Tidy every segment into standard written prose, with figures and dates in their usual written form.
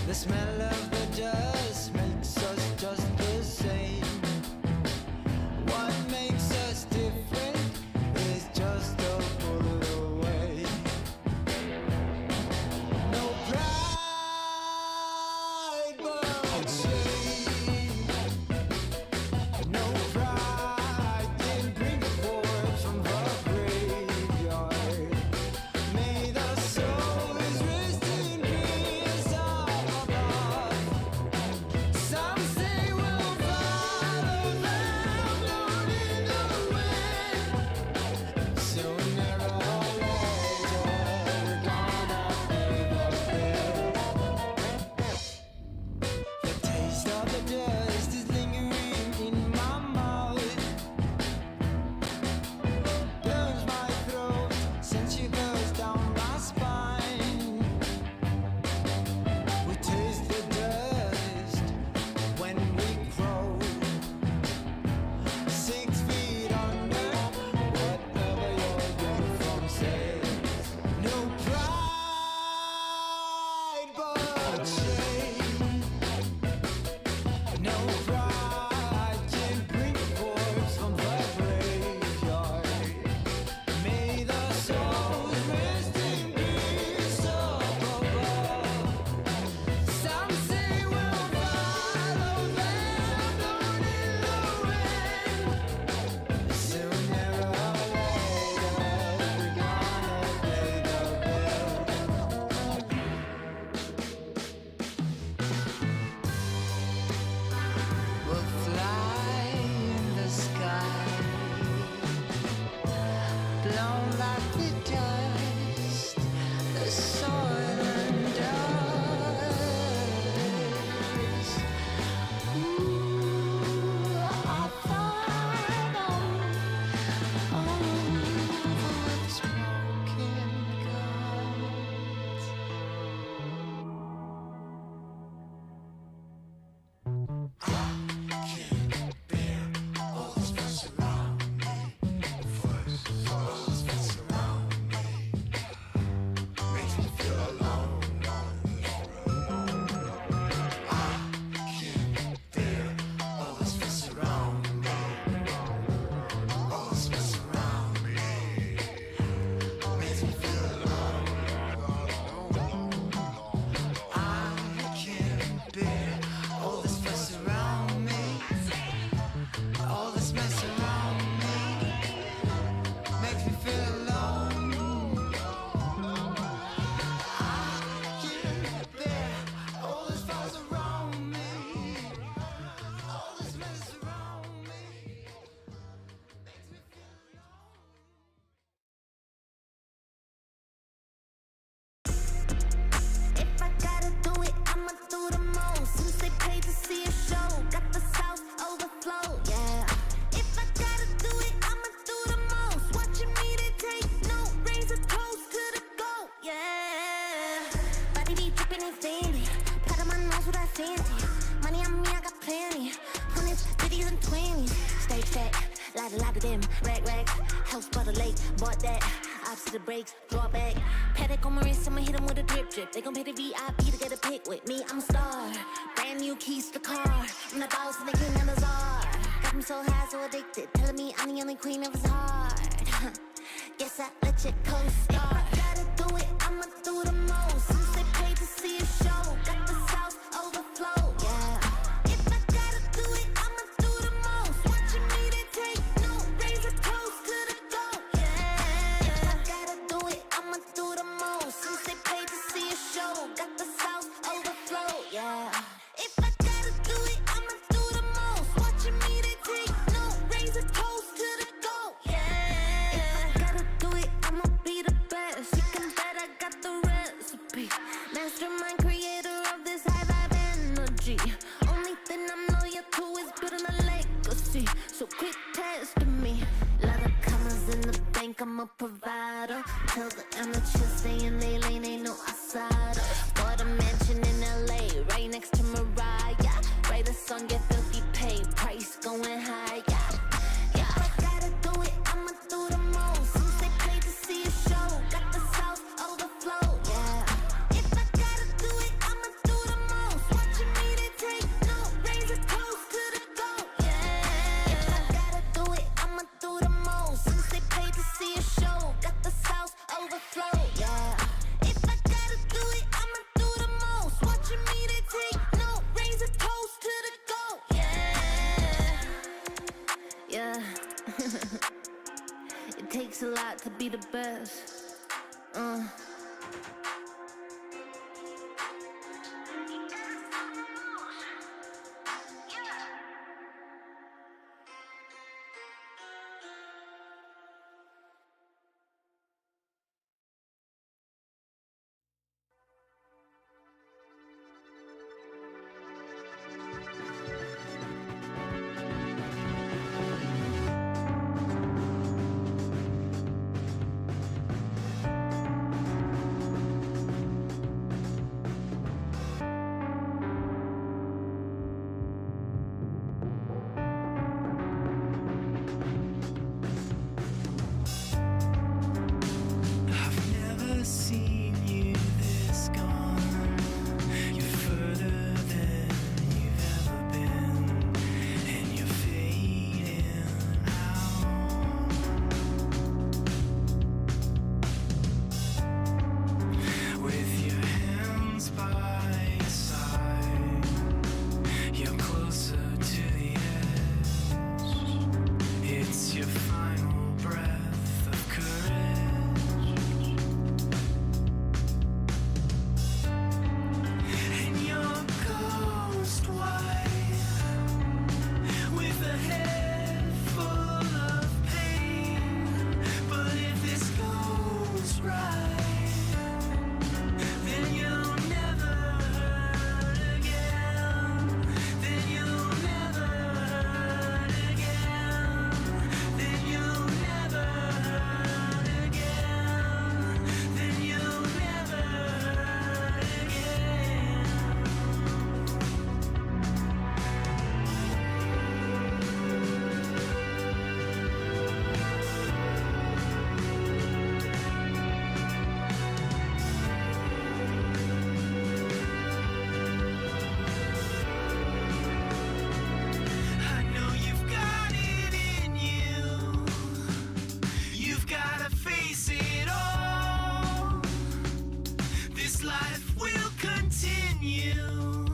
The smell of the dust makes us just the same. What makes us different is just a bullet away. No pride but shame. No pride can bring the corpse from the graveyard. May the souls rest in peace up above. Some say we'll follow them down in the wind. Sooner or later we're gonna pay the bill. The taste of the dust is lingering in my mouth. Burns my throat, sends shivers down my spine. We taste the dust when we grow 6 feet under, whatever your uniform says. No pride but shame. No pride can bring a corpse from the graveyard. May the souls rest in peace up above. Some say we'll follow them down in the wind. Sooner or later we're gonna pay the bill. We'll fly in the sky, blown like the dust, the soil and dust. Ooh, I find on with smoking guns. All this fuss around me, all this mess around me, makes me feel alone. I can't bear all this fuss around me, all this mess around me, makes me feel alone. If I gotta do it, I'ma do the most. Since they paid to see a show, got the South overflow, yeah. If I gotta do it, I'ma do the most. Watching me, they take note, raise a toast to the goat, yeah. Body be dripping and sandy, part of my nose with that fancy. Money on me, I got plenty. 20s, 50s, and 20s. Stay fat, lot of them. Rags, house by the lake, bought that. Opposite the brakes, draw back. Paddock on my wrist, I'ma hit 'em with a drip. They gon' pay the VIP to get a pic with me. I'm a star, brand new keys to the car. I'm the boss and the king and the czar. Got me so high, so addicted, telling me I'm the only queen of his heart. Guess I let you co-star. If I gotta do it, I'ma do the most. Since they paid to see a show, got the South overflow, yeah. If I gotta do it, I'ma do the most. Watching me, they take note, raise a toast to the goat, yeah. If I gotta do it, I'ma do the most. Since they paid to see a show, got the South overflow, yeah. If I gotta do it, I'ma do the most. Watching me, they take note, raise a toast to the goat, yeah. If I gotta do it, I'ma be the be the best. I've never seen you this gone. You're further than you've ever been, and you're fading out. With your hands by your side, you're closer to the edge. It's your final breath of courage. And you're ghost white, with a head full of pain. But if this goes right, then you'll never hurt again. Then you'll never hurt again. Then you'll never hurt again. Then you'll never hurt again. I know you've got it in you. You've gotta face it all. This life will continue,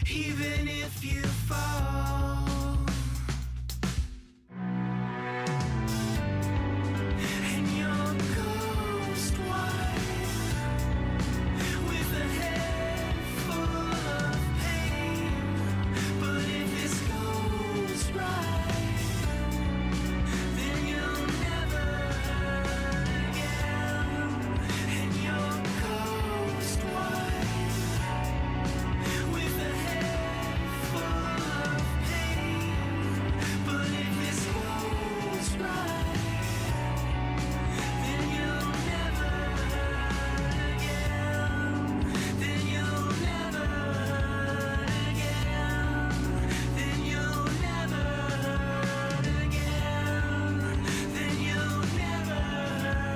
even if you fall. And you're ghost white, with a head full of pain. But if this goes right, then you'll never hurt again. And you're ghost white, with a head full of pain. But if this goes right, then you'll never hurt again. Then you'll never hurt again. Then you'll never hurt again. Then you'll never hurt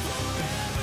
forever.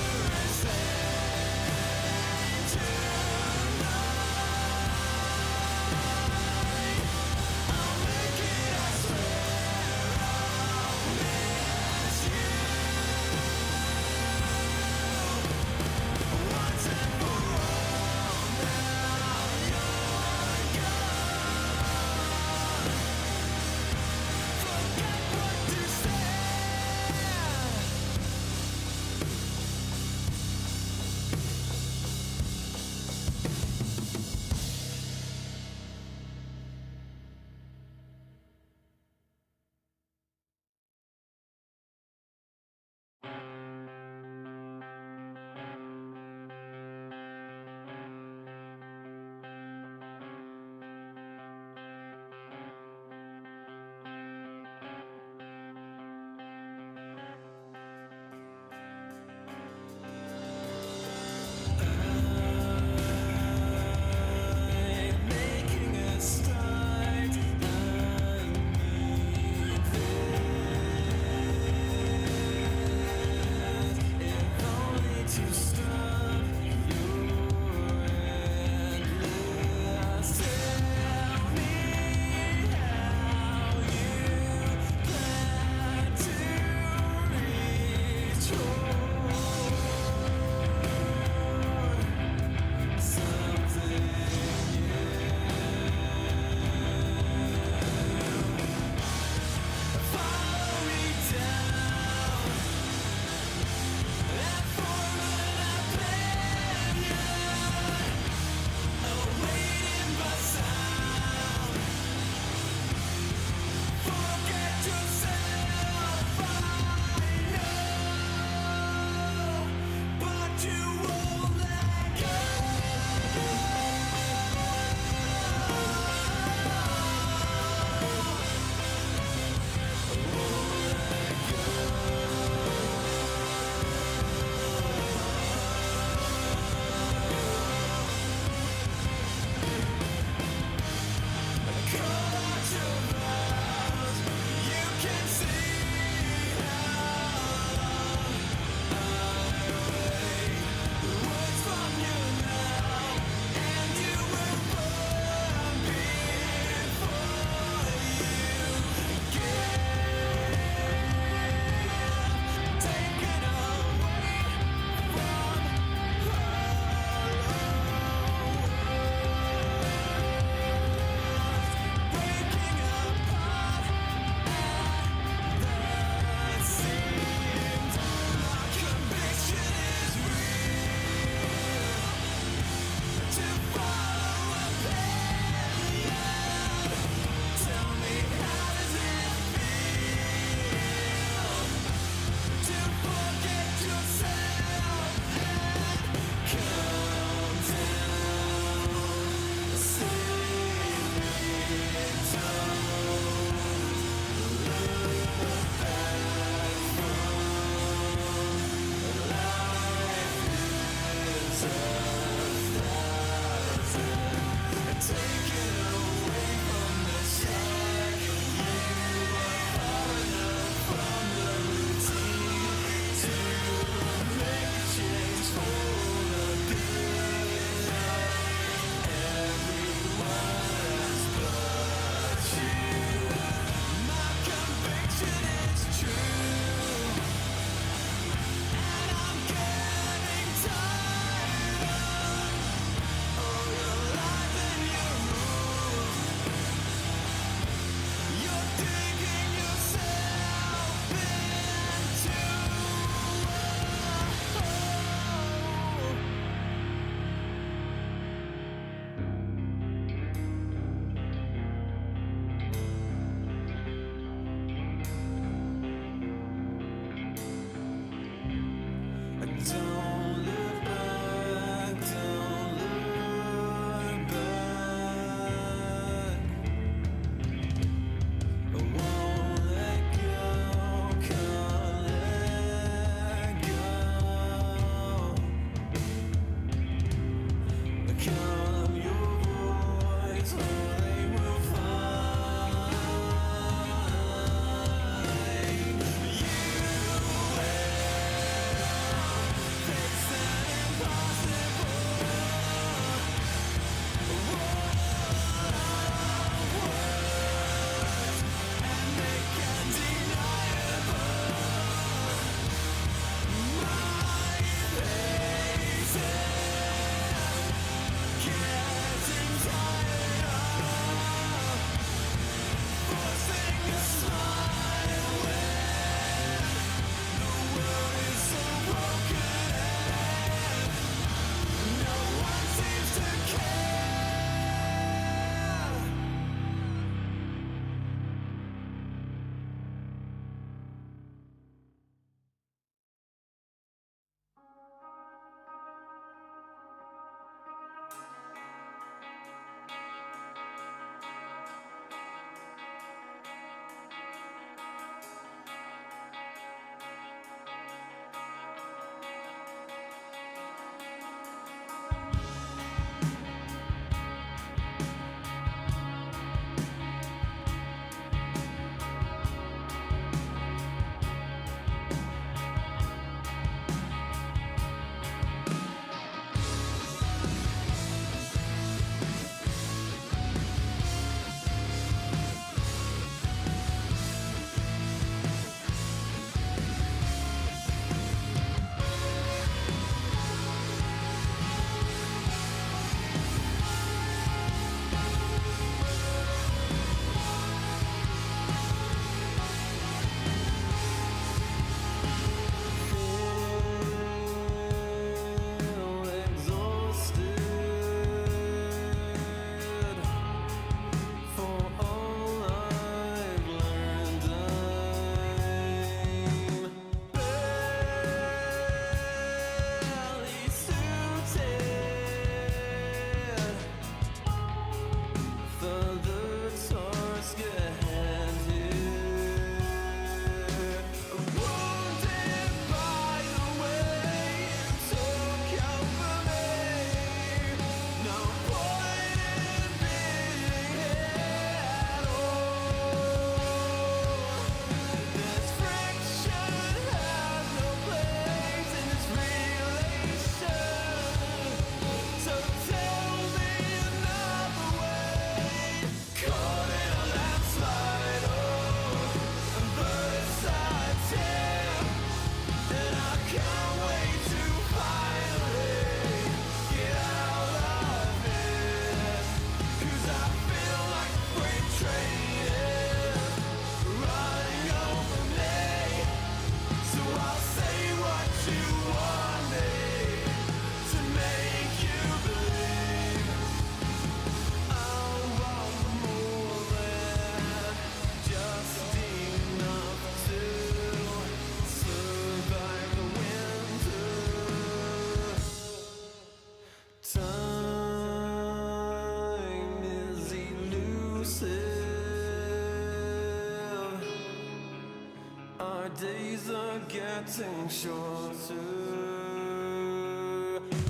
our days are getting shorter.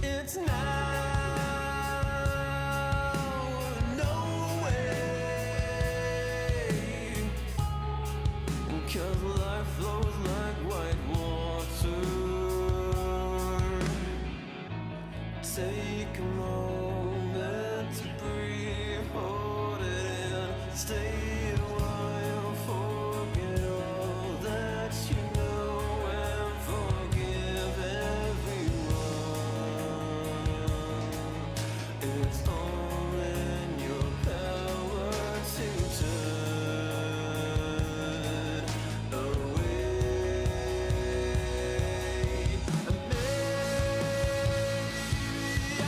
It's now or no way, 'cause life flows like white water. Take a moment to breathe, hold it in, stay a while, forget all that you know, and forgive everyone. It's all in your power to turn away. And maybe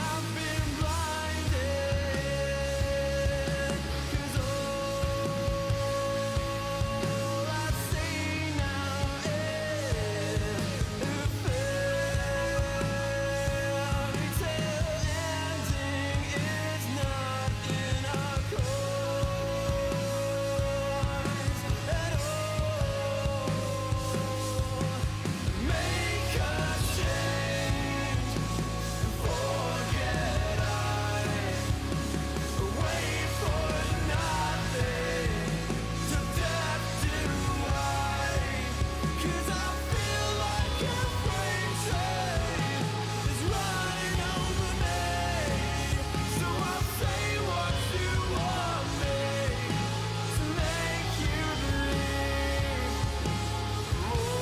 I've been blinded, 'cause all I see now is a fairy tale ending. It's not in our course at all. Make a change, forget wait for nothing, to death do I, 'cause I feel like a freight train is running over me. So I'll say what you want me to make you believe,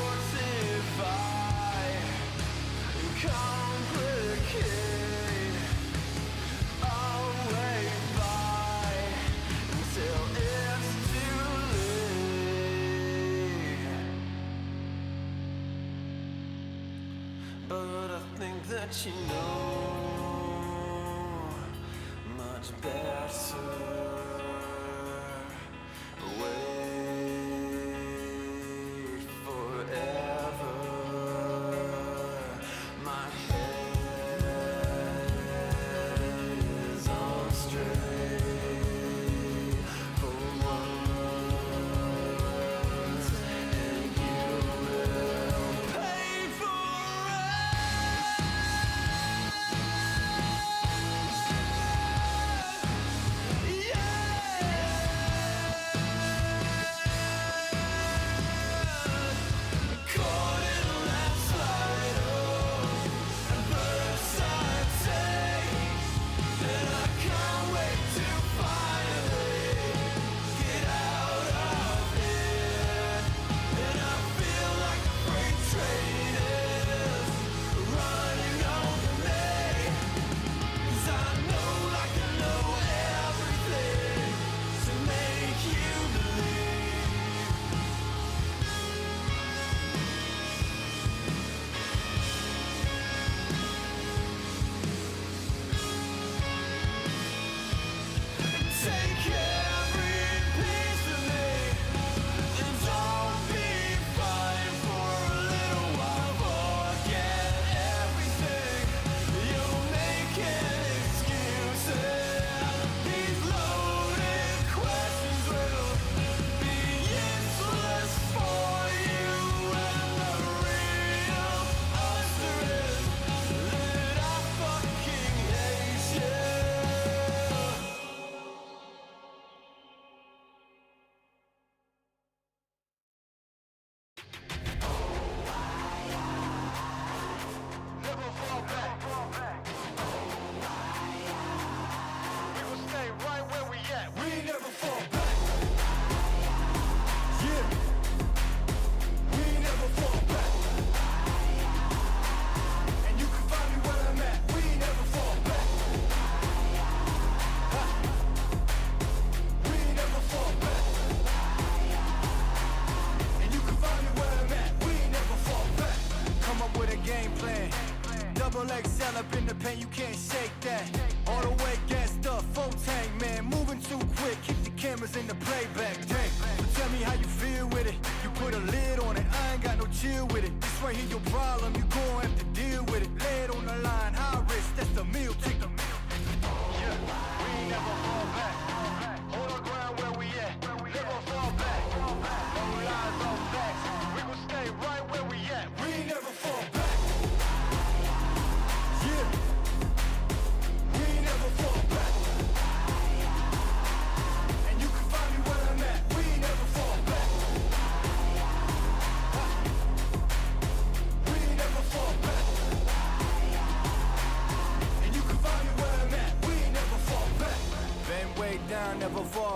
mortify and complicate. I'll wait by until it's too late. But I think that you know much better. Wait forever. My head is on straight for once, and you will pay for it. Caught in a landslide, and first I take, and I can't wait to finally get out of here. And I feel like a freight train is running over me, 'cause I know like I know everything to make you believe. Take every piece of me, and don't be fine for a little while. Forget everything. You're making excuses. These loaded questions will be useless for you. And the real answer is that I fucking hate you. Never fall back. We will stay right where we at. We never fall back. Yeah. We never fall back. And you can find me where I'm at. We never fall back. Ha. We never fall back. And you can find me where I'm at. We never fall back. Come up with a game plan. Double XL up in the pen, you can't shake that. All the way gassed up, full tank, man. Moving too quick, keep the cameras in the playback. Dang. So tell me how you feel with it. You put a lid on it, I ain't got no chill with it. This right here your problem, you gon' have to deal with it. Lay it on the line, high risk, that's the meal ticket. Yeah, we never fall back. Hold our ground where we at. Never fall back. No lies, no facts. We gon'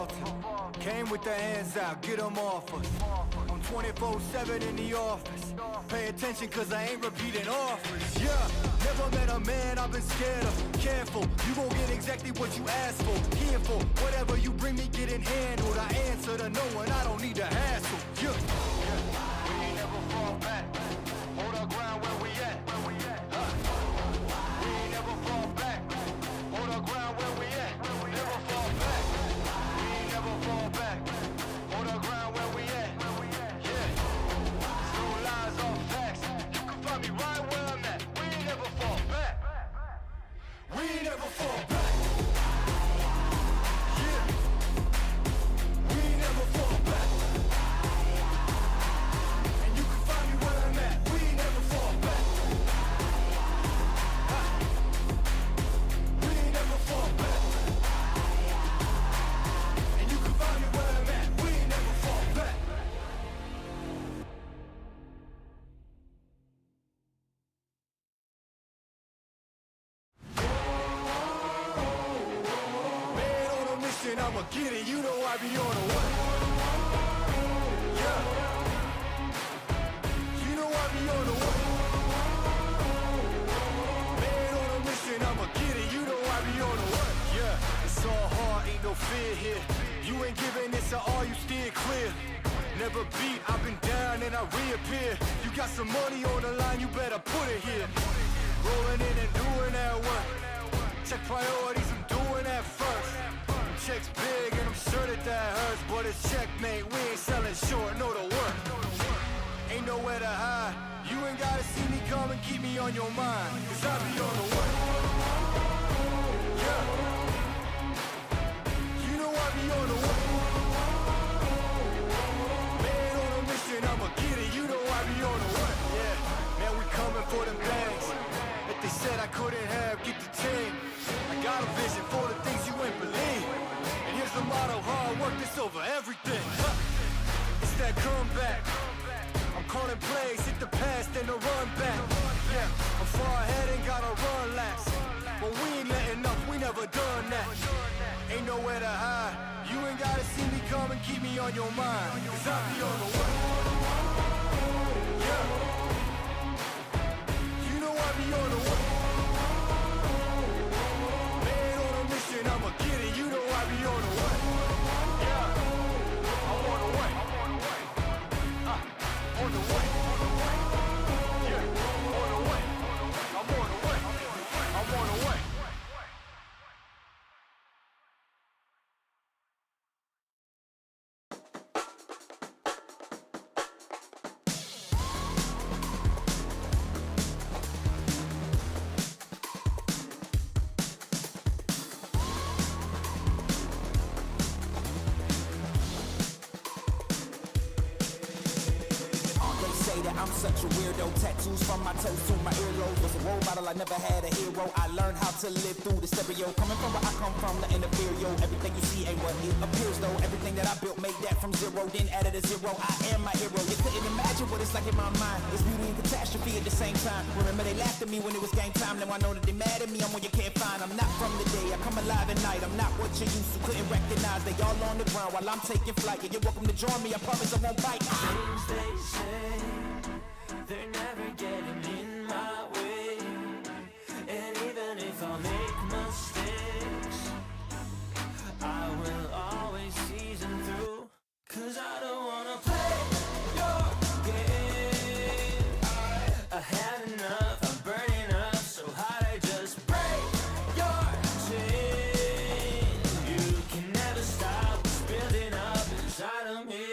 Gibraltar. Came with the hands out, get them off us. I'm 24/7 in the office. Pay attention cause I ain't repeating offers. Yeah, never met a man I've been scared of. Careful, you gon' get exactly what you asked for. Careful, whatever you bring me getting handled. I answer to no one, I don't need to hassle. Yeah. We ain't never fall back. Hold our ground where we at. We ain't never fall back. Hold our ground where we at. Never fall back. We ain't never fall back. Hold our ground where we at. Yeah. There's no lies or facts. You can find me right where I'm at. We ain't never fall back. We ain't never fall back. Yeah. We ain't never fall back. And you can find me where I'm at. We ain't never fall back. We ain't never fall back. And you can find me where I'm at. We ain't never fall back. Man on a mission, I'ma get it. You know I be on a what? Yeah. You know I be on a what? Man on a mission, I'ma get it. You know I be on a what? Yeah. It's all hard, ain't no fear here. You ain't giving this to all, you steer clear. Never beat, I've been down and I reappear. You got some money on the line, you better put it here. Rolling in and doing that work. Check priorities, I'm doing that first. Checks big and I'm sure that hurts. But it's checkmate, we ain't selling short, know the work. Ain't nowhere to hide. You ain't gotta see me come and keep me on your mind. Cause I be on the work. Yeah. You know I be on the work. Man on a mission, I'ma get it. You know I be on the work. Yeah. Man, we coming for them bags. If they said I couldn't have, get the team. I got a vision for the things you ain't believe. And here's the motto, hard work, this over everything. Huh. It's that comeback. I'm calling plays, hit the pass, then the run back. Yeah, I'm far ahead and gotta run laps. But we ain't letting up, we never done that. Ain't nowhere to hide. You ain't gotta see me come and keep me on your mind. Cause I be on the way. Yeah. You know I be on the way. Man on a mission, I'ma get it. You know I be on the way. Yeah. I'm on the way. On the way. Yeah. On the way. I'm on the way. I'm on the way. I'm such a weirdo, tattoos from my toes to my earlobes. Was a role model, I never had a hero. I learned how to live through the stereo. Coming from where I come from, the inferior. Everything you see ain't what it appears though. Everything that I built, made that from zero, then added a zero. I am my hero. You couldn't imagine what it's like in my mind. It's beauty and catastrophe at the same time. Remember they laughed at me when it was game time. Now I know that they mad at me, I'm one you can't find. I'm not from the day, I come alive at night. I'm not what you used to, couldn't recognize. They all on the ground while I'm taking flight. Yeah, you're welcome to join me, I promise I won't bite. Things they say, they're never getting in my way. And even if I make mistakes, I will always see them through. Cause I don't wanna play your game. I had enough, I'm burning up so hot I just break your chain. You can never stop what's building up inside of me.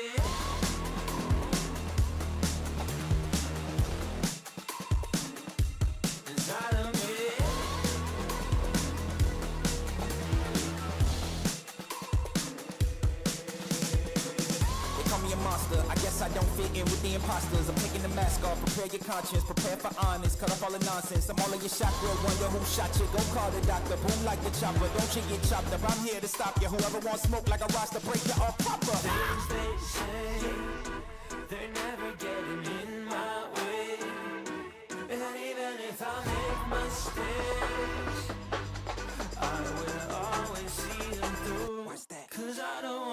I guess I don't fit in with the imposters. I'm taking the mask off, prepare your conscience, prepare for honest, cut off all the nonsense. I'm all in your chakra, wonder who shot you. Go call the doctor, boom like the chopper. Don't you get chopped up, I'm here to stop you. Whoever wants smoke like a roster, break you off proper. Things they say, they're never getting in my way. And even if I make mistakes, I will always see them through. Cause I don't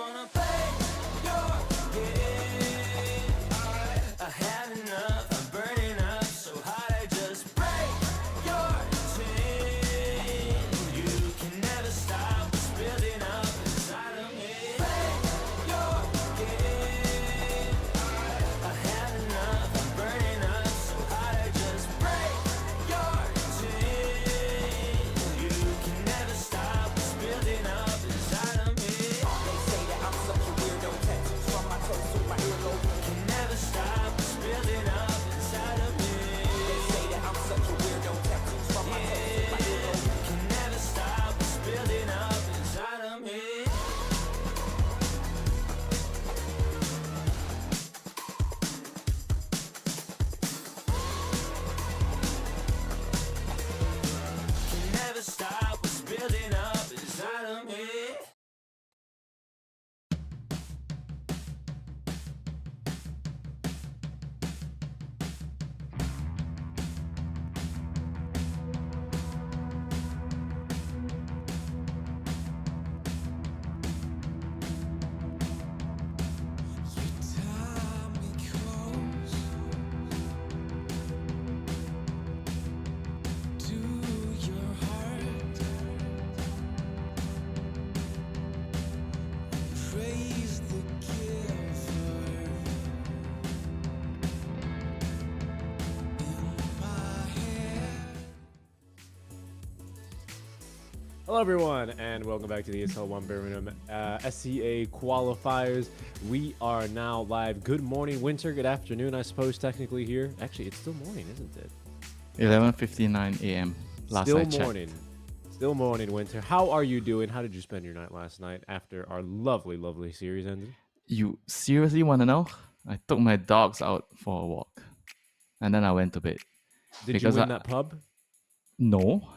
Hello, everyone, and welcome back to the ESL 1 Birmingham SCA Qualifiers. We are now live. Good morning, Winter. Good afternoon, I suppose, technically here. Actually, it's still morning, isn't it? 11:59 a.m. Last Still I checked. morning. Still morning, Winter. How are you doing? How did you spend your night last night after our lovely, lovely series ended? You seriously want to know? I took my dogs out for a walk, and then I went to bed. Did Because you win I- that pub? No,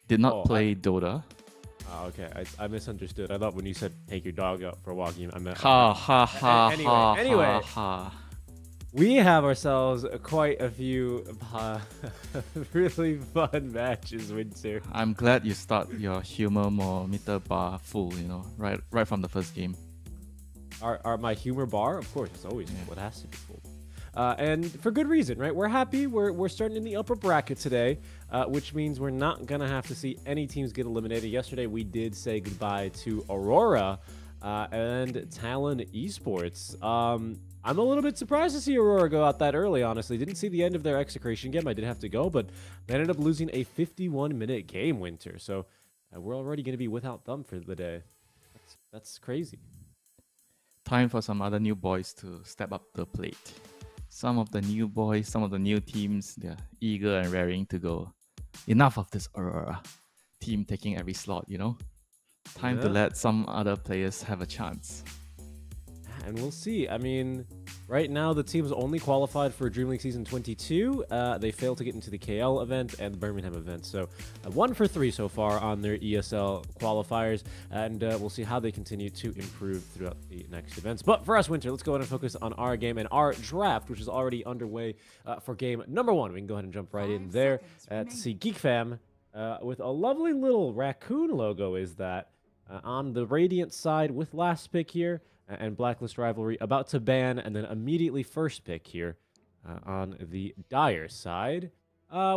did not Oh, play Dota. Oh, okay. I misunderstood. I thought when you said take your dog out for a walk, I meant... Ha ha ha ha anyway. ha ha. We have ourselves quite a few really fun matches, Winter. I'm glad you start your humor meter bar full. Right from the first game. My humor bar, of course, it's always full. It has to be full. And for good reason, right? We're happy. We're starting in the upper bracket today, which means we're not going to have to see any teams get eliminated. Yesterday, we did say goodbye to Aurora and Talon Esports. I'm a little bit surprised to see Aurora go out that early, honestly. Didn't see the end of their execration game. I did have to go, but they ended up losing a 51-minute game, Winter. So we're already going to be without them for the day. That's crazy. Time for some other new boys to step up the plate. Some of the new boys, some of the new teams, they're eager and raring to go. Enough of this Aurora team taking every slot, Time to Yeah. let some other players have a chance. And we'll see. I mean, right now the team's only qualified for Dream League Season 22. They failed to get into the KL event and the Birmingham event. So 1 for 3 so far on their ESL qualifiers. And we'll see how they continue to improve throughout the next events. But for us, Winter, let's go ahead and focus on our game and our draft, which is already underway for game number 1. We can go ahead and jump right in there to see Geek Fam with a lovely little raccoon logo is that on the Radiant side with last pick here. And Blacklist Rivalry about to ban, and then immediately first pick here on the Dire side.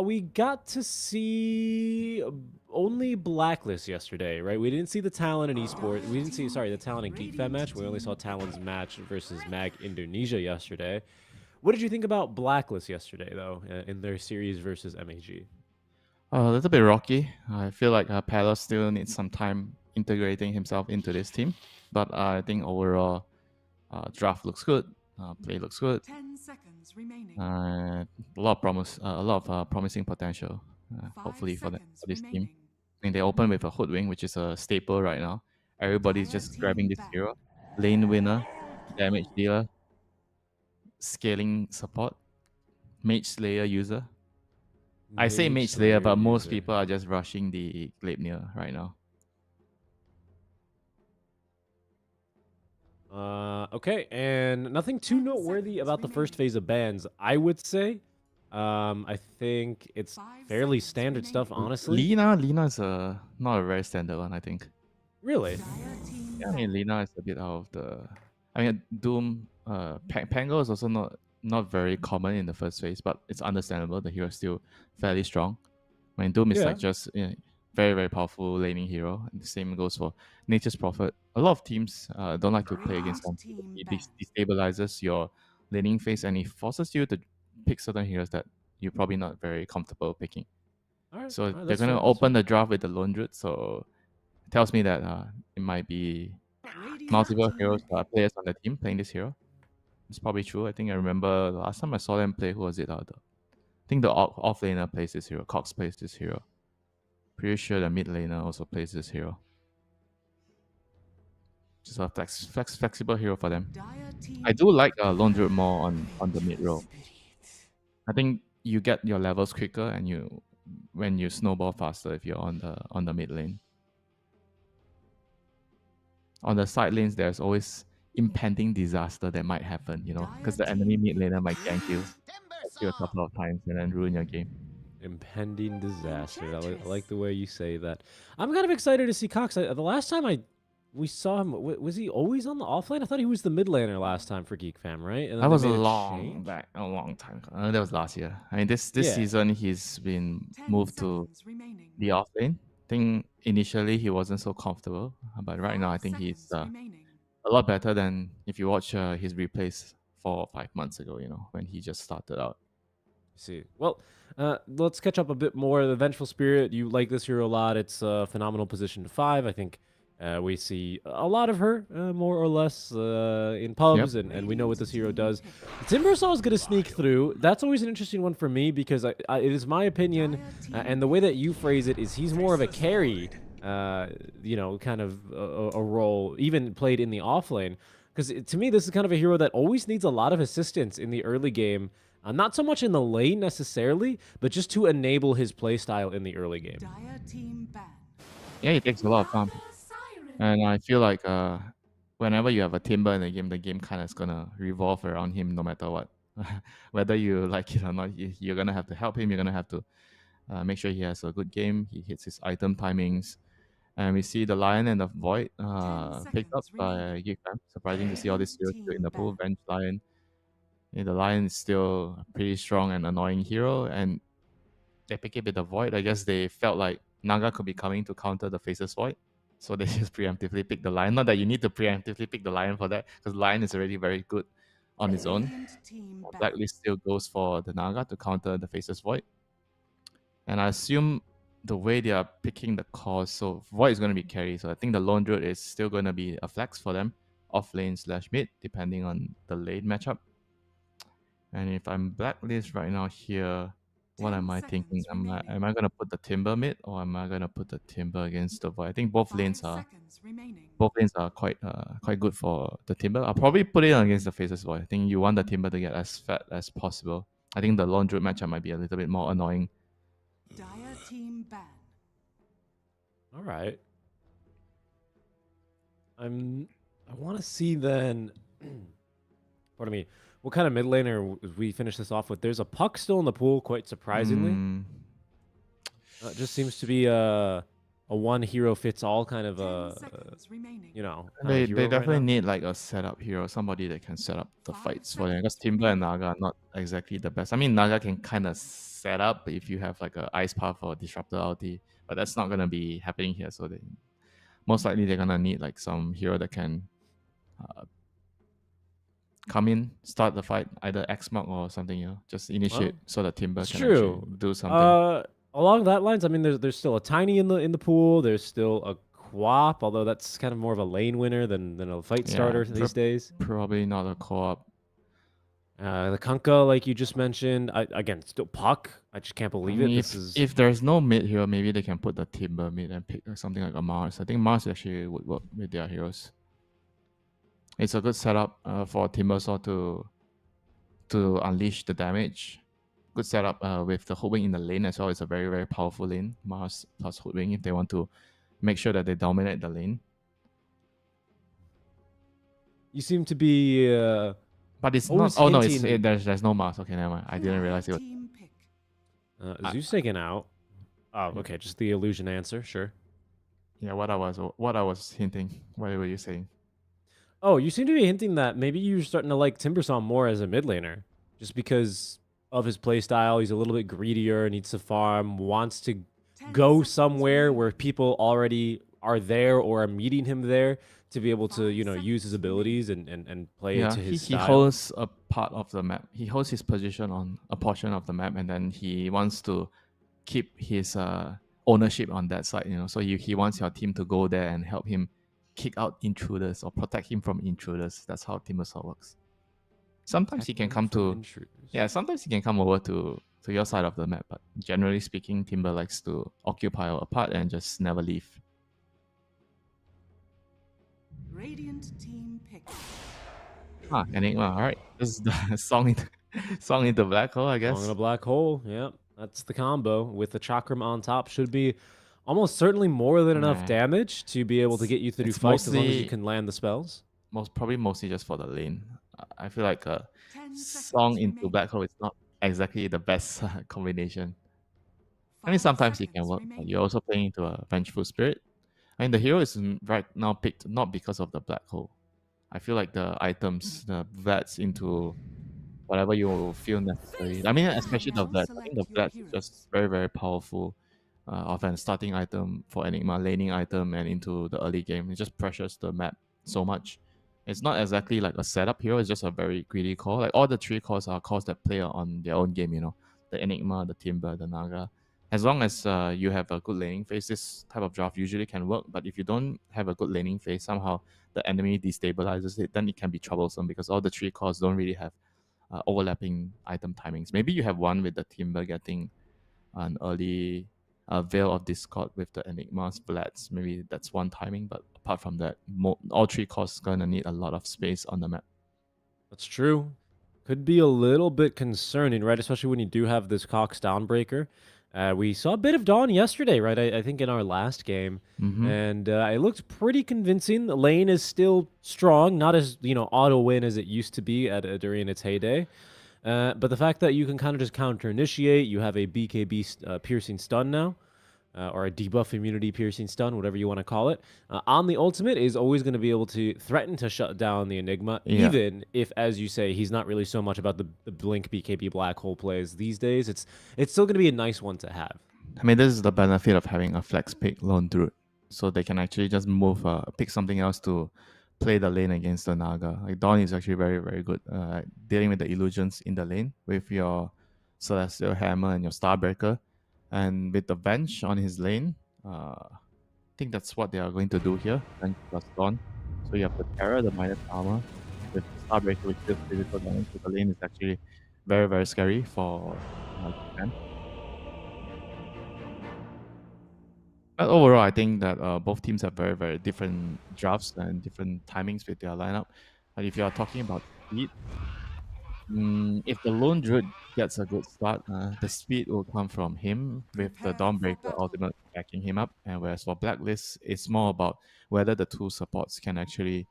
We got to see only Blacklist yesterday, right? We didn't see the Talon and Esports. We didn't see, the Talon and Geek Fam match. We only saw Talon's match versus Mag Indonesia yesterday. What did you think about Blacklist yesterday, though, in their series versus MAG? A little bit rocky. I feel like Palos still needs some time integrating himself into this team. But I think overall, draft looks good. Play looks good. 10 seconds remaining. A lot of promising potential. Hopefully for this team. I think they open with a Hoodwink, which is a staple right now. Everybody's just grabbing this hero. Lane winner, damage dealer, scaling support, Mage Slayer user. I say Mage Slayer, but most people are just rushing the Gleipnir right now. Okay, and nothing too noteworthy about the first phase of bans, I would say. I think it's fairly standard stuff, honestly. Lina is not a very standard one, I think. Really? Yeah, I mean, Lina is a bit out of the... I mean, Doom, Pango is also not very common in the first phase, but it's understandable. The hero is still fairly strong. I mean, Doom is like just very, very powerful laning hero. And the same goes for Nature's Prophet. A lot of teams don't like to play against them. It destabilizes your laning phase and it forces you to pick certain heroes that you're probably not very comfortable picking. So they're going to open the draft with the Lone Druid, so it tells me that it might be multiple heroes, players on the team playing this hero. It's probably true. I think I remember the last time I saw them play, who was it? I think the off-laner plays this hero. Cox plays this hero. Pretty sure the mid laner also plays this hero. Just a flexible hero for them. I do like Lone Druid more on the mid row. I think you get your levels quicker and when you snowball faster if you're on the mid lane. On the side lanes, there's always impending disaster that might happen, because the enemy mid laner might gank you a couple of times and then ruin your game. Impending disaster. I like the way you say that. I'm kind of excited to see Cox. The last time we saw him, was he always on the offlane? I thought he was the mid laner last time for Geek Fam, right? And that was a long time. That was last year. I mean, this season he's been moved to the offlane. I think initially he wasn't so comfortable, but right now I think he's a lot better than if you watch his replays 4 or 5 months ago. When he just started out. See. Well, let's catch up a bit more. The Vengeful Spirit, you like this hero a lot. It's a phenomenal position to 5. I think we see a lot of her, more or less, in pubs, and we know what this hero does. Timbersaw is going to sneak through. That's always an interesting one for me because it is my opinion, and the way that you phrase it is he's more of a carry, kind of a role, even played in the off lane. Because to me, this is kind of a hero that always needs a lot of assistance in the early game. Not so much in the lane necessarily, but just to enable his playstyle in the early game. Yeah, it takes a lot of time. And I feel like whenever you have a Timber in the game kind of is gonna revolve around him no matter what. Whether you like it or not, you're gonna have to help him. You're gonna have to make sure he has a good game. He hits his item timings. And we see the Lion and the Void picked up by Geekfam. Surprising to see all these heroes still in the pool. Venge Lion. The Lion is still a pretty strong and annoying hero. And they pick it with the Void. I guess they felt like Naga could be coming to counter the Faceless Void. So they just preemptively pick the Lion. Not that you need to preemptively pick the Lion for that, because Lion is already very good on its own. Blacklist still goes for the Naga to counter the Faceless Void. And I assume the way they are picking the cause, so Void is going to be carry. So I think the Lone Druid is still going to be a flex for them, off lane / mid, depending on the lane matchup. And if I'm Blacklist right now here, what am I thinking? Am I going to put the Timber mid, or am I going to put the Timber against the Void? I think both lanes are quite good for the Timber. I'll probably put it against the Faceless Void. I think you want the Timber to get as fat as possible. I think the Lone Druid matchup might be a little bit more annoying. Dire team ban. All right. I want to see then. Pardon me. What kind of mid laner we finish this off with? There's a Puck still in the pool, quite surprisingly. It just seems to be a one hero fits all kind of They hero definitely right now. need like a setup hero, somebody that can set up the fights for them. Because Timber and Naga are not exactly the best. I mean, Naga can kind of set up if you have like a Ice Path or Disruptor ulti, but that's not gonna be happening here. So most likely they're gonna need like some hero that can come in, start the fight, either X-Mark or something, just initiate so that Timber It's can true. actually do something. Along that lines, I mean, there's still a Tiny in the pool. There's still a Quap, although that's kind of more of a lane winner than a fight starter these days. Probably not a co-op. The Kunkka, like you just mentioned, again, still Puck. I just can't believe it. If there's no mid hero, maybe they can put the Timber mid and pick something like a Mars. I think Mars actually would work with their heroes. It's a good setup for Timbersaw to unleash the damage. Good setup with the Hoodwink in the lane as well. It's a very, very powerful lane. Mars plus Hoodwink if they want to make sure that they dominate the lane. You seem to be... but it's not... Oh, no, there's no Mars. Okay, never mind. I didn't realize it was... Zeus taken out. Oh, okay. Just the illusion answer. Sure. Yeah, what I was hinting. What were you saying? Oh, you seem to be hinting that maybe you're starting to like Timbersaw more as a mid laner, just because of his playstyle. He's a little bit greedier, needs to farm, wants to go somewhere where people already are there or are meeting him there to be able to, use his abilities and play into his style. He holds a part of the map. He holds his position on a portion of the map, and then he wants to keep his ownership on that side. So he wants your team to go there and help him kick out intruders or protect him from intruders. That's how Timbersaw works. Sometimes he can come to... Yeah, sometimes he can come over to your side of the map, but generally speaking, Timber likes to occupy a part and just never leave. Radiant team pick. Enigma. Alright. This is the song into Black Hole, I guess. Song in a Black Hole, yeah. That's the combo. With the Chakram on top, should be almost certainly more than enough damage to be able to get you through fights as long as you can land the spells. Mostly just for the lane. I feel like a Song into Black Hole is not exactly the best combination. I mean, sometimes it can work, but you're also playing into a Vengeful Spirit. I mean, the hero is right now picked not because of the Black Hole. I feel like the items, the Vlads into whatever you feel necessary. I mean, especially the Vlad. I think the Vlad is just very, very powerful of an starting item for Enigma, laning item, and into the early game. It just pressures the map so much. It's not exactly like a setup hero, it's just a very greedy call. Like all the 3 calls are calls that play on their own game, the Enigma, the Timber, the Naga. As long as you have a good laning phase, this type of draft usually can work. But if you don't have a good laning phase, somehow the enemy destabilizes it, then it can be troublesome because all the 3 cores don't really have overlapping item timings. Maybe you have one with the Timber getting an early Veil of Discord with the Enigma's Blats. Maybe that's one timing, but apart from that, all 3 cores gonna need a lot of space on the map. That's true. Could be a little bit concerning, right? Especially when you do have this Cox Downbreaker. We saw a bit of Dawn yesterday, right? I think in our last game. And it looked pretty convincing. The lane is still strong, not as, auto win as it used to be during its heyday. But the fact that you can kind of just counter initiate, you have a BKB piercing stun now, or a debuff immunity piercing stun, whatever you want to call it, on the ultimate is always going to be able to threaten to shut down the Enigma, even if, as you say, he's not really so much about the blink BKB black hole plays these days. It's still going to be a nice one to have. I mean, this is the benefit of having a flex pick lone druid, so they can actually just move, pick something else to play the lane against the Naga. Like Dawn is actually very, very good dealing with the illusions in the lane with your Celestial Hammer and your Starbreaker. And with the Venge on his lane, I think that's what they are going to do here. Venge plus Dawn. So you have the Terror, the minus armor, with Starbreaker, which deals physical damage. So the lane is actually very, very scary for Japan. But overall, I think that both teams have very, very different drafts and different timings with their lineup. But if you are talking about speed, if the lone druid gets a good start, the speed will come from him with the Dawnbreaker ultimate backing him up. And whereas for Blacklist, it's more about whether the 2 supports can actually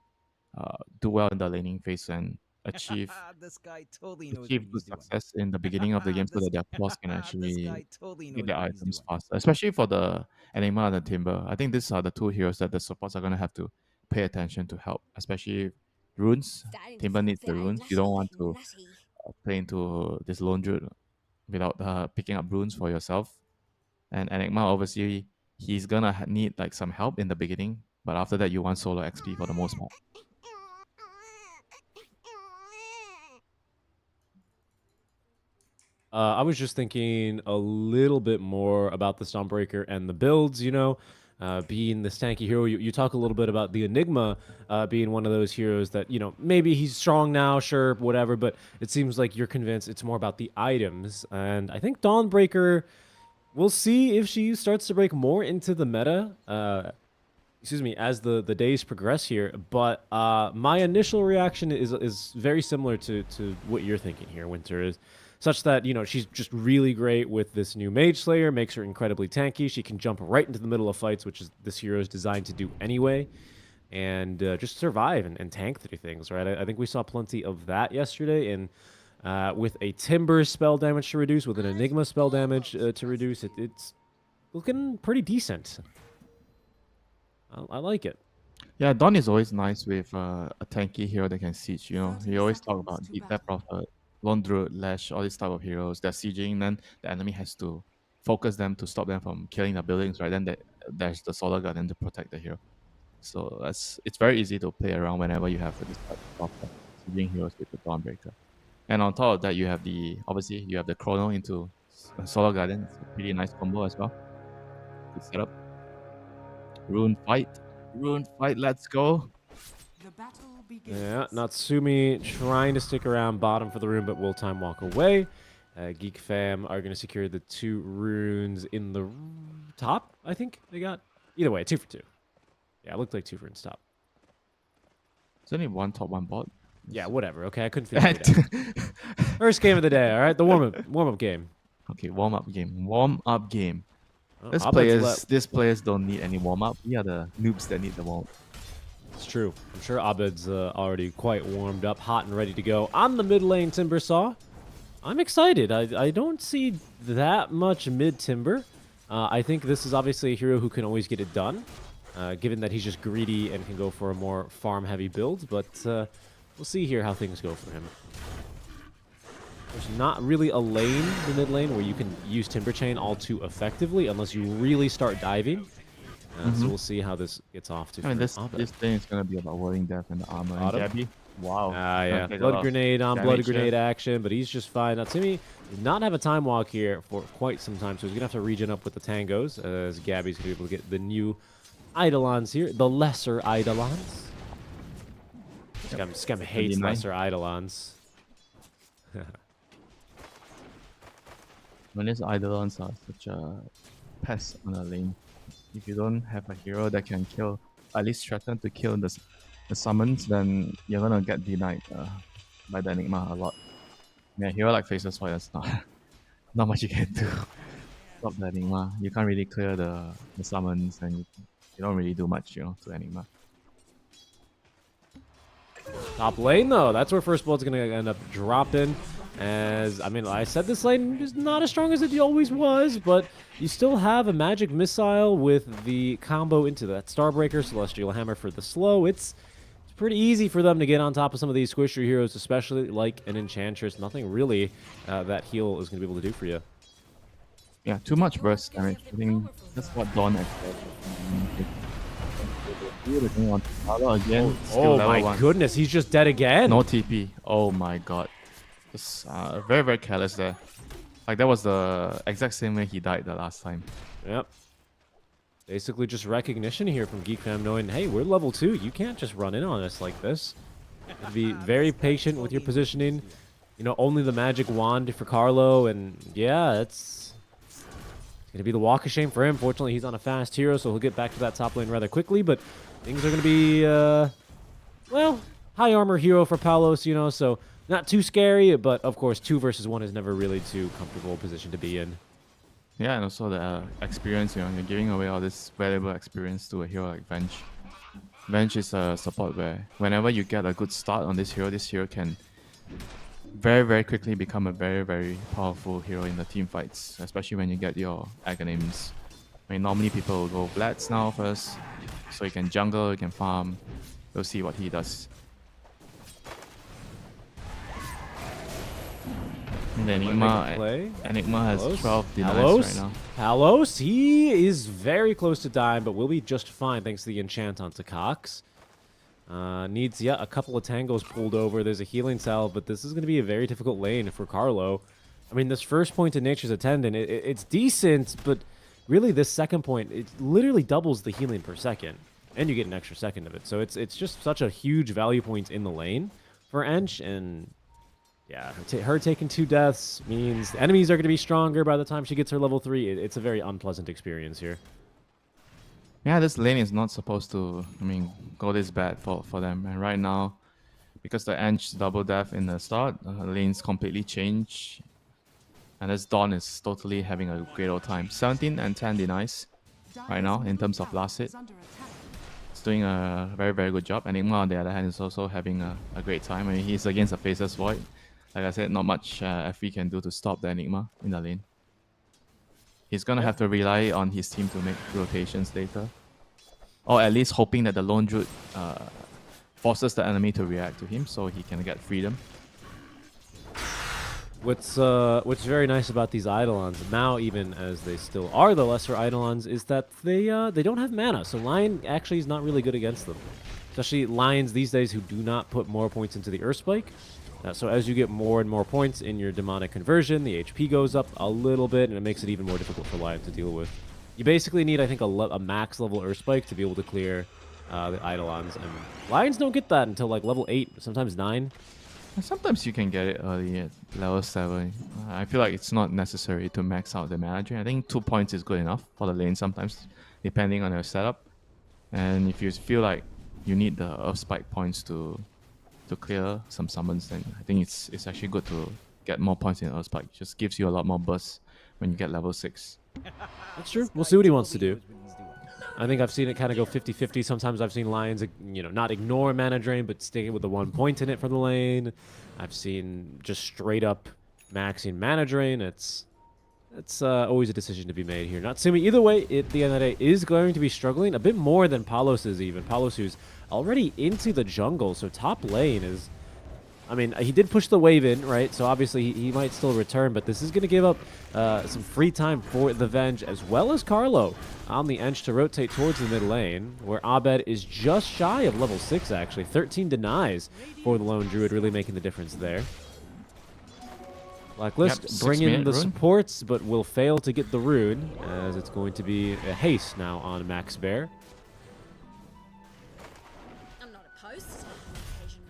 do well in the laning phase and achieve This guy totally knows achieve what good he's doing. success in the beginning of the game so that their pros can This actually guy totally knows get their what he's items doing. faster, especially for the Enigma and the Timber. I think these are the 2 heroes that the supports are going to have to pay attention to help, especially runes. Timber needs the runes. You don't want to play into this lone druid without picking up runes for yourself. And Enigma, obviously, he's going to need like some help in the beginning, but after that, you want solo XP for the most part. I was just thinking a little bit more about the Stormbreaker and the builds, being this tanky hero. You talk a little bit about the Enigma being one of those heroes that, maybe he's strong now, sure, whatever, but it seems like you're convinced it's more about the items. And I think Dawnbreaker, we'll see if she starts to break more into the meta, as the days progress here. But my initial reaction is very similar to what you're thinking here, Winter, is such that, she's just really great with this new Mage Slayer, makes her incredibly tanky. She can jump right into the middle of fights, which is this hero is designed to do anyway, and just survive and tank through things, right? I think we saw plenty of that yesterday, and with a Timber spell damage to reduce, with an Enigma spell damage to reduce, it's looking pretty decent. I like it. Yeah, Dawn is always nice with a tanky hero that can siege. He always talk about Deep Depth Prophet, Lone Druid, Lash, all these type of heroes. They're sieging, then the enemy has to focus them to stop them from killing the buildings, right? Then there's the Solar Guardian to protect the hero. So it's very easy to play around whenever you have this type of sieging heroes with the Dawnbreaker. And on top of that, you have the Chrono into Solar Guardian. It's a pretty nice combo as well. Good setup. Rune fight, let's go. Yeah, Natsumi trying to stick around bottom for the rune, but will time walk away. Geek Fam are going to secure the 2 runes in the top, I think they got. Either way, 2 for 2. Yeah, it looked like 2 runes top. There's only 1 top, 1 bot. Yeah, whatever, okay? I couldn't figure it out. First game of the day, all right? The warm-up game. Okay, warm-up game. Oh, These players don't need any warm-up. We are the noobs that need the warm-up. It's true. I'm sure Abed's already quite warmed up, hot and ready to go on the mid lane Timber Saw. I'm excited. I don't see that much mid Timber. I think this is obviously a hero who can always get it done, given that he's just greedy and can go for a more farm-heavy build. But we'll see here how things go for him. There's not really a lane, the mid lane, where you can use Timber Chain all too effectively unless you really start diving. So we'll see how this gets off to. I mean, this thing is gonna be about warding death and the armor. And Gabby, Wow. Yeah. Take a lot Blood of grenade on blood damage there. grenade action, but he's just fine. Natsumi does not have a time walk here for quite some time, so he's going to have to regen up with the tangos as Gabby's going to be able to get the new Eidolons here, the lesser Eidolons. Scum hates 39. lesser Eidolons. When these Eidolons are such a pest on the lane, if you don't have a hero that can kill, at least threaten to kill the summons, then you're gonna get denied by the Enigma a lot. Yeah, a hero like Faceless Void, that's not much you can do. Stop the Enigma. You can't really clear the summons, and you don't really do much, to Enigma. Top lane, though, that's where First Blood's going to end up dropping. As, I mean, I said this lane is not as strong as it always was, but you still have a magic missile with the combo into that Starbreaker, Celestial Hammer for the slow. It's pretty easy for them to get on top of some of these squisher heroes, especially like an Enchantress. Nothing really that heal is going to be able to do for you. Yeah, too much burst damage. I think that's what Dawn expected. Again, Oh my goodness, he's just dead again. No TP. Oh my god. Just very, very careless there. Like, that was the exact same way he died the last time. Yep. Basically just recognition here from Geek Fam knowing, hey, we're level 2. You can't just run in on us like this. Be very patient with your positioning. Only the magic wand for Carlo, and yeah, it's going to be the walk of shame for him. Fortunately, he's on a fast hero, so he'll get back to that top lane rather quickly, but things are going to be, well, high armor hero for Palos, so not too scary, but of course, 2 versus 1 is never really too comfortable a position to be in. Yeah, and also the experience, you're giving away all this valuable experience to a hero like Venge. Venge is a support where whenever you get a good start on this hero can very, very quickly become a very, very powerful hero in the team fights, especially when you get your Aghanims. I mean, normally people will go Blats now first, so you can jungle, you can farm. We'll see what he does. And Enigma has Palos? 12 denies Palos? right now. Palos, he is very close to dying, but will be just fine thanks to the enchant onto Cox. Needs, a couple of tangos pulled over. There's a healing salve, but this is going to be a very difficult lane for Carlo. I mean, this first point in Nature's Attendant, it's decent, but really this second point, it literally doubles the healing per second, and you get an extra second of it. So it's just such a huge value point in the lane for Ench, and yeah, her taking 2 deaths means the enemies are going to be stronger by the time she gets her level 3. It's a very unpleasant experience here. Yeah, this lane is not supposed to, go this bad for them. And right now, because the Ench double death in the start, lanes completely change. And this Dawn is totally having a great old time. 17 and 10 denies right now in terms of last hit. It's doing a very, very good job. Enigma, on the other hand, is also having a great time. I mean, he's against a Faceless Void. Like I said, not much FV can do to stop the Enigma in the lane. He's gonna have to rely on his team to make rotations later. Or at least hoping that the Lone Druid forces the enemy to react to him so he can get freedom. What's very nice about these Eidolons, now even as they still are the lesser Eidolons, is that they don't have mana, so Lion actually is not really good against them. Especially Lions these days who do not put more points into the Earth Spike. So as you get more and more points in your demonic conversion, the HP goes up a little bit, and it makes it even more difficult for Lion to deal with. You basically need, I think, a max level Earth Spike to be able to clear the Eidolons, and Lions don't get that until like level 8, sometimes 9. Sometimes you can get it early at level 7. I feel like it's not necessary to max out the mana drain. I think 2 points is good enough for the lane sometimes, depending on your setup. And if you feel like you need the Earth Spike points to clear some summons, then I think it's actually good to get more points in Earth Spike. It just gives you a lot more burst when you get level 6. That's true. We'll see what he wants to do. I think I've seen it kind of go 50-50. Sometimes I've seen Lions, not ignore mana drain, but sticking with the 1 point in it for the lane. I've seen just straight up maxing mana drain. It's always a decision to be made here. Natsumi, either way, at the end of the day, is going to be struggling a bit more than Palos is even. Palos, who's already into the jungle, so top lane is I mean, he did push the wave in, right? So obviously he might still return, but this is going to give up some free time for the Venge as well as Carlo on the edge to rotate towards the mid lane, where Abed is just shy of level 6, actually. 13 denies for the Lone Druid, really making the difference there. Blacklist Yep, bring in 6-minute the rune. supports, but will fail to get the rune, as it's going to be a haste now on Max Bear. I'm not opposed to an occasional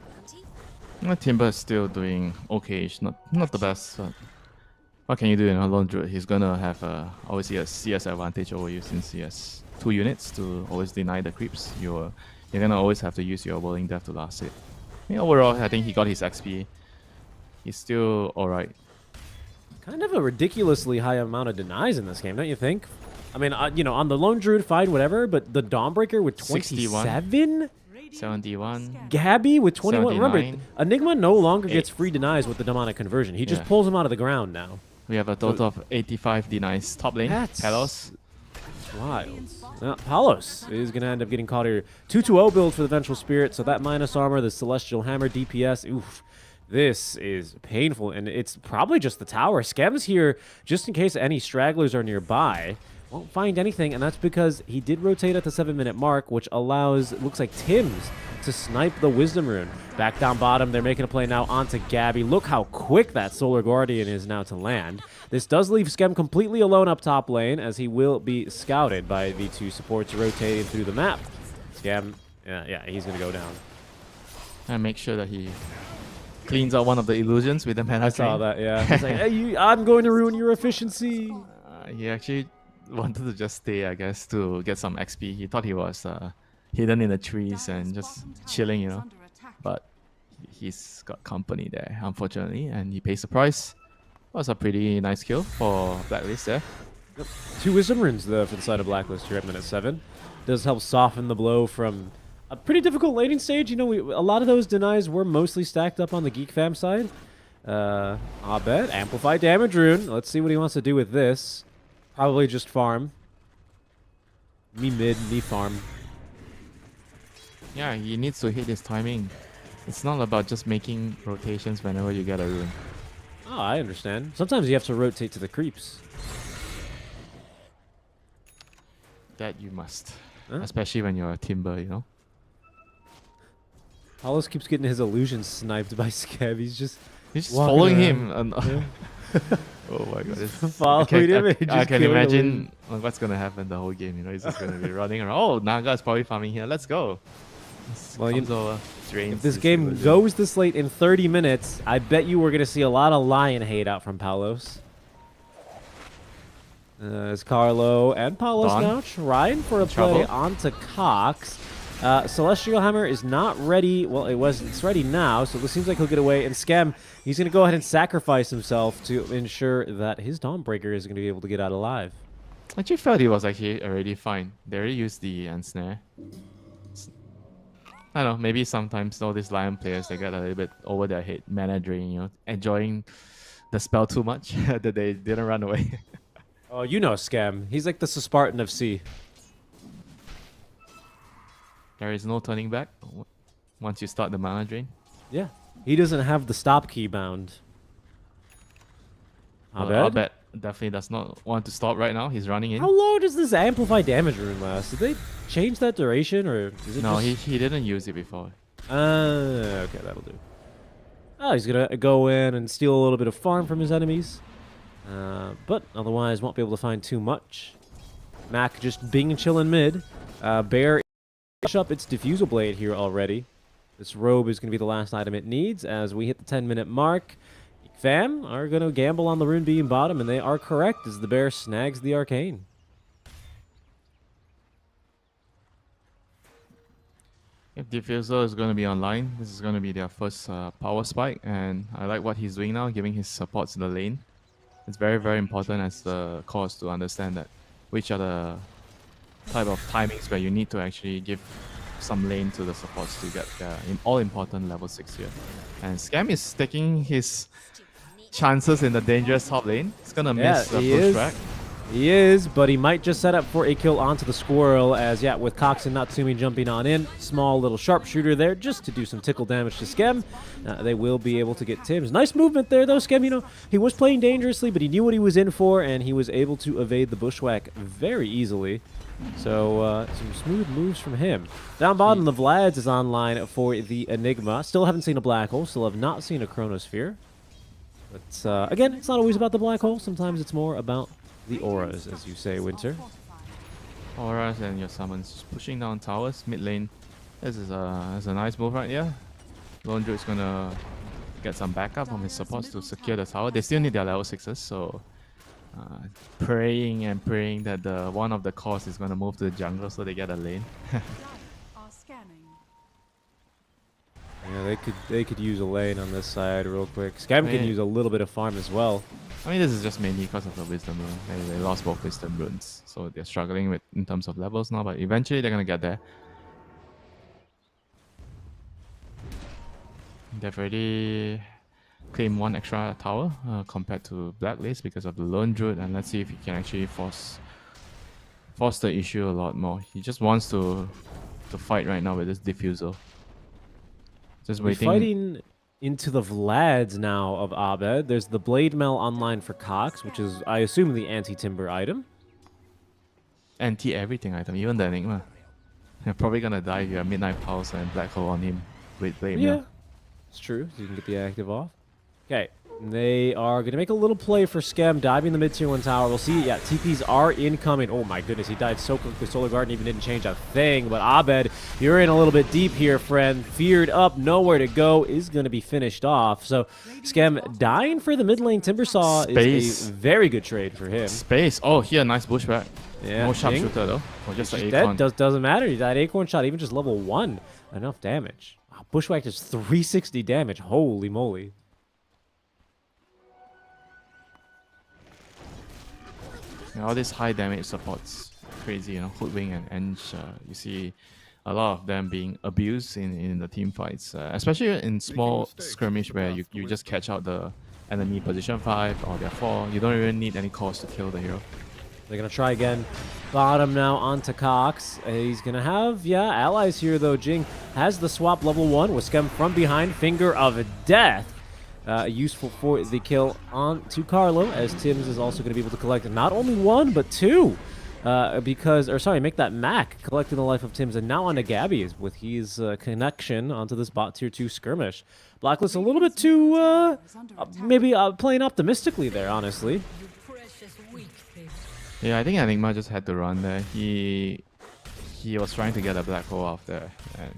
bounty. Timber is still doing okay. Not the best, but what can you do in a lone druid? He's gonna have obviously a CS advantage over you since he has 2 units to always deny the creeps. You're gonna always have to use your Whirling Death to last it. I mean, overall, I think he got his XP. He's still alright. Kind of a ridiculously high amount of denies in this game, don't you think? I mean, you know, on the Lone Druid, fine, whatever, but the Dawnbreaker with 61. 27? 71. Gabby with 21. Remember, 79. Enigma no longer 8. gets free denies with the demonic conversion. He just Yeah. pulls him out of the ground now. We have a total of 85 denies. Top lane, That's- Kalos. Wild. Palos is going to end up getting caught here. 2-2-0 build for the Vengeful Spirit, so that minus armor, the Celestial Hammer, DPS, oof. This is painful, and it's probably just the tower. Scem's here just in case any stragglers are nearby. Won't find anything, and that's because he did rotate at the 7-minute mark, which allows, it looks like, Tim's to snipe the Wisdom Rune. Back down bottom, they're making a play now onto Gabby. Look how quick that Solar Guardian is now to land. This does leave Scem completely alone up top lane, as he will be scouted by the 2 supports rotating through the map. Scem, yeah, he's going to go down. And make sure that he cleans out one of the illusions with the mana I saw drain. that, yeah. He's like, hey, I'm going to ruin your efficiency. He actually wanted to just stay, I guess, to get some XP. He thought he was hidden in the trees and just chilling, you know. But he's got company there, unfortunately, and he pays the price. Was a pretty nice kill for Blacklist there. 2 Wisdom Runes, though, for the side of Blacklist here at minute 7. Does help soften the blow from a pretty difficult laning stage. You know, a lot of those denies were mostly stacked up on the Geek Fam side. Abed, Amplify Damage Rune. Let's see what he wants to do with this. Probably just farm. Me mid, me farm. Yeah, he needs to hit his timing. It's not about just making rotations whenever you get a rune. Oh, I understand. Sometimes you have to rotate to the creeps. That you must. Huh? Especially when you're a Timber, you know. Palos keeps getting his illusions sniped by Skev. He's just He's just walking following around. him. Oh my god. following him. and I just can killing imagine what's going to happen the whole game. You know, he's just going to be running around. Oh, Naga's probably farming here. Let's go. Well, Comes over, drains If this his game illusion. goes this late in 30 minutes, I bet you we're going to see a lot of Lion hate out from Palos. As Carlo and Palos Dawn. now trying for a play Trouble. onto Cox. Celestial Hammer is not ready. Well, it's ready now, so it seems like he'll get away. And Scem, he's going to go ahead and sacrifice himself to ensure that his Dawnbreaker is going to be able to get out alive. I actually felt he was actually already fine. They already used the ensnare. I don't know, maybe sometimes all these Lion players, they get a little bit over their head, mana drain, you know, enjoying the spell too much that they didn't run away. Oh, you know Scem. He's like the Spartan of C. There is no turning back once you start the mana drain. Yeah. He doesn't have the stop key bound. I'll bet definitely does not want to stop right now. He's running in. How long does this amplify damage rune last? Did they change that duration, or is it No, just... he didn't use it before. Okay, that'll do. Oh, he's gonna go in and steal a little bit of farm from his enemies, but otherwise won't be able to find too much. Mac just being chillin' mid. Bear up its diffusal blade here already. This robe is gonna be the last item it needs as we hit the 10-minute mark. Fam are gonna gamble on the rune being bottom, and they are correct as the bear snags the arcane. If Diffuser is going to be online, this is going to be their first power spike, and I like what he's doing now, giving his supports in the lane. It's very, very important as the cause to understand that which are the type of timings where you need to actually give some lane to the supports to get the all-important level 6 here. And Scam is taking his chances in the dangerous top lane. He's going to miss the he push is. track. He is, but he might just set up for a kill onto the squirrel as, yeah, with Cox and Natsumi jumping on in, small little sharpshooter there just to do some tickle damage to Skem. They will be able to get Tims. Nice movement there, though. Skem, you know, he was playing dangerously, but he knew what he was in for, and he was able to evade the bushwhack very easily. So, some smooth moves from him. Down bottom, the Vlads is online for the Enigma. Still haven't seen a black hole. Still have not seen a Chronosphere. But, again, it's not always about the black hole. Sometimes it's more about the auras, as you say, Winter. Auras and your summons pushing down towers mid lane. This is a nice move right here. Lone Druid is gonna get some backup from his supports to secure the tower. They still need their level 6s, so praying and praying that one of the cores is gonna move to the jungle so they get a lane. Yeah, they could use a lane on this side real quick. Skem can use a little bit of farm as well. I mean, this is just mainly because of the Wisdom Rune. They lost both Wisdom Runes, so they're struggling with in terms of levels now, but eventually they're gonna get there. They've already claimed one extra tower compared to Blacklist because of the Lone Druid, and let's see if he can actually force the issue a lot more. He just wants to fight right now with this diffusal. Just waiting. Fighting into the Vlads now of Abed. There's the Blade Mail online for Cox, which is, I assume, the anti-timber item. Anti-everything item, even the Enigma. You're probably gonna die if you have Midnight Pulse and Black Hole on him with Blade Mail. Yeah, it's true. So you can get the active off. Okay. They are going to make a little play for Skem, diving the mid-tier 1 tower. We'll see. Yeah, TPs are incoming. Oh my goodness, he died so quickly. Solar Garden even didn't change a thing. But Abed, you're in a little bit deep here, friend. Feared up, nowhere to go, is going to be finished off. So Skem dying for the mid lane Timbersaw is a very good trade for him. Space. Oh, here, nice bushback. Yeah, No sharpshooter though. Or just an that Acorn. doesn't matter. He died Acorn shot, even just level 1. Enough damage. Wow, Bushwhack does 360 damage. Holy moly. All these high damage supports, crazy, you know, Hoodwing and Ench. You see a lot of them being abused in the team fights, especially in small skirmish where you just catch out the enemy position 5 or their 4. You don't even need any cause to kill the hero. They're going to try again. Bottom now onto Cox. He's going to have, allies here, though. Jing has the swap level 1 with Skem from behind. Finger of Death. Useful for the kill on to Carlo, as Tims is also going to be able to collect not only 1, but 2. Make that Mac collecting the life of Tims, and now onto Gabby with his connection onto this bot tier 2 skirmish. Blacklist a little bit too, maybe playing optimistically there, honestly. Yeah, I think Enigma just had to run there. He was trying to get a black hole off there, and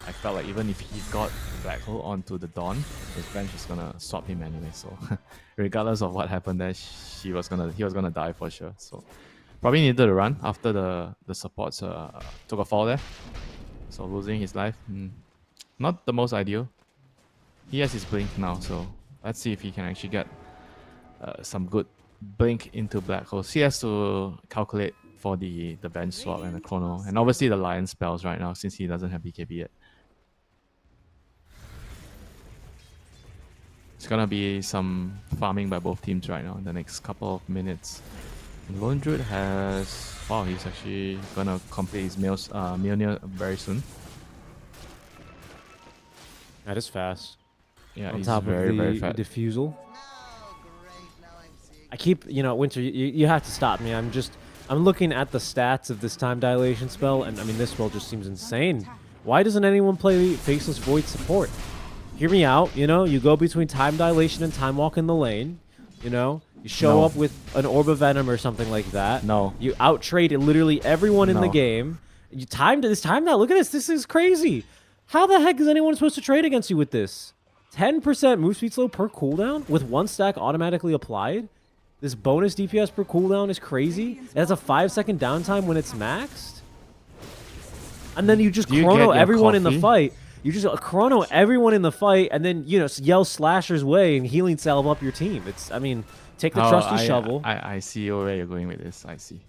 I felt like even if he got the black hole onto the Dawn, his bench was gonna swap him anyway. So regardless of what happened there, he was gonna die for sure. So probably needed to run after the supports took a fall there. So losing his life, not the most ideal. He has his blink now, so let's see if he can actually get some good blink into black holes. He has to calculate for the bench swap and the chrono, and obviously the lion spells right now since he doesn't have BKB yet. It's gonna be some farming by both teams right now in the next couple of minutes. Lone Druid has... Wow, he's actually gonna complete his Mjolnir very soon. That is fast. Yeah, On he's top very, of the very fast. diffusal. I keep, Winter, you have to stop me. I'm looking at the stats of this time dilation spell, and I mean, this spell just seems insane. Why doesn't anyone play Faceless Void support? Hear me out, you go between time dilation and time walk in the lane, you show up with an Orb of Venom or something like that. No. You out-trade literally everyone in the game. You timed that. Look at this. This is crazy. How the heck is anyone supposed to trade against you with this? 10% move speed slow per cooldown with 1 stack automatically applied? This bonus DPS per cooldown is crazy. It has a 5-second downtime when it's maxed. And then you just chrono everyone in the fight. You just chrono everyone in the fight, and then yell Slasher's way and healing salve up your team. Take the trusty shovel. I see where you're going with this. I see.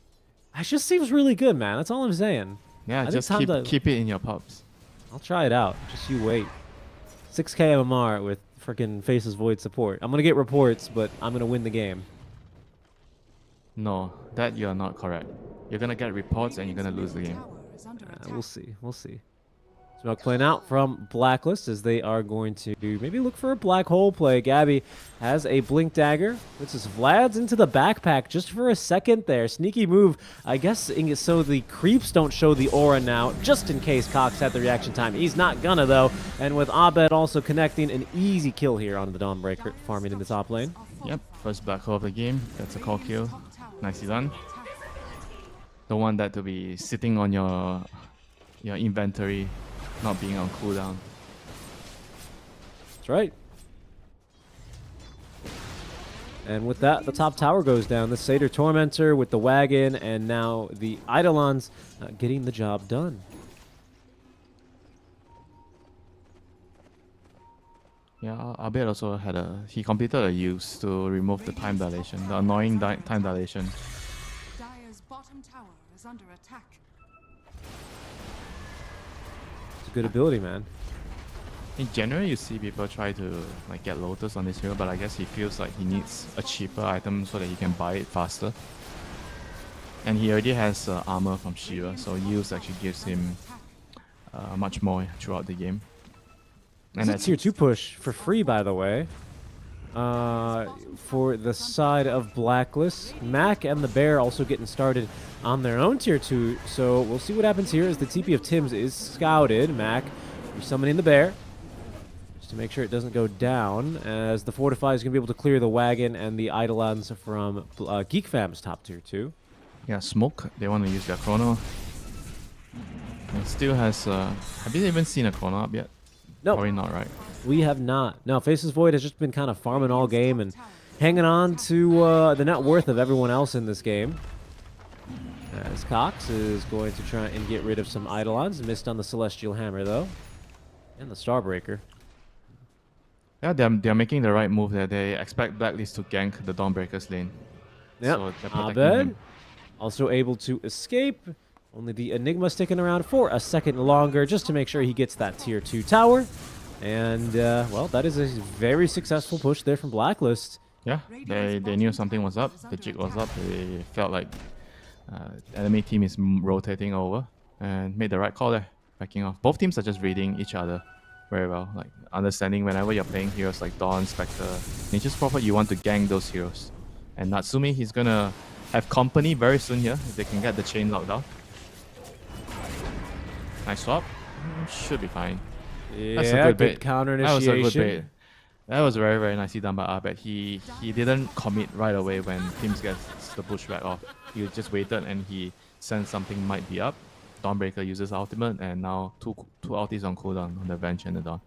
It just seems really good, man. That's all I'm saying. Yeah, just keep it in your pubs. I'll try it out. Just you wait. 6k MMR with freaking Faceless Void support. I'm gonna get reports, but I'm gonna win the game. No, that you're not correct. You're gonna get reports and you're gonna lose the game. We'll see. We'll see. Smoke playing out from Blacklist as they are going to maybe look for a black hole play. Gabby has a blink dagger. This is Vlad's into the backpack just for a second there. Sneaky move, I guess, so the creeps don't show the aura now, just in case Cox had the reaction time. He's not gonna, though. And with Abed also connecting, an easy kill here on the Dawnbreaker, farming in the top lane. Yep, first black hole of the game. That's a call kill. Nicely done. Don't want that to be sitting on your inventory, not being on cooldown. That's right. And with that, the top tower goes down. The Satyr Tormentor with the wagon, and now the Eidolons getting the job done. Yeah, Abed also had he completed a use to remove the time dilation, the annoying time dilation. Dire's bottom tower is under attack. It's a good ability, man. In general, you see people try to like get Lotus on this hero, but I guess he feels like he needs a cheaper item so that he can buy it faster. And he already has armor from Shiva, so use actually gives him much more throughout the game. And that's tier 2 push for free, by the way. For the side of Blacklist, Mac and the Bear also getting started on their own tier 2. So we'll see what happens here as the TP of Tim's is scouted. Mac summoning the Bear just to make sure it doesn't go down, as the Fortify is going to be able to clear the wagon and the Eidolons from Geek Fam's top tier 2. Yeah, smoke. They want to use their chrono. And still has. Have you even seen a chrono up yet? No, probably not, right? We have not. No, Faceless Void has just been kind of farming all game and hanging on to the net worth of everyone else in this game. As Cox is going to try and get rid of some Eidolons. Missed on the Celestial Hammer, though. And the Starbreaker. Yeah, they're making the right move there. They expect Blacklist to gank the Dawnbreaker's lane. Yep. So they're protecting Abed him. also able to escape. Only the Enigma sticking around for a second longer just to make sure he gets that tier 2 tower. And, well, that is a very successful push there from Blacklist. Yeah, they knew something was up. The jig was up. They felt like enemy team is rotating over and made the right call there, backing off. Both teams are just reading each other very well, like understanding whenever you're playing heroes like Dawn, Spectre, Nature's Prophet, you want to gang those heroes. And Natsumi, he's gonna have company very soon here if they can get the chain locked down. Nice swap. Should be fine. Yeah, That's a good good bait. counter That was a good initiation. bait. That was very, very nicely done by Abed. He didn't commit right away when teams gets the pushback off. He just waited and he sensed something might be up. Dawnbreaker uses ultimate, and now two ultis on cooldown on the Venge and the Dawn.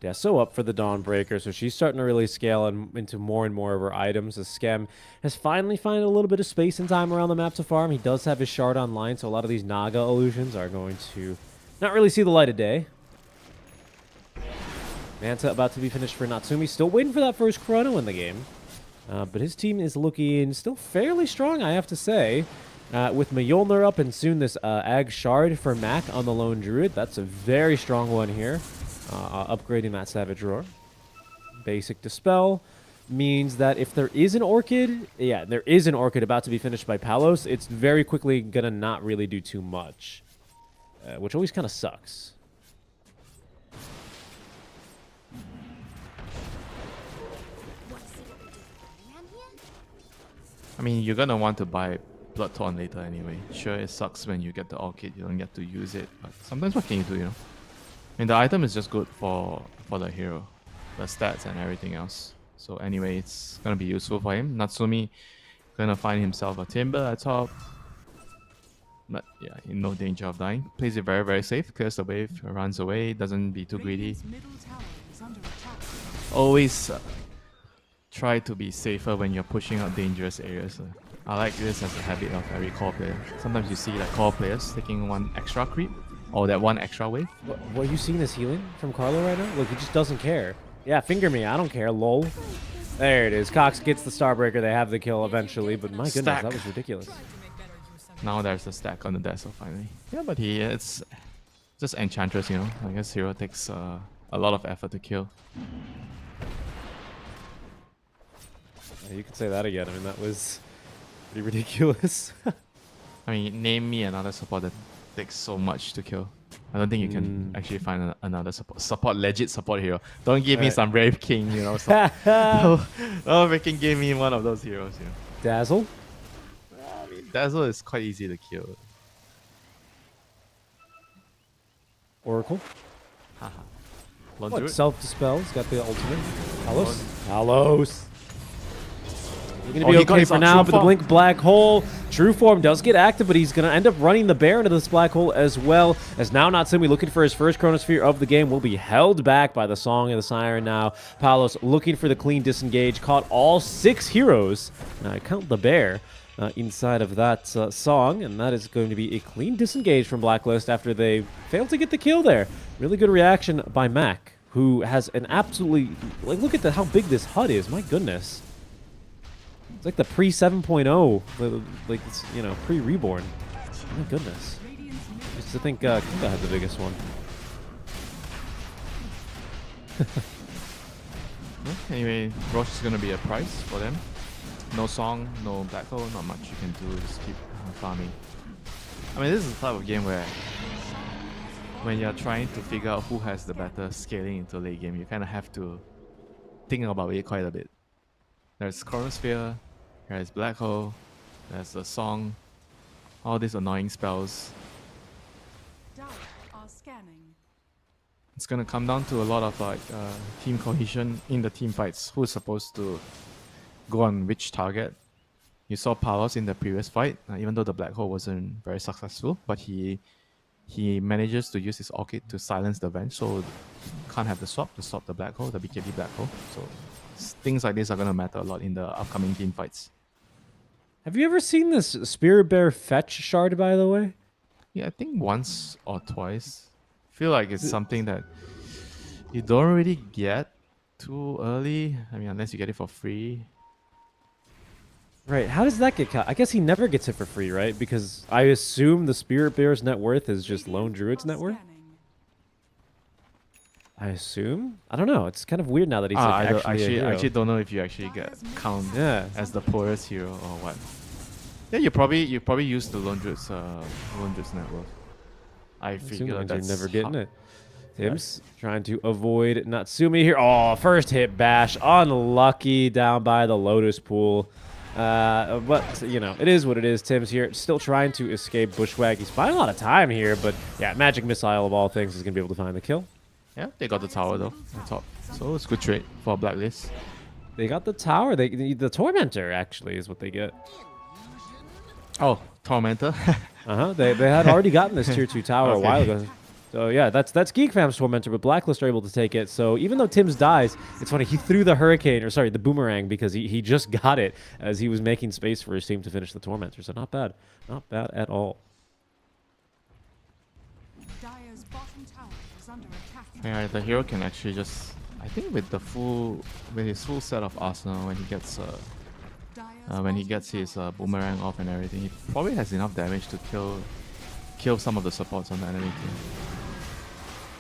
Deso up for the Dawnbreaker, so she's starting to really scale into more and more of her items. The Schem has finally found a little bit of space and time around the map to farm. He does have his shard online, so a lot of these Naga illusions are going to not really see the light of day. Manta about to be finished for Natsumi. Still waiting for that first chrono in the game. But his team is looking still fairly strong, I have to say. With Mjolnir up and soon this Ag Shard for Mac on the Lone Druid. That's a very strong one here. Upgrading that Savage Roar. Basic Dispel means that if there is an Orchid, there is an Orchid about to be finished by Palos, it's very quickly gonna not really do too much. Which always kind of sucks. I mean, you're gonna want to buy Blood Torn later anyway. Sure, it sucks when you get the Orchid, you don't get to use it, but sometimes what can you do, you know? I mean, the item is just good for the hero, the stats and everything else. So anyway, it's gonna be useful for him. Natsumi gonna find himself a Timber at top. But yeah, in no danger of dying. Plays it very, very safe, clears the wave, runs away, doesn't be too greedy. Radiant's middle tower is under attack. Always try to be safer when you're pushing out dangerous areas. I like this as a habit of every core player. Sometimes you see like core players taking one extra creep or that one extra wave. What are you seeing this healing from Carlo right now? Look, he just doesn't care. Yeah, finger me. I don't care. Lol. There it is. Cox gets the Starbreaker. They have the kill eventually, but my goodness, Stack. that was ridiculous. Now there's a stack on the Deso finally. Yeah, but it's just Enchantress, you know. I guess hero takes a lot of effort to kill. Yeah, you could say that again. I mean, that was pretty ridiculous. I mean, name me another support that takes so much to kill. I don't think you can actually find another support legit support hero. Don't give me Right. some Brave King, you know. Don't freaking give me one of those heroes, you know. Dazzle. I mean, Dazzle is quite easy to kill. Oracle. Lone What? Druid? Self-dispel. He's got the ultimate. Talos. Talos. You're Oh, going to he be got okay his for True now, but the Form. Blink Black Hole, True Form does get active, but he's going to end up running the Bear into this Black Hole as well, as now Natsumi looking for his first Chronosphere of the game will be held back by the Song of the Siren now. Palos looking for the clean disengage, caught all 6 heroes. Now I count the Bear inside of that song, and that is going to be a clean disengage from Blacklist after they failed to get the kill there. Really good reaction by Mac, who has an absolutely, like, look at how big this HUD is, my goodness. It's like the pre 7.0, like it's, you know, pre-reborn. My goodness. I used to think Kuka had the biggest one. Anyway, Roche is gonna be a price for them. No song, no black hole, not much you can do. Just keep farming. I mean, this is the type of game where when you're trying to figure out who has the better scaling into late game, you kind of have to think about it quite a bit. There's Chronosphere, there's Black Hole, there's the Song, all these annoying spells. Dire are scanning. It's gonna come down to a lot of like team cohesion in the team fights. Who's supposed to go on which target? You saw Palos in the previous fight, even though the Black Hole wasn't very successful, but he manages to use his Orchid to silence the Venge, so can't have the swap to stop the Black Hole, the BKB Black Hole. So things like this are gonna matter a lot in the upcoming team fights. Have you ever seen this Spirit Bear fetch shard, by the way? Yeah, I think once or twice. Feel like it's something that you don't really get too early. I mean, unless you get it for free. Right, how does that get cut? I guess he never gets it for free, right? Because I assume the Spirit Bear's net worth is just Lone Druid's net worth? I assume? I don't know. It's kind of weird now that he's like actually a I hero. actually don't know if you actually get count Yeah. as the poorest hero or what. Yeah, you probably use the Lone Druid's net worth. I Assume figure that you're that's never getting how- it. Tim's trying to avoid Natsumi here. Oh, first hit bash. Unlucky down by the Lotus Pool. But, you know, it is what it is. Tim's here still trying to escape Bushwhack. He's finding a lot of time here, but yeah, Magic Missile of all things is going to be able to find the kill. Yeah, they got the tower though on top, so it's a good trade for Blacklist. They got the tower. The Tormentor, actually, is what they get. Oh, Tormentor. They had already gotten this tier 2 tower a Okay. while ago. So yeah, that's Geek Fam's Tormentor, but Blacklist are able to take it. So even though Tim's dies, it's funny, he threw the Hurricane, or sorry, the Boomerang, because he just got it as he was making space for his team to finish the Tormentor. So not bad. Not bad at all. Dire's bottom tower is under attack. Yeah, the hero can actually just, I think with his full set of arsenal, when he gets his boomerang off and everything, he probably has enough damage to kill some of the supports on the enemy team.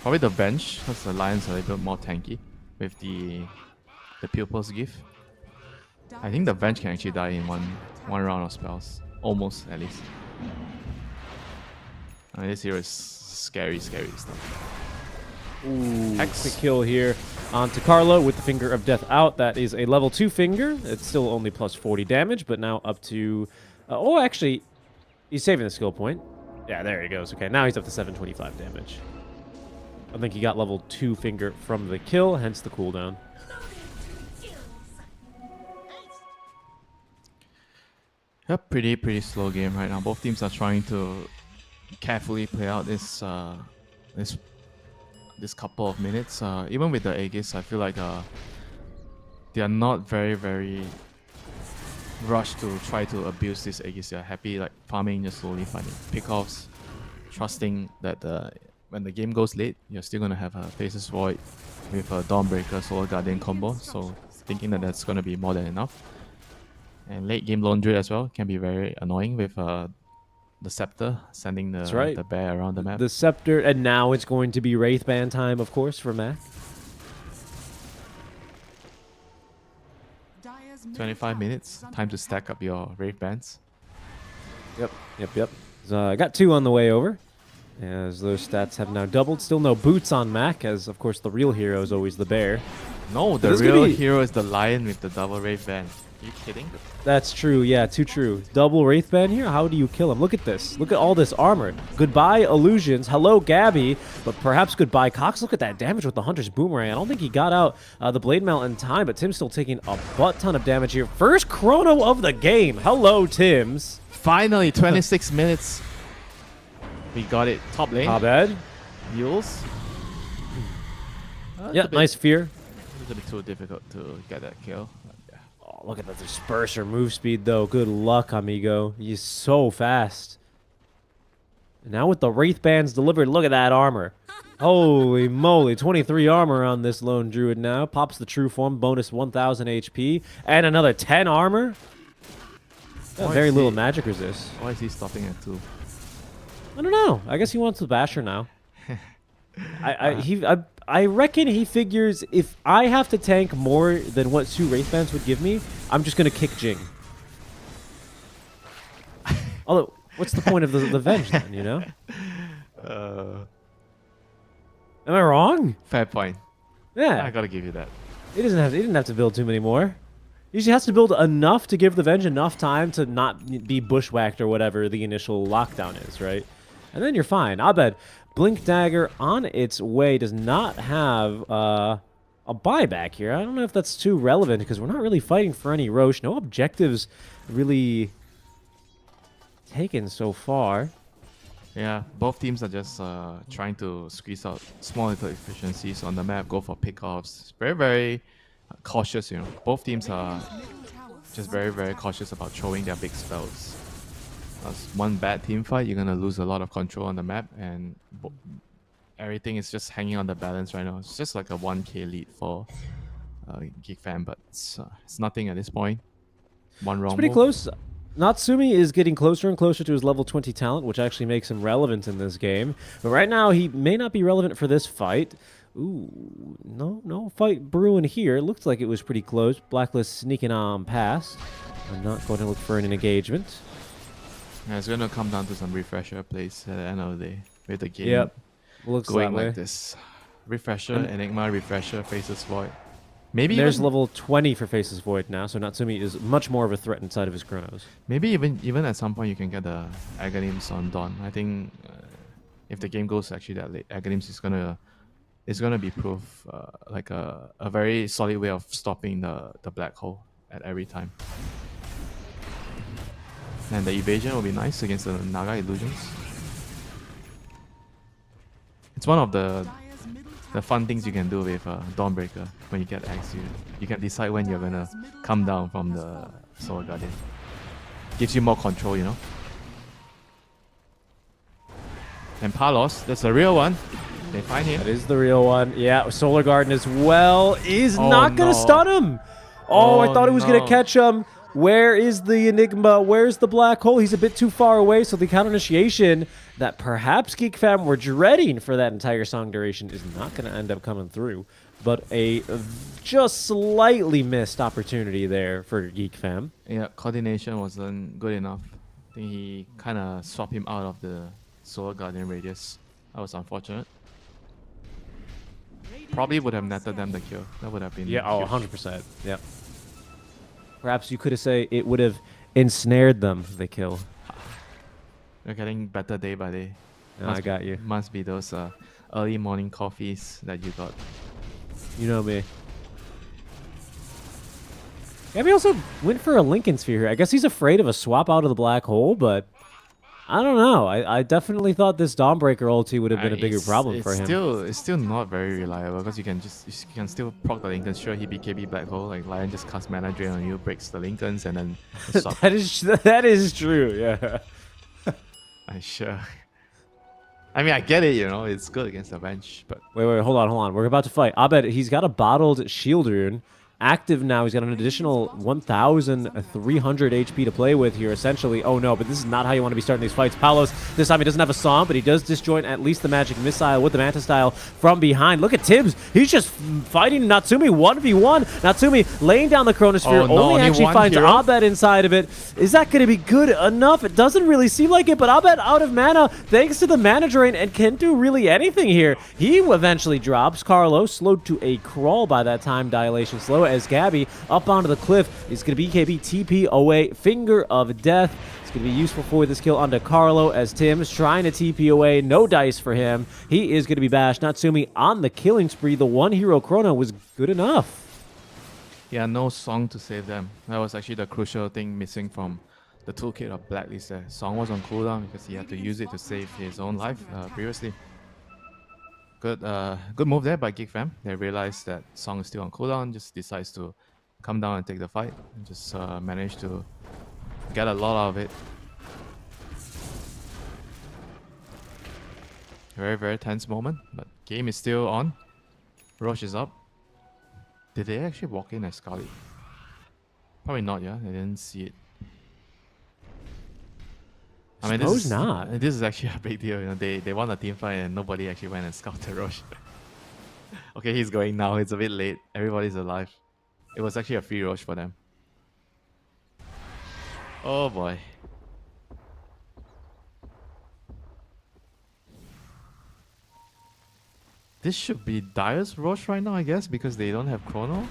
Probably the bench, because the lions are a little bit more tanky with the pupils gift. I think the bench can actually die in one round of spells, almost at least. I mean, this hero is scary stuff. Ooh, quick kill here onto Carlo with the Finger of Death out. That is a level 2 finger. It's still only plus 40 damage, but now up to... oh, actually, he's saving the skill point. Yeah, there he goes. Okay, now he's up to 725 damage. I think he got level 2 finger from the kill, hence the cooldown. Yeah, pretty slow game right now. Both teams are trying to carefully play out this couple of minutes. Even with the Aegis, I feel like they are not very rushed to try to abuse this Aegis. They are happy like farming, just slowly finding pickoffs, trusting that when the game goes late, you're still gonna have a Faceless Void with a Dawnbreaker Solar Guardian combo. So thinking that that's gonna be more than enough. And late game Lone Druid as well can be very annoying with the Scepter sending the bear around the map. The Scepter, and now it's going to be Wraithband time, of course, for Mac. Dyer's middle 25 tower minutes. is under Time to attack. stack up your Wraith Bands. Yep. So, I got 2 on the way over. As those stats have now doubled. Still no boots on Mac, as of course the real hero is always the bear. No, the This could real be- hero is the lion with the double Wraith Band. Are you kidding? That's true, yeah, too true. Double Wraith Band here? How do you kill him? Look at this. Look at all this armor. Goodbye, Illusions. Hello, Gabby. But perhaps goodbye, Cox. Look at that damage with the Hunter's Boomerang. I don't think he got out the Blade Mail in time, but Tim's still taking a butt ton of damage here. First chrono of the game. Hello, Tims. Finally, 26 minutes. We got it. Top lane. Abed. Mules. Yeah, nice fear. It's a bit too difficult to get that kill. Oh, look at the disperser move speed, though. Good luck, amigo. He's so fast. And now with the Wraith Bands delivered, look at that armor. Holy moly, 23 armor on this lone druid now. Pops the true form, bonus 1000 HP. And another 10 armor. Why Very is little he- magic resist. Why is he stopping at 2? I don't know. I guess he wants the Basher now. I reckon he figures if I have to tank more than what 2 Wraith Bands would give me, I'm just going to kick Jing. Although, what's the point of the Venge then, you know? Am I wrong? Fair point. Yeah. I gotta give you that. He didn't have to build too many more. He just has to build enough to give the Venge enough time to not be bushwhacked or whatever the initial lockdown is, right? And then you're fine. Abed, Blink Dagger on its way does not have a buyback here. I don't know if that's too relevant because we're not really fighting for any Roche. No objectives really taken so far. Yeah, both teams are just trying to squeeze out small little efficiencies on the map, go for pickoffs. It's very, very cautious, you know. Both teams are just very, very cautious about throwing their big spells. As one bad team fight, you're gonna lose a lot of control on the map, and everything is just hanging on the balance right now. It's just like a 1k lead for Geek Fam, but it's nothing at this point. One wrong It's pretty move. close. Natsumi is getting closer and closer to his level 20 talent, which actually makes him relevant in this game. But right now, he may not be relevant for this fight. Ooh, no fight brewing here. Looks like it was pretty close. Blacklist sneaking on past. I'm not going to look for an engagement. Yeah, it's gonna come down to some refresher plays at the end of the day with the game Yep, looks going that way. like this. Refresher, Enigma, refresher, faces void. Maybe There's even, level 20 for Faces Void now, so Natsumi is much more of a threat inside of his Chronos. maybe even at some point you can get the Aghanims on Dawn. I think if the game goes actually that late, Aghanims is gonna be proof like a very solid way of stopping the black hole at every time. And the evasion will be nice against the Naga illusions. It's one of the fun things you can do with Dawnbreaker. When you get Axe, you can decide when you're gonna come down from the Solar Guardian. Gives you more control, you know. And Palos, that's a real one. They find him. That is the real one. Yeah, Solar Garden as well is Oh, not going to no. stun him. Oh, I Oh, thought it was going to no. catch him. Where is the Enigma? Where's the black hole? He's a bit too far away, so the counter initiation that perhaps Geek Fam were dreading for that entire song duration is not going to end up coming through. But a just slightly missed opportunity there for Geek Fam. Yeah, coordination wasn't good enough. I think he kind of swapped him out of the Solar Guardian radius. That was unfortunate. Probably would have netted them the kill. That would have been Yeah, oh, huge. 100%. Yep. Perhaps you could have said it would have ensnared them, the kill. You're getting better day by day. No, I got you. Must be those early morning coffees that you got. You know me. Gabby also went for a Lincoln Sphere here. I guess he's afraid of a swap out of the black hole, but I don't know. I definitely thought this Dawnbreaker ulti would have been a bigger problem for him. It's still not very reliable because you can still proc the Lincoln. Sure, he BKB black hole. Like Lion just casts mana drain on you, breaks the Lincolns, and then swap. that is true. Yeah. Sure. I mean, I get it. You know, it's good against the bench, but Wait, hold on. We're about to fight. Abed, he's got a bottled shield rune. active now. He's got an additional 1,300 HP to play with here, essentially. Oh no, but this is not how you want to be starting these fights. Palos, this time he doesn't have a song, but he does disjoint at least the magic missile with the Manta style from behind. Look at Tibbs. He's just fighting Natsumi 1v1. Natsumi laying down the Chronosphere, Oh, no, only only actually one finds hero? Abed inside of it. Is that going to be good enough? It doesn't really seem like it, but Abed out of mana thanks to the mana drain and can't do really anything here. He eventually drops. Carlo slowed to a crawl by that time. Dilation slow as Gabby up onto the cliff is going to be BKB TP away. Finger of Death. It's going to be useful for this kill onto Carlo as Tim's trying to TP away. No dice for him. He is going to be bashed. Natsumi on the killing spree. The one hero Chrono was good enough. Yeah, no song to save them. That was actually the crucial thing missing from the toolkit of Blacklist there. Song was on cooldown because he had to use it to save his own life previously. Good move there by Geek Fam. They realized that Song is still on cooldown, just decides to come down and take the fight, and just managed to get a lot out of it. Very, very tense moment, but game is still on. Roche is up. Did they actually walk in as Scarlet? Probably not, yeah. They didn't see it. I mean, Suppose not. This is actually a big deal. You know, they won a team fight and nobody actually went and scouted Roche. Okay, he's going now. It's a bit late. Everybody's alive. It was actually a free Roche for them. Oh boy. This should be Dire's Roche right now, I guess, because they don't have Chrono.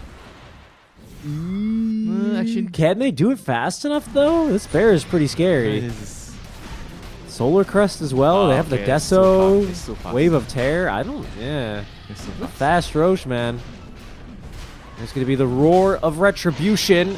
Actually, Can they do it fast enough, though? This bear is pretty scary. this is- Solar Crest as well. Oh, They have the okay, it's too fast, it's too Gesso, fast. Wave of Terror. I don't, yeah. it's so fast. Fast Roche, man. There's going to be the Roar of Retribution.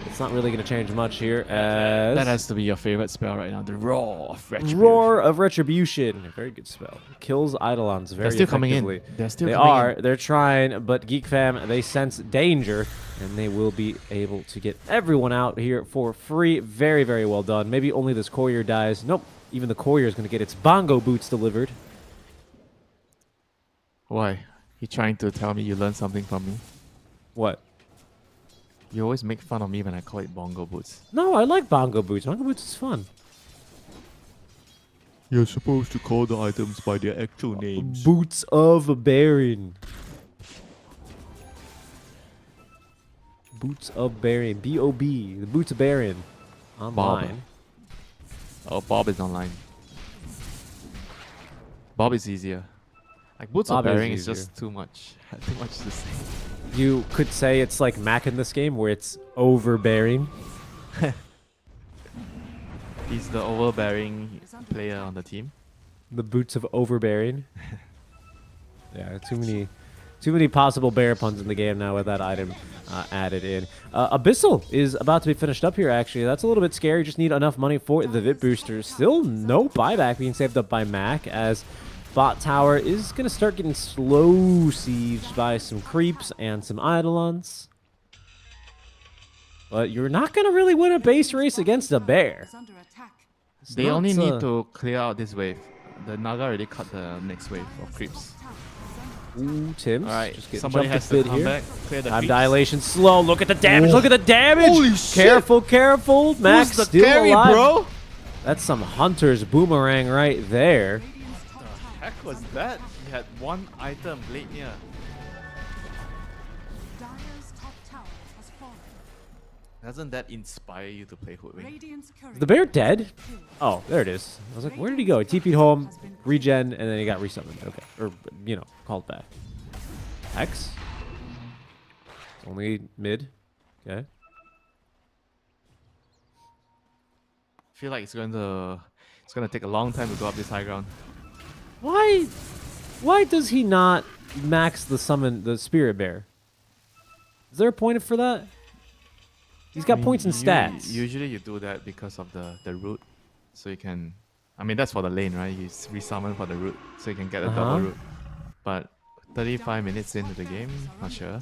It's not really going to change much here. As That has to be your favorite spell right now. The Roar of Retribution. Roar of Retribution. A very good spell. Kills Eidolons very They're still coming in. effectively. They're still They coming are. in. They're trying, but Geek Fam, they sense danger, and they will be able to get everyone out here for free. Very, very well done. Maybe only this courier dies. Nope. Even the courier is going to get its bongo boots delivered. Why? You trying to tell me you learned something from me? What? You always make fun of me when I call it bongo boots. No, I like bongo boots. Bongo boots is fun. You're supposed to call the items by their actual names. Boots of Baron. Boots of Baron. B-O-B. The Boots of Baron. Online. Oh, Bob is online. Bob is easier. Like Boots Bob of is Bearing is easier. just too much. Too much to say. You could say it's like Mac in this game where it's overbearing. He's the overbearing player on the team. The boots of overbearing. Yeah, too many possible bear puns in the game now with that item added in. Abyssal is about to be finished up here, actually. That's a little bit scary. Just need enough money for the VIP booster. Still no buyback being saved up by Mac, as bot tower is going to start getting slow sieged by some creeps and some Eidolons. But you're not going to really win a base race against a bear. Is under attack. It's They not, only need to clear out this wave. The Naga already cut the next wave of creeps. Ooh, Tim's. Alright, just getting somebody jumped has a to bit come here. back, clear the Time creeps. dilation slow. Look at the damage. Look at the damage. Holy shit. Careful, careful. Max Who's the still carry, alive. bro? That's some Hunter's boomerang right there. Radiant's top tower Heck was that? You had one item late near. Dyer's top tower has fallen. Doesn't that inspire you to play Hoodwink? Radiant's courier Is the bear dead? killed. Oh, there it is. I was like, where did he go? He TP'd home, regen, and then he got resummoned. Okay. Or, called back. X? It's only mid. Okay. Feel like it's gonna take a long time to go up this high ground. Why does he not max the spirit bear? Is there a point for that? He's got points and stats. Usually you do that because of the root, so you can. I mean that's for the lane, right? You resummon for the root, so you can get a double root. But 35 minutes into the game, not sure.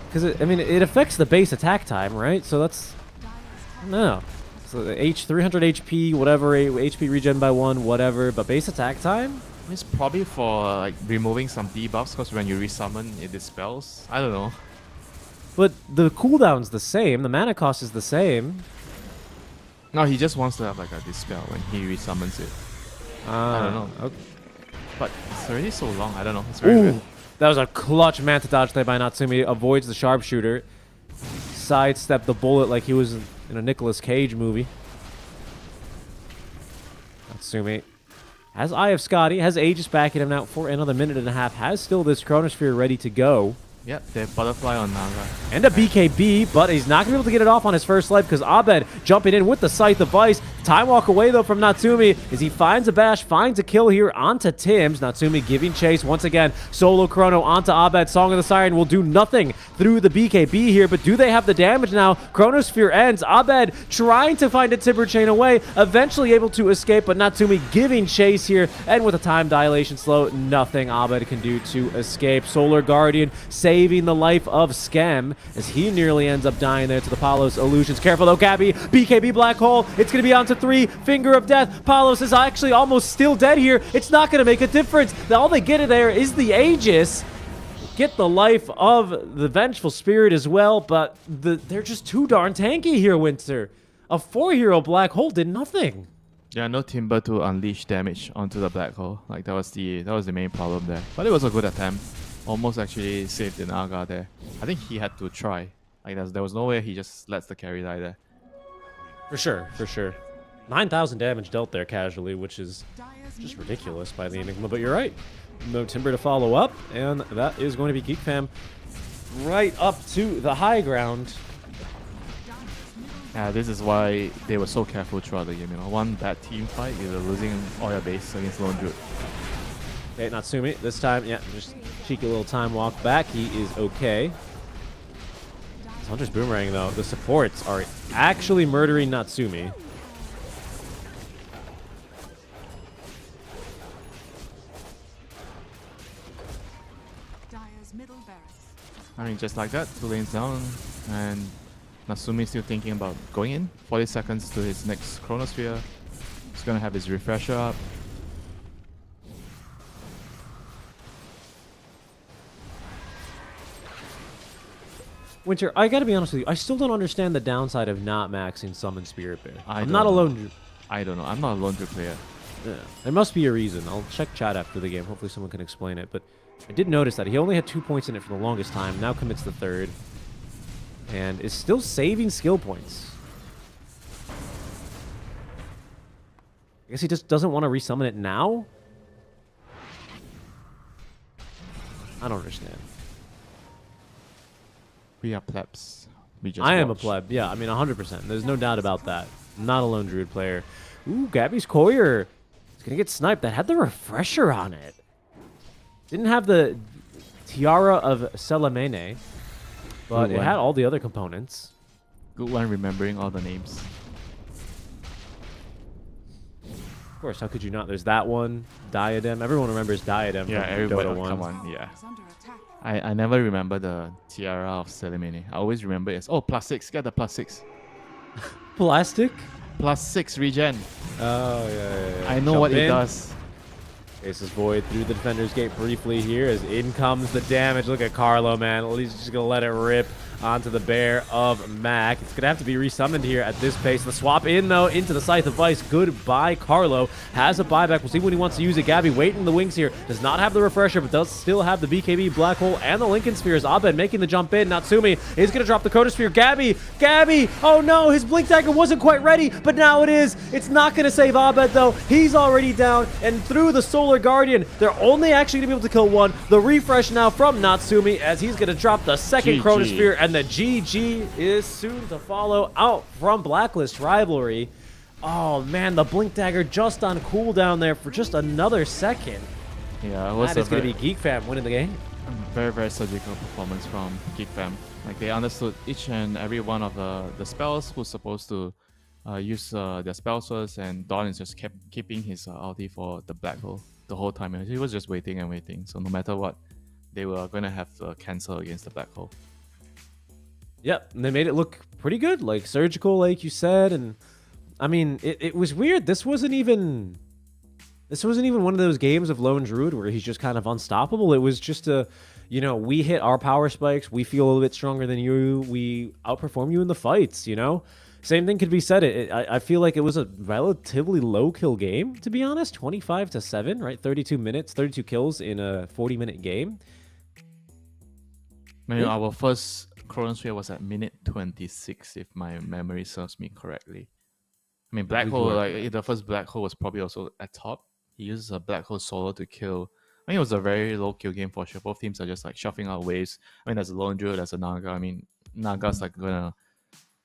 Because it affects the base attack time, right? So that's no. So the 300 HP, whatever, HP regen by 1, whatever. But base attack time? It's probably for like removing some debuffs, because when you resummon, it dispels. I don't know. But the cooldown's the same. The mana cost is the same. No, he just wants to have like a dispel when he resummons it. I don't know. Okay. But it's already so long. I don't know. It's very Ooh, weird. that was a clutch Manta dodge there by Natsumi. Avoids the sharpshooter. Sidestepped the bullet like he was in a Nicolas Cage movie. Natsumi has Eye of Scotty, has Aegis backing him now for another minute and a half, has still this Chronosphere ready to go. Yep, they have Butterfly on Naga. And a BKB, but he's not going to be able to get it off on his first life because Abed jumping in with the Scythe of Vice. Time walk away, though, from Natsumi as he finds a bash, finds a kill here onto Tim's. Natsumi giving chase once again. Solo Chrono onto Abed. Song of the Siren will do nothing through the BKB here, but do they have the damage now? Chronosphere ends. Abed trying to find a Timber Chain away, eventually able to escape, but Natsumi giving chase here, and with a time dilation slow, nothing Abed can do to escape. Solar Guardian saving the life of Skem as he nearly ends up dying there to the Palos illusions. Careful though, Gabby. BKB Black Hole. It's going to be onto 3. Finger of Death. Palos is actually almost still dead here. It's not going to make a difference. All they get there is the Aegis. Get the life of the Vengeful Spirit as well, but they're just too darn tanky here, Winter. A 4-hero Black Hole did nothing. Yeah, no Timber to unleash damage onto the Black Hole. Like that was the main problem there. But it was a good attempt. Almost actually saved the Naga there. I think he had to try. Like there was no way he just lets the carry die there. For sure, for sure. 9,000 damage dealt there casually, which is just ridiculous by the Enigma. But you're right. No Timber to follow up, and that is going to be Geek Fam right up to the high ground. Yeah, this is why they were so careful throughout the game. You know, one bad team fight, you're losing all your base against Lone Druid. Okay, Natsumi, this time, yeah, just cheeky little time walk back. He is okay. Hunter's Boomerang, though, the supports are actually murdering Natsumi. Dire's middle barracks. I mean, just like that, 2 lanes down, and Natsumi still thinking about going in. 40 seconds to his next Chronosphere. He's gonna have his refresher up. Winter, I gotta be honest with you, I still don't understand the downside of not maxing Summon Spirit Bear. I'm don't not a know. lone. I don't know. I'm not a Lone Druid player. Yeah, there must be a reason. I'll check chat after the game. Hopefully someone can explain it. But I did notice that he only had 2 points in it for the longest time. Now commits the 3rd. And is still saving skill points. I guess he just doesn't want to resummon it now? I don't understand. We are plebs. We just I am a watch. pleb. Yeah, I mean, 100%. There's no doubt about that. I'm not a lone druid player. Ooh, Gabby's Courier. He's going to get sniped. That had the refresher on it. Didn't have the Tiara of Selamene, but Good it one. had all the other components. Good one remembering all the names. Of course, how could you not? There's that one. Diadem. Everyone remembers Diadem Yeah, from everybody. Dota 1. Come on, yeah. Is under attack. I never remember the Tiara of Selimene. I always remember it as, oh, +6. Get the +6. Plastic? +6 regen. Oh, yeah. I know what it does. Aces Void through the defender's gate briefly here as in comes the damage. Look at Carlo, man. He's just going to let it rip onto the bear of Mac. It's going to have to be resummoned here at this pace. The swap in, though, into the Scythe of Vice. Goodbye, Carlo. Has a buyback. We'll see when he wants to use it. Gabby waiting in the wings here. Does not have the refresher, but does still have the BKB Black Hole and the Lincoln Spheres. Abed making the jump in. Natsumi is going to drop the Chronosphere. Gabby! Oh, no. His Blink Dagger wasn't quite ready, but now it is. It's not going to save Abed, though. He's already down, and through the Solar Guardian, they're only actually going to be able to kill one. The refresh now from Natsumi as he's going to drop the second GG. Chronosphere, and the GG is soon to follow out from Blacklist Rivalry. Oh, man, the Blink Dagger just on cooldown there for just another second. Yeah, it was That a is going to very, be Geek Fam winning the game. very, very surgical performance from Geek Fam. Like, they understood each and every one of the spells who's supposed to use their spells first, and Don is just kept keeping his ulti for the Black Hole the whole time. He was just waiting and waiting. So no matter what, they were going to have to cancel against the Black Hole. Yep, and they made it look pretty good, like surgical, like you said. And I mean, it was weird. This wasn't even one of those games of Lone Druid where he's just kind of unstoppable. It was just you know, we hit our power spikes, we feel a little bit stronger than you, we outperform you in the fights, you know? Same thing could be said. I feel like it was a relatively low kill game, to be honest. 25-7, right? 32 minutes, 32 kills in a 40-minute game. Maybe our first chronosphere was at minute 26, if my memory serves me correctly. I mean, Black Hole, like the first Black Hole was probably also at top. He uses a Black Hole solo to kill. I mean, it was a very low kill game for sure. Both teams are just like shuffling out waves. I mean, there's a Lone Druid, there's a Naga. I mean, Naga's like gonna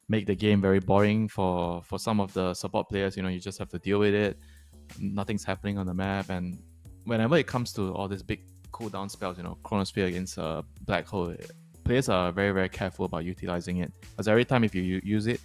make the game very boring for some of the support players. You know, you just have to deal with it. Nothing's happening on the map, and whenever it comes to all these big cooldown spells, you know, Chronosphere against Black Hole, players are very, very careful about utilizing it. Because every time if you use it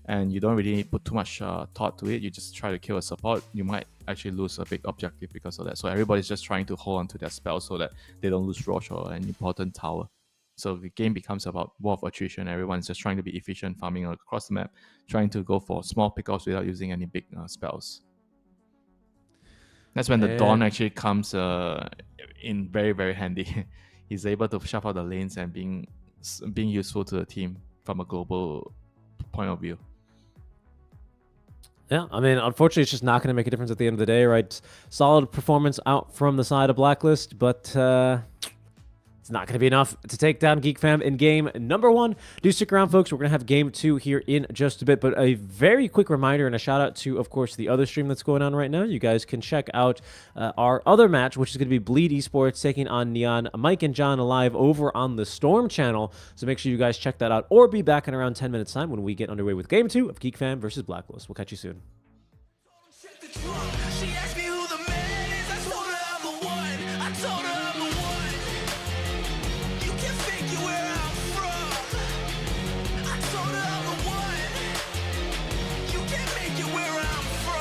and you don't really put too much thought to it, you just try to kill a support, you might actually lose a big objective because of that. So everybody's just trying to hold on to their spell so that they don't lose Rosh or an important tower. So the game becomes about war of attrition. Everyone's just trying to be efficient, farming across the map, trying to go for small pickoffs without using any big spells. That's when the Dawn actually comes in very, very handy. He's able to shuffle out the lanes and being useful to the team from a global point of view. Yeah, I mean, unfortunately, it's just not going to make a difference at the end of the day, right? Solid performance out from the side of Blacklist, but it's not going to be enough to take down Geek Fam in game number 1. Do stick around, folks. We're going to have game 2 here in just a bit, but a very quick reminder and a shout out to, of course, the other stream that's going on right now. You guys can check out our other match, which is going to be Bleed Esports taking on Neon, Mike and John live over on the Storm channel. So make sure you guys check that out, or be back in around 10 minutes time when we get underway with game 2 of Geek Fam versus Blacklist. We'll catch you soon. She asked me who the man is. I told her I'm the one. I told her I'm the one. You can figure where I'm from. I told her I'm the one. You can make it where I'm from.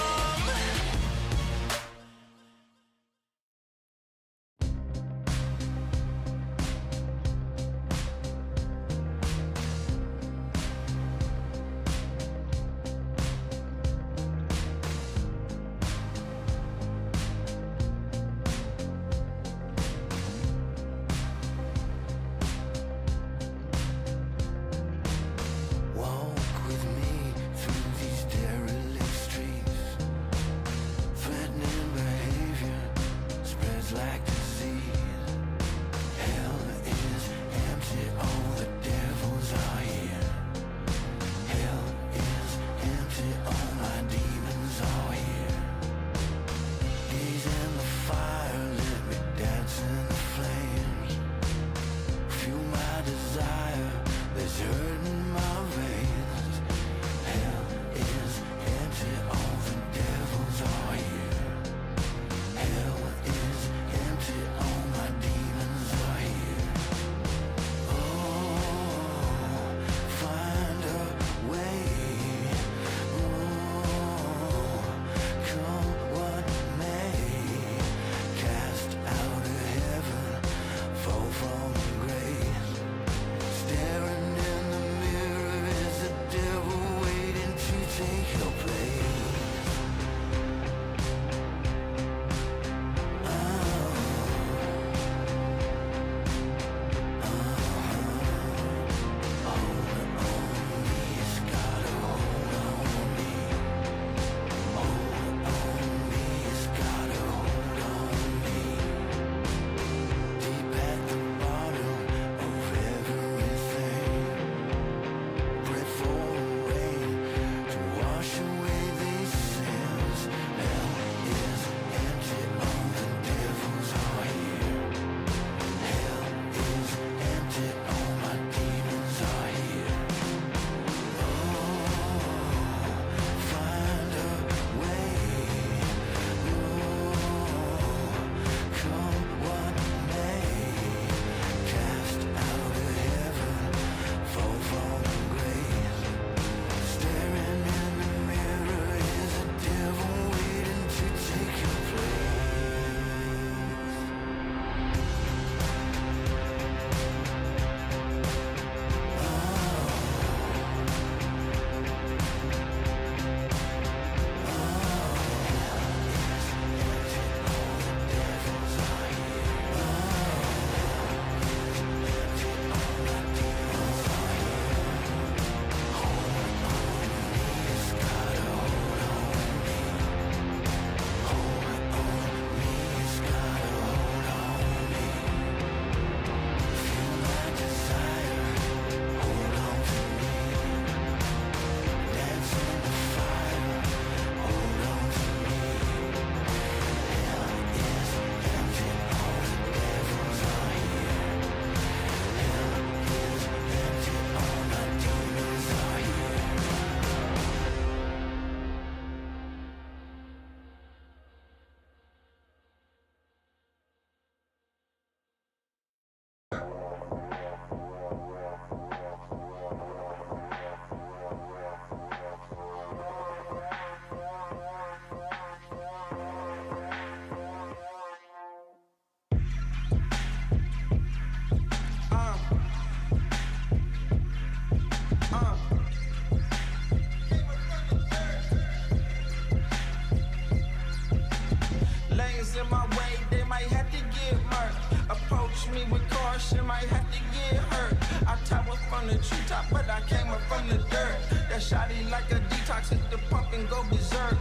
caution, might have to get hurt. I top up from the treetop, but I came up from the dirt. That shotty like a detox, hit the pump and go berserk.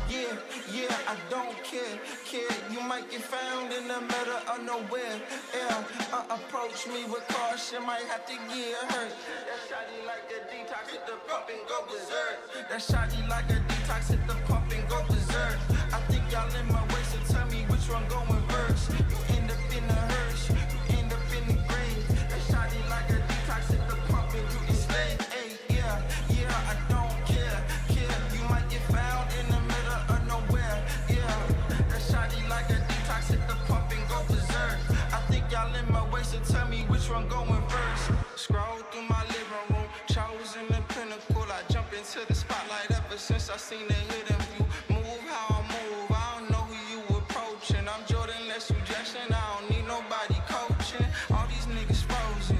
Yeah, I don't care. You might get found in the middle of nowhere. Approach me with caution, might have to get hurt. That shotty like a detox, hit the pump and go berserk. That shotty like a detox, hit the pump and go berserk. I think y'all in my way, so tell me which one going first. You end up in the hearse, you end up in the grave. That shotty like a detox, hit the pump and you enslaved. Hey, yeah, I don't care. You might get found in the middle of nowhere. Yeah, that shotty like a detox, hit the pump and go berserk. I think y'all in my way, so tell me which one going first. Scroll through my living room, chosen the pinnacle. I jump into the spotlight ever since I seen the hidden view. Move how I move, I don't know who you approaching. I'm Jordan, less you Jackson, I don't need nobody coaching. All these niggas frozen,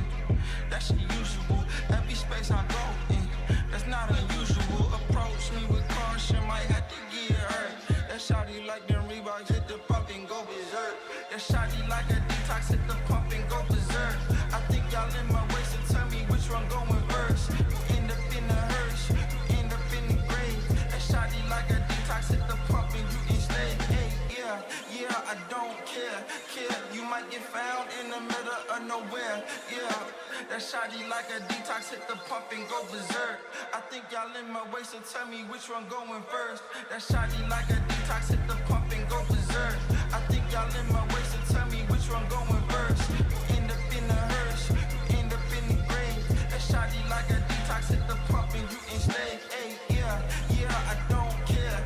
that's unusual. Every space I go in, that's not unusual. Approach me with caution, might have to get hurt. That shawty like them Reeboks, hit the pump and go berserk. That shawty like a detox, hit the pump and go berserk. I think y'all in my way, so tell me which one going first. You end up in the hearse, you end up in the grave. That shawty like a detox, hit the pump and you enslaved. Hey, yeah, I don't care. You might get found in the middle of nowhere. Yeah, that shawty like a detox, hit the pump and go berserk. I think y'all in my way, so tell me which one going first. That shawty like a detox, hit the pump and go berserk. I think y'all in my way, so tell me which one going first. You end up in the hearse, you end up in the grave. That shawty like a detox, hit the pump and you enslaved. Hey, yeah, I don't care.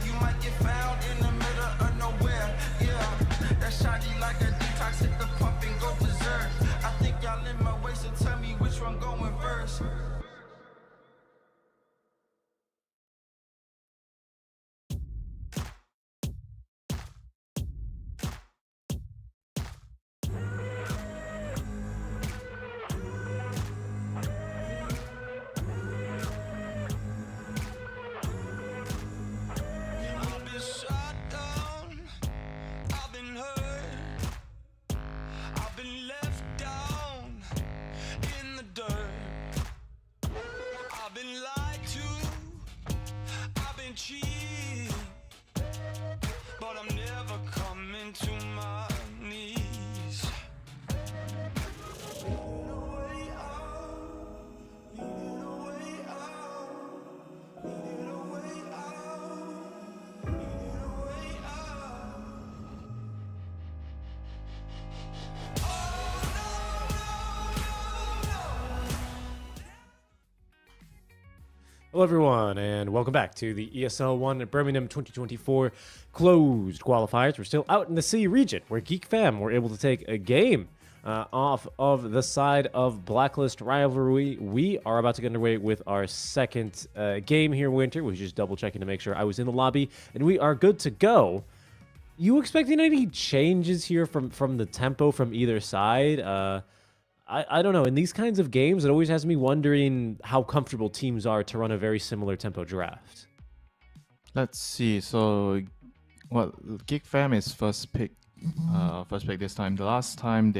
You might get found in the middle of nowhere. Yeah, that shawty like a detox, hit the pump and go berserk. I think y'all in my way, so tell me which one going first. I've been shot down, I've been hurt, I've been left down in the dirt. I've been lied to, I've been cheated, but I'm never coming to my knees. Needed a way out, needed a way out, needed a way out, needed a way out. Hello, everyone, and welcome back to the ESL 1 at Birmingham 2024 closed qualifiers. We're still out in the C region, where Geek Fam were able to take a game off of the side of Blacklist Rivalry. We are about to get underway with our second game here, Winter. We're just double-checking to make sure I was in the lobby, and we are good to go. You expecting any changes here from the tempo from either side? I don't know. In these kinds of games, it always has me wondering how comfortable teams are to run a very similar tempo draft. Let's see. So, well, Geek Fam is first pick this time. The last time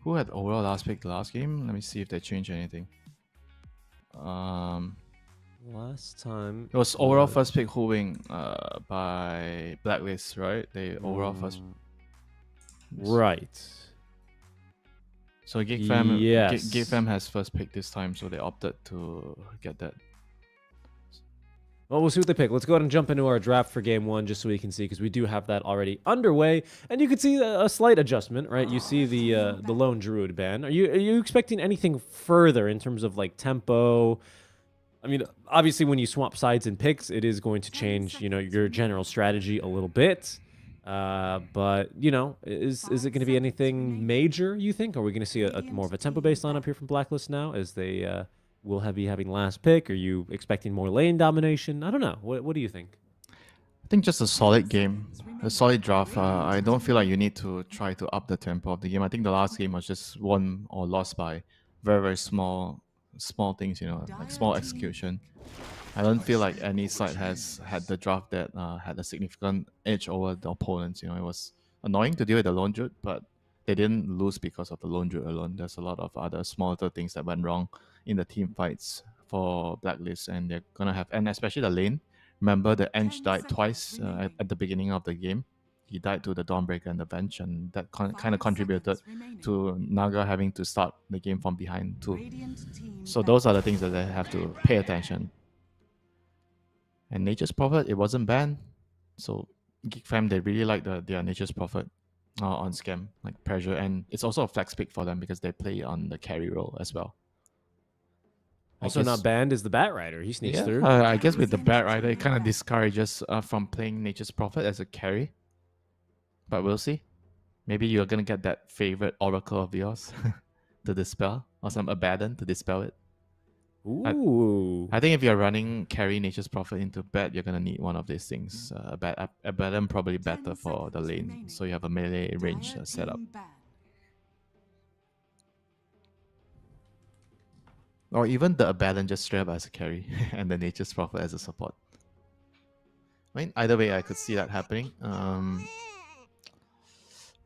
who had overall last pick the last game? Let me see if they changed anything. Last time It was overall first pick Wing by Blacklist, right? They overall first. Right. So Geek Fam, Yes. Geek Fam has first pick this time, so they opted to get that. Well, we'll see what they pick. Let's go ahead and jump into our draft for game one, just so we can see, because we do have that already underway. And you can see a slight adjustment, right? You see the lone druid ban. Are you expecting anything further in terms of like tempo? I mean, obviously, when you swap sides and picks, it is going to change, your general strategy a little bit. But is it going to be anything major, you think? Are we going to see a more of a tempo-based lineup here from Blacklist now, as they will be having last pick? Are you expecting more lane domination? I don't know. What do you think? I think just a solid game, a solid draft. I don't feel like you need to try to up the tempo of the game. I think the last game was just won or lost by very, very small things, like small execution. I don't feel like any side has had the draft that had a significant edge over the opponents. It was annoying to deal with the lone druid, but they didn't lose because of the lone druid alone. There's a lot of other small little things that went wrong in the team fights for Blacklist, and they're gonna have, and especially the lane. Remember, the Eng 10 died seconds twice remaining. at the beginning of the game. He died to the Dawnbreaker and the bench, and that kind of 5 contributed seconds remaining. to Naga having to start the game from behind too. Radiant team So ban. those are the things that they have to pay attention. And Nature's Prophet, it wasn't banned. So Geek Fam, they really like their Nature's Prophet on Scam, like pressure. And it's also a flex pick for them because they play on the carry role as well. Also not banned is the Bat Rider. He sneaks through. I guess with the Bat Rider, it kind of discourages from playing Nature's Prophet as a carry. But we'll see. Maybe you're going to get that favorite Oracle of yours to dispel, or some Abaddon to dispel it. Ooh. I think if you're running carry Nature's Prophet into Bat, you're going to need one of these things. Abaddon probably 10 better for the seconds lane, remaining. so you have a melee range Dire setup. team ban. Or even the Abaddon just straight up as a carry and the Nature's Prophet as a support. I mean, either way, I could see that happening.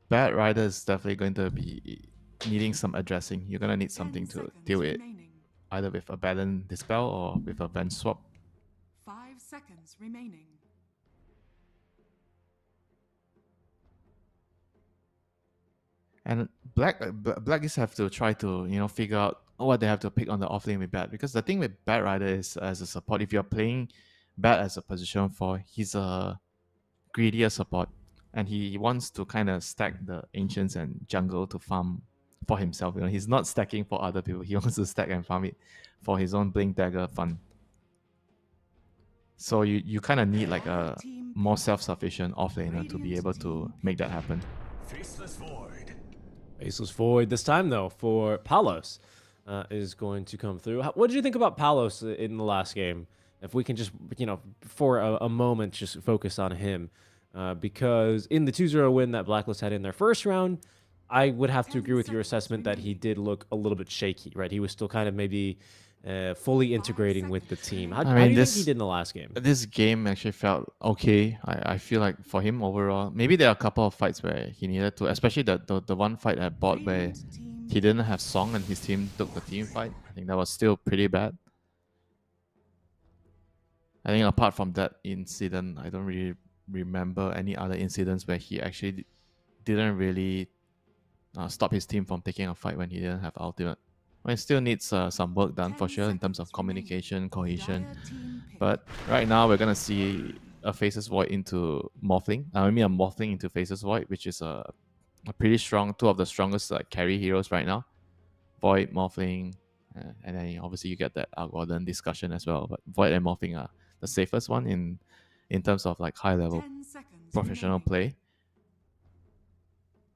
Bat Rider is definitely going to be needing some addressing. You're going to need 10 something to seconds deal with it, remaining. either with Abaddon Dispel or with a Venge Swap. 5 seconds remaining. And Blackies have to try to figure out what they have to pick on the offlane with Bat, because the thing with Bat Rider is, as a support, if you're playing Bat as a position 4, he's a greedier support, and he wants to kind of stack the ancients and jungle to farm for himself. He's not stacking for other people. He wants to stack and farm it for his own blink dagger fun. So you kind of need like a more self-sufficient offlaner to be able to make that happen. Faceless Void. Faceless Void this time, though, for Palos is going to come through. What did you think about Palos in the last game? If we can just, for a moment, just focus on him. Because in the 2-0 win that Blacklist had in their first round, I would have to agree with your assessment that he did look a little bit shaky, right? He was still kind of maybe fully integrating with the team. How do you think he did in the last game? This game actually felt okay. I feel like for him overall, maybe there are a couple of fights where he needed to, especially the one fight at bot where Radiant team he didn't have Song and his team took the team fight. I think that was still pretty bad. I think apart from that incident, I don't really remember any other incidents where he actually didn't really stop his team from taking a fight when he didn't have ultimate. It still needs some work done for sure in terms of communication, cohesion. Dire team pick. But right now we're gonna see a Faceless Void into Morphling. I mean a Morphling into Faceless Void, which is a pretty strong, two of the strongest carry heroes right now. Void, Morphling, and then obviously you get that Algorithm discussion as well. But Void and Morphling are the safest one in terms of like high level 10 seconds professional remaining. play.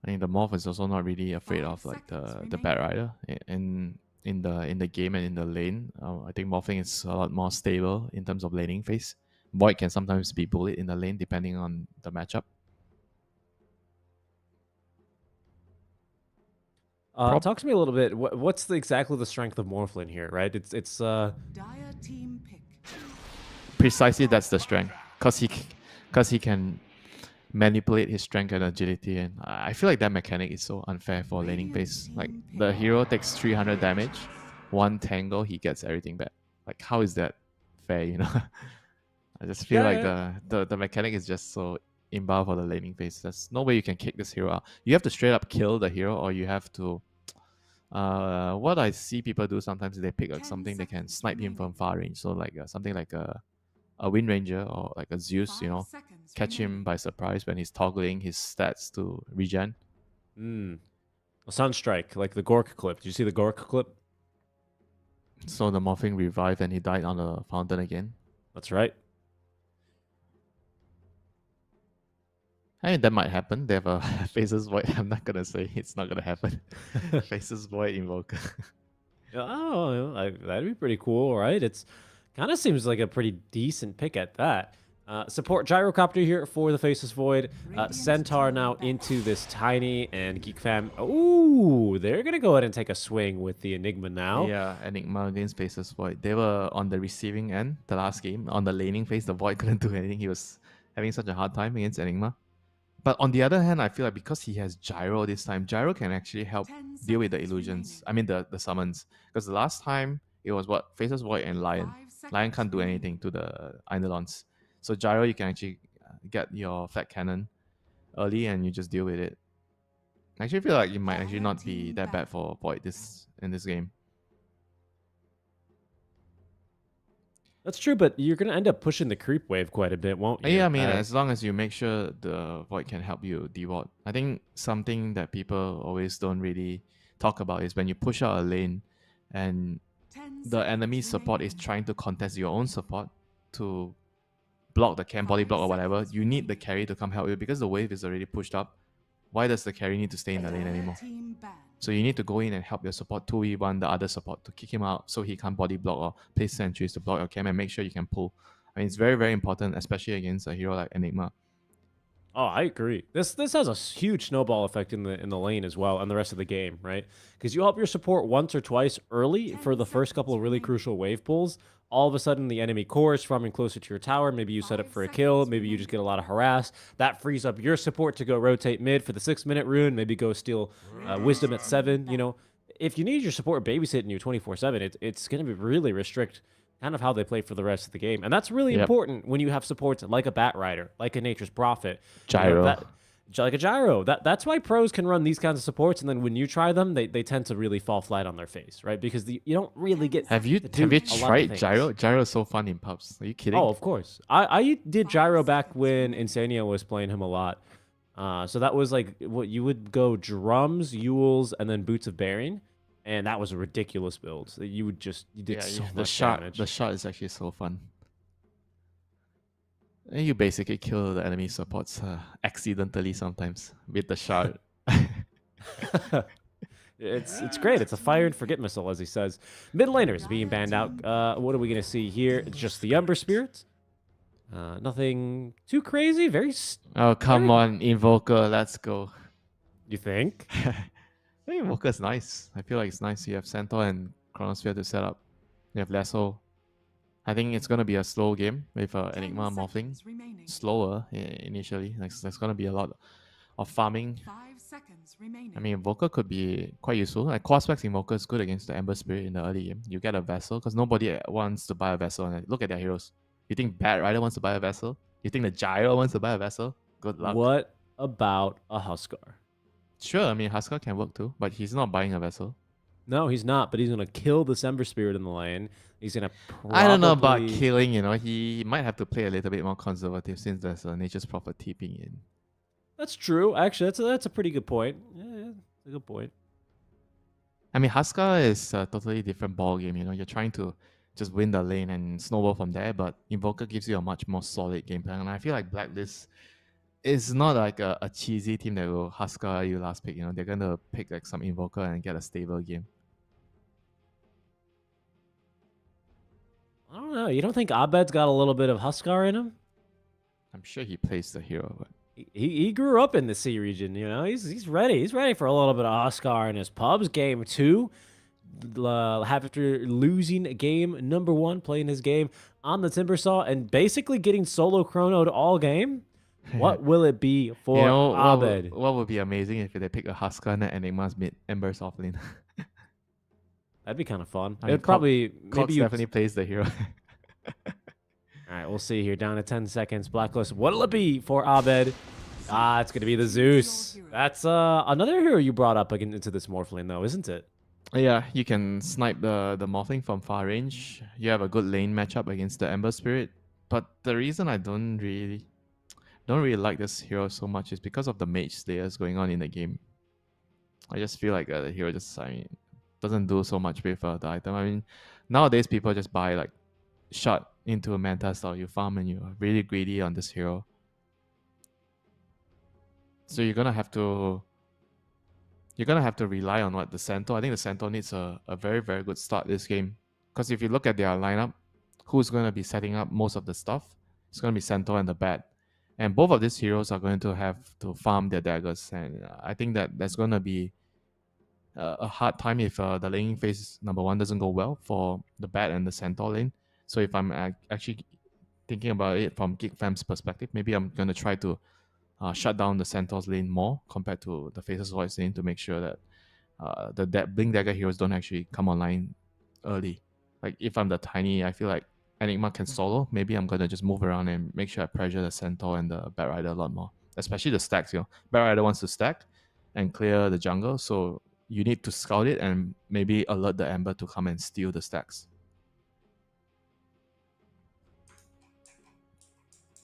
I think the Morph is also not really afraid 5 of like seconds the Bat Rider in the game and in the lane. I think Morphling is a lot more stable in terms of laning phase. Void can sometimes be bullied in the lane depending on the matchup. Talk to me a little bit. What's exactly the strength of Morphlin here, right? It's Dire team pick. Precisely, that's the strength, cause he can manipulate his strength and agility, and I feel like that mechanic is so unfair for laning phase. Like the hero takes 300 damage, one tangle, he gets everything back. Like how is that fair? I just feel like the mechanic is just so inbound for the laning phase. There's no way you can kick this hero out. You have to straight up kill the hero, or you have to. What I see people do sometimes is they pick like something they can snipe him from far range. So like something like a Wind Ranger or like a Zeus, 5 seconds catch him remaining. by surprise when he's toggling his stats to regen. Sunstrike, like the Gork clip. Did you see the Gork clip? So the Morphing revived and he died on the fountain again. That's right. I mean, that might happen. They have a Faceless Void. I'm not gonna say it's not gonna happen. Faceless Void Invoker. Oh, that'd be pretty cool, right? It's kind of seems like a pretty decent pick at that. Support Gyrocopter here for the Faceless Void. Centaur now into this Tiny and Geek Fam. Ooh, they're going to go ahead and take a swing with the Enigma now. Yeah, Enigma against Faceless Void. They were on the receiving end the last game. On the laning phase, the Void couldn't do anything. He was having such a hard time against Enigma. But on the other hand, I feel like because he has Gyro this time, Gyro can actually help 10 deal with the seconds illusions. remaining. I mean the summons. Because the last time it was what? Faceless Void and Lion. 5 Lion seconds can't do remaining. anything to the Eidolons. So Gyro, you can actually get your Flat Cannon early and you just deal with it. I actually feel like it might actually not be that bad for Void in this game. That's true, but you're gonna end up pushing the creep wave quite a bit, won't you? Yeah, I mean, as long as you make sure the Void can help you deward. I think something that people always don't really talk about is when you push out a lane and 10 the enemy seconds support is remaining. trying to contest your own support to block the camp, body 5 block or whatever, seconds you need the remaining. carry to come help you because the wave is already pushed up. Why does the carry need to stay in the lane anymore? Team banned. So you need to go in and help your support 2v1 the other support to kick him out so he can't body block or place sentries to block your camp and make sure you can pull. I mean, it's very, very important, especially against a hero like Enigma. Oh, I agree. This has a huge snowball effect in the lane as well and the rest of the game, right? Because you help your support once or twice early 10 for the first couple of really seconds crucial wave pulls. All of a sudden, the enemy core is farming closer to your tower. Maybe you set up 5 for a kill. seconds Maybe you just get a lot of harass. That frees up your support to go rotate mid for the 6-minute rune. Maybe go steal wisdom at 7. You know, if you need your support babysitting you 24/7, it's going to be really restrict kind of how they play for the rest of the game. And that's really Yep. important when you have supports like a Bat Rider, like a Nature's Prophet. You know, Gyro. like a Gyro. That's why pros can run these kinds of supports, and then when you try them, they tend to really fall flat on their face, right? Because you don't really get Have you to do have you a lot of tried things. Gyro? Gyro is so fun in pubs. Are you kidding? Oh, of course. I did 5 Gyro back seconds when remaining. Insania was playing him a lot. So that was like what you would go drums, Yules, and then Boots of Bearing, and that was a ridiculous build. So you did so the much shot damage. the shot is actually so fun. And you basically kill the enemy supports accidentally sometimes with the shard. It's great. It's a fire and forget missile, as he says. Mid laners being banned out. What are we gonna see here? It's just the Ember Spirits. Nothing too crazy. Oh come on, Invoker, let's go. You think? I think Invoker's nice. I feel like it's nice. You have Centaur and Chronosphere to set up. You have Lasso. I think it's gonna be a slow game with 10 Enigma morphing. seconds remaining. Slower initially. Like there's gonna be a lot of farming. 5 seconds remaining. I mean, Invoker could be quite useful. Like Quaspex Invoker is good against the Ember Spirit in the early game. You get a vessel because nobody wants to buy a vessel. And look at their heroes. You think Bat Rider wants to buy a vessel? You think the Gyro wants to buy a vessel? Good luck. What about a Huskar? Sure, I mean Huskar can work too, but he's not buying a vessel. No, he's not. But he's gonna kill the Ember Spirit in the lane. He's gonna. I don't know about probably- killing. You know, he might have to play a little bit more conservative since there's a Nature's Prophet TPing in. That's true. Actually, that's a pretty good point. Yeah, that's a good point. I mean, Huskar is a totally different ball game. You know, you're trying to just win the lane and snowball from there, but Invoker gives you a much more solid game plan. And I feel like Blacklist is not like a cheesy team that will Huskar you last pick. You know, they're gonna pick like some Invoker and get a stable game. I don't know. You don't think Abed's got a little bit of Huskar in him? I'm sure he plays the hero, but He grew up in the sea region, you know. He's ready. He's ready for a little bit of Huskar in his pubs. Game 2, after losing game number 1, playing his game on the Timbersaw and basically getting solo chronoed all game. What will it be for you know Abed? what would be amazing if they pick a Huskar and Enigma's mid Ember soft lane. That'd be kind of fun. I mean, It'd probably Cox maybe you. definitely plays the hero. All right, we'll see here. Down to 10 seconds. Blacklist. What'll it be for Abed? It's gonna be the Zeus. That's another hero you brought up into this morph lane, though, isn't it? Yeah, you can snipe the morphling from far range. You have a good lane matchup against the Ember Spirit. But the reason I don't really like this hero so much is because of the mage slayers going on in the game. I just feel like the hero doesn't do so much with the item. I mean, nowadays people just buy like shot into a Manta style. You farm and you're really greedy on this hero. So you're gonna have to rely on what the Centaur. I think the Centaur needs a very, very good start this game. Because if you look at their lineup, who's gonna be setting up most of the stuff? It's gonna be Centaur and the Bat. And both of these heroes are going to have to farm their daggers. And I think that's gonna be a hard time if the laning phase number 1 doesn't go well for the Bat and the Centaur lane. So if I'm actually thinking about it from GeekFam's perspective, maybe I'm gonna try to shut down the Centaur's lane more compared to the Faceless Voice lane to make sure that the Blink Dagger heroes don't actually come online early. Like if I'm the Tiny, I feel like Enigma can solo. Maybe I'm gonna just move around and make sure I pressure the Centaur and the Bat Rider a lot more. Especially the stacks, Bat Rider wants to stack and clear the jungle, so you need to scout it and maybe alert the Ember to come and steal the stacks.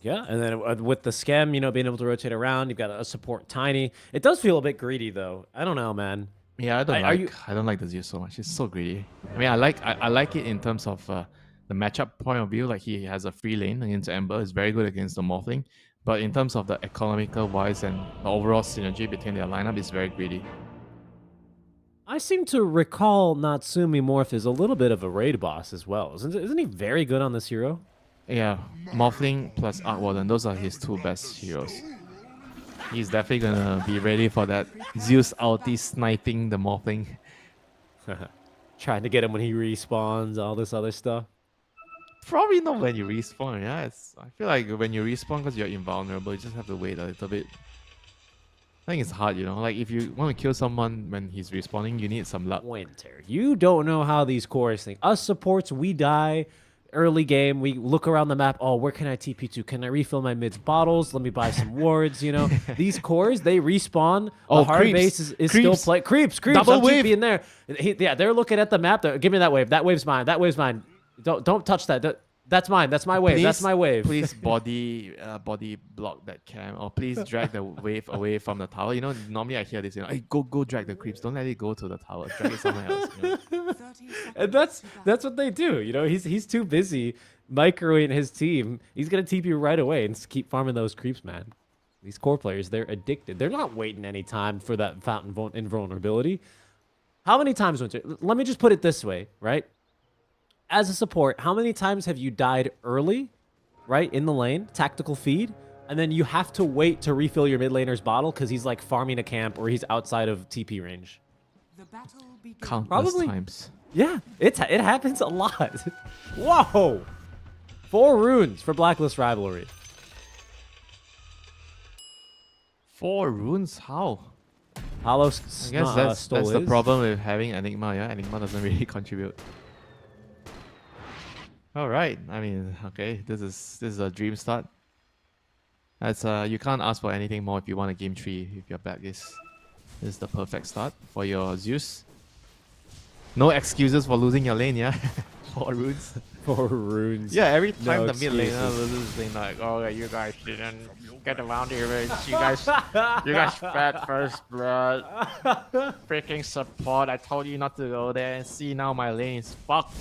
Yeah, and then with the Scam, being able to rotate around, you've got a support Tiny. It does feel a bit greedy, though. I don't know, man. Yeah, I don't like the Zeus so much. It's so greedy. I mean, I like it in terms of the matchup point of view. Like he has a free lane against Ember. It's very good against the Morphling. But in terms of the economical wise and the overall synergy between their lineup, it's very greedy. I seem to recall Natsumi Morph is a little bit of a raid boss as well. Isn't he very good on this hero? Yeah, Morphling plus Arc Warden, those are his two best heroes. He's definitely gonna be ready for that Zeus ulti sniping the Morphling. Trying to get him when he respawns, all this other stuff. Probably not when you respawn, yeah. I feel like when you respawn because you're invulnerable, you just have to wait a little bit. I think it's hard, like if you want to kill someone when he's respawning, you need some luck. Winter, you don't know how these cores think. Us supports, we die early game. We look around the map. Oh, where can I TP to? Can I refill my mids bottles? Let me buy some wards. These cores, they respawn. The hard creeps. base is still play. Creeps. Double I'm wave. TPing there. They're looking at the map. Give me that wave. That wave's mine. That wave's mine. Don't touch that. That's mine. That's my wave. That's my wave. Please body block that cam, or please drag the wave away from the tower. Normally I hear this. Hey, go drag the creeps. Don't let it go to the tower. Drag it somewhere else. 30 And seconds that's what they do. He's too busy microwaving his team. He's gonna TP you right away and keep farming those creeps, man. These core players, they're addicted. They're not waiting any time for that fountain invulnerability. How many times, Winter? Let me just put it this way, right? As a support, how many times have you died early, right, in the lane, tactical feed, and then you have to wait to refill your mid laner's bottle because he's like farming a camp or he's outside of TP range? The battle begins. Countless Probably. times. Yeah, it happens a lot. Whoa! 4 runes for Blacklist Rivalry. 4 runes? How? Hollow I guess that's the problem with having Enigma. Yeah, Enigma doesn't really contribute. All right. I mean, okay. This is a dream start. That's you can't ask for anything more if you want a game 3. If your back this is the perfect start for your Zeus. No excuses for losing your lane. Yeah, 4 runes. 4 runes. Yeah, every time No the mid laner excuses. loses, they like, oh, you guys didn't get around here. You guys fed first blood. Freaking support. I told you not to go there. And see now my lane is fucked.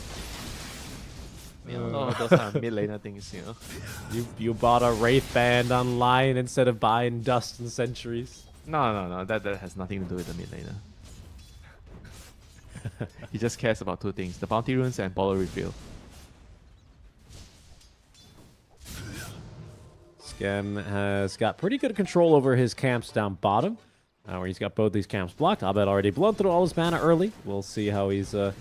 Those kind of mid laner things, You bought a Wraith Band online instead of buying Dust and Centuries. No. That has nothing to do with the mid laner. He just cares about 2 things: the bounty runes and bottle refill. Scam has got pretty good control over his camps down bottom, where he's got both these camps blocked. Abed already blown through all his mana early. We'll see how he's going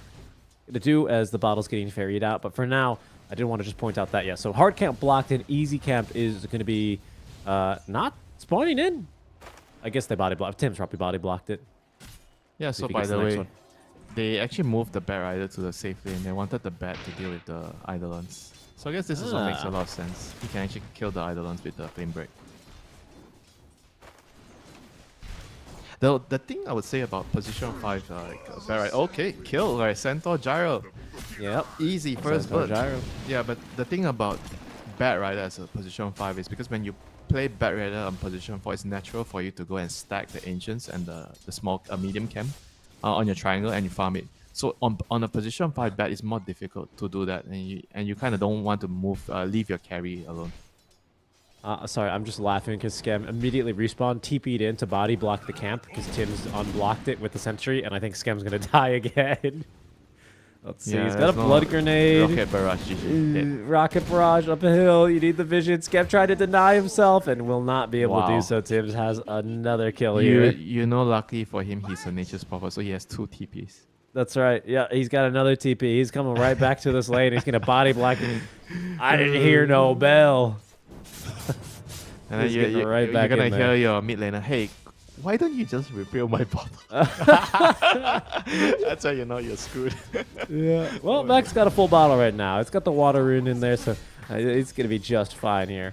to do as the bottle's getting ferried out. But for now, I did want to just point out that, yeah. So hard camp blocked and easy camp is going to be not spawning in. I guess they body blocked. Tim's probably body blocked it. Yeah, See so if he by gets the the next way, one. they actually moved the Bat Rider to the safe lane. They wanted the Bat to deal with the Eidolons. So I guess this is what makes a lot of sense. He can actually kill the Eidolons with the Flame Break. The thing I would say about position 5, Bat Rider, okay, kill, right? Centaur Gyro. Yep. Easy, first Centaur blood. Gyro. Yeah, but the thing about Bat Rider as a position 5 is because when you play Bat Rider on position 4, it's natural for you to go and stack the Ancients and the small medium camp on your triangle and you farm it. So on a position 5 Bat, it's more difficult to do that, and you kind of don't want to leave your carry alone. Sorry, I'm just laughing because Scam immediately respawned, TP'd in to body block the camp because Tim's unblocked it with the sentry, and I think Scam's going to die again. Let's see. He's got a there's no blood grenade. Rocket barrage. GG. Dead. Rocket barrage up a hill. You need the vision. Scam tried to deny himself and will not be able to Wow. do so. Tibbs has another kill here. Luckily for him, he's a nature's prophet, so he has 2 TPs. That's right. Yeah, he's got another TP. He's coming right back to this lane. He's going to body block me. I didn't hear no bell. And then He's getting right you're back gonna in hear there. your mid laner, hey, why don't you just refill my bottle? That's how you know you're screwed. Yeah. Well, Mac's got a full bottle right now. It's got the water rune in there, so it's going to be just fine here.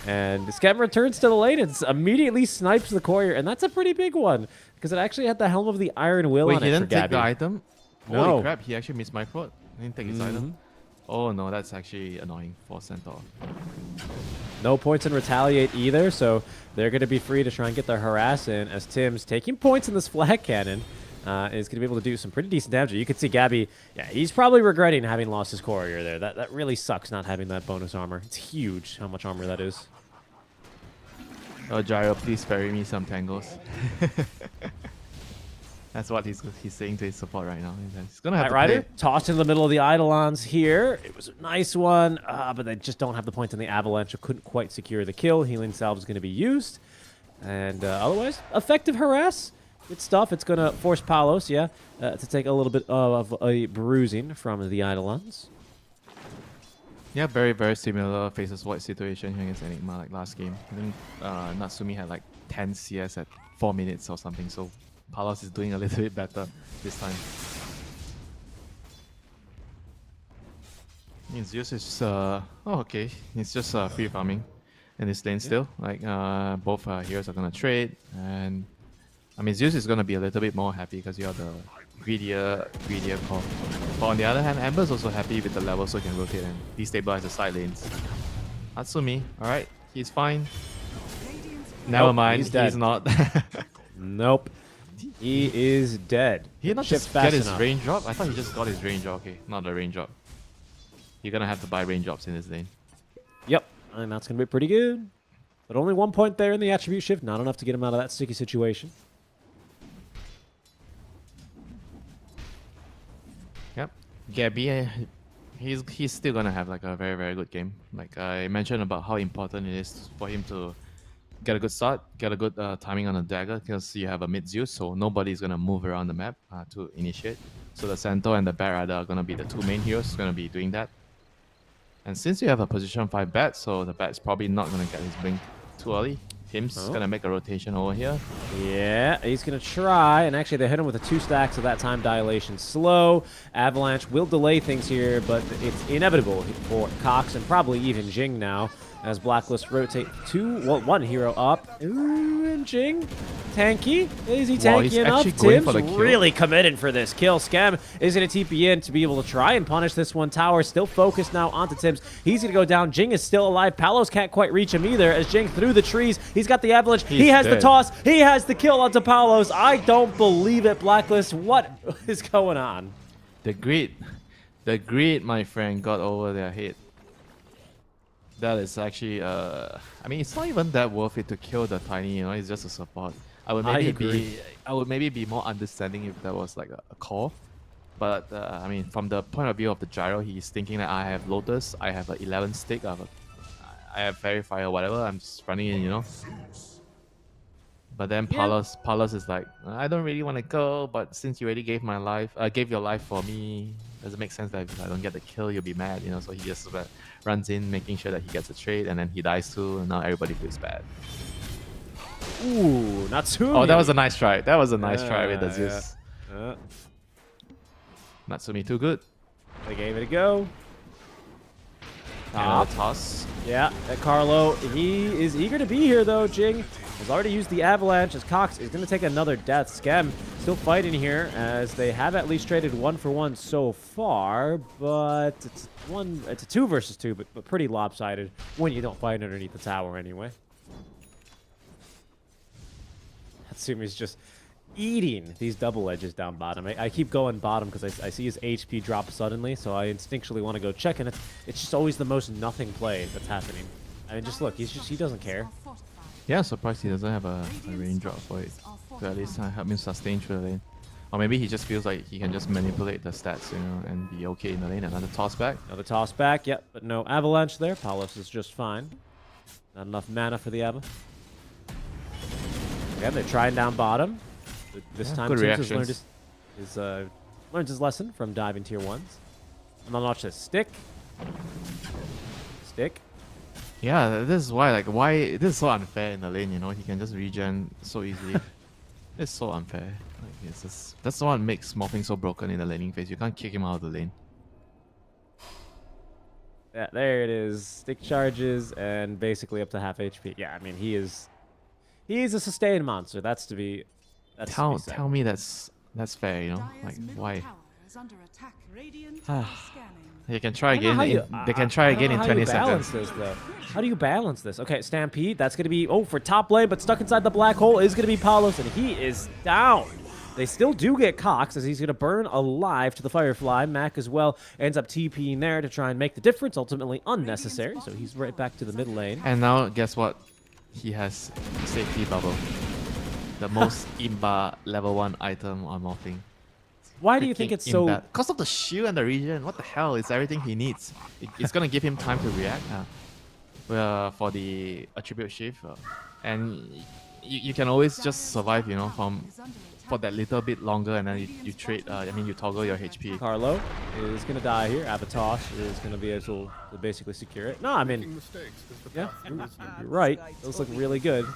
And Scam returns to the lane and immediately snipes the courier, and that's a pretty big one because it actually had the Helm of the Iron Will Wait, on he it for didn't take the Gabby. item? No. Holy crap, he actually missed my quote. He didn't take his Mm-hmm. item. Oh no, that's actually annoying for Centaur. No points in Retaliate either, so they're going to be free to try and get their harass in as Tim's taking points in this flag cannon. Is going to be able to do some pretty decent damage. You can see Gabby, yeah, he's probably regretting having lost his courier there. That really sucks not having that bonus armor. It's huge how much armor that is. Oh, Gyro, please spare me some tangles. That's what he's saying to his support right now. He's gonna have Knight to Rider play. tossed in the middle of the Eidolons here. It was a nice one, but they just don't have the points in the Avalanche. Couldn't quite secure the kill. Healing Salve is going to be used. And otherwise, effective harass. Good stuff. It's going to force Palos, yeah, to take a little bit of a bruising from the Eidolons. Yeah, very, very similar Faces Void situation here against Enigma like last game. I think Natsumi had like 10 CS at 4 minutes or something, so Palos is doing a little bit better this time. Zeus is, oh okay, he's just free farming in this lane still. Like, both heroes are gonna trade, and I mean, Zeus is gonna be a little bit more happy because you're the greedier core. But on the other hand, Amber's also happy with the level so he can rotate and destabilize the side lanes. Natsumi, alright, he's fine. Never mind, he's dead. he's not. Nope. He is dead. He not Shift just fast get his enough. range drop? I thought he just got his range drop. Okay, not the range drop. You're gonna have to buy range drops in this lane. Yep, and that's going to be pretty good. But only 1 point there in the attribute shift. Not enough to get him out of that sticky situation. Yep. Gabby, he's still gonna have like a very, very good game. Like I mentioned about how important it is for him to get a good start, get a good timing on the dagger, because you have a mid Zeus, so nobody's gonna move around the map to initiate. So the Centaur and the Bat Rider are gonna be the two main heroes gonna be doing that. And since you have a position 5 Bat, so the Bat's probably not gonna get his blink too early. Tim's gonna make a rotation over here. Yeah, he's going to try. And actually, they hit him with a 2 stack, so that time dilation slow. Avalanche will delay things here, but it's inevitable for Cox and probably even Jing now. As Blacklist rotate 1 hero up. Ooh, and Jing. Tanky. Is he Wow, he's tanky enough? actually going Tim's for the kill. really committed for this kill. Scam is going to TP in to be able to try and punish this one. Tower still focused now onto Tim's. He's going to go down. Jing is still alive. Palos can't quite reach him either as Jing through the trees. He's got the avalanche. He He's has the dead. toss. He has the kill onto Palos. I don't believe it, Blacklist. What is going on? The greed, my friend, got over their head. That is actually, I mean, it's not even that worth it to kill the tiny, you know, it's just a support. I would maybe be more understanding if that was like a call. But, I mean, from the point of view of the Gyro, he's thinking that I have Lotus, I have an 11 stick, I have Fairy Fire, whatever, I'm just running in, you know. But then Palos is like, I don't really want to go, but since you already gave your life for me, does it make sense that if I don't get the kill, you'll be mad, you know? So he just runs in, making sure that he gets a trade, and then he dies too, and now everybody feels bad. Ooh, Natsumi. Oh, that was a nice try. That was a nice try with the Yeah, Zeus. yeah. Natsumi too good. They gave it a go. Another toss. Yeah, Carlo, he is eager to be here though. Jing has already used the avalanche as Cox is going to take another death. Scam still fighting here as they have at least traded 1-for-1 so far, but it's a 2 versus 2, but pretty lopsided when you don't fight underneath the tower anyway. Hatsumi's just eating these double edges down bottom. I keep going bottom because I see his HP drop suddenly, so I instinctually want to go check, and it's just always the most nothing play that's happening. I mean, just look, he doesn't care. Yeah, surprised he doesn't have a range drop for it. To at least help him sustain through the lane. Or maybe he just feels like he can just manipulate the stats, you know, and be okay in the lane. Another toss back. Another toss back, yep, but no avalanche there. Palos is just fine. Not enough mana for the Ava. Again, they're trying down bottom. This time, good Tim's has reactions. learned his lesson from diving tier 1s. And then watch this. Stick. Yeah, this is why, like, why this is so unfair in the lane. You know, he can just regen so easily. It's so unfair. Like, it's just that's what makes Morphing so broken in the laning phase. You can't kick him out of the lane. Yeah, there it is. Stick charges and basically up to half HP. Yeah, I mean he's a sustained monster. That's to be said. Tell me that's fair. You know, like Dire's middle why? tower is under attack. Radiant Ah. are scanning. They can try I don't know again. how you- They can try I don't again know in how 20 you balance seconds. this though. How do you balance this? Okay, Stampede. That's gonna be for top lane, but stuck inside the black hole is gonna be Palos, and he is down. They still do get Cox as he's gonna burn alive to the Firefly. Mac as well ends up TPing there to try and make the difference. Ultimately unnecessary, so he's right back to the mid lane. And now, guess what? He has safety bubble, the most imba level 1 item on Morphing. Why do you think it's so? Because of the shield and the regen. What the hell? It's everything he needs. It's gonna give him time to react for the attribute shift, and you can always just survive. You know, for that little bit longer, and then you trade. I mean, you toggle your HP. Carlo is gonna die here. Avatos is gonna be able to basically secure it. No, I mean, yeah, you're right. Those look really good.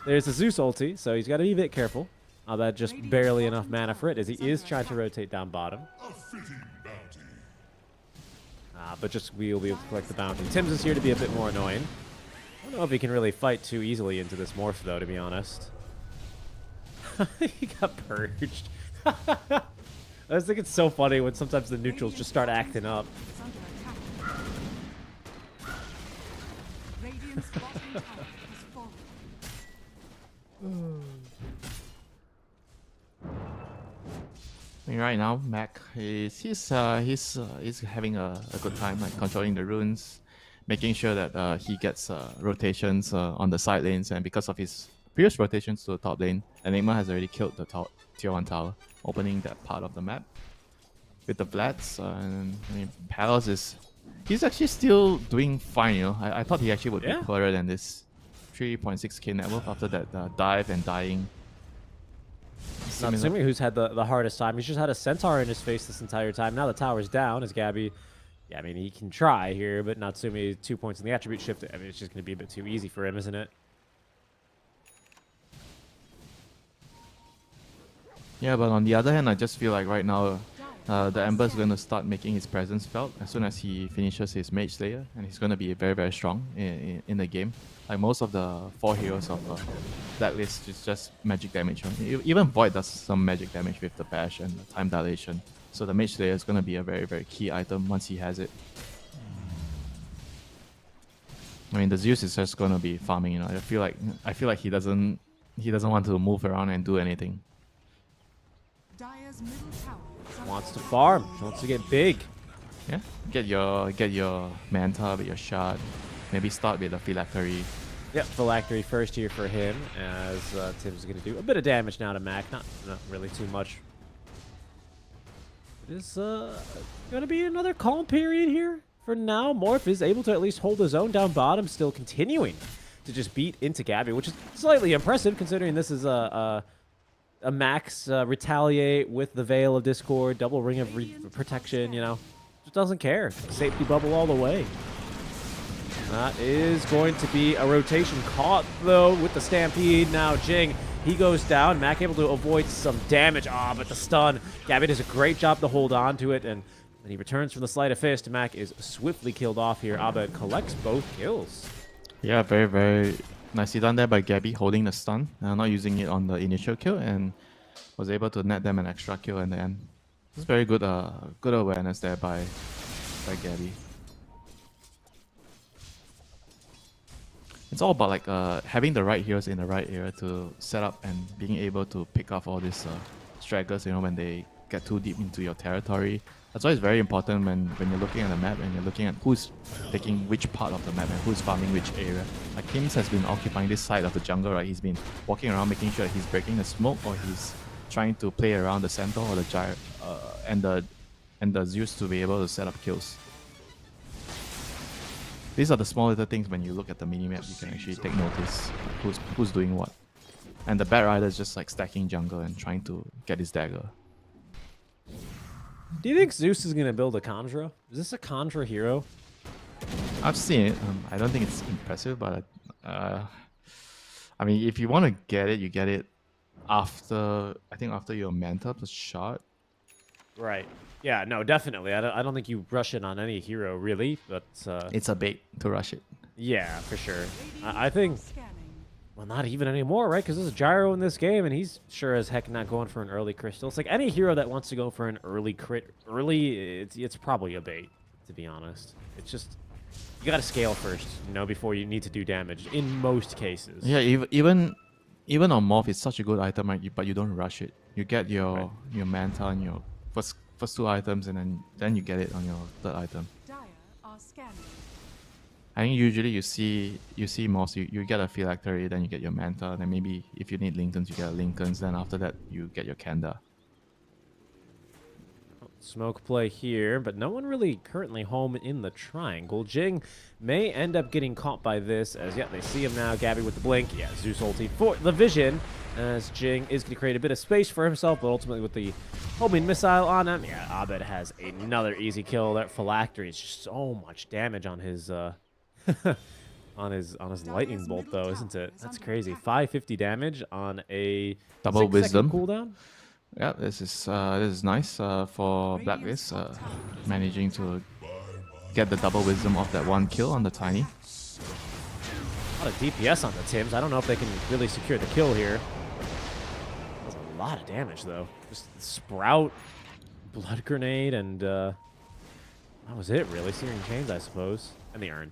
There's a Zeus ulti, so he's got to be a bit careful. That just barely enough mana for it, as he is trying to rotate down bottom. But just we'll be able to collect the bounty. Tim's is here to be a bit more annoying. I don't know if he can really fight too easily into this morph, though, to be honest. He got purged. I just think it's so funny when sometimes the neutrals just start acting up. Is under attack. Radiant's bottom tower has fallen. I mean, right now, Mac he's having a good time, like controlling the runes, making sure that he gets rotations on the side lanes, and because of his previous rotations to the top lane, Enigma has already killed the tier 1 tower, opening that part of the map with the Vlads. And I mean, Palos he's actually still doing fine. You know, I thought he actually would Yeah. be poorer than this 3.6k net worth after that dive and dying. Natsumi, who's had the hardest time. He's just had a centaur in his face this entire time. Now the tower's down as Gabby. Yeah, I mean, he can try here, but Natsumi, 2 points in the attribute shift. I mean, it's just going to be a bit too easy for him, isn't it? Yeah, but on the other hand, I just feel like right now, the Ember's going to start making his presence felt as soon as he finishes his Mage Slayer, and he's going to be very, very strong in the game. Like most of the 4 heroes of that list is just magic damage. Even Void does some magic damage with the Bash and the Time Dilation. So the Mage Slayer is going to be a very, very key item once he has it. I mean, the Zeus is just going to be farming. You know, I feel like he doesn't want to move around and do anything. Dire's middle tower is under Wants to farm. Wants to get big. Yeah, get your Manta with your shard. Maybe start with a Phylactery. Yep, Phylactery first here for him, as Tim's going to do a bit of damage now to Mac. Not really too much. It is going to be another calm period here. For now, Morph is able to at least hold his own down bottom, still continuing to just beat into Gabby, which is slightly impressive considering this is a max retaliate with the Veil of Discord, double ring of protection, you know. Just doesn't care. Safety bubble all the way. That is going to be a rotation caught, though, with the Stampede. Now Jing, he goes down. Mac able to avoid some damage. But the stun. Gabby does a great job to hold on to it, and when he returns from the Sleight of Fist, Mac is swiftly killed off here. Abba collects both kills. Yeah, very, very nicely done there by Gabby, holding the stun, not using it on the initial kill, and was able to net them an extra kill in the end. It's very good, good awareness there by Gabby. It's all about like having the right heroes in the right area to set up and being able to pick off all these stragglers, you know, when they get too deep into your territory. That's why it's very important when you're looking at the map and you're looking at who's taking which part of the map and who's farming which area. Like Kims has been occupying this side of the jungle, right? He's been walking around making sure he's breaking the smoke, or he's trying to play around the centaur or the gyre and the Zeus to be able to set up kills. These are the small little things when you look at the minimap, you can actually take notice who's doing what. And the Bat Rider is just like stacking jungle and trying to get his dagger. Do you think Zeus is gonna build a Conjura? Is this a Conjura hero? I've seen it. I don't think it's impressive, but I mean, if you want to get it, you get it after. I think after your manta plus shot. Right. Yeah. No. Definitely. I don't think you rush it on any hero really, but It's a bait to rush it. yeah, for sure. I think. Well, not even anymore, right? Because there's a gyro in this game, and he's sure as heck not going for an early crystal. It's like any hero that wants to go for an early crit, it's probably a bait, to be honest. It's just you got to scale first, you know, before you need to do damage. In most cases. Yeah, even on Morph, it's such a good item, right? But you don't rush it. You get your manta and your first two items, and then you get it on your third item. Dire are scanning. I think usually you see Morphs, you get a Phylactery, then you get your manta, then maybe if you need Lincolns, you get a Lincolns, then after that you get your Kanda. Smoke play here, but no one really currently home in the triangle. Jing may end up getting caught by this, as yeah, they see him now. Gabby with the blink. Yeah, Zeus ulti for the vision, as Jing is going to create a bit of space for himself, but ultimately with the homing missile on him, yeah, Abed has another easy kill. That Phylactery is just so much damage on his on his lightning bolt though, isn't it? That's crazy. 550 damage on a Double 6-second wisdom cooldown. Yeah, this is nice for Blacklist, managing to get the double wisdom of that one kill on the Tiny. A lot of DPS on the Tims. I don't know if they can really secure the kill here. That's a lot of damage though. Just Sprout, Blood Grenade, and that was it really. Searing Chains, I suppose, and the urn.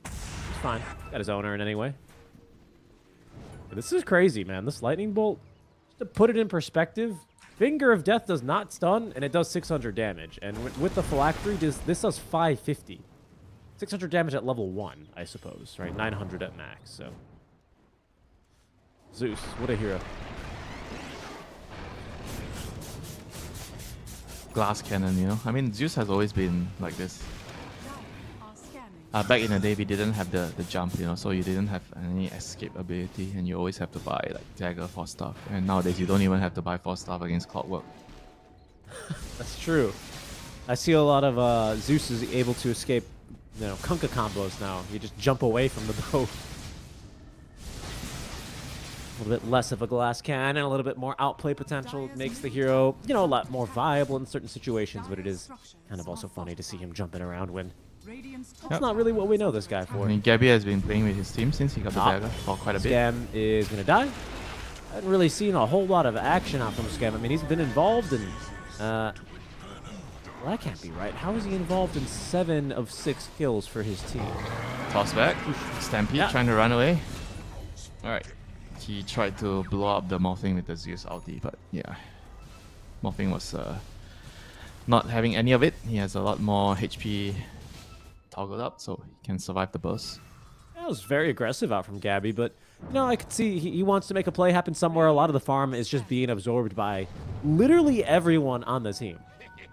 He's fine. Got his own urn anyway. But this is crazy, man. This lightning bolt. To put it in perspective, Finger of Death does not stun, and it does 600 damage. And with the Phylactery, this does 550. 600 damage at level 1, I suppose, right? 900 at max, so. Zeus, what a hero. Glass cannon, you know. I mean, Zeus has always been like this. Back in the day, we didn't have the jump, you know, so you didn't have any escape ability, and you always have to buy like dagger for stuff. And nowadays, you don't even have to buy for stuff against Clockwork. That's true. I see a lot of Zeus is able to escape, you know, Kunkka combos now. You just jump away from the bow. A little bit less of a glass cannon, a little bit more outplay potential. It makes the hero, you know, a lot more viable in certain situations, but it is kind of also funny to see him jumping around when that's not really what we know this guy for. I mean, Gabby has been playing with his team since he got the dagger for quite a bit. Scam is going to die. I haven't really seen a whole lot of action out from Scam. I mean, he's been involved in... well, that can't be right. How is he involved in 7 of 6 kills for his team? Toss back. Stampede trying to run away. Alright. He tried to blow up the Morphling with the Zeus ulti, but yeah. Morphling was not having any of it. He has a lot more HP toggled up, so he can survive the burst. That was very aggressive out from Gabby, but you know, I could see he wants to make a play happen somewhere. A lot of the farm is just being absorbed by literally everyone on the team.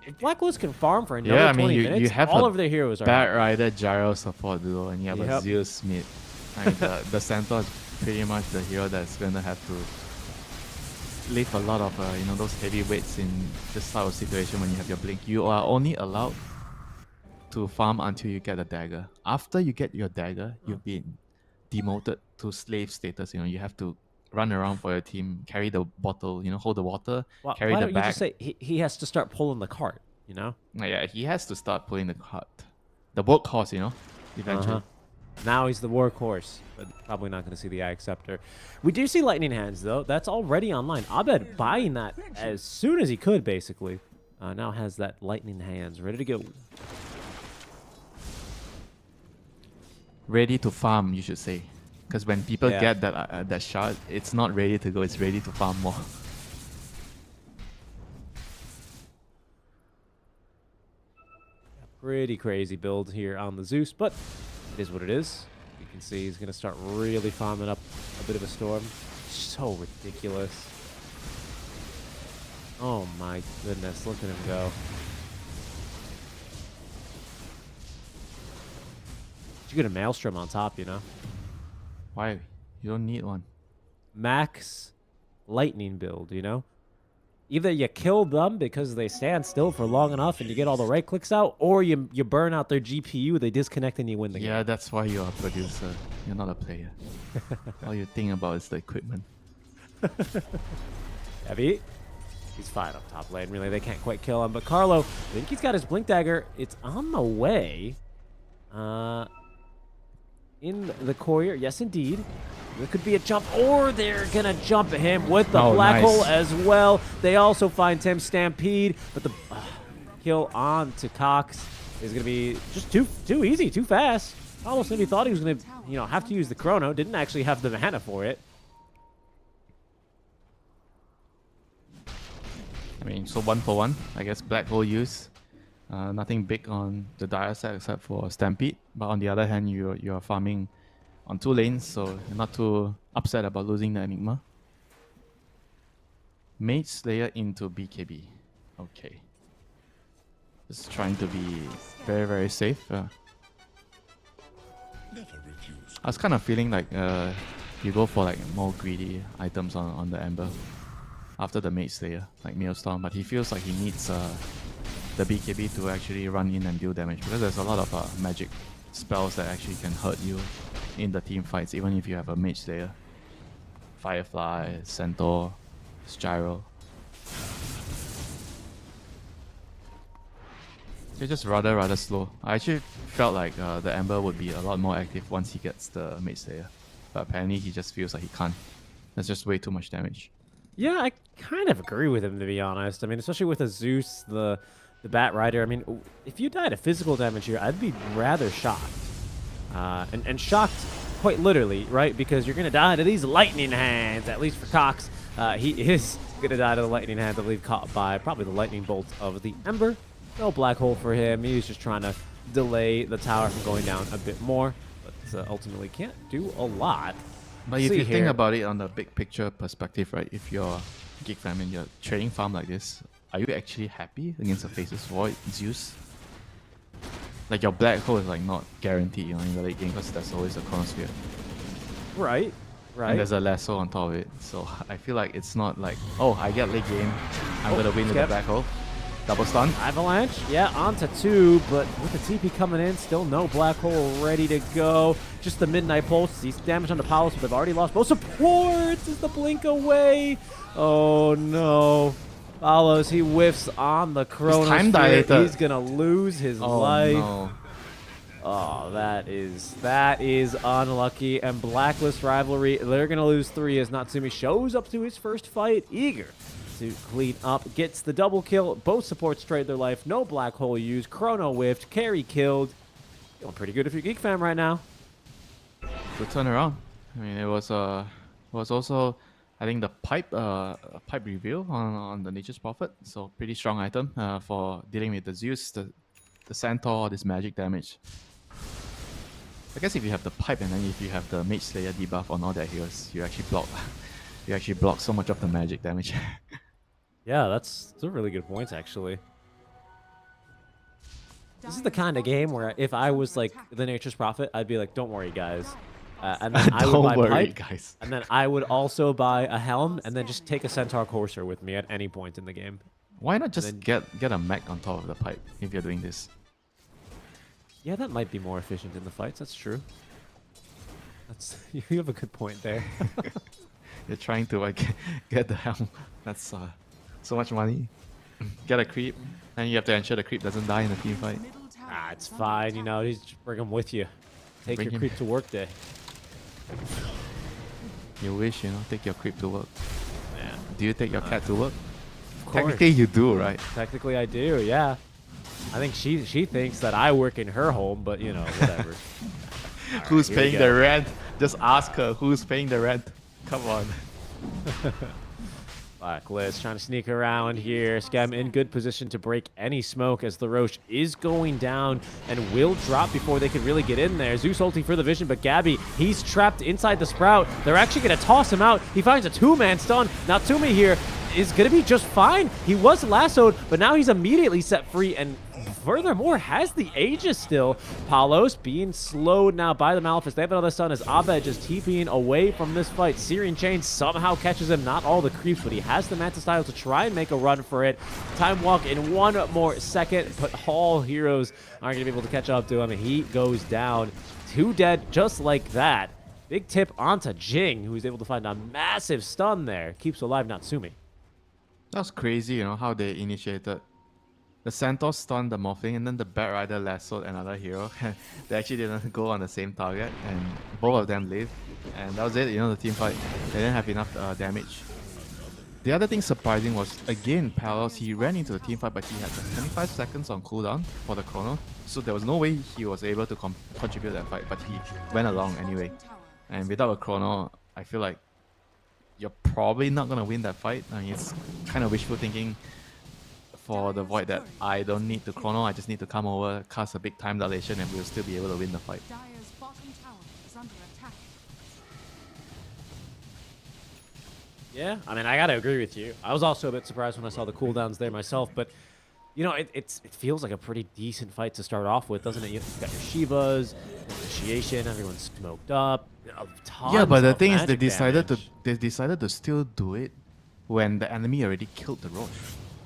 If Blacklist can farm for another 20 minutes, you have all of their heroes are Bat Rider Gyro support duo, and you have a Zeus mid. I mean, the Centaur is pretty much the hero that's going to have to lift a lot of you know, those heavy weights in this type of situation when you have your blink. You are only allowed to farm until you get a dagger. After you get your dagger, you've been demoted to slave status. You know, you have to run around for your team, carry the bottle, you know, hold the water, carry why the don't bag. you just say he has to start pulling the cart, you know? Yeah, he has to start pulling the cart. The workhorse, you know, eventually. Now he's the workhorse, but probably not going to see the Eye Scepter. We do see Lightning Hands, though. That's already online. Abed buying that as soon as he could, basically. Now has that Lightning Hands ready to go. Ready to farm, you should say. Because when people get that shot, it's not ready to go, it's ready to farm more. Pretty crazy build here on the Zeus, but it is what it is. You can see he's going to start really farming up a bit of a storm. So ridiculous. Oh my goodness, look at him go. You get a Maelstrom on top, you know? Why? You don't need one. Max lightning build, you know? either you kill them because they stand still for long enough and you get all the right clicks out, or you burn out their GPU, they disconnect and you win the game. Yeah, that's why you're a producer. You're not a player. All you think about is the equipment. Heavy. He's fine up top lane. Really, they can't quite kill him. But Carlo, I think he's got his Blink Dagger. It's on the way. In the courier. Yes, indeed. There could be a jump, or they're going to jump him with the black hole as well. They also find Tim Stampede, but the kill on to Cox is going to be just too easy, too fast. Almost maybe thought he was going to, have to use the chrono. Didn't actually have the mana for it. I mean, so 1 for 1. I guess black hole use. Nothing big on the Dire side except for Stampede. But on the other hand, you're farming on 2 lanes, so you're not too upset about losing the Enigma. Mage Slayer into BKB. Okay. Just trying to be very, very safe. I was kind of feeling like you go for like more greedy items on the Ember after the Mage Slayer, like Maelstrom, but he feels like he needs the BKB to actually run in and deal damage, because there's a lot of magic spells that actually can hurt you in the team fights, even if you have a Mage Slayer. Firefly, Centaur, Spiral. They're just rather slow. I actually felt like the Ember would be a lot more active once he gets the Mage Slayer, but apparently he just feels like he can't. That's just way too much damage. Yeah, I kind of agree with him, to be honest. I mean, especially with a Zeus, the Bat Rider. I mean, if you died of physical damage here, I'd be rather shocked. And shocked quite literally, right? Because you're going to die to these lightning hands, at least for Cox. He is going to die to the lightning hands, I believe, caught by probably the lightning bolt of the Ember. No black hole for him. He was just trying to delay the tower from going down a bit more, but ultimately can't do a lot. But if you think about it on the big picture perspective, right? If you're Geek Fam and you're trading farm like this, are you actually happy against the Faceless Void Zeus? Like your black hole is like not guaranteed, in the late game, because there's always a Chronosphere. Right. And there's a lasso on top of it. So I feel like it's not like, oh, I get late game, I'm gonna win with the black hole. Double stun. Avalanche, yeah, onto 2, but with the TP coming in, still no black hole ready to go. Just the Midnight Pulse. Sees damage on the Palos, but they've already lost both supports. Is the blink away? Oh no. Palos, he whiffs on the Chrono. Time dilated. He's gonna lose his life. No. Oh, that is unlucky. And Blacklist Rivalry, they're gonna lose 3 as Natsumi shows up to his first fight, eager to clean up, gets the double kill. Both supports trade their life. No black hole used. Chrono whiffed. Carry killed. Feeling pretty good if you're Geek Fam right now. Good turnaround. I mean, it was also, I think, the pipe reveal on the Nature's Prophet. So pretty strong item for dealing with the Zeus, the Centaur, this magic damage. I guess if you have the pipe and then if you have the Mage Slayer debuff on all their heroes, you actually block so much of the magic damage. Yeah, that's a really good point, actually. This is the kind of game where if I was like the Nature's Prophet, I'd be like, don't worry, guys. And then I would buy pipe, guys. And then I would also buy a helm, and then just take a Centaur Courser with me at any point in the game. Why not just get a mech on top of the pipe if you're doing this? Yeah, that might be more efficient in the fights. That's true. You have a good point there. You're trying to like get the helm. That's so much money. Get a creep, and you have to ensure the creep doesn't die in the team fight. Ah, it's fine. Just bring him with you. Take your creep to work day. You wish, take your creep to work. Yeah. Do you take your cat to work? Of course. Technically, you do, right? Technically, I do. Yeah. I think she thinks that I work in her home, but whatever. Who's paying the rent? Just ask her who's paying the rent. Come on. Blacklist trying to sneak around here. Scam in good position to break any smoke as the Roche is going down and will drop before they can really get in there. Zeus ulting for the vision, but Gabby, he's trapped inside the Sprout. They're actually going to toss him out. He finds a 2-man stun. Now Toomey here is going to be just fine. He was lassoed, but now he's immediately set free and furthermore has the Aegis still. Palos being slowed now by the Malefice. They have another stun as Abed just TPing away from this fight. Searing Chain somehow catches him. Not all the creeps, but he has the Manta style to try and make a run for it. Time walk in 1 more second, but all heroes aren't going to be able to catch up to him. He goes down. 2 dead just like that. Big tip onto Jing, who is able to find a massive stun there. Keeps alive Natsumi. That was crazy, you know, how they initiated. The Centaur stunned the Morphling, and then the Bat Rider lassoed another hero. They actually didn't go on the same target, and both of them lived. And that was it, you know, the team fight. They didn't have enough damage. The other thing surprising was, again, Palos, he ran into the team fight, but he had 25 seconds on cooldown for the chrono. So there was no way he was able to contribute that fight, but he went along anyway. And without a chrono, I feel like you're probably not going to win that fight. I mean, it's kind of wishful thinking for the Void that I don't need the chrono, I just need to come over, cast a big time dilation, and we'll still be able to win the fight. Dire's bottom tower is under attack. Yeah, I mean, I gotta agree with you. I was also a bit surprised when I saw the cooldowns there myself, but you know, it feels like a pretty decent fight to start off with, doesn't it? You've got your Shivas, initiation, everyone's smoked up. Yeah, but the thing is, they decided to still do it when the enemy already killed the Roche.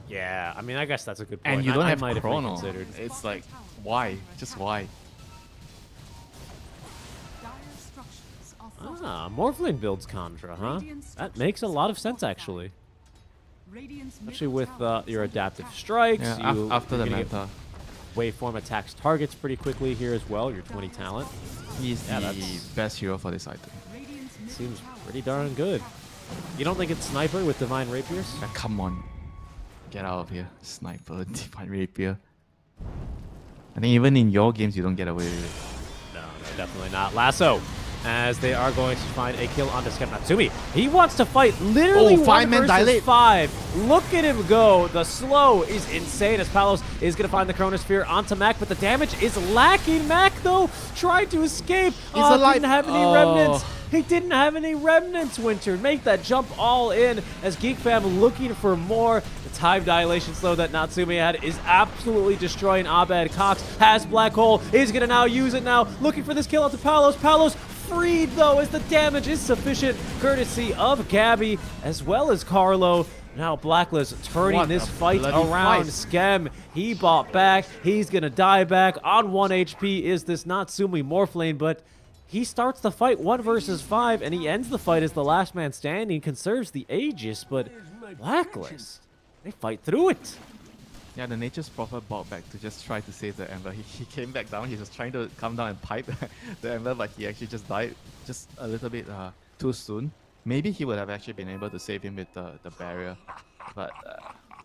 Yeah, I mean, I guess that's a good point. And you don't I have might chrono. reconsidered. It's like, why? Just why? Dire's structures are fortified. Ah, Morphling builds Contra, huh? That makes a lot of sense, actually. Radiant's Especially middle with tower your is under adaptive attack. strikes. Yeah, you, after the you're gonna get meta. Waveform attacks targets pretty quickly here as well, your 20 talent. He's Yeah, the that's- best hero for this item. Radiant's middle Seems tower pretty is darn under good. attack. You don't think it's Sniper with Divine Rapiers? Ah, come on. Get out of here. Sniper, Divine Rapier. I think even in your games, you don't get away with it. No, no, definitely not. Lasso, as they are going to find a kill onto Skep Natsumi. He wants to fight literally Oh, 5 men 1 versus dilate. 5. Look at him go. The slow is insane as Palos is going to find the Chronosphere onto Mac, but the damage is lacking. Mac, though, tried to escape. He's alive. Didn't have any Oh. remnants. He didn't have any remnants, Winter. Make that jump all in as Geek Fam looking for more. The time dilation slow that Natsumi had is absolutely destroying Abed. Cox has Black Hole. Is going to now use it now. Looking for this kill onto Palos. Palos freed, though, as the damage is sufficient. Courtesy of Gabby as well as Carlo. Now Blacklist turning What this a fight bloody around. fight. Skem, he bought back. He's going to die back. On 1 HP is this Natsumi Morphlane, but he starts the fight 1 versus 5, and he ends the fight as the last man standing, conserves the Aegis, but Blacklist, they fight through it. Yeah, the Nature's Prophet bought back to just try to save the Ember. He came back down. He was trying to come down and pipe the Ember, but he actually just died just a little bit too soon. Maybe he would have actually been able to save him with the barrier. But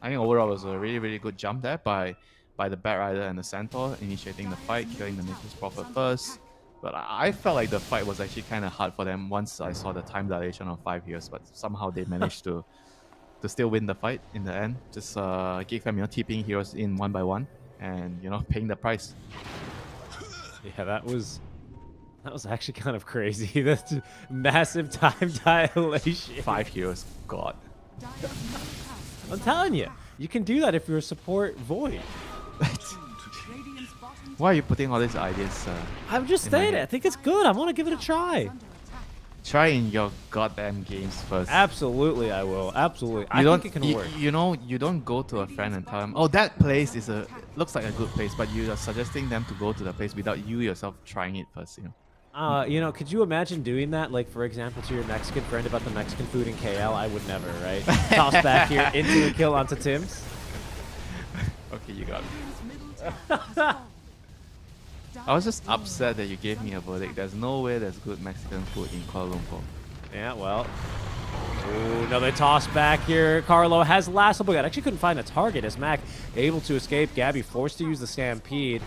I think overall it was a really, really good jump there by the Bat Rider and the Centaur, initiating the fight, killing the Nature's Prophet first. But I felt like the fight was actually kind of hard for them once I saw the time dilation of 5 years, but somehow they managed to still win the fight in the end. Just Geek Fam, TPing heroes in 1 by 1 and, paying the price. Yeah, that was actually kind of crazy. That's massive time dilation. 5 heroes, God. Dire's middle tower I'm telling you, you can do that if you're a support Void. Radiant's bottom Why are you putting all these ideas? I'm just In my saying it. head. I think it's good. I want to give it a try. is under attack. Try in your goddamn games first. Absolutely, I will. Absolutely. I don't, think it can work. You don't go to a friend and tell them, oh, that place looks like a good place, but you are suggesting them to go to the place without you yourself trying it first. Could you imagine doing that? Like, for example, to your Mexican friend about the Mexican food in KL? I would never, right? Toss back here into the kill onto Tim's. Okay, you got it. Radiant's middle tower has fallen. I was just upset that you gave me a verdict. There's no way there's good Mexican food in Kuala Lumpur. Yeah, well. Ooh, another toss back here. Carlo has lasso, but actually couldn't find a target as Mac able to escape. Gabby forced to use the Stampede.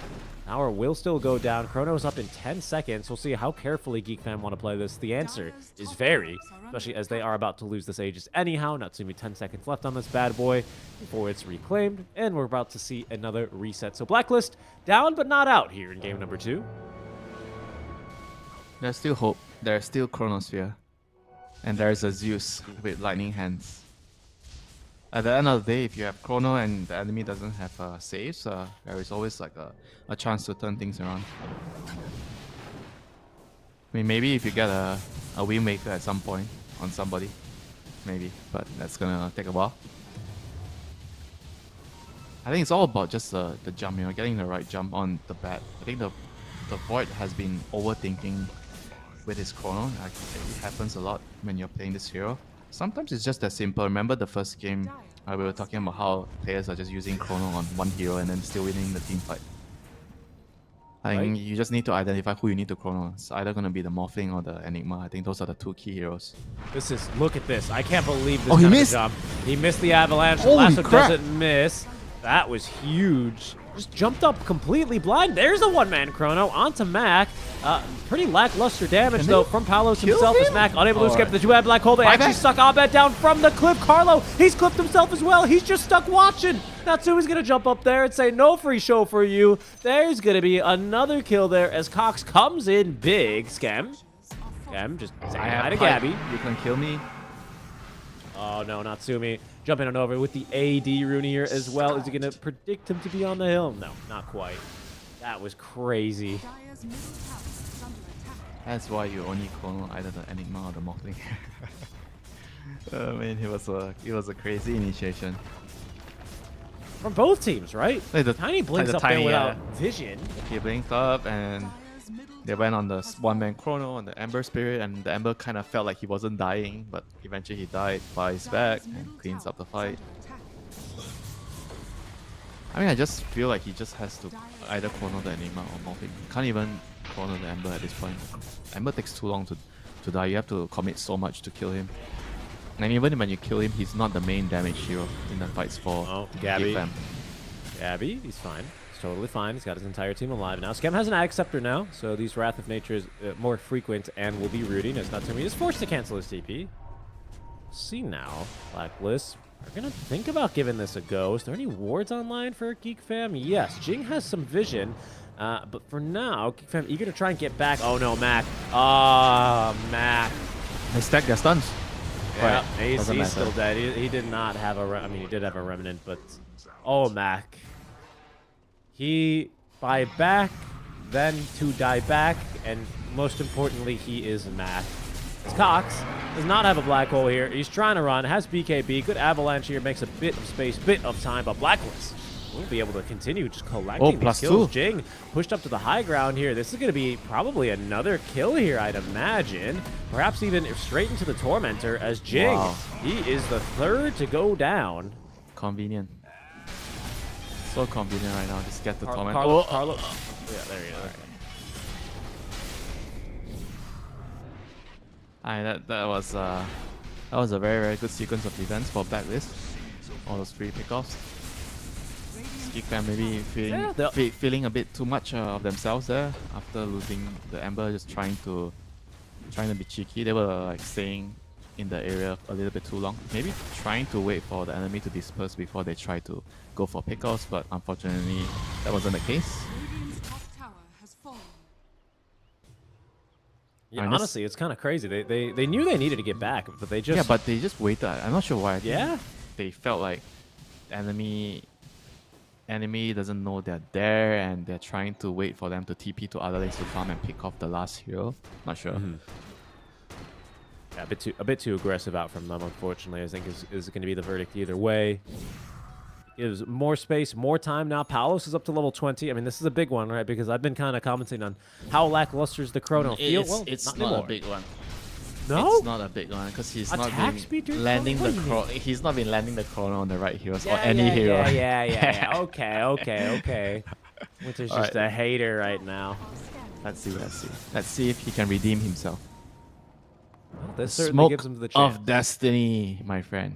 Tower will still go down. Chrono's up in 10 seconds. We'll see how carefully Geek Fam want to play this. The answer is very, especially as they are about to lose this Aegis anyhow. Natsumi 10 seconds left on this bad boy before it's reclaimed, and we're about to see another reset. So Blacklist down but not out here in game number 2. There's still hope. There's still Chronosphere. And there's a Zeus with lightning hands. at the end of the day, if you have Chrono and the enemy doesn't have saves, there is always like a chance to turn things around. I mean, maybe if you get a Wind Waker at some point on somebody, maybe, but that's gonna take a while. I think it's all about just the jump, you know, getting the right jump on the bat. I think the Void has been overthinking with his Chrono. Like, it happens a lot when you're playing this hero. Sometimes it's just that simple. Remember the first game we were talking about how players are just using Chrono on one hero and then still winning the team fight. I think you just need to identify who you need to Chrono. It's either going to be the Morphling or the Enigma. I think those are the two key heroes. Look at this. I can't believe this Oh, he kind of missed. jump. He missed the avalanche. Holy Lasso crap. doesn't miss. That was huge. Just jumped up completely blind. There's a one-man Chrono onto Mac. Pretty lackluster damage, though, from Palos himself as Mac unable to escape the two-head black hole. They actually suck Abed down from the cliff. Carlo, he's clipped himself as well. He's just stuck watching. Natsumi's going to jump up there and say, no free show for you. There's going to be another kill there as Cox comes in big. Scam just saying hi to Gabby. You can kill me. Oh, no, Natsumi jumping on over with the AD rune here as well. Is he going to predict him to be on the hill? No, not quite. That was crazy. Dire's middle tower is under attack. That's why you only Chrono either the Enigma or the Morphling. I mean, it was a crazy initiation. From both teams, right? Like the Tiny blinks the up there tiny, without vision. He blinked up and Dire's middle they went on the one-man Chrono on the Ember Spirit, and the Ember kind of felt like he wasn't dying, but eventually he died, flies back, and cleans up the fight. attack. I mean, I just feel like he just has to either Chrono the Enigma or Morphling. He can't even Chrono the Ember at this point. Ember takes too long to die. You have to commit so much to kill him. And even when you kill him, he's not the main damage hero in the fights for Oh, Gabby. GFM. Gabby, he's fine. He's totally fine. He's got his entire team alive now. Scam has an Ag Scepter now, so these Wrath of Nature is more frequent and will be rooting as Natsumi is forced to cancel his TP. See now, Blacklist. We're going to think about giving this a go. Is there any wards online for Geek Fam? Yes, Jing has some vision. But for now, Geek Fam eager to try and get back. Oh no, Mac. Mac. They stack their stuns. Yeah, Right, doesn't he's matter. still dead. He did not have a... I mean, he did have a remnant, but... Oh, Mac. He buy back, then to die back, and most importantly, he is Mac. Cox does not have a black hole here. He's trying to run, has BKB. Good avalanche here, makes a bit of space, bit of time, but Blacklist won't be able to continue just collecting these plus kills. 2. Jing pushed up to the high ground here. This is going to be probably another kill here, I'd imagine. Perhaps even straight into the Tormentor as Jing, Wow. he is the third to go down. Convenient. So convenient right now. Just get the torment. Carlo. Oh. Yeah, there he is. That was a very, very good sequence of defense for Blacklist. All those free pickoffs. Geek Fam maybe feeling a bit too much of themselves there after losing the Ember, just trying to be cheeky. They were like staying in the area a little bit too long. Maybe trying to wait for the enemy to disperse before they try to go for pickoffs, but unfortunately that wasn't the case. Radiant's top tower has fallen. Yeah, I mean, honestly, it's kind of crazy. They knew they needed to get back, but they just... Yeah, but they just waited. I'm not sure why. I think Yeah? They felt like enemy doesn't know they're there, and they're trying to wait for them to TP to other lanes to come and pick off the last hero. Not sure. Yeah, a bit too aggressive out from them, unfortunately. I think is going to be the verdict either way. Gives more space, more time now. Palos is up to level 20. I mean, this is a big one, right? Because I've been kind of commenting on how lackluster is the Chrono field. Well, It's not not anymore. a big one. No? It's not a big one because he's not Attack been speed, dude? landing What the do you chrono. He's not been landing the chrono on the right heroes or Yeah, any yeah, hero. Yeah. Okay. Winter's just a hater right now. Let's see if he can redeem himself. Well, this certainly Smoke gives him the chance. of destiny, my friend.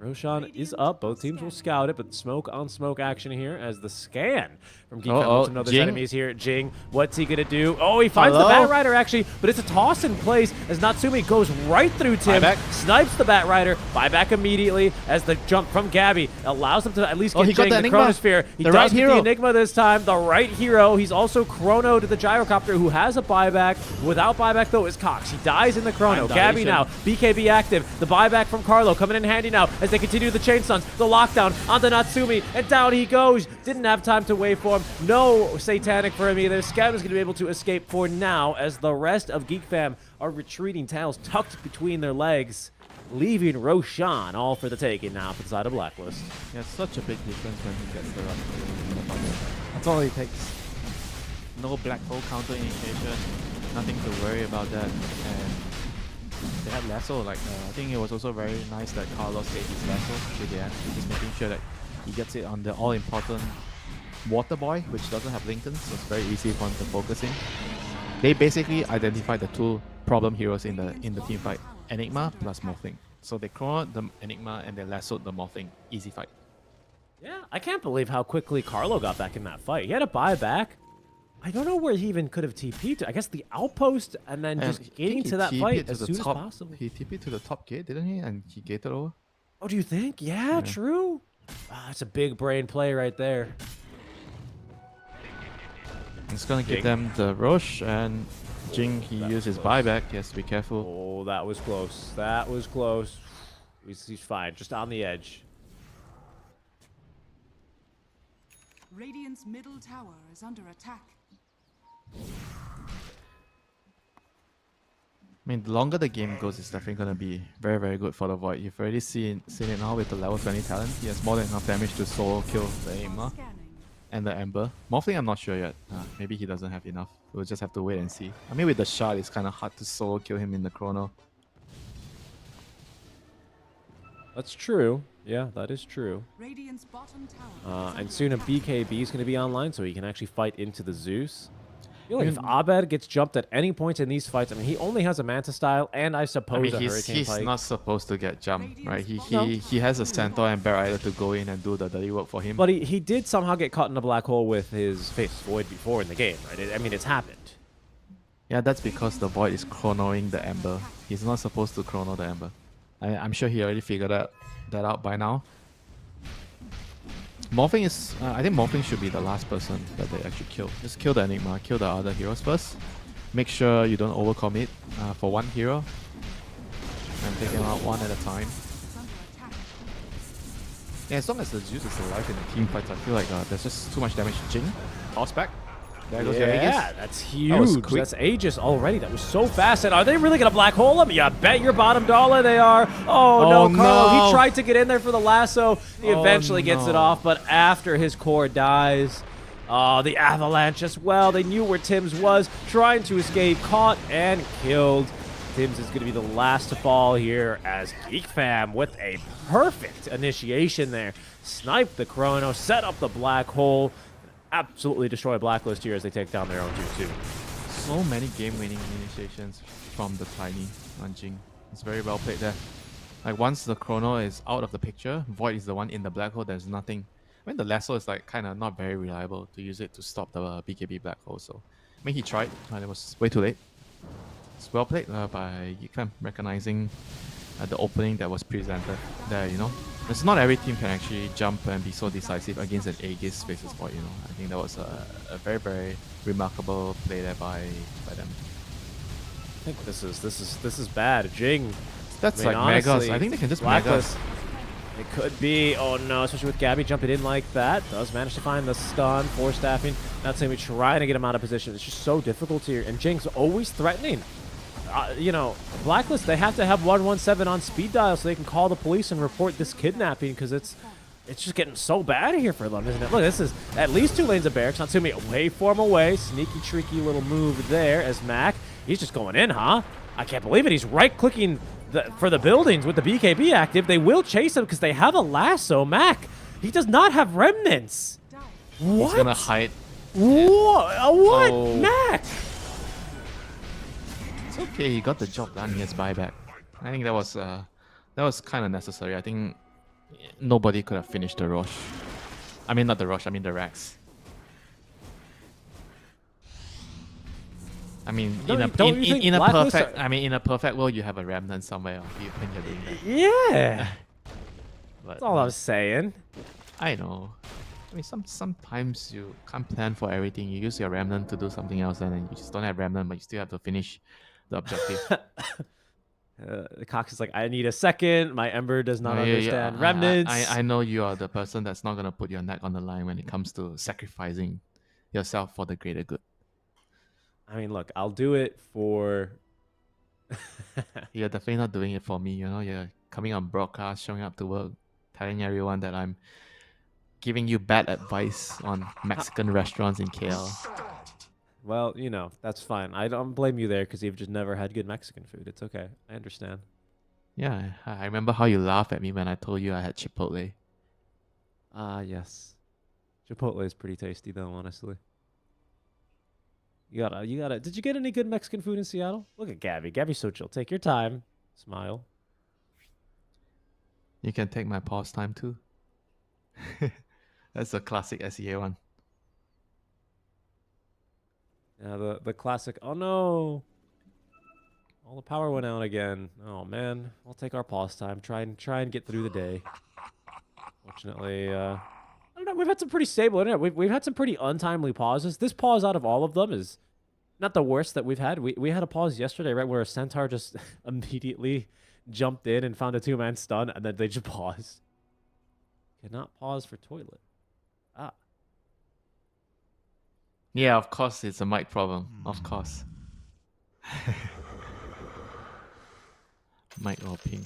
Roshan is up. Both teams will scout it, but smoke on smoke action here as the scan from Geek Uh-oh, Fam. Another Jing. enemies here. Jing, what's he gonna do? Oh, he finds the Hello? Bat Rider actually, but it's a toss in place as Natsumi goes right through Tim, Buyback. snipes the Bat Rider, buyback immediately as the jump from Gabby allows him to at least Oh, get he got Jing the the Enigma. Chronosphere. He The does right get hero. the Enigma this time, the right hero. He's also Chrono to the Gyrocopter who has a buyback. Without buyback though is Cox. He dies in the Chrono. Time Gabby dilation. now, BKB active. The buyback from Carlo coming in handy now as They continue the chain stuns, the lockdown onto Natsumi, and down he goes. Didn't have time to wait for him. No satanic for him either. Scam is going to be able to escape for now as the rest of Geek Fam are retreating, tails tucked between their legs, leaving Roshan all for the taking now for the side of Blacklist. Yeah, such a big difference when he gets the rush. That's all it takes. No black hole counter initiation, nothing to worry about that. And they had lasso, like I think it was also very nice that Carlos gave his lasso to the end, just making sure that he gets it on the all-important Water Boy, which doesn't have Lincoln, so it's very easy for him to focus in. They basically identified the two problem heroes in the team fight, Enigma plus Morphling. So they chronoed the Enigma and they lassoed the Morphling. Easy fight. Yeah, I can't believe how quickly Carlo got back in that fight. He had to buy back. I don't know where he even could have TP'd to. I guess the outpost and then just getting to that fight as soon as possible. He TP'd to the top gate, didn't he? And he gated over. Oh, do you think? Yeah, true. That's a big brain play right there. It's gonna give them the rush, and Jing, he used his buyback. He has to be careful. Oh, that was close. That was close. He's fine, just on the edge. Radiant's middle tower is under attack. I mean, the longer the game goes, it's definitely gonna be very, very good for the Void. You've already seen it now with the level 20 talent. He has more than enough damage to solo kill the Enigma and the Ember. Morphling, I'm not sure yet. Maybe he doesn't have enough. We'll just have to wait and see. I mean, with the shard, it's kind of hard to solo kill him in the chrono. That's true. Yeah, that is true. Radiant's bottom tower is And under soon a attack. BKB is going to be online, so he can actually fight into the Zeus. I feel like if Abed gets jumped at any point in these fights, I mean, he only has a Manta style, and I suppose I mean, a he's Hurricane Pike. not supposed to get jumped, right? He has a Centaur and Bear Rider to go in and do the dirty work for him. But he did somehow get caught in a black hole with his Face Void before in the game, right? I mean, it's happened. Yeah, that's because the Void is chronoing the Ember. He's not supposed to chrono the Ember. I'm sure he already figured that out by now. Morphing is... I think Morphing should be the last person that they actually kill. Just kill the Enigma, kill the other heroes first. Make sure you don't overcommit for one hero. And take them out one at a time. It's under attack. Yeah, as long as the Zeus is alive in the team fights, I feel like there's just too much damage. Jing, toss back. There goes your Aegis. Yeah, that's huge. was quick. That's Aegis already. That was so fast. And are they really going to black hole him? Yeah, bet your bottom dollar they are. Oh, no, Carlo. no. He tried to get in there for the lasso. He eventually gets it no. off, but after his core dies... Oh, the avalanche as well. They knew where Tims was, trying to escape, caught and killed. Tims is going to be the last to fall here as Geek Fam with a perfect initiation there. Snipe the Chrono, set up the black hole, absolutely destroy Blacklist here as they take down their own 2-2. So many game-winning initiations from the Tiny on Jing. It's very well played there. Like once the Chrono is out of the picture, Void is the one in the black hole. There's nothing. I mean, the lasso is like kind of not very reliable to use it to stop the BKB black hole. So, I mean, he tried, but it was way too late. It's well played by Geek recognizing the opening that was presented there. You know, it's not every team can actually jump and be so decisive against an Aegis faces Void. You know, I think that was a very, very remarkable play there by them. I think this is bad. Jing. That's I mean, like Megas. honestly, I think they can just Blacklist. Megas. It could be. Oh no, especially with Gabby jumping in like that. Does manage to find the stun, force staffing. Not saying we trying to get him out of position. It's just so difficult here. And Jing's always threatening. You know, Blacklist, they have to have 117 on speed dial so they can call the police and report this kidnapping because it's just getting so bad here for them, isn't it? Look, this is at least 2 lanes of barracks. Natsumi away form away. Sneaky, tricky little move there as Mac. He's just going in, huh? I can't believe it. He's right-clicking for the buildings with the BKB active. They will chase him because they have a lasso. Mac, he does not have remnants. What? He's gonna hide. What? What? Oh. Mac? It's okay. He got the job done. He has buyback. I think that was kind of necessary. I think nobody could have finished the rush. I mean, not the rush. I mean the Rex. I mean, in a perfect, in a perfect world, you have a remnant somewhere when you're doing that. Yeah. But That's all I'm saying. I know. I mean, sometimes you can't plan for everything. You use your remnant to do something else, and then you just don't have remnant, but you still have to finish the objective. Cox is like, I need a second. My Ember does not No, yeah, understand I- remnants. I know you are the person that's not gonna put your neck on the line when it comes to sacrificing yourself for the greater good. I mean, look, I'll do it for. You're definitely not doing it for me. You know, you're coming on broadcast, showing up to work, telling everyone that I'm giving you bad advice on Mexican restaurants in KL. Well, you know, that's fine. I don't blame you there because you've just never had good Mexican food. It's okay. I understand. Yeah, I remember how you laughed at me when I told you I had Chipotle. Ah, yes. Chipotle is pretty tasty, though, honestly. You gotta. Did you get any good Mexican food in Seattle? Look at Gabby. Gabby's so chill. Take your time. Smile. You can take my pause time too. That's a classic SEA one. Yeah, the classic. Oh no! All the power went out again. Oh man, we'll take our pause time. Try and get through the day. Fortunately, I don't know. We've had some pretty stable internet. We've had some pretty untimely pauses. This pause out of all of them is not the worst that we've had. We had a pause yesterday, right, where a centaur just immediately jumped in and found a 2-man stun, and then they just paused. Cannot pause for toilet. Ah. Yeah, of course, it's a mic problem. Of course. Mic or ping.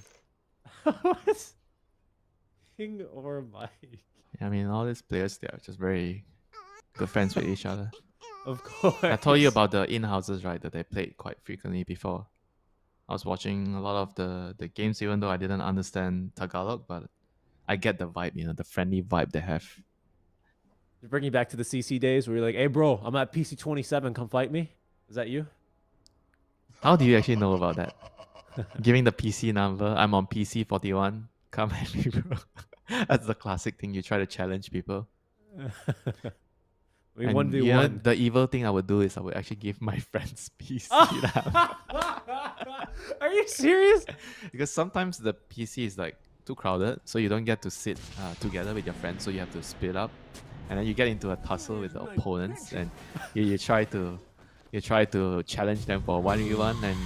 What? Ping or Mike? I mean, all these players, they are just very good friends with each other. Of course. I told you about the in-houses, right, that they played quite frequently before. I was watching a lot of the games, even though I didn't understand Tagalog, but I get the vibe, you know, the friendly vibe they have. To bring you back to the CC days where you're like, hey, bro, I'm at PC 27. Come fight me. Is that you? How do you actually know about that? Giving the PC number, I'm on PC 41. Come at me, bro. That's the classic thing. You try to challenge people. We And 1v1. you know, the evil thing I would do is I would actually give my friends PC Are you serious? because sometimes the PC is like too crowded, so you don't get to sit together with your friends, so you have to split up, and then you get into a tussle with the opponents, and you try to challenge them for 1v1, and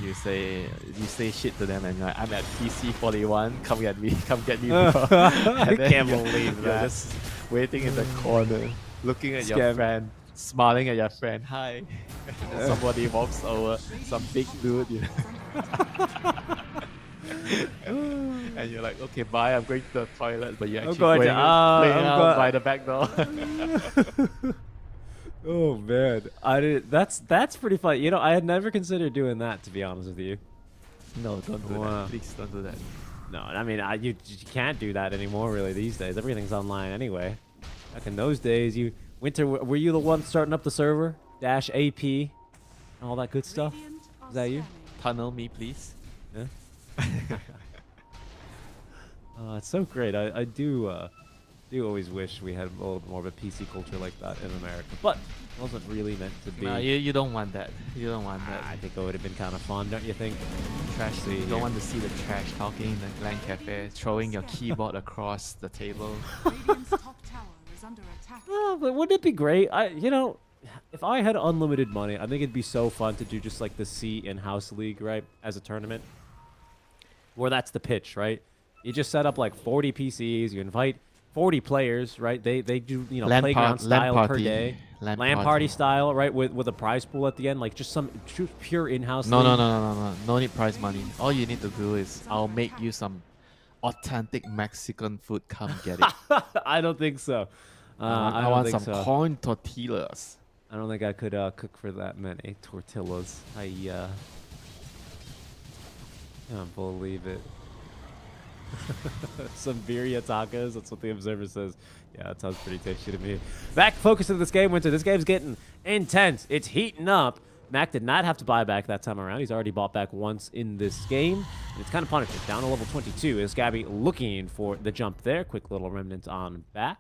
you say shit to them, and you're like, I'm at PC 41, come get me, bro. I then can't you're- believe you're that. just waiting in the corner, looking at your Scam. friend, smiling at your friend, hi. Somebody walks over, some big dude, you know. And you're like, okay, bye, I'm going to the toilet, but you're actually going to- playing I'm out go- by the back door. Oh man, I did. That's pretty funny. You know, I had never considered doing that, to be honest with you. No, don't do Wow. that. Please don't do that. No, I mean, you can't do that anymore, really. These days, everything's online anyway. Back in those days, were you the one starting up the server? Dash AP, and all that good stuff. Radiant are Is that you? scanning. Tunnel me, please. Yeah. It's so great. I do always wish we had a little bit more of a PC culture like that in America, but it wasn't really meant to be. Nah, you don't want that. You don't want that. I think it would have been kind of fun, don't you think? Trash. See You here. don't want to see the trash talking in the LAN cafe, throwing your keyboard across the table. Radiant's top tower is under attack. Oh, but wouldn't it be great? If I had unlimited money, I think it'd be so fun to do just like the C in-house league, right, as a tournament, where that's the pitch, right? You just set up like 40 PCs, you invite 40 players, right? They do LAN playground style per party. day, LAN party party. style, right? With a prize pool at the end, like just some pure in-house. No, league. no need prize money. All you need to do is I'll make you some authentic Mexican food. Come get it. I don't think so. I don't want think some so. corn tortillas. I don't think I could cook for that many tortillas. I can't believe it. Some birria tacos. That's what the observer says. Yeah, that sounds pretty tasty to me. Back focus to this game, Winter. This game's getting intense. It's heating up. Mac did not have to buy back that time around. He's already bought back once in this game. And it's kind of punished. Down to level 22 is Gabby looking for the jump there. Quick little remnant on back.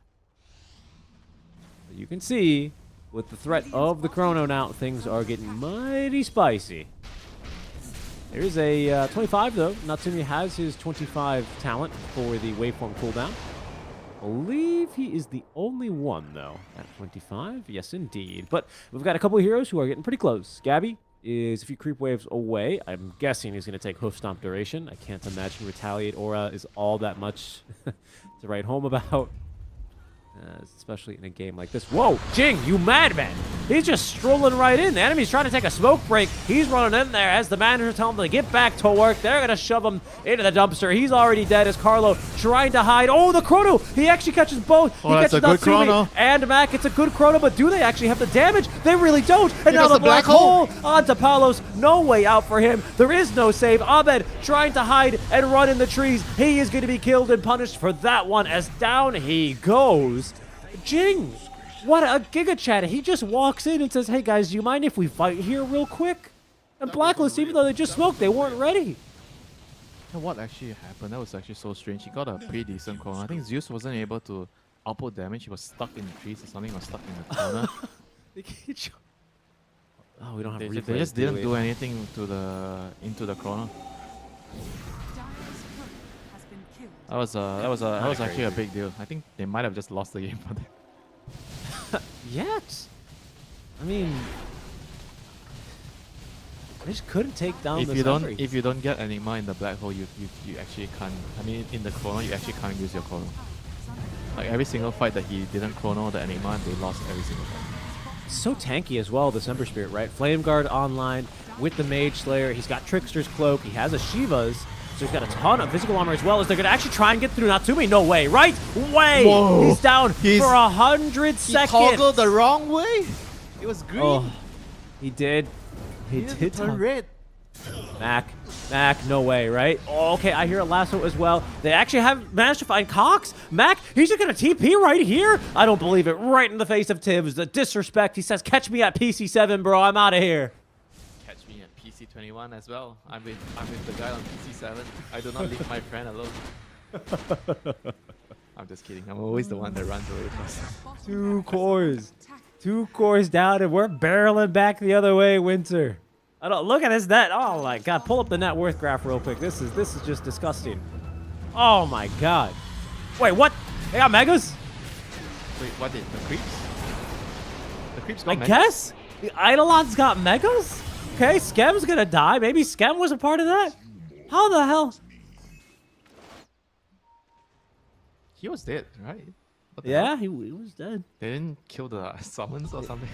But you can see, with the threat of the Chrono now, things are getting mighty spicy. There's a 25, though. Natsumi has his 25 talent for the waveform cooldown. I believe he is the only one, though, at 25. Yes, indeed. But we've got a couple of heroes who are getting pretty close. Gabby, is a few creep waves away. I'm guessing he's going to take Hoof Stomp duration. I can't imagine Retaliate Aura is all that much to write home about. Especially in a game like this. Whoa, Jing, you madman! He's just strolling right in. The enemy's trying to take a smoke break. He's running in there as the manager tells him to get back to work. They're going to shove him into the dumpster. He's already dead as Carlo trying to hide. Oh, the chrono! He actually catches both. Oh, He that's catches a good Natsumi chrono. and Mac. It's a good chrono, but do they actually have the damage? They really don't. And now goes the the black black hole onto Palos. No way out for him. There is no save. Abed trying to hide and run in the trees. He is going to be killed and punished for that one as down he goes. Jing, what a Giga Chat. He just walks in and says, hey guys, do you mind if we fight here real quick? And Blacklist, even though they just smoked, they weren't ready. What actually happened? That was actually so strange. He got a pretty decent chrono. I think Zeus wasn't able to output damage. He was stuck in the trees or something. He was stuck in the corner. Oh, we don't have They replays, just do didn't we? do anything into the chrono. Dire's turret has been killed. That was actually a big deal. I think they might have just lost the game for that. Yet. I mean, they just couldn't take down If this you don't Hungry. if you don't get Enigma in the black hole, you actually can't. I mean, in the chrono, you actually can't use your chrono. Like every single fight that he didn't chrono the Enigma, they lost every single fight. So tanky as well, the Ember Spirit, right? Flame Guard online with the Mage Slayer. He's got Trickster's Cloak. He has a Shiva's. So he's got a ton of physical armor as well as they're going to actually try and get through Natsumi. No way, right? Way! Whoa. He's down He's- for 100 seconds. the wrong way. It was green. Oh, he did. He did turn turn red. Mac, no way, right? Oh, okay, I hear a lasso as well. They actually have managed to find Cox. Mac, he's just gonna TP right here. I don't believe it. Right in the face of Tibbs. The disrespect. He says, "Catch me at PC7, bro. I'm out of here." Catch me at PC21 as well. I'm with the guy on PC7. I do not leave my friend alone. I'm just kidding. I'm always the one that runs away first. Two cores. 2 cores down, and we're barreling back the other way, Winter. I don't look at this net. Oh my god, pull up the net worth graph real quick. This is just disgusting. Oh my god. Wait, what? They got megas? Wait, what did the creeps? The creeps I got guess the Eidolon's got megas. Okay, Skem's gonna die. Maybe Skem was a part of that. How the hell? He was dead, right? What the Yeah, hell? he was dead. They didn't kill the summons or something.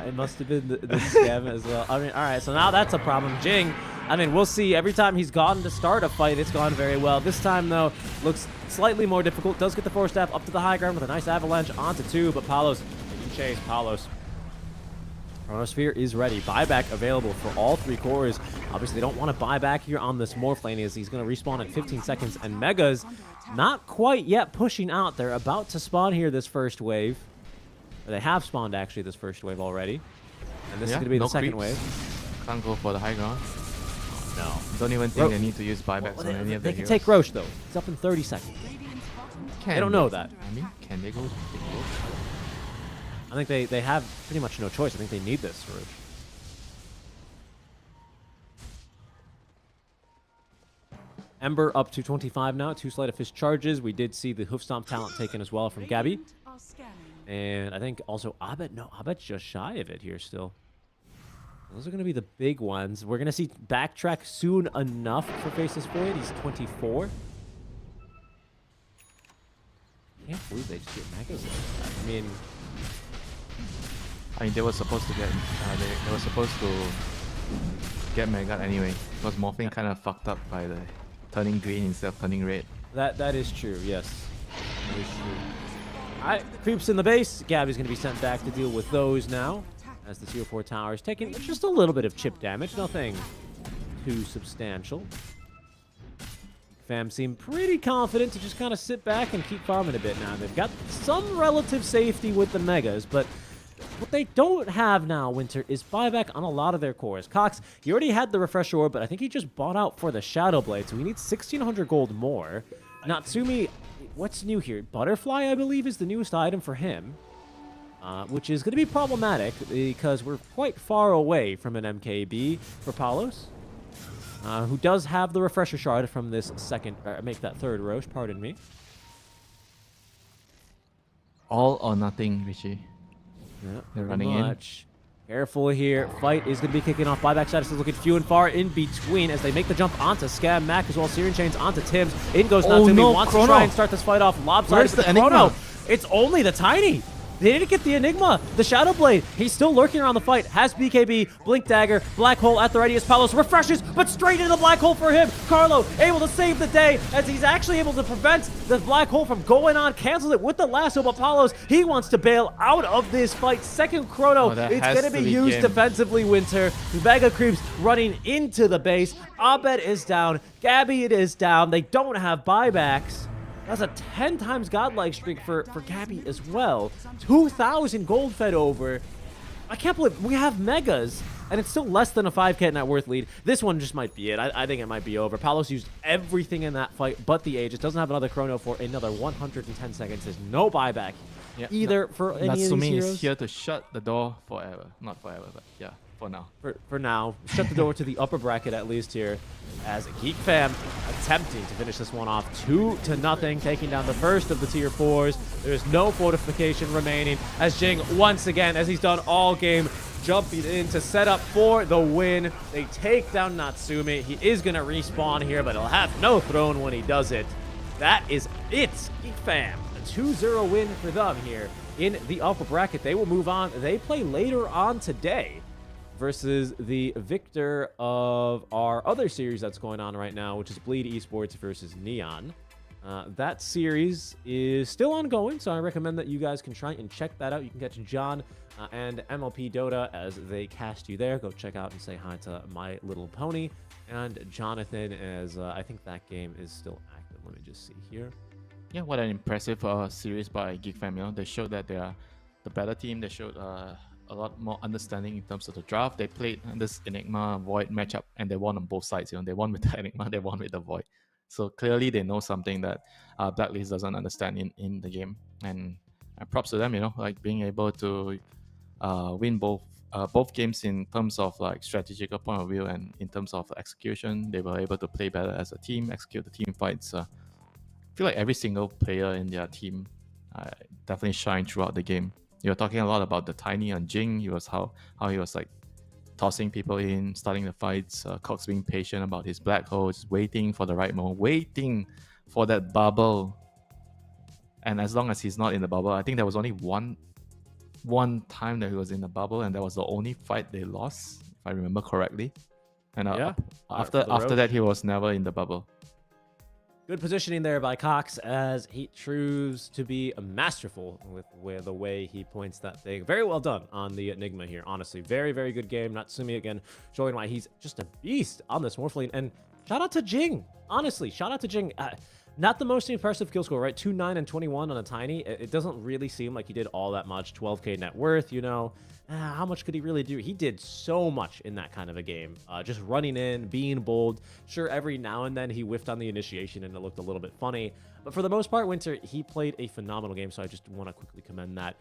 It must have been the Skem as well. I mean, all right, so now that's a problem. Jing, I mean, we'll see. Every time he's gotten to start a fight, it's gone very well. This time, though, looks slightly more difficult. Does get the Force Staff up to the high ground with a nice avalanche onto 2, but Palos, you chase Palos. Chronosphere is ready. Buyback available for all 3 cores. Obviously, they don't want to buy back here on this Morph lane as he's going to respawn in 15 seconds. And Megas, not quite yet pushing out. They're about to spawn here this first wave. Or they have spawned, actually, this first wave already. And this is going to be the second wave. Can't go for the high ground. No. Don't even think they need to use buybacks on any of the They can heroes. take Roche, though. It's up in 30 seconds. Can They don't know that. I mean, can they go? I think they have pretty much no choice. I think they need this, Roche. Ember up to 25 now. 2 Sleight of Fist charges. We did see the Hoof Stomp talent taken as well from Gabby. Radiant are scanning. And I think also Abed. No, Abed's just shy of it here still. Those are going to be the big ones. We're going to see Backtrack soon enough for Faceless Void. He's 24. Can't believe they just get Megas like that. I mean, they were supposed to get. They were supposed to get Mega anyway, because Morphing kind of fucked up by the turning green instead of turning red. That is true, yes. That is true. Alright, creeps in the base. Gabby's going to be sent back to deal with those now. As the CO4 tower is taking just a little bit of chip damage. Nothing too substantial. Fam seem pretty confident to just kind of sit back and keep farming a bit now. They've got some relative safety with the Megas, but what they don't have now, Winter, is buyback on a lot of their cores. Cox, he already had the Refresher Orb, but I think he just bought out for the Shadow Blade, so he needs 1,600 gold more. Natsumi, what's new here? Butterfly, I believe, is the newest item for him, which is going to be problematic because we're quite far away from an MKB for Palos, who does have the Refresher Shard from this second, make that third Roche, pardon me. All or nothing, Richie. Yeah, They're pretty running in. much. Careful here. Fight is going to be kicking off. Buyback status is looking few and far in between as they make the jump onto Scam Mac as well. Syrian Chains onto Tim's. In goes Natsumi. no, Wants Chrono. to try and start this fight off. Lopsided. Where's but the Enigma? Chrono, it's only the Tiny. They didn't get the Enigma. The Shadow Blade, he's still lurking around the fight. Has BKB, Blink Dagger, Black Hole at the ready as Palos refreshes, but straight into the Black Hole for him. Carlo able to save the day as he's actually able to prevent the Black Hole from going on. Cancels it with the lasso, but Palos, he wants to bail out of this fight. Second Chrono, that it's has going to to be be used game. defensively, Winter. Vega creeps running into the base. Abed is down. Gabby it is down. They don't have buybacks. That's a 10 times godlike streak for Gabby as well. 2,000 gold fed over. I can't believe we have megas, and it's still less than a 5k net worth lead. This one just might be it. I think it might be over. Palos used everything in that fight but the Aegis. Doesn't have another chrono for another 110 seconds. There's no buyback either for any of these Natsumi heroes. is here to shut the door forever. Not forever, but yeah, for now. For now. Shut the door to the upper bracket at least here as Geek Fam attempting to finish this one off 2-0, taking down the first of the tier 4s. There's no fortification remaining as Jing once again, as he's done all game, jumping in to set up for the win. They take down Natsumi. He is going to respawn here, but he'll have no throne when he does it. That is it. Geek Fam, a 2-0 win for them here in the upper bracket. They will move on. They play later on today versus the victor of our other series that's going on right now, which is Bleed Esports versus Neon. That series is still ongoing, so I recommend that you guys can try and check that out. You can catch John and MLP Dota as they cast you there. Go check out and say hi to My Little Pony and Jonathan, as I think that game is still active. Let me just see here. Yeah, what an impressive series by Geek Fam. You know, they showed that they are the better team. They showed a lot more understanding in terms of the draft. They played this Enigma Void matchup and they won on both sides. You know, they won with the Enigma, they won with the Void. So clearly they know something that Blacklist doesn't understand in the game. And props to them, you know, like being able to win both games in terms of like strategical point of view and in terms of execution. They were able to play better as a team, execute the team fights. I feel like every single player in their team definitely shined throughout the game. You're talking a lot about the Tiny and Jing. He was how he was like tossing people in, starting the fights. Cox being patient about his Black Hole, just waiting for the right moment, waiting for that bubble. And as long as he's not in the bubble, I think there was only one time that he was in the bubble, and that was the only fight they lost, if I remember correctly. And after that, he was never in the bubble. Good positioning there by Cox as he proves to be masterful with the way he points that thing. Very well done on the Enigma here, honestly. Very, very good game. Natsumi again showing why he's just a beast on this Morphling. And shout out to Jing. Honestly, shout out to Jing. Not the most impressive kill score, right? 2-9 and 21 on a Tiny. It doesn't really seem like he did all that much. 12k net worth, you know. How much could he really do? He did so much in that kind of a game. Just running in, being bold. Sure, every now and then he whiffed on the initiation and it looked a little bit funny. But for the most part, Winter, he played a phenomenal game, so I just want to quickly commend that.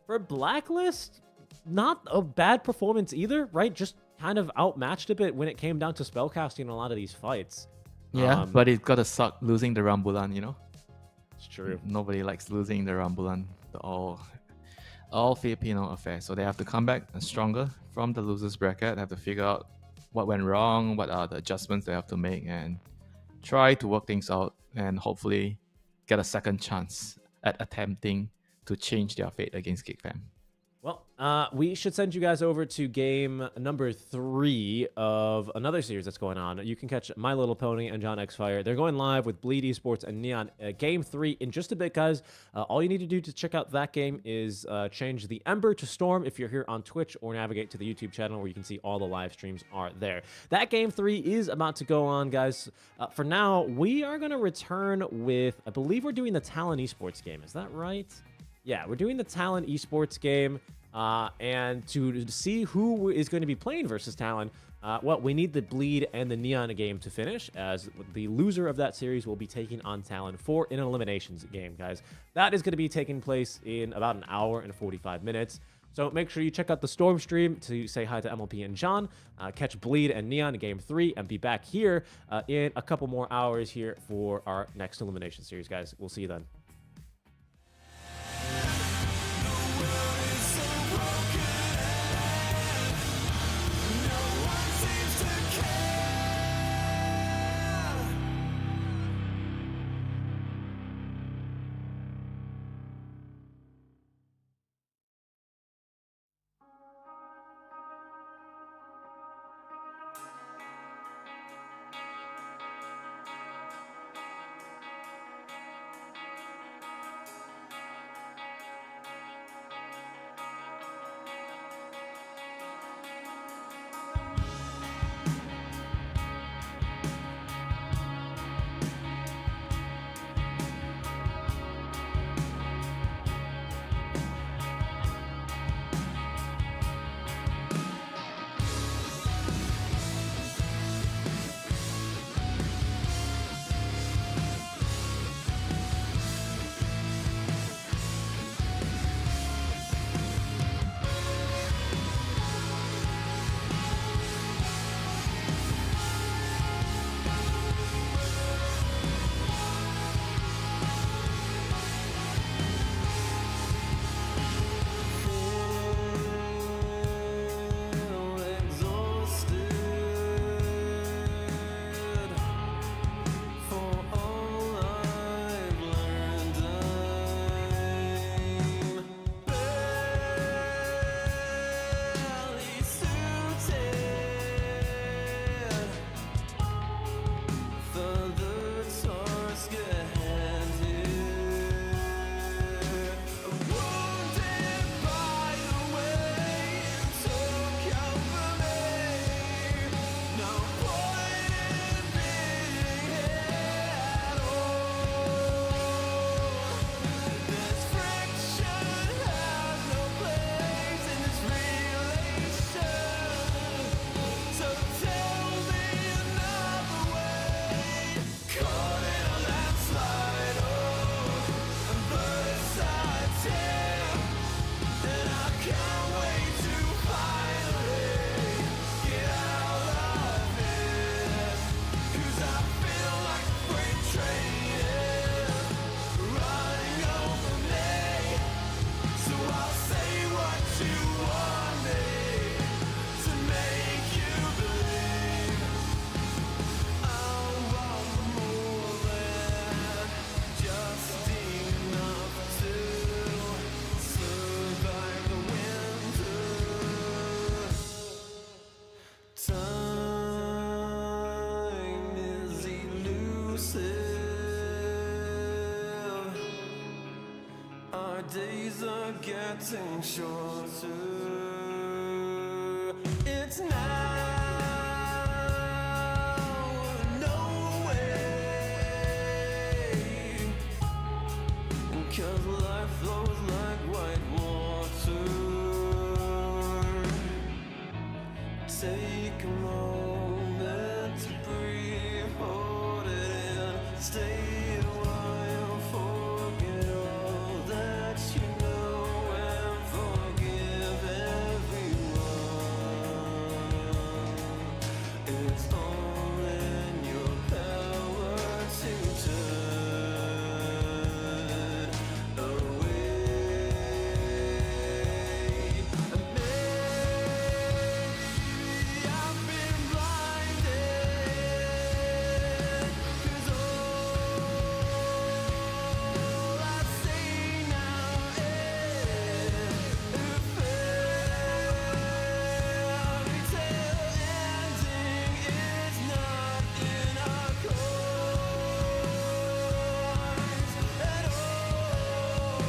For Blacklist, not a bad performance either, right? Just kind of outmatched a bit when it came down to spellcasting in a lot of these fights. Yeah, but it gotta suck losing the Rambulan, you know? It's true. Nobody likes losing the Rambulan, the all Filipino affair. So they have to come back stronger from the losers bracket, have to figure out what went wrong, what are the adjustments they have to make, and try to work things out and hopefully get a second chance at attempting to change their fate against Geek Fam. Well, we should send you guys over to game number 3 of another series that's going on. You can catch My Little Pony and John Xfire. They're going live with Bleed Esports and Neon. Game 3 in just a bit, guys. All you need to do to check out that game is change the Ember to Storm if you're here on Twitch, or navigate to the YouTube channel where you can see all the live streams are there. That game 3 is about to go on, guys. For now, we are going to return with, I believe we're doing the Talon Esports game. Is that right? Yeah, we're doing the Talon Esports game, and to see who is going to be playing versus Talon, well, we need the Bleed and the Neon game to finish, as the loser of that series will be taking on Talon for an eliminations game, guys. That is going to be taking place in about an hour and 45 minutes. So make sure you check out the Storm stream to say hi to MLP and John, catch Bleed and Neon in game 3, and be back here in a couple more hours here for our next elimination series, guys. We'll see you then. you want me to make you believe. I want more than just enough to survive the winter. Time is elusive. Our days are getting shorter. It's now or no way. 'Cause life flows like white water. Take a moment to breathe, hold it in, stay a while, forget all that you know, and forgive everyone. It's all in your power to turn away. And maybe I've been blinded, 'cause all I see now is a fairy tale ending is not in our course at all.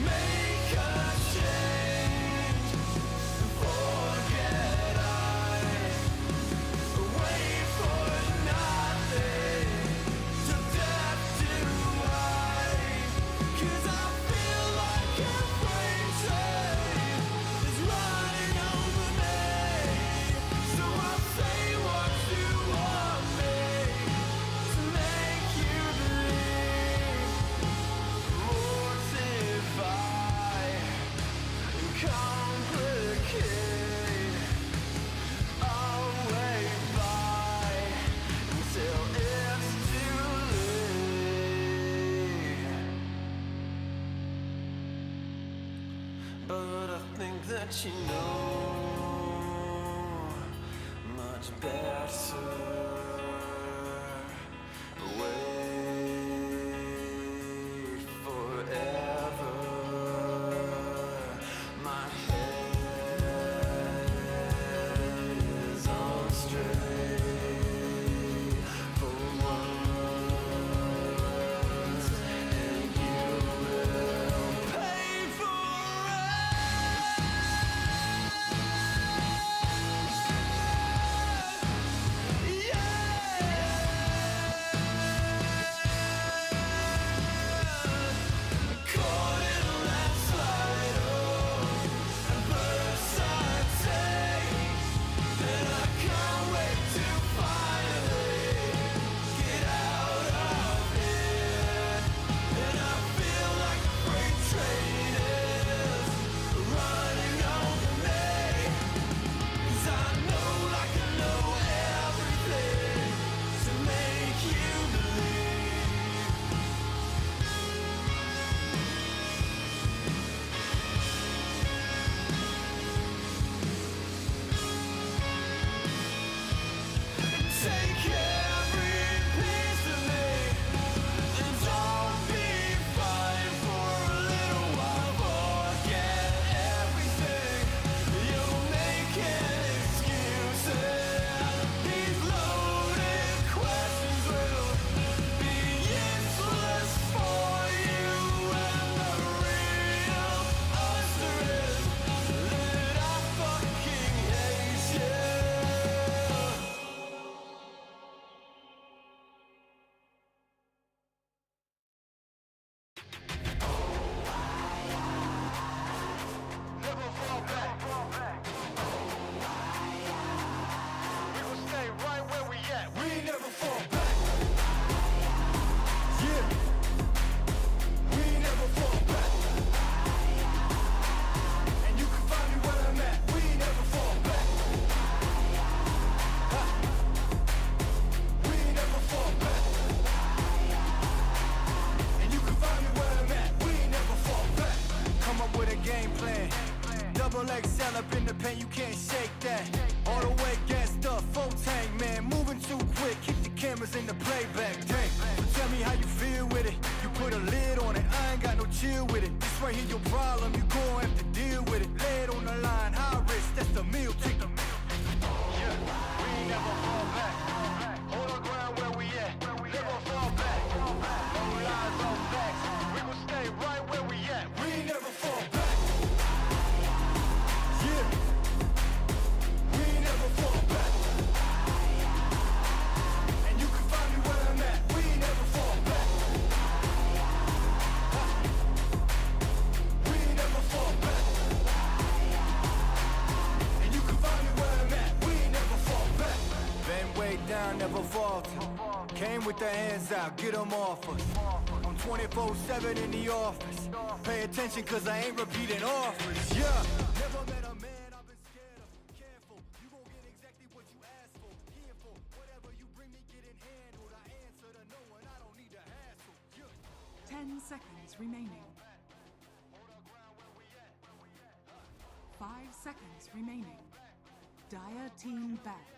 Make a change, forget I wait for nothing, to death do I, 'cause I feel like a freight train is running over me. So I'll say what you want me to make you believe. Mortify and complicate. I'll wait by until it's too late. But I think that you know much better. Wait forever. My head is on straight for once, and you will pay for it. Yeah. game plan. Double XL up in the paint, you can't shake that. All the way gassed up, full tank, man. Moving too quick, keep the cameras in the playback. Dang, tell me how you feel with it. You put a lid on it, I ain't got no chill with it. This right here your problem, you gon' have to deal with it. Lay it on the line, high risk, that's the meal ticket. Yeah, we ain't never fall back. Hold our ground where we at. Never fall back. No lies, no facts. We gon' stay right where we at. We ain't never fall back. Yeah, we ain't never fall back. And you can find me where I'm at. We ain't never fall back. We ain't never fall back. And you can find me where I'm at. We ain't never fall back. Been way down, never faltered. Came with the hands out, get them off us. I'm 24/7 in the office. Pay attention cause I ain't repeating offers. Yeah. Never met a man I've been scared of. Careful, you gon' get exactly what you asked for. Here for whatever you bring me, getting handled. I answer to no one, I don't need to hassle. Yeah. 10 seconds remaining. 5 seconds remaining. Dire team back.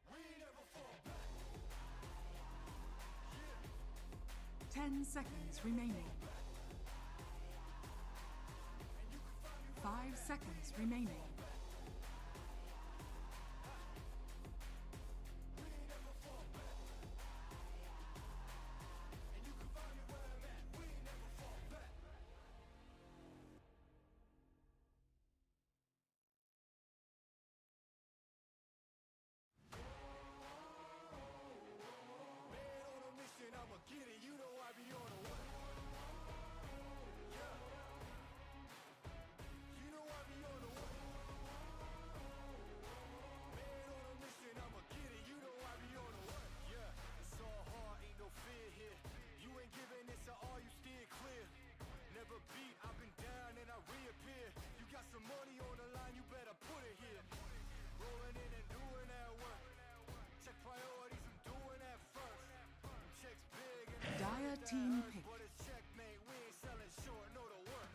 We ain't never fall back. 10 seconds remaining. 5 seconds remaining. I'ma get it, you know I be on the way. Yeah. You know I be on the way. Man on a mission, I'ma get it, you know I be on the way. Yeah, it's all hard, ain't no fear here. You ain't giving this to all, you steer clear. Never beat, I've been down and I reappear. You got some money on the line, you better put it here. Rolling in and doing that work. Check priorities, I'm doing that first. Checks big and Dire team pick. but it's checkmate, we ain't selling short, know the work.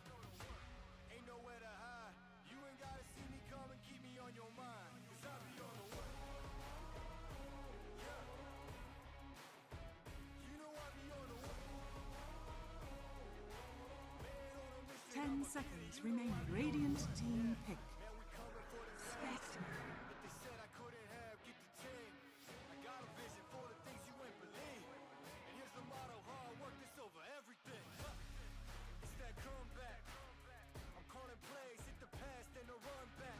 Ain't nowhere to hide. You ain't gotta see me come and keep me on your mind. Cause I be on the way. Yeah. You know I be on the way. Man on a mission, 10 seconds remaining. Radiant team pick. man, we coming for the Spectre. If they said I couldn't have, get the team. I got a vision for the things you ain't believe. And here's the motto, hard work is over everything. It's that comeback. I'm calling plays, hit the pass, then the run back.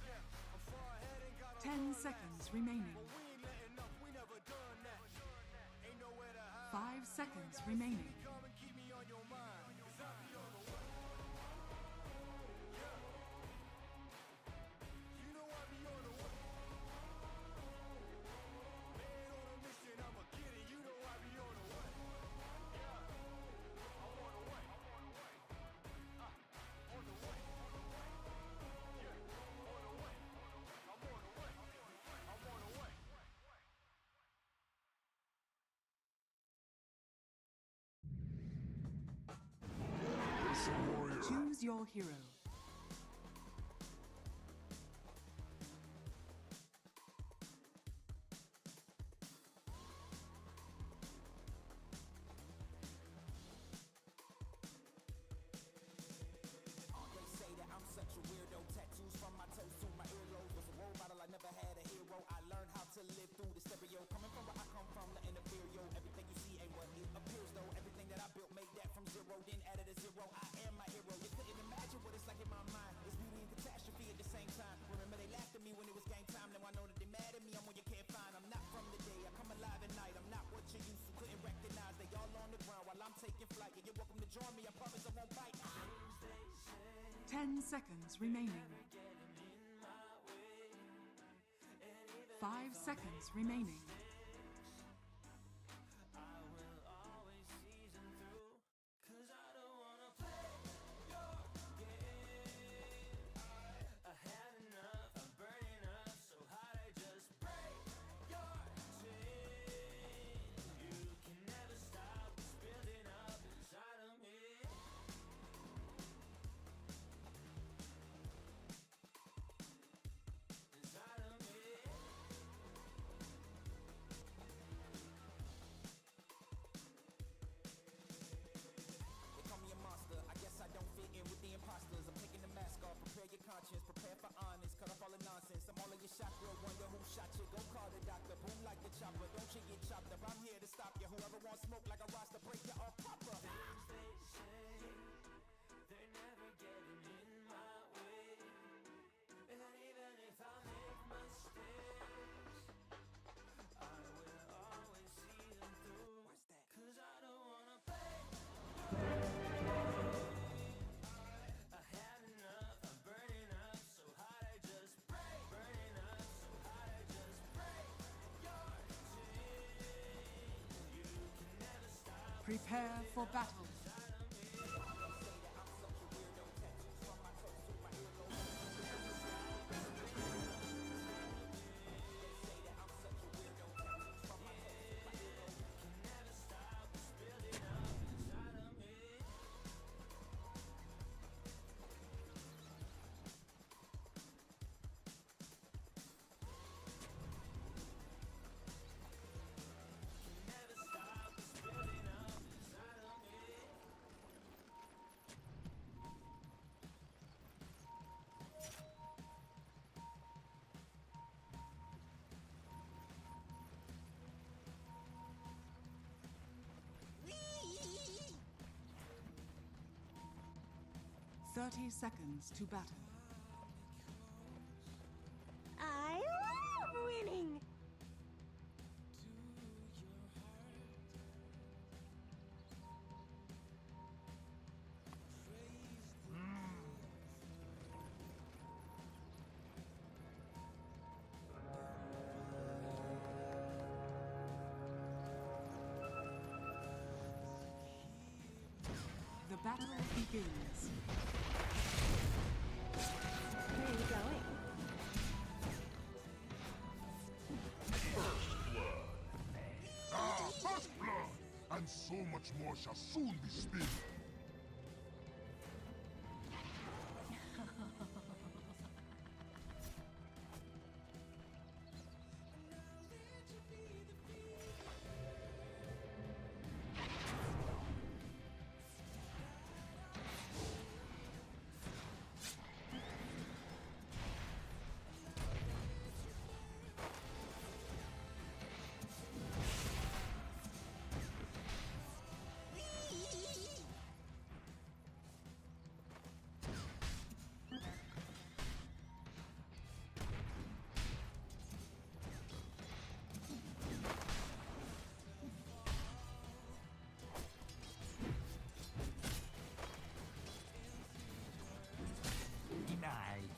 Yeah, I'm far ahead and got a 10 seconds remaining. But we ain't letting up, we never done that. Ain't nowhere to hide. 5 seconds remaining. Come and keep me on your mind. Cause I be on the way. Yeah. You know I be on the way. Man on a mission, I'ma get it. You know I be on the way. Yeah. I'm on the way. On the way. Yeah. On the way. I'm on the way. I'm on the way. Choose your hero. They say that I'm such a weirdo. Tattoos from my toes to my earlobes. Was a role model, I never had a hero. I learned how to live through the stereo. Coming from where I come from, nothing inferior. Everything you see ain't what it appears though. Everything that I built, made that from zero, then added a zero. I am my hero. You couldn't imagine what it's like in my mind. It's beauty and catastrophe at the same time. Remember they laughed at me when it was game time. Now I know that they mad at me. I'm what you can't find. I'm not from the day. I come alive at night. I'm not what you used to. Couldn't recognize. They all on the ground while I'm taking flight. Yeah, you're welcome to join me. I promise I won't bite. 10 seconds remaining. 5 seconds remaining. chopper. Don't you get chopped up. I'm here to stop you. Whoever wants smoke like a roster, break you off proper. Things they say, they're never getting in my way. And even if I make mistakes, I will always see them through. What's that? 'Cause I don't wanna play. I had enough, I'm burning up so hot I just break. Burning up so hot I just break. Your chain, you can never stop. Prepare for battle. Never stop, it's building up inside of me. Never stop, it's building up inside of me. Whee! 30 seconds to battle. I love winning! The battle begins. Where are you going? First blood! And so much more shall soon be spilled. Denied.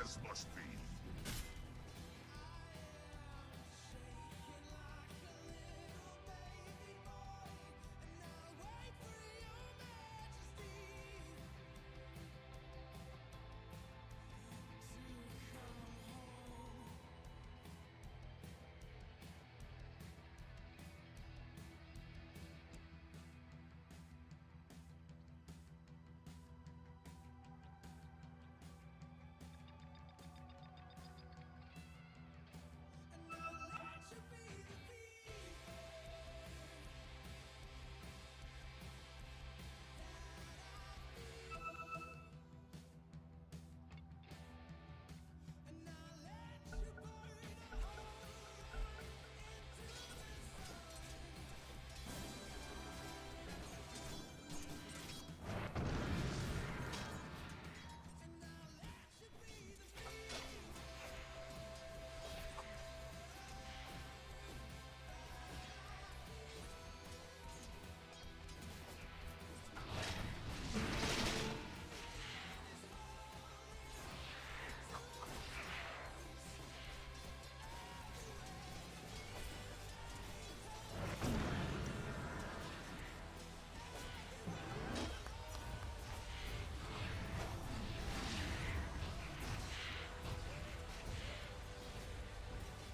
As must be.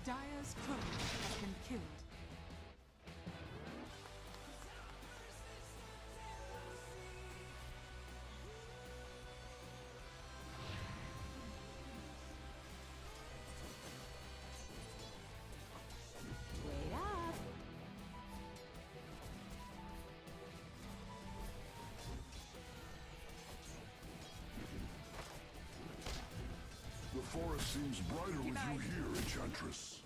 Dire's turret has been killed. forest seems brighter with you here, Enchantress.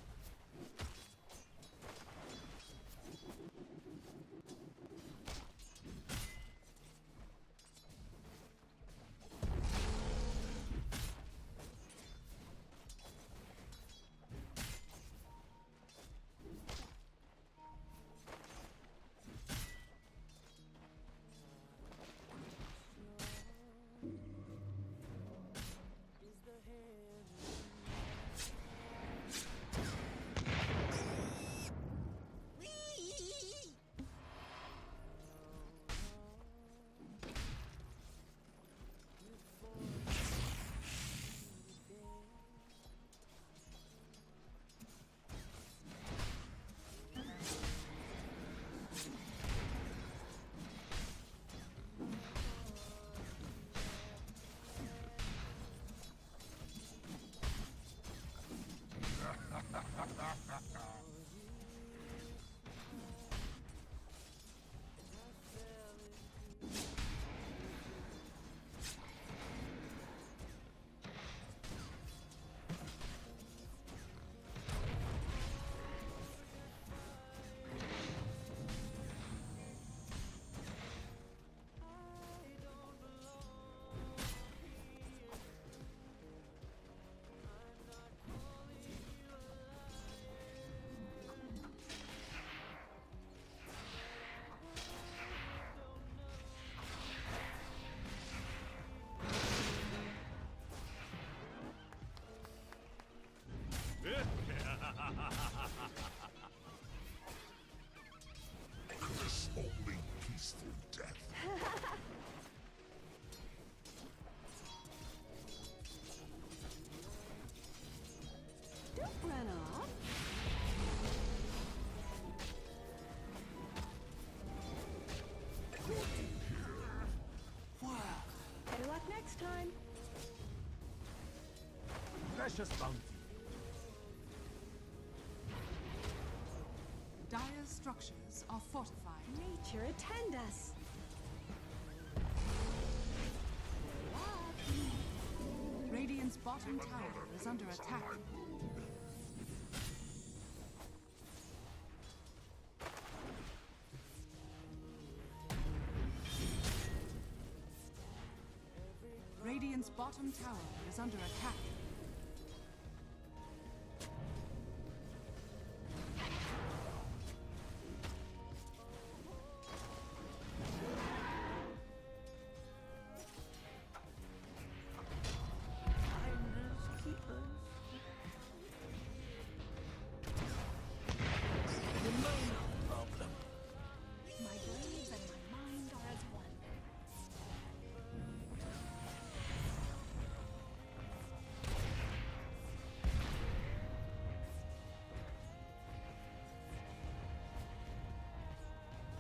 Curse only peaceful death. Don't run off. Better luck next time. Precious bounty. Dire's structures are fortified. Nature, attend us. Radiant's bottom tower is under attack. Radiant's bottom tower is under attack. My blades and my mind are as one.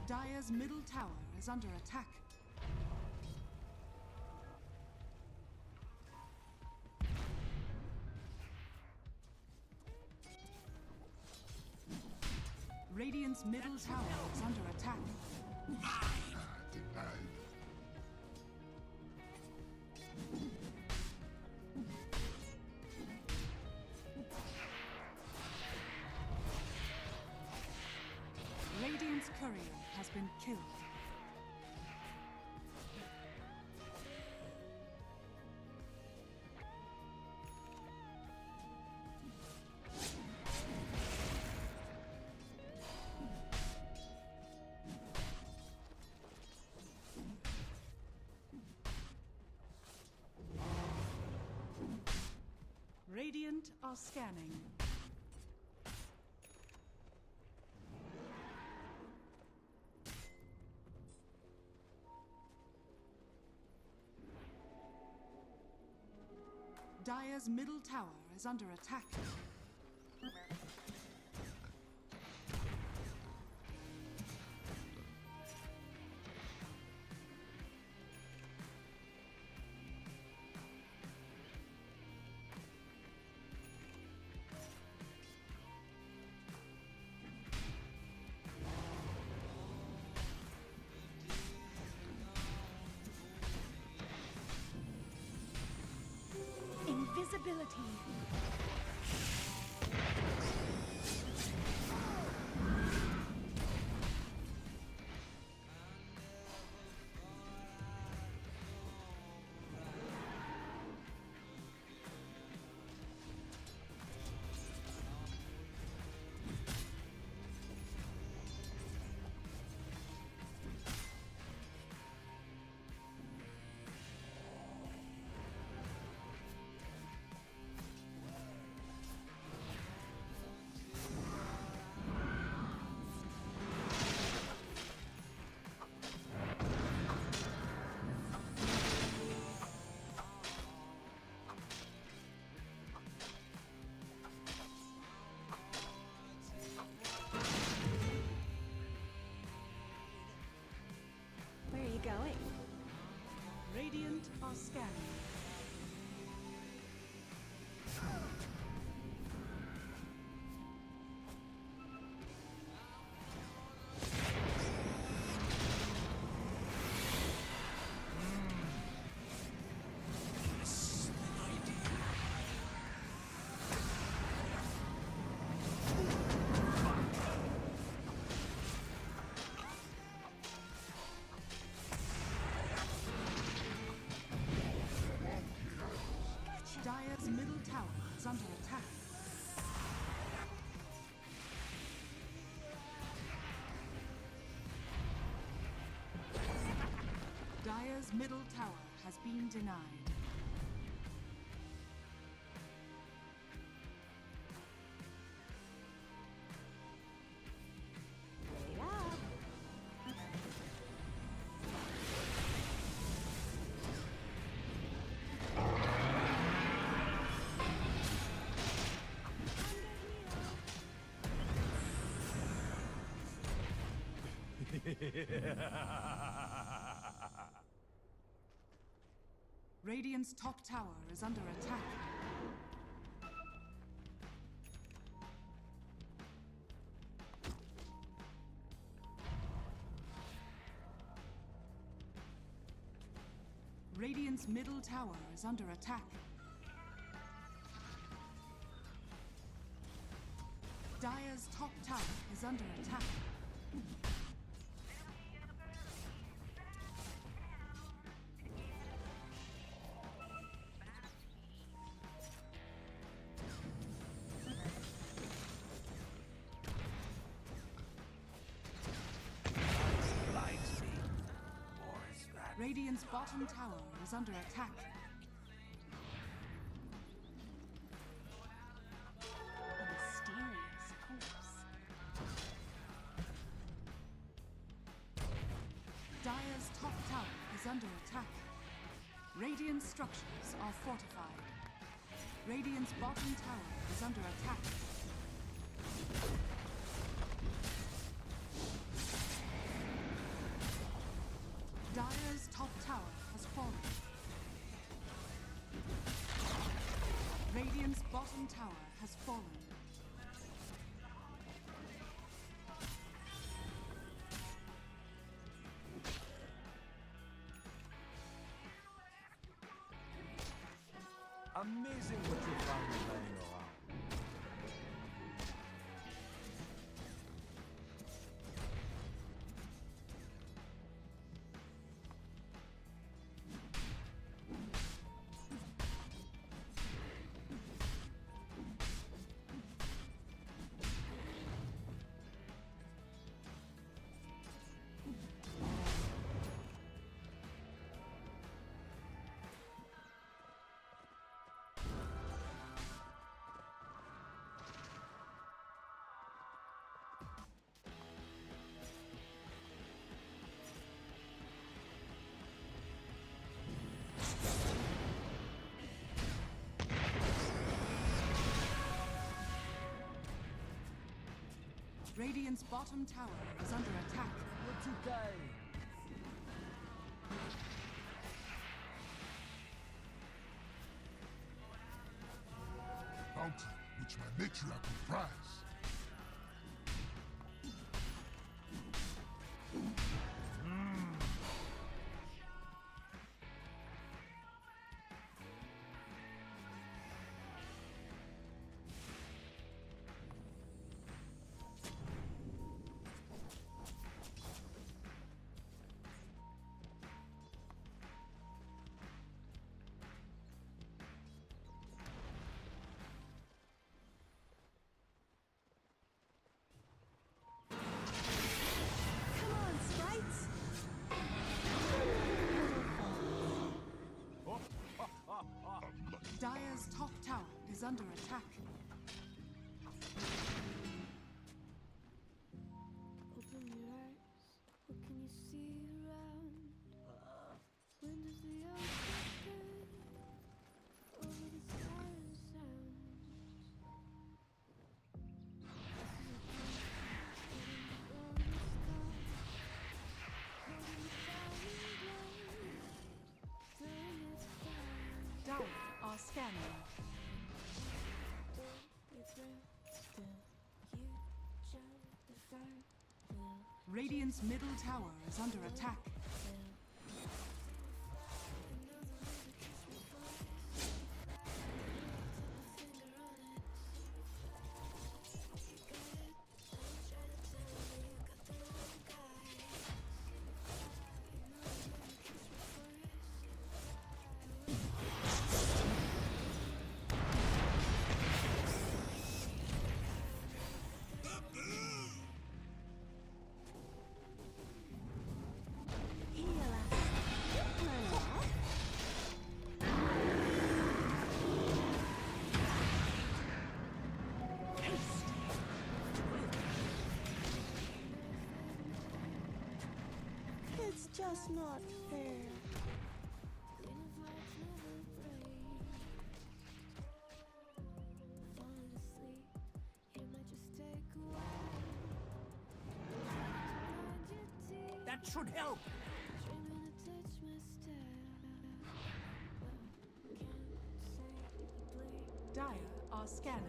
Dire's middle tower is under attack. Radiant's middle tower is under attack. Radiant's courier has been killed. Radiant are scanning. Dire's middle tower is under attack. Invisibility. Where are you going? Radiant are scanning. Dire's middle tower is under attack. Dire's middle tower has been denied. Wait up. Radiant's top tower is under attack. Radiant's middle tower is under attack. Dire's top tower is under attack. Radiant's bottom tower is under attack. A mysterious corpse. Dire's top tower is under attack. Radiant structures are fortified. Radiant's bottom tower is under attack. Dire's top tower has fallen. Radiant's bottom tower has fallen. Amazing what you found lying around. Radiant's bottom tower is under attack. What you guys? Bounty, which my matriarch will prize. is under attack. Open your eyes, what can you see around? Wind of the ocean, over the sky and sound. Dire are scanning. Radiant's middle tower is under attack. It's just not fair. That should help. Dire are scanning.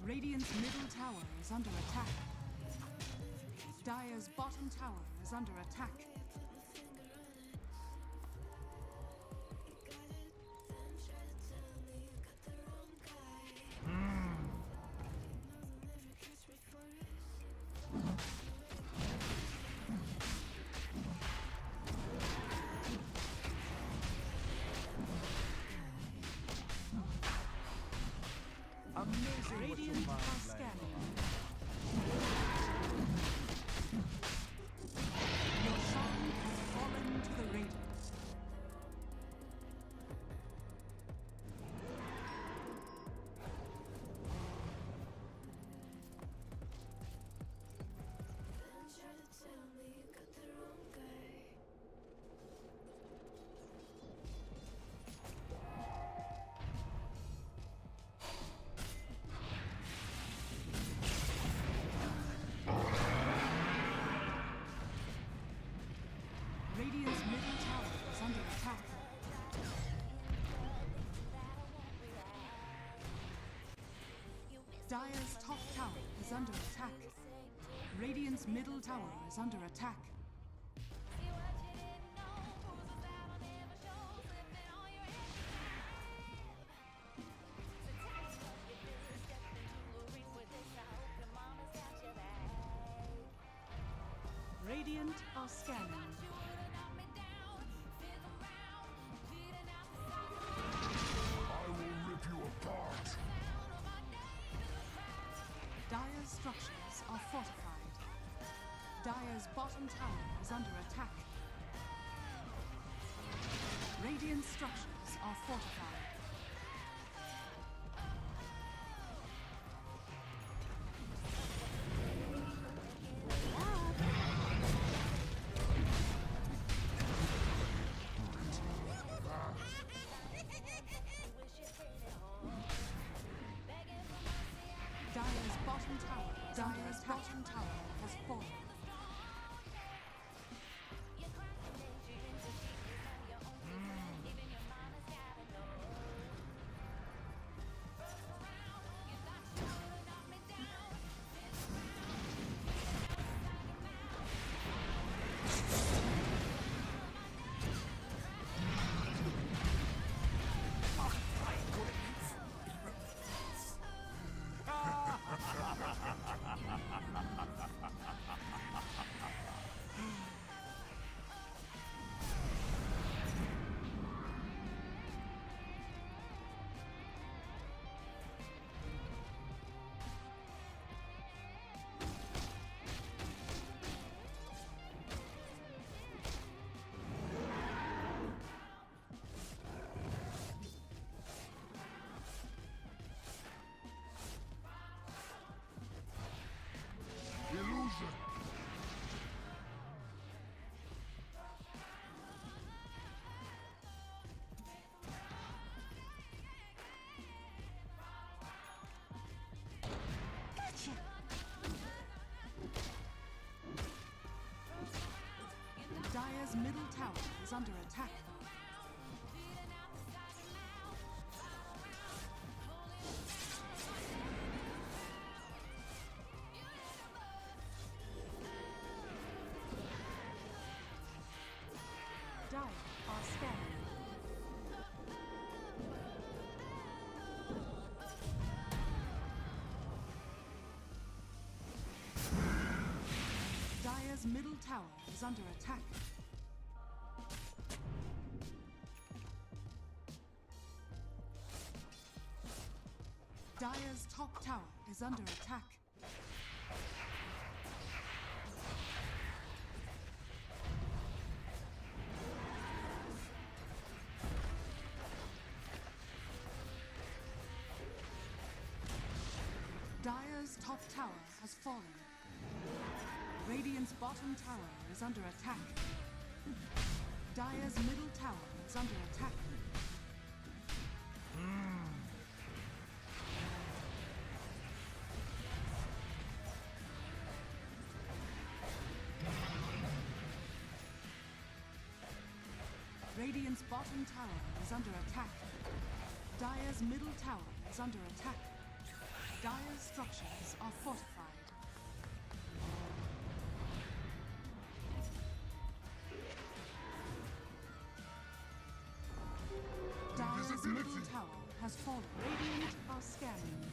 Radiant's middle tower is under attack. Dire's bottom tower is under attack. Amazing what your Radiant mind are is like. scanning. Your song has fallen to the Radiant. Radiant's middle tower is under attack. Dire's top tower is under attack. Radiant's middle tower is under attack. Radiant are scanning. I will rip you apart. Dire's structures are fortified. Dire's bottom tower is under attack. Radiant structures are fortified. Dire's bottom tower has fallen. middle tower is under attack. Dire are scanning. Dire's middle tower is under attack. Dire's top tower is under attack. Dire's top tower has fallen. Radiant's bottom tower is under attack. Dire's middle tower is under attack. Radiant's bottom tower is under attack. Dire's middle tower is under attack. Dire's structures are fortified. Dire's middle tower has fallen. Radiant are scanning.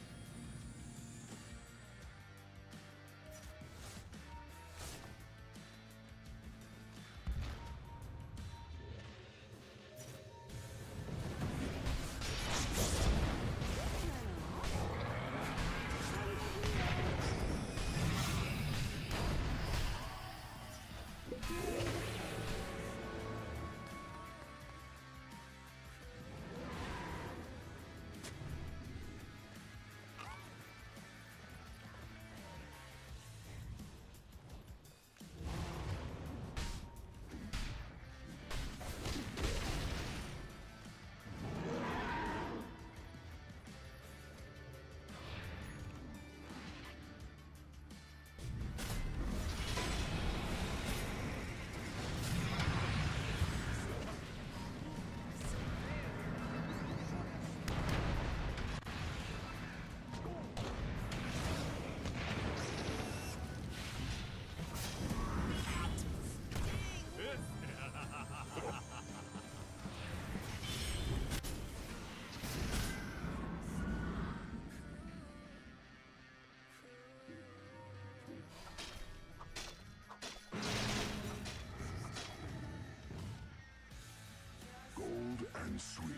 Gold and sweet.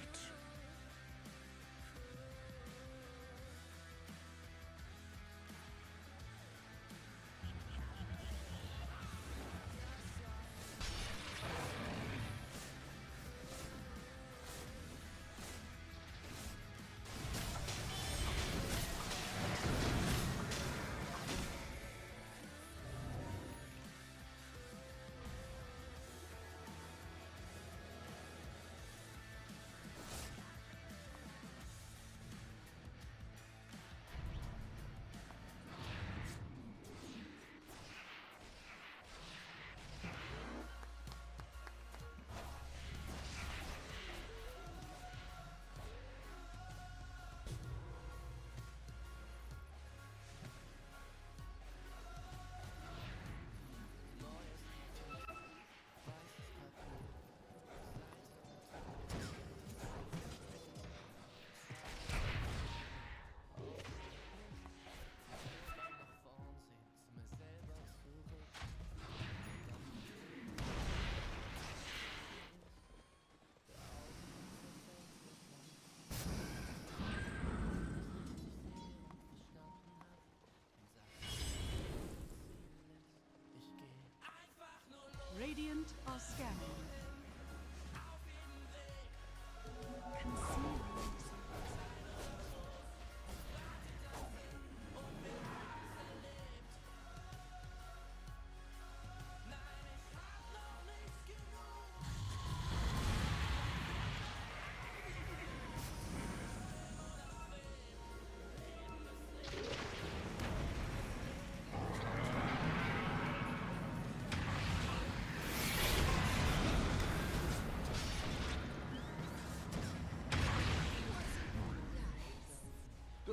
Radiant are scanning. Concealed.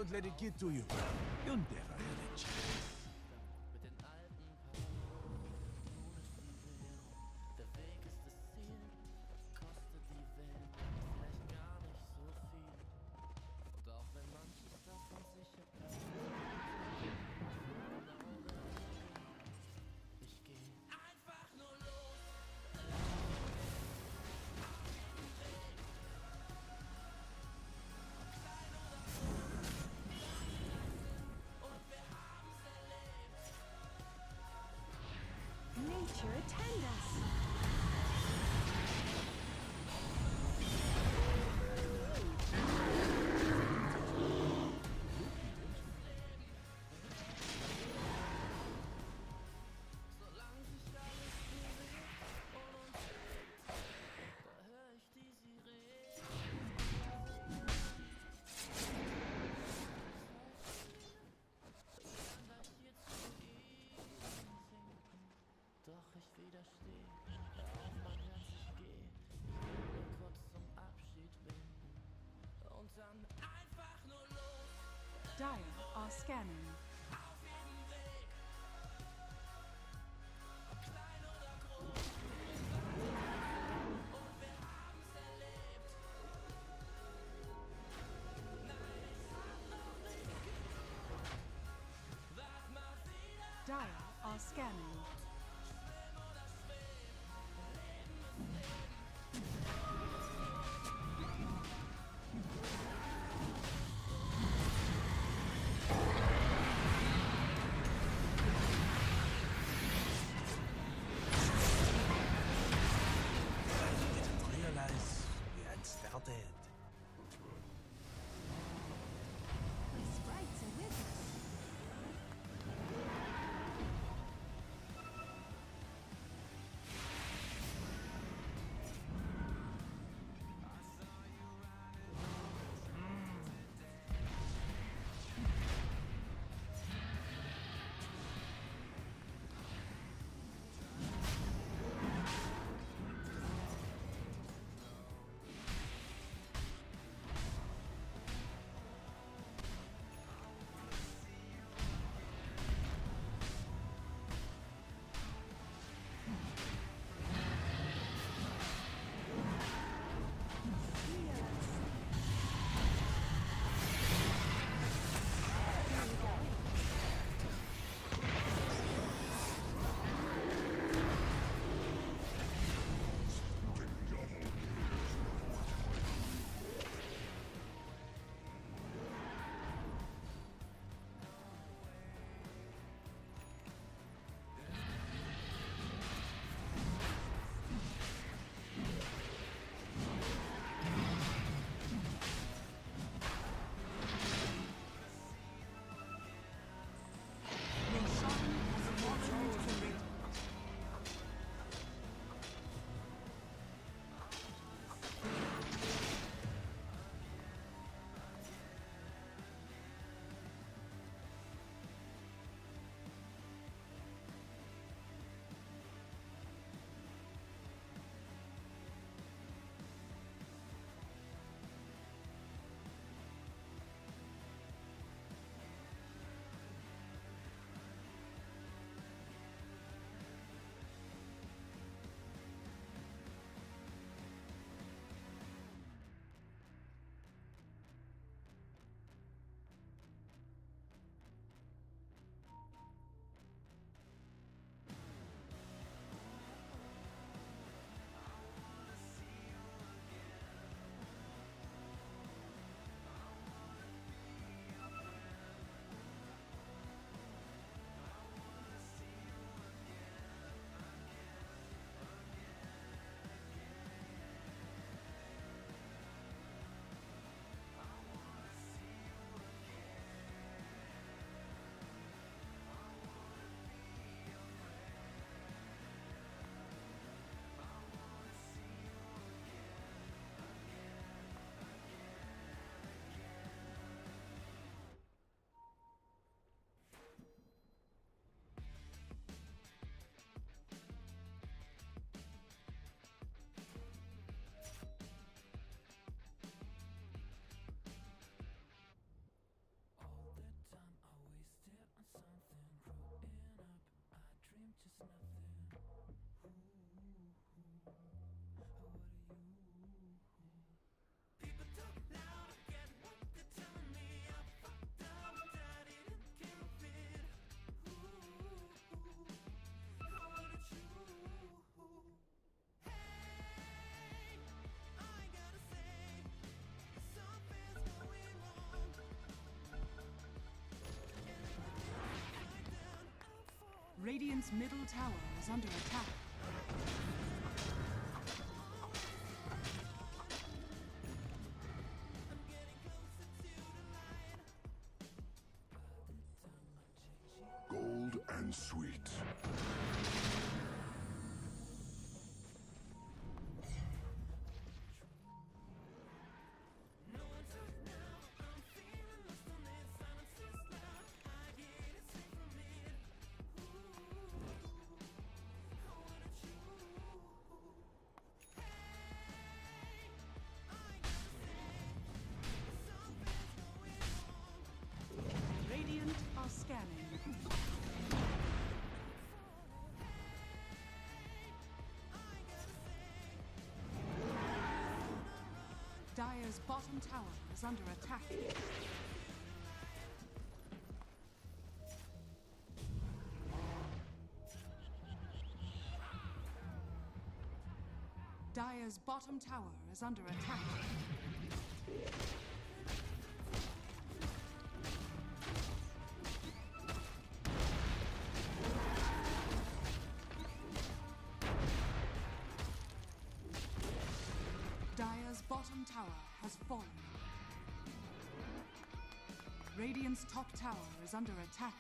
Don't let it get to you. You'll never have a chance. Nature attend us. Doch ich widerstehe, auch mein Herz, ich geh. Ich will nur kurz zum Abschied winken und dann einfach nur los. Dire are scanning. Auf jedem Weg, ob klein oder groß. Und wir haben's erlebt. Nein, ich hab noch nicht genug. Wart mal wieder. Dire are scanning. Realize we had started. The sprites are with us. Radiant's middle tower is under attack. Gold and sweet. Radiant are scanning. Dire's bottom tower is under attack. Dire's bottom tower is under attack. Dire's bottom tower has fallen. Radiant's top tower is under attack.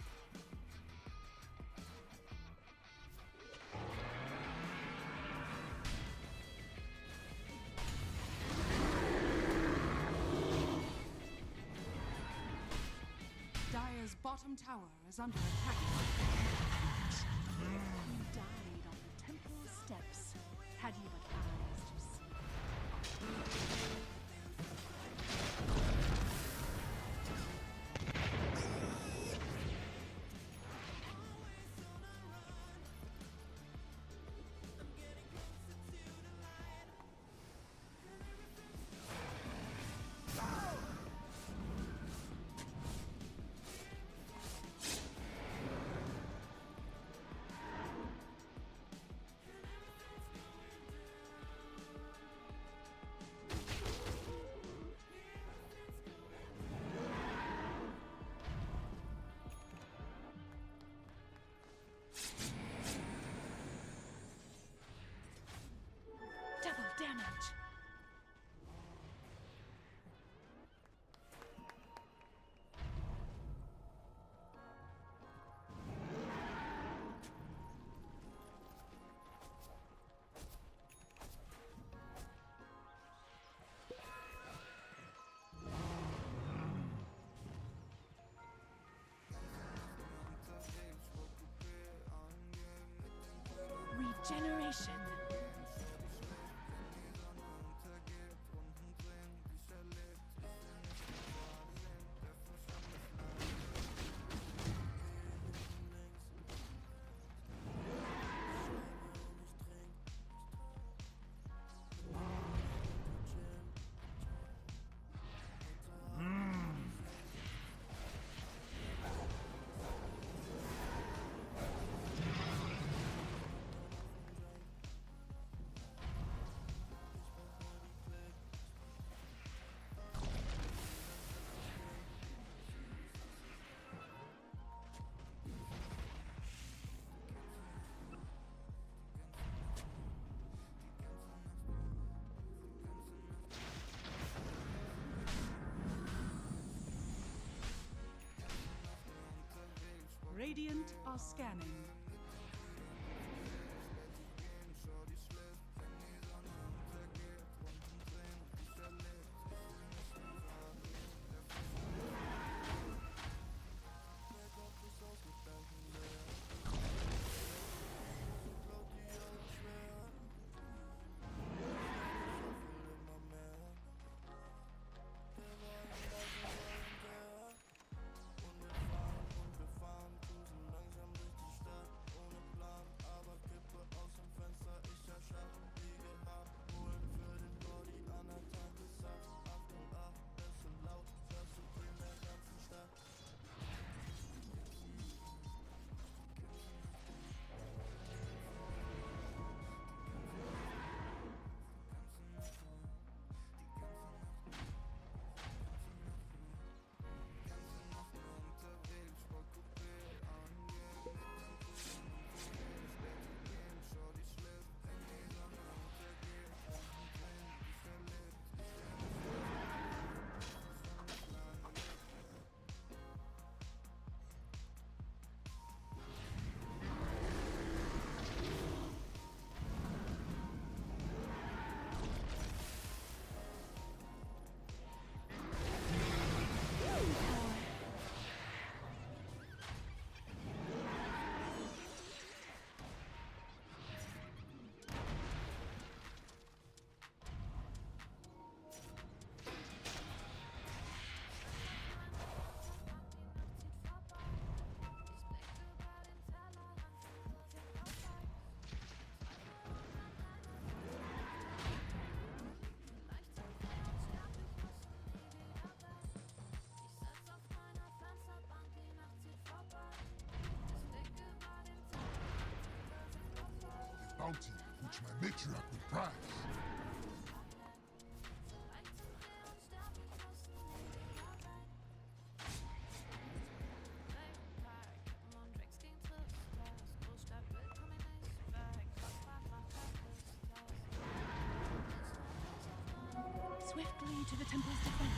Dire's bottom tower is under attack. You died on the temple steps. Had you but eyes to see. Double damage. Regeneration. Radiant are scanning. bounty which my matriarch would prize. Swiftly to the temple's defense.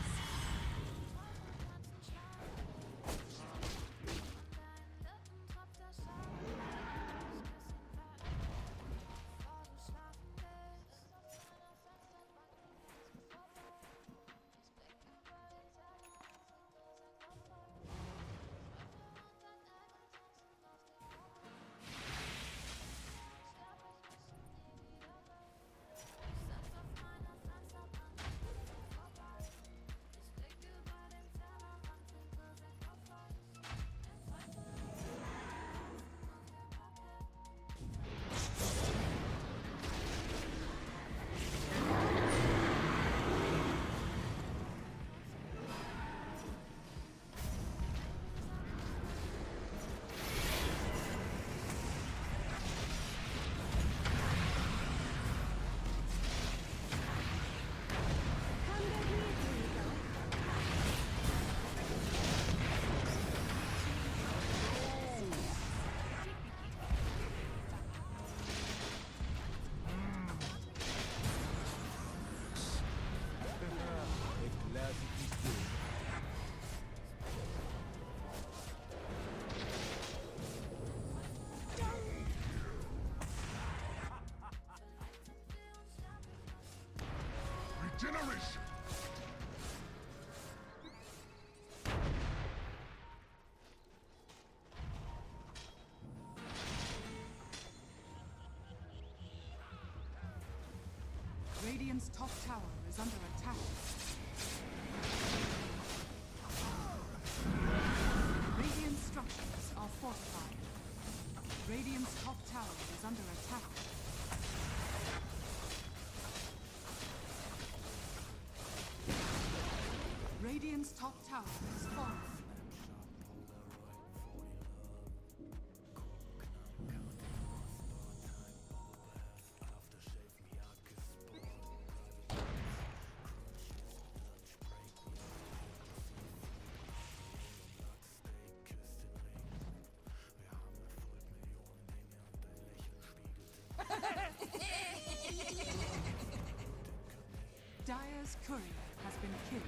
A classic is good. Regeneration! Radiant's top tower is under attack. Radiant structures are fortified. Radiant's top tower is under attack. Radiant's top tower is fallen. Dire's courier has been killed.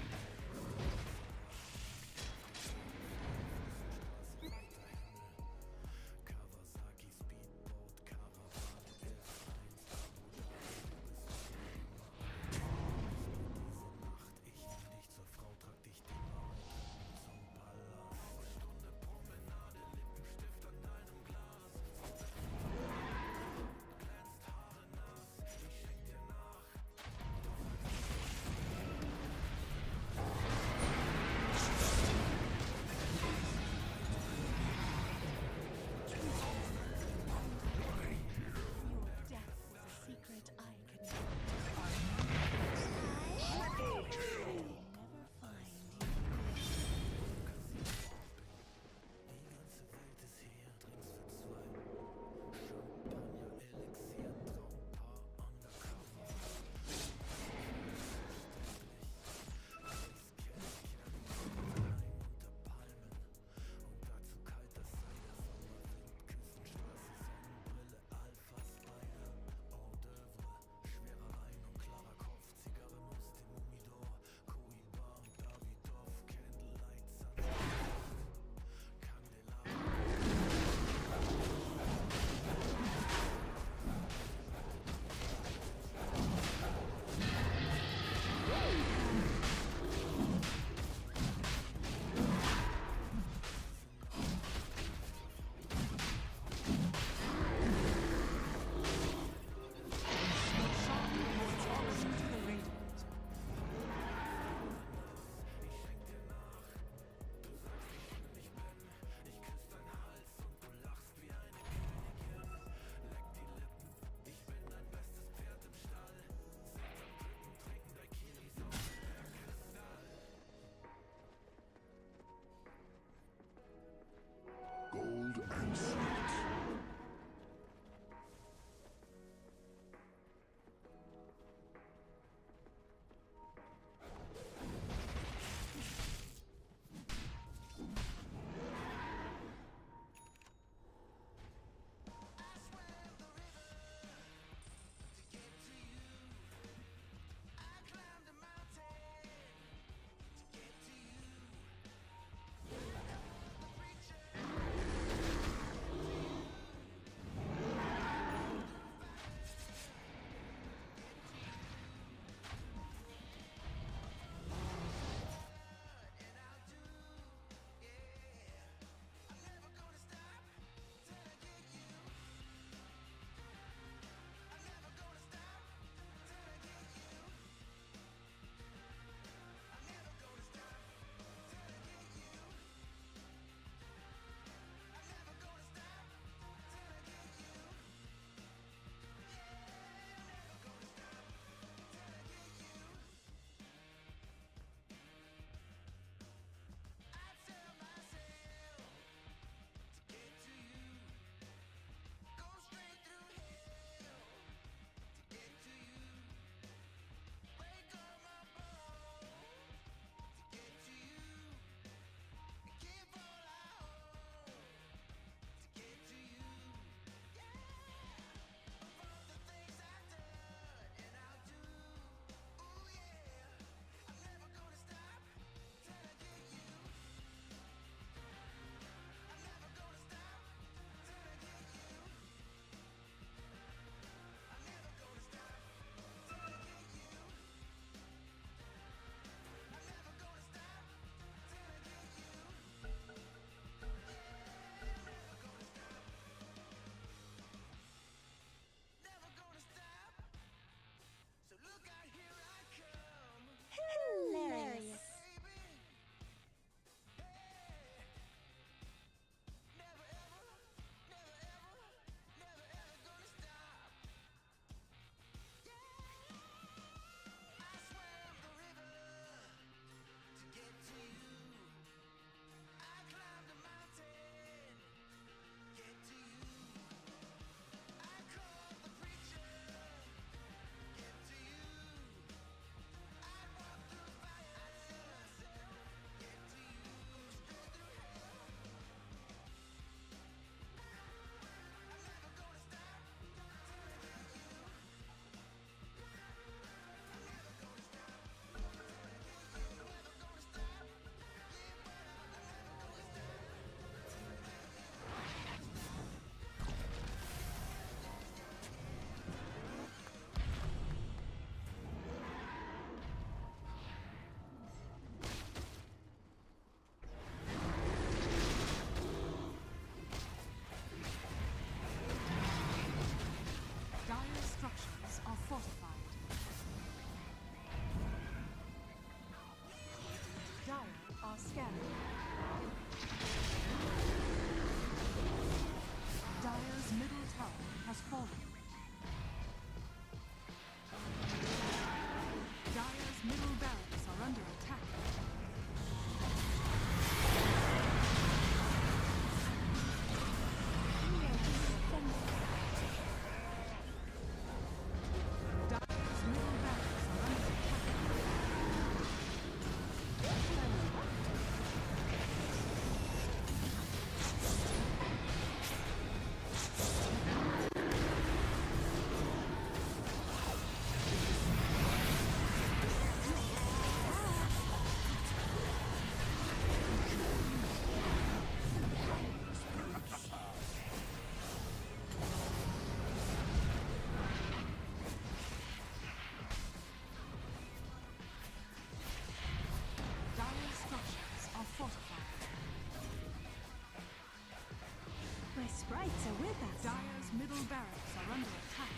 Dire's middle barracks are under attack.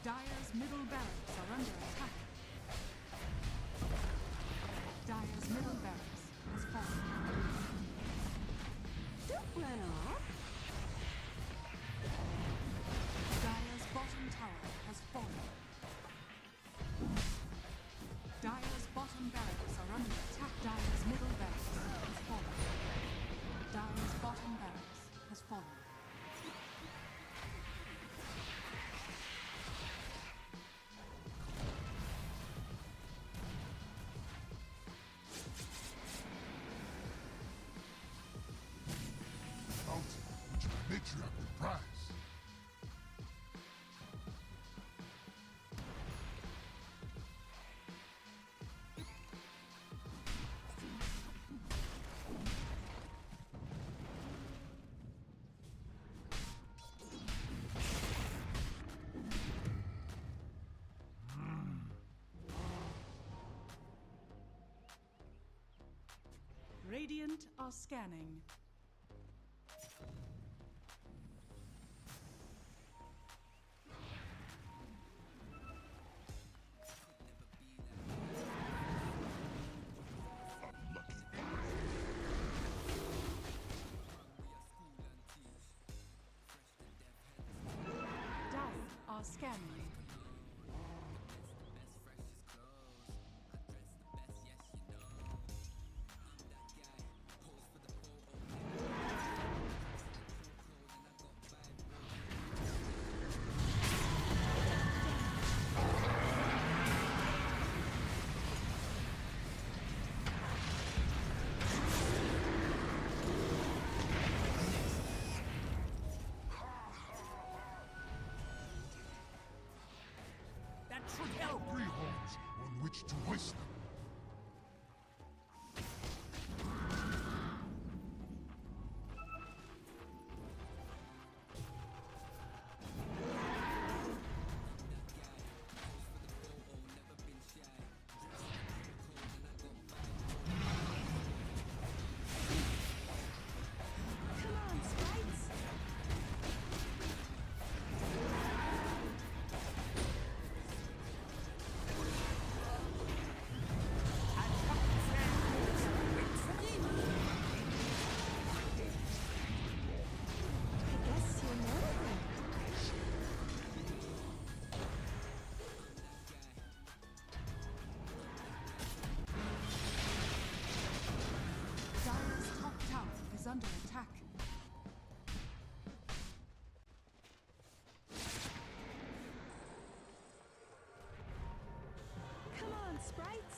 Dire's middle barracks are under attack. Dire's middle barracks has fallen. Don't run off. Dire's bottom tower has fallen. Dire's bottom barracks are under attack. Dire's middle barracks has fallen. Dire's bottom barracks has fallen. Bounty, which will make you have the prize. Radiant are scanning. Dire are scanning. That should help. 3 horns on which to hoist them. Come on, sprites. I guess you know them. Dire's top tower is under attack. Come on, sprites.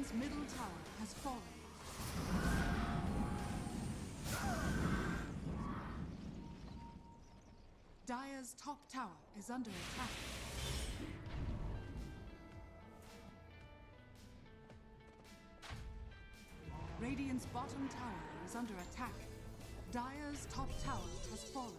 Radiant's middle tower has fallen. Dire's top tower is under attack. Radiant's bottom tower is under attack. Dire's top tower has fallen.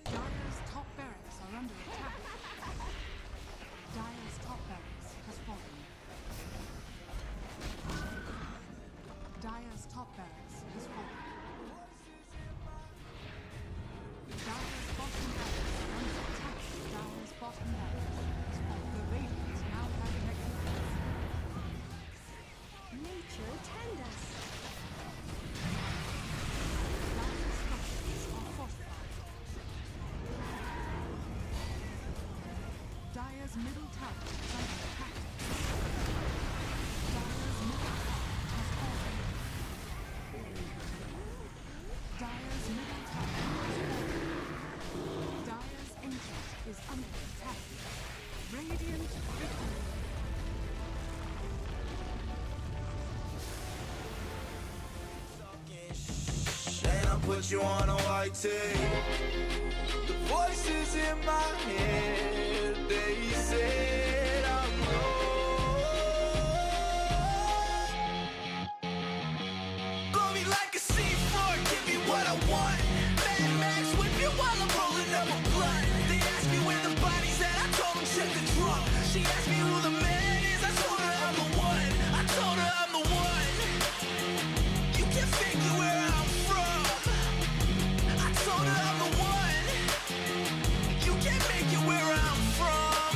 Dire's top barracks are under attack. Dire's top barracks has fallen. Dire's top barracks has fallen. Dire's bottom barracks are under attack. Dire's bottom barracks has fallen. The Radiant now have mechanized. Nature tend us. Dire's structures are fortified. Dire's middle tower is under attack. Dire's middle tower has fallen. Dire's middle tower has fallen. Dire's ancient is under attack. Radiant victory. And I'll put you on a white tape. The voices in my head, they said I'm lost. Blow me like a C4, give me what I want. Mad Max whip you while I'm rolling up a blunt. They asked me where the body's at, I told them check the trunk. She asked me who the man is, I told her I'm the one. I told her I'm the one. You can figure where I'm from. I told her I'm the one. You can't make it where I'm from.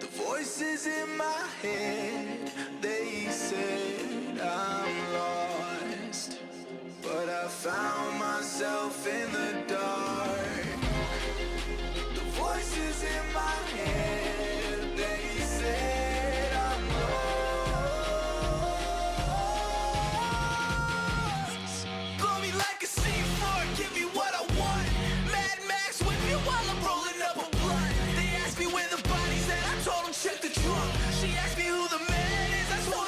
The voices in my head, they said I'm lost. But I found myself in the dark. The voices in my head, they said I'm lost. Blow me like a C4, give me what I want. Mad Max whip you while I'm rolling up a blunt. They asked me where the body's at, I told them check the trunk. She asked me who the man is, I told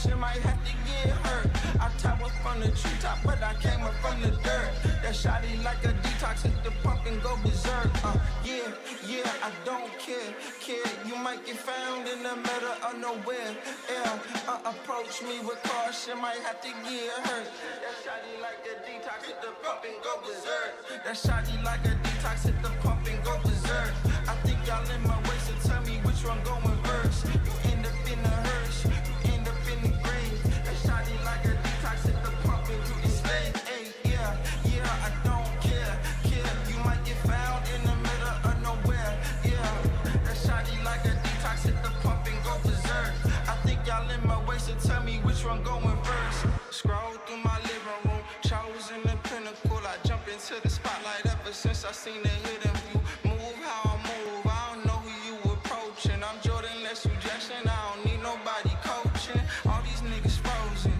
caution, might have to get hurt. I top up from the treetop, but I came up from the dirt. That shotty like a detox, hit the pump and go berserk. Yeah, I don't care. You might get found in the middle of nowhere. Approach me with caution, might have to get hurt. That shotty like a detox, hit the pump and go berserk. That shotty like a detox, hit the pump and go berserk. I think y'all in my way, so tell me which one going first. You end up in the hearse, you end up in the grave. That shotty like a detox, hit the pump and you enslaved. Hey, yeah, I don't care. You might get found in the middle of nowhere. Yeah, that shotty like a detox, hit the pump and go berserk. I think y'all in my way, so tell me which one going first. Scroll through my living room, chosen the pinnacle. I jump into the spotlight ever since I seen the hidden view. Move how I move, I don't know who you approaching. I'm Jordan, less suggestion, I don't need nobody coaching. All these niggas frozen,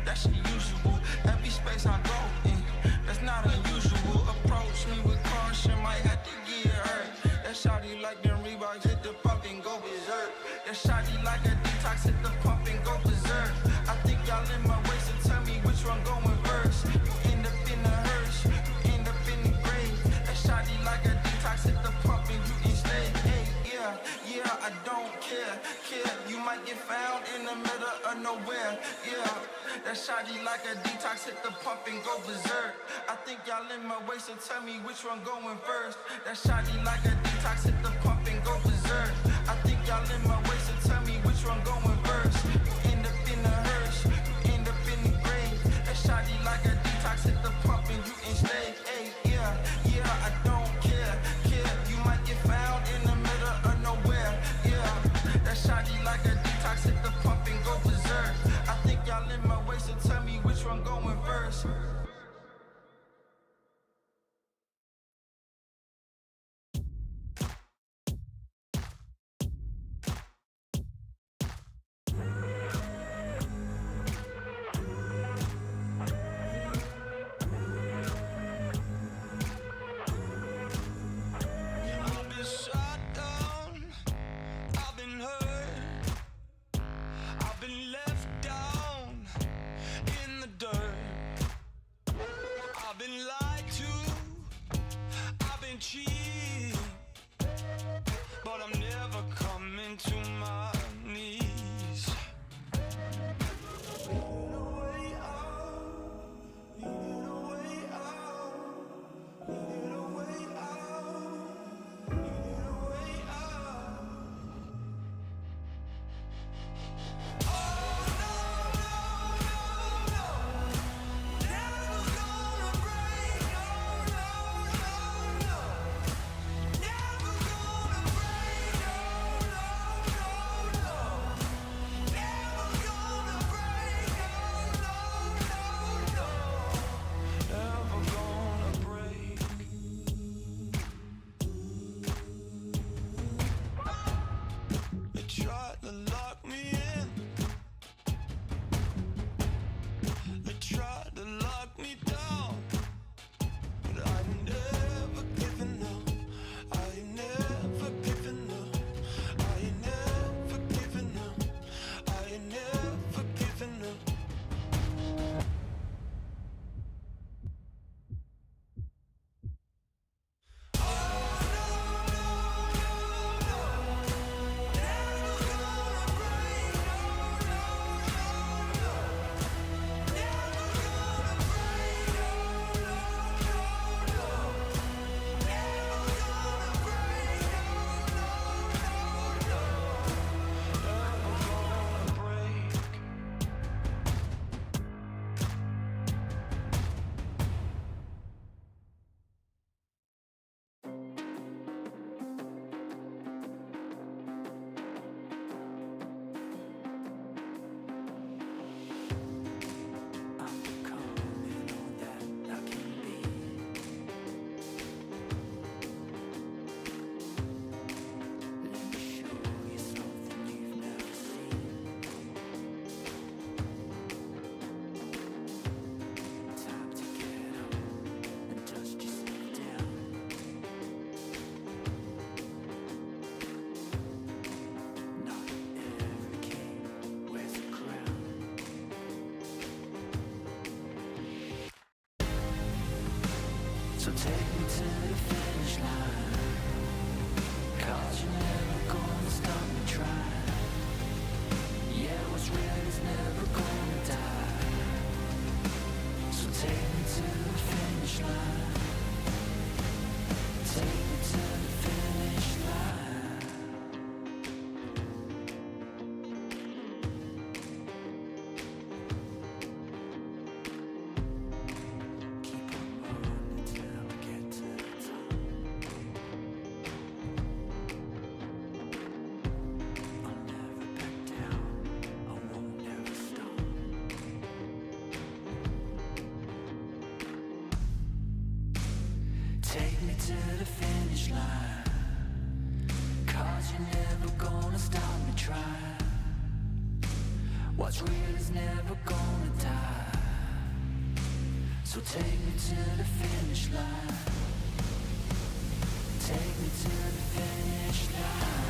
that's unusual. Every space I go in, that's not unusual. Approach me with caution, might have to get hurt. That shawty like them Reeboks, hit the pump and go berserk. That shawty like a detox, hit the pump and go berserk. I think y'all in my way, so tell me which one going first. You end up in the hearse, you end up in the grave. That shawty like a detox, hit the pump and you enslaved. Hey, yeah, I don't care. You might get found in the middle of nowhere. Yeah, that shawty like a detox, hit the pump and go berserk. I think y'all in my way, so tell me which one going first. That shawty like a detox, hit the pump and go berserk. I think y'all in my way, so tell me which one going first. You end up in the hearse, you end up in the grave. That shawty like a detox, hit the pump and you enslaved. Hey, yeah, I don't care. You might get found in the middle of nowhere. Yeah, that shawty like a detox, hit the pump and go berserk. I think y'all in my way, so tell me which one going first. I've been shot down, I've been hurt, I've been left down in the dirt. So take me to the finish line, 'cause you're never gonna stop me trying. Yeah, what's real is never gonna die. So take me to the finish line. Take me to the finish line. Keep on running till I get to the top. I'll never back down. I won't ever stop. Take me to the finish line, 'cause you're never gonna stop me trying. What's real is never gonna die. So take me to the finish line. Take me to the finish line.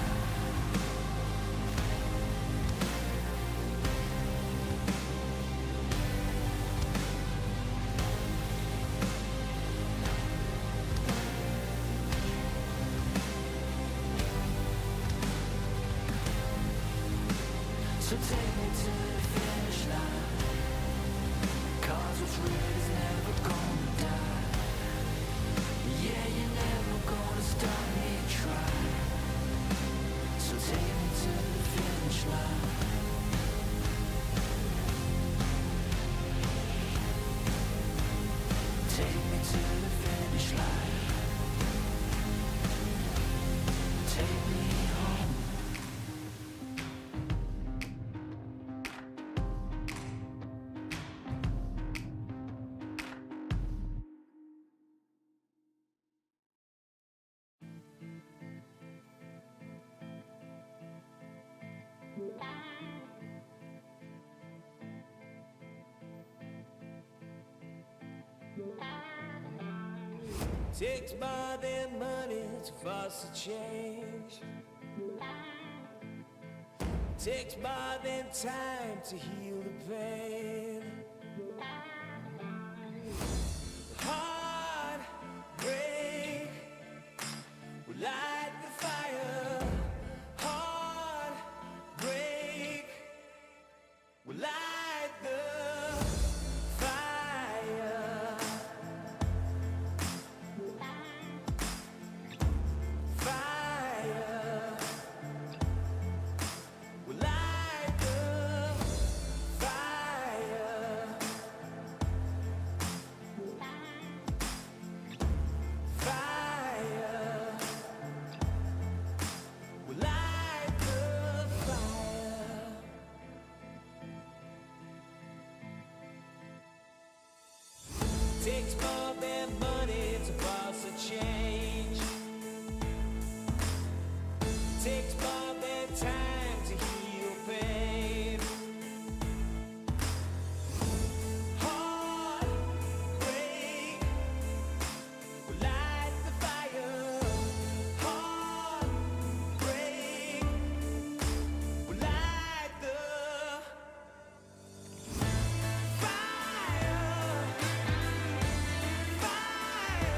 So take me to the finish line, 'cause what's real is never gonna die. Yeah, you're never gonna stop me trying. So take me to the finish line. Take me to the finish line. Take me home. Takes more than money to foster change. Takes more than time to heal the pain. Heartbreak will light the fire. Heartbreak will light the fire. Fire will light the fire. Fire will light the fire. Takes more than money to boss a change. Takes more than time to heal pain. Heartbreak will light the fire. Heartbreak will light the fire. Fire.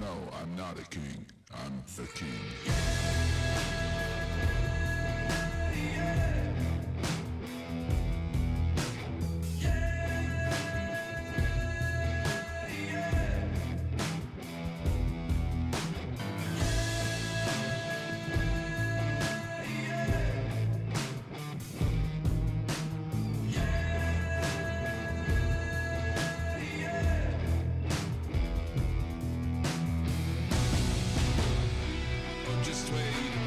No, I'm not a king. I'm the king. Just wait.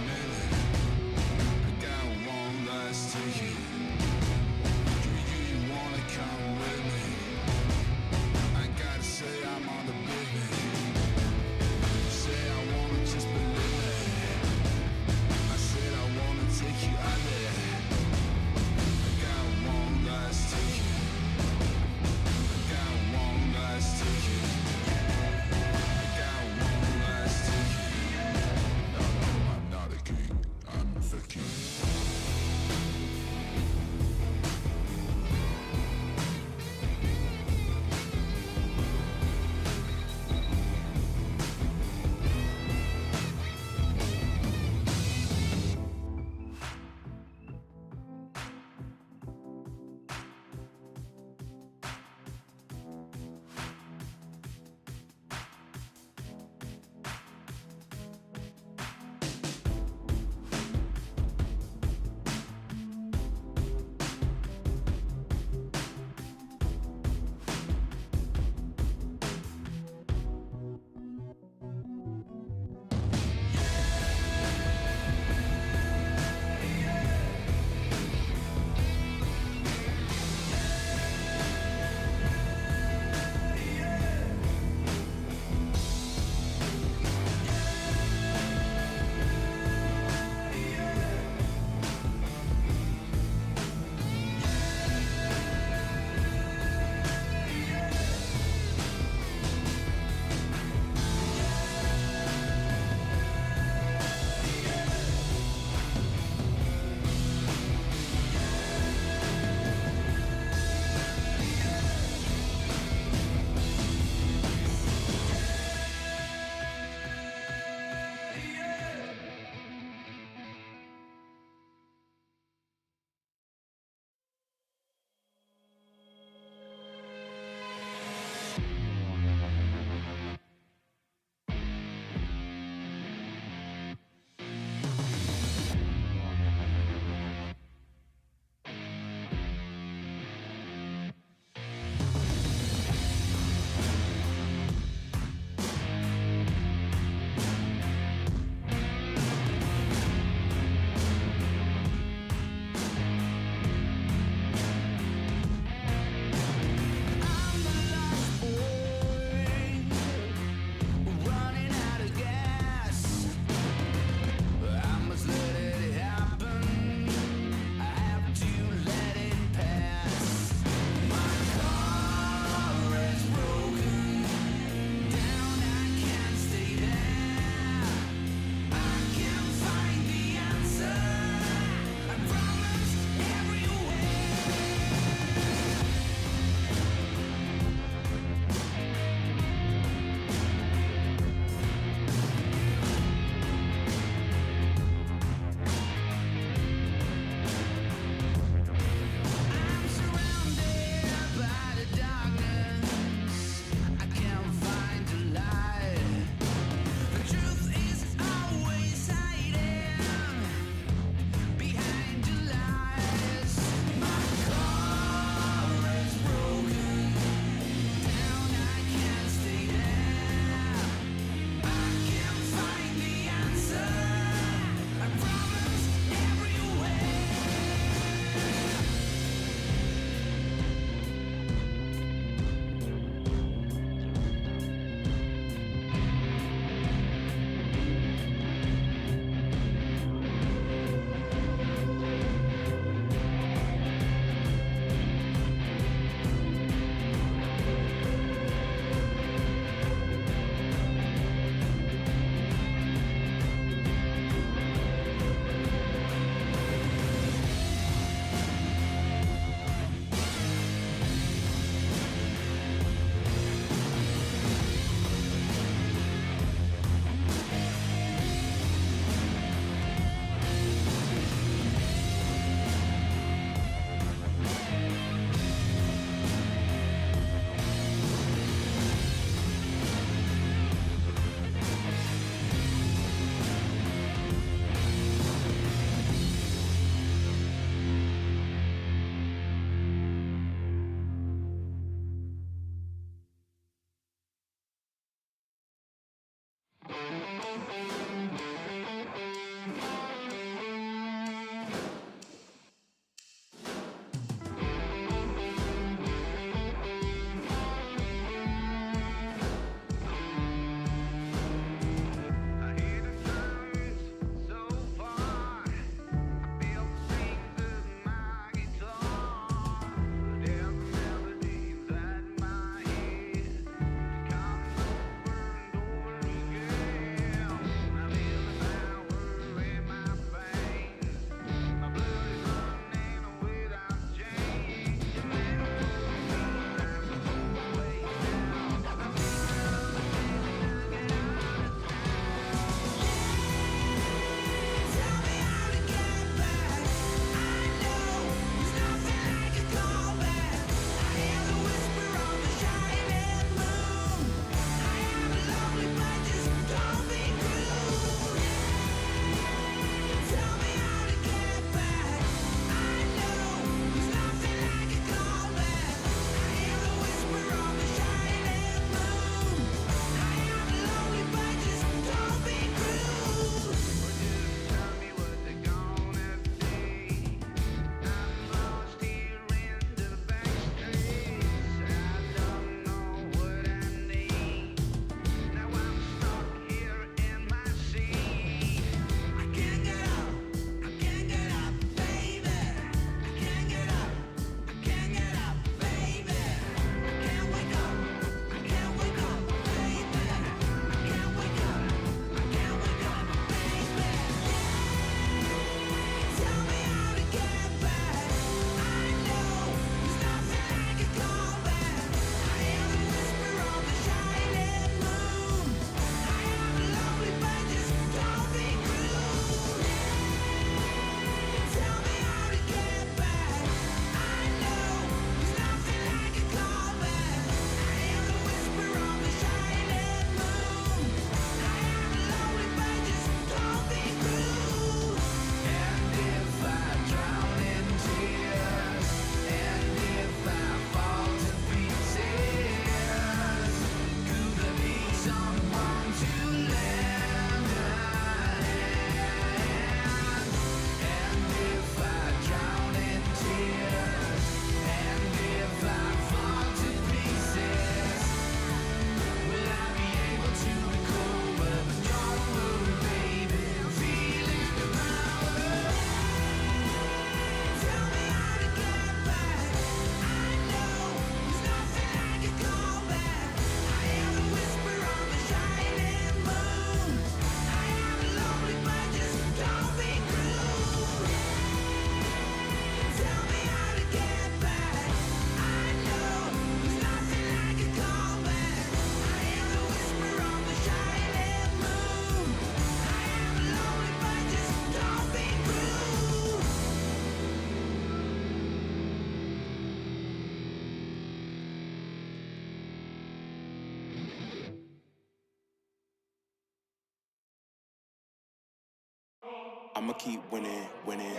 I'ma keep winning, winning.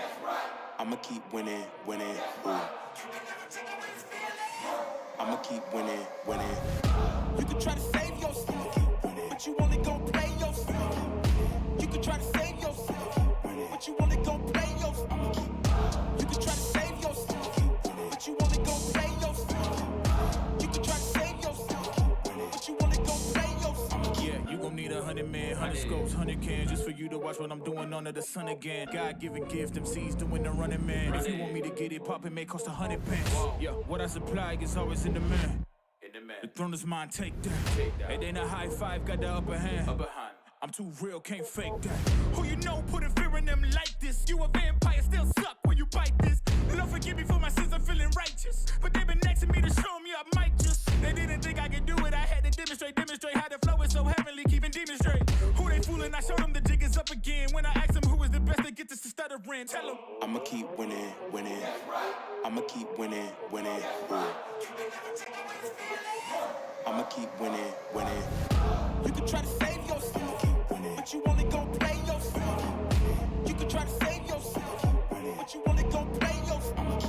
I'ma keep winning, winning. Ooh. I'ma keep winning, winning. You can try to save yourself, but you only gon' play yourself. You can try to save yourself, but you only gon' play yourself. You can try to save yourself, but you only gon' play yourself. You can try to save yourself, but you only gon' play yourself. Yeah, you gon' need 100 men, 100 scopes, 100 cans just for you to watch what I'm doing under the sun again. God-given gift, MCs doing the running man. If you want me to get it poppin', may cost 100 pence. Yeah, what I supply is always in demand. The throne is mine, take that. It ain't a high five, got the upper hand. I'm too real, can't fake that. Who you know putting fear in them like this? You a vampire, still suck when you bite this. Lord forgive me for my sins, I'm feeling righteous. But they been next to me to show me I might just. They didn't think I could do it, I had to demonstrate how the flow is so heavenly, keeping demons straight. Who they fooling? I showed them the jig is up again. When I asked them who is the best, they get this to stuttering. Tell them I'ma keep winning, winning. I'ma keep winning, winning. Ooh. I'ma keep winning, winning. You can try to save yourself, but you only gon' play yourself. You can try to save yourself, but you only gon' play yourself.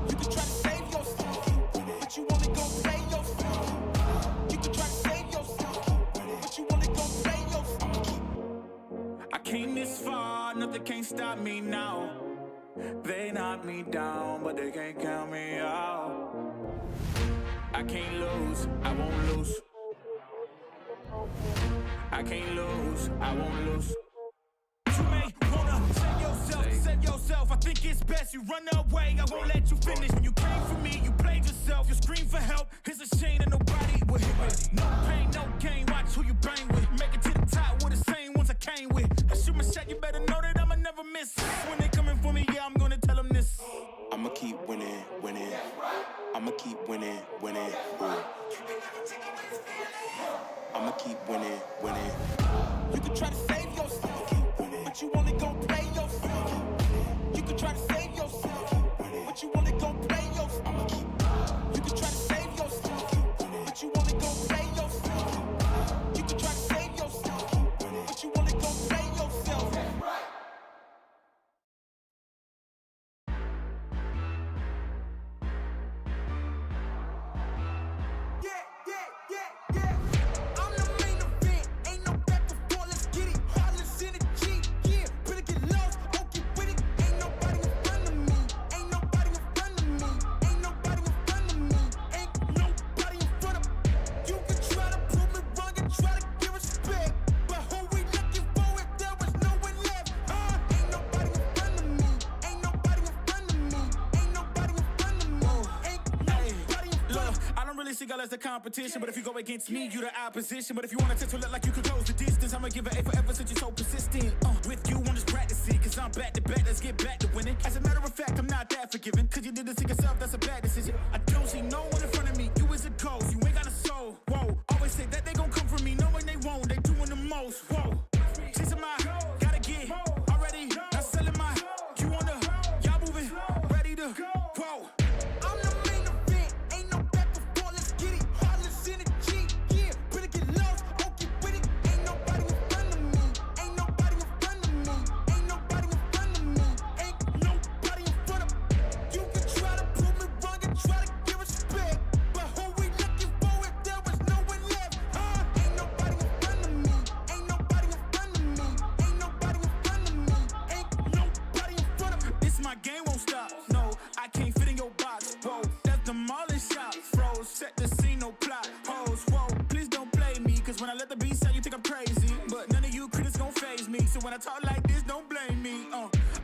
You can try to save yourself, but you only gon' play yourself. You can try to save yourself, but you only gon' play yourself. I came this far, nothing can't stop me now. They knock me down, but they can't count me out. I can't lose, I won't lose. I can't lose, I won't lose. You may wanna save yourself. I think it's best you run away. I won't let you finish. When you came for me, you played yourself. You scream for help. It's a shame that nobody will hit me. No pain, no gain. Watch who you bang with. Make it to the top with the same ones I came with. I shoot my shot, you better know that I'ma never miss. When they coming for me, yeah, I'm gonna tell them this. I'ma keep winning, winning. I'ma keep winning, winning. Ooh. I'ma keep winning, winning. You can try to save yourself, but you only gon' play yourself. You can try to save yourself, but you only gon' play yourself. You can try to save yourself, but you only gon' play yourself. You can try to save yourself, but you only gon' play yourself. I'm the main event, ain't no back and forth, let's get it. Heartless energy, yeah. Better get lost, don't get with it. Ain't nobody in front of me, ain't nobody in front of me, ain't nobody in front of me, ain't nobody in front of me. You can try to prove me wrong and try to give respect, but who we looking for if there was no one left? Ain't nobody in front of me, ain't nobody in front of me, ain't nobody in front of me, ain't nobody in front of me. Look, I don't really see y'all as the competition, but if you go against me, you the opposition. But if you wanna test to look like you could close the distance, I'ma give it A forever since you're so persistent. With you, I'm just practicing, cause I'm back to back, let's get back to winning. As a matter of fact, I'm not that forgiving, cause you did this to yourself, that's a bad decision. I don't see no one in front of me, you is a ghost, you ain't got a soul. Whoa, always say that they gon' come for me, knowing they won't, they doing the most. Whoa, chasing my, gotta get already, not selling my, you on the, y'all moving, ready to, whoa. I'm the main event, ain't no back and forth, let's get it. Heartless energy, yeah. Better get lost, don't get with it. Ain't nobody in front of me, ain't nobody in front of me, ain't nobody in front of me, ain't nobody in front of me. You can try to prove me wrong and try to give respect, but who we looking for if there was no one left? Ain't nobody in front of me, ain't nobody in front of me, ain't nobody in front of me, ain't nobody in front of me. This my game won't stop. No, I can't fit in your box. Whoa, that's demolish shop. Froze, set the scene, no plot. Hoes, whoa, please don't play me. Cause when I let the beat sound, you think I'm crazy. But none of you critics gon' faze me. So when I talk like this, don't blame me.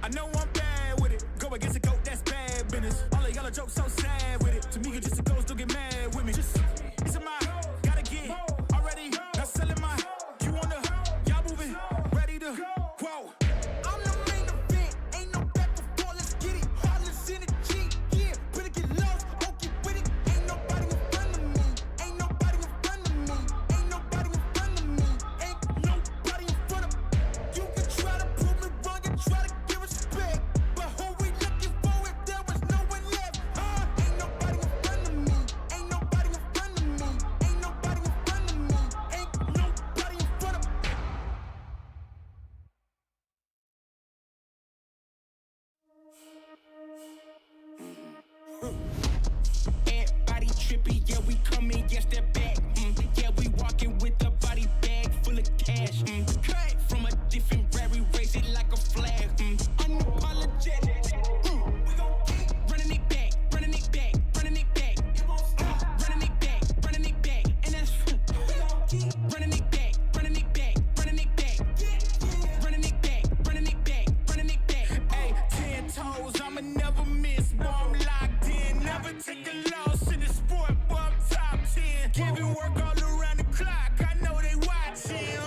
I know I'm bad with it. Go against a goat, that's bad business. All of y'all are jokes so sad with it. To me, you're just a ghost, don't get mad with me. Just, it's a my, gotta get already. Not selling my, you on the, y'all moving, ready to, whoa. I'm the main event, ain't no back and forth, let's get it. Heartless energy, yeah. Better get lost, don't get with it. Ain't nobody in front of me, ain't nobody in front of me, ain't nobody in front of me, ain't nobody in front of me. You can try to prove me wrong and try to give respect, but who we looking for if there was no one left? Ain't nobody keep running it back, running it back, running it back, running it back, running it back, running it back. Hey, 10 toes, I'ma never miss. Boy, I'm locked in, never take a loss in the sport. Boy, I'm top 10, giving work all around the clock. I know they watching.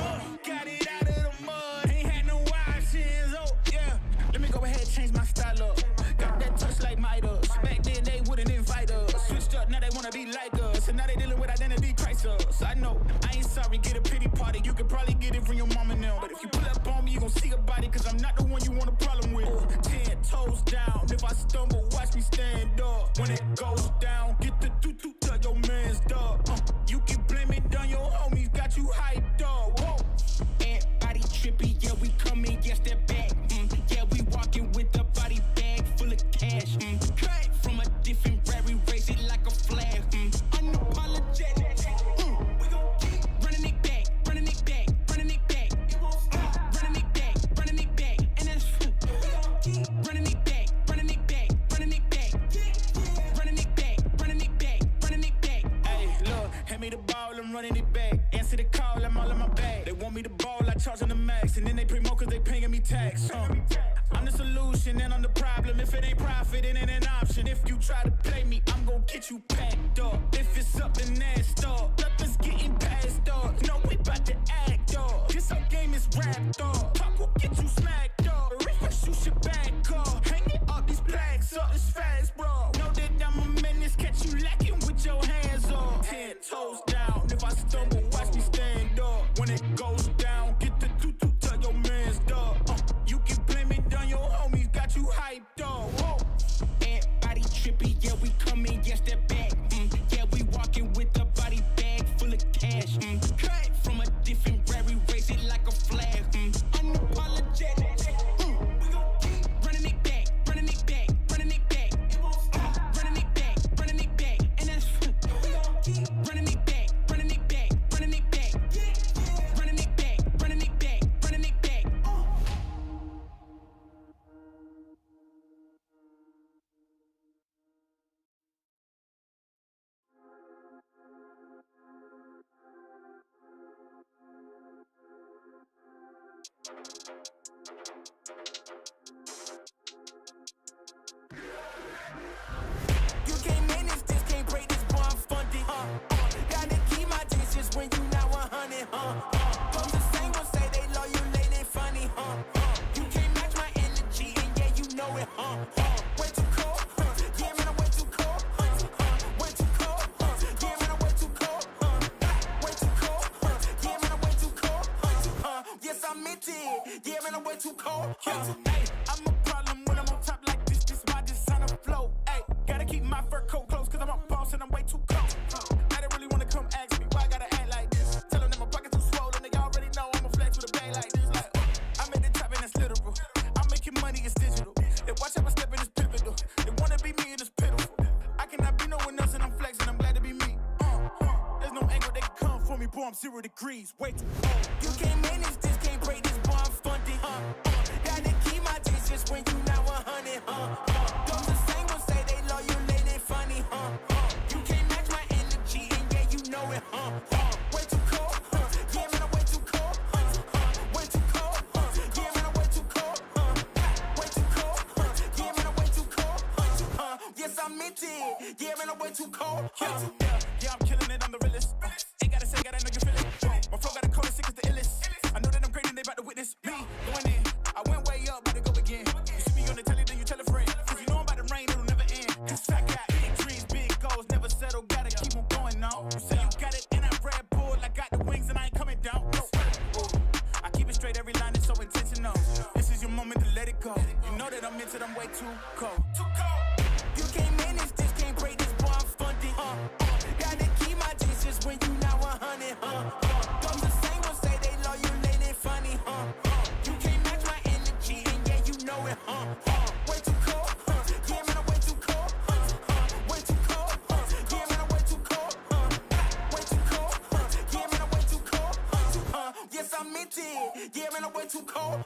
Got it out of the mud, ain't had no options. Oh yeah, let me go ahead and change my style up. Got that touch like Midas. Back then they wouldn't invite us. Switched up, now they wanna be like us. And now they dealing with identity crisis. I know, I ain't sorry, get a pity party. You could probably get it from your mama now. But if you pull up on me, you gon' see a body. Cause I'm not the one you want a problem with. 10 toes down, if I stumble, watch me stand up. When it goes down, get the doo-doo, tell your man's dog. You can blame it on your homies, got you hyped up. Whoa. And body trippy, yeah, we coming, yes, they're back. Yeah, we walking with a body bag full of cash. Cut from a different rary, raise it like a flag. Unapologetic. We gon' keep running it back, running it back, running it back. Running it back, running it back. And that's we gon' keep running it back, running it back, running it back. Running it back, running it back, running it back. Hey, look, hand me the ball, I'm running it back. Answer the call, I'm all in my bag. They want me to ball, I charge on the max. And then they promote cause they paying me tax. I'm the solution and I'm the problem. If it ain't profit, it ain't an option. If you try to play me, I'm gon' get you packed up. If it's something nasty up, nothing's getting passed up. No, we bout to act up. This whole game is wrapped up. Talk will get you smacked up. Refresh, you should back up. Hanging up these plaques up, it's fast, bro. Know that I'm a menace, catch you lacking with your hands up. 10 toes down, if I stumble, watch me stand up. When it goes down, get the doo-doo, tell your man's dog. You can blame it on your homies, got you hyped up. Whoa. And body trippy, yeah, we coming, yes, they're back. Yeah, we walking with a body bag full of cash. Cut from a different rary, raise it like a flag. Unapologetic. We gon' keep running it back, running it back, running it back. Running it back, running it back. And that's we gon' keep running it back, running it back, running it back. Running it back, running it back, running it back. You can't manage this, can't break this, boy, I'm funded. Gotta keep my distance when you not 100, Those the same ones say they loyal, they funny, You can't match my energy, and yeah, you know it, Way too cold, yeah, man, I'm way too cold, Way too cold, yeah, man, I'm way too cold, Way too cold, yeah, man, I'm way too cold, Yes, I meant it, yeah, man, I'm way too cold, Hey, I'm a problem when I'm on top like this why this on the flow, Hey, gotta keep my fur coat close, cause I'm a boss and I'm way too cold. I don't really wanna come ask me why I gotta act like this. Tell them that my pockets too swollen, they already know I'm a flex with a bag like this. Like, I'm at the top and that's literal. I'm making money, it's digital. They watch how I step in, it's pivotal. They wanna be me and it's pitiful. I cannot be no one else and I'm flexing, I'm glad to be me. There's no angle that can come for me, boy, I'm 0 degrees. Way too cold. You can't manage this, can't break this, boy, I'm funded. Gotta keep my distance when you not 100, Those the same ones say they loyal, they funny, You can't match my energy, and yeah, you know it, Way too cold, yeah, man, I'm way too cold, Way too cold, yeah, man, I'm way too cold, Way too cold, yeah, man, I'm way too cold, Yes, I meant it, yeah, man, I'm way too cold, Yeah, I'm killing it, I'm the realest. Ain't gotta say, gotta know you feel it. My flow got a code sick as the illest. I know that I'm great and they about to witness me going in. I went way up, about to go again. You see me on the telly, then you tell a friend. Cause you know I'm about to rain, it'll never end. Cause I got big dreams, big goals, never settle, gotta keep on going on. You say you got it, and I'm Red Bull, I got the wings and I ain't coming down. No. I keep it straight, every line is so intentional. This is your moment to let it go. You know that I'm into it, I'm way too cold. Too cold. You can't manage this, can't break this, boy, I'm funded. Gotta keep my distance when you not 100, Those the same ones say they loyal, they funny, You can't match my energy, and yeah, you know it, Way too cold, yeah, man, I'm way too cold, Way too cold, yeah, man, I'm way too cold, Way too cold, yeah, man, I'm way too cold, Yes, I meant it, yeah, man, I'm way too cold,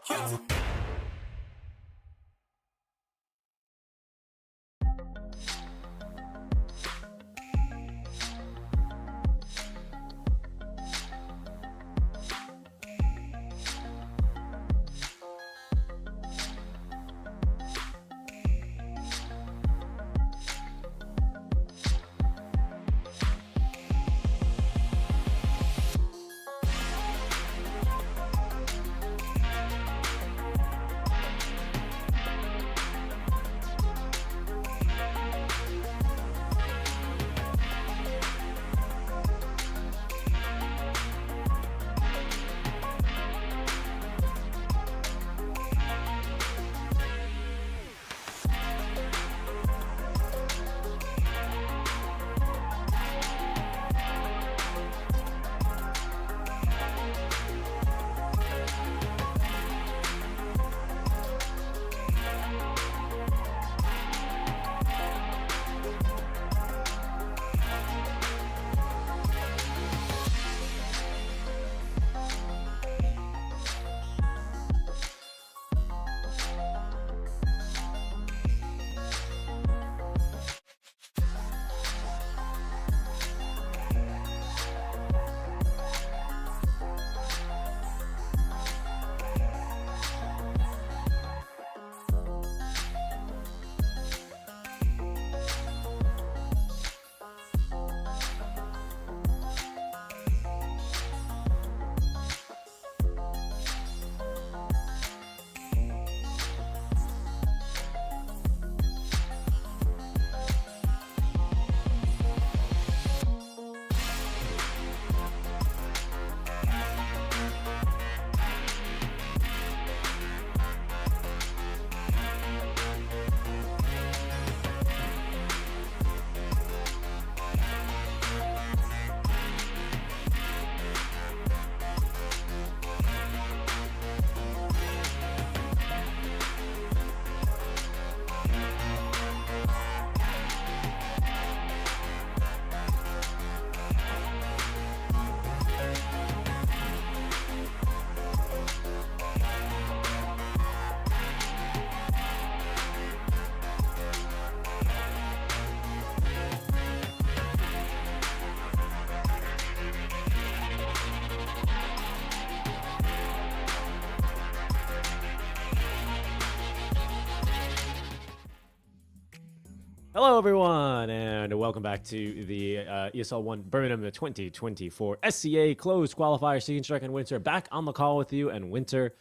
Hello, everyone, and welcome back to the ESL 1 Birmingham 2024 SCA Closed Qualifier Season Strike and Winter. Back on the call with you, and Winter,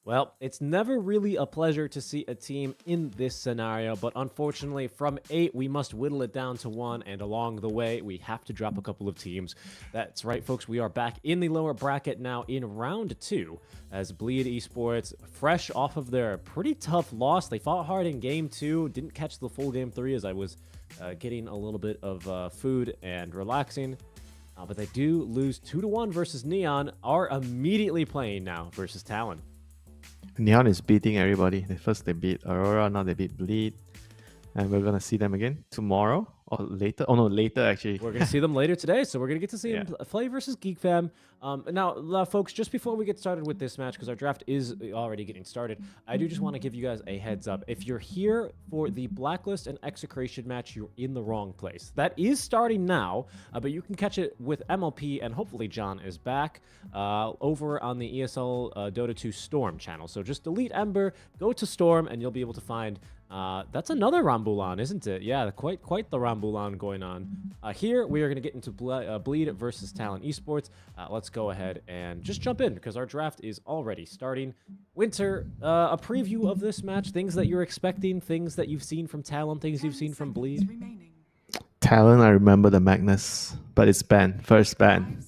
well, it's never really a pleasure to see a team in this scenario, but unfortunately, from 8, we must whittle it down to 1, and along the way, we have to drop a couple of teams. That's right, folks, we are back in the lower bracket now in round 2, as Bleed Esports, fresh off of their pretty tough loss. They fought hard in game 2, didn't catch the full game 3 as I was getting a little bit of food and relaxing. But they do lose 2-1 versus Neon, are immediately playing now versus Talon. Neon is beating everybody. First they beat Aurora, now they beat Bleed. And we're going to see them again tomorrow or later. Oh no, later actually. We're going to see them later today, so we're going to get to see them play versus Geek Fam. Now, folks, just before we get started with this match, because our draft is already getting started, I do just want to give you guys a heads up. If you're here for the Blacklist and Execration match, you're in the wrong place. That is starting now, but you can catch it with MLP, and hopefully John is back over on the ESL Dota 2 Storm channel. So just delete Ember, go to Storm, and you'll be able to find... that's another Rambulan, isn't it? Yeah, quite the Rambulan going on. Here, we are going to get into Bleed versus Talon Esports. Let's go ahead and just jump in, because our draft is already starting. Winter, a preview of this match, things that you're expecting, things that you've seen from Talon, things you've seen from Bleed. Talon, I remember the Magnus, but it's banned. First ban.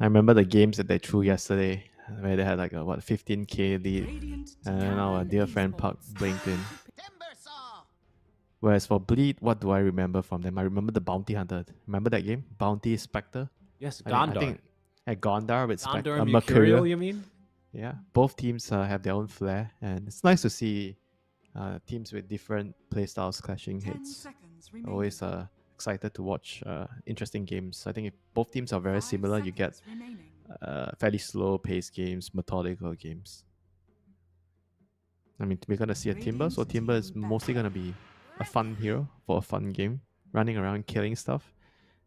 I remember the games that they threw yesterday, where they had like a 15k lead, and our dear friend Puck blinked in. Whereas for Bleed, what do I remember from them? I remember the Bounty Hunter. Remember that game? Bounty Spectre? Yes, Gondar. I think at Gondar with Gondar and Mercurial, you mean? Yeah, both teams have their own flair, and it's nice to see teams with different playstyles clashing heads. Always excited to watch interesting games. I think if both teams are very similar, you get fairly slow-paced games, methodical games. I mean, we're gonna see a Timber, so Timber is mostly gonna be a fun hero for a fun game, running around killing stuff.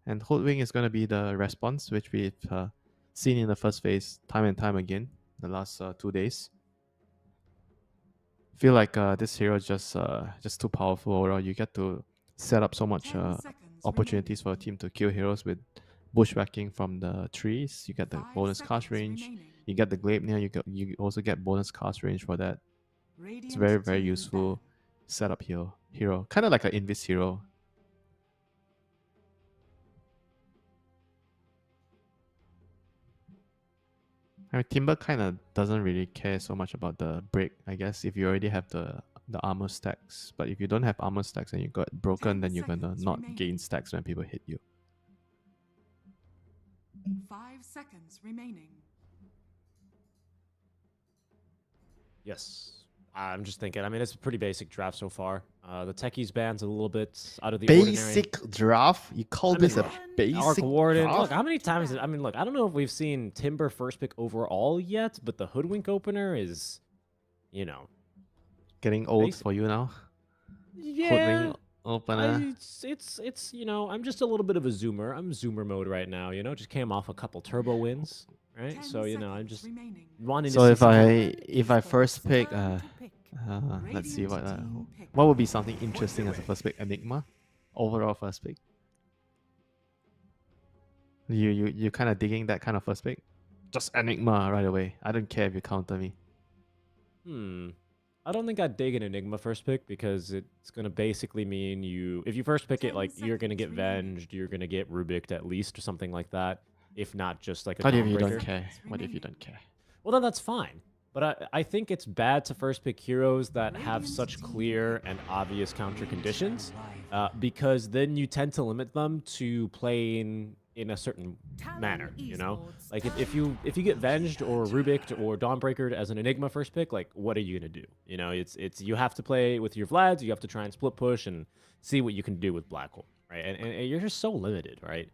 And Hoodwink is gonna be the response, which we've seen in the first phase time and time again the last 2 days. Feel like this hero is just too powerful overall. You get to set up so much opportunities for a team to kill heroes with bushwhacking from the trees. You get the bonus cast range. You get the Gleipnir. You also get bonus cast range for that. It's very, very useful setup hero. Kind of like an Invis hero. I mean, Timber kind of doesn't really care so much about the break, I guess, if you already have the armor stacks. But if you don't have armor stacks and you got broken, then you're gonna not gain stacks when people hit you. 5 seconds remaining. Yes. I'm just thinking. I mean, it's a pretty basic draft so far. The Techies band's a little bit out of the ordinary. Basic draft? You call this a basic Arc Warden. draft? Look, how many times... I mean, look, I don't know if we've seen Timber first pick overall yet, but the Hoodwink opener is, you know... Getting old for you now? Yeah. Hoodwink opener. It's you know, I'm just a little bit of a zoomer. I'm zoomer mode right now, you know? Just came off a couple turbo wins, right? So, you know, I'm just wanting So to see if I first pick... let's see what would be something interesting as a first pick. Enigma, overall first pick. You kind of digging that kind of first pick? Just Enigma right away. I don't care if you counter me. I don't think I'd dig an Enigma first pick, because it's gonna basically mean if you first pick it, like, you're gonna get Venged, you're gonna get Rubiked at least, or something like that. If not just like a What if you Dawnbreaker. don't care? What if you don't care? Well, then that's fine. But I think it's bad to first pick heroes that have such clear and obvious counter conditions, because then you tend to limit them to playing in a certain manner, you know? Like, if you get Venged or Rubicked or Dawnbreakered as an Enigma first pick, like, what are you gonna do? You know, it's you have to play with your Vlads, you have to try and split push and see what you can do with Black Hole, right? And you're just so limited, right?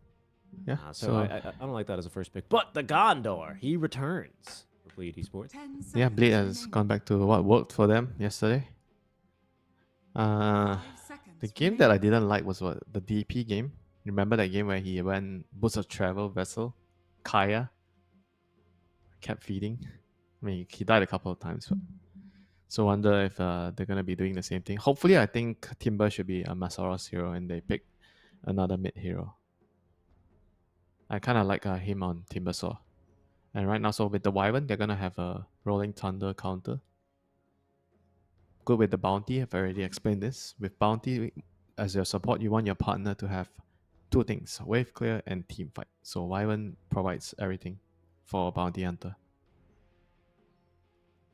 Yeah. So I don't like that as a first pick. But the Gondor, he returns for Bleed Esports. Yeah, Bleed has gone back to what worked for them yesterday. The game that I didn't like was the DP game. Remember that game where he went Boots of Travel Vessel, Kaya, kept feeding. I mean, he died a couple of times, but So wonder if they're gonna be doing the same thing. Hopefully, I think Timber should be a Masaros hero, and they pick another mid hero. I kind of like him on Timbersaw. And right now, so with the Wyvern, they're gonna have a Rolling Thunder counter. Good with the Bounty. I've already explained this. With Bounty as your support, you want your partner to have two things: wave clear and team fight. So Wyvern provides everything for Bounty Hunter.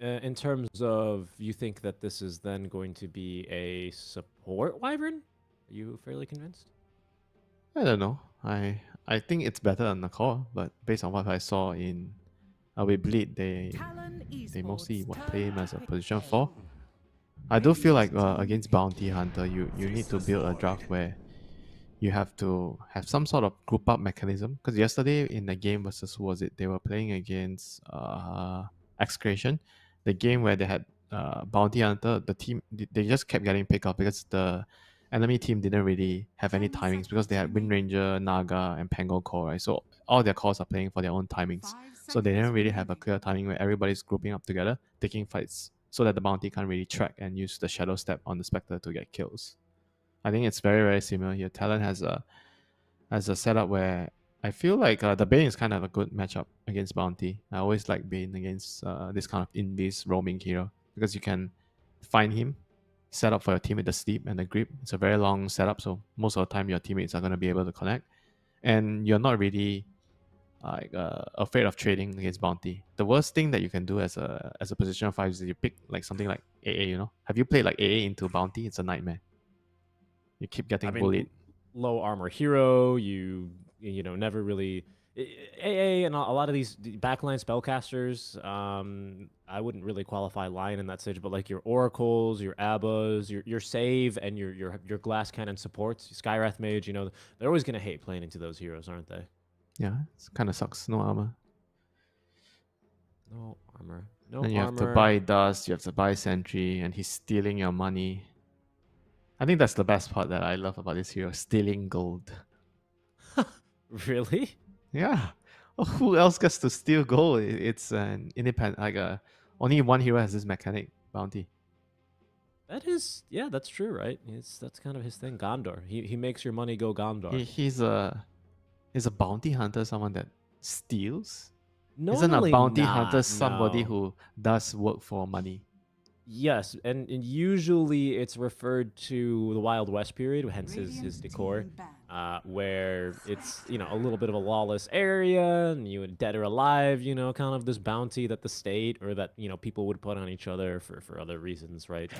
In terms of, you think that this is then going to be a support Wyvern? Are you fairly convinced? I don't know. I think it's better than the core, but based on what I saw in with Bleed, they mostly play him as a position 4. I do feel like against Bounty Hunter, you need to build a draft where you have to have some sort of group up mechanism. Because yesterday in the game versus who was it? They were playing against Excretion, the game where they had Bounty Hunter. The team they just kept getting picked up because the enemy team didn't really have any timings because they had Wind Ranger, Naga, and Pango Core, right? So all their cores are playing for their own timings. So they didn't really have a clear timing where everybody's grouping up together, taking fights, so that the bounty can't really track and use the Shadow Step on the Spectre to get kills. I think it's very, very similar here. Talon has a setup where I feel like the Bane is kind of a good matchup against Bounty. I always like Bane against this kind of in-base roaming hero because you can find him, set up for your team with the sleep and the grip. It's a very long setup, so most of the time your teammates are going to be able to connect, and you're not really afraid of trading against Bounty. The worst thing that you can do as a position 5 is you pick like something like AA. You know, have you played like AA into Bounty? It's a nightmare. You keep getting bullied. Low armor hero. You know, never really AA and a lot of these backline spellcasters. I wouldn't really qualify Lion in that stage, but like your Oracles, your Abbas, your Save, and your Glass Cannon supports, Skywrath Mage. You know, they're always gonna hate playing into those heroes, aren't they? Yeah, it kind of sucks. No armor. No armor. No and you armor. have to buy dust. You have to buy sentry, and he's stealing your money. I think that's the best part that I love about this hero: stealing gold. Really? Yeah. Oh, who else gets to steal gold? It's an independent, only one hero has this mechanic, Bounty. That is, yeah, that's true, right? That's kind of his thing. Gondor. He makes your money go Gondor. He's a bounty hunter, someone that steals. Normally Isn't a bounty not, hunter somebody no. who does work for money? Yes, and usually it's referred to the Wild West period, hence his decor, where it's, you know, a little bit of a lawless area, and you dead or alive, you know, kind of this bounty that the state or that, you know, people would put on each other for other reasons, right?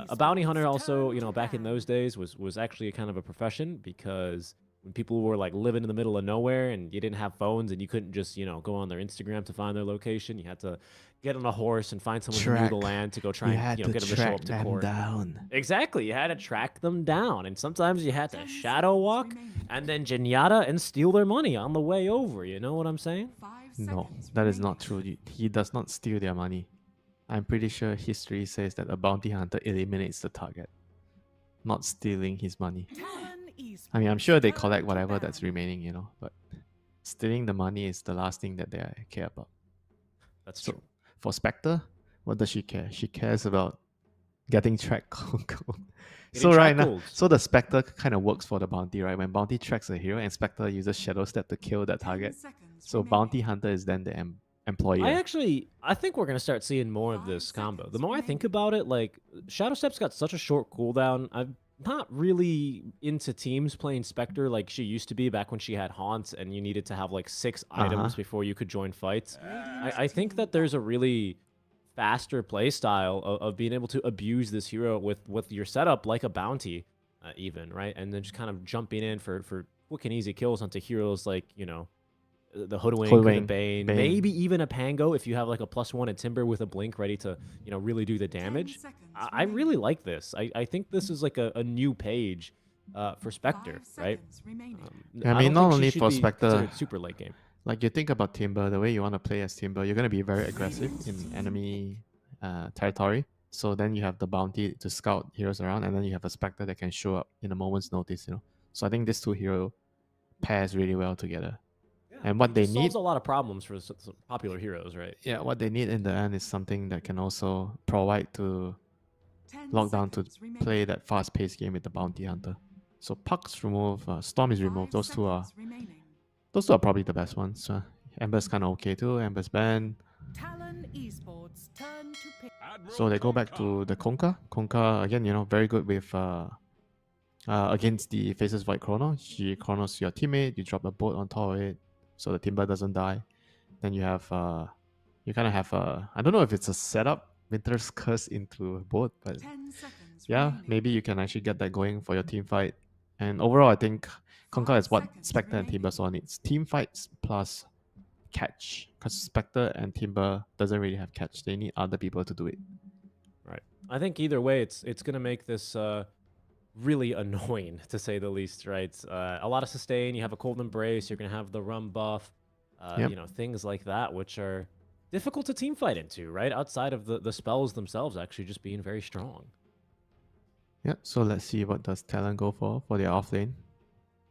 A bounty hunter also, you know, back in those days was actually a kind of a profession, because when people were like living in the middle of nowhere and you didn't have phones and you couldn't just, you know, go on their Instagram to find their location, you had to get on a horse and find someone who knew the land to go try and, you know, get them to show up to court. Down. Exactly, you had to track them down, and sometimes you had to shadow walk and then Genyatta and steal their money on the way over. You know what I'm saying? No, that is not true. He does not steal their money. I'm pretty sure history says that a bounty hunter eliminates the target, not stealing his money. I mean, I'm sure they collect whatever that's remaining, you know, but stealing the money is the last thing that they care about. That's true. For Spectre, what does she care? She cares about getting track gold. So right now, so the Spectre kind of works for the bounty, right? When bounty tracks a hero and Spectre uses Shadow Step to kill that target, so bounty hunter is then the employer. I think we're gonna start seeing more of this combo. The more I think about it, like Shadow Step's got such a short cooldown. I'm not really into teams playing Spectre like she used to be back when she had haunts and you needed to have like 6 items before you could join fights. I think that there's a really faster play style of being able to abuse this hero with your setup like a bounty, even, right? And then just kind of jumping in for quick and easy kills onto heroes like, you know, the Hoodwink, the Bane, maybe even a Pango if you have like a +1 at Timber with a Blink ready to, you know, really do the damage. I really like this. I think this is like a new page for Spectre, right? I mean, not only for Spectre, super late game. Like you think about Timber, the way you want to play as Timber, you're going to be very aggressive in enemy territory. So then you have the bounty to scout heroes around, and then you have a Spectre that can show up in a moment's notice, you know. So I think these two hero pairs really well together. And what they It need, solves a lot of problems for some popular heroes, right? yeah, what they need in the end is something that can also provide to 10 Lockdown to seconds remaining. play that fast-paced game with the Bounty Hunter. So Puck's removed, Storm is 5 removed. Those two are seconds remaining. probably the best ones. Ember's kind of okay too. Ember's banned. Talon Esports turn to pick. So they go back to the Konka. Konka again, very good with against the Faces Void Chrono. She chronos your teammate. You drop a boat on top of it, so the Timber doesn't die. Then you have you kind of have I don't know if it's a setup Winter's Curse into a boat, but 10 seconds yeah, remaining. maybe you can actually get that going for your team fight. And overall, I think Konka is what seconds Spectre and remaining. Timber saw needs. Team fights plus catch. Because Spectre and Timber doesn't really have catch. They need other people to do it. Right. I think either way, it's gonna make this really annoying to say the least, right? A lot of sustain. You have a cold embrace. You're gonna have the rum buff. Yep. Things like that, which are difficult to team fight into, right? Outside of the spells themselves actually just being very strong. Yeah, so let's see what does Talon go for their off lane.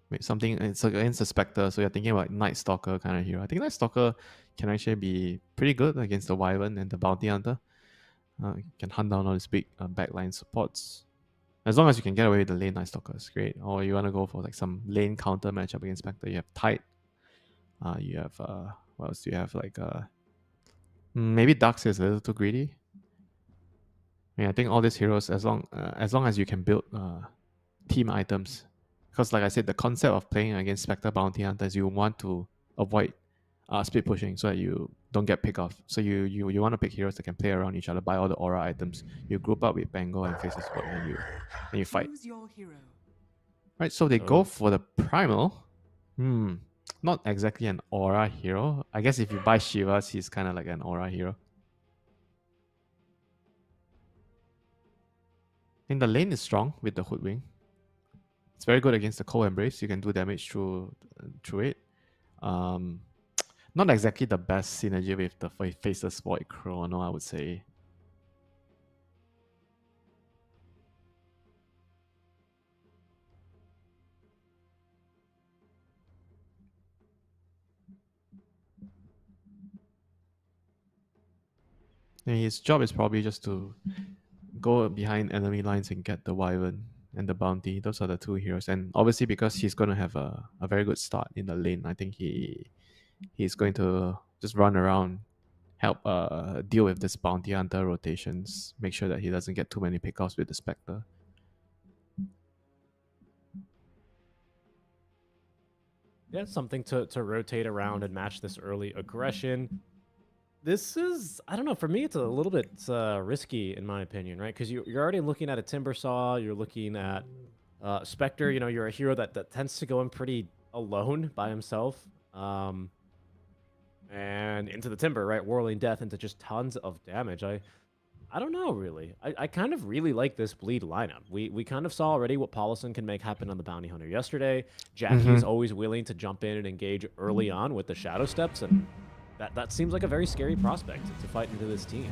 Wait, something, it's against the Spectre, so you're thinking about Night Stalker kind of hero. I think Night Stalker can actually be pretty good against the Wyvern and the Bounty Hunter. Can hunt down all these big backline supports. As long as you can get away with the lane Night Stalker, it's great. Or you want to go for like some lane counter matchup against Spectre. You have Tide. You have what else do you have? Like maybe Dark is a little too greedy. I mean, I think all these heroes, as long as you can build team items, because like I said, the concept of playing against Spectre Bounty Hunters, you want to avoid split pushing so that you don't get picked off. So you want to pick heroes that can play around each other, buy all the aura items. You group up with Bengal and Faces Void, and you fight. Choose your hero. Right, so they go for the Primal. Not exactly an aura hero. I guess if you buy Shivas, he's kind of like an aura hero. And the lane is strong with the Hoodwing. It's very good against the Cold Embrace. You can do damage through it. Not exactly the best synergy with the Faceless Void Chrono, I would say. And his job is probably just to go behind enemy lines and get the Wyvern and the Bounty. Those are the two heroes. And obviously because he's going to have a very good start in the lane, I think he's going to just run around, help deal with this Bounty Hunter rotations, make sure that he doesn't get too many pickoffs with the Spectre. Yeah, something to rotate around and match this early aggression. This is, I don't know, for me, it's a little bit risky, in my opinion, right? Because you're already looking at a Timbersaw, you're looking at Spectre, you're a hero that tends to go in pretty alone by himself. And into the Timber, right? Whirling Death into just tons of damage. I don't know, really. I kind of really like this bleed lineup. We kind of saw already what Paulison can make happen on the Bounty Hunter yesterday. Jackie is always willing to jump in and engage early on with the Shadow Steps, and that seems like a very scary prospect to fight into this team.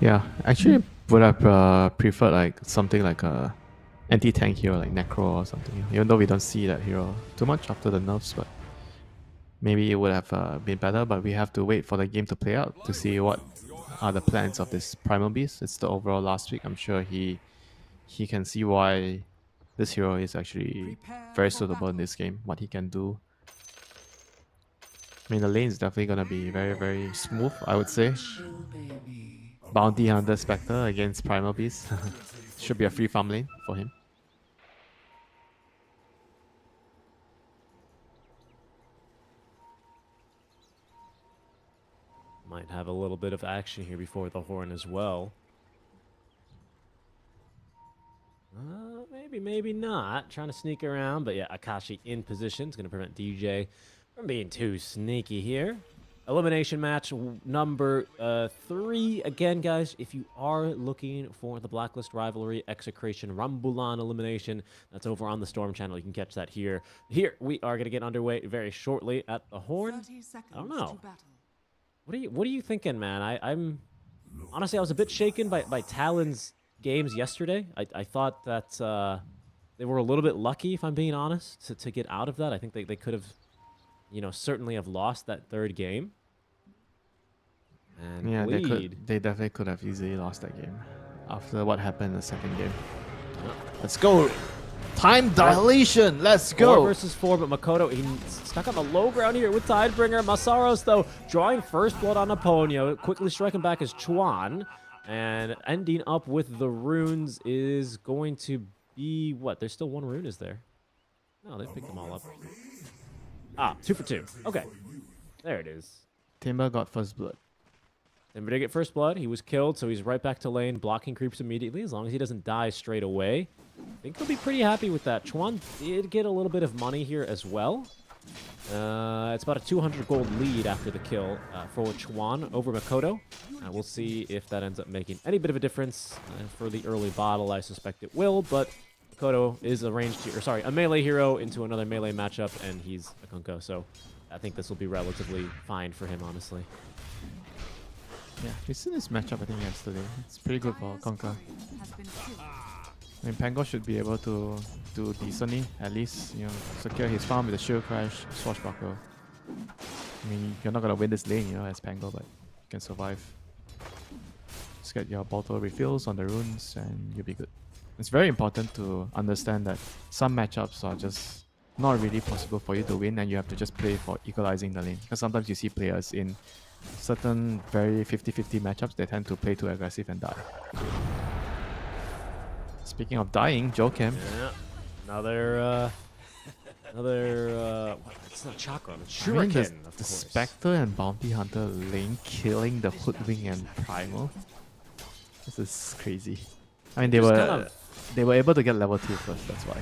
Yeah, actually would have preferred like something like a anti-tank hero like Necro or something. Even though we don't see that hero too much after the nerfs, but maybe it would have been better. But we have to wait for the game to play out to see what are the plans of this Primal Beast. It's the overall last week. I'm sure he can see why this hero is actually very suitable in this game, what he can do. I mean, the lane is definitely going to be very, very smooth, I would say. Bounty Hunter Spectre against Primal Beast. Should be a free farm lane for him. Might have a little bit of action here before the Horn as well. Maybe not. Trying to sneak around, but yeah, Akashi in position is going to prevent DJ from being too sneaky here. Elimination match number 3. Again, guys, if you are looking for the Blacklist Rivalry Execration Rambulan elimination, that's over on the Storm channel. You can catch that here. Here, we are going to get underway very shortly at the Horn. 30 seconds I don't know. to battle. What are you thinking, man? I'm honestly, I was a bit shaken by Talon's games yesterday. I thought that they were a little bit lucky, if I'm being honest, to get out of that. I think they could have certainly have lost that third game. And Yeah, Bleed. they definitely could have easily lost that game after what happened in the second game. Let's go. Time dilation. Let's go. 4 versus 4, but Makoto, he's stuck on the low ground here with Tidebringer. Masaros, though, drawing first blood on Aponio. Quickly striking back as Chuan. And ending up with the runes is going to be what? There's still one rune, is there? No, they picked them all up. Ah, 2 for 2. Okay. There it is. Timber got first blood. Timber did get first blood. He was killed, so he's right back to lane, blocking creeps immediately, as long as he doesn't die straight away. I think they'll be pretty happy with that. Chuan did get a little bit of money here as well. It's about a 200 gold lead after the kill for Chuan over Makoto. We'll see if that ends up making any bit of a difference for the early bottle. I suspect it will, but Makoto is a a melee hero into another melee matchup, and he's a Kunko, so I think this will be relatively fine for him, honestly. Yeah, we've seen this matchup I think yesterday. It's pretty good for Conker. I mean, Pango should be able to do decently, at least, secure his farm with a shield crash, swashbuckle. I mean, you're not gonna win this lane, as Pango, but you can survive. Just get your bottle refills on the runes and you'll be good. It's very important to understand that some matchups are just not really possible for you to win, and you have to just play for equalizing the lane. Because sometimes you see players in certain very 50-50 matchups, they tend to play too aggressive and die. Speaking of dying, Jokem. Yeah, another it's not chakra, it's I mean, shuriken, of the course. Spectre and Bounty Hunter lane killing the Hoodwing and Primal. This is crazy. I mean, they were able to get level 2 first, that's why.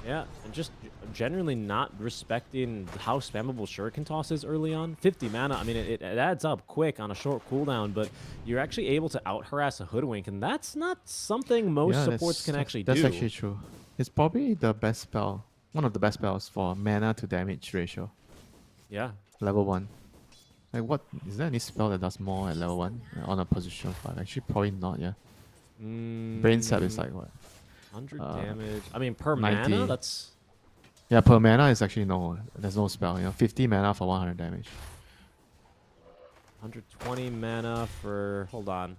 Yeah, and just generally not respecting how spammable Shuriken toss is early on. 50 mana, I mean, it adds up quick on a short cooldown, but you're actually able to out-harass a Hoodwink, and that's not something most supports can actually do. That's actually true. It's probably the best spell, one of the best spells for mana to damage ratio. Yeah. Level 1. Like, is there any spell that does more at level 1 on a position 5? Actually, probably not, yeah. Brain Sap is like what? 100 damage. I mean, per 90. mana, that's... Yeah, per mana is actually there's no spell. 50 mana for 100 damage. 120 mana for... Hold on.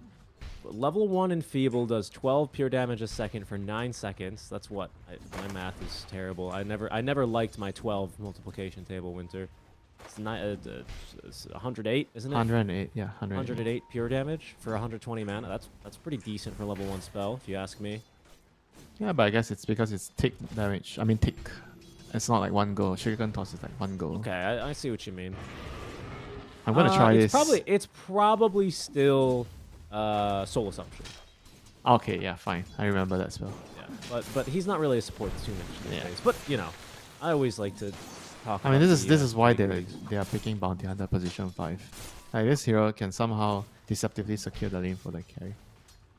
Level 1 Enfeeble does 12 pure damage a second for 9 seconds. That's what? My math is terrible. I never liked my 12 multiplication table, Winter. It's 108, isn't it? 108, yeah. 108 pure damage for 120 mana. That's pretty decent for level 1 spell, if you ask me. Yeah, but I guess it's because it's tick damage. I mean, tick. It's not like one go. Shuriken toss is like one go. Okay, I see what you mean. I'm gonna try this. It's probably still Soul Assumption. Okay, yeah, fine. I remember that spell. Yeah, but he's not really a support too much these days. But I always like to talk. I mean, this is why they are picking Bounty Hunter position 5. Like, this hero can somehow deceptively secure the lane for the carry.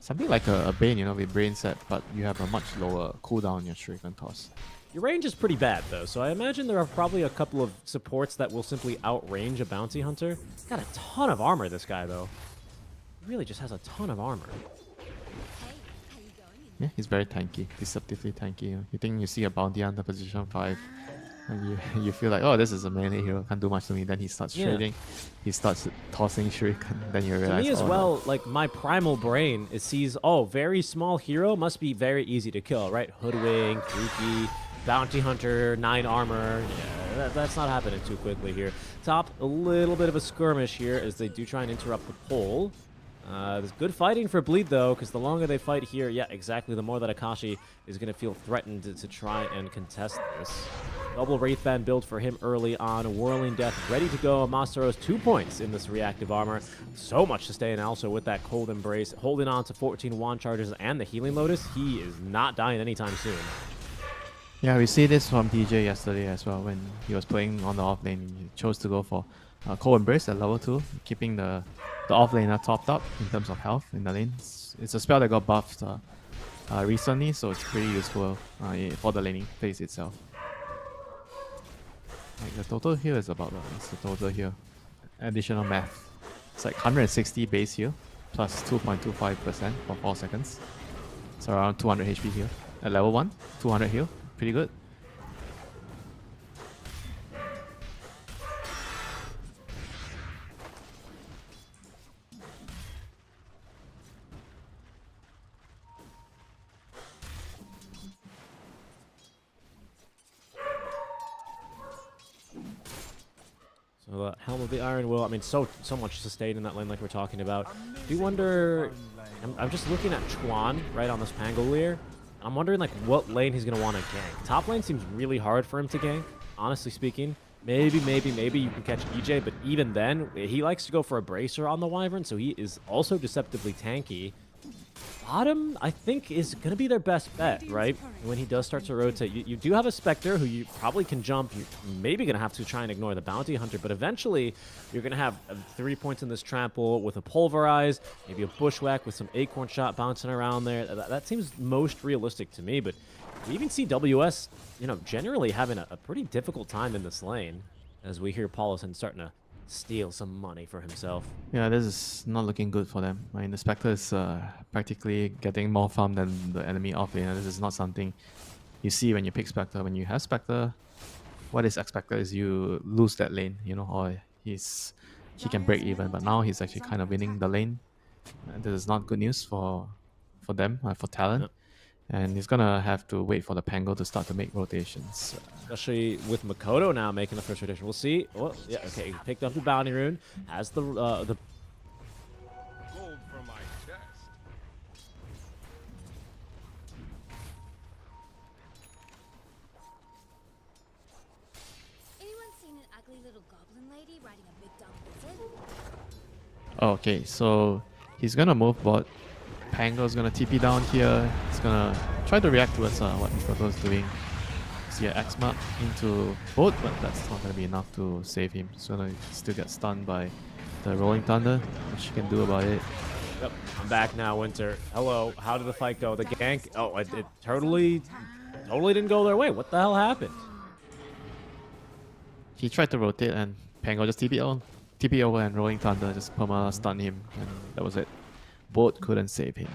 Something like a Bane, with Brain Set, but you have a much lower cooldown on your Shuriken toss. Your range is pretty bad, though, so I imagine there are probably a couple of supports that will simply outrange a Bounty Hunter. He's got a ton of armor, this guy, though. He really just has a ton of armor. Yeah, he's very tanky, deceptively tanky. You think you see a Bounty Hunter position 5, and you feel like, oh, this is a melee hero, can't do much to me. Then he starts trading, he starts tossing Shuriken, then you realize, to me as oh, well, no. like my primal brain, it sees, oh, very small hero must be very easy to kill, right? Hoodwink, Rookie, Bounty Hunter, 9 armor. Yeah, that's not happening too quickly here. Top, a little bit of a skirmish here as they do try and interrupt the pole. There's good fighting for Bleed, though, because the longer they fight here, yeah, exactly, the more that Akashi is going to feel threatened to try and contest this. Double Wraithband build for him early on. Whirling Death ready to go. Masaro's 2 points in this reactive armor. So much to stay in also with that Cold Embrace. Holding on to 14 wand charges and the Healing Lotus. He is not dying anytime soon. Yeah, we see this from DJ yesterday as well when he was playing on the off lane. He chose to go for Cold Embrace at level 2, keeping the off laner topped up in terms of health in the lane. It's a spell that got buffed recently, so it's pretty useful for the laning phase itself. Like the total heal is about what's the total heal? Additional math. It's like 160 base heal plus 2.25% for 4 seconds. So around 200 HP heal. At level 1, 200 heal. Pretty good. Helm of the Iron Will. I mean, so much sustain in that lane like we're talking about. Do you wonder... I'm just looking at Chuan right on this Pangolier. I'm wondering like what lane he's going to want to gank. Top lane seems really hard for him to gank, honestly speaking. Maybe you can catch EJ, but even then, he likes to go for a Bracer on the Wyvern, so he is also deceptively tanky. Bottom, I think, is going to be their best bet, right? When he does start to rotate. You do have a Spectre who you probably can jump. You're maybe going to have to try and ignore the Bounty Hunter, but eventually you're going to have 3 points in this trample with a Pulverize, maybe a Bushwhack with some Acorn Shot bouncing around there. That seems most realistic to me, but we even see WS, you know, generally having a pretty difficult time in this lane as we hear Paulison starting to steal some money for himself. Yeah, this is not looking good for them. I mean, the Spectre is practically getting more farm than the enemy off lane. This is not something you see when you pick Spectre. When you have Spectre, what is expected is you lose that lane, you know, or he can break even. But now he's actually kind of winning the lane. And this is not good news for them, for Talon. Yep. And he's gonna have to wait for the Pango to start to make rotations. Especially with Makoto now making the first rotation. We'll see. Oh, yeah, okay. He picked up the Bounty Rune. Has the Gold from my chest. Anyone seen an ugly little goblin lady riding a big dumb lizard? Okay, so he's gonna move bot. Pango's gonna TP down here. He's gonna try to react towards what Mikoto's doing. See an X mark into both, but that's not gonna be enough to save him. So gonna still get stunned by the Rolling Thunder, which he can do about it. Yep, I'm back now, Winter. Hello, how did the fight go? The gank? Oh, it totally didn't go their way. What the hell happened? He tried to rotate and Pango just TP over and Rolling Thunder just perma stun him, and that was it. Both couldn't save him.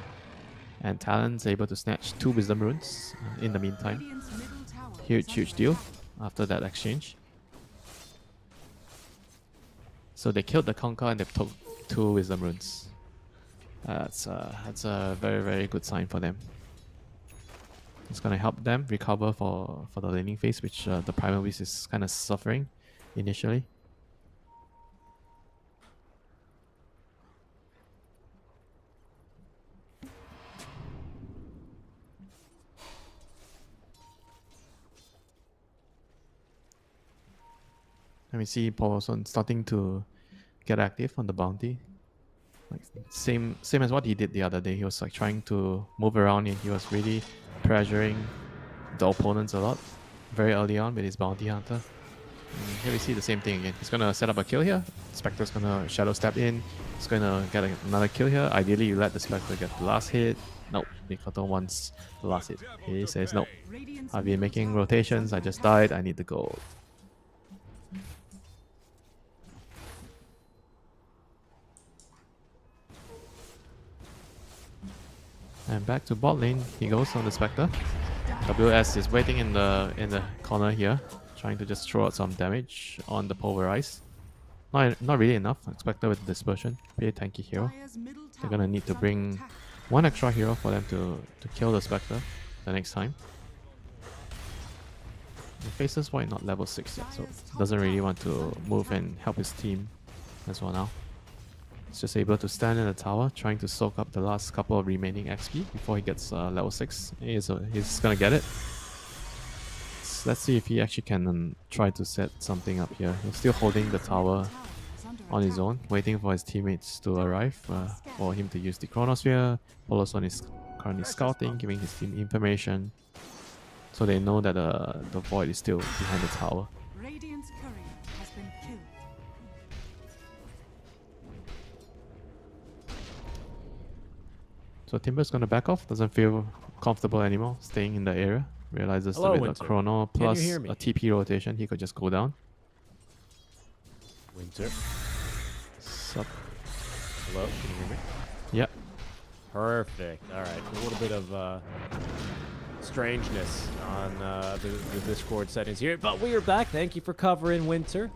And Talon's able to snatch 2 Wisdom Runes in the meantime. Huge deal after that exchange. So they killed the Conqueror and they took 2 Wisdom Runes. That's a very good sign for them. It's gonna help them recover for the laning phase, which the Primal Beast is kind of suffering initially. And we see Paulson starting to get active on the bounty. Like same as what he did the other day. He was like trying to move around and he was really pressuring the opponents a lot very early on with his bounty hunter. And here we see the same thing again. He's gonna set up a kill here. Spectre's gonna shadow step in. He's gonna get another kill here. Ideally, you let the Spectre get the last hit. Nope, Mikoto wants the last hit. He says, nope, I've been making rotations. I just died. I need the gold. And back to bot lane, he goes on the Spectre. WS is waiting in the corner here, trying to just throw out some damage on the Pulverize. Not really enough. Spectre with Dispersion, pretty tanky hero. They're gonna need to bring 1 extra hero for them to kill the Spectre the next time. The Faceless Void not level 6 yet, so doesn't really want to move and help his team as well now. He's just able to stand in the tower, trying to soak up the last couple of remaining XP before he gets level 6. He's gonna get it. So let's see if he actually can try to set something up here. He's still holding the tower on his own, waiting for his teammates to arrive, for him to use the Chronosphere. Poloson is currently scouting, giving his team information, so they know that the Void is still behind the tower. Radiant's courier has been killed. So Timber's gonna back off, doesn't feel comfortable anymore staying in the area. Realizes Hello, that with Winter. a Chrono Can you plus hear me? a TP rotation, he could just go down. Winter. Sup. Hello, can you hear me? Yep. Perfect. All right, a little bit of strangeness on the Discord settings here, but we are back. Thank you for covering, Winter.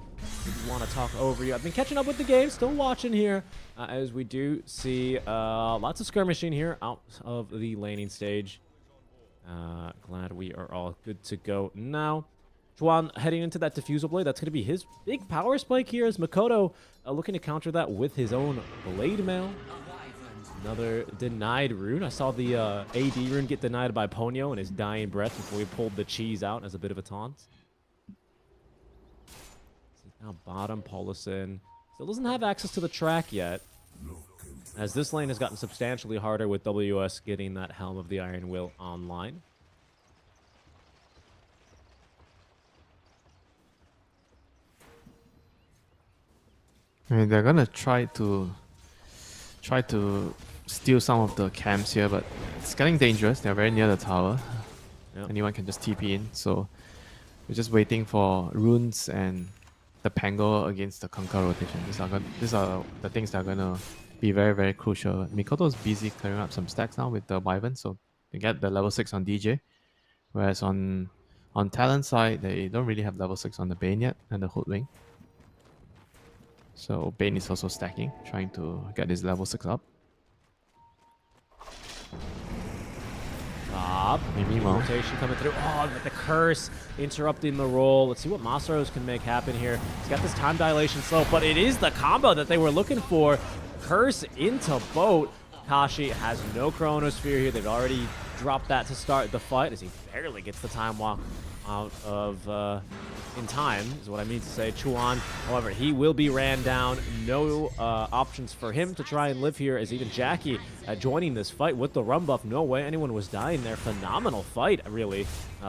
We want to talk over you. I've been catching up with the game, still watching here, as we do see lots of skirmishing here out of the laning stage. Glad we are all good to go now. Chuan heading into that diffusal blade. That's going to be his big power spike here as Makoto looking to counter that with his own blade mail. Another denied rune. I saw the AD rune get denied by Ponyo in his dying breath before he pulled the cheese out as a bit of a taunt. Now bottom, Paulison still doesn't have access to the track yet, as this lane has gotten substantially harder with WS getting that Helm of the Iron Will online. I mean, they're gonna try to steal some of the camps here, but it's getting dangerous. They're very near the tower. Yep. Anyone can just TP in, so we're just waiting for runes and the Pango against the Kunkka rotation. These are the things that are gonna be very, very crucial. Mikoto's busy clearing up some stacks now with the Wyvern, so they get the level 6 on DJ. Whereas on Talon side, they don't really have level 6 on the Bane yet and the Hoodwing. So Bane is also stacking, trying to get his level 6 up. Maybe rotation coming through. Oh, but the curse interrupting the roll. Let's see what Masaros can make happen here. He's got this time dilation slow, but it is the combo that they were looking for. Curse into boat. Kashi has no Chronosphere here. They've already dropped that to start the fight as he barely gets the time walk out of in time is what I mean to say. Chuan, however, he will be ran down. No options for him to try and live here, as even Jackie joining this fight with the rum buff. No way anyone was dying there. Phenomenal fight, really,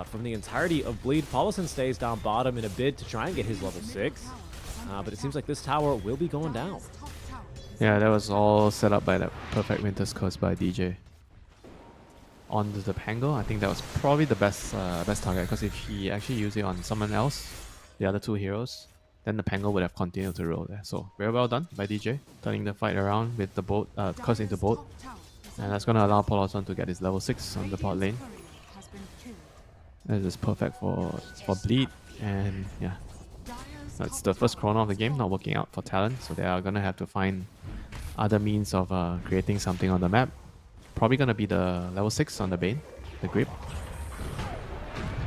from the entirety of Bleed. Paulison stays down bottom in a bid to try and get his level 6, but it seems like this tower will be going down. Yeah, that was all set up by that perfect Winter's Curse by DJ. On the Pango, I think that was probably the best target, because if he actually used it on someone else, the other two heroes, then the Pango would have continued to roll there. So very well done by DJ, turning the fight around with the boat, Curse into boat. And that's going to allow Paulson to get his level 6 on the bot lane. This is perfect for Bleed, and yeah. That's the first chrono of the game, not working out for Talon, so they are going to have to find other means of creating something on the map. Probably going to be the level 6 on the Bane, the grip.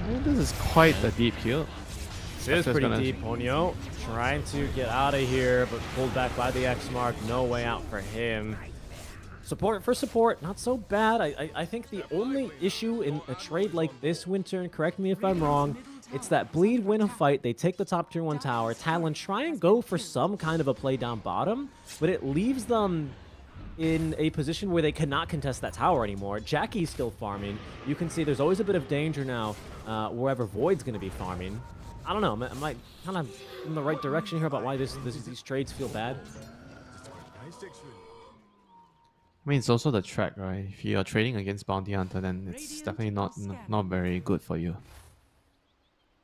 And this is quite a deep heal. This is pretty deep. Ponyo trying to get out of here, but pulled back by the X mark. No way out for him. Support for support, not so bad. I think the only issue in a trade like this, Winter, and correct me if I'm wrong, it's that Bleed win a fight, they take the top tier 1 tower, Talon try and go for some kind of a play down bottom, but it leaves them in a position where they cannot contest that tower anymore. Jackie's still farming. You can see there's always a bit of danger now wherever Void's going to be farming. I don't know, am I kind of in the right direction here about why these trades feel bad? I mean, it's also the track, right? If you're trading against Bounty Hunter, then it's definitely not very good for you.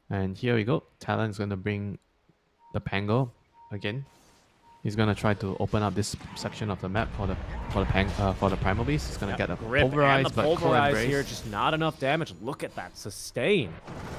And here we go. Talon's going to bring the Pango again. He's gonna try to open up this section of the map for the Primal Beast. He's gonna get a pulverize, and the pulverize here, just not enough damage. Look at that sustain.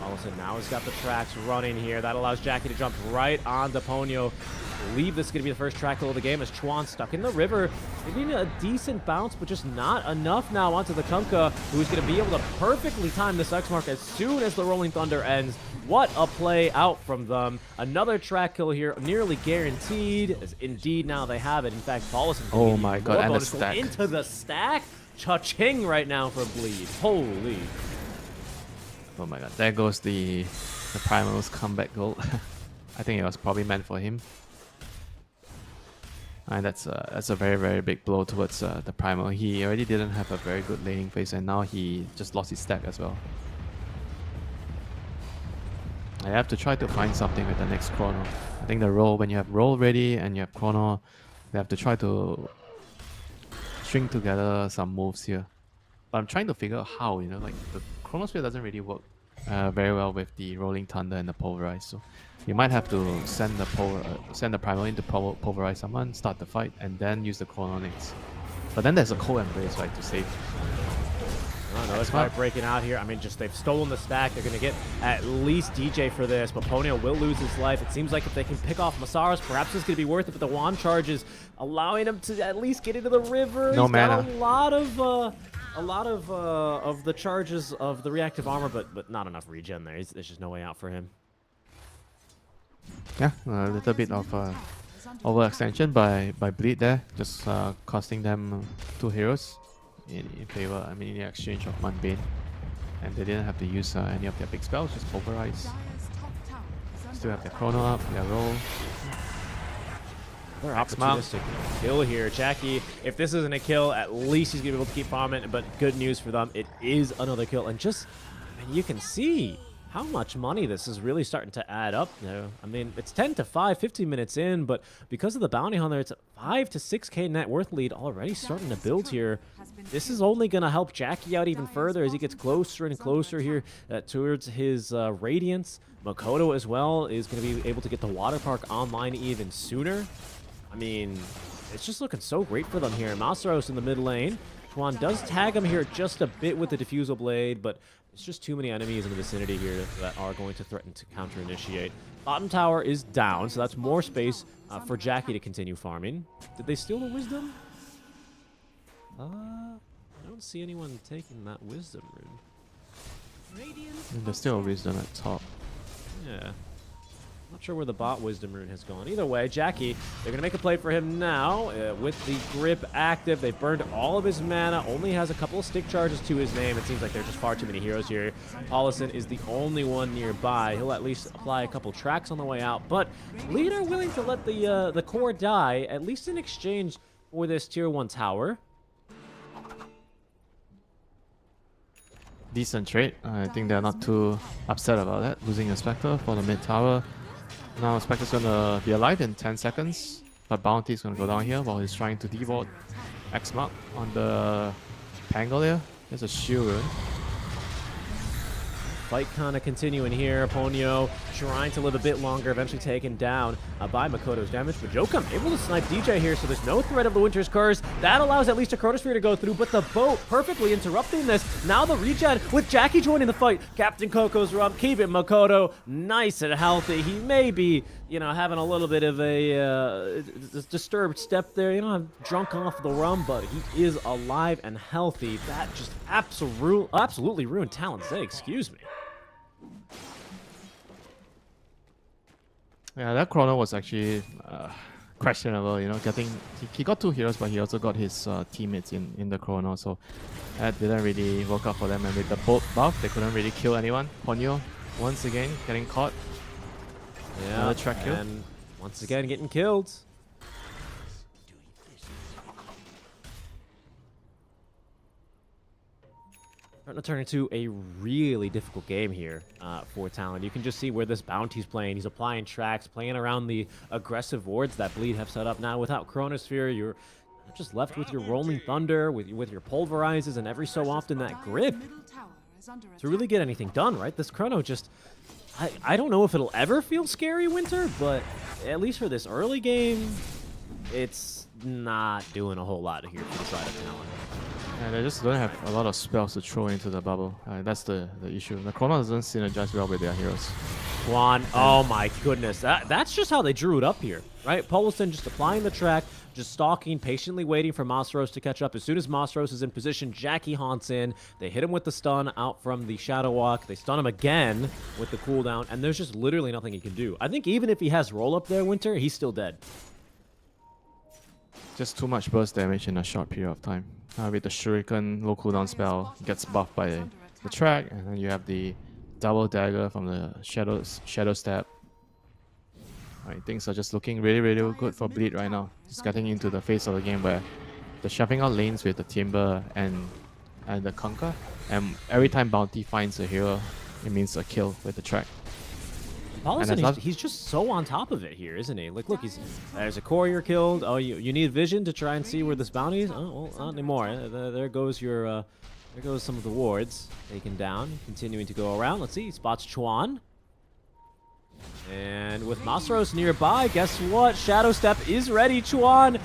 All of a sudden now he's got the tracks running here. That allows Jackie to jump right on Ponyo. I believe this is gonna be the first track kill of the game as Chuan stuck in the river. Getting a decent bounce, but just not enough now onto the Kunkka, who's gonna be able to perfectly time this X mark as soon as the Rolling Thunder ends. What a play out from them. Another track kill here, nearly guaranteed, as indeed now they have it. In fact, Paulson. Oh my god, and a stack. Into the stack. Cha-ching right now for Bleed. Holy. Oh my god, there goes the Primal's comeback goal. I think it was probably meant for him. And that's a very, very big blow towards the Primal. He already didn't have a very good laning phase, and now he just lost his stack as well. I have to try to find something with the next chrono. I think the roll, when you have roll ready and you have chrono, you have to try to string together some moves here. But I'm trying to figure out how, you know, like the Chronosphere doesn't really work very well with the Rolling Thunder and the Pulverize. So you might have to send the Primal in to pulverize someone, start the fight, and then use the Chrono next. But then there's a Cold Embrace, right, to save. Oh, no, this fight breaking out here. I mean, just they've stolen the stack. They're going to get at least DJ for this, but Ponyo will lose his life. It seems like if they can pick off Masaros, perhaps it's going to be worth it, but the wand charges allowing him to at least get into the river. No He's mana. got a lot of the charges of the reactive armor, but not enough regen there. There's just no way out for him. Yeah, a little bit of overextension by Bleed there, just costing them 2 heroes in favor. I mean, in exchange of one Bane, and they didn't have to use any of their big spells, just pulverize. Still have their chrono up, their roll. They're opportunistic kill here. Jackie, if this isn't a kill, at least he's going to be able to keep farming. But good news for them, it is another kill. And just, I mean, you can see how much money this is really starting to add up now. I mean, it's 10 to 5, 15 minutes in, but because of the bounty hunter, it's a 5 to 6k net worth lead already starting to build here. This is only going to help Jackie out even further as he gets closer and closer here towards his Radiance. Makoto as well is going to be able to get the water park online even sooner. I mean, it's just looking so great for them here. Masaros in the mid lane. Chuan does tag him here just a bit with the Diffusal Blade, but it's just too many enemies in the vicinity here that are going to threaten to counter-initiate. Bottom tower is down, so that's more space for Jackie to continue farming. Did they steal the Wisdom? I don't see anyone taking that Wisdom rune. There's still a Wisdom at top. Yeah. Not sure where the bot Wisdom rune has gone. Either way, Jackie, they're going to make a play for him now with the grip active. They've burned all of his mana, only has a couple of stick charges to his name. It seems like there's just far too many heroes here. Paulison is the only one nearby. He'll at least apply a couple tracks on the way out, but Leader willing to let the core die, at least in exchange for this tier 1 tower. Decent trade. I think they're not too upset about that. Losing a Spectre for the mid tower. Now Spectre's gonna be alive in 10 seconds, but Bounty's gonna go down here while he's trying to deward X mark on the Pangolier. There's a shield rune. Fight kind of continuing here. Ponyo trying to live a bit longer, eventually taken down by Makoto's damage. But Jokum able to snipe DJ here, so there's no threat of the Winter's Curse. That allows at least a Chronosphere to go through, but the boat perfectly interrupting this. Now the regen with Jackie joining the fight. Captain Coco's rub, keep it Makoto nice and healthy. He may be, you know, having a little bit of a disturbed step there, you know, drunk off the rum, but he is alive and healthy. That just absolutely ruined Talon's day, excuse me. Yeah, that chrono was actually questionable, you know, he got 2 heroes, but he also got his teammates in the chrono, so that didn't really work out for them. And with the bolt buff, they couldn't really kill anyone. Ponyo, once again, getting caught. Yeah, another track kill. And once again, getting killed. Starting to turn into a really difficult game here for Talon. You can just see where this Bounty's playing. He's applying tracks, playing around the aggressive wards that Bleed have set up. Now without Chronosphere, you're just left with your Rolling Thunder, with your Pulverizes, and every so often that Grip. To really get anything done, right? This Chrono just... I don't know if it'll ever feel scary, Winter, but at least for this early game, it's not doing a whole lot here for the side of Talon. And they just don't have a lot of spells to throw into the bubble. That's the issue. The chrono doesn't synergize well with their heroes. Juan, oh my goodness. That's just how they drew it up here, right? Paulson just applying the track, just stalking, patiently waiting for Masaros to catch up. As soon as Masaros is in position, Jackie haunts in. They hit him with the stun out from the Shadow Walk. They stun him again with the cooldown, and there's just literally nothing he can do. I think even if he has roll up there, Winter, he's still dead. Just too much burst damage in a short period of time. With the Shuriken low cooldown spell, gets buffed by the track, and then you have the double dagger from the Shadow Stab. Right, things are just looking really, really good for Bleed right now. Just getting into the phase of the game where they're shoving out lanes with the Timber and the Conquer, and every time Bounty finds a hero, it means a kill with the track. Paulson, he's just so on top of it here, isn't he? Like, look, there's a courier killed. Oh, you need vision to try and see where this bounty is? Oh, well, not anymore. There goes your, there goes some of the wards taken down. Continuing to go around. Let's see. He spots Chuan. And with Masaros nearby, guess what? Shadow Step is ready. Chuan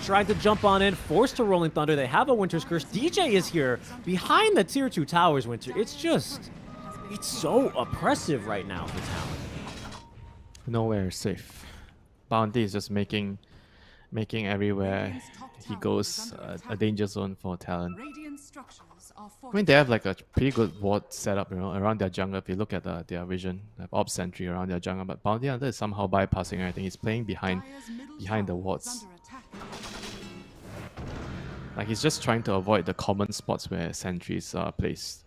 trying to jump on in, forced to Rolling Thunder. They have a Winter's Curse. DJ is here behind the tier 2 towers, Winter. It's so oppressive right now for Talon. Nowhere safe. Bounty is just making making everywhere Radiant's top he tower goes is under a attack. danger zone for Talon. Radiant structures are I mean, they have like a pretty good ward setup, around their jungle. If you look at their vision, they have Ob Sentry around their jungle, but Bounty Hunter is somehow bypassing everything. He's playing behind the wards. Like he's just trying to avoid the common spots where sentries are placed.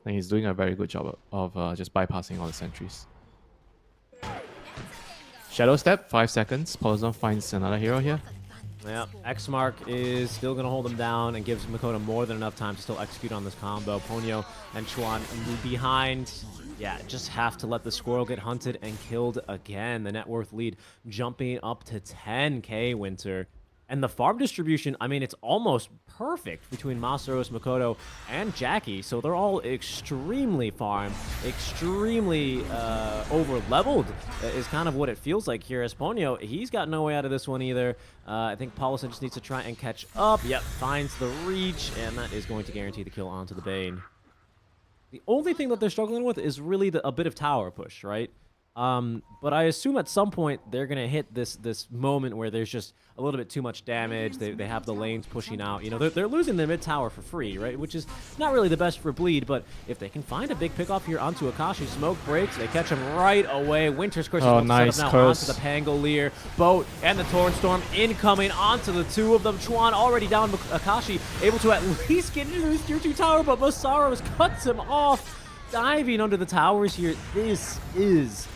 And he's doing a very good job of just bypassing all the sentries. Shadow Step, 5 seconds. Polizon finds another hero here. Yeah, Xmark is still going to hold him down and gives Makoto more than enough time to still execute on this combo. Ponyo and Chuan move behind. Yeah, just have to let the squirrel get hunted and killed again. The net worth lead jumping up to 10k, Winter. And the farm distribution, I mean, it's almost perfect between Masaros, Makoto, and Jackie. So they're all extremely farmed, extremely over-leveled is kind of what it feels like here. As Ponyo, he's got no way out of this one either. I think Paulson just needs to try and catch up. Yep, finds the reach, and that is going to guarantee the kill onto the Bane. The only thing that they're struggling with is really a bit of tower push, right? But I assume at some point they're gonna hit this moment where there's just a little bit too much damage. They have the lanes pushing out. You know, they're losing their mid tower for free, right? Which is not really the best for Bleed. But if they can find a big pick off here onto Akashi, smoke breaks, they catch him right away. Winter's Curse is nice set up now curse. onto the Pangolier, Boat, and the Torrent Storm incoming onto the two of them. Chuan already down. Akashi able to at least get into his tier 2 tower, but Masaros cuts him off, diving under the towers here. This is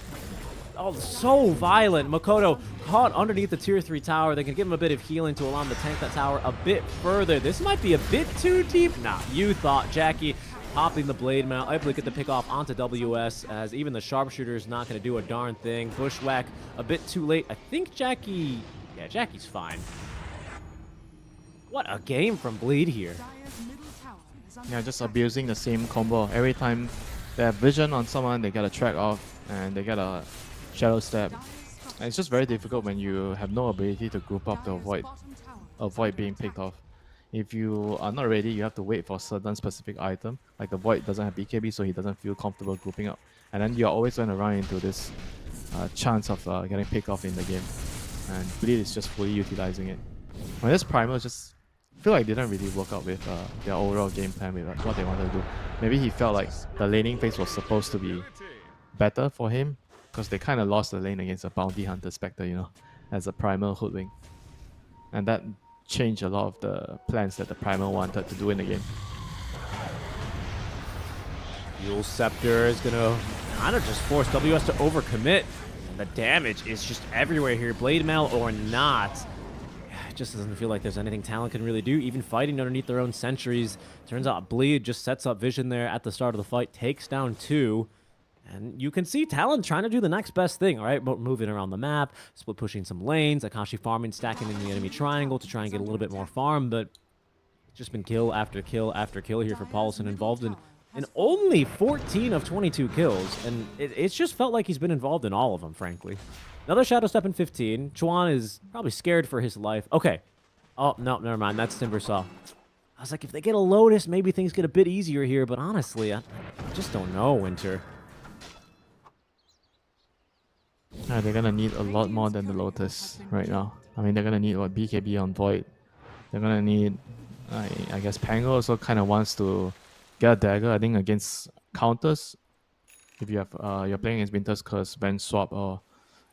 so violent. Makoto caught underneath the tier 3 tower. They can give him a bit of healing to allow him to tank that tower a bit further. This might be a bit too deep. Nah, you thought. Jackie popping the blade mount, able to get the pick off onto WS, as even the sharpshooter is not going to do a darn thing. Bushwhack a bit too late. I think Jackie, yeah, Jackie's fine. What a game from Bleed here. Yeah, just abusing the same combo. Every time they have vision on someone, they get a track off, and they get a Shadow Step. And it's just very difficult when you have no ability to group up to avoid being picked off. If you are not ready, you have to wait for a certain specific item. Like the Void doesn't have BKB, so he doesn't feel comfortable grouping up. And then you're always going to run into this chance of getting picked off in the game. And Bleed is just fully utilizing it. When this Primal just feel like didn't really work out with their overall game plan with what they wanted to do. Maybe he felt like the laning phase was supposed to be better for him, because they kind of lost the lane against a Bounty Hunter Spectre, you know, as a Primal Hoodwink. And that changed a lot of the plans that the Primal wanted to do in the game. Fuel Scepter is going to kind of just force WS to overcommit. And the damage is just everywhere here. Blade Mail or not. It just doesn't feel like there's anything Talon can really do, even fighting underneath their own sentries. Turns out Bleed just sets up vision there at the start of the fight, takes down 2. And you can see Talon trying to do the next best thing, all right? Moving around the map, split pushing some lanes, Akashi farming, stacking in the enemy triangle to try and get a little bit more farm, but it's just been kill after kill after kill here for Paulson, involved in only 14 of 22 kills, and it's just felt like he's been involved in all of them, frankly. Another Shadow Step in 15. Chuan is probably scared for his life. Okay. Oh, no, never mind. That's Timbersaw. I was like, if they get a Lotus, maybe things get a bit easier here, but honestly, I just don't know, Winter. They're gonna need a lot more than the Lotus right now. I mean, they're gonna need what, BKB on Void. They're gonna need, I guess Pango also kind of wants to get a dagger. I think against counters, if you have you're playing against Winter's Curse, Venge Swap, or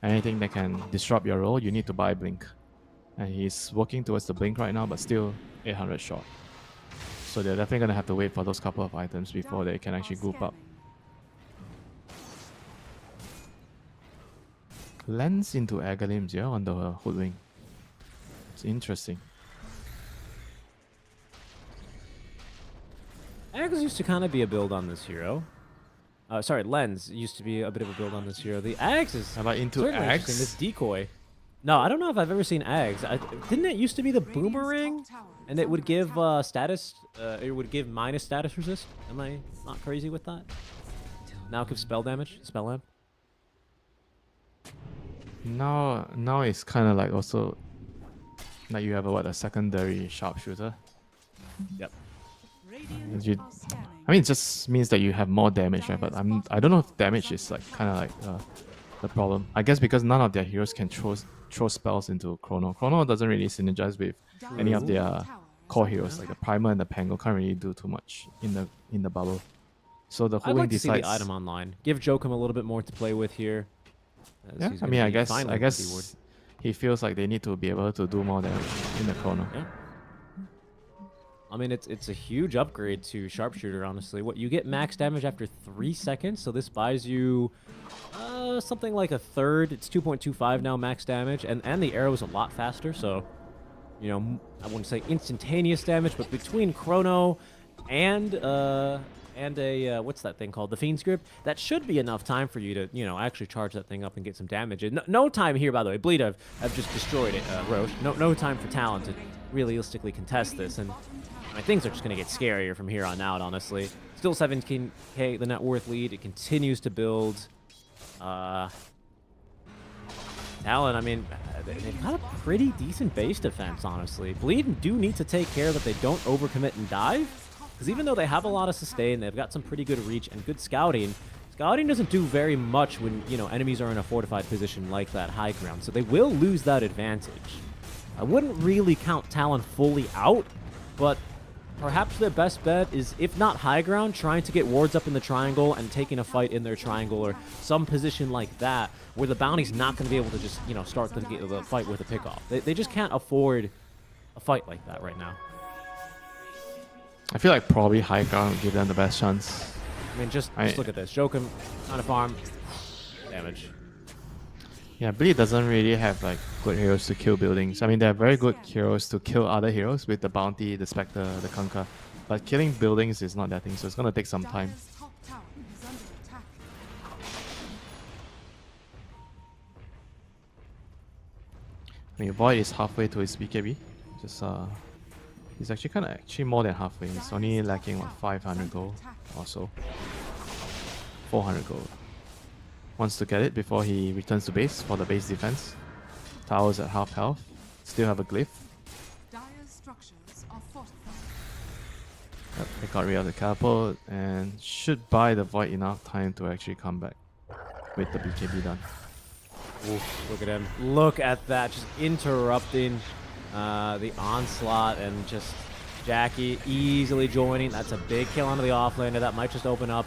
anything that can disrupt your role, you need to buy Blink. And he's working towards the Blink right now, but still 800 short. So they're definitely gonna have to wait for those couple of items before they can actually group up. Lens into Agalims, yeah, on the Hoodwink. It's interesting. Ags used to kind of be a build on this hero. Sorry, Lens used to be a bit of a build on this hero. The Ags is am I into certainly Ags? interesting. This decoy. No, I don't know if I've ever seen Ags. Didn't it used to be the Boomerang? And it would give status, it would give minus status resist? Am I not crazy with that? Now it gives spell damage, spell lamp. Now it's kind of like also like you have a secondary sharpshooter. Yep. I mean, it just means that you have more damage, right? But I don't know if damage is like kind of like the problem. I guess because none of their heroes can throw throw spells into Chrono. Chrono doesn't really synergize with any of their core heroes, like the Primer and the Pango can't really do too much in the bubble. So the I'd Hu like Wing to see the decides. item online. Give Jokum a little bit more to play with here. Yeah, I mean, I guess he feels like they need to be able to do more damage in the Chrono. Yeah. I mean, it's a huge upgrade to Sharpshooter, honestly. What, you get max damage after 3 seconds, so this buys you something like a third. It's 2.25 now max damage, and the arrow is a lot faster, so, you know, I wouldn't say instantaneous damage, but between Chrono and a what's that thing called? The Fiend Script. That should be enough time for you to, you know, actually charge that thing up and get some damage. And no time here, by the way. Bleed, I've just destroyed it, Roche. No time for Talon to realistically contest this, and I mean, things are just gonna get scarier from here on out, honestly. Still 17k the net worth lead. It continues to build. Talon, I mean, they've got a pretty decent base defense, honestly. Bleed do need to take care that they don't overcommit and dive. Because even though they have a lot of sustain, they've got some pretty good reach and good scouting. Scouting doesn't do very much when, you know, enemies are in a fortified position like that high ground. So they will lose that advantage. I wouldn't really count Talon fully out, but perhaps their best bet is, if not high ground, trying to get wards up in the triangle and taking a fight in their triangle or some position like that where the bounty's not going to be able to just, you know, start the fight with a pickoff. They just can't afford a fight like that right now. I feel like probably high ground would give them the best chance. I mean, just look at this. Jokum on a farm. Damage. Yeah, Bleed doesn't really have like good heroes to kill buildings. I mean, they're very good heroes to kill other heroes with the Bounty, the Spectre, the Kunkka. But killing buildings is not that thing, so it's going to take some time. I mean, Void is halfway to his BKB. Just he's actually more than halfway. He's only lacking what, 500 gold or so. 400 gold. Wants to get it before he returns to base for the base defense. Towers at half health. Still have a glyph. Yep, they got rid of the catapult and should buy the Void enough time to actually come back with the BKB done. Oof, look at him. Look at that. Just interrupting the onslaught, and just Jackie easily joining. That's a big kill onto the offlaner. That might just open up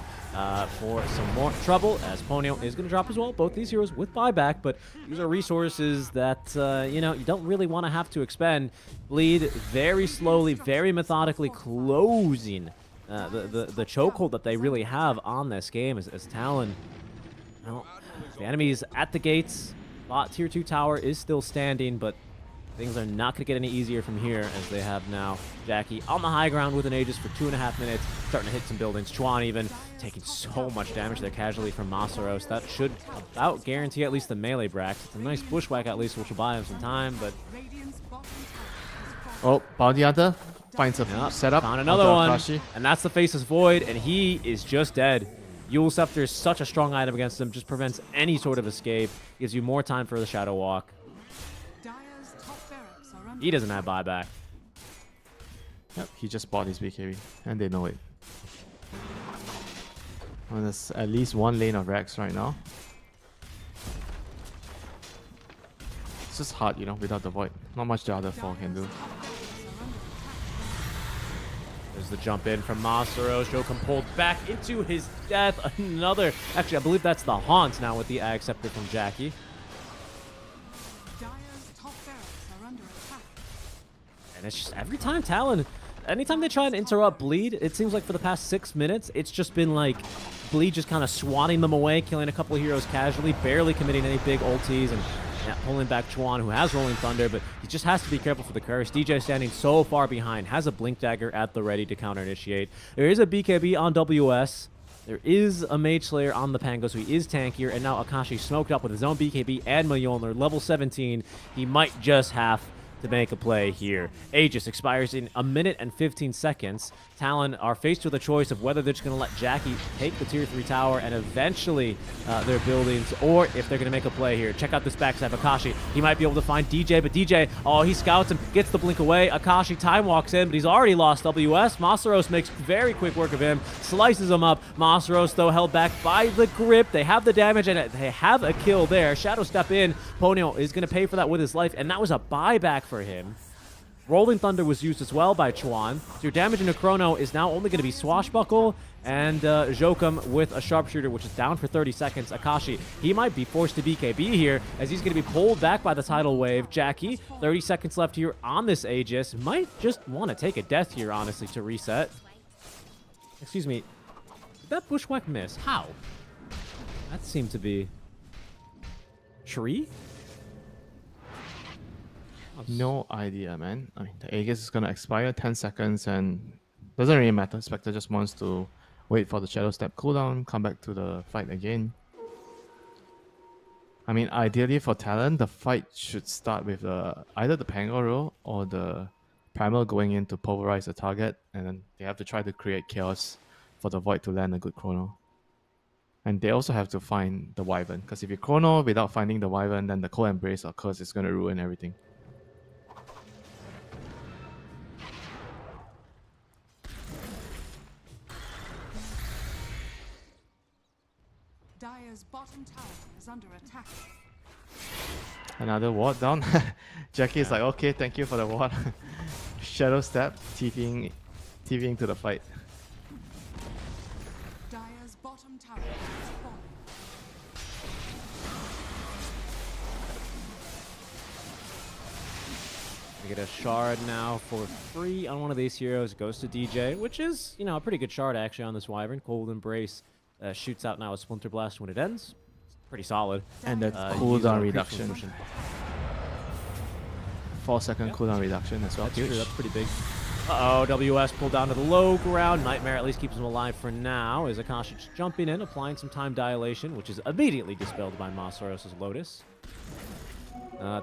for some more trouble, as Ponyo is going to drop as well. Both these heroes with buyback, but these are resources that, you know, you don't really want to have to expend. Bleed very slowly, very methodically closing the chokehold that they really have on this game as Talon. Well, the enemies at the gates. Bot tier 2 tower is still standing, but things are not going to get any easier from here, as they have now Jackie on the high ground with an Aegis for 2.5 minutes, starting to hit some buildings. Chuan even taking so much damage there casually from Masaros. That should about guarantee at least the melee Brax. It's a nice bushwhack at least, which will buy him some time, but... Oh, Bounty Hunter finds a setup. Found another one, and that's the Faceless Void, and he is just dead. Eul Scepter is such a strong item against him, just prevents any sort of escape, gives you more time for the Shadow Walk. He doesn't have buyback. Yep, he just bought his BKB, and they know it. Well, there's at least one lane of Rex right now. It's just hard, you know, without the Void. Not much the other four can do. There's the jump in from Masaros. Jokum pulled back into his death. Another. Actually, I believe that's the Haunt now with the Ag Scepter from Jackie. And it's just every time Talon, anytime they try and interrupt Bleed, it seems like for the past 6 minutes, it's just been like Bleed just kind of swatting them away, killing a couple of heroes casually, barely committing any big ultis, and pulling back Chuan, who has Rolling Thunder, but he just has to be careful for the curse. DJ standing so far behind, has a Blink Dagger at the ready to counter-initiate. There is a BKB on WS. There is a Mage Slayer on the Pango, so he is tankier, and now Akashi smoked up with his own BKB and Mjolnir, level 17. He might just have to make a play here. Aegis expires in 1 minute and 15 seconds. Talon are faced with a choice of whether they're just going to let Jackie take the tier 3 tower and eventually their buildings, or if they're going to make a play here. Check out this backside of Akashi. He might be able to find DJ, but DJ, oh, he scouts him, gets the blink away. Akashi time walks in, but he's already lost WS. Masaros makes very quick work of him, slices him up. Masaros, though, held back by the grip. They have the damage, and they have a kill there. Shadow step in. Ponyo is going to pay for that with his life, and that was a buyback for him. Rolling Thunder was used as well by Chuan. So your damage into Chrono is now only going to be Swashbuckle and Jokum with a Sharpshooter, which is down for 30 seconds. Akashi, he might be forced to BKB here as he's going to be pulled back by the tidal wave. Jackie, 30 seconds left here on this Aegis. Might just want to take a death here, honestly, to reset. Excuse me. Did that Bushwhack miss? How? That seemed to be... Tree? No idea, man. I mean, the Aegis is gonna expire 10 seconds and doesn't really matter. Spectre just wants to wait for the Shadow Step cooldown, come back to the fight again. I mean, ideally for Talon, the fight should start with either the Pango roll or the Primal going in to pulverize the target, and then they have to try to create chaos for the Void to land a good Chrono. And they also have to find the Wyvern, because if you Chrono without finding the Wyvern, then the Cold Embrace or Curse is going to ruin everything. Dire's bottom tower is under attack. Another ward down. Jackie is like, okay, thank you for the ward. Shadow Step, TVing to the fight. Dire's bottom tower is falling. We get a shard now for free on one of these heroes. Goes to DJ, which is, you know, a pretty good shard actually on this Wyvern. Cold Embrace shoots out now a Splinter Blast when it ends. It's pretty solid. And the cooldown reduction. 4-second cooldown reduction as well. That's true, that's pretty big. Uh-oh, WS pulled down to the low ground. Nightmare at least keeps him alive for now. As Akashi just jumping in, applying some time dilation, which is immediately dispelled by Masaros' Lotus.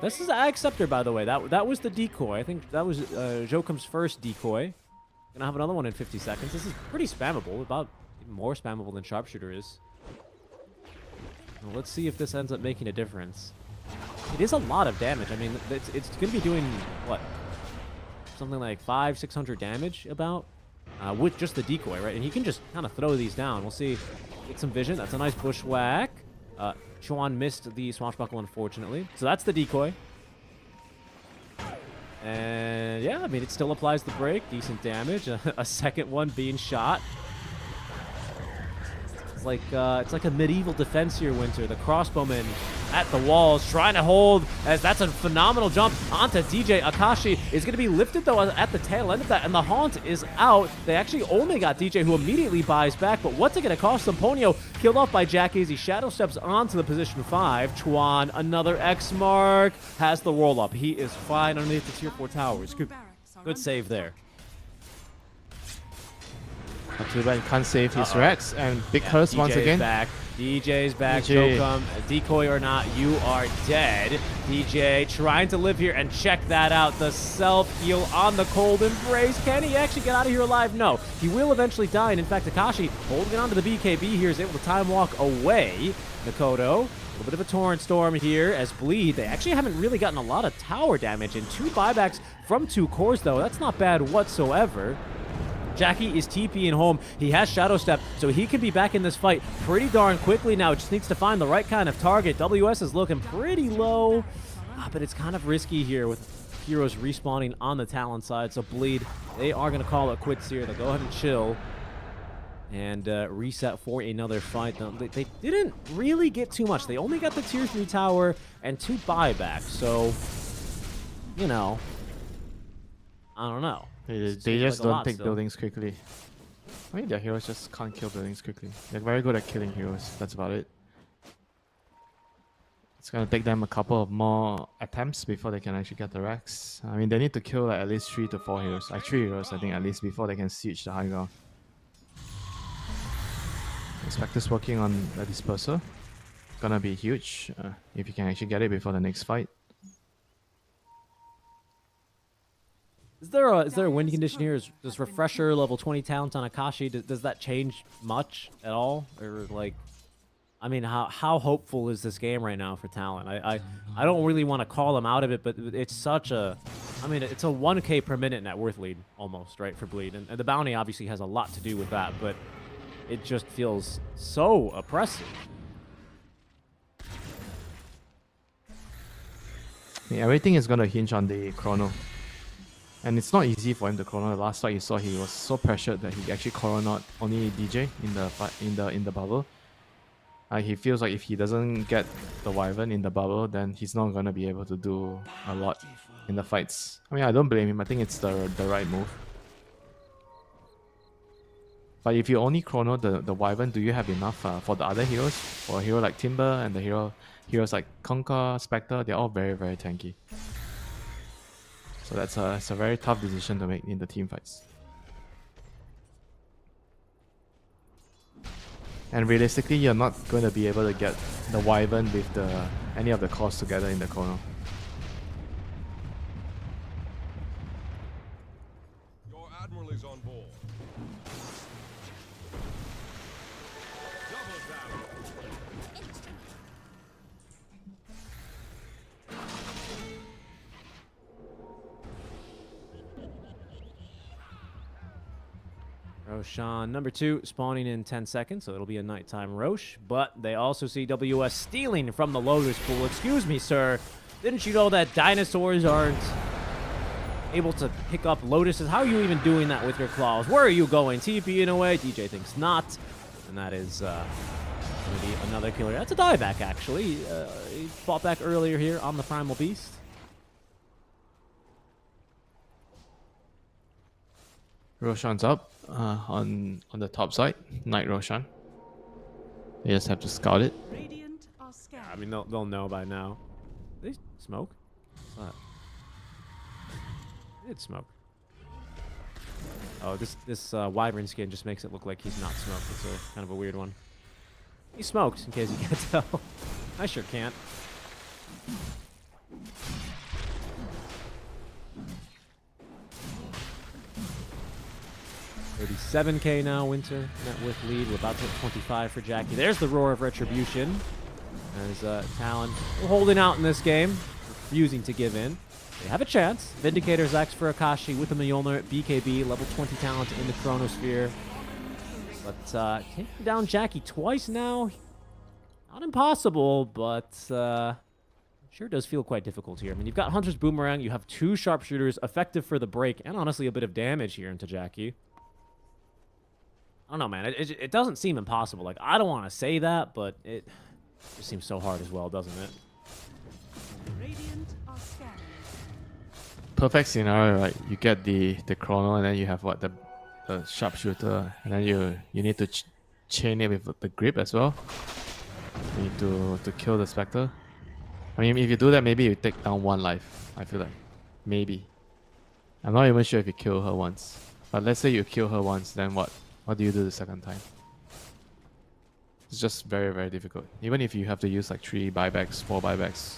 This is Ag Scepter, by the way. That was the decoy. I think that was Jokum's first decoy. Gonna have another one in 50 seconds. This is pretty spammable, about even more spammable than Sharpshooter is. Well, let's see if this ends up making a difference. It is a lot of damage. I mean, it's gonna be doing, what? Something like 500-600 damage about with just the decoy, right? And he can just kind of throw these down. We'll see. Get some vision. That's a nice bushwhack. Chuan missed the swashbuckle, unfortunately. So that's the decoy. And yeah, I mean, it still applies the break. Decent damage. A second one being shot. It's like a medieval defense here, Winter. The crossbowman at the walls, trying to hold, as that's a phenomenal jump onto DJ. Akashi is going to be lifted, though, at the tail end of that, and the Haunt is out. They actually only got DJ, who immediately buys back, but what's it going to cost them? Ponyo killed off by Jackie as he shadow steps onto the position 5. Chuan, another X mark, has the roll up. He is fine underneath the tier 4 towers. Good save there. Not too bad, can't save his Rex, and big curse once again. DJ's back. DJ. Jokum, decoy or not, you are dead. DJ trying to live here, and check that out. The self-heal on the Cold Embrace. Can he actually get out of here alive? No. He will eventually die, and in fact, Akashi holding on to the BKB here is able to time walk away. Mikoto, a little bit of a Torrent Storm here as Bleed. They actually haven't really gotten a lot of tower damage, and 2 buybacks from 2 cores, though. That's not bad whatsoever. Jackie is TPing home. He has Shadow Step, so he can be back in this fight pretty darn quickly now. Just needs to find the right kind of target. WS is looking pretty low, but it's kind of risky here with heroes respawning on the Talon side. So Bleed, they are going to call it quits here. They'll go ahead and chill and reset for another fight. They didn't really get too much. They only got the tier 3 tower and 2 buybacks, so, you know, I don't know. They just don't take buildings quickly. I mean, their heroes just can't kill buildings quickly. They're very good at killing heroes. That's about it. It's gonna take them a couple of more attempts before they can actually get the Rex. I mean, they need to kill like at least 3 to 4 heroes. Like 3 heroes, I think, at least before they can siege the high ground. Spectre's working on the Disperser. Gonna be huge if you can actually get it before the next fight. Is there a win condition here? Does refresher level 20 talent on Akashi, does that change much at all? Or like, I mean, how hopeful is this game right now for talent? I don't really want to call them out of it, but it's such a, I mean, it's a 1K per minute net worth lead almost, right, for Bleed. And the bounty obviously has a lot to do with that, but it just feels so oppressive. Yeah, everything is going to hinge on the chrono. And it's not easy for him to chrono. The last fight you saw, he was so pressured that he actually chronoed only DJ in the bubble. He feels like if he doesn't get the Wyvern in the bubble, then he's not going to be able to do a lot in the fights. I mean, I don't blame him. I think it's the right move. But if you only chrono the Wyvern, do you have enough for the other heroes? For a hero like Timber and the heroes like Conquer, Spectre, they're all very, very tanky. So it's a very tough decision to make in the team fights. And realistically, you're not going to be able to get the Wyvern with any of the cores together in the chrono. Your admiral is on board. Double down. Roshan, number 2, spawning in 10 seconds, so it'll be a nighttime Rosh. But they also see WS stealing from the Lotus pool. Excuse me, sir. Didn't you know that dinosaurs aren't able to pick up Lotuses? How are you even doing that with your claws? Where are you going? TPing away? DJ thinks not. And that is going to be another killer. That's a dieback, actually. He fought back earlier here on the Primal Beast. Roshan's up on the top side. Knight Roshan. They just have to scout it. Radiant are scanning. I mean, they'll know by now. They smoke? What's that? It's smoke. Oh, this Wyvern skin just makes it look like he's not smoked. It's a kind of a weird one. He smoked, in case you can't tell. I sure can't. 37K now, Winter. Net worth lead. We're about to hit 25 for Jackie. There's the Roar of Retribution. As Talon holding out in this game, refusing to give in. They have a chance. Vindicator's X for Akashi with the Mjolnir, BKB, level 20 talent in the Chronosphere. But taking down Jackie twice now. Not impossible, but sure does feel quite difficult here. I mean, you've got Hunter's Boomerang, you have 2 sharpshooters, effective for the break, and honestly a bit of damage here into Jackie. I don't know, man. It doesn't seem impossible. Like, I don't want to say that, but it just seems so hard as well, doesn't it? Radiant are scanning. Perfect scenario, right? You get the chrono, and then you have what, the sharpshooter, and then you need to chain it with the grip as well. You need to kill the Spectre. I mean, if you do that, maybe you take down 1 life. I feel like maybe. I'm not even sure if you kill her once. But let's say you kill her once, then what? What do you do the second time? It's just very, very difficult. Even if you have to use like 3 buybacks, 4 buybacks,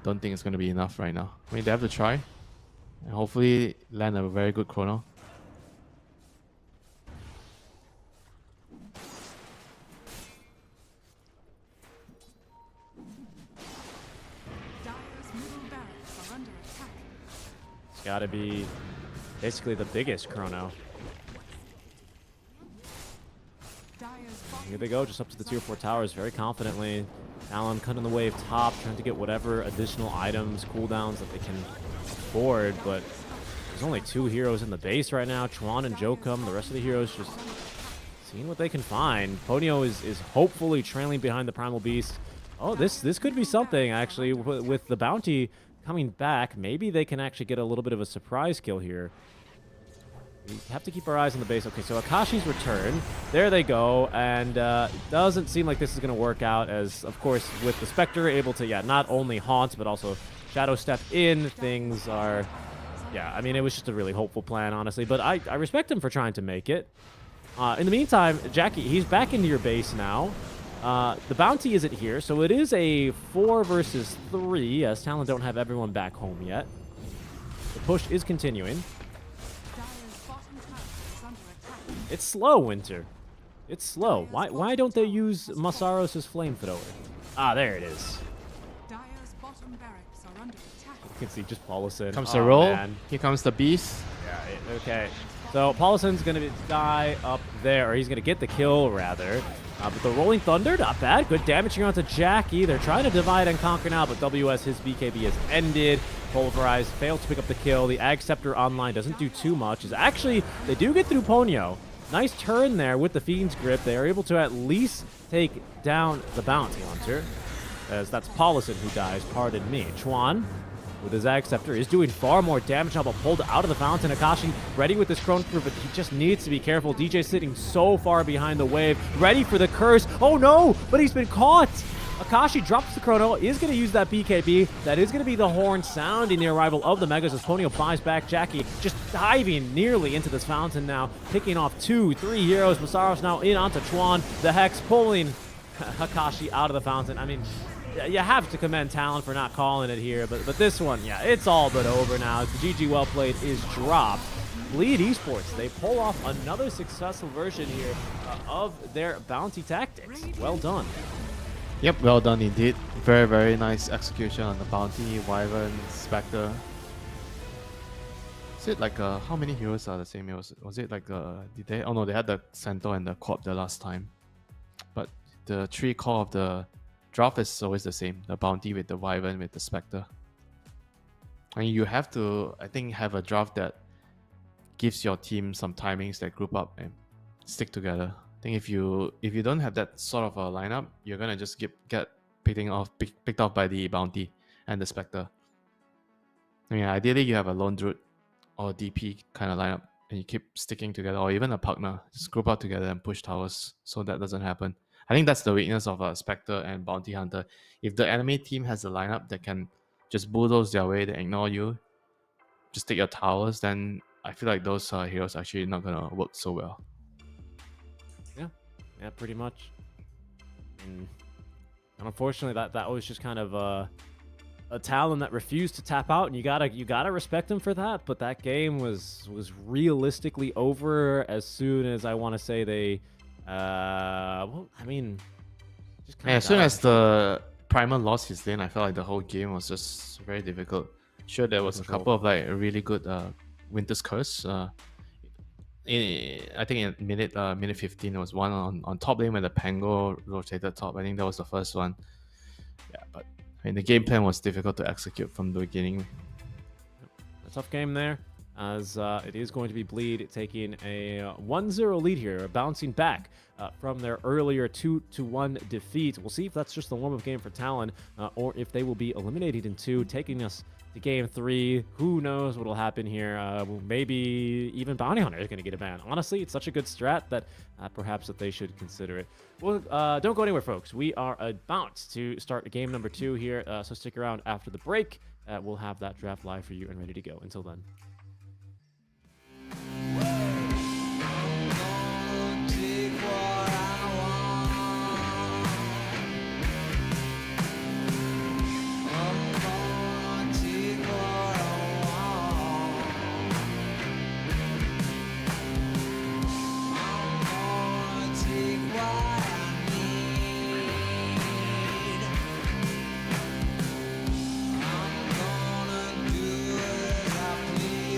don't think it's going to be enough right now. I mean, they have to try and hopefully land a very good chrono. Dire's middle barracks are under attack. It's got to be basically the biggest chrono. Dire's Here they go, just up to the tier 4 towers very confidently. Talon cutting the wave top, trying to get whatever additional items, cooldowns that they can afford, but there's only 2 heroes in the base right now, Chuan and Jokum. The rest of the heroes just seeing what they can find. Ponyo is hopefully trailing behind the Primal Beast. Oh, this could be something, actually, with the bounty coming back. Maybe they can actually get a little bit of a surprise kill here. We have to keep our eyes on the base. Okay, so Akashi's return. There they go. And it doesn't seem like this is going to work out as, of course, with the Spectre able to, yeah, not only haunt, but also shadow step in. Things are, yeah, I mean, it was just a really hopeful plan, honestly. But I respect him for trying to make it. In the meantime, Jackie, he's back into your base now. The bounty isn't here, so it is a 4 versus 3, as Talon don't have everyone back home yet. The push is continuing. Dire's bottom tower is under attack. It's slow, Winter. It's slow. Why don't they use Masaros' flamethrower? Ah, there it is. Dire's bottom barracks are under attack. You can see just Paulison. Comes Oh, the roll. man. Here comes the beast. Yeah, okay. So Paulison's going to die up there, or he's going to get the kill, rather. But the Rolling Thunder, not bad. Good damage here onto Jackie. They're trying to divide and conquer now, but WS, his BKB has ended. Pulverize failed to pick up the kill. The Ag Scepter online doesn't do too much. Actually, they do get through Ponyo. Nice turn there with the Fiend's Grip. They are able to at least take down the Bounty Hunter, as that's Paulison who dies, pardon me. Chuan, with his Ag Scepter, is doing far more damage now, but pulled out of the fountain. Akashi ready with his Chrono Crew, but he just needs to be careful. DJ sitting so far behind the wave, ready for the curse. Oh no, but he's been caught. Akashi drops the Chrono, is going to use that BKB. That is going to be the horn sounding the arrival of the Megas as Ponyo buys back. Jackie just diving nearly into this fountain now, picking off 2-3 heroes. Masaros now in onto Chuan. The Hex pulling Akashi out of the fountain. I mean, you have to commend Talon for not calling it here, but this one, yeah, it's all but over now. The GG well played is dropped. Bleed Esports, they pull off another successful version here of their bounty tactics. Well done. Yep, well done indeed. Very, very nice execution on the bounty, Wyvern, Spectre. Is it like how many heroes are the same? Was it like did they? Oh no, they had the Centaur and the Corp the last time. But the tree core of the draft is always the same. The bounty with the Wyvern with the Spectre. And you have to, I think, have a draft that gives your team some timings that group up and stick together. I think if you don't have that sort of a lineup, you're gonna just get picked off by the bounty and the Spectre. I mean, ideally you have a lone druid or DP kind of lineup, and you keep sticking together, or even a partner, just group out together and push towers, so that doesn't happen. I think that's the weakness of a Spectre and Bounty Hunter. If the enemy team has a lineup that can just bulldoze their way, they ignore you, just take your towers, then I feel like those heroes are actually not gonna work so well. Yeah, pretty much. And unfortunately, that was just kind of a Talon that refused to tap out, and you gotta respect him for that. But that game was realistically over as soon as I want to say they, well, I mean, just yeah, as soon as the Primal lost his lane, I felt like the whole game was just very difficult. Sure, there was a couple of like really good Winter's Curse. I think in minute 15 there was one on top lane when the Pango rotated top. I think that was the first one. Yeah, but I mean the game plan was difficult to execute from the beginning. A tough game there, as it is going to be Bleed taking a 1-0 lead here, bouncing back from their earlier 2-1 defeat. We'll see if that's just the warm-up game for Talon, or if they will be eliminated in 2, taking us to game 3. Who knows what will happen here? Maybe even Bounty Hunter is going to get a ban. Honestly, it's such a good strat that perhaps that they should consider it. Well, don't go anywhere, folks. We are about to start game number 2 here, so stick around after the break. We'll have that draft live for you and ready to go. Until then. I'm gonna do as I please.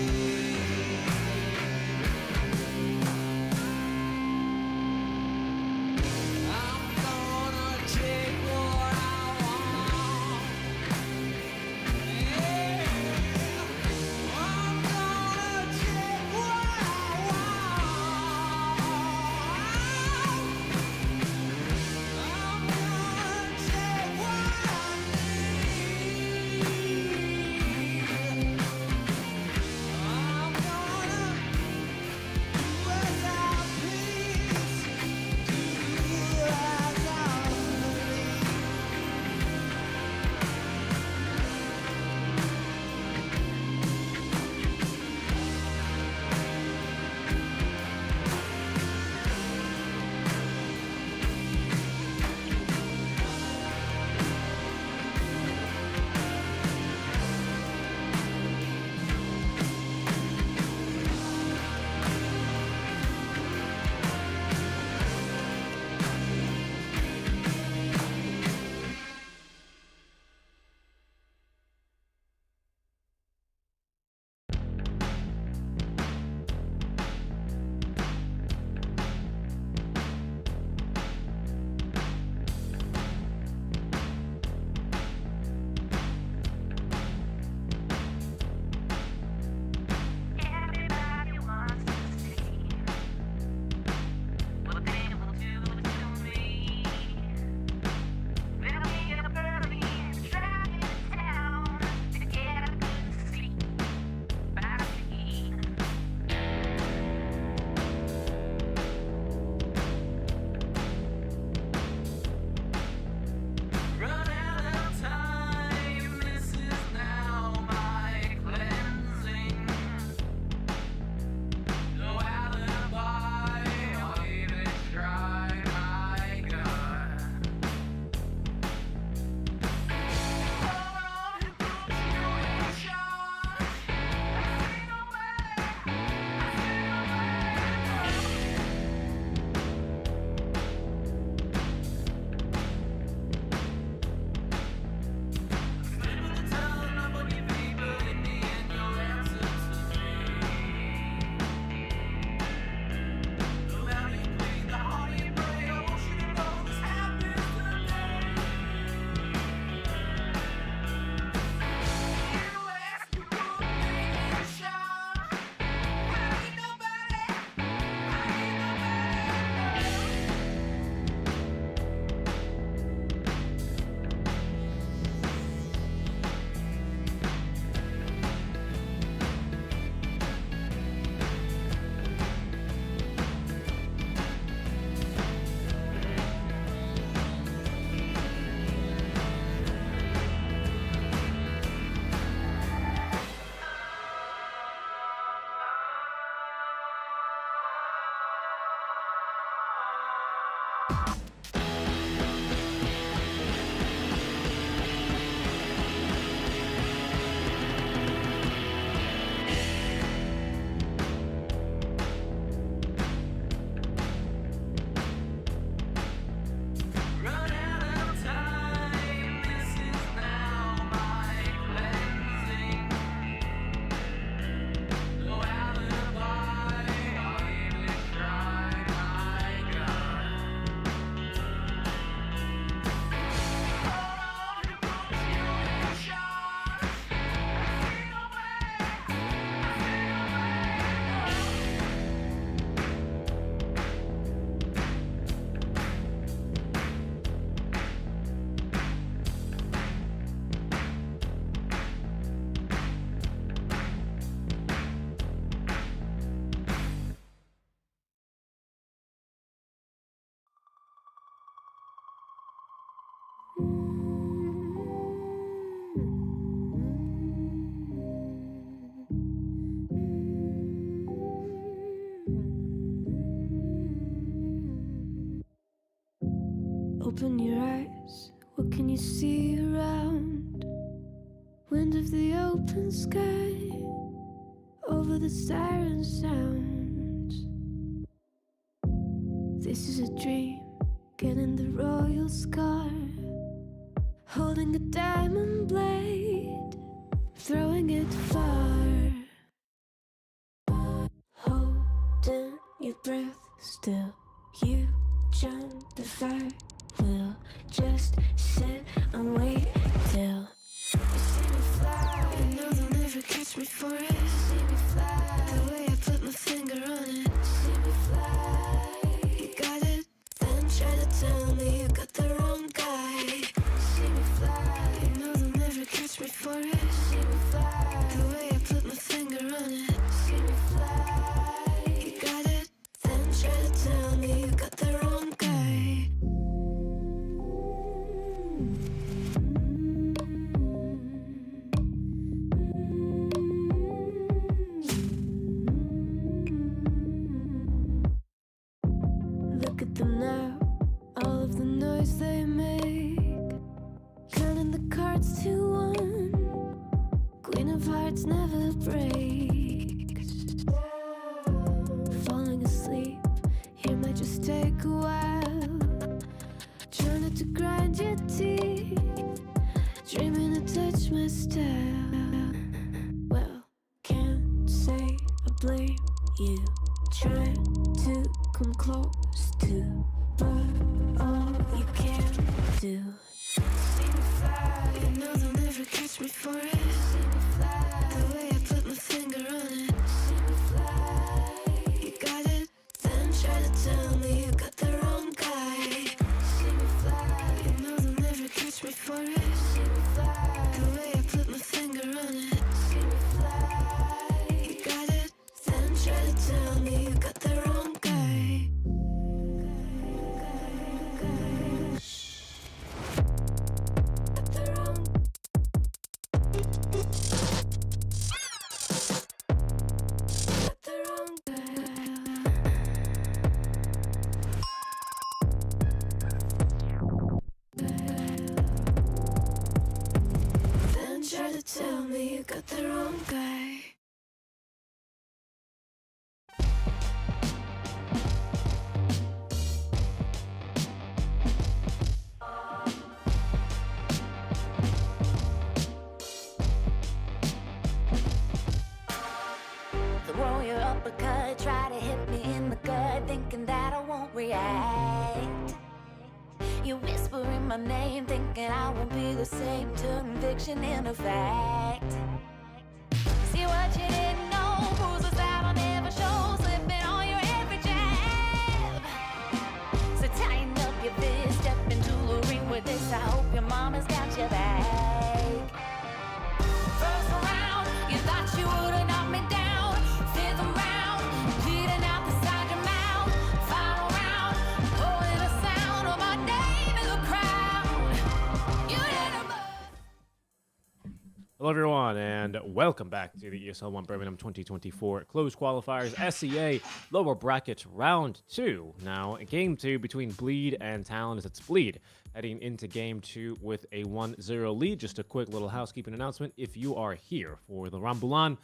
Open your eyes, what can you see around? Wind of the open sky, over the siren sounds. This is a dream, getting the royal scar, holding a diamond blade, throwing it far. Holding your breath still, you jump the fire. We'll just sit and wait till you see me fly. You know they'll never catch me for it. See me fly, the way I put my finger on it. See me fly, you got it, then try to tell me you got the wrong guy. See me fly, you know they'll never catch me for it. See me fly, the way I put my finger on it. See me fly, you got it, then try to tell me you got the wrong guy. Look at them now, all of the noise they make, counting the cards to one. Queen of hearts never breaks. Falling asleep here might just take a while. Try not to grind your teeth, dreaming to touch my style. Well, can't say I blame you. Try to come close to, but all you can do. See me fly, you know they'll never catch me for it. See me fly, the way I put my finger on it. See me fly, you got it, then try to tell me you got the wrong guy. See me fly, you know they'll never catch me for it. See me fly, the way I put my finger on it. See me fly, you got it, then try to tell me you got the wrong guy. Got the wrong. Got the wrong guy. Then try to tell me you got the wrong guy. Throw your uppercut, try to hit me in the gut, thinking that I won't react. You whispering my name, thinking I won't be the same. Turn fiction into fact. See what you didn't know, bruises that I'll never show, slipping on your every jab. So tighten up your fist, step into the ring with this. I hope your mama's got your back. First round, you thought you would've knocked me down. Fifth round, bleeding out the side of your mouth. Final round, pulling the sound of my name in the crowd. You didn't. Hello, everyone, and welcome back to the ESL 1 Birmingham 2024 Closed Qualifiers SEA Lower Bracket Round 2. Now, Game 2 between Bleed and Talon as it's Bleed heading into Game 2 with a 1-0 lead. Just a quick little housekeeping announcement. If you are here for the Rambulan,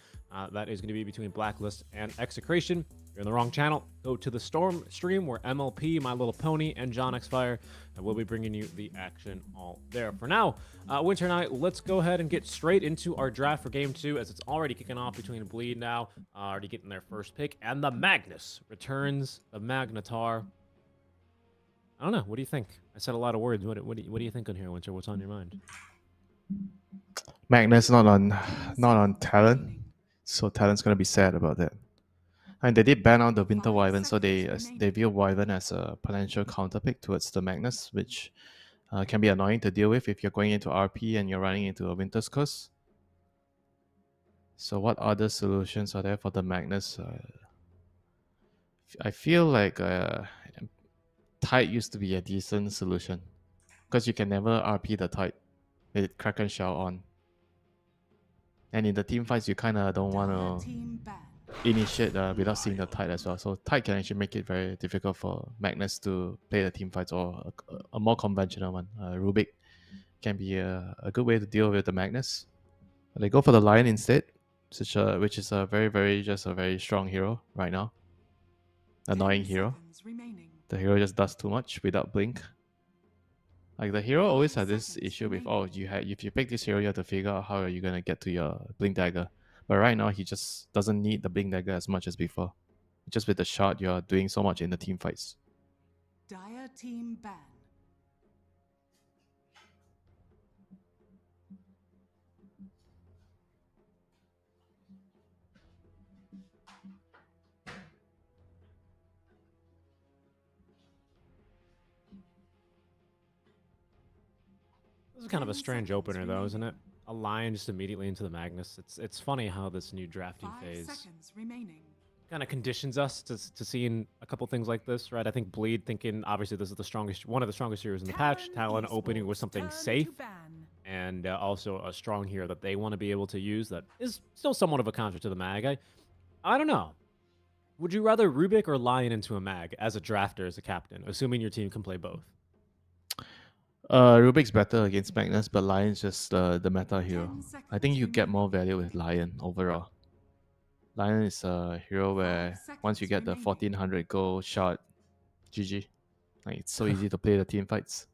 that is going to be between Blacklist and Execration. You're in the wrong channel. Go to the Storm stream where MLP, My Little Pony, and John Xfire will be bringing you the action all there. For now, Winter Night, let's go ahead and get straight into our draft for Game 2 as it's already kicking off between Bleed now, already getting their first pick, and the Magnus returns the Magnetar. I don't know. What do you think? I said a lot of words. What do you think on here, Winter? What's on your mind? Magnus not on Talon, so Talon's gonna be sad about that. And they did ban out the Winter Wyvern, so they view Wyvern as a potential counterpick towards the Magnus, which can be annoying to deal with if you're going into RP and you're running into a Winter's Curse. So what other solutions are there for the Magnus? I feel like Tide used to be a decent solution because you can never RP the Tide with Kraken Shell on. And in the team fights, you kind of don't want to initiate without seeing the tide as well. So tide can actually make it very difficult for Magnus to play the team fights, or a more conventional one. Rubik can be a good way to deal with the Magnus. They go for the Lion instead, which is a very strong hero right now. Annoying hero. The hero just does too much without blink. Like the hero always has this issue with, if you pick this hero, you have to figure out how are you gonna get to your blink dagger. But right now he just doesn't need the blink dagger as much as before. Just with the shot, you're doing so much in the team fights. Dire team ban. This is kind of a strange opener, though, isn't it? A Lion just immediately into the Magnus. It's funny how this new drafting 5 phase seconds remaining. kind of conditions us to seeing a couple things like this, right? I think Bleed thinking obviously this is one of the strongest heroes in the patch. Talon opening with something safe and also a strong hero that they want to be able to use that is still somewhat of a counter to the mag. I don't know. Would you rather Rubik or Lion into a mag as a drafter, as a captain, assuming your team can play both? Rubik's better against Magnus, but Lion's just the meta hero. I think you get more value with Lion overall. Lion is a hero where once you get the 1400 gold shot, GG. Like, it's so easy to play the team fights.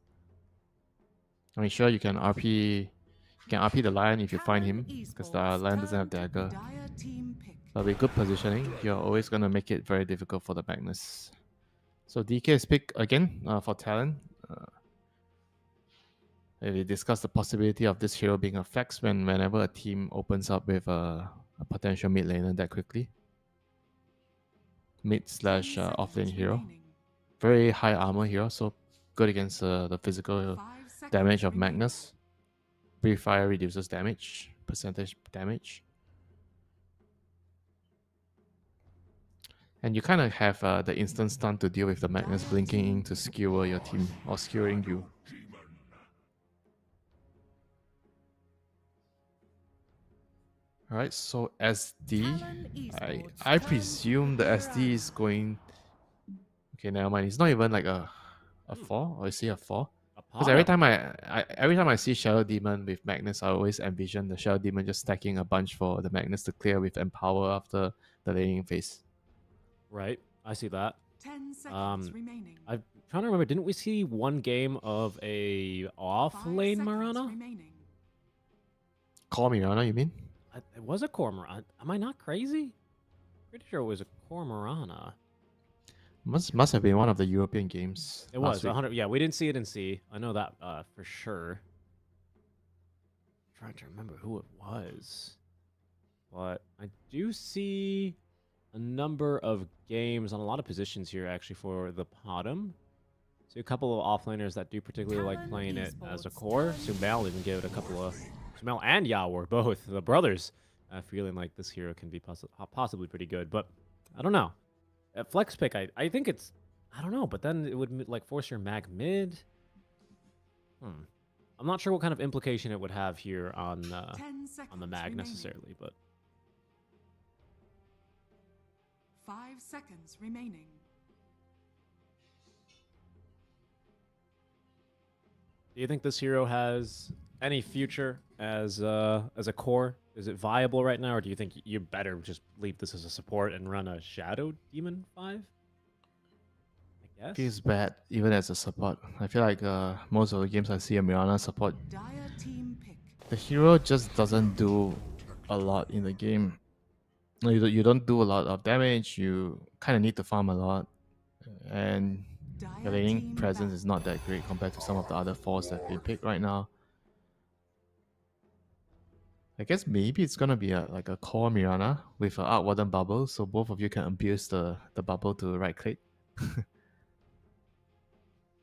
I mean, sure, you can RP the Lion if you find him, because the Lion doesn't have dagger. But with good positioning, you're always going to make it very difficult for the Magnus. So DK is picked again for Talon. We discussed the possibility of this hero being a flex whenever a team opens up with a potential mid laner that quickly. Mid/offlane hero. Very high armor hero, so good against the physical damage of Magnus. Brief fire reduces damage, percentage damage. And you kind of have the instant stun to deal with the Magnus blinking in to skewer your team or skewering you. Alright, so SD. I presume the SD is going. Okay, never mind. It's not even like a 4, or is he a 4? Because every time I see Shadow Demon with Magnus, I always envision the Shadow Demon just stacking a bunch for the Magnus to clear with Empower after the laning phase. Right, I see that. 10 seconds remaining. I'm trying to remember. Didn't we see one game of a off lane Mirana? Call Mirana, you mean? It was a Cormorant. Am I not crazy? Pretty sure it was a Cormorana. Must have been one of the European games. It was 100. Yeah, we didn't see it in C. I know that for sure. Trying to remember who it was, but I do see a number of games on a lot of positions here actually for the Potom. So a couple of offlaners that do particularly like playing it as a core. Sumail even gave it a couple of Sumail and Yawor, both the brothers, feeling like this hero can be possibly pretty good. But I don't know. At flex pick, I think it's, I don't know, but then it would like force your mag mid. I'm not sure what kind of implication it would have here on the mag necessarily, but 5 seconds remaining. do you think this hero has any future as a core? Is it viable right now, or do you think you better just leave this as a support and run a Shadow Demon 5? I guess. He's bad even as a support. I feel like most of the games I see a Mirana support, the hero just doesn't do a lot in the game. You don't do a lot of damage. You kind of need to farm a lot, and your laning presence is not that great compared to some of the other 4s that have been picked right now. I guess maybe it's gonna be like a core Mirana with an Arc Warden bubble, so both of you can abuse the bubble to right click.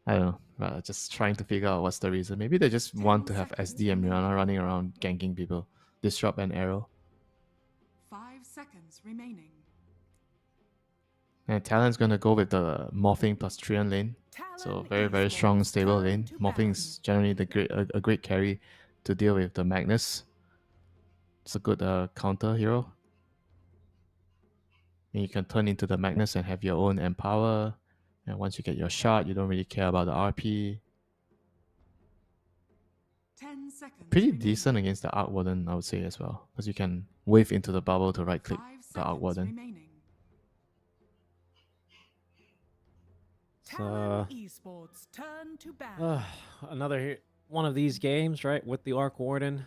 I don't know, but just trying to figure out what's the reason. Maybe they just want to have SD and Mirana running around ganking people, disrupt and arrow. 5 seconds remaining. And Talon's gonna go with the Morphing plus Treant lane, so very strong stable lane. Morphing is generally a great carry to deal with the Magnus. It's a good counter hero. And you can turn into the Magnus and have your own Empower. And once you get your shot, you don't really care about the RP. 10 seconds. Pretty remaining. decent against the Arc Warden, I would say as well. Because you can wave into the bubble to right click 5 the Arc seconds Warden. remaining. Uh, Esports turn to battle. another one of these games, right, with the Arc Warden.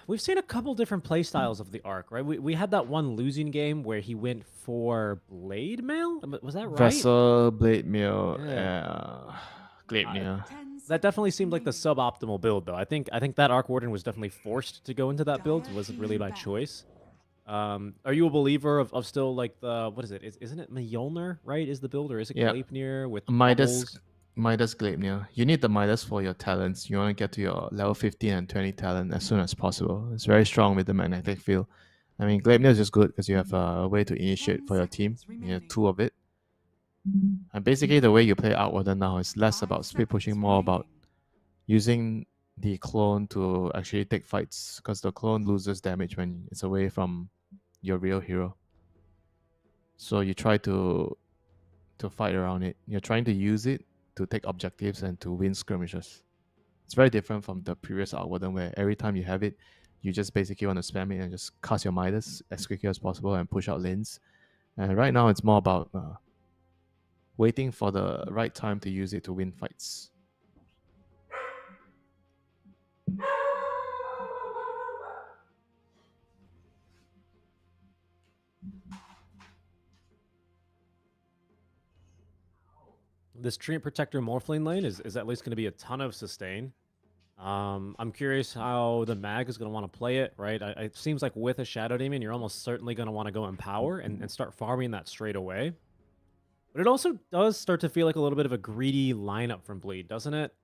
We've seen a couple different playstyles of the Arc, right? We had that one losing game where he went for Blade Mail. Was that right? Vessel, Blade Mail, Yeah. Glaive Mail. That definitely seemed like the suboptimal build, though. I think that Arc Warden was definitely forced to go into that build. It wasn't really by choice. Are you a believer of still like the what is it? Isn't it Mjolnir, right? Is the build, or is it Yeah. Gleipnir with Midas, bubbles? Midas Gleipnir. You need the Midas for your talents. You want to get to your level 15 and 20 talent as soon as possible. It's very strong with the magnetic field. I mean, Gleipnir is just good because you have a way to initiate for your team. You have 2 of it. And basically, the way you play Arc Warden now is less about speed pushing, more about using the clone to actually take fights, because the clone loses damage when it's away from your real hero. So you try to fight around it. You're trying to use it to take objectives and to win skirmishes. It's very different from the previous Arc Warden, where every time you have it, you just basically want to spam it and just cast your Midas as quickly as possible and push out lanes. And right now, it's more about waiting for the right time to use it to win fights. This Treant Protector Morphling lane is at least going to be a ton of sustain. I'm curious how the mag is going to want to play it, right? It seems like with a Shadow Demon, you're almost certainly going to want to go Empower and start farming that straight away. But it also does start to feel like a little bit of a greedy lineup from Bleed, doesn't it?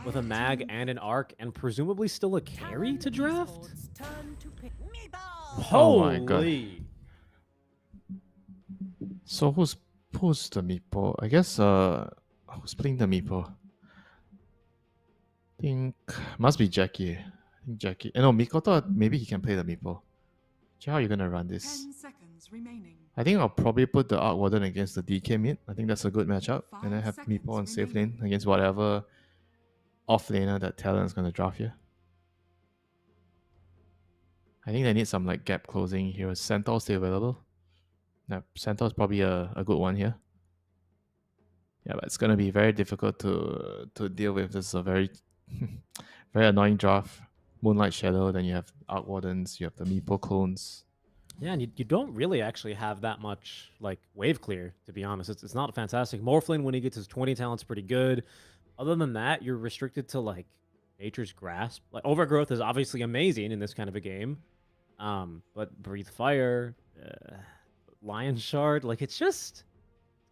With a mag and an arc, and presumably still a carry to draft? Oh my god. Holy! So who's the meeple? I guess who's playing the meeple? I think must be Jackie. I think Jackie. No, Mikoto, maybe he can play the meeple. How are you gonna run this? 10 seconds remaining. I think I'll probably put the Arc Warden against the DK mid. I think that's a good matchup. And then 5 have seconds meeple on safe lane remaining. against whatever off laner that Talon is gonna draft here. I think they need some like gap closing here. Is Centaur still available? Yeah, Centaur is probably a good one here. Yeah, but it's gonna be very difficult to deal with. This is a very very annoying draft. Moonlight Shadow, then you have Arc Wardens, you have the meeple clones. Yeah, and you don't really actually have that much like wave clear, to be honest. It's not fantastic. Morphling, when he gets his 20 talent's pretty good. Other than that, you're restricted to like Nature's Grasp. Like Overgrowth is obviously amazing in this kind of a game. But Breathe Fire, Lion Shard, like it's just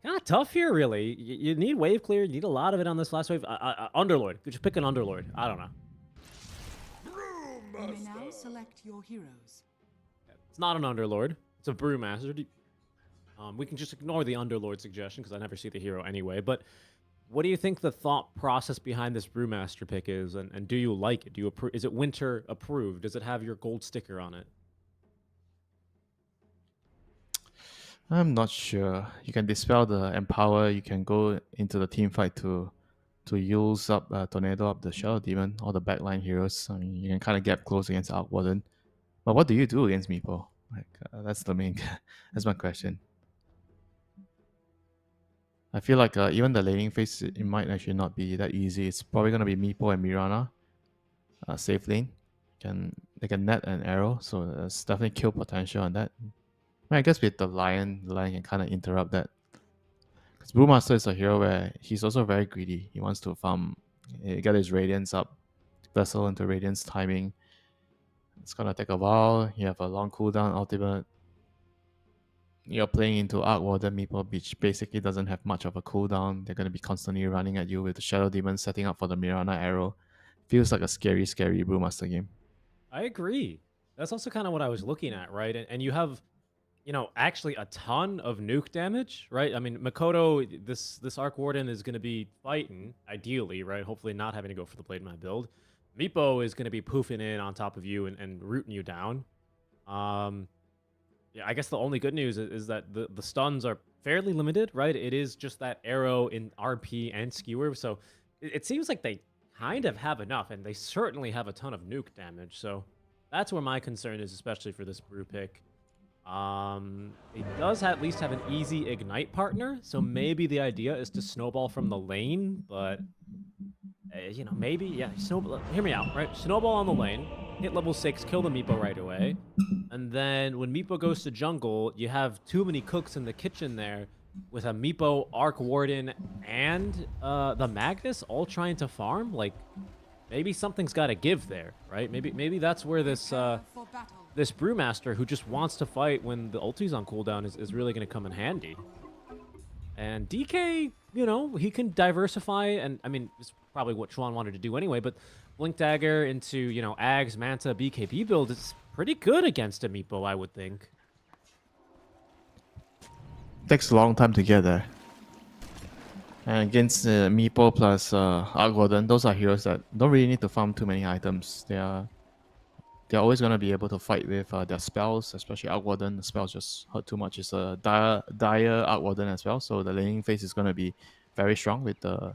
kind of tough here, really. You need wave clear. You need a lot of it on this last wave. Underlord. Just pick an Underlord. I don't know. You may now select your heroes. It's not an Underlord. It's a Brewmaster. We can just ignore the Underlord suggestion because I never see the hero anyway. But what do you think the thought process behind this Brewmaster pick is, and do you like it? Do you approve? Is it winter approved? Does it have your gold sticker on it? I'm not sure. You can dispel the Empower. You can go into the team fight to use up Tornado up the Shadow Demon, all the backline heroes. I mean, you can kind of get close against Arc Warden. But what do you do against Meeple? Like that's the main. That's my question. I feel like even the laning phase, it might actually not be that easy. It's probably gonna be Meeple and Mirana, safe lane. They can net an arrow, so there's definitely kill potential on that. I guess with the lion can kind of interrupt that. Because Brewmaster is a hero where he's also very greedy. He wants to farm, get his Radiance up, Vessel into Radiance timing. It's gonna take a while. You have a long cooldown ultimate. You're playing into Arc Warden Meeple, which basically doesn't have much of a cooldown. They're gonna be constantly running at you with the Shadow Demon setting up for the Mirana arrow. Feels like a scary Brewmaster game. I agree. That's also kind of what I was looking at, right? And you have, actually a ton of nuke damage, right? I mean, Makoto, this Arc Warden is going to be fighting, ideally, right? Hopefully not having to go for the Blade Man build. Meepo is going to be poofing in on top of you and rooting you down. Yeah, I guess the only good news is that the stuns are fairly limited, right? It is just that arrow in RP and skewer, so it seems like they kind of have enough, and they certainly have a ton of nuke damage. So that's where my concern is, especially for this brew pick. It does at least have an easy ignite partner, so maybe the idea is to snowball from the lane, but you know, maybe, yeah, snowball. Hear me out, right? Snowball on the lane, hit level 6, kill the Meepo right away, and then when Meepo goes to jungle, you have too many cooks in the kitchen there with a Meepo, Arc Warden, and the Magnus all trying to farm. Like, maybe something's got to give there, right? Maybe that's where this this Brewmaster who just wants to fight when the ulti's on cooldown is really going to come in handy. And DK, you know, he can diversify, and I mean, it's probably what Chuan wanted to do anyway, but Blink Dagger into, you know, Ags, Manta, BKB build is pretty good against a Meepo, I would think. Takes a long time to get there. And against Meepo plus Arc Warden, those are heroes that don't really need to farm too many items. They're always going to be able to fight with their spells, especially Arc Warden. The spells just hurt too much. It's a dire Arc Warden as well, so the laning phase is going to be very strong with the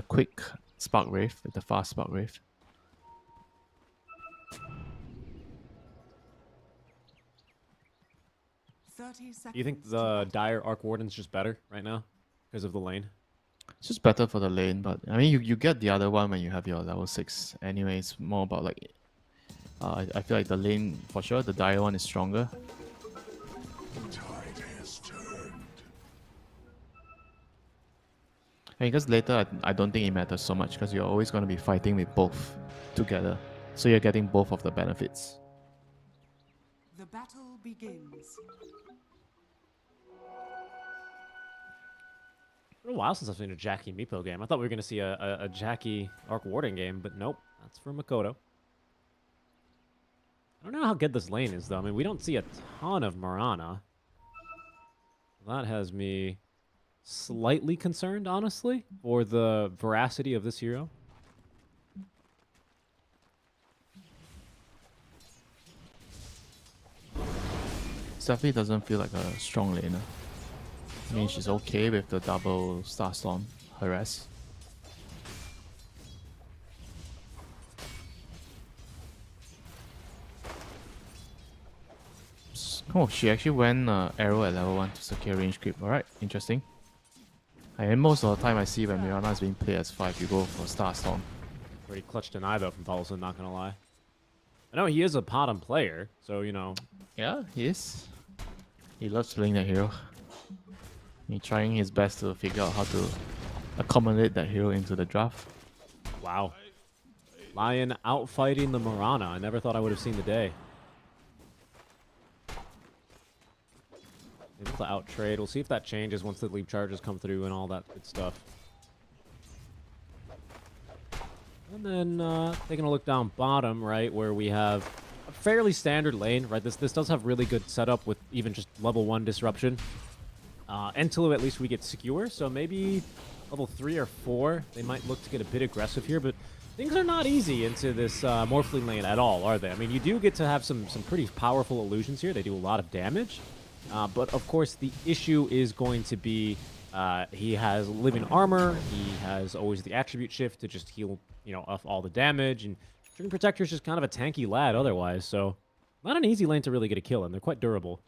quick Spark Wraith, with the fast Spark Wraith. Do you think the dire Arc Warden's just better right now because of the lane? It's just better for the lane, but I mean, you get the other one when you have your level 6. Anyway, it's more about like... I feel like the lane, for sure, the dire one is stronger. The tide has turned. And because later, I don't think it matters so much because you're always going to be fighting with both together. So you're getting both of the benefits. The battle begins. It's been a while since I've seen a Jackie Meepo game. I thought we were going to see a Jackie Arc Warden game, but nope. That's for Makoto. I don't know how good this lane is, though. I mean, we don't see a ton of Mirana. That has me slightly concerned, honestly, for the veracity of this hero. Stephanie doesn't feel like a strong laner. I mean, she's okay with the double Starstorm harass. Oh, she actually went arrow at level 1 to secure range creep. Alright, interesting. And most of the time I see when Mirana is being played as 5, you go for Starstorm. Pretty clutch deny, though, from Paulson, not gonna lie. I know he is a bottom player, so, you know. Yeah, he is. He loves playing that hero. He's trying his best to figure out how to accommodate that hero into the draft. Wow. Lion outfighting the Mirana. I never thought I would have seen the day. Able to outtrade. We'll see if that changes once the leap charges come through and all that good stuff. And then taking a look down bottom, right, where we have a fairly standard lane, right? This does have really good setup with even just level 1 disruption. Until at least we get Skewer, so maybe level 3 or 4, they might look to get a bit aggressive here, but things are not easy into this Morphling lane at all, are they? I mean, you do get to have some pretty powerful illusions here. They do a lot of damage. But of course, the issue is going to be he has living armor. He has always the attribute shift to just heal, you know, off all the damage. And Dream Protector is just kind of a tanky lad otherwise. So not an easy lane to really get a kill in. They're quite durable.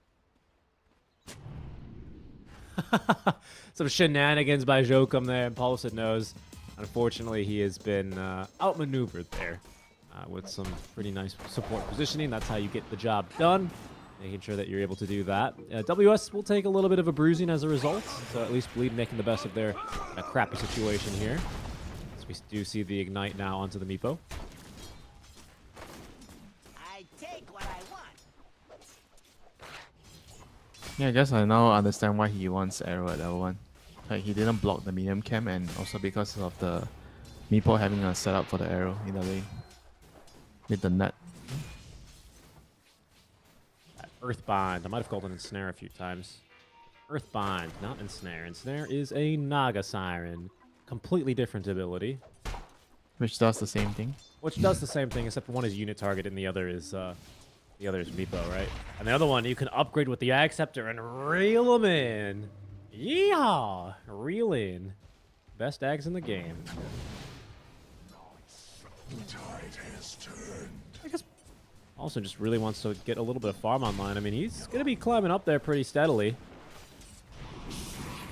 Some shenanigans by Jokum there, and Paulson knows. Unfortunately, he has been outmaneuvered there with some pretty nice support positioning. That's how you get the job done. Making sure that you're able to do that. WS will take a little bit of a bruising as a result, so at least Bleed making the best of their crappy situation here. So we do see the Ignite now onto the Meepo. I take what I want. Yeah, I guess I now understand why he wants arrow at level 1. Like, he didn't block the medium camp, and also because of the Meepo having a setup for the arrow in the lane. With the net. Earthbind. I might have called it Ensnare a few times. Earthbind, not Ensnare. Ensnare is a Naga Siren. Completely different ability. Which does the same thing. Which does the same thing, except one is unit target and the other is The other is Meepo, right? And the other one, you can upgrade with the Ag Scepter and reel them in. Yeehaw! Reel in. Best Ags in the game. I guess also just really wants to get a little bit of farm online. I mean, he's going to be climbing up there pretty steadily.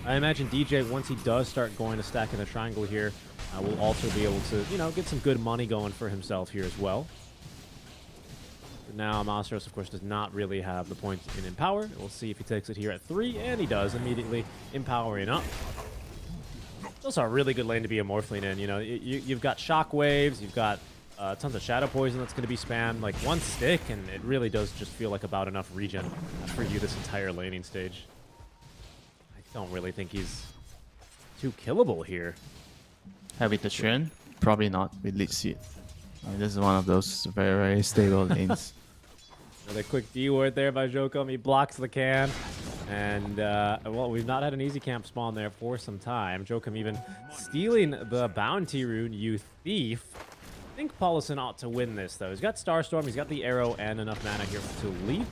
I imagine DJ, once he does start going to stack in the triangle here, will also be able to, you know, get some good money going for himself here as well. But now, Mastros, of course, does not really have the points in Empower. We'll see if he takes it here at 3, and he does, immediately empowering up. It's also a really good lane to be a Morphling in. You know, you've got Shockwaves, you've got tons of Shadow Poison that's going to be spammed. Like, one stick, and it really does just feel like about enough regen for you this entire laning stage. I don't really think he's too killable here. Heavy to Shren? Probably not with Leech Seed. This is one of those very, very stable lanes. Another quick D word there by Jokum. He blocks the can. And, well, we've not had an easy camp spawn there for some time. Jokum even stealing the bounty rune, you thief. I think Paulison ought to win this, though. He's got Starstorm, he's got the arrow, and enough mana here to leap.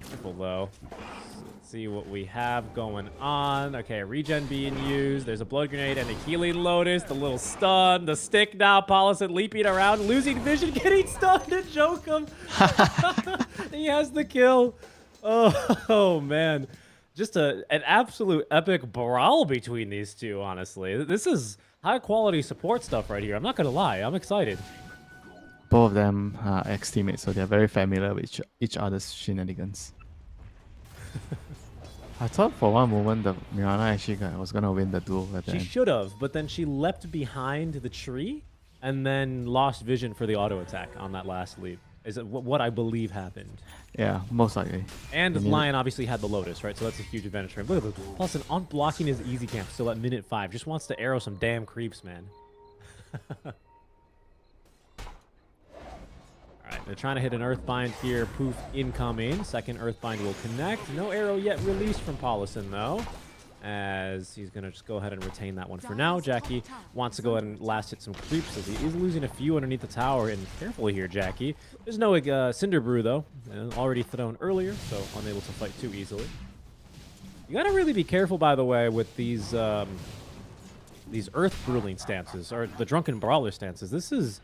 Careful, though. Let's see what we have going on. Okay, regen being used. There's a blood grenade and a healing lotus. The little stun. The stick now. Paulison leaping around, losing vision, getting stunned at Jokum. He has the kill. Oh man. Just an absolute epic brawl between these two, honestly. This is high-quality support stuff right here. I'm not going to lie. I'm excited. Both of them are ex-teammates, so they're very familiar with each other's shenanigans. I thought for one moment that Mirana actually was going to win the duel. She should have, but then she leapt behind the tree and then lost vision for the auto attack on that last leap. Is what I believe happened. Yeah, most likely. And Lion obviously had the Lotus, right? So that's a huge advantage for him. Look at this. Paulson on blocking his easy camp still at minute 5. Just wants to arrow some damn creeps, man. Alright, they're trying to hit an Earthbind here. Poof incoming. Second Earthbind will connect. No arrow yet released from Paulison, though, as he's going to just go ahead and retain that one for now. Jackie wants to go ahead and last hit some creeps as he is losing a few underneath the tower. And careful here, Jackie. There's no Cinder Brew, though. Already thrown earlier, so unable to fight too easily. You got to really be careful, by the way, with these Earth Bruling stances, or the Drunken Brawler stances. This is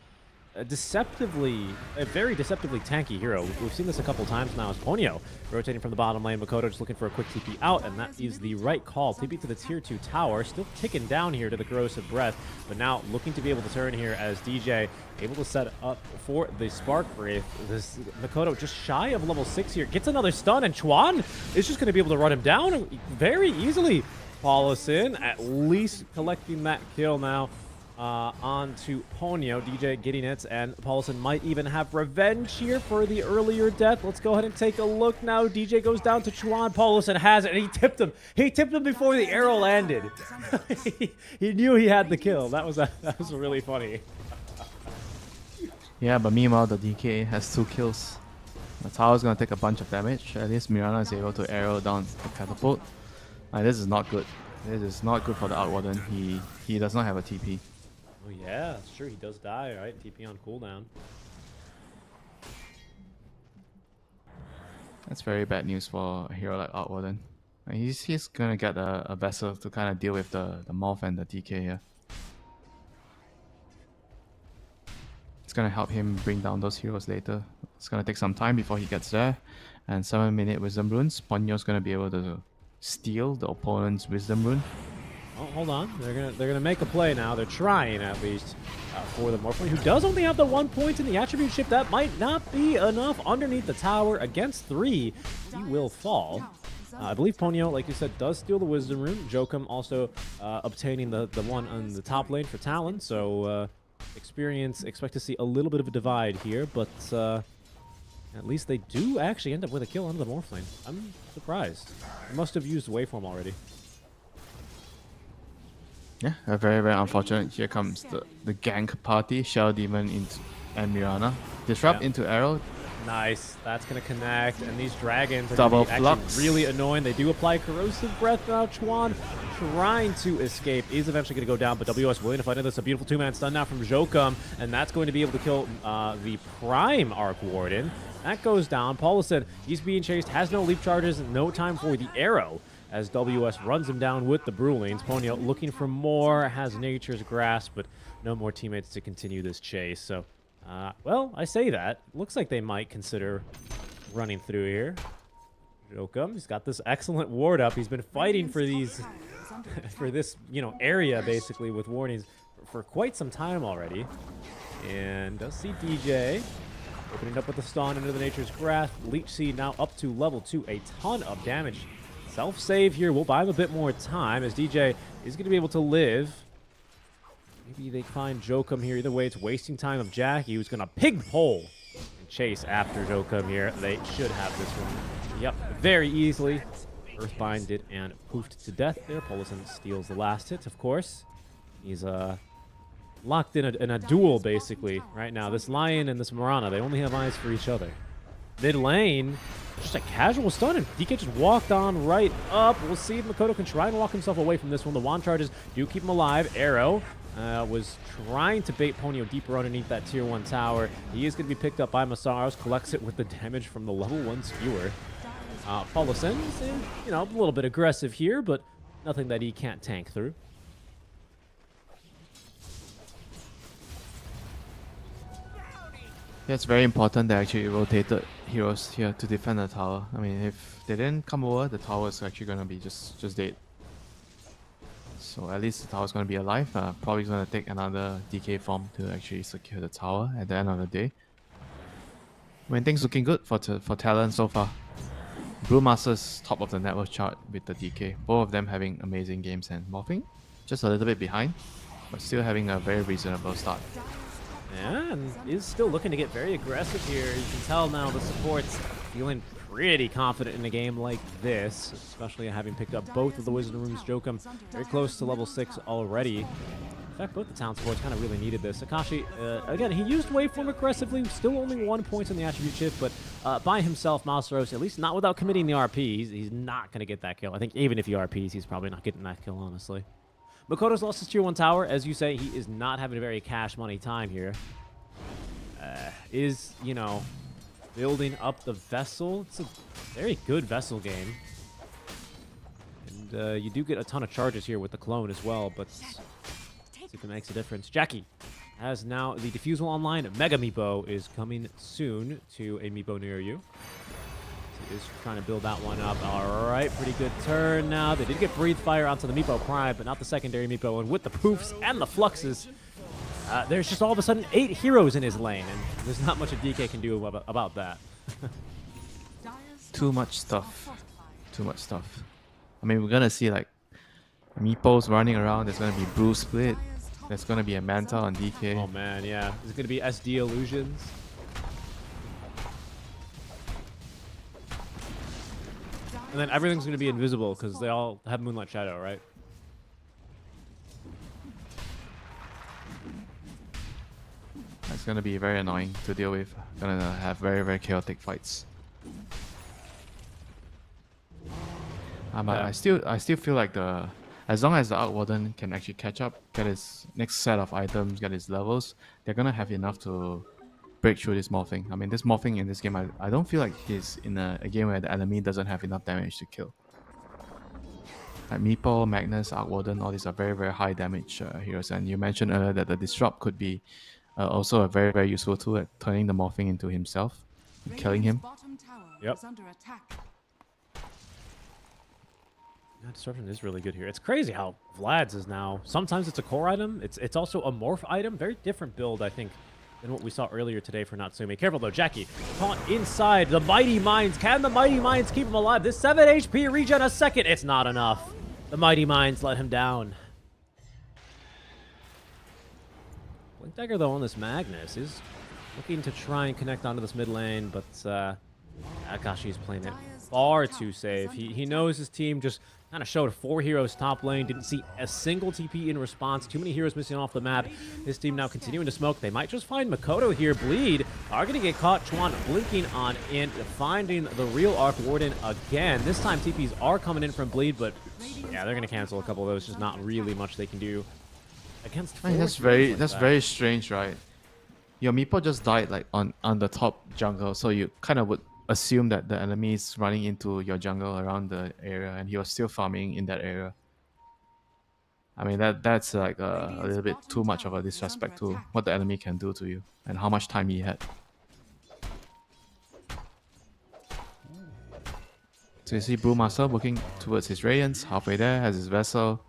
a very deceptively tanky hero. We've seen this a couple times now as Ponyo rotating from the bottom lane. Makoto just looking for a quick TP out, and that is the right call. TP to the tier 2 tower, still ticking down here to the Corrosive Breath, but now looking to be able to turn here as DJ able to set up for the Spark Wraith. This Makoto just shy of level 6 here, gets another stun, and Chuan is just going to be able to run him down very easily. Paulison at least collecting that kill now. On to Ponyo. DJ getting it, and Paulson might even have revenge here for the earlier death. Let's go ahead and take a look now. DJ goes down to Chuan. Paulson has it, and he tipped him. He tipped him before the arrow landed. He knew he had the kill. That was really funny. Yeah, but meanwhile, the DK has 2 kills. The tower's going to take a bunch of damage. At least Mirana is able to arrow down the catapult. This is not good. This is not good for the Outwarden. He does not have a TP. Oh yeah, that's true. He does die, right? TP on cooldown. That's very bad news for a hero like Outwarden. He's gonna get a vessel to kind of deal with the Morph and the DK here. It's gonna help him bring down those heroes later. It's gonna take some time before he gets there. And 7-minute Wisdom Runes. Ponyo's gonna be able to steal the opponent's Wisdom Rune. Oh, hold on. They're gonna make a play now. They're trying, at least, for the Morphling, who does only have the 1 point in the attribute ship. That might not be enough underneath the tower. Against 3, he will fall. I believe Ponyo, like you said, does steal the Wisdom Rune. Jokum also obtaining the one on the top lane for Talon. So expect to see a little bit of a divide here, but at least they do actually end up with a kill on the Morphling. I'm surprised. They must have used Waveform already. Yeah, very, very unfortunate. Here comes the gank party. Shell Demon and Mirana. Disrupt into arrow. Nice. That's going to connect. And these dragons are Double actually flux. Really annoying. They do apply Corrosive Breath now. Chuan trying to escape. Is eventually going to go down, but WS willing to fight it. That's a beautiful 2-man stun now from Jokum. And that's going to be able to kill the Prime Arc Warden. That goes down. Paulson, he's being chased, has no leap charges, no time for the arrow, as WS runs him down with the Brewlings. Ponyo looking for more, has Nature's Grasp, but no more teammates to continue this chase. So, well, I say that. Looks like they might consider running through here. Jokum, he's got this excellent ward up. He's been fighting for these, for this, area basically with warnings for quite some time already. And does see DJ opening up with the stun into the Nature's Grasp. Leech Seed now up to level 2. A ton of damage. Self-save here. We'll buy him a bit more time as DJ is going to be able to live. Maybe they find Jokum here. Either way, it's wasting time of Jackie, who's going to pig pole and chase after Jokum here. They should have this one. Yep, very easily. Earthbind did and poofed to death there. Polison steals the last hit, of course. He's locked in a duel, basically, right now. This Lion and this Mirana, they only have eyes for each other. Mid lane, just a casual stun, and DK just walked on right up. We'll see if Makoto can try and walk himself away from this one. The wand charges do keep him alive. Arrow was trying to bait Ponyo deeper underneath that tier 1 tower. He is going to be picked up by Masaros, collects it with the damage from the level 1 skewer. Paulison is, a little bit aggressive here, but nothing that he can't tank through. Yeah, it's very important they actually rotated heroes here to defend the tower. I mean, if they didn't come over, the tower is actually going to be just dead. So at least the tower is going to be alive. Probably going to take another DK form to actually secure the tower at the end of the day. I mean, things looking good for Talon so far. Brewmaster's top of the network chart with the DK. Both of them having amazing games, and Morphing just a little bit behind, but still having a very reasonable start. Yeah, and is still looking to get very aggressive here. You can tell now the support's feeling pretty confident in a game like this, especially having picked up both of the Wisdom Rooms. Jokum very close to level 6 already. In fact, both the town supports kind of really needed this. Akashi, again, he used Waveform aggressively, still only 1 point in the attribute shift, but by himself, Masaros, at least not without committing the RP, he's not going to get that kill. I think even if he RPs, he's probably not getting that kill, honestly. Makoto's lost his tier 1 tower. As you say, he is not having a very cash money time here. Building up the Vessel. It's a very good Vessel game. And you do get a ton of charges here with the clone as well, but see if it makes a difference. Jackie has now the Diffusal online. Mega Meepo is coming soon to a Meepo near you. He is trying to build that one up. All right, pretty good turn now. They did get Breathe Fire onto the Meepo Prime, but not the secondary Meepo. And with the poofs and the fluxes, there's just all of a sudden 8 heroes in his lane, and there's not much a DK can do about that. Too much stuff. Too much stuff. I mean, we're going to see like Meepos running around. There's going to be Brew Split. There's going to be a Manta on DK. Oh man, yeah. Is it going to be SD Illusions? And then everything's going to be invisible because they all have Moonlight Shadow, right? It's going to be very annoying to deal with. Going to have very, very chaotic fights. But I still feel like as long as the Arc Warden can actually catch up, get his next set of items, get his levels, they're going to have enough to break through this Morphing. I mean, this Morphing in this game, I don't feel like he's in a game where the enemy doesn't have enough damage to kill. Like Meepo, Magnus, Arc Warden, all these are very, very high damage heroes. And you mentioned earlier that the Disrupt could be also a very, very useful tool at turning the Morphing into himself, and killing him. Yep. Yeah, Disruption is really good here. It's crazy how Vlad's is now. Sometimes it's a core item. It's also a morph item. Very different build, I think, than what we saw earlier today for Natsume. Careful though, Jackie. Caught inside the Mighty Mines. Can the Mighty Mines keep him alive? This 7 HP regen a second. It's not enough. The Mighty Mines let him down. Blink Dagger though on this Magnus is looking to try and connect onto this mid lane, but Akashi is playing it far too safe. He knows his team just kind of showed 4 heroes top lane, didn't see a single TP in response. Too many heroes missing off the map. His team now continuing to smoke. They might just find Makoto here. Bleed are going to get caught. Chuan blinking on in, finding the real Arc Warden again. This time TPs are coming in from Bleed, but yeah, they're going to cancel a couple of those. Just not really much they can do against. I mean, that's very strange, right? your Meepo just died like on the top jungle, so you kind of would assume that the enemy is running into your jungle around the area, and he was still farming in that area. I mean that's like a little bit too much of a disrespect to what the enemy can do to you and how much time he had. So you see Brewmaster working towards his Radiance, halfway there, has his Vessel.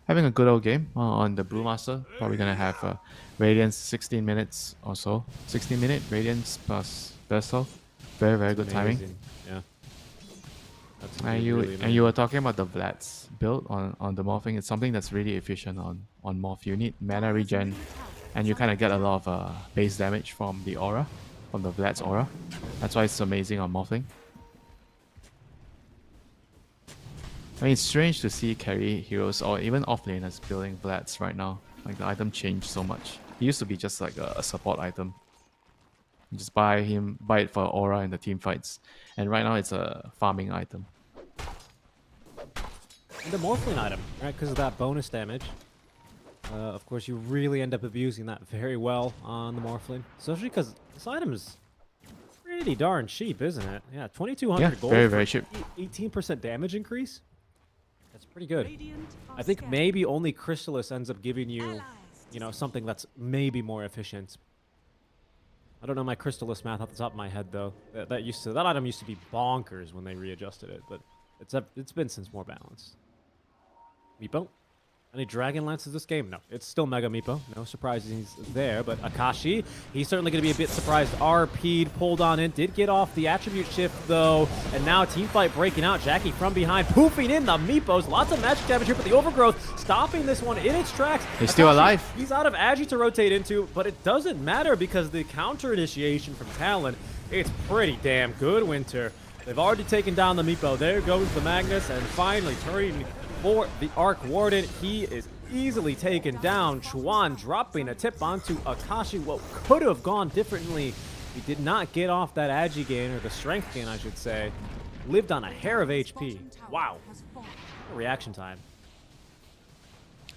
Having a good old game on the Brewmaster. Probably gonna have Radiance 16 minutes or so. 16-minute Radiance plus Vessel. Very, very good timing. Yeah. That's And you were talking about the Vlad's build on the morphing. It's something that's really efficient on morph. You need mana regen, and you kind of get a lot of base damage from the aura, from the Vlad's aura. That's why it's amazing on morphing. I mean, it's strange to see carry heroes or even offlaners building Vlads right now. Like, the item changed so much. It used to be just like a support item. You just buy it for aura in the team fights. And right now it's a farming item. And the Morphling item, right? Because of that bonus damage. Of course, you really end up abusing that very well on the Morphling. Especially because this item is pretty darn cheap, isn't it? Yeah, 2,200 gold. Very, very cheap. 18% damage increase. That's pretty good. I think maybe only Crystallis ends up giving you, you know, something that's maybe more efficient. I don't know my Crystallis math off the top of my head though. That item used to be bonkers when they readjusted it, but it's been since more balanced. Meepo? Any Dragon Lances this game? No, it's still Mega Meepo. No surprises there, but Akashi, he's certainly going to be a bit surprised. RP'd, pulled on in, did get off the attribute shift though, and now team fight breaking out. Jackie from behind, poofing in the Meepos. Lots of magic damage here, but the overgrowth stopping this one in its tracks. He's still alive. He's out of Agi to rotate into, but it doesn't matter because the counter initiation from Talon, it's pretty damn good, Winter. They've already taken down the Meepo. There goes the Magnus, and finally turning for the Arc Warden. He is easily taken down. Chuan dropping a tip onto Akashi. What could have gone differently. He did not get off that Agi gain, or the strength gain, I should say. Lived on a hair of HP. Wow. Reaction time.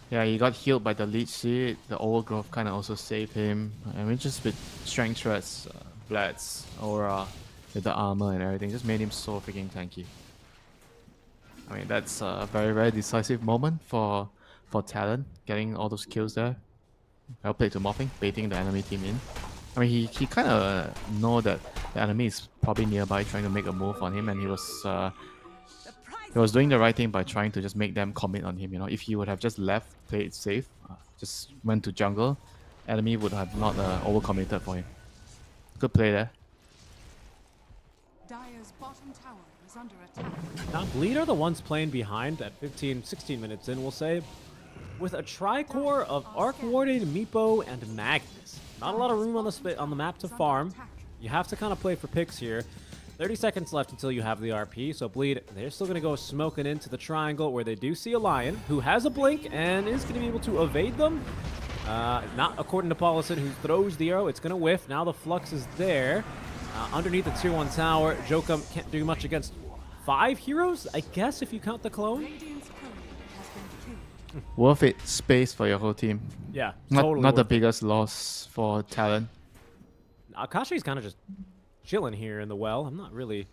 Yeah, he got healed by the Leech Seed. The overgrowth kind of also saved him. I mean, just with strength threats, Vlad's aura, with the armor and everything, just made him so freaking tanky. I mean, that's a very, very decisive moment for Talon, getting all those kills there. Well played to morphing, baiting the enemy team in. I mean, he kind of know that the enemy is probably nearby, trying to make a move on him, and he was doing the right thing by trying to just make them commit on him. You know, if he would have just left, played it safe, just went to jungle, enemy would have not overcommitted for him. Good play there. Dire's bottom tower is under attack. Now, Bleed are the ones playing behind at 15, 16 minutes in, we'll say, with a tricore of Arc Warden, Meepo, and Magnus. Not a lot of room on the map to farm. You have to kind of play for picks here. 30 seconds left until you have the RP, so Bleed, they're still going to go smoking into the triangle where they do see a Lion, who has a blink and is going to be able to evade them. Not according to Paulison, who throws the arrow. It's going to whiff. Now the Flux is there. Underneath the tier 1 tower, Jokum can't do much against 5 heroes, I guess, if you count the clone. Worth it space for your whole team. Yeah, totally. Not the biggest loss for Talon. Akashi's kind of just chilling here in the well. I'm not really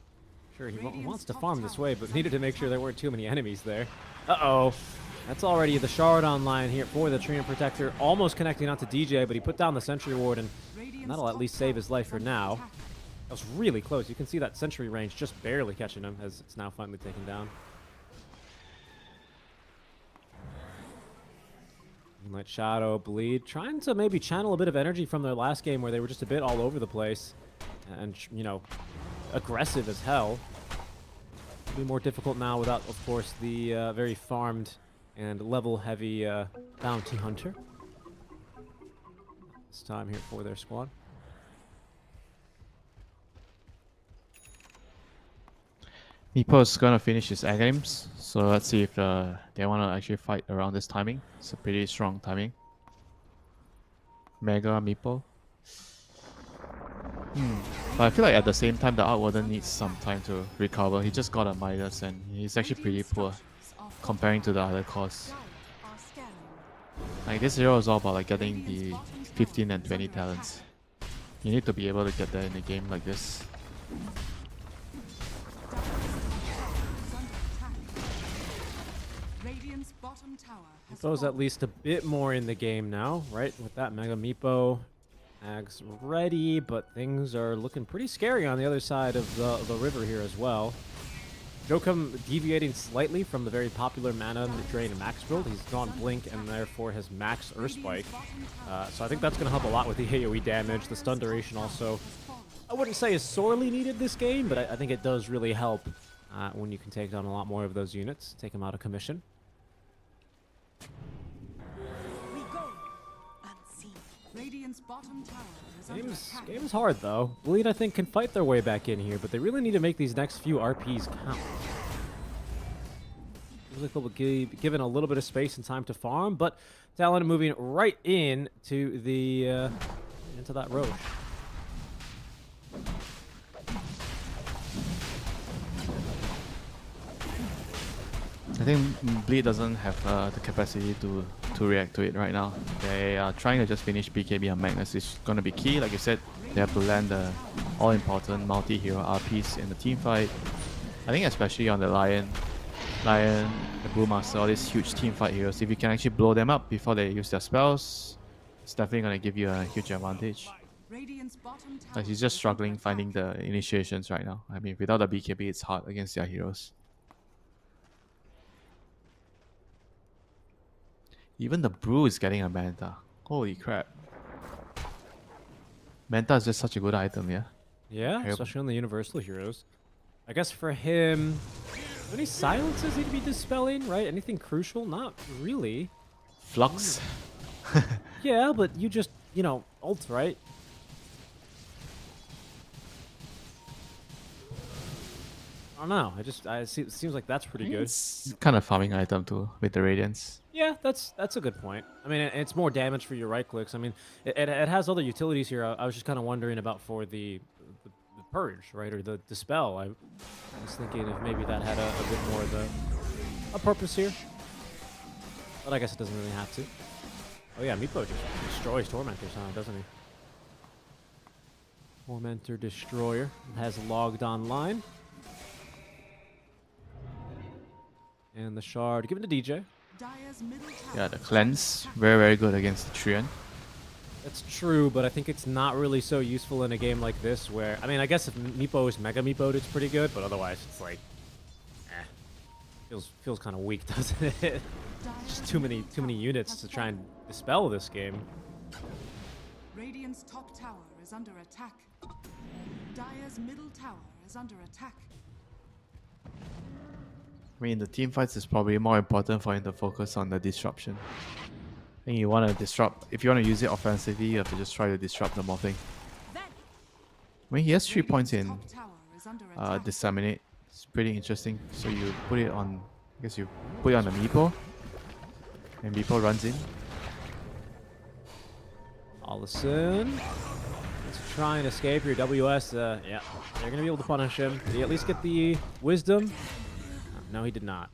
sure he wants to farm this way, but needed to make sure there weren't too many enemies there. Uh-oh. That's already the shard online here for the Treant Protector. Almost connecting onto DJ, but he put down the Sentry Ward, and that'll at least save his life for now. That was really close. You can see that Sentry range just barely catching him as it's now finally taken down. Moonlight Shadow, Bleed, trying to maybe channel a bit of energy from their last game where they were just a bit all over the place and, you know, aggressive as hell. It'll be more difficult now without, of course, the very farmed and level-heavy Bounty Hunter. This time here for their squad. Meepo's gonna finish his games, so let's see if they want to actually fight around this timing. It's a pretty strong timing. Mega Meepo. But I feel like at the same time, the Arc Warden needs some time to recover. He just got a Midas and he's actually pretty poor comparing to the other cores. Like, this hero is all about like getting the 15 and 20 talents. You need to be able to get there in a game like this. Radiant's bottom tower has Meepo's fallen. at least a bit more in the game now, right? With that Mega Meepo. Ag's ready, but things are looking pretty scary on the other side of the river here as well. Jokum deviating slightly from the very popular mana drain max build. He's gone Blink and therefore has max Earth Spike. So I think that's going to help a lot with the AoE damage. The stun duration also, I wouldn't say is sorely needed this game, but I think it does really help when you can take down a lot more of those units, take them out of commission. We go unseen. Radiant's bottom tower is under attack. Game's hard though. Bleed, I think, can fight their way back in here, but they really need to make these next few RPs count. Feels like they'll be given a little bit of space and time to farm, but Talon moving right in to the into that Roche. I think Bleed doesn't have the capacity to react to it right now. They are trying to just finish BKB on Magnus. It's going to be key. Like you said, they have to land the all-important multi-hero RPs in the team fight. I think especially on the Lion, the Brewmaster, all these huge team fight heroes, if you can actually blow them up before they use their spells, it's definitely going to give you a huge advantage. Radiant's bottom tower Like he's just is struggling under finding attack. the initiations right now. I mean, without the BKB, it's hard against their heroes. Even the Brew is getting a Manta. Holy crap. Manta is just such a good item, yeah? Yeah, especially on the Universal heroes. I guess for him, any silences need to be dispelling, right? Anything crucial? Not really. Flux. Yeah, but you just, you know, ult, right? I don't know. It seems like that's pretty good. It's kind of farming item too with the Radiance. Yeah, that's a good point. I mean, it's more damage for your right clicks. I mean, it has other utilities here. I was just kind of wondering about for the purge, right, or the dispel. I was thinking if maybe that had a bit more of a purpose here, but I guess it doesn't really have to. Oh yeah, Meepo just destroys Tormentors, huh? Doesn't he? Tormentor Destroyer has logged online, and the shard given to DJ. Dire's middle tower Yeah, the is cleanse, very, very good against the Treant. That's true, but I think it's not really so useful in a game like this where, I mean, I guess if Meepo is Mega Meepo'd, it's pretty good, but otherwise it's like, feels kind of weak, doesn't it? Just too many units to try and dispel this game. Radiant's top tower is under attack. Dire's middle tower is under attack. I mean, the team fights is probably more important for him to focus on the disruption. I think you want to disrupt, if you want to use it offensively, you have to just try to disrupt the more thing. I mean, he has 3 points in Top tower is under attack. Disseminate. It's pretty interesting. So you put it on, I guess you put it on the Meepo, and Meepo runs in. Allison, let's try and escape here. WS, yeah, they're going to be able to punish him. Did he at least get the wisdom? No, he did not.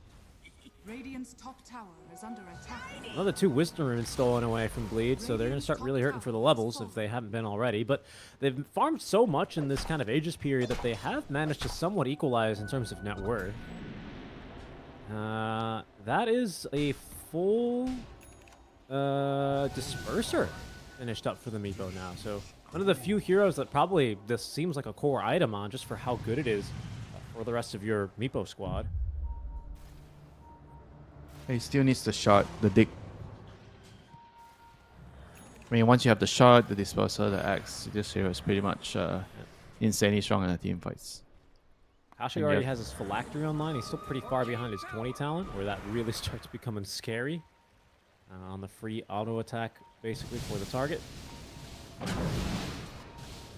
Radiant's top tower is under attack. Another 2 wisdom runes stolen away from Bleed, so they're going to start really hurting for the levels if they haven't been already. But they've farmed so much in this kind of Aegis period that they have managed to somewhat equalize in terms of net worth. That is a full disperser finished up for the Meepo now. So one of the few heroes that probably this seems like a core item on just for how good it is for the rest of your Meepo squad. He still needs the shot, the dig. I mean, once you have the shot, the disperser, the axe, this hero is pretty much insanely strong in the team fights. Kashi already has his phylactery online. He's still pretty far behind his 20 talent, where that really starts becoming scary. On the free auto attack, basically, for the target.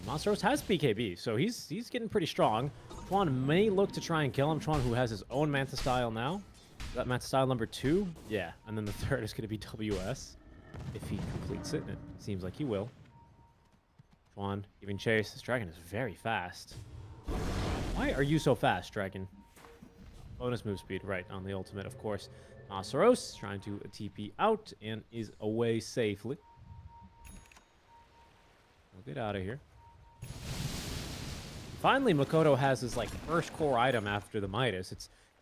Monstros has BKB, so he's getting pretty strong. Chuan may look to try and kill him. Chuan, who has his own Manta style now. Is that Manta style number 2? Yeah, and then the third is going to be WS. If he completes it, and it seems like he will. Chuan giving chase. This dragon is very fast. Why are you so fast, dragon? Bonus move speed, right, on the ultimate, of course. Masaros trying to TP out and is away safely. We'll get out of here. Finally, Makoto has his like first core item after the Midas.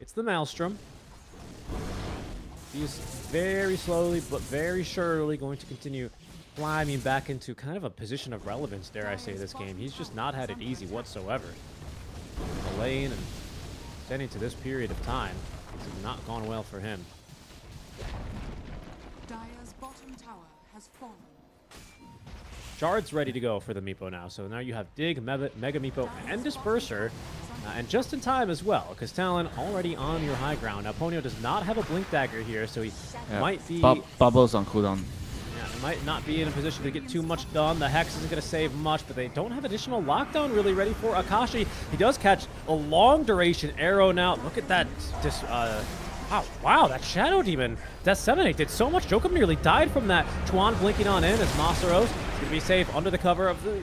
It's the Maelstrom. He's very slowly but very surely going to continue climbing back into kind of a position of relevance, dare I say, this game. He's just not had it easy whatsoever. The lane and extending to this period of time, things have not gone well for him. Dire's bottom tower has fallen. Shard's ready to go for the Meepo now. So now you have Dig, Mega Meepo, and Disperser. And just in time as well, because Talon already on your high ground. Now, Ponyo does not have a Blink Dagger here, so he might be... Bubbles on cooldown. Yeah, he might not be in a position to get too much done. The Hex isn't going to save much, but they don't have additional lockdown really ready for Akashi. He does catch a long duration arrow now. Look at that. Wow, that Shadow Demon. Death 7-8 did so much. Jokum nearly died from that. Chuan blinking on in as Masaros is going to be safe under the cover of the...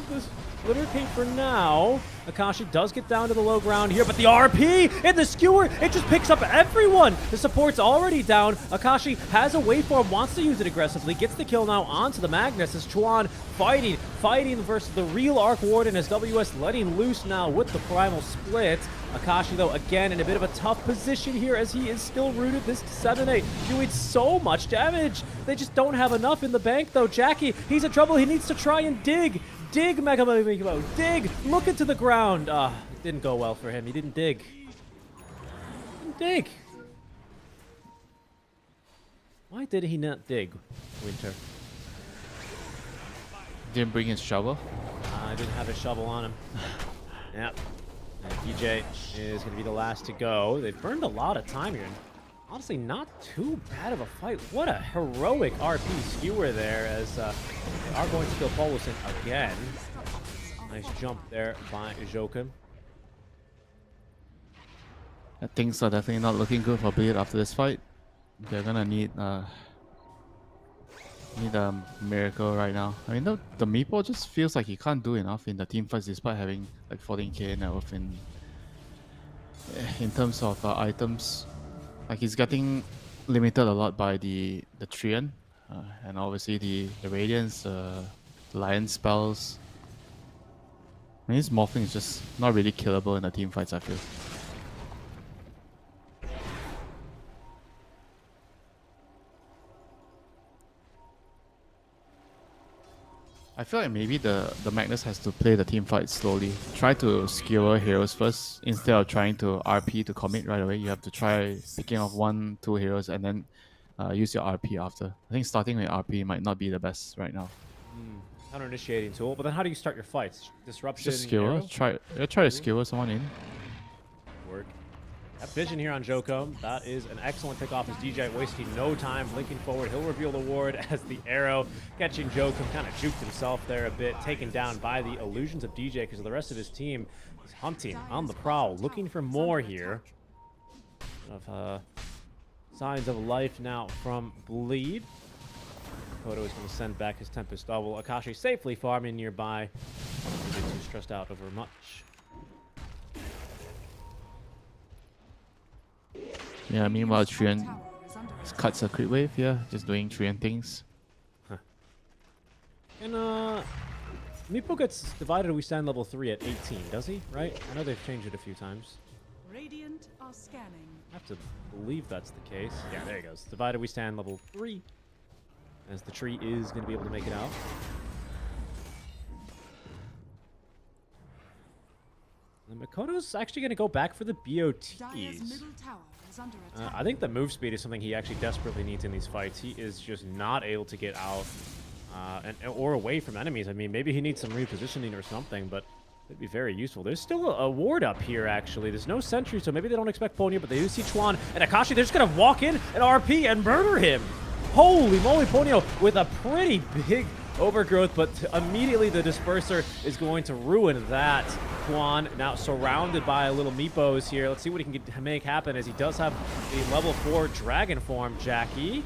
this Glitter Cape for now. Akashi does get down to the low ground here, but the RP and the skewer, it just picks up everyone. The support's already down. Akashi has a waveform, wants to use it aggressively, gets the kill now onto the Magnus as Chuan fighting versus the real Arc Warden as WS letting loose now with the Primal Split. Akashi, though, again in a bit of a tough position here as he is still rooted. This 7-8 doing so much damage. They just don't have enough in the bank, though. Jackie, he's in trouble. He needs to try and dig. Dig, Mega Meepo. Dig. Look into the ground. It didn't go well for him. He didn't dig. Dig. Why did he not dig, Winter? Didn't bring his shovel. I didn't have a shovel on him. Yep. And DJ is going to be the last to go. They've burned a lot of time here. And honestly, not too bad of a fight. What a heroic RP skewer there as they are going to kill Polusin again. Nice jump there by Jokum. Things are definitely not looking good for Bleed after this fight. They're gonna need a miracle right now. I mean, the Meepo just feels like he can't do enough in the team fights despite having like 14k net worth in terms of items. Like he's getting limited a lot by the Trian and obviously the Radiance, the Lion spells. I mean, his Morphling is just not really killable in the team fights, I feel. I feel like maybe the Magnus has to play the team fight slowly. Try to skewer heroes first instead of trying to RP to commit right away. You have to try picking off 1-2 heroes and then use your RP after. I think starting with RP might not be the best right now. Counter-initiating tool, but then how do you start your fights? Disruption. Just skewer. Try to skewer someone in. Work. That vision here on Jokum, that is an excellent pick off as DJ wasting no time, blinking forward. He'll reveal the ward as the arrow catching Jokum, kind of juked himself there a bit, taken down by the illusions of DJ because the rest of his team is hunting on the prowl, looking for more here. Of signs of life now from Bleed. Kodo is going to send back his Tempest double. Akashi safely farming nearby. Don't get too stressed out over much. Yeah, meanwhile Trian cuts a crit wave here, just doing Trian things. And Meepo gets divided we stand level 3 at 18, does he? Right? I know they've changed it a few times. Radiant are scanning. I have to believe that's the case. Yeah, there he goes. Divided we stand level 3. As the tree is going to be able to make it out. And Makoto's actually going to go back for the BOTs. I think the move speed is something he actually desperately needs in these fights. He is just not able to get out or away from enemies. I mean, maybe he needs some repositioning or something, but it'd be very useful. There's still a ward up here, actually. There's no sentry, so maybe they don't expect Ponyo, but they do see Chuan and Akashi. They're just going to walk in and RP and murder him. Holy moly, Ponyo with a pretty big overgrowth, but immediately the Disperser is going to ruin that. Quan now surrounded by a little Meepos here. Let's see what he can make happen as he does have the level 4 Dragon form. Jackie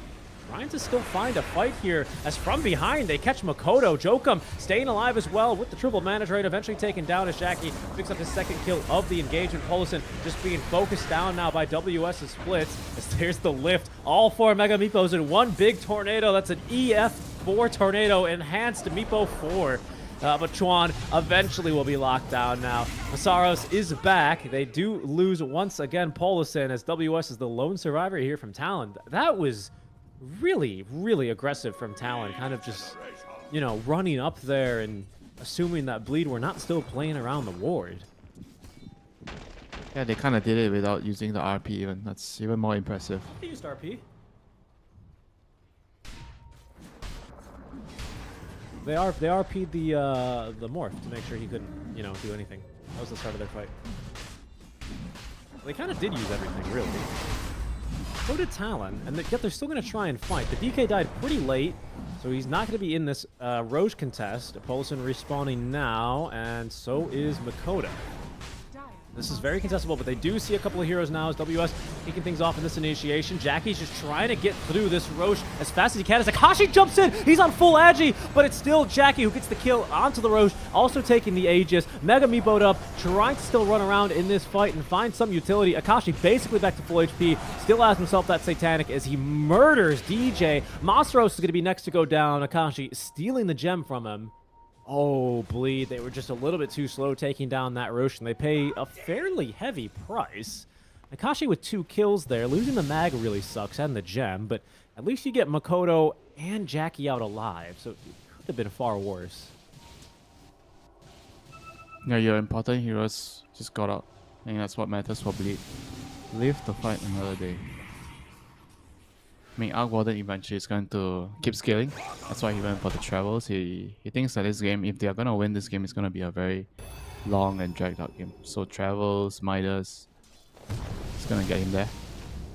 trying to still find a fight here as from behind they catch Makoto. Jokum staying alive as well with the triple mana drain, eventually taken down as Jackie picks up his second kill of the engagement. Polusin just being focused down now by WS's splits as there's the lift. All 4 Mega Meepos in one big tornado. That's an EF4 tornado enhanced Meepo 4. But Chuan eventually will be locked down now. Masaros is back. They do lose once again Polison as WS is the lone survivor here from Talon. That was really, really aggressive from Talon. Kind of just, you know, running up there and assuming that Bleed were not still playing around the ward. Yeah, they kind of did it without using the RP even. That's even more impressive. They used RP. They RP'd the Morph to make sure he couldn't, you know, do anything. That was the start of their fight. They kind of did use everything, really. So did Talon, and yet they're still going to try and fight. The DK died pretty late, so he's not going to be in this Roche contest. Polison respawning now, and so is Makoto. This is very contestable, but they do see a couple of heroes now as WS kicking things off in this initiation. Jackie's just trying to get through this Roche as fast as he can as Akashi jumps in. He's on full Agi, but it's still Jackie who gets the kill onto the Roche, also taking the Aegis. Mega Meepoed up, trying to still run around in this fight and find some utility. Akashi basically back to full HP, still has himself that Satanic as he murders DJ. Masaros is going to be next to go down. Akashi stealing the gem from him. Oh, Bleed. They were just a little bit too slow taking down that Roche, and they pay a fairly heavy price. Akashi with 2 kills there. Losing the mag really sucks, and the gem, but at least you get Makoto and Jackie out alive, so it could have been far worse. Yeah, your important heroes just got out. I think that's what matters for Bleed. Live to fight another day. I mean, Arc Warden eventually is going to keep scaling. That's why he went for the travels. He thinks that this game, if they are going to win this game, it's going to be a very long and dragged out game. So travels, Midas, it's going to get him there.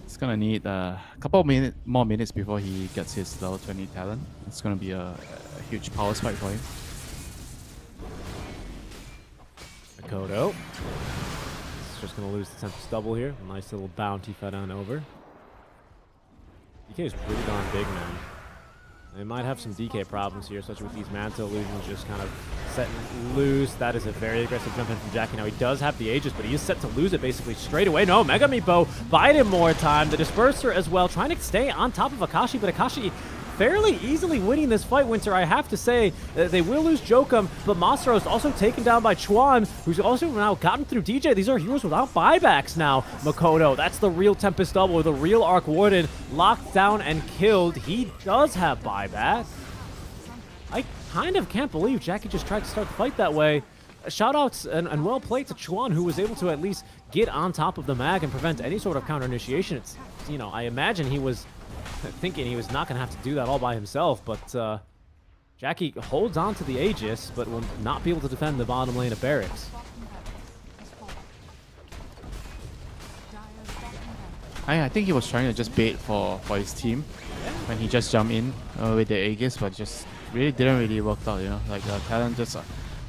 It's going to need a couple of more minutes before he gets his level 20 talent. It's going to be a huge power spike for him. Makoto. It's just going to lose the Tempest double here. A nice little bounty fed on over. DK is pretty darn big, man. They might have some DK problems here, especially with these Manta illusions just kind of setting loose. That is a very aggressive jump in from Jackie. Now he does have the Aegis, but he is set to lose it basically straight away. No, Mega Meepo buying him more time. The Disperser as well, trying to stay on top of Akashi, but Akashi fairly easily winning this fight, Winter. I have to say, they will lose Jokum, but Masaros also taken down by Chuan, who's also now gotten through DJ. These are heroes without buybacks now. Makoto, that's the real Tempest double, the real Arc Warden, locked down and killed. He does have buyback. I kind of can't believe Jackie just tried to start the fight that way. Shoutouts and well played to Chuan, who was able to at least get on top of the mag and prevent any sort of counter initiation. It's, you know, I imagine he was thinking he was not going to have to do that all by himself, but Jackie holds on to the Aegis, but will not be able to defend the bottom lane of Barracks. I think he was trying to just bait for his team when he just jumped in with the Aegis, but just didn't really work out, you know. Like Talon just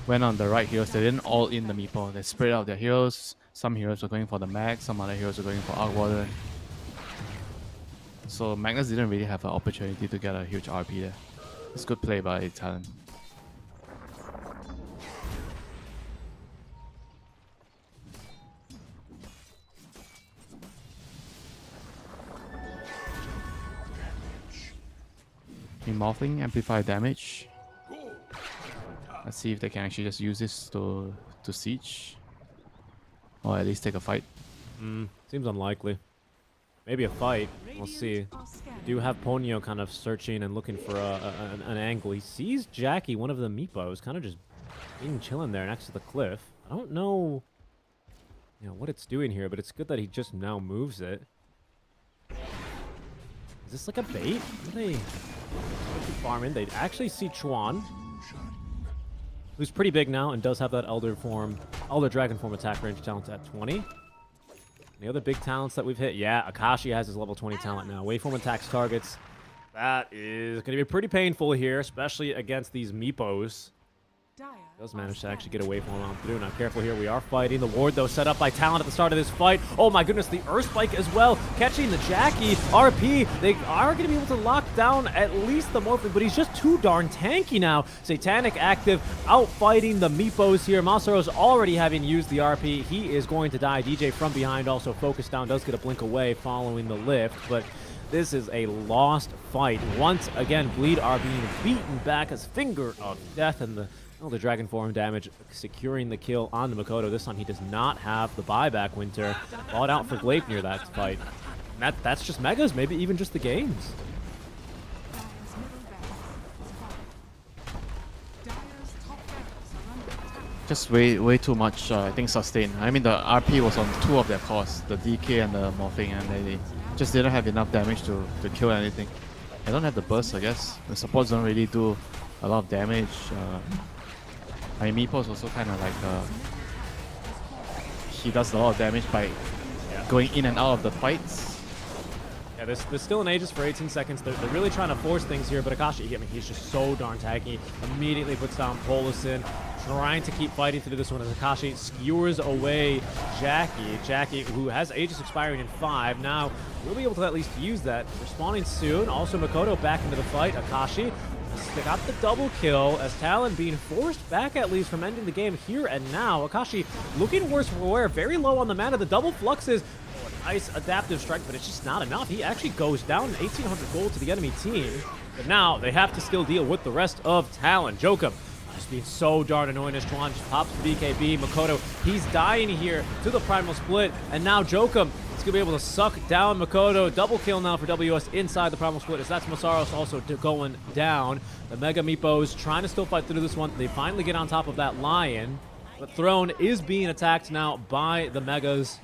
went on the right heroes. They didn't all in the Meepo. They spread out their heroes. Some heroes were going for the mag, some other heroes were going for Arc Warden. So Magnus didn't really have an opportunity to get a huge RP there. It's good play by Talon. Morphling, amplify damage. Let's see if they can actually just use this to siege. Or at least take a fight. Seems unlikely. Maybe a fight. We'll see. We do have Ponyo kind of searching and looking for an angle. He sees Jackie, one of the Meepos, kind of just being chilling there next to the cliff. I don't know, you know, what it's doing here, but it's good that he just now moves it. Is this like a bait? What are they farming? They actually see Chuan, who's pretty big now and does have that Elder Dragon form attack range talent at 20. The other big talents that we've hit, yeah, Akashi has his level 20 talent now. Waveform attacks targets. That is going to be pretty painful here, especially against these Meepos. Does manage to actually get a waveform on through. Now careful here, we are fighting. The ward though set up by Talent at the start of this fight. Oh my goodness, the Earth Spike as well. Catching the Jackie, RP. They are going to be able to lock down at least the Morphin, but he's just too darn tanky now. Satanic active, out fighting the Meepos here. Masaro's already having used the RP. He is going to die. DJ from behind also focused down, does get a blink away following the lift, but this is a lost fight. Once again, Bleed are being beaten back as Finger of Death and the Oh, the Dragon Form damage securing the kill on the Makoto. This time he does not have the buyback, Winter. Bought out for Gleipnir that fight. And that's just Megas, maybe even just the games. Just way too much, I think, sustain. I mean, the RP was on 2 of their cores, the DK and the Morphing, and they just didn't have enough damage to kill anything. They don't have the burst, I guess. The supports don't really do a lot of damage. I mean, Meepo's also kind of like he does a lot of damage by going in and out of the fights. Yeah, there's still an Aegis for 18 seconds. They're really trying to force things here, but Akashi, I mean, he's just so darn tanky. Immediately puts down Polison, trying to keep fighting through this one as Akashi skewers away Jackie. Jackie, who has Aegis expiring in 5, now will be able to at least use that. Respawning soon. Also, Makoto back into the fight. Akashi, they got the double kill as Talon being forced back at least from ending the game here and now. Akashi looking worse for wear, very low on the mana. The double fluxes, nice adaptive strike, but it's just not enough. He actually goes down 1,800 gold to the enemy team. But now they have to still deal with the rest of Talon. Jokum just being so darn annoying as Chuan just pops the BKB. Makoto, he's dying here to the Primal Split, and now Jokum is going to be able to suck down Makoto. Double kill now for WS inside the Primal Split as that's Masaros also going down. The Mega Meepos trying to still fight through this one. They finally get on top of that Lion, but Throne is being attacked now by the Megas.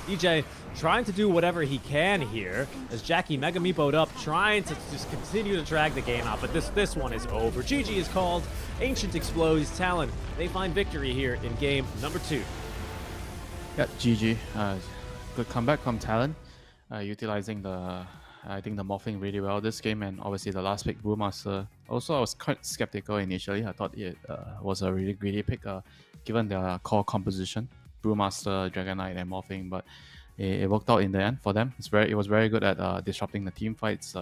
DJ trying to do whatever he can here as Jackie Mega Meepo'd up, trying to just continue to drag the game out, but this one is over. GG is called. Ancient explodes. Talon, they find victory here in game number 2. Yeah, GG. Good comeback from Talon, utilizing I think the morphing really well this game, and obviously the last pick, Brewmaster. Also, I was quite skeptical initially. I thought it was a really greedy pick, given their core composition, Brewmaster, Dragon Knight, and morphing, but it worked out in the end for them. It was very good at disrupting the team fights,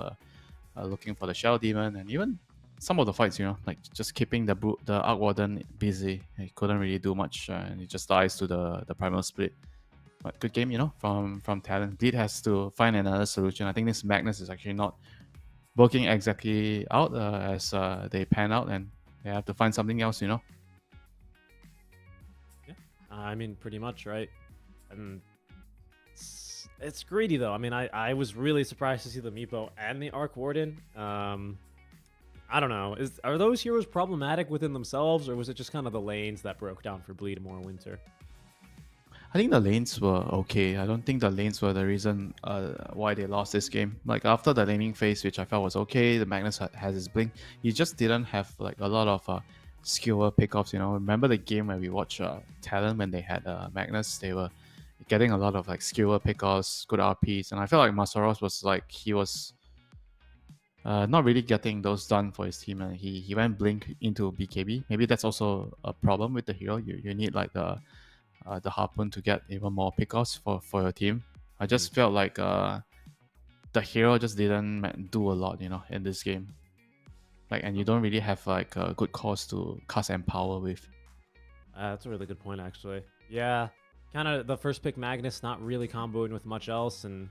looking for the Shell Demon, and even some of the fights, like just keeping the Arc Warden busy. He couldn't really do much, and he just dies to the Primal Split. But good game, from Talon. Bleed has to find another solution. I think this Magnus is actually not working exactly out as they pan out, and they have to find something else, Yeah, I mean, pretty much, right? And it's greedy, though. I mean, I was really surprised to see the Meepo and the Arc Warden. I don't know. Are those heroes problematic within themselves, or was it just kind of the lanes that broke down for Bleed more Winter? I think the lanes were okay. I don't think the lanes were the reason why they lost this game. Like, after the laning phase, which I felt was okay, the Magnus has his blink. He just didn't have like a lot of skewer pickoffs. Remember the game where we watched Talon when they had Magnus? They were getting a lot of like skewer pickoffs, good RPs, and I felt like Masaros was like he was not really getting those done for his team, and he went blink into BKB. Maybe that's also a problem with the hero. You need like the Harpoon to get even more pickoffs for your team. I just felt like the hero just didn't do a lot, in this game. Like, and you don't really have like a good cause to cast Empower with. That's a really good point, actually. Yeah, kind of the first pick Magnus not really comboing with much else, and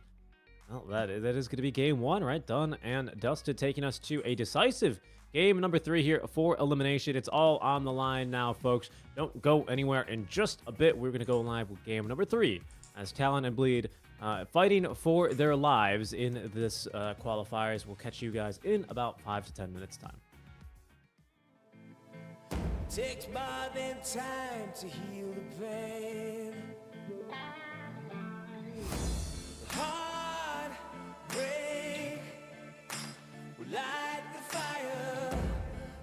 well, that is going to be game 1, right? Done and dusted, taking us to a decisive game number 3 here for elimination. It's all on the line now, folks. Don't go anywhere. In just a bit, we're going to go live with game number 3 as Talon and Bleed fighting for their lives in this qualifiers. We'll catch you guys in about 5 to 10 minutes time. Takes more than time to heal the pain. Heart break will light the fire.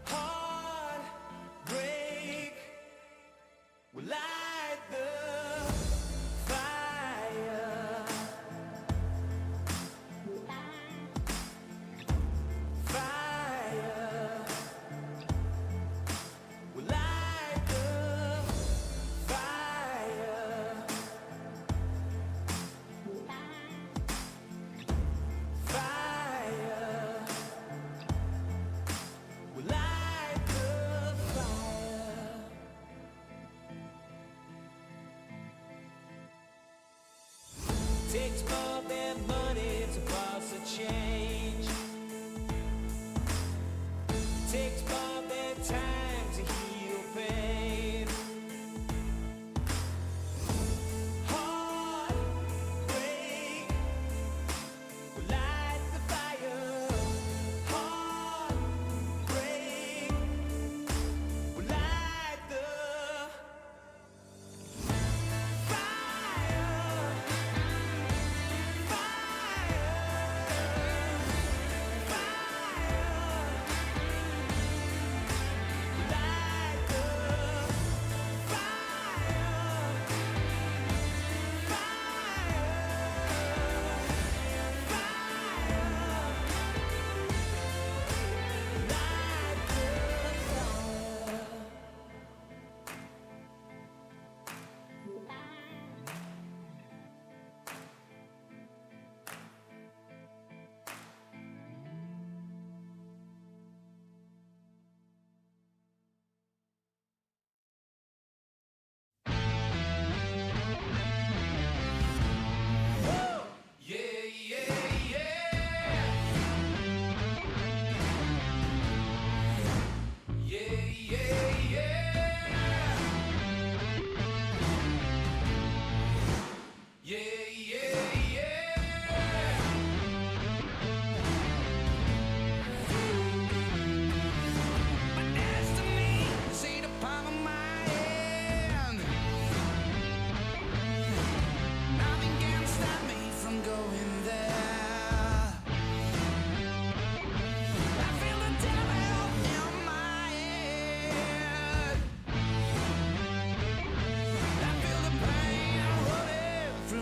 Heart break will light the fire. Fire will light the fire. Fire will light the fire. Takes more than money to pass a change. Takes more than time to heal.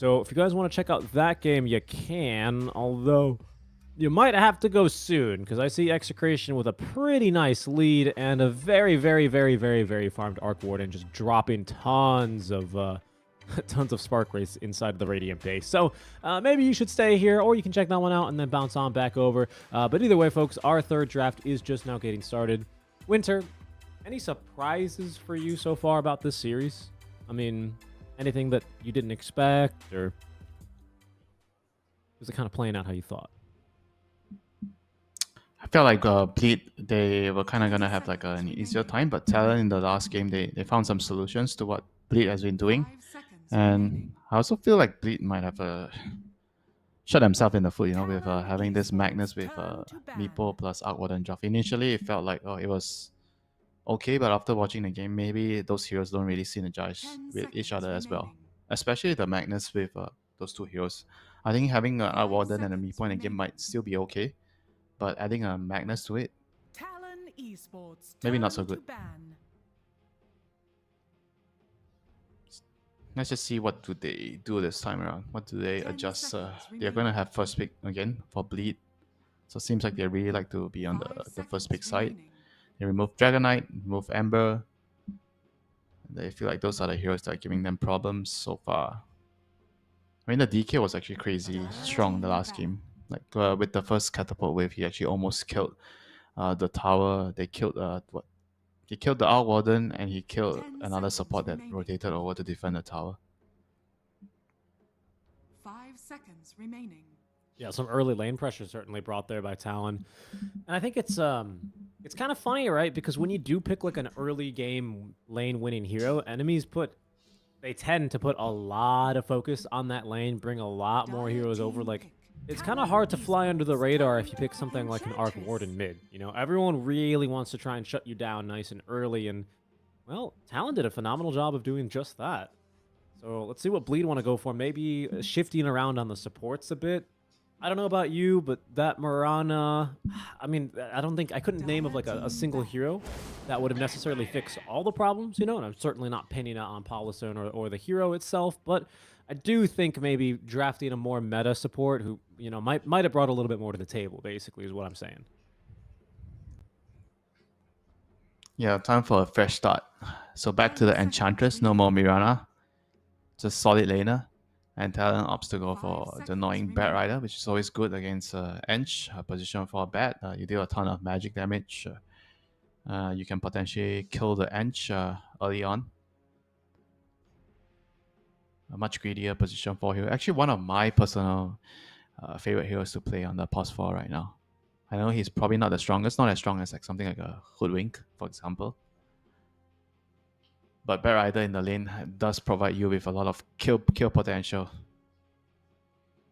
So if you guys want to check out that game, you can, although you might have to go soon, because I see Execration with a pretty nice lead and a very, very, very, very, very farmed Arc Warden just dropping tons of tons of Spark Race inside the Radiant base. So maybe you should stay here, or you can check that one out and then bounce on back over. But either way, folks, our third draft is just now getting started. Winter, any surprises for you so far about this series? I mean, anything that you didn't expect, or was it kind of playing out how you thought? I felt like Bleed, they were kind of going to have like an easier time, but Talon in the last game, they found some solutions to what Bleed has been doing. And I also feel like Bleed might have shot themselves in the foot, with having this Magnus with Meepo plus Arc Warden draft. Initially, it felt like, it was okay, but after watching the game, maybe those heroes don't really synergize with each other as well. Especially the Magnus with those two heroes. I think having an Arc Warden and a Meepo in the game might still be okay, but adding a Magnus to it, maybe not so good. Let's just see what do they do this time around. What do they adjust? They're going to have first pick again for Bleed. So it seems like they really like to be on the first pick side. They remove Dragon Knight, remove Ember. They feel like those are the heroes that are giving them problems so far. I mean, the DK was actually crazy strong the last game. Like with the first catapult wave, he actually almost killed the tower. They killed what? He killed the Arc Warden, and he killed another support that rotated over to defend the tower. 5 seconds remaining. Yeah, some early lane pressure certainly brought there by Talon. And I think it's kind of funny, right? Because when you do pick like an early game lane winning hero, enemies they tend to put a lot of focus on that lane, bring a lot more heroes over. Like, it's kind of hard to fly under the radar if you pick something like an Arc Warden mid. Everyone really wants to try and shut you down nice and early, and, well, Talon did a phenomenal job of doing just that. So let's see what Bleed want to go for. Maybe shifting around on the supports a bit. I don't know about you, but that Mirana, I mean, I couldn't name of like a single hero that would have necessarily fixed all the problems, and I'm certainly not pinning it on Polystone or the hero itself, but I do think maybe drafting a more meta support who, might have brought a little bit more to the table, basically, is what I'm saying. Yeah, time for a fresh start. So back to the Enchantress, no more Mirana. Just solid laner. And Talon opts to go for the annoying Bat Rider, which is always good against Ench, position for a Bat. You deal a ton of magic damage. You can potentially kill the Ench early on. A much greedier position for hero. Actually, one of my personal favorite heroes to play on the POS 4 right now. I know he's probably not the strongest, not as strong as like something like a Hoodwink, for example. But Bat Rider in the lane does provide you with a lot of kill potential.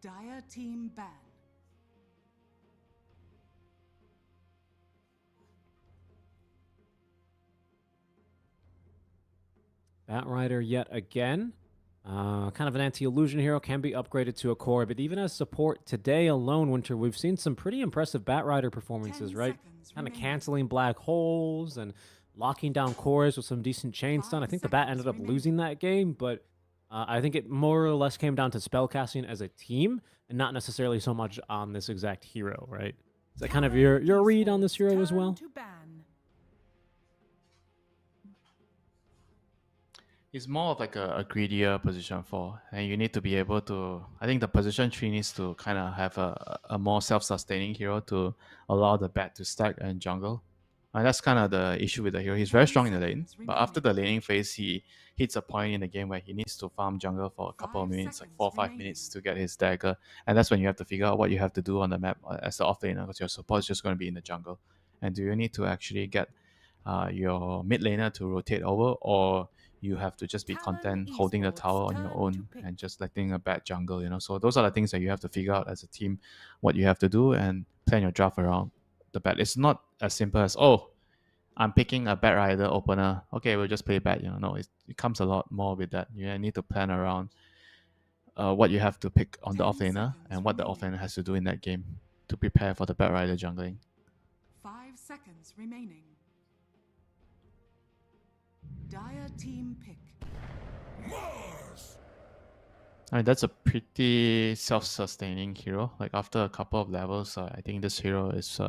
Dire team ban. Bat Rider yet again. Kind of an anti-illusion hero, can be upgraded to a core, but even as support today alone, Winter, we've seen some pretty impressive Bat Rider performances, right? Kind of canceling black holes and locking down cores with some decent chain stun. I think the Bat ended up losing that game, but I think it more or less came down to spellcasting as a team and not necessarily so much on this exact hero, right? Is that kind of your read on this hero as well? It's more of like a greedier position 4, and you need to be able to. I think the position 3 needs to kind of have a more self-sustaining hero to allow the Bat to stack and jungle. And that's kind of the issue with the hero. He's very strong in the lane, but after the laning phase, he hits a point in the game where he needs to farm jungle for a couple of minutes, like 4 or 5 minutes to get his dagger. And that's when you have to figure out what you have to do on the map as the off laner, because your support is just going to be in the jungle. And do you need to actually get your mid laner to rotate over, or you have to just be content holding the tower on your own and just letting a bad jungle, So those are the things that you have to figure out as a team, what you have to do and plan your draft around the Bat. It's not as simple as, I'm picking a Bat Rider opener. Okay, we'll just play Bat. No, it comes a lot more with that. You need to plan around what you have to pick on the offlaner and what the offlaner has to do in that game to prepare for the Bat Rider jungling. 5 seconds remaining. Dire team pick. Mars! I mean, that's a pretty self-sustaining hero. Like after a couple of levels, I think this hero is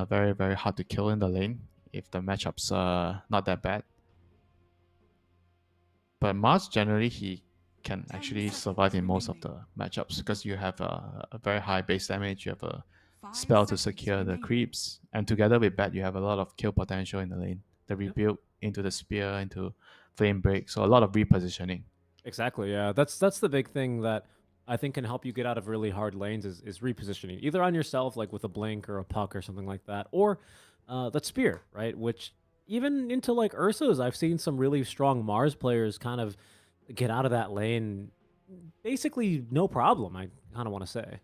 very, very hard to kill in the lane if the matchup's not that bad. But Mars generally he can actually survive in most of the matchups because you have a very high base damage, you have a spell to secure the creeps, and together with that you have a lot of kill potential in the lane. The rebuild into the spear, into flame break, so a lot of repositioning. Exactly. Yeah, that's the big thing that I think can help you get out of really hard lanes is repositioning, either on yourself, like with a blink or a puck or something like that, or that spear, right? Which even into like Ursa's, I've seen some really strong Mars players kind of get out of that lane, basically no problem. I kind of want to say.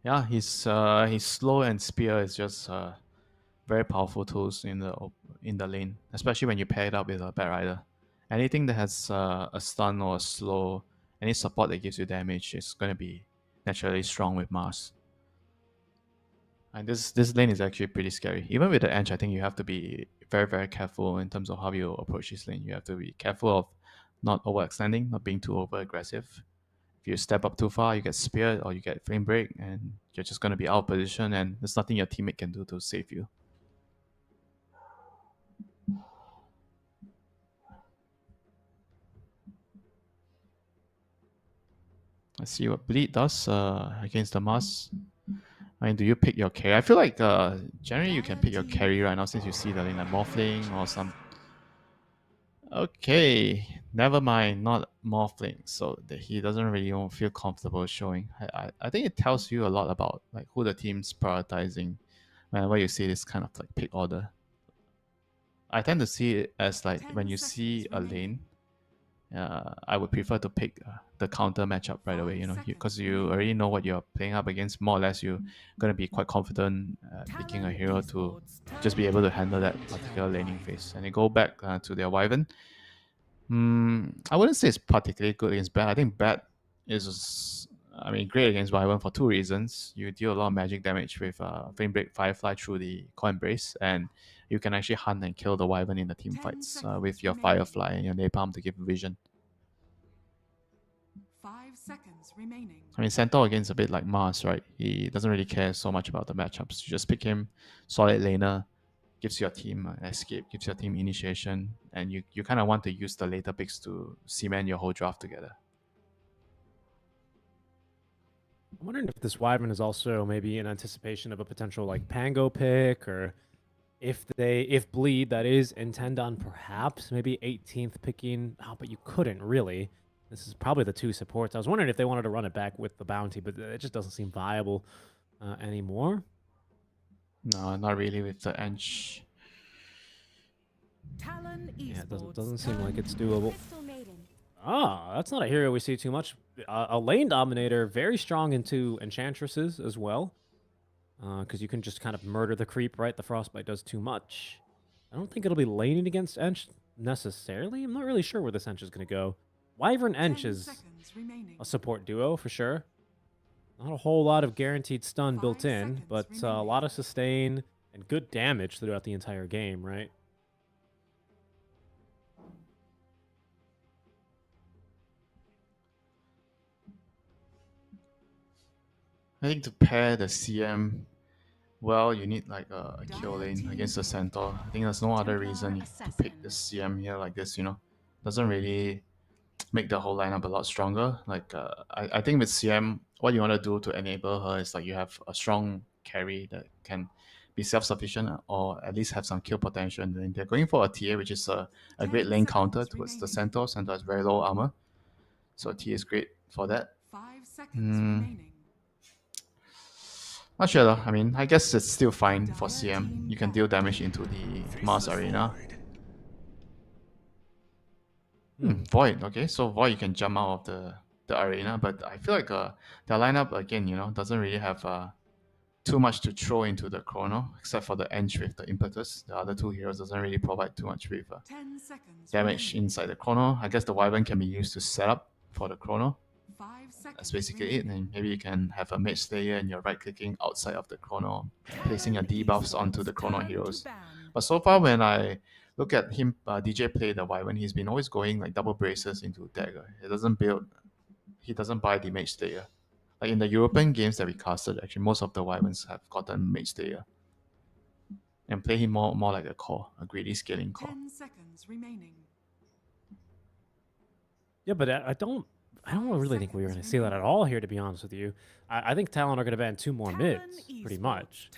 Yeah, he's slow and spear is just very powerful tools in the lane, especially when you pair it up with a Bat Rider. Anything that has a stun or a slow, any support that gives you damage is going to be naturally strong with Mars. And this lane is actually pretty scary. Even with the Edge, I think you have to be very, very careful in terms of how you approach this lane. You have to be careful of not overextending, not being too over aggressive. If you step up too far, you get speared or you get flame break, and you're just going to be out of position, and there's nothing your teammate can do to save you. Let's see what Bleed does against the Mars. I mean, do you pick your carry? I feel like generally you can pick your carry right now since you see the lane like Morphling or some. Okay, never mind, not Morphling. So he doesn't really feel comfortable showing. I think it tells you a lot about like who the team's prioritizing whenever you see this kind of like pick order. I tend to see it as like when you see a lane, I would prefer to pick the counter matchup right away, you know, because you already know what you're playing up against. More or less, you're going to be quite confident picking a hero to just be able to handle that particular laning phase. And they go back to their Wyvern. I wouldn't say it's particularly good against Bat. I think Bat is, great against Wyvern for two reasons. You deal a lot of magic damage with Flame Break Firefly through the Core Embrace, and you can actually hunt and kill the Wyvern in the team fights with your Firefly and your Napalm to give vision. 5 seconds remaining. I mean, Centaur against a bit like Mars, right? He doesn't really care so much about the matchups. You just pick him, solid laner, gives your team an escape, gives your team initiation, and you kind of want to use the later picks to cement your whole draft together. I'm wondering if this Wyvern is also maybe in anticipation of a potential like Pango pick, or if Bleed, that is, intend on perhaps maybe 18th picking. Oh, but you couldn't really. This is probably the two supports. I was wondering if they wanted to run it back with the bounty, but it just doesn't seem viable anymore. No, not really with the Ench. Yeah, it doesn't seem like it's doable. Ah, that's not a hero we see too much. A lane dominator, very strong into enchantresses as well. Because you can just kind of murder the creep, right? The frostbite does too much. I don't think it'll be laning against Ench necessarily. I'm not really sure where this Ench is going to go. Wyvern Ench is a support duo for sure. Not a whole lot of guaranteed stun built in, but a lot of sustain and good damage throughout the entire game, right? I think to pair the CM, well, you need like a kill lane against the Centaur. I think there's no other reason to pick the CM here like this, you know. Doesn't really make the whole lineup a lot stronger. Like I think with CM, what you want to do to enable her is like you have a strong carry that can be self-sufficient or at least have some kill potential. And then they're going for a TA, which is a great lane counter towards the Centaur. Centaur has very low armor, so TA is great for that. 5 seconds remaining. Not sure though. I mean, I guess it's still fine for CM. You can deal damage into the Mars arena. Void. Okay, so Void you can jump out of the arena, but I feel like their lineup again, you know, doesn't really have too much to throw into the chrono, except for the Ench with the impetus. The other two heroes doesn't really provide too much with 10 seconds damage inside the chrono. I guess the Wyvern can be used to set up for the chrono. 5 seconds. That's basically it. And maybe you can have a mage slayer and you're right clicking outside of the chrono, placing your debuffs onto the chrono heroes. But so far when I look at him, DJ play the Wyvern. He's been always going like double braces into dagger. He doesn't buy the mage slayer. Like in the European games that we casted, actually most of the Wyverns have gotten mage slayer and play him more like a core, a greedy scaling core. 10 seconds remaining. Yeah, but I don't really think we were going to see that at all here, to be honest with you. I think Talon are going to ban 2 more mids, pretty much.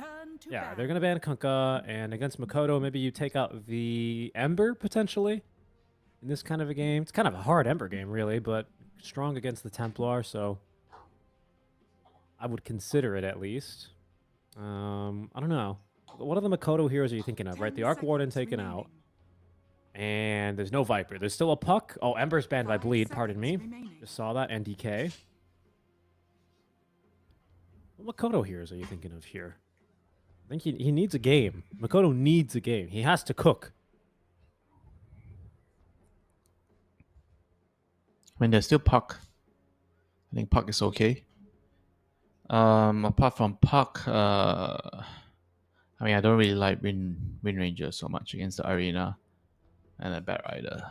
Yeah, they're going to ban Kunkka, and against Makoto, maybe you take out the Ember, potentially, in this kind of a game. It's kind of a hard Ember game, really, but strong against the Templar, so I would consider it at least. I don't know. What other Makoto heroes are you thinking of, right? The Arc Warden taken out. And there's no Viper. There's still a Puck. Oh, Ember's banned by Bleed, pardon me. Just saw that. And DK. What Makoto heroes are you thinking of here? I think he needs a game. Makoto needs a game. He has to cook. When there's still Puck, I think Puck is okay. Apart from Puck, I mean, I don't really like Wind Ranger so much against the Arena and the Bat Rider.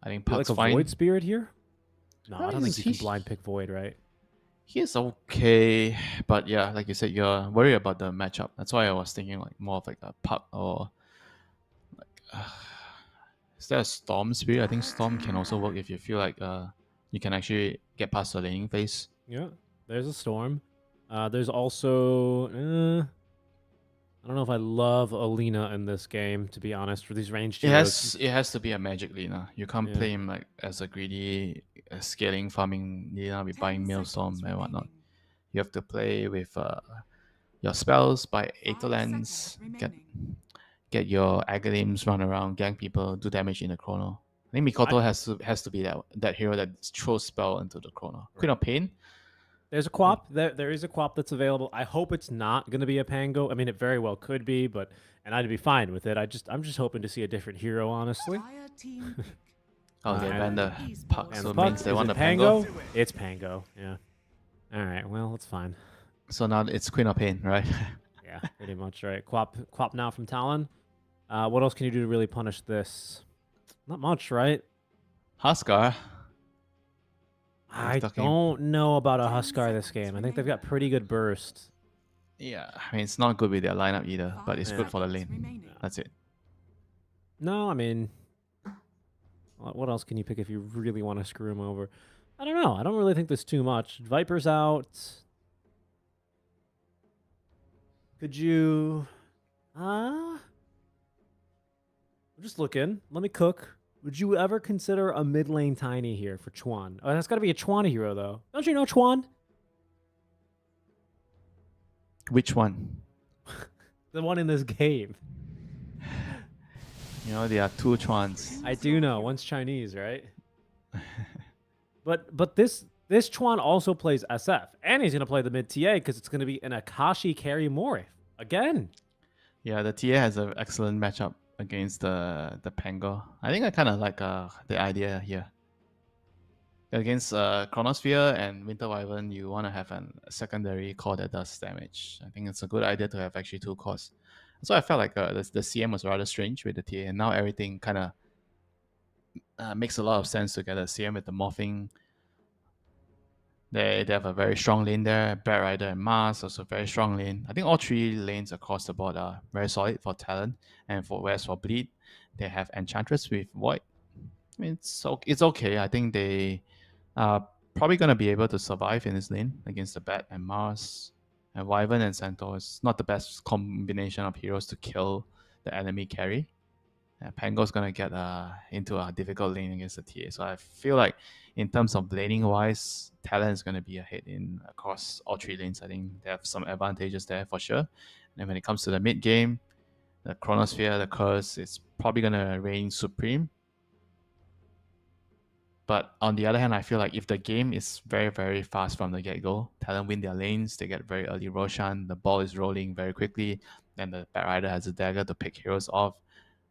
I think Puck's like a fine. Void Spirit here? No, I don't think you can he's- blind pick Void, right? He's okay, but yeah, like you said, you're worried about the matchup. That's why I was thinking like more of like a Puck or like. Is there a Storm Spirit? I think Storm can also work if you feel like you can actually get past the laning phase. Yeah, there's a Storm. There's also... I don't know if I love Alina in this game, to be honest, for these ranged heroes. It has to be a magic Lina. You can't play him like as a greedy scaling farming Lina with buying Maelstrom and whatnot. You have to play with your spells, buy Aetherlands, get your Agalims, run around, gank people, do damage in the chrono. I think Mikoto has to be that hero that throws spell into the chrono. Queen of Pain. There's a Quap. There is a Quap that's available. I hope it's not going to be a Pango. I mean, it very well could be, and I'd be fine with it. I'm just hoping to see a different hero, honestly. Oh, they banned the Puck, And so it Puck, means they is want it a Pango. It's Pango, yeah. All right, well, that's fine. So now it's Queen of Pain, right? Yeah, pretty much, right. Quap now from Talon. What else can you do to really punish this? Not much, right? Huskar. I don't know about a Huskar this game. I think they've got pretty good burst. Yeah, I mean, it's not good with their lineup either, but it's good for the lane. That's it. No, I mean, what else can you pick if you really want to screw him over? I don't know. I don't really think there's too much. Viper's out. Could you... I'm just looking. Let me cook. Would you ever consider a mid lane Tiny here for Chuan? Oh, that's got to be a Chuan hero, though. Don't you know Chuan? Which one? The one in this game. You know, there are 2 Chuans. I do know. One's Chinese, right? But this Chuan also plays SF, and he's going to play the mid TA because it's going to be an Akashi carry Morif again. Yeah, the TA has an excellent matchup against the Pango. I think I kind of like the idea here. Against Chronosphere and Winter Wyvern, you want to have a secondary core that does damage. I think it's a good idea to have actually 2 cores. So I felt like the CM was rather strange with the TA, and now everything kind of makes a lot of sense together. CM with the morphing. They have a very strong lane there. Bat Rider and Mars also very strong lane. I think all 3 lanes across the board are very solid for Talon. And whereas for Bleed, they have Enchantress with Void. I mean, it's okay. I think they are probably going to be able to survive in this lane against the Bat and Mars. And Wyvern and Centaur is not the best combination of heroes to kill the enemy carry. Pango's going to get into a difficult lane against the TA. So I feel like in terms of laning wise, Talon is going to be ahead across all 3 lanes. I think they have some advantages there for sure. And then when it comes to the mid game, the Chronosphere, the Curse, it's probably going to reign supreme. But on the other hand, I feel like if the game is very, very fast from the get-go, Talon win their lanes, they get very early Roshan, the ball is rolling very quickly, then the Bat Rider has a dagger to pick heroes off.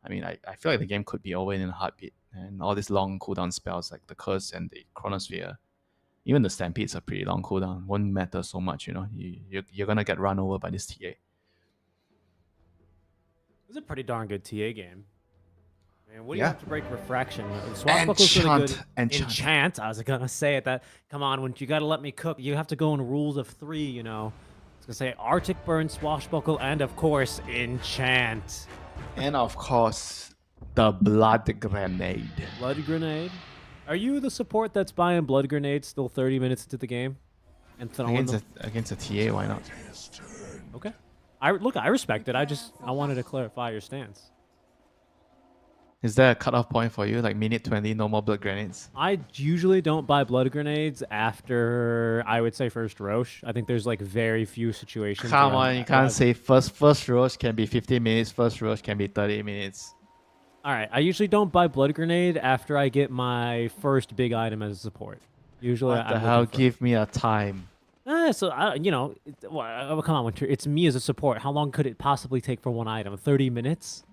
I mean, I feel like the game could be over in a heartbeat. And all these long cooldown spells like the Curse and the Chronosphere, even the Stampede's a pretty long cooldown, won't matter so much, you know. You're going to get run over by this TA. It's a pretty darn good TA game. Man, what do you Yeah. have to break refraction? Swashbuckle's really good. Enchant. Enchant. I was gonna say it. That come on, when you gotta let me cook, you have to go in rules of 3. You know, I was gonna say Arctic Burn, Swashbuckle, and of course Enchant. And of course, the blood grenade. Blood Grenade. Are you the support that's buying Blood Grenade still 30 minutes into the game and throwing them? Against a TA, why not? Okay. I respect it. I wanted to clarify your stance. Is there a cutoff point for you? Like minute 20, no more blood grenades? I usually don't buy blood grenades after, I would say, first Roche. I think there's like very few situations. Come where on, you can't say first Roche can be 15 minutes, first Roche can be 30 minutes. All right, I usually don't buy blood grenade after I get my first big item as a support. Usually, What the hell? Give me a time. So come on, Winter. It's me as a support. How long could it possibly take for one item? 30 minutes.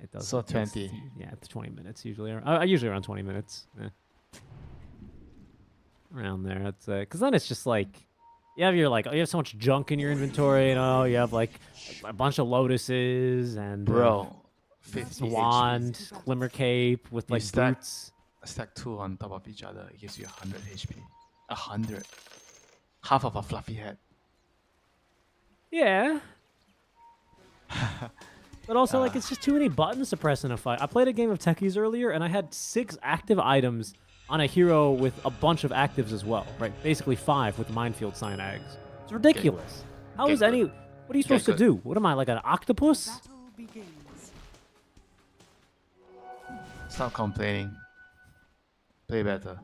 It does. So it takes- 20. Yeah, it's 20 minutes usually. Usually around 20 minutes. Around there. That's because then it's just like you have so much junk in your inventory. You know, you have like a bunch of lotuses and Bro, 50 wand, HP. glimmer cape with You like stack- boots. Stack 2 on top of each other, it gives you 100 HP. 100. Half of a fluffy head. Yeah. But also, like, it's just too many buttons to press in a fight. I played a game of Techies earlier, and I had 6 active items on a hero with a bunch of actives as well, right? Basically 5 with minefield sign eggs. It's ridiculous. How is any... What are you supposed to do? What am I, like an octopus? Battle begins. Stop complaining. Play better.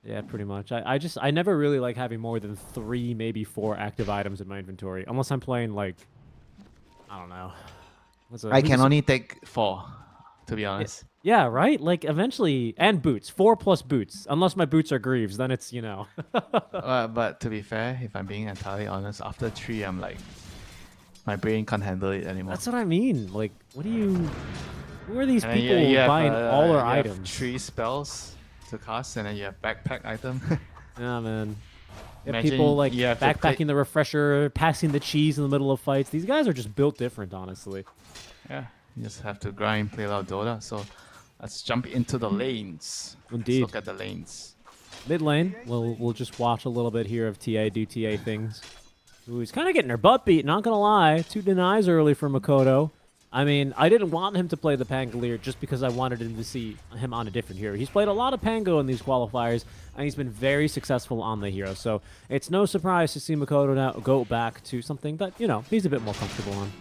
Yeah, pretty much. I never really like having more than 3, maybe 4 active items in my inventory, unless I'm playing, like, I don't know. I can only take 4, to be honest. Yeah, right? Like, eventually... And boots. 4 plus boots. Unless my boots are greaves, then it's, you know... But to be fair, if I'm being entirely honest, after 3, I'm like... My brain can't handle it anymore. That's what I mean. Like, what do you... Who are these And then people you have, buying all you our have items? 3 spells to cast, and then you have backpack item. Yeah, man. You have Imagine people, like, you have to backpacking click- the refresher, passing the cheese in the middle of fights. These guys are just built different, honestly. Yeah, you just have to grind, play a lot of Dota. So let's jump into the lanes. Indeed. Let's look at the lanes. Mid lane, we'll just watch a little bit here of TA do TA things. Ooh, he's kind of getting her butt beat, not gonna lie. 2 denies early for Makoto. I mean, I didn't want him to play the Pangolier just because I wanted him to see him on a different hero. He's played a lot of Pango in these qualifiers, and he's been very successful on the hero. So it's no surprise to see Makoto now go back to something that, you know, he's a bit more comfortable on.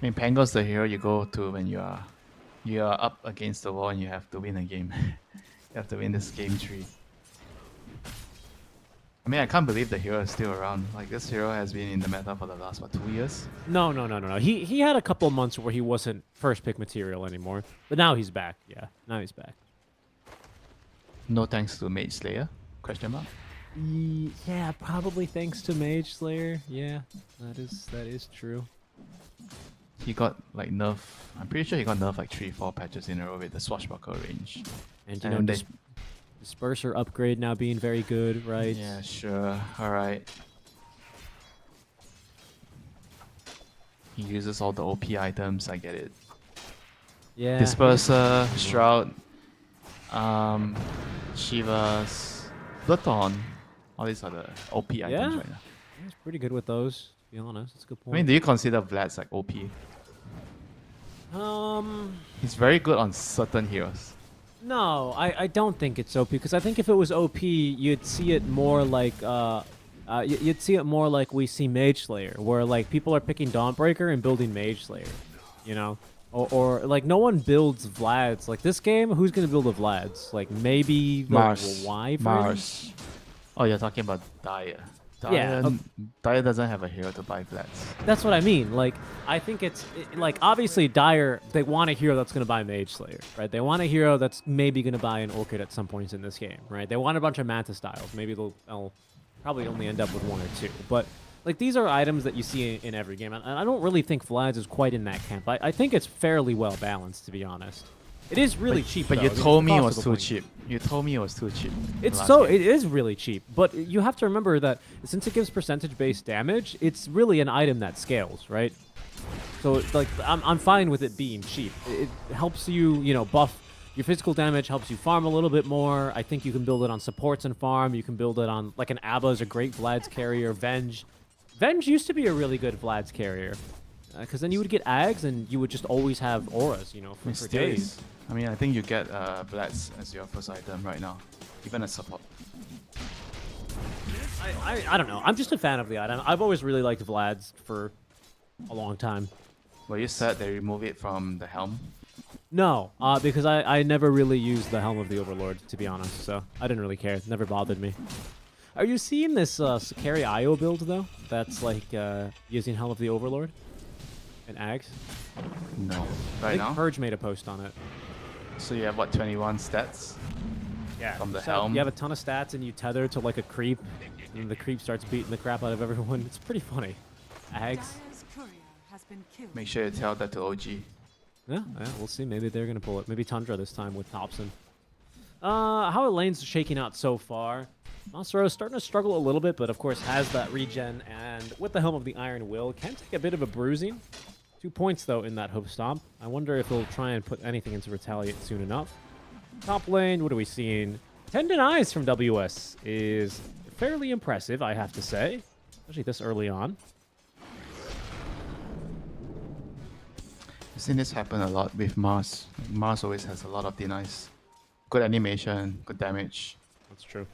I mean, Pango's the hero you go to when you are up against the wall and you have to win a game. You have to win this game tree. I mean, I can't believe the hero is still around. Like, this hero has been in the meta for the last, what, 2 years? No. He had a couple of months where he wasn't first pick material anymore, but now he's back. Yeah, now he's back. No thanks to Mage Slayer? Question mark? Yeah, probably thanks to Mage Slayer. Yeah, that is true. He got, like, nerf. I'm pretty sure he got nerf like 3-4 patches in a row with the swashbuckle range. And, you know, Disperser upgrade now being very good, right? Yeah, sure. Alright. He uses all the OP items, I get it. Yeah. Disperser, Shroud, Shiva's, Bloodthorn. All these are the OP items Yeah. right now. He's pretty good with those, to be honest. That's a good I point. mean, do you consider Vlad's like OP? He's very good on certain heroes. No, I don't think it's OP, because I think if it was OP, you'd see it more like you'd see it more like we see Mage Slayer, where like people are picking Dawnbreaker and building Mage Slayer, you know, or like no one builds Vlads. Like this game, who's gonna build a Vlads? Like maybe the Mars. Wyvern? Mars. Oh, you're talking about Daya. Yeah. Daya doesn't have a hero to buy Vlads. That's what I mean. Like, I think like, obviously, Dire, they want a hero that's going to buy Mage Slayer, right? They want a hero that's maybe going to buy an Orchid at some points in this game, right? They want a bunch of Manta styles. Maybe they'll probably only end up with 1 or 2. But, like, these are items that you see in every game. And I don't really think Vlads is quite in that camp. I think it's fairly well balanced, to be honest. It is really cheap. But though. you I mean, told it's me the it cost was of the too point. cheap. You told me it was too cheap. It's last so game. it is really cheap, but you have to remember that since it gives percentage-based damage, it's really an item that scales, right? So it's like I'm fine with it being cheap. It helps you, you know, buff your physical damage, helps you farm a little bit more. I think you can build it on supports and farm. You can build it on like an Abba is a great Vlad's carrier. Venge used to be a really good Vlad's carrier, because then you would get Ags and you would just always have auras, you know, for Still days. is. I mean, I think you get Blats as your first item right now, even as support. I don't know. I'm just a fan of the item. I've always really liked Vlad's for a long time. Well, you said they remove it from the helm. No, because I never really used the Helm of the Overlord, to be honest, so I didn't really care. It never bothered me. Are you seeing this Sakari IO build, though? That's like using Helm of the Overlord and Ags? No. I Right think now? Purge made a post on it. So you have what, 21 stats? Yeah. From the So helm? You have a ton of stats and you tether to like a creep, and the creep starts beating the crap out of everyone. It's pretty funny. Ags. Dire's courier has been killed. Make sure you tell that to OG. Yeah, we'll see. Maybe they're going to pull it. Maybe Tundra this time with Thompson. How are lanes shaking out so far? Monstro is starting to struggle a little bit, but of course has that regen, and with the Helm of the Iron Will, can take a bit of a bruising. 2 points, though, in that Hoof Stomp. I wonder if he'll try and put anything into Retaliate soon enough. Top lane, what are we seeing? 10 denies from WS is fairly impressive, I have to say, especially this early on. I've seen this happen a lot with Mars. Mars always has a lot of denies. Good animation, good damage. That's true.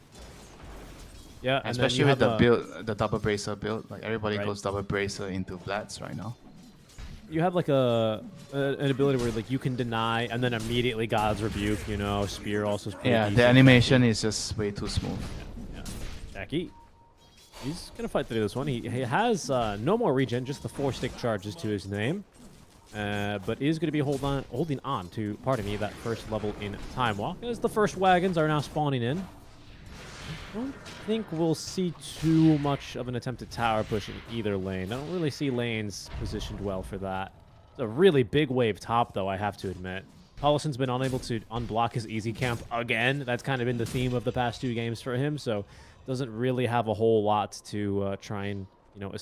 Yeah, and especially then you with the have build, the double bracer build. Like everybody Right. goes double bracer into Blats right now. you have like an ability where like you can deny and then immediately God's Rebuke, you know, Spear also is pretty Yeah, decent. the animation is just way too smooth. Yeah. Jackie. He's going to fight through this one. He has no more regen, just the 4-stick charges to his name. But is going to be holding on to, pardon me, that first level in Time Walk, as the first wagons are now spawning in. I don't think we'll see too much of an attempted tower push in either lane. I don't really see lanes positioned well for that. It's a really big wave top, though, I have to admit. Pauluson's been unable to unblock his easy camp again. That's kind of been the theme of the past 2 games for him, so doesn't really have a whole lot to try and, you know,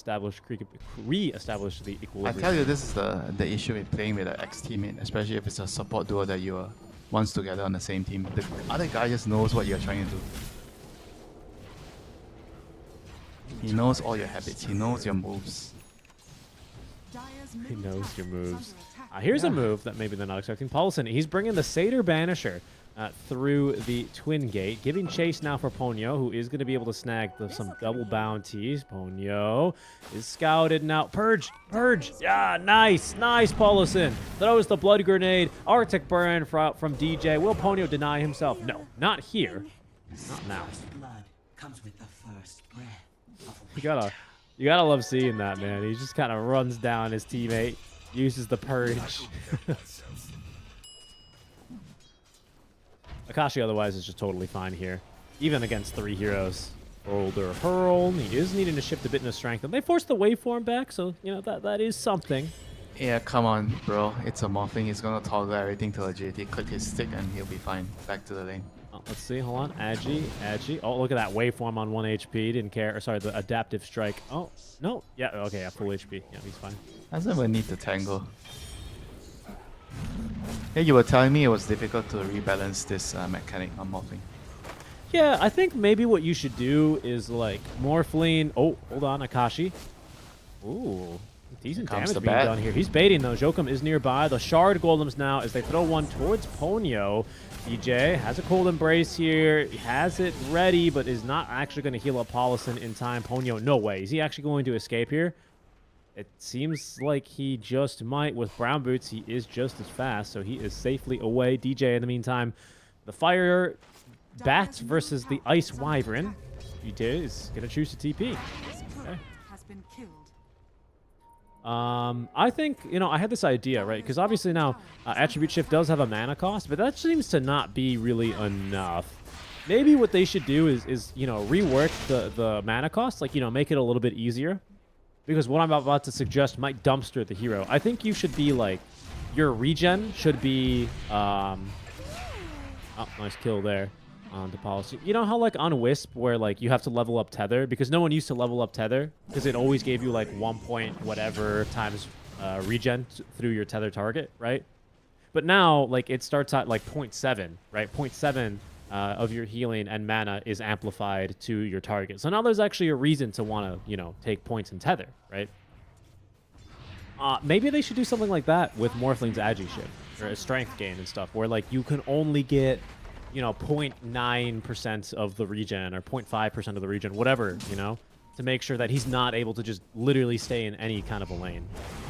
re-establish the equilibrium. I tell you, this is the issue with playing with an ex-teammate, especially if it's a support duo that you are once together on the same team. The other guy just knows what you're trying to do. He knows all your habits. He knows your moves. He knows your moves. Here's a move that maybe they're not expecting. Paulson, he's bringing the Satyr Banisher through the Twin Gate, giving chase now for Ponyo, who is going to be able to snag some double bounties. Ponyo is scouted now. Purge! Yeah, nice, Paulson. Throws the blood grenade. Arctic burn from DJ. Will Ponyo deny himself? No, not here. Not now. Blood comes with the first breath. You gotta love seeing that, man. He just kind of runs down his teammate, uses the purge. Akashi otherwise is just totally fine here, even against 3 heroes. Older Hurl, he is needing to shift a bit in his strength, and they forced the waveform back, so you know that is something. Yeah, come on, bro. It's a Morphling. He's gonna toggle everything to agility, click his stick, and he'll be fine. Back to the lane. Oh, let's see, hold on. Agi. Oh, look at that waveform on 1 HP. Didn't care. Or, sorry, the adaptive strike. Oh, no. Yeah, okay, yeah, full HP. Yeah, he's fine. Doesn't even need to tangle. Yeah, you were telling me it was difficult to rebalance this mechanic on Morphling. Yeah, I think maybe what you should do is like Morphling. Oh, hold on, Akashi. Ooh, decent Comes damage the being bat. done here. He's baiting though. Jokum is nearby. The Shard Golems now as they throw one towards Ponyo. DJ has a cold embrace here. He has it ready, but is not actually going to heal up Paulison in time. Ponyo, no way. Is he actually going to escape here? It seems like he just might. With Brown Boots, he is just as fast, so he is safely away. DJ, in the meantime, the Fire Bat versus the Ice Wyvern. DJ is going to choose to TP. Okay. Has been killed. I think, you know, I had this idea, right? Because obviously now Attribute Shift does have a mana cost, but that seems to not be really enough. Maybe what they should do is you know, rework the mana cost, like, you know, make it a little bit easier. Because what I'm about to suggest might dumpster the hero. I think you should be like your regen should be oh, nice kill there on the policy. You know how like on Wisp where like you have to level up tether because no one used to level up tether because it always gave you like 1 point whatever times regen through your tether target, right? But now like it starts at like 0.7, right? 0.7 of your healing and mana is amplified to your target. So now there's actually a reason to want to, you know, take points in tether, right? Maybe they should do something like that with Morphling's Agi shift or a strength gain and stuff where like you can only get, you know, 0.9% of the regen or 0.5% of the regen, whatever, you know, to make sure that he's not able to just literally stay in any kind of a lane.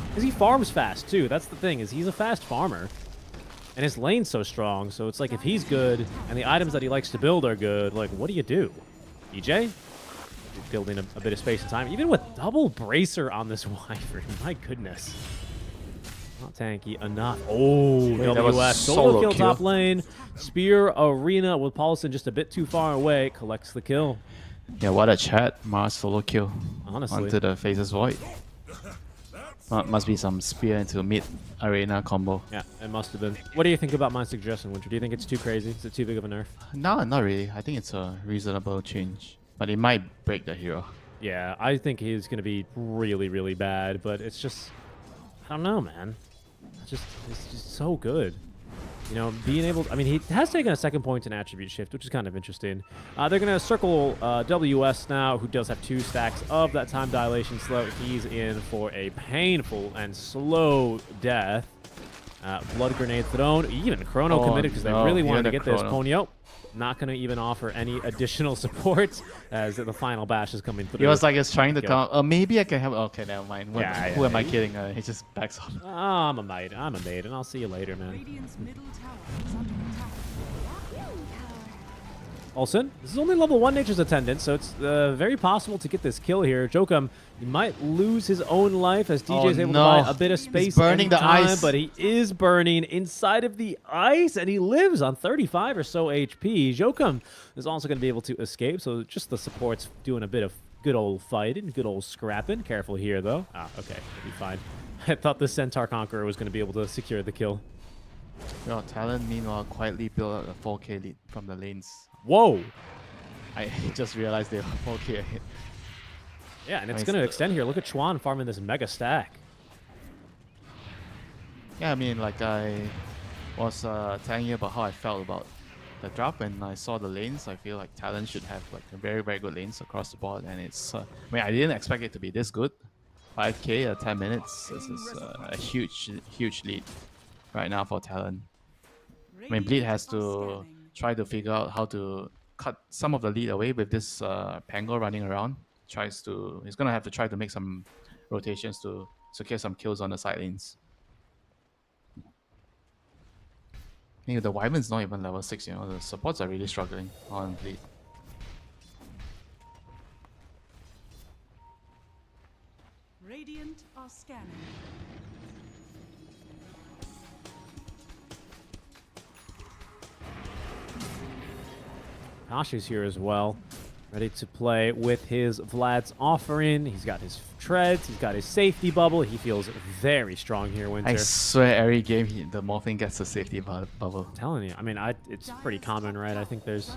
Because he farms fast, too. That's the thing, is he's a fast farmer. And his lane's so strong, so it's like if he's good and the items that he likes to build are good, like, what do you do? DJ? Building a bit of space and time. Even with double bracer on this Wyvern, my goodness. Not tanky enough. Oh, Wait, that was WS. Solo kill top lane. Spear Arena with Paulson just a bit too far away. Collects the kill. Yeah, what a chat. Mars solo kill. Honestly. Onto the Faceless Void. Must be some spear into mid-arena combo. Yeah, it must have been. What do you think about my suggestion, Winter? Do you think it's too crazy? Is it too big of a nerf? No, not really. I think it's a reasonable change. But it might break the hero. Yeah, I think he's going to be really, really bad. But it's just... I don't know, man. It's just so good. You know, being able... I mean, he has taken a second point in attribute shift, which is kind of interesting. They're going to circle WS now, who does have 2 stacks of that time dilation slow. He's in for a painful and slow death. Blood grenade thrown. Even Chrono committed because they really wanted to get this. Ponyo not going to even offer any additional support as the final bash is coming through. He was like, he's trying to come. Maybe I can have. Okay, never mind. Who am I he- kidding? He just backs off. Oh, I'm a maiden. I'll see you later, man. Radiant's middle tower is under attack. Olsen, this is only level 1 Nature's Attendant, so it's very possible to get this kill here. Jokum, he might lose his own life as DJ is able to buy a bit of space. He's burning the time, ice. but he is burning inside of the ice, and he lives on 35 or so HP. Jokum is also going to be able to escape, so just the support's doing a bit of good old fighting, good old scrapping. Careful here, though. Okay, he'll be fine. I thought the Centaur Conqueror was going to be able to secure the kill. Your Talon, meanwhile, quietly built a 4K lead from the lanes. Whoa! I just realized they were 4K ahead. Yeah, and it's going to extend here. Look at Chuan farming this mega stack. Yeah, I mean, like I was telling you about how I felt about the drop, and I saw the lanes. I feel like Talon should have like a very, very good lanes across the board, and it's. I mean, I didn't expect it to be this good. 5K at 10 minutes. This is a huge lead right now for Talon. I mean, Bleed has to try to figure out how to cut some of the lead away with this Pango running around. He's gonna have to try to make some rotations to secure some kills on the side lanes. I think the Wyvern's not even level 6, you know, the supports are really struggling on Bleed. Radiant are scanning. Ashi's here as well, ready to play with his Vlad's offering. He's got his treads, he's got his safety bubble. He feels very strong here, Winter. I swear every game the Morphling gets a safety bubble. I'm telling you, I mean, it's pretty common, right? I think there's...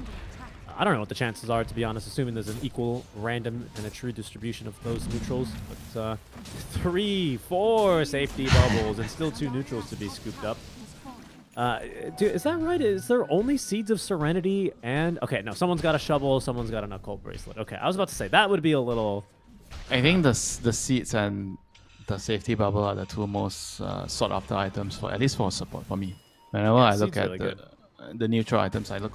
I don't know what the chances are, to be honest, assuming there's an equal, random, and a true distribution of those neutrals. But 3, 4 safety bubbles, and still 2 neutrals to be scooped up. Dude, is that right? Is there only Seeds of Serenity and... Okay, no, someone's got a shovel, someone's got an occult bracelet. Okay, I was about to say, that would be a little... I think the seeds and the safety bubble are the 2 most sought after items, for at least for support for me. Whenever I look at the neutral items, I look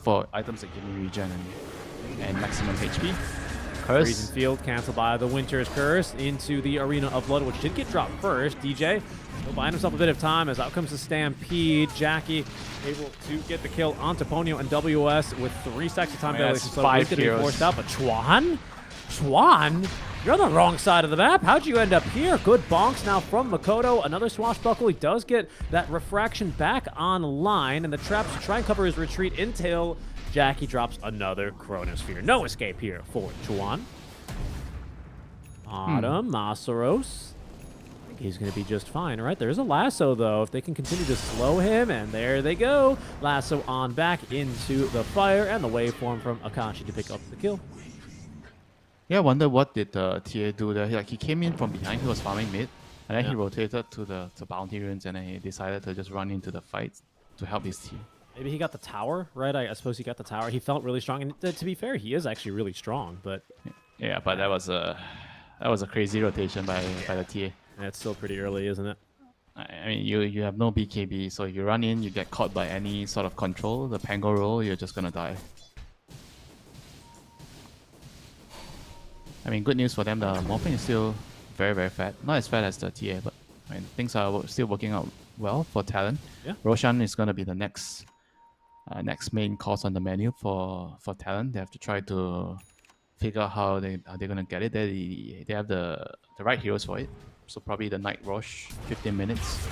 for items that give me regen and maximum HP. Curse. Freezing Field canceled by the Winter's Curse into the Arena of Blood, which did get dropped first. DJ will buying himself a bit of time as out comes the Stampede. Jackie able to get the kill onto Ponyo and WS with 3 stacks of time. That's 5 heroes. Forced out, but Chuan, you're on the wrong side of the map. How'd you end up here? Good bonks now from Makoto. Another swashbuckle. He does get that refraction back online, and the traps to try and cover his retreat until Jackie drops another Chronosphere. No escape here for Chuan. Autumn, Masaros. think he's going to be just fine. All right, there's a lasso, though. If they can continue to slow him, and there they go. Lasso on back into the fire, and the waveform from Akashi to pick up the kill. Yeah, I wonder what did the TA do there. Like, he came in from behind, he was farming mid, and then he Yeah. rotated to the bounty runes, and then he decided to just run into the fight to help his team. Maybe he got the tower, right? I suppose he got the tower. He felt really strong, and to be fair, he is actually really strong, but... Yeah, but that was a crazy rotation by the TA. It's still pretty early, isn't it? I mean, you have no BKB, so if you run in, you get caught by any sort of control, the Pango roll, you're just gonna die. I mean, good news for them, the Morphin is still very, very fat. Not as fat as the TA, but I mean, things are still working out well for Talon. Yeah. Roshan is gonna be the next main course on the menu for Talon. They have to try to figure out how they're gonna get it. They have the right heroes for it. So probably the Night Rush, 15 minutes.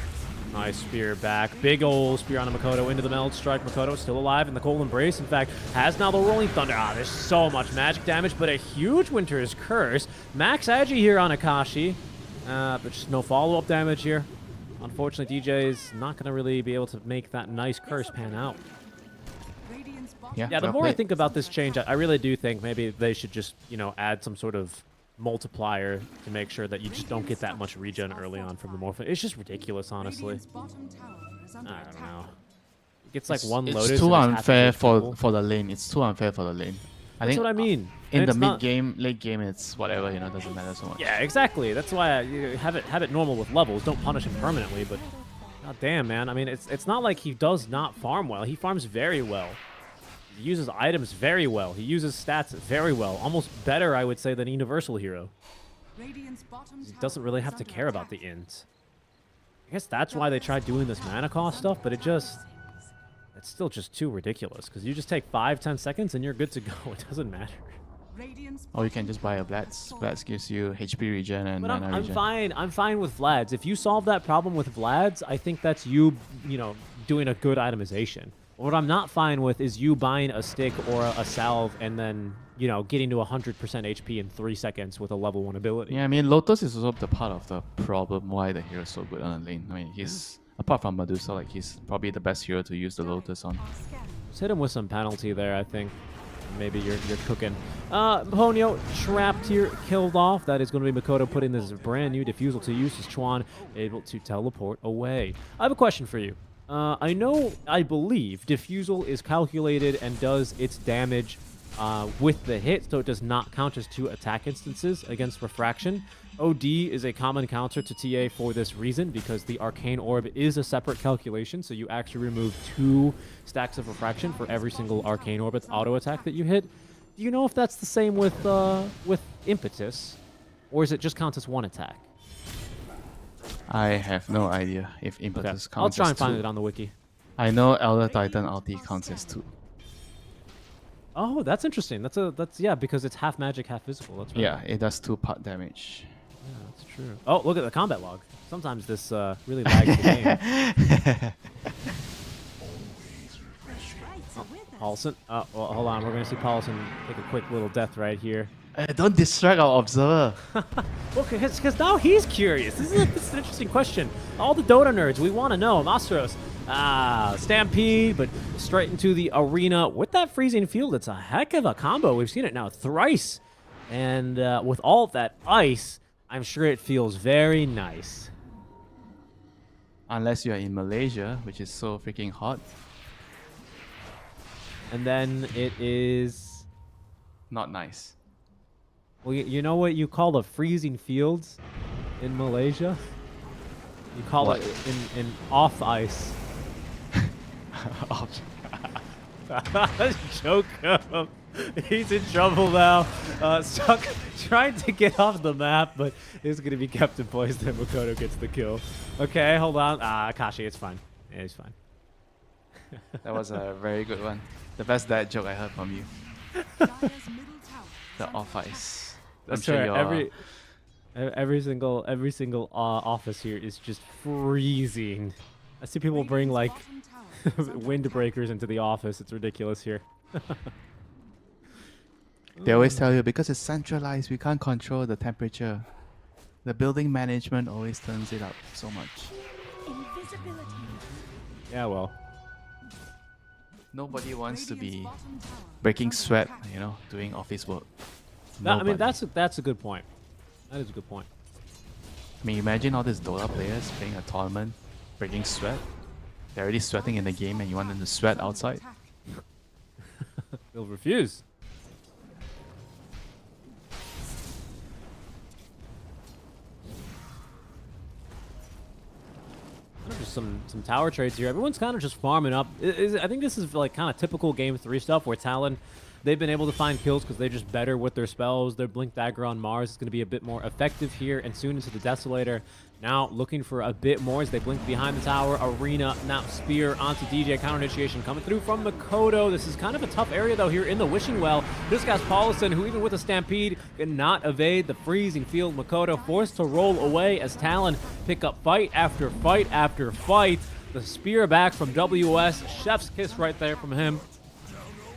Nice spear back. Big ol' spear on Makoto into the meld strike. Makoto still alive in the cold embrace. In fact, has now the rolling thunder. Ah, there's so much magic damage, but a huge Winter's Curse. Max Agi here on Akashi. But just no follow-up damage here. Unfortunately, DJ is not going to really be able to make that nice curse pan out. Yeah, the more I think about this change, I really do think maybe they should just, you know, add some sort of multiplier to make sure that you just don't get that much regen early on from the Morphin. It's just ridiculous, honestly. I don't know. It's like one Lotus. It's too unfair for the lane. It's too unfair for the lane. That's what I mean. In the mid game, late game, it's whatever, you know, doesn't matter so much. Yeah, exactly. That's why you have it normal with levels. Don't punish him permanently, but god damn, man. I mean, it's not like he does not farm well. He farms very well. He uses items very well. He uses stats very well. Almost better, I would say, than a Universal hero. He doesn't really have to care about the int. I guess that's why they tried doing this mana cost stuff, but it's still just too ridiculous, because you just take 5-10 seconds and you're good to go. It doesn't matter. Or you can just buy a Blats. Blats gives you HP regen and mana regen. I'm fine with Vlad's. If you solve that problem with Vlad's, I think that's you know, doing a good itemization. What I'm not fine with is you buying a stick or a salve and then, you know, getting to 100% HP in 3 seconds with a level 1 ability. Yeah, I mean, Lotus is also the part of the problem why the hero is so good on the lane. I mean, he's, apart from Medusa, like, he's probably the best hero to use the Lotus on. Just hit him with some penalty there, I think. Maybe you're cooking. Ponyo trapped here, killed off. That is going to be Makoto putting this brand new diffusal to use as Chuan able to teleport away. I have a question for you. I believe diffusal is calculated and does its damage with the hit, so it does not count as 2 attack instances against refraction. OD is a common counter to TA for this reason, because the Arcane Orb is a separate calculation, so you actually remove 2 stacks of refraction for every single Arcane Orb auto attack that you hit. Do you know if that's the same with Impetus, or is it just count as 1 attack? I have no idea if Impetus counts. I'll try and as find 2. it on the wiki. I know Elder Titan ulti counts as 2. Oh, that's interesting. That's yeah, because it's half magic, half physical. That's right. Yeah, it does 2-part damage. Yeah, that's true. Oh, look at the combat log. Sometimes this really lags the game. Paulson. Well, hold on. We're going to see Paulson take a quick little death right here. Don't distract our observer. Well, because now he's curious. This is an interesting question. All the Dota nerds, we want to know. Mastros, Stampede, but straight into the arena with that freezing field. It's a heck of a combo. We've seen it now thrice. And with all of that ice, I'm sure it feels very nice. Unless you're in Malaysia, which is so freaking hot. And then it is... not nice. Well, you know what you call the freezing fields in Malaysia? You call it in off ice. Joke him. He's in trouble now. Stuck trying to get off the map, but it's going to be kept in place. Then Makoto gets the kill. Okay, hold on. Akashi, it's fine. Yeah, it's fine. That was a very good one. The best dad joke I heard from you. The off ice. That's right. Every single office here is just freezing. I see people bring like windbreakers into the office. It's ridiculous here. They always tell you because it's centralized, we can't control the temperature. The building management always turns it up so much. Invisibility. Yeah, well. Nobody wants to Radiant's be bottom tower breaking is under sweat, attack. you know, doing office work. I mean, Nobody. that's a good point. That is a good point. I mean, imagine all these Dota players playing a tournament, breaking sweat. They're already sweating in the game, and you want them to sweat outside. Attack. They'll refuse. Just some tower trades here. Everyone's kind of just farming up. I think this is like kind of typical game 3 stuff where Talon, they've been able to find kills because they're just better with their spells. Their Blink Dagger on Mars is going to be a bit more effective here, and soon into the Desolator. Now looking for a bit more as they blink behind the tower. Arena, now Spear onto DJ. Counter initiation coming through from Makoto. This is kind of a tough area though here in the Wishing Well. This guy's Paulison, who even with a Stampede cannot evade the freezing field. Makoto forced to roll away as Talon pick up fight after fight after fight. The Spear back from WS. Chef's kiss right there from him.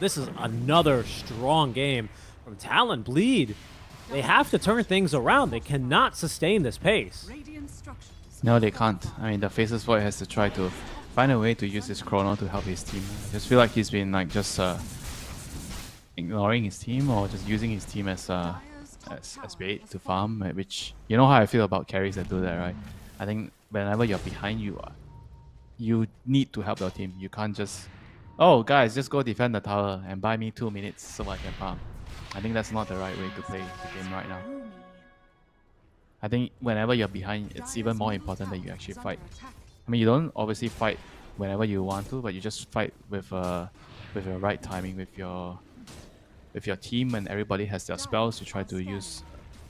This is another strong game from Talon. Bleed. They have to turn things around. They cannot sustain this pace. Radiant structures. No, they can't. I mean, the Faceless Void has to try to find a way to use his Chrono to help his team. I just feel like he's been like just ignoring his team or just using his team as bait to farm, which you know how I feel about carries that do that, right? I think whenever you're behind, you need to help your team. You can't just, oh guys, just go defend the tower and buy me 2 minutes so I can farm. I think that's not the right way to play the game right now. I think whenever you're behind, it's even more important that you actually fight. I mean, you don't obviously fight whenever you want to, but you just fight with your right timing, with your team, and everybody has their spells. You try to use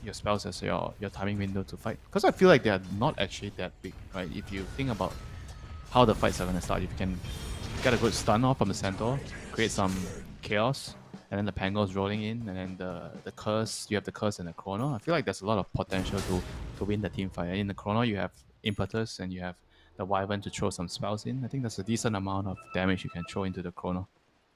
your spells as your timing window to fight. Because I feel like they are not actually that big, right? If you think about how the fights are going to start, if you can get a good stun off from the Centaur, create some chaos, and then the Pango's rolling in, and then the Curse, you have the Curse and the Chrono. I feel like there's a lot of potential to win the team fight. In the Chrono, you have Impetus and you have the Wyvern to throw some spells in. I think there's a decent amount of damage you can throw into the Chrono.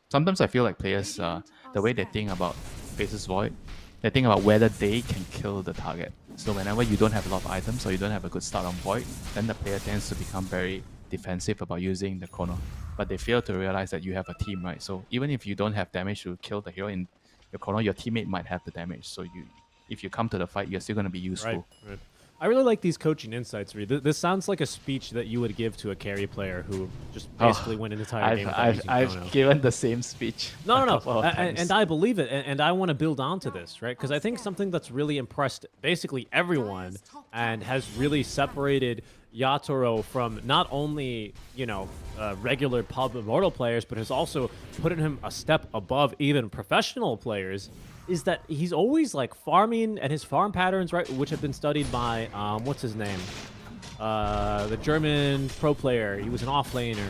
Sometimes I feel like players, the way they think about Faceless Void, they think about whether they can kill the target. So whenever you don't have a lot of items or you don't have a good start on Void, then the player tends to become very defensive about using the Chrono. But they fail to realize that you have a team, right? So even if you don't have damage to kill the hero in your Chrono, your teammate might have the damage. So if you come to the fight, you're still going to be useful. Right. I really like these coaching insights, Reed. This sounds like a speech that you would give to a carry player who just basically went an entire game without using Chrono. I've given the same speech. No. And I believe it, and I want to build onto this, right? Because I think something that's really impressed basically everyone and has really separated Yatoro from not only, regular pub immortal players, but has also put him a step above even professional players, is that he's always like farming, and his farm patterns, right, which have been studied by what's his name, the German pro player. He was an offlaner.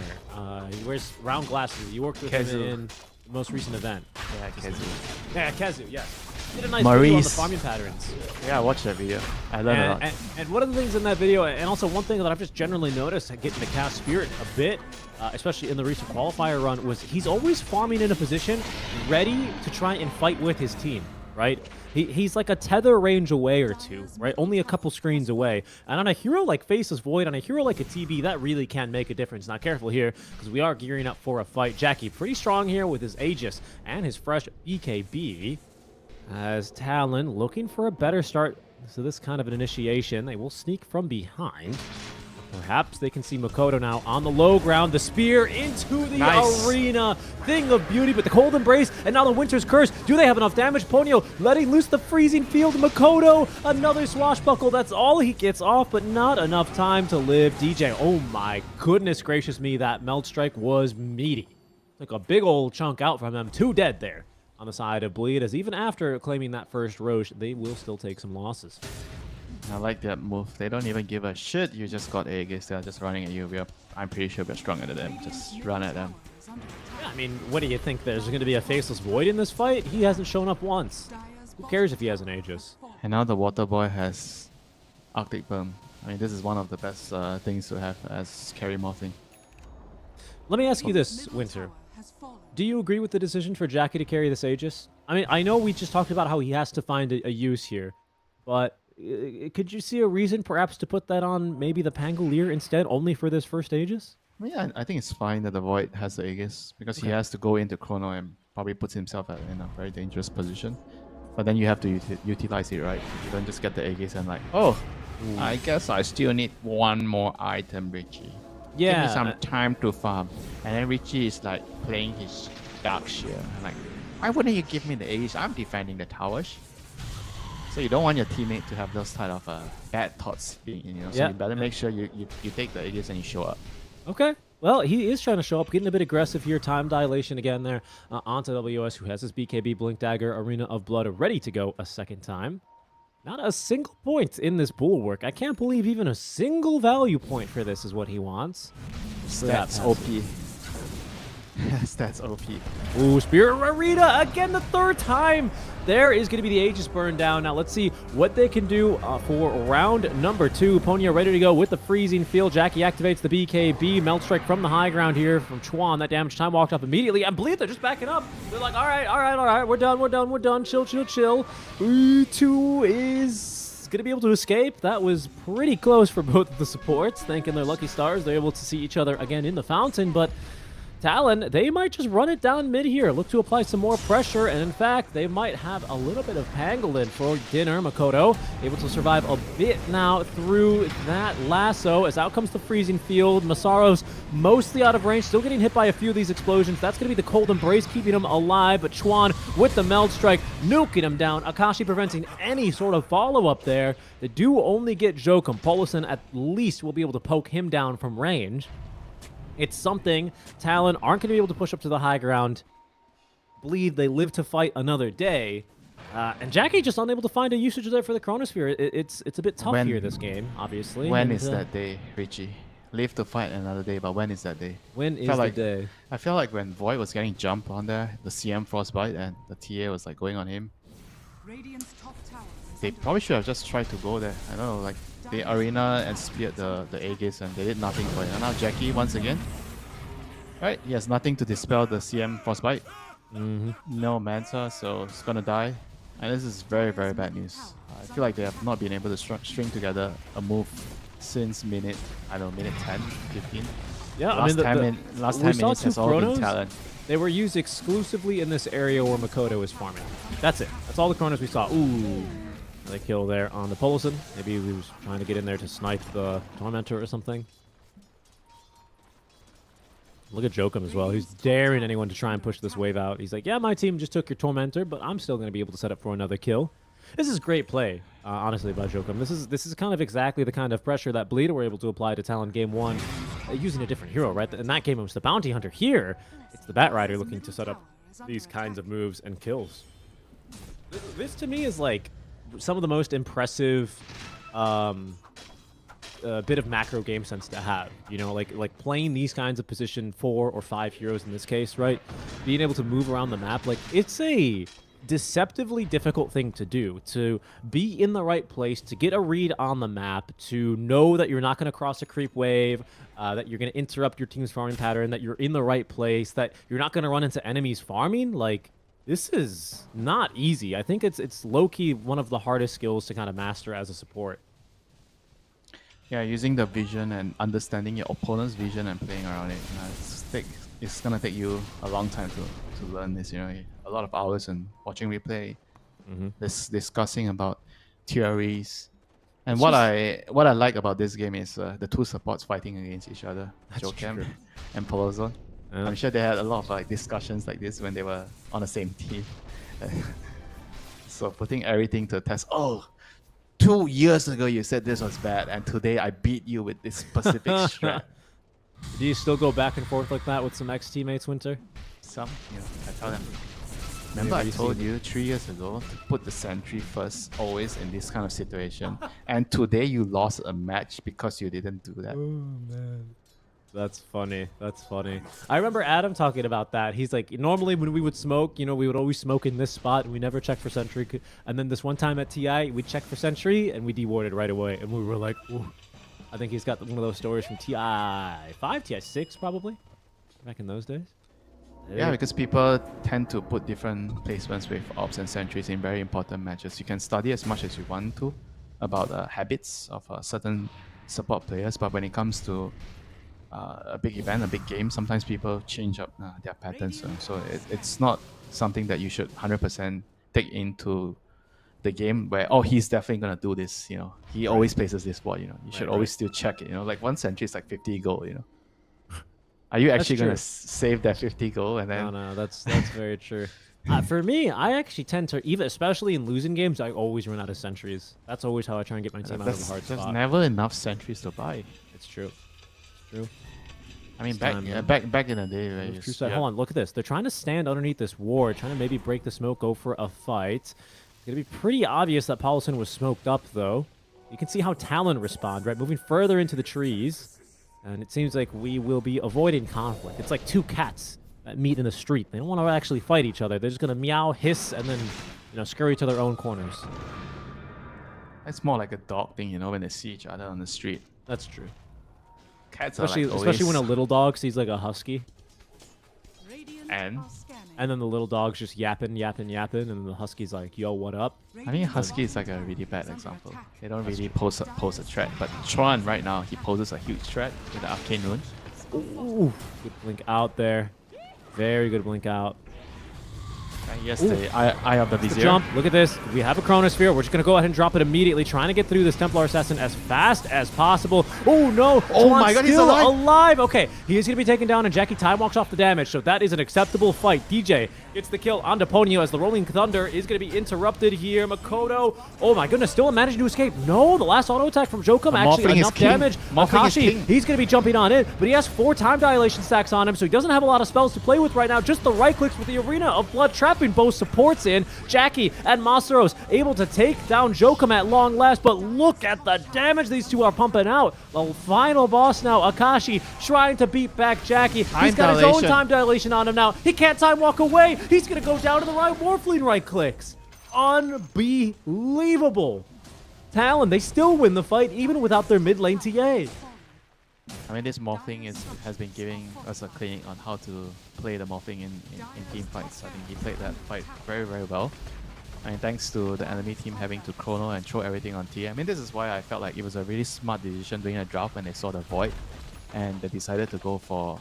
He wears round glasses. You worked with him in the most recent event. Yeah, Kezu. Yes. He did a nice video on the farming patterns. Yeah, I watched that video. I learned a lot. And one of the things in that video, and also one thing that I've just generally noticed getting to cast Spirit a bit, especially in the recent qualifier run, was he's always farming in a position ready to try and fight with his team, right? He's like a tether range away or two, right? Only a couple screens away. And on a hero like Faceless Void, on a hero like a TB, that really can make a difference. Now, careful here, because we are gearing up for a fight. Jackie pretty strong here with his Aegis and his fresh BKB. As Talon looking for a better start. So this kind of an initiation. They will sneak from behind. Perhaps they can see Makoto now on the low ground. The spear into the arena. Thing of beauty, but the cold embrace and now the winter's curse. Do they have enough damage? Ponyo letting loose the freezing field. Makoto, another swashbuckle. That's all he gets off, but not enough time to live. DJ, oh my goodness gracious me, that melt strike was meaty. Took a big old chunk out from them. 2 dead there on the side of Bleed, as even after claiming that first Roche, they will still take some losses. I like that move. They don't even give a shit. You just got Aegis. They're just running at you. I'm pretty sure we're stronger than them. Just run at them. Yeah, I mean, what do you think? There's going to be a Faceless Void in this fight? He hasn't shown up once. Who cares if he has an Aegis? And now the Water Boy has Arctic Burn. I mean, this is one of the best things to have as carry morphing. Let me ask you this, Winter. Do you agree with the decision for Jackie to carry this Aegis? I mean, I know we just talked about how he has to find a use here, but Could you see a reason perhaps to put that on maybe the Pangolier instead, only for this first Aegis? Yeah, I think it's fine that the Void has the Aegis because he has to go into Chrono and probably puts himself in a very dangerous position. But then you have to utilize it, right? You don't just get the Aegis and like, oh, I guess I still need one more item, Richie. Give me some time to farm. And then Richie is like playing his Dark Shield. I'm like, why wouldn't you give me the Aegis? I'm defending the towers. So you don't want your teammate to have those kind of bad thoughts being, So you better make sure you take the Aegis and you show up. Okay. Well, he is trying to show up, getting a bit aggressive here. Time dilation again there onto WS, who has his BKB Blink Dagger Arena of Blood ready to go a second time. Not a single point in this bulwark. I can't believe even a single value point for this is what he wants. Stats OP. Stats OP. Ooh, Spirit Arena again the third time. There is going to be the Aegis burn down. Now let's see what they can do for round number 2. Ponya ready to go with the freezing field. Jackie activates the BKB. Melt Strike from the high ground here from Chuan. That damage time walked up immediately. I believe they're just backing up. They're like, all right. We're done. Chill. 2 is going to be able to escape. That was pretty close for both of the supports. Thanking their lucky stars, they're able to see each other again in the fountain, but Talon, they might just run it down mid here, look to apply some more pressure, and in fact, they might have a little bit of pangolin for dinner. Makoto able to survive a bit now through that lasso, as out comes the freezing field. Masaro's mostly out of range, still getting hit by a few of these explosions. That's going to be the cold embrace keeping him alive, but Chuan with the meld strike, nuking him down. Akashi preventing any sort of follow-up there. They do only get Jokum. Polison at least will be able to poke him down from range. It's something Talon aren't going to be able to push up to the high ground. Believe they live to fight another day. And Jackie just unable to find a usage there for the Chronosphere. It's a bit tough here this game, obviously. When is that day, Richie? Live to fight another day, but when is that day? When is the day? I feel like when Void was getting jumped on there, the CM Frostbite, and the TA was like going on him. Radiant's top tower is They probably should have just tried to go there. I don't know, like the arena and speared the Aegis and they did nothing for it. And now Jackie once again. Right, he has nothing to dispel the CM Frostbite. No Manta, so it's gonna die. And this is very, very bad news. I feel like they have not been able to string together a move since minute 10, 15. Yeah, last 10 minutes has all been Talon. They were used exclusively in this area where Makoto is farming. That's it. That's all the Chronos we saw. Ooh. They kill there on the Polison. Maybe he was trying to get in there to snipe the Tormentor or something. Look at Jokum as well. He's daring anyone to try and push this wave out. He's like, yeah, my team just took your Tormentor, but I'm still going to be able to set up for another kill. This is great play, honestly, by Jokum. This is kind of exactly the kind of pressure that Bleeder were able to apply to Talon Game 1 using a different hero, right? In that game, it was the Bounty Hunter. Here, it's the Bat Rider looking to set up these kinds of moves and kills. This to me is like some of the most impressive bit of macro game sense to have, like playing these kinds of position 4 or 5 heroes in this case, right? Being able to move around the map, like it's a deceptively difficult thing to do, to be in the right place, to get a read on the map, to know that you're not going to cross a creep wave, that you're going to interrupt your team's farming pattern, that you're in the right place, that you're not going to run into enemies farming. Like, this is not easy. I think it's low-key one of the hardest skills to kind of master as a support. Yeah, using the vision and understanding your opponent's vision and playing around it. It's gonna take you a long time to learn this. A lot of hours and watching replay, discussing about theories. And what I like about this game is the two supports fighting against each other, Jokem and Polozon. I'm sure they had a lot of discussions like this when they were on the same team. So putting everything to test. Oh, 2 years ago you said this was bad, and today I beat you with this specific strat. Do you still go back and forth like that with some ex-teammates, Winter? Some, I tell them. Remember I told you 3 years ago to put the sentry first, always in this kind of situation, and today you lost a match because you didn't do that. Oh man. That's funny. That's funny. I remember Adam talking about that. He's like, normally when we would smoke, we would always smoke in this spot and we never check for sentry. And then this one time at TI, we checked for sentry and we dewarded right away. And we were like, ooh. I think he's got one of those stories from TI 5, TI 6 probably, back in those days. Yeah, because people tend to put different placements with ops and sentries in very important matches. You can study as much as you want to, about habits of certain support players, but when it comes to a big event, a big game, sometimes people change up their patterns. So it's not something that you should 100% take into the game where, oh, he's definitely going to do this, you know. He always places this board, you know. You should always still check it, you know. Like one sentry is like 50 gold, you know. Are you actually going to save that 50 gold and then... No, that's very true. For me, I actually tend to, even especially in losing games, I always run out of sentries. That's always how I try and get my team out of the hard spot. There's never enough sentries to buy. It's true. True. I mean, back in the day, right? True. Hold on, look at this. They're trying to stand underneath this ward, trying to maybe break the smoke, go for a fight. It's going to be pretty obvious that Paulson was smoked up, though. You can see how Talon respond, right? Moving further into the trees. And it seems like we will be avoiding conflict. It's like two cats that meet in the street. They don't want to actually fight each other. They're just going to meow, hiss, and then, you know, scurry to their own corners. It's more like a dog thing, you know, when they see each other on the street. That's true. Cats especially when a little dog sees like a husky. And then the little dog's just yapping, and the husky's like, yo, what up? I mean, husky is like a really bad example. They don't really pose a threat, but Tron right now, he poses a huge threat with the Arcane Rune. Ooh, good blink out there. Very good blink out. And yes, the Eye of the Vizier. Jump. Look at this. We have a Chronosphere. We're just going to go ahead and drop it immediately, trying to get through this Templar Assassin as fast as possible. Oh, no. Oh, my God, he's alive. Okay, he is going to be taken down, and Jackie time walks off the damage, so that is an acceptable fight. DJ gets the kill on Deponio as the Rolling Thunder is going to be interrupted here. Makoto, oh my goodness, still managing to escape. No, the last auto attack from Jokum, actually enough damage. Akashi, he's going to be jumping on in, but he has 4 time dilation stacks on him, so he doesn't have a lot of spells to play with right now. Just the right clicks with the Arena of Blood, trapping both supports in. Jackie and Masaros able to take down Jokum at long last, but look at the damage these two are pumping out. The final boss now, Akashi, trying to beat back Jackie. He's got his own time dilation on him now. He can't time walk away. He's going to go down to the right Morphling right clicks. Unbelievable. Talon, they still win the fight even without their mid lane TA. I mean, this Morphling has been giving us a clinic on how to play the Morphling in team fights. I think he played that fight very, very well. I mean, thanks to the enemy team having to chrono and throw everything on TA. I mean, this is why I felt like it was a really smart decision doing a draft when they saw the Void. And they decided to go for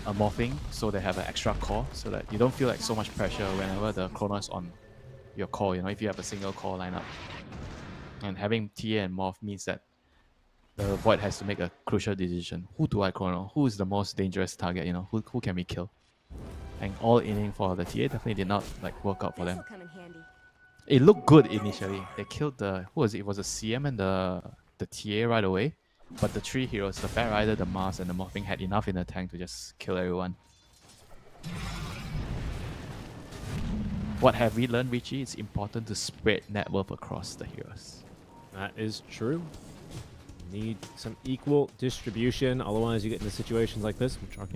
a Morphling, so they have an extra core, so that you don't feel like so much pressure whenever the chrono is on your core, you know, if you have a single core lineup. And having TA and Morph means that the Void has to make a crucial decision. Who do I chrono? Who is the most dangerous target, you know? Who can we kill? And all inning for the TA definitely did not like work out for them. It looked good initially. They killed the... Who was it? It was a CM and the TA right away. But the 3 heroes, the Fat Rider, the Mars, and the Morphling had enough in the tank to just kill everyone. What have we learned, Richie? It's important to spread net worth across the heroes. That is true. Need some equal distribution, otherwise you get into situations like this. Which are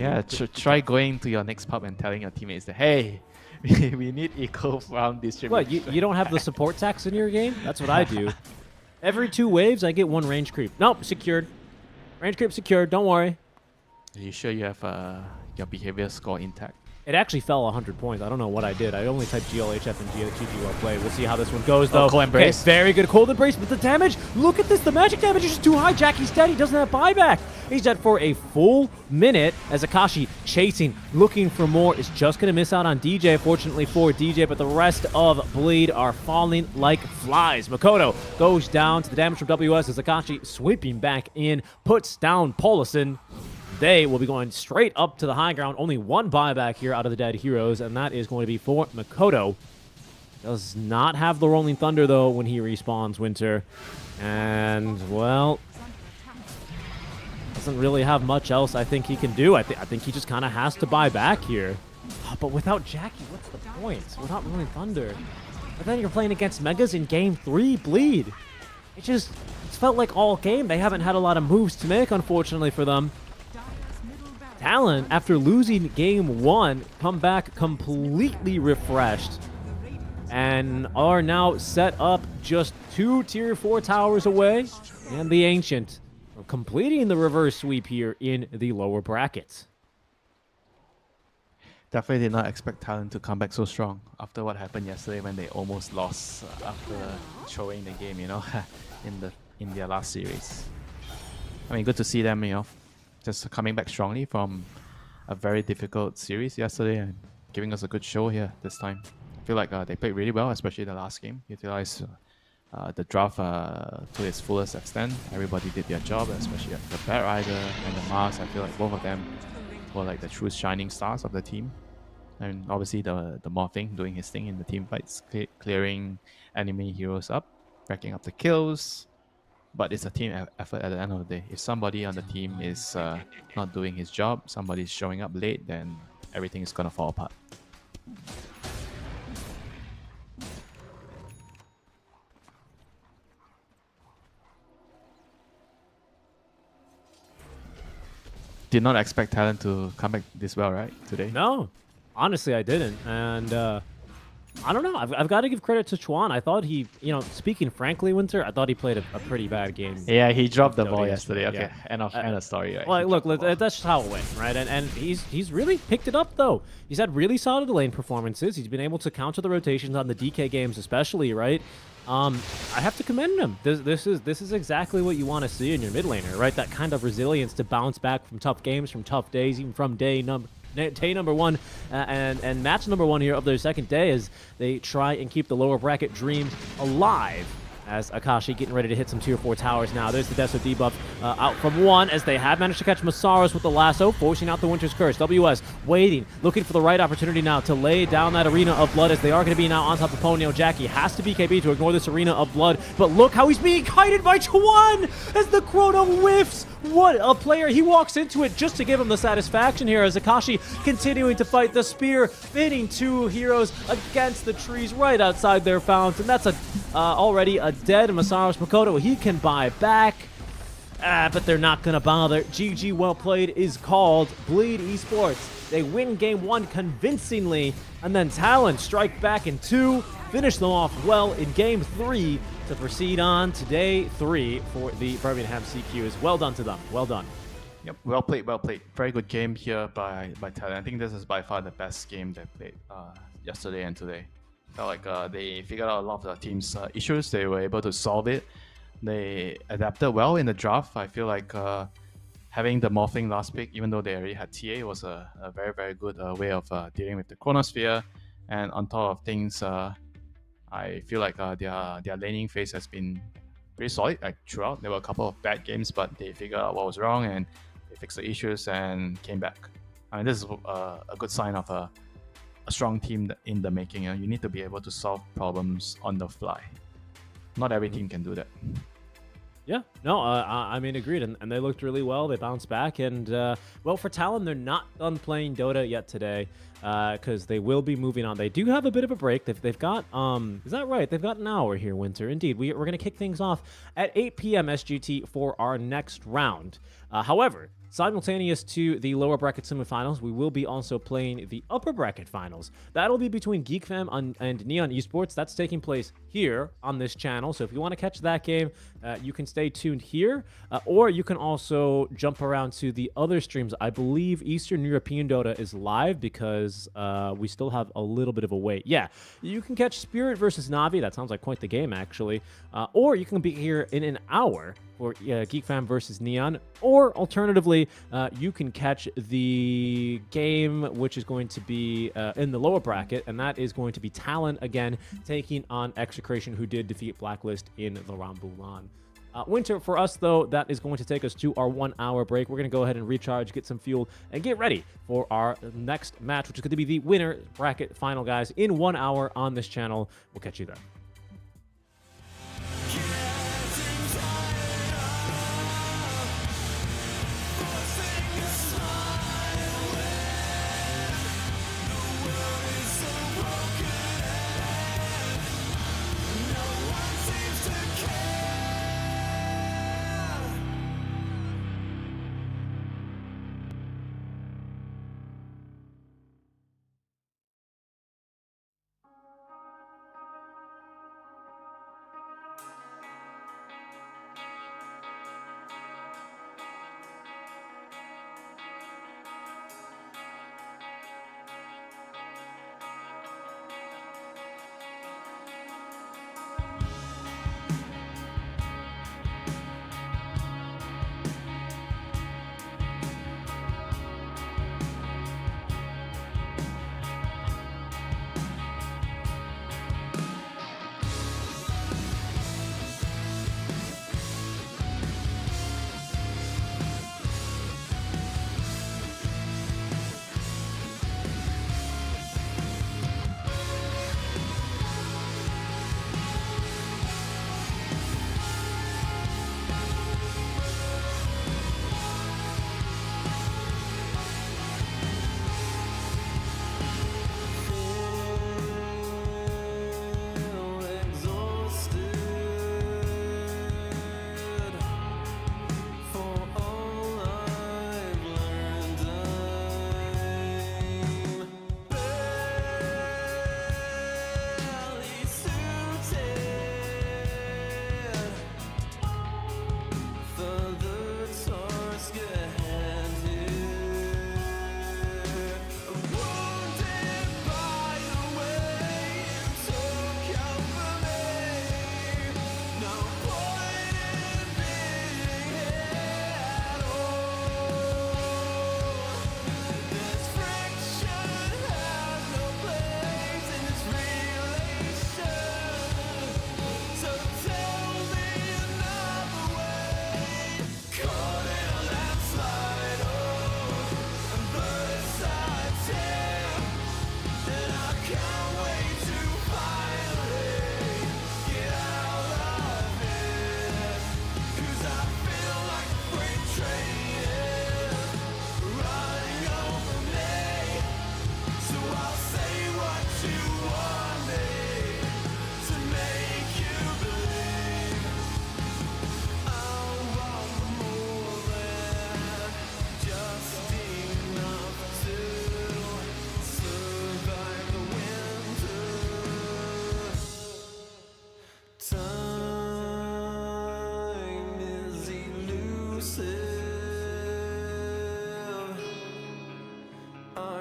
try going to your next pub and telling your teammates that, hey, we need equal farm distribution. What, you don't have the support tax in your game? That's what I do. Every 2 waves, I get 1 range creep. Nope, secured. Range creep secured, don't worry. Are you sure you have your behavior score intact? It actually fell 100 points. I don't know what I did. I only typed GLHF and GG well played. We'll see how this one goes, though. Cold Embrace. Okay, very good Cold Embrace, but the damage, look at this. The magic damage is just too high. Jackie's dead. He doesn't have buyback. He's dead for a full minute as Akashi chasing, looking for more. Is just going to miss out on DJ, fortunately for DJ, but the rest of Bleed are falling like flies. Makoto goes down to the damage from WS as Akashi sweeping back in, puts down Paulison. They will be going straight up to the high ground. Only 1 buyback here out of the dead heroes, and that is going to be for Makoto. Does not have the Rolling Thunder, though, when he respawns Winter. And, well, doesn't really have much else I think he can do. I think he just kind of has to buy back here. Oh, but without Jackie, what's the point? Without Rolling Thunder. But then you're playing against Megas in Game 3, Bleed. It's felt like all game. They haven't had a lot of moves to make, unfortunately, for them. Talon, after losing Game 1, come back completely refreshed and are now set up just 2 Tier 4 towers away, and the Ancient completing the reverse sweep here in the lower brackets. Definitely did not expect Talon to come back so strong after what happened yesterday when they almost lost after throwing the game, you know, in their last series. I mean, good to see them, you know, just coming back strongly from a very difficult series yesterday and giving us a good show here this time. I feel like they played really well, especially the last game. Utilized the draft to its fullest extent. Everybody did their job, especially the Bad Rider and the Mars. I feel like both of them were like the true shining stars of the team. And obviously the Morphing doing his thing in the team fights, clearing enemy heroes up, racking up the kills. But it's a team effort at the end of the day. If somebody on the team is not doing his job, somebody's showing up late, then everything is gonna fall apart. Did not expect Talon to come back this well, right? Today? No, honestly, I didn't. And I don't know. I've got to give credit to Chuan. I thought he, you know, speaking frankly, Winter, I thought he played a pretty bad game. Yeah, he dropped the Dota ball yesterday. Okay, yeah. end of story. Right? Well, look, that's just how it went, right? And he's really picked it up though. He's had really solid lane performances. He's been able to counter the rotations on the DK games, especially, right? I have to commend him. This is exactly what you want to see in your mid laner, right? That kind of resilience to bounce back from tough games, from tough days, even from day number one and match number one here of their second day as they try and keep the lower bracket dream alive. As Akashi getting ready to hit some tier 4 towers now. There's the Deso debuff out from one as they have managed to catch Masaros with the lasso, forcing out the Winter's Curse. WS waiting, looking for the right opportunity now to lay down that Arena of Blood as they are going to be now on top of Ponyo. Jackie has to BKB to ignore this Arena of Blood, but look how he's being kited by Chuan as the Chrono whiffs. What a player. He walks into it just to give him the satisfaction here as Akashi continuing to fight the spear, fitting two heroes against the trees right outside their fountain. That's already a dead Masaros Makoto. He can buy back, but they're not going to bother. GG, well played is called. Bleed Esports. They win game 1 convincingly, and then Talon strike back in 2, finish them off well in game 3 to proceed on to day 3 for the Birmingham CQs. Well done to them. Well done. Yep, well played, well played. Very good game here by Talon. I think this is by far the best game they played yesterday and today. Felt like they figured out a lot of the team's issues. They were able to solve it. They adapted well in the draft. I feel like having the Morphing last pick, even though they already had TA, was a very, very good way of dealing with the Chronosphere. And on top of things, I feel like their laning phase has been pretty solid throughout. There were a couple of bad games, but they figured out what was wrong and they fixed the issues and came back. I mean, this is a good sign of a strong team in the making. You need to be able to solve problems on the fly. Not every team can do that. Yeah, no, I mean, agreed. And they looked really well. They bounced back. And, well, for Talon, they're not done playing Dota yet today because they will be moving on. They do have a bit of a break. They've got, is that right? They've got an hour here, Winter. Indeed, we're going to kick things off at 8 p.m. SGT for our next round. However, simultaneous to the lower bracket semifinals, we will be also playing the upper bracket finals. That'll be between GeekFam and Neon Esports. That's taking place here on this channel. So if you want to catch that game, you can stay tuned here, or you can also jump around to the other streams. I believe Eastern European Dota is live because we still have a little bit of a wait. Yeah, you can catch Spirit versus Navi. That sounds like quite the game, actually. Or you can be here in an hour for GeekFam versus Neon, or alternatively, you can catch the game which is going to be in the lower bracket, and that is going to be Talon again taking on Execration, who did defeat Blacklist in the Rambulan. Winter, for us, though, that is going to take us to our 1 hour break. We're going to go ahead and recharge, get some fuel, and get ready for our next match, which is going to be the winner bracket final, guys, in 1 hour on this channel. We'll catch you there.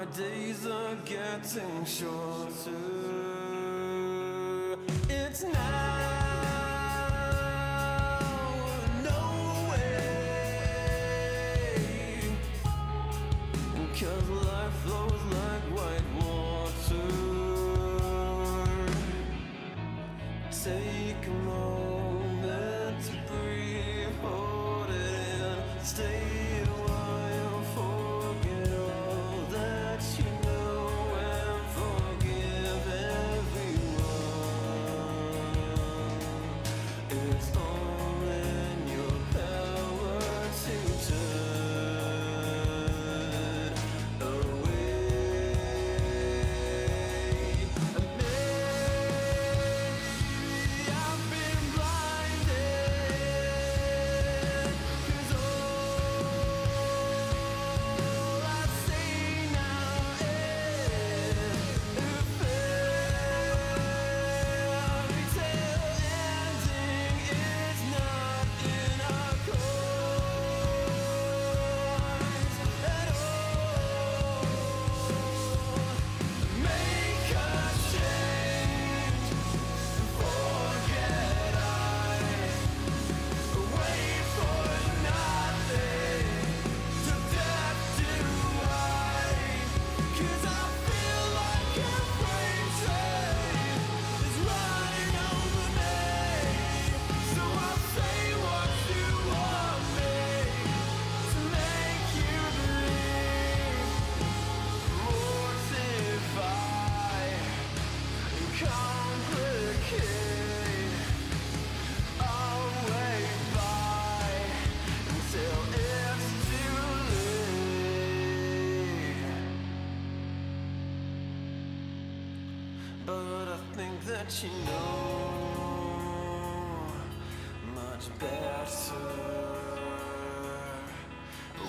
my days are getting shorter. It's now or no way, 'cause life flows like white water. Take a moment to breathe, hold it in, stay a while, forget all that you know, and forgive everyone. It's all in your power to turn away. And maybe I've been blinded, 'cause all I see now is a fairy tale ending is not in our course at all. Make a change, forget wait for nothing, to death do I, 'cause I feel like a freight train is running over me. So I'll say what you want me to make you believe. Mortify, complicate, I'll wait by until it's too late. But I think that you know much better.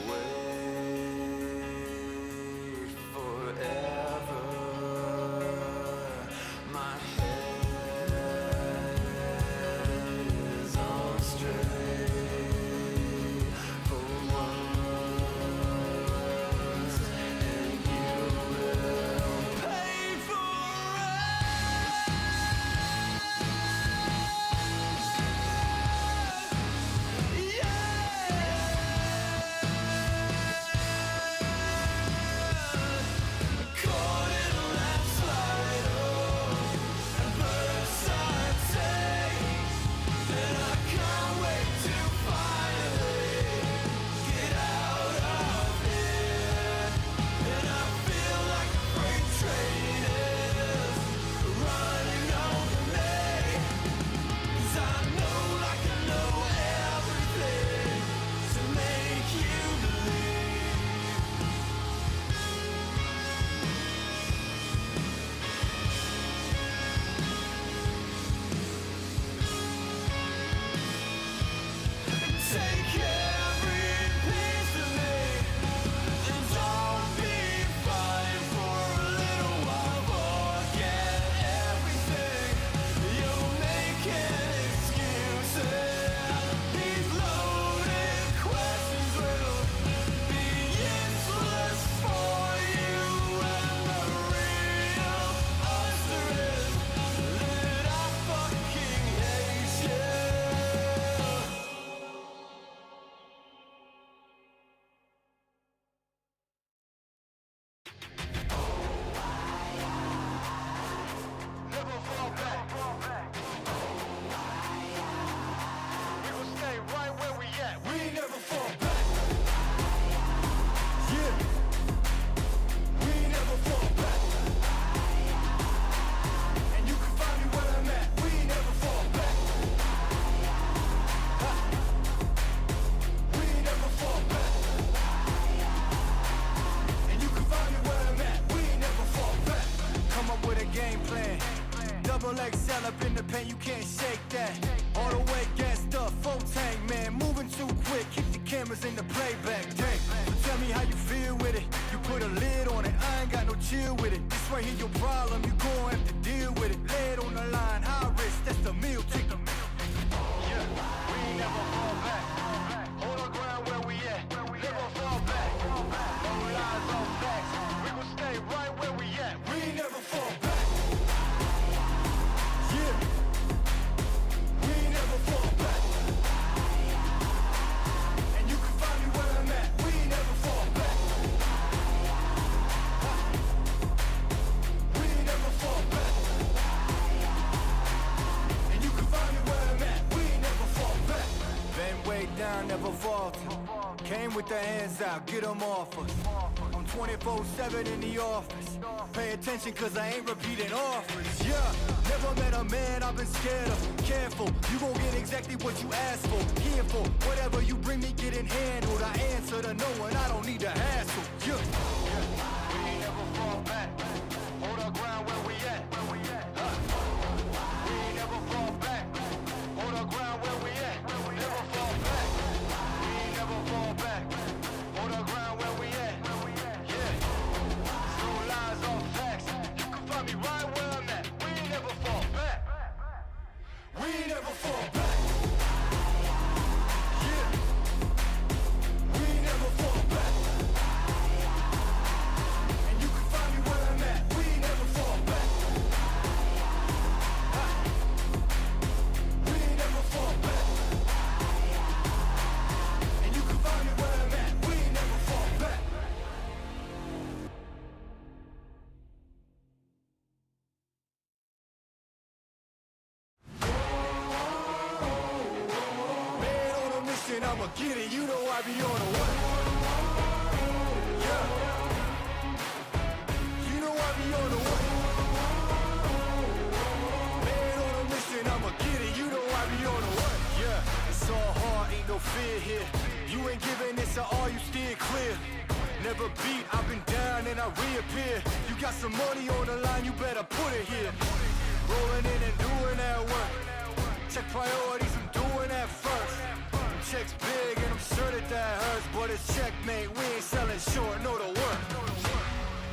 Wait forever. My head is on straight for once, and you will pay for it. Caught in a landslide, and birds I take, and I can't wait to finally get out of here. And I feel like a freight train is running over me, 'cause I know like I know everything to make you believe. Take every piece of me, and don't be fine for a little while. Forget everything. You're making excuses. These loaded questions will be useless for you. And the real answer is that I fucking hate you. Never fall back. We will stay right where we at. We never fall back. Yeah. We never fall back. And you can find me where I'm at. We never fall back. Ha. We never fall back. And you can find me where I'm at. We never fall back. Come up with a game plan. Double XL up in the paint, you can't shake that. All the way gassed up, full tank, man. Moving too quick, keep the cameras in the playback. Dang, so tell me how you feel with it. You put a lid on it, I ain't got no chill with it. This right here your problem, you gon' have to deal with it. Lay it on the line, high risk, that's the meal ticket. Yeah, we never fall back. Hold our ground where we at. Never fall back. No lies, all facts. We will stay never falter. Came with the hands out, get them off us. I'm 24/7 in the office. Pay attention cause I ain't repeating offers. Yeah, never met a man I've been scared of. Careful, you gon' get exactly what you asked for. Careful, whatever you bring me getting handled. I answer to no one, I don't need to hassle. Yeah. We ain't never fall back. Hold our ground where we at. We ain't never fall back. Hold our ground where we at. Never fall back. We ain't never fall back. Hold our ground where we at. Yeah. No lies, all facts. You can find me right where I'm at. We ain't never fall back. We ain't never fall back. Yeah. We ain't never fall back. And you can find me where I'm at. We ain't never fall back. We ain't never fall back. And you can find me where I'm at. We ain't never fall back. Man on a mission, I'ma get it. You know I be on a way. Yeah. You know I be on the way. Man on a mission, I'ma get it. You know I be on the way. Yeah. It's all hard, ain't no fear here. You ain't giving this at all, you steer clear. Never beat, I've been down and I reappear. You got some money on the line, you better put it here. Rolling in and doing that work. Check priorities, I'm doing that first. Them checks big and I'm sure that hurts. But it's checkmate, we ain't selling short, know the work.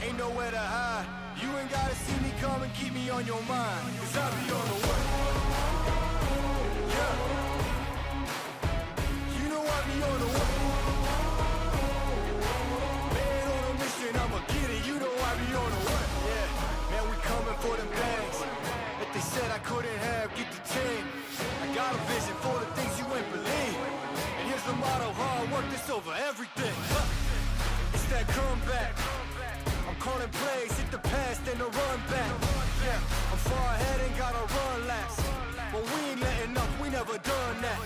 Ain't nowhere to hide. You ain't gotta see me come and keep me on your mind. Cause I be on the way. Yeah. You know I be on the way. Man on a mission, I'ma get it. You know I be on the way. Yeah. Man, we coming for them bags. If they said I couldn't have, get the team. I got a vision for the things you ain't believe. And here's the motto, hard work, this over everything. It's that comeback. I'm calling plays, hit the pass, then the run back. Yeah, I'm far ahead and gotta run laps. But we ain't letting up, we never done that.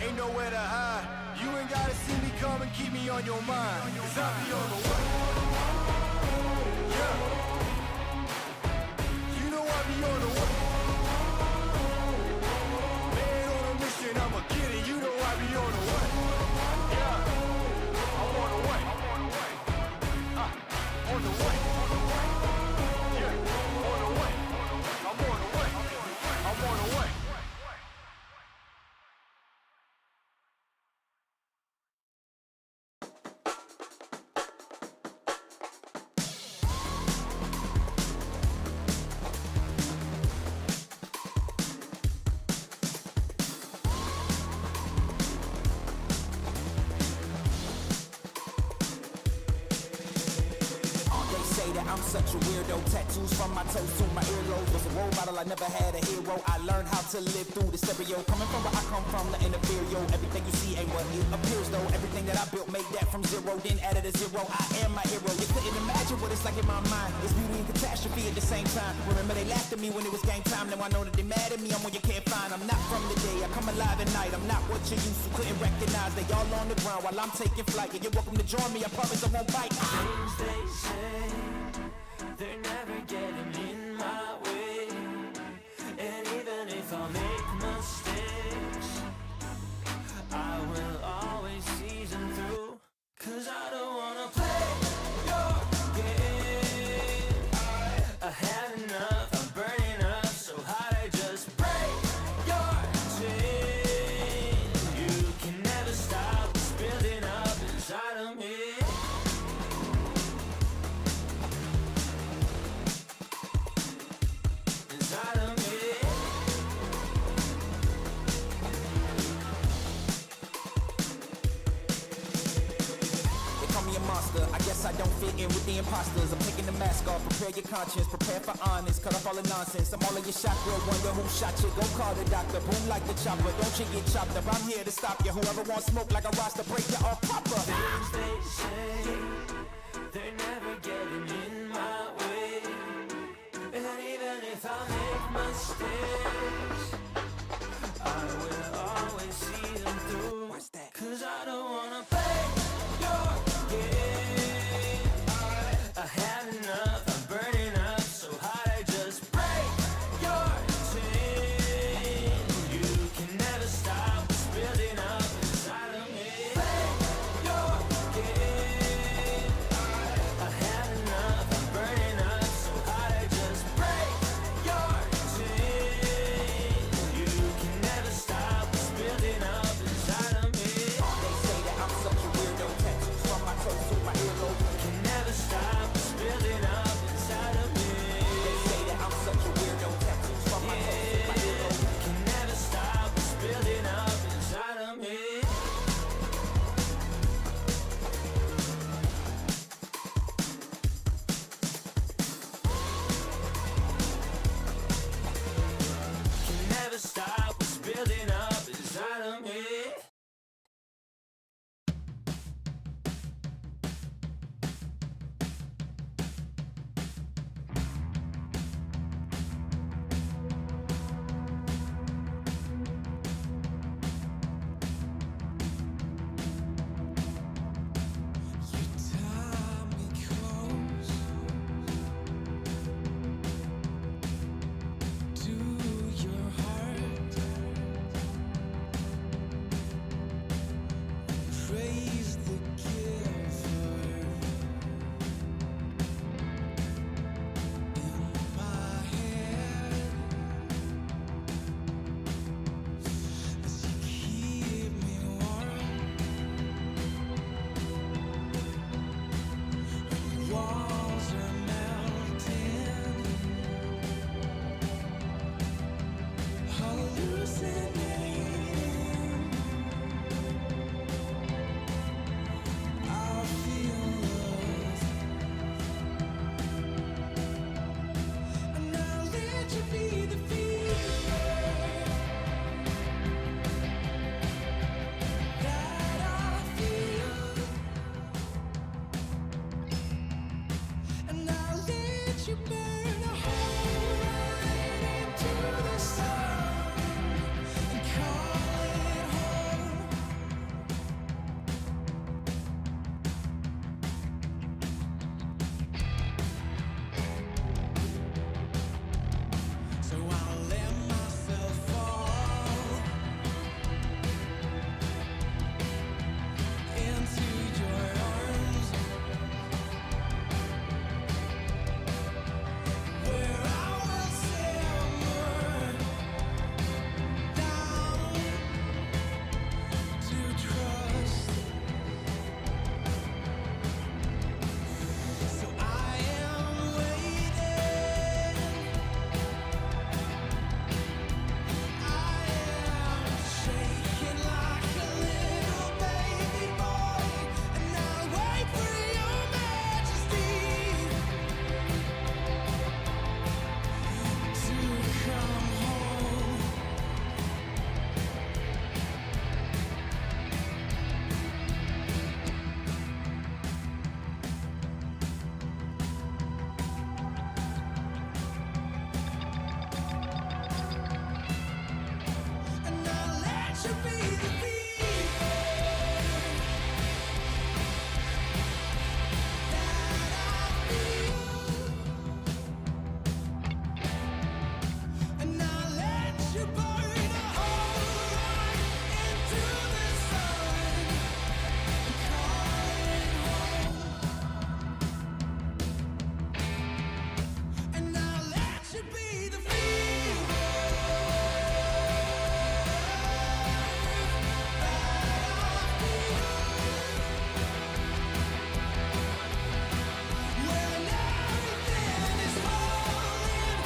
Ain't nowhere to hide. You ain't gotta see me come and keep me on your mind. Cause I be on the way. Yeah. You know I be on the way. Man on a mission, I'ma get it. You know I be on the way. Yeah. I'm on the way. On the way. Yeah. On the way. I'm on the way. I'm on the way. They say that I'm such a weirdo. Tattoos from my toes to my earlobes. Was a role model, I never had a hero. I learned how to live through the stereo. Coming from where I come from, the inferior. Everything you see ain't what it appears though. Everything that I built, made that from zero, then added a zero. I am my hero. You couldn't imagine what it's like in my mind. It's beauty and catastrophe at the same time. Remember they laughed at me when it was game time. Now I know that they mad at me. I'm one you can't find. I'm not from the day. I come alive at night. I'm not what you used to. Couldn't recognize. They all on the ground while I'm taking flight. Yeah, you're welcome to join me. I promise I won't bite. Things they say, they're never getting in my way. And even if I make mistakes, I will always see them through. Cause I don't wanna play your game. I had enough, I'm burning up so hot I just break your chain. You can never stop what's building up inside of me. Inside of me. They call me a monster. I guess I don't fit in with the imposters. I'm taking the mask off. Prepare your conscience. Prepare for honest. Cut off all the nonsense. I'm all in your shot. Girl, wonder who shot you. Go call the doctor. Boom like the chopper. Don't you get chopped up. I'm here to stop you. Whoever wants smoke like a roster, break you off proper. Things they say, they're never getting in my way. And even if I make mistakes, I will always see them through. Cause you burn a hole right into the sun and call it home. So I'll let myself fall into your arms, where I will simmer down to trust. So I am waiting. I am shaking like a little baby boy, and I'll wait for your majesty to come home. And I'll let you be the fever that I feel. And I'll let you burn a hole right into the sun and call it home. And I'll let you be the fever when everything is falling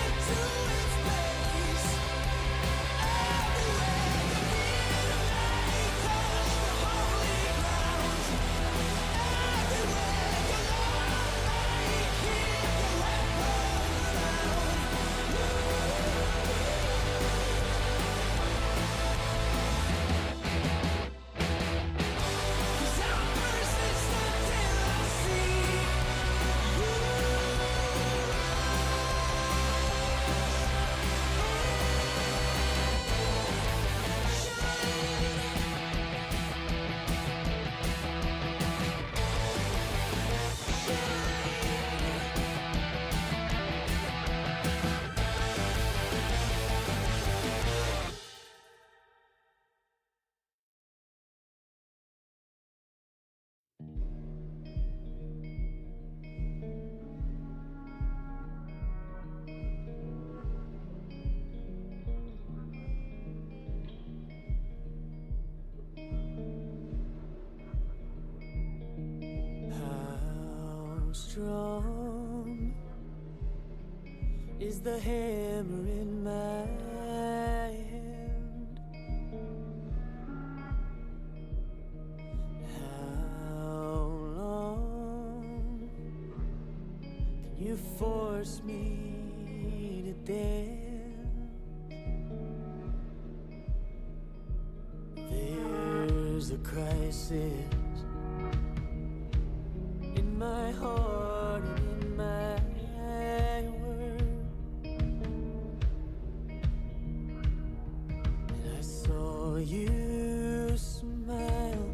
into its place. Everywhere your feet may touch the holy ground. Everywhere your Lord may keep your weapons down. Cause I'll persist until I see how strong is the hammer in my hand? How long can you force me to dance? There's a crisis in my heart and in my world, and I saw you smile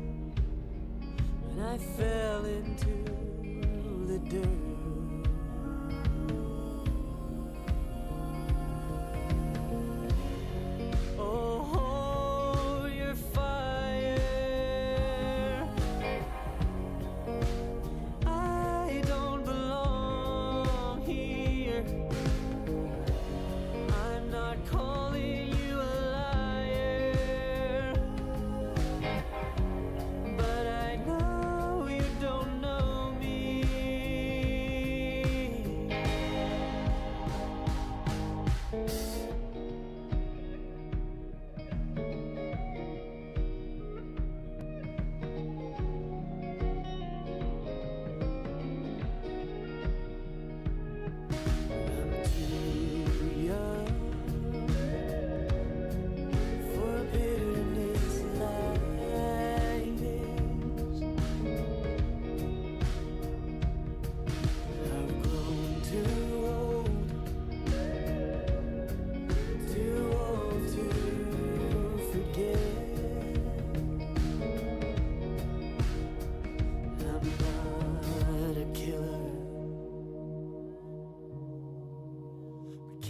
when I fell into the dirt. Oh, your fire, I don't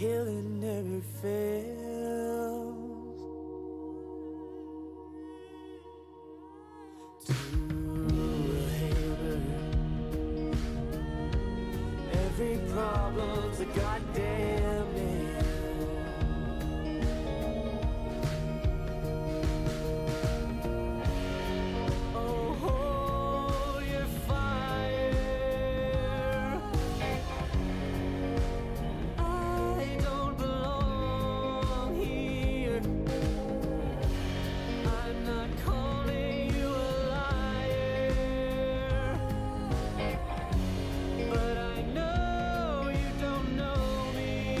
healing never fails. To a hater, every problem's a goddamn nail. Oh, hold your fire. I don't belong here. I'm not calling you a liar, but I know you don't know me.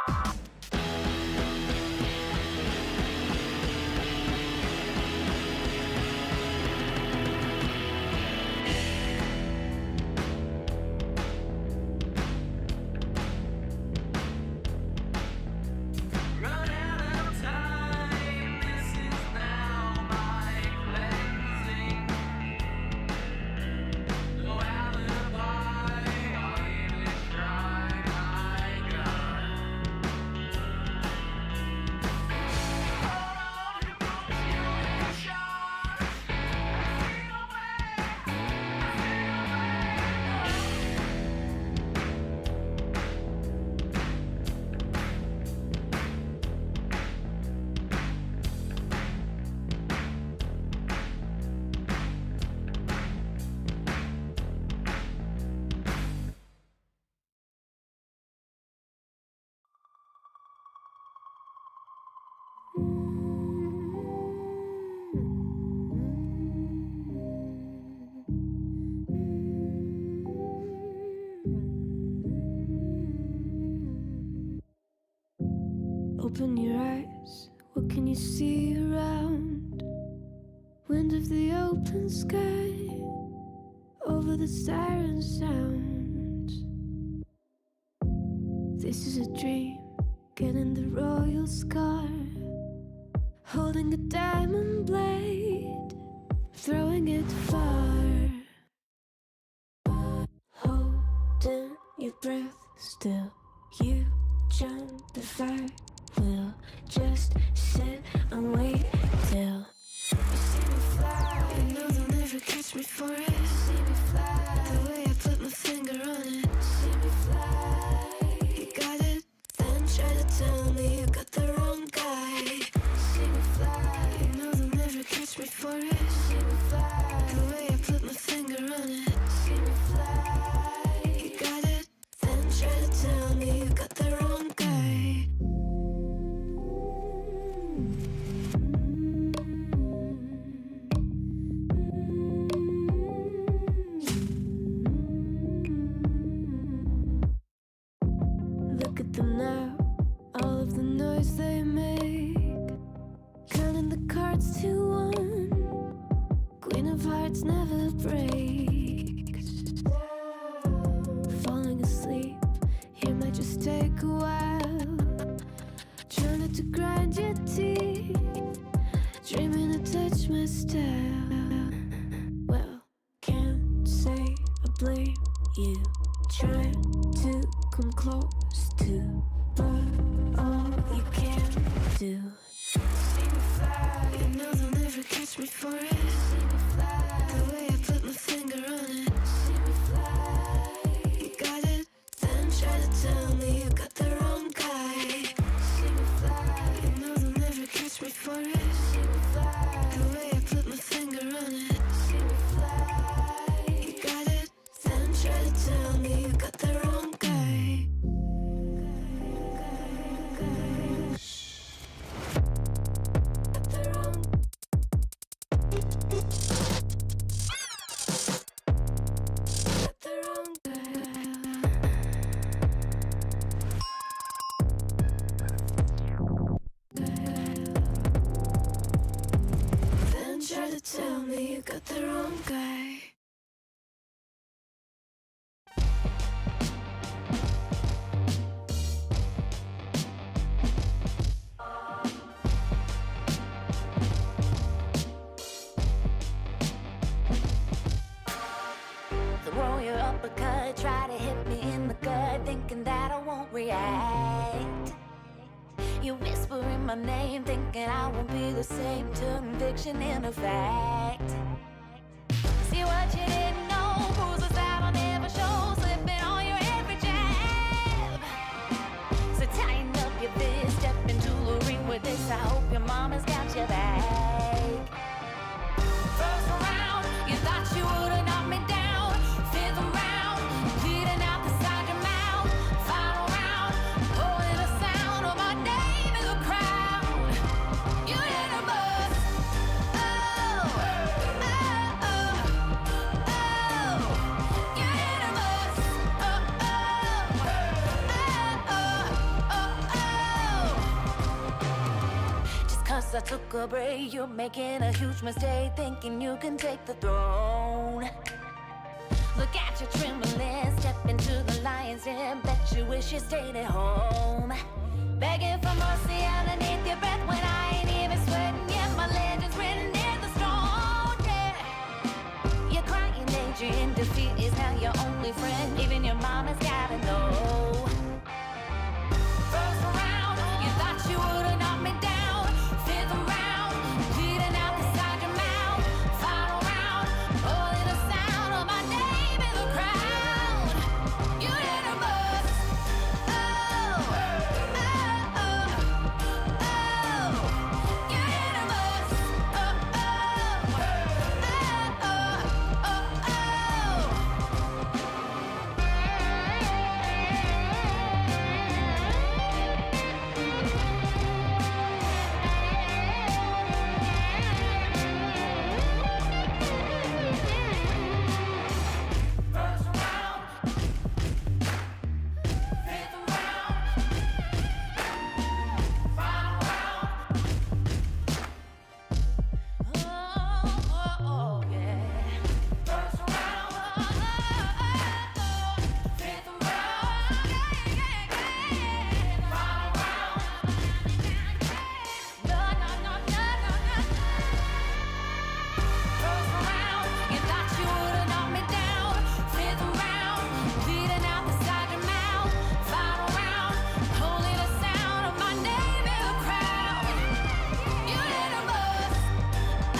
Run out of time, this is now my cleansing. No alibi, I'll even try my gun. Hold on, you put your shot. Fade away, Open your eyes, what can you see around? Wind of the open sky, over the siren sounds. This is a dream, getting the royal scar, holding a diamond blade, throwing it far. Holding your breath still, you jump the fire. We'll just sit and wait till you see me fly. You know they'll never catch me for it. See me fly, the way I put my finger on it. See me fly, you got it, then try to tell me you got the wrong guy. See me fly, you know they'll never catch me for it. See me fly, the way I put my finger on it. See me fly, you got it, then try to tell me you got the wrong guy. Look at them now, all of the noise they make, counting the cards to one. Queen of hearts never breaks. Falling asleep here might just take a while. Trying not to grind your teeth, dreaming to touch my style. Well, can't say I blame you. Trying to come close to, but all you can do. See me fly, you know they'll never catch me for it. See me fly, the way I put my finger on it. See me fly, you got it, then try to tell me you got the wrong guy. See me fly, you know they'll never catch me for it. See me fly, the way I put my finger on it. See me fly, you got it, then try to tell me you got the wrong guy. Got the wrong. Got the wrong guy. Then try to tell me you got the wrong guy. Throw your uppercut, try to hit me in the gut, thinking that I won't react. You whisper in my name, thinking I won't be the same. Turn fiction into fact. See what you didn't know, bruises that I'll never show, slipping on your every jab. So tighten up your fist, step into the ring with this. I hope your mama's got your back. First round, you thought you would've knocked me down. Fifth round, bleeding out the side of your mouth. Final round, pulling the sound of my name in the crowd. You hit a buzz. Oh, oh, oh, oh. You hit a buzz. Oh, oh, oh, oh, oh, oh. I took a break. You're making a huge mistake, thinking you can take the throne. Look at you trembling, step into the lion's den. Bet you wish you stayed at home. Begging for mercy underneath your breath when I ain't even sweating yet. My legend's written in the stone, yeah. You're crying, Adrian, defeat is now your only friend. Even your mama's gotta know. First round, you thought you would've knocked me down. Fifth round, bleeding out the side your mouth. Final round, only the sound of my name in the crowd. You hit a bus. Oh, oh, oh, oh. You hit a bus. Oh, oh, oh, oh, oh, First round, fifth round, final round. Oh, yeah. First round, fifth round, final round. No, no, no, no, no, no. First round, you thought you would've knocked me down. Fifth round, bleeding out the side your mouth. Final round, only the sound of my name in the crowd. You hit a bus. Oh,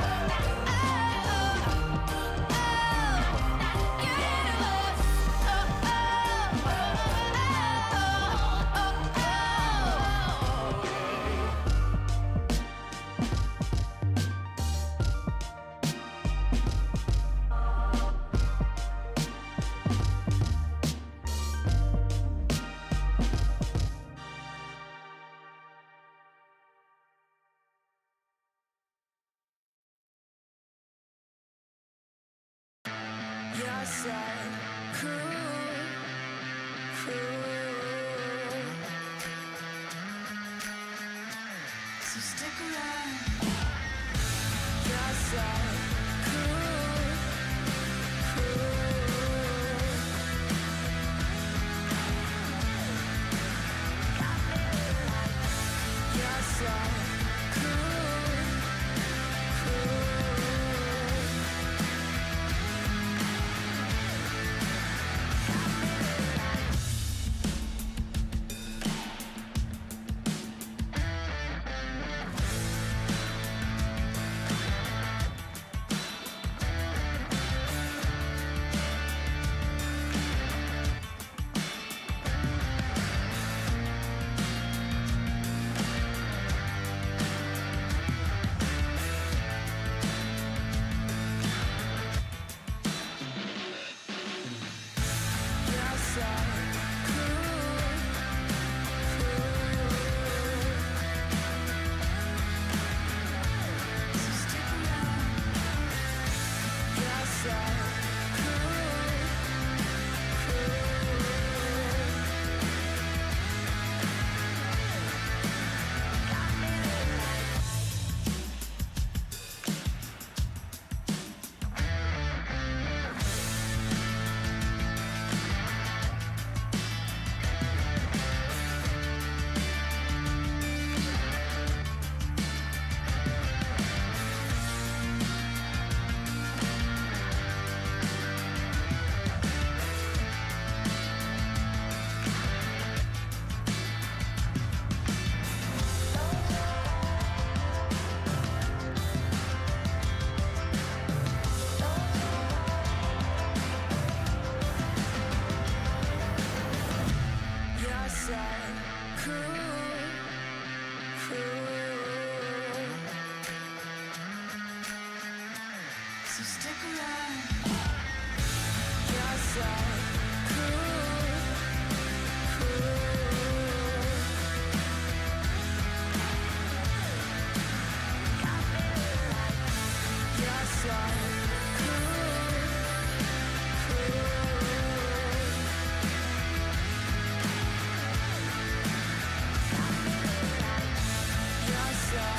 oh, oh, oh. You hit a bus. Oh, oh, oh, You're so cool, cool. So stick around. You're so cool, cool. You're so cool, cool. You're so cool, cool. So stick around. You're so cool, cool. You're so cool, cool. So stick around. You're so cool, cool. You're so cool, cool. You're so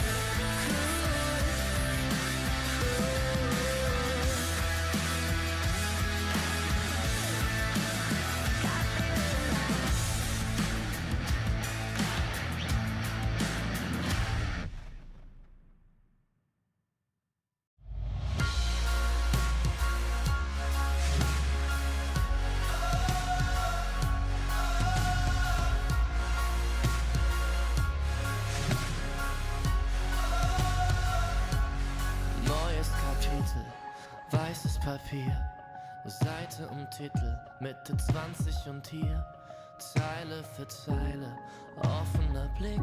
Weißes Papier, Seite um Titel, Mitte 20 und hier Zeile für Zeile, offener Blick,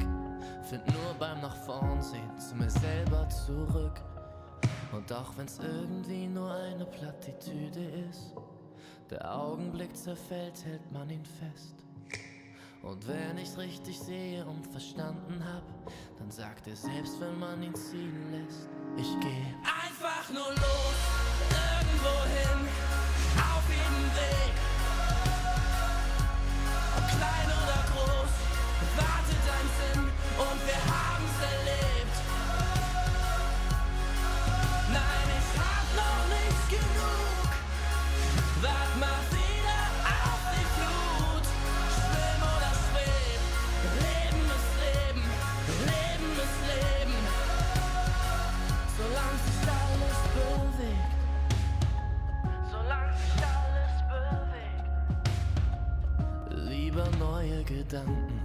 find nur beim nach vorn sehen zu mir selber zurück. Und auch wenn's irgendwie nur eine Plattitüde ist, der Augenblick zerfällt, hält man ihn fest. Und wenn ich's richtig sehe und verstanden hab, dann sagt er selbst, wenn man ihn ziehen lässt, ich geh einfach nur los, irgendwo hin, auf jeden Weg. Ob klein oder groß, wartet ein Sinn und wir haben's erlebt. Nein, ich hab noch nicht genug, wart mal wieder auf die Flut. Schwimm oder schweb, Leben ist Leben, Leben ist Leben. Solange sich alles bewegt, solange sich alles bewegt. Lieber neue Gedanken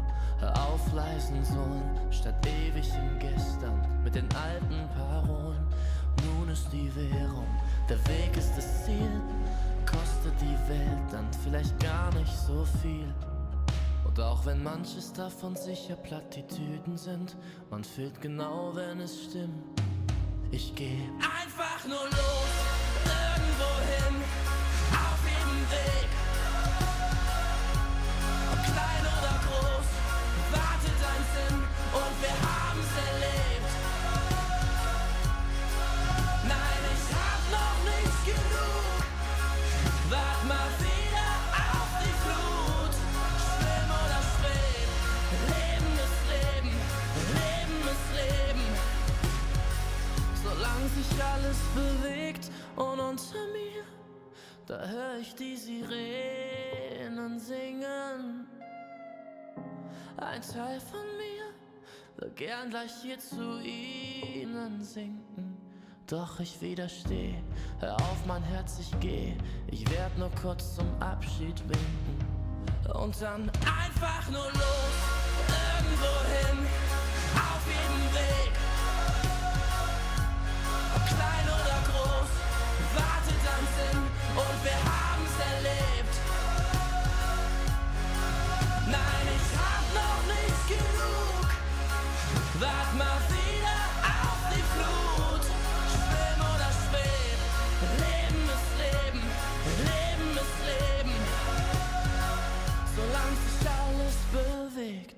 aufleisen sollen, statt ewig im Gestern mit den alten Parolen. Nun ist die Währung, der Weg ist das Ziel. Kostet die Welt dann vielleicht gar nicht so viel. Und auch wenn manches davon sicher Plattitüden sind, man fühlt genau, wenn es stimmt. Ich geh einfach nur los, irgendwo hin, auf jedem Weg. Ob klein oder groß, wartet ein Sinn und wir haben's erlebt. Nein, ich hab noch nicht genug, wart mal wieder auf die Flut. Schwimm oder schweb, Leben ist Leben, Leben ist Leben. Solange sich alles bewegt und unter mir, da hör ich die Sirenen singen. Ein Teil von mir will gern gleich hier zu ihnen sinken. Doch ich widersteh, hör auf mein Herz, ich geh. Ich werd nur kurz zum Abschied winken. Und dann einfach nur los, irgendwo hin, auf jedem Weg. Ob klein oder groß, wartet ein Sinn und wir haben's erlebt. Nein, ich hab noch nicht genug, wart mal wieder auf die Flut. Schwimm oder schweb, Leben ist Leben, Leben ist Leben. Solange sich alles bewegt.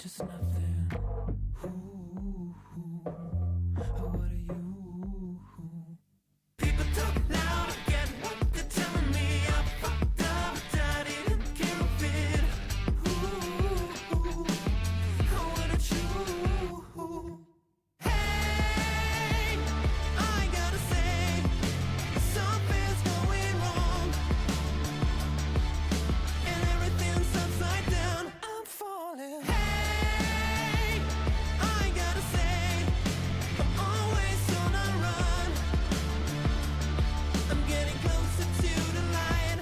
just nothing. Ooh, what are you? People talk loud, I get what they're telling me. I fucked up, I didn't give a bit. Ooh, what a chew. Hey, I gotta say, something's going wrong, and everything's upside down. I'm falling. Hey, I gotta say, I'm always on a run. I'm getting closer to the line.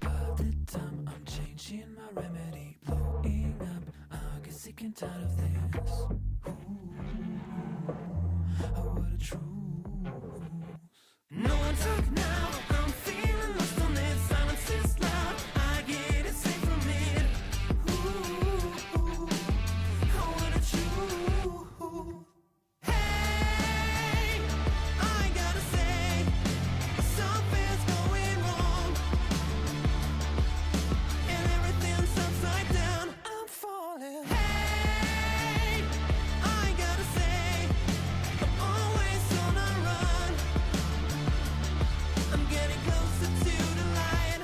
All the time I'm changing my remedy, blowing up. I get sick and tired of this. What a truth. No one talk now. I'm feeling lost on it. Silence is loud. I get it safe from it. What a truth. Hey, I gotta say, something's going wrong, and everything's upside down. I'm falling. Hey, I gotta say, I'm always on a run. I'm getting closer to the light.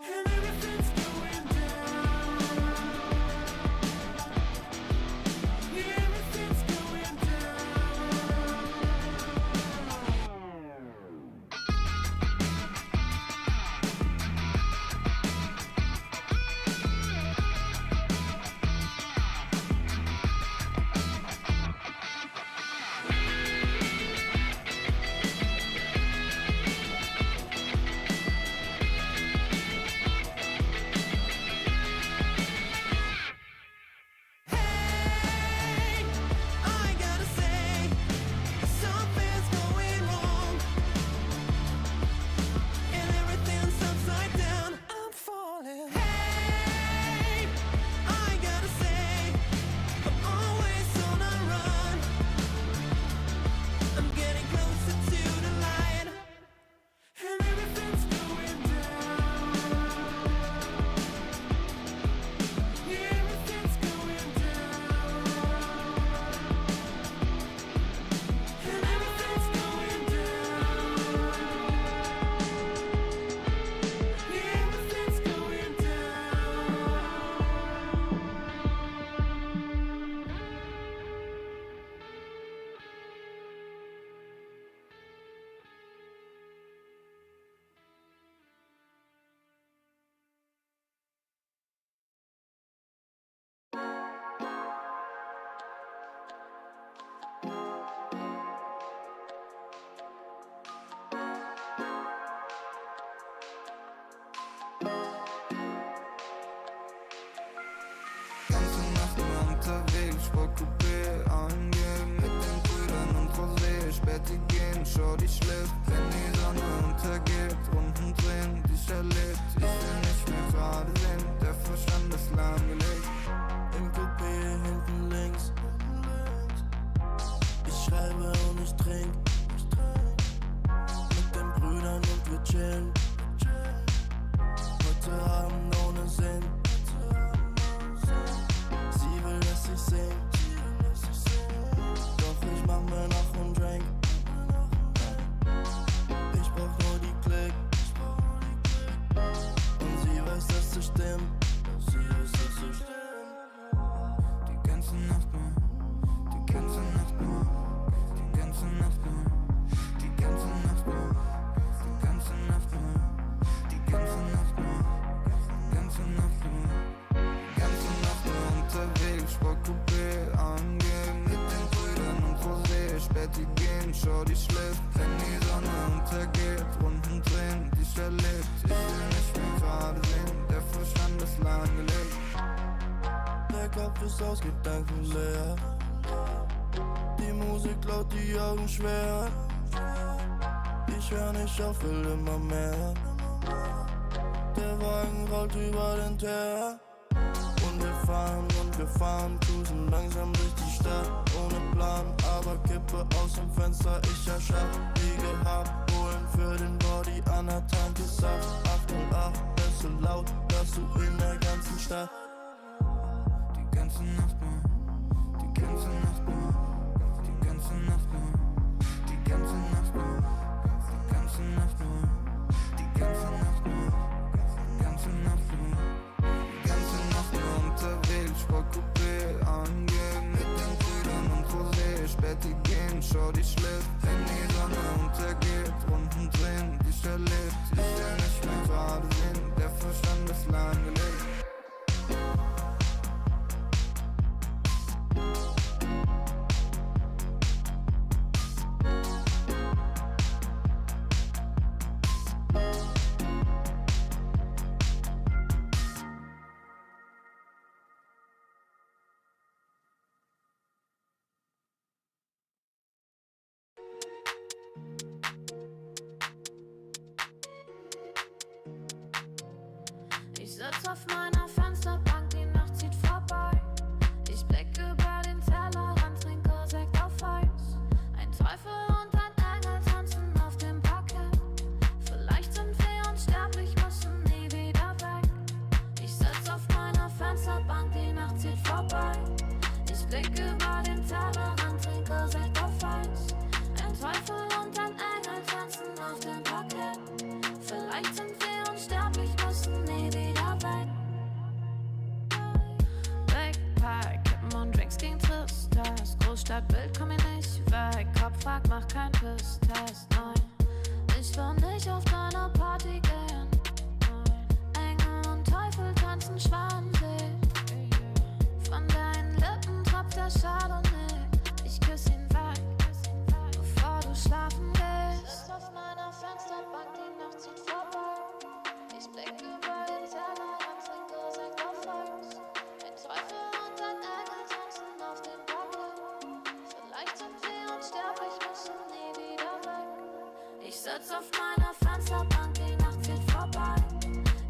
And everything's going down. Yeah, everything's going down. Hey, I gotta say, something's going wrong, and everything's upside down. I'm falling. Hey, I gotta say, I'm always on a run. I'm getting closer to the light, and everything's going down. Yeah, everything's going down. And everything's going down. Yeah, everything's going down. Ganze Nacht nur unterwegs, Sportcoupé angehen mit den Brüdern und Rosé. Späti gehen, Shorty schläft, wenn die Sonne untergeht. Runden drehen, dich erlebt, ich will nicht mehr gerade sehen. Der Verstand ist lahmgelegt. Im Coupé hinten links. Ich schreibe und ich trink. Mit den Brüdern und wir chillen. Heute Abend ohne Sinn. Sie will, dass ich sing. Doch ich mach mir noch einen Drink. Ich brauch nur die Klick. Und sie weiß, dass es stimmt. Die ganze Nacht nur, die ganze Nacht nur, die ganze Nacht nur, die ganze Nacht nur, die ganze Nacht nur, die ganze Nacht nur, die ganze Nacht nur, die ganze Nacht nur unterwegs, Sportcoupé angehen mit den Brüdern und Rosé. Späti gehen, Shorty schläft, wenn die Sonne untergeht. Runden drehen, dich erlebt, ich will nicht mehr gerade sehen. Der Verstand ist lahmgelegt. Der Kopf ist aus Gedanken leer. Die Musik laut, die Augen schwer. Ich hör nicht auf, will immer mehr. Der Wagen rollt über den Teer. Und wir gefahren und gefahren, cruisen langsam durch die Stadt, ohne Plan, aber Kippe aus dem Fenster, ich erschaff, wie gehabt, holen für den Body an der Tanke Saft, 8 und 8, bist so laut, hörst du in der ganzen Stadt. Die ganze Nacht nur, die ganze Nacht nur, die ganze Nacht nur, die ganze Nacht nur, die ganze Nacht nur, die ganze Nacht nur, die ganze Nacht nur, die ganze Nacht nur unterwegs, Sportcoupé angehen mit den Brüdern und Rosé, Späti gehen, schau die schläft, wenn die Sonne untergeht, Runden drehen, dich erlebt, ich will nicht mehr gerade sehen, der Verstand ist lahmgelegt. Ich sitz auf meiner Fensterbank, die Nacht zieht vorbei. Ich blick über den Tellerrand, trinke Sekt auf Eis. Ein Teufel und ein Engel tanzen auf dem Parkett. Vielleicht sind wir unsterblich, müssen nie wieder weg. Ich sitz auf meiner Fensterbank, die Nacht zieht vorbei. Ich blick über den Tellerrand, trinke Sekt auf Eis. Ein Teufel und ein Engel tanzen auf dem Parkett. Vielleicht sind wir unsterblich, müssen nie wieder weg. Big Pack, Kippen und Drinks gegen Tristesse. Großstadtbild, komm ich nicht weg. Kopf fragt, mach kein Pisstest, nein. Ich will nicht auf deine Party gehen. Engel und Teufel tanzen schwansee. Von deinen Lippen tropft der Chardonnay. Ich küss ihn weg, bevor du schlafen gehst. Auf meiner Fensterbank, die Nacht zieht vorbei. Ich blick über den Tellerrand, trinke Sekt auf Eis. Ein Teufel und ein Engel tanzen auf dem Parkett. Vielleicht sind wir unsterblich, müssen nie wieder weg. Ich sitz auf meiner Fensterbank, die Nacht zieht vorbei.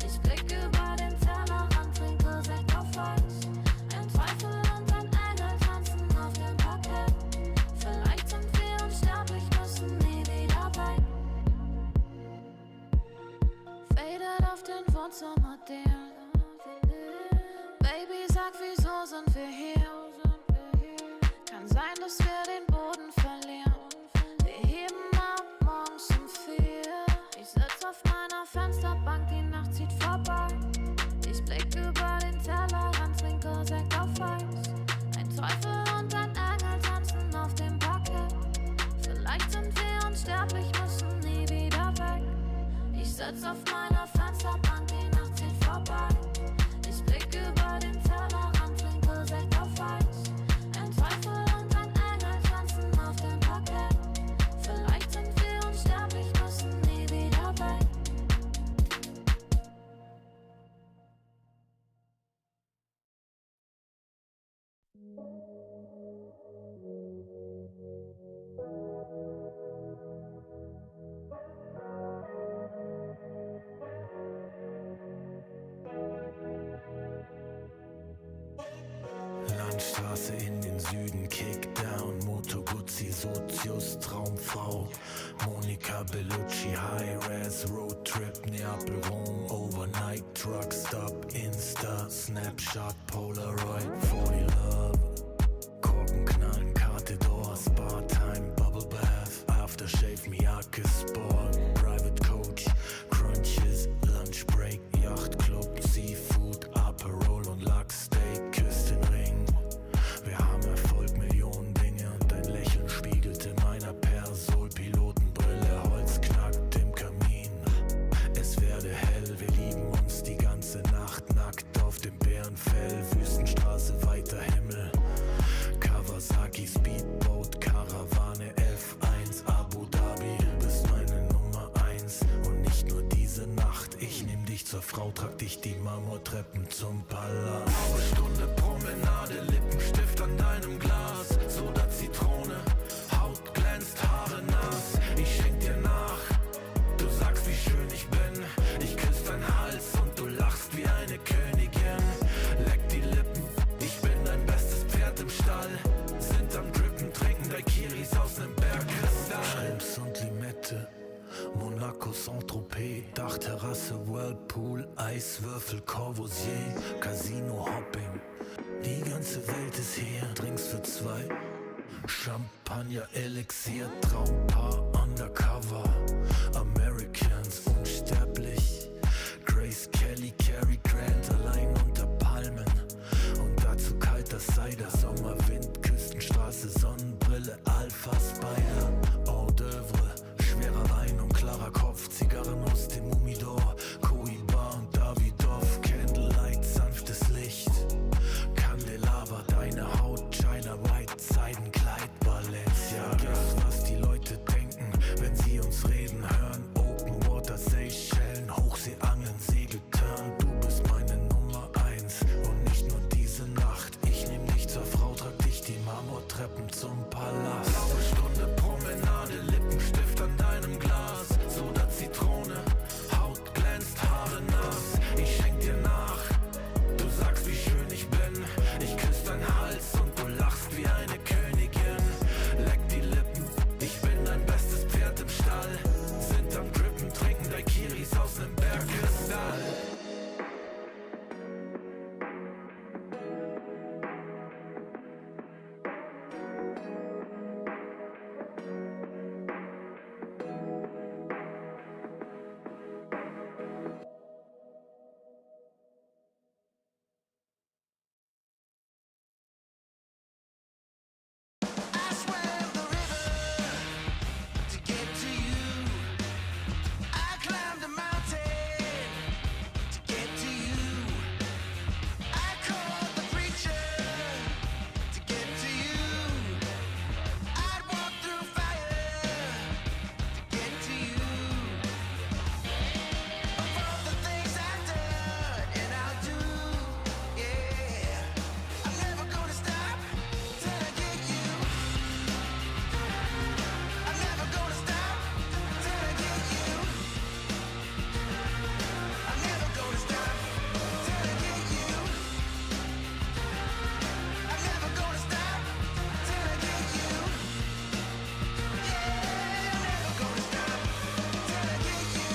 Ich blick über den Tellerrand, trinke Sekt auf Eis. Ein Teufel und ein Engel tanzen auf dem Parkett. Vielleicht sind wir unsterblich, müssen nie wieder weg. Faded auf den Wohnzimmerdielen. Baby, sag, wieso sind wir hier? Kann sein, dass wir den Boden verlieren. Wir heben ab morgens um 4. Ich sitz auf meiner Fensterbank, die Nacht zieht vorbei. Ich blick über den Tellerrand, trinke Sekt auf Eis. Ein Teufel und ein Engel tanzen auf dem Parkett. Vielleicht sind wir unsterblich, müssen nie wieder weg. Ich sitz auf meiner Fensterbank, die Nacht zieht vorbei. Ich blick über den Tellerrand, trinke Sekt auf Eis. Ein Teufel und ein Engel tanzen auf dem Parkett. Vielleicht sind wir unsterblich, müssen nie wieder weg. Landstraße in den Süden, Kickdown, Moto Guzzi, Sozius, Traumfrau, Monika Bellucci, High-Res, Roadtrip, Neapel, Rom, Overnight, Truckstop, Insta, Snapshot, Polaroid, 40 Love, Korken knallen, Karte Door, Spa-Time, Bubble Bath, Aftershave, Miyake Sport, Private Coach, Crunches, Lunch Break, Yacht Club, Seafood, Aperol und Lachsteak, Küstenring. Wir haben Erfolg, Millionen Dinge und dein Lächeln spiegelt in meiner Persol, Pilotenbrille, Holz knackt im Kamin. Es werde hell, wir lieben uns die ganze Nacht, nackt auf dem Bärenfell, Wüstenstraße, weiter Himmel. Kawasaki, Speedboat, Karawane, F1, Abu Dhabi, du bist meine Nummer 1 und nicht nur diese Nacht. Ich nehm dich zur Frau, trag dich die Marmortreppen zum Palast. Blaue Stunde, Promenade, Lippenstift an deinem Glas, Soda, Zitrone, Haut glänzt, Haare nass. Ich schenk dir nach, du sagst, wie schön ich bin. Ich küss deinen Hals und du lachst wie eine Königin. Leck die Lippen Saint-Tropez, Dachterrasse, Whirlpool, Eiswürfel, Corbusier, Casino-Hopping. Die ganze Welt ist hier, Drinks für zwei. Champagner, Elixier, Traumpaar, Undercover. Americans, unsterblich. Grace Kelly, Cary Grant, allein unter Palmen. Und dazu kalter Cider, Sommerwind, Küstenstraße, Sonnenbrille, Alpha Spider. Hors d'oeuvre, schwerer Wein und klarer Kopf. Zigarren aus dem Humidor, Cohiba und Davidoff. Candlelight, sanftes Licht. Candelabra, deine Haut, China White, Seidenkleid, Balenciaga. Was die Leute denken, wenn sie uns reden hören. Open Water, Seychellen, Hochseeangeln, Segeltörn. Du bist meine Nummer 1 und nicht nur diese Nacht. Ich nehm dich zur Frau, trag dich die Marmortreppen zum Palast. Blaue Stunde, Promenade, Lippenstift an deinem Glas. Soda, Zitrone, Haut glänzt, Haare nass. Ich schenk dir nach, du sagst, wie schön ich bin. Ich küss deinen Hals und du lachst wie eine Königin. Leck die Lippen, ich bin dein bestes Pferd im Stall. Sind am Drippen, trinken Daiquiris aus nem Bergkristall. I swam the river to get to you. I climbed a mountain to get to you. I called the preacher to get to you. I'd walk through fire to get to you. Of all the things I've done and I'll do, yeah, I'm never gonna stop till I get you. I'm never gonna stop till I get you. I'm never gonna stop till I get you. I'm never gonna stop till I get you. Yeah, I'm never gonna stop till I get you.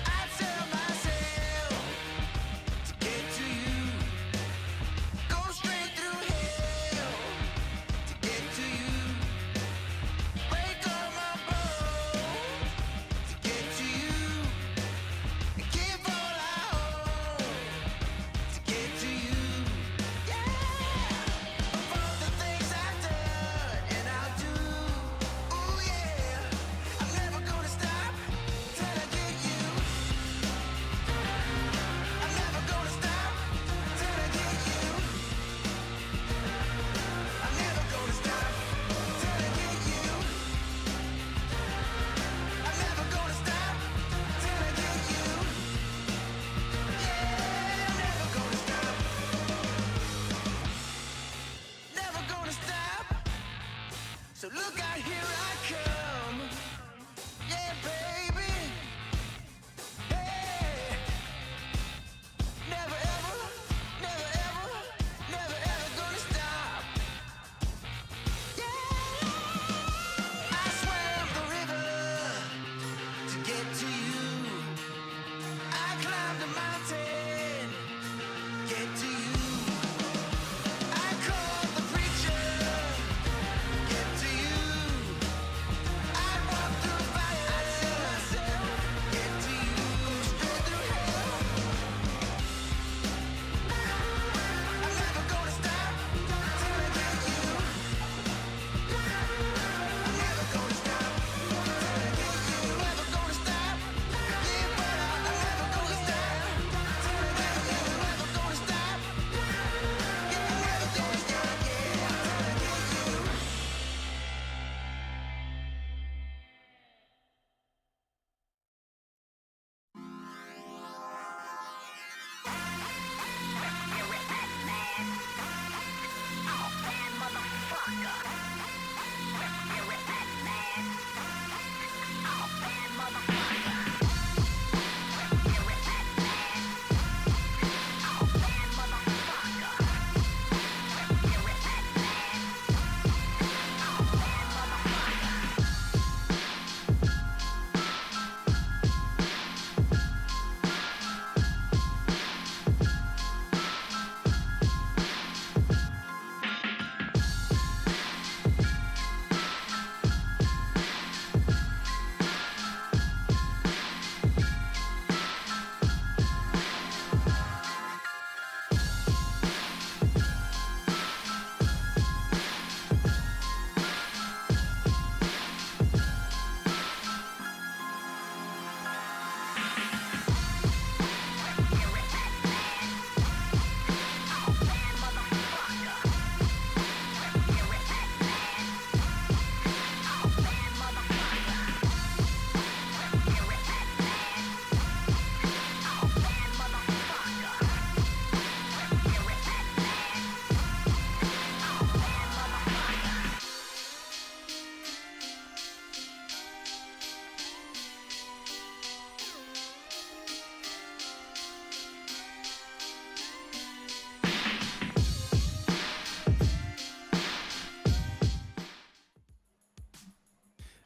I'd sell myself to get to you. Go straight through hell to get to you. Break all my bones to get to you. And give all I own to get to you. Yeah, of all the things I've done and I'll do, ooh yeah, I'm never gonna stop till I get you. I'm never gonna stop till I get you. I'm never gonna stop till I get you. I'm never gonna stop till I get you. Yeah, I'm never gonna stop. Never gonna stop. So look out, here I come. Yeah, baby. Hey. Never ever, never ever, never ever gonna stop. Yeah. I swam the river to get to you. I climbed a mountain, get to you. I called the preacher, get to you.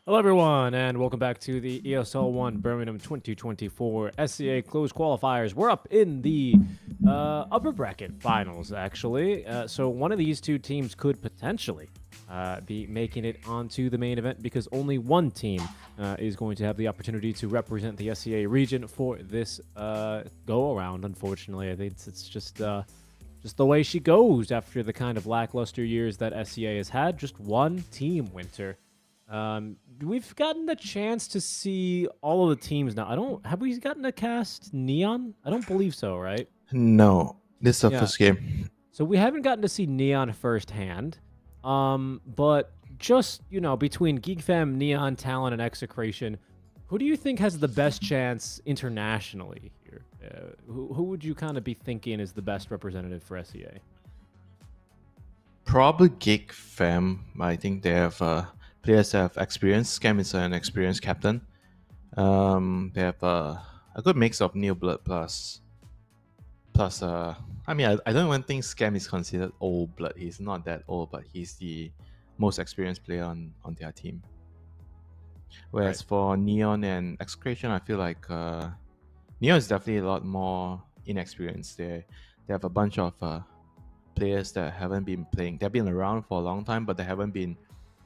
Hello, everyone, and welcome back to the ESL 1 Birmingham 2024 SCA Closed Qualifiers. We're up in the upper bracket finals, actually. So one of these two teams could potentially be making it onto the main event because only one team is going to have the opportunity to represent the SCA region for this go-around, unfortunately. I think it's just the way she goes after the kind of lackluster years that SCA has had. Just one team, Winter. We've gotten the chance to see all of the teams now. Have we gotten to cast Neon? I don't believe so, right? No, this is the Yeah. first game. So we haven't gotten to see Neon firsthand. But just, between Geek Fam, Neon, Talon, and Execration, who do you think has the best chance internationally here? Who would you kind of be thinking is the best representative for SEA? Probably Geek Fam. I think they have players that have experience. Scam is an experienced captain. They have a good mix of new blood plus. I don't even think Scam is considered old blood. He's not that old, but he's the most experienced player on their team. Whereas for Neon and Excretion, I feel like Neon is definitely a lot more inexperienced. They have a bunch of players that haven't been playing. They've been around for a long time, but they haven't been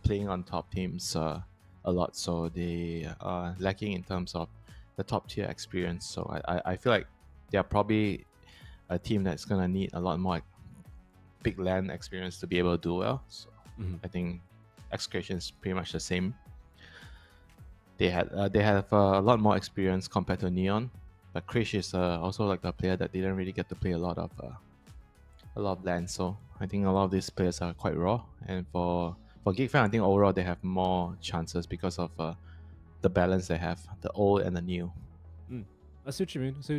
playing on top teams a lot. So they are lacking in terms of the top tier experience. So I feel like they're probably a team that's gonna need a lot more big land experience to be able to do well. So I think Excretion is pretty much the same. They have a lot more experience compared to Neon, but Krish is also like a player that didn't really get to play a lot of land. So I think a lot of these players are quite raw. And for Geek Fan, I think overall they have more chances because of the balance they have, the old and the new. I see what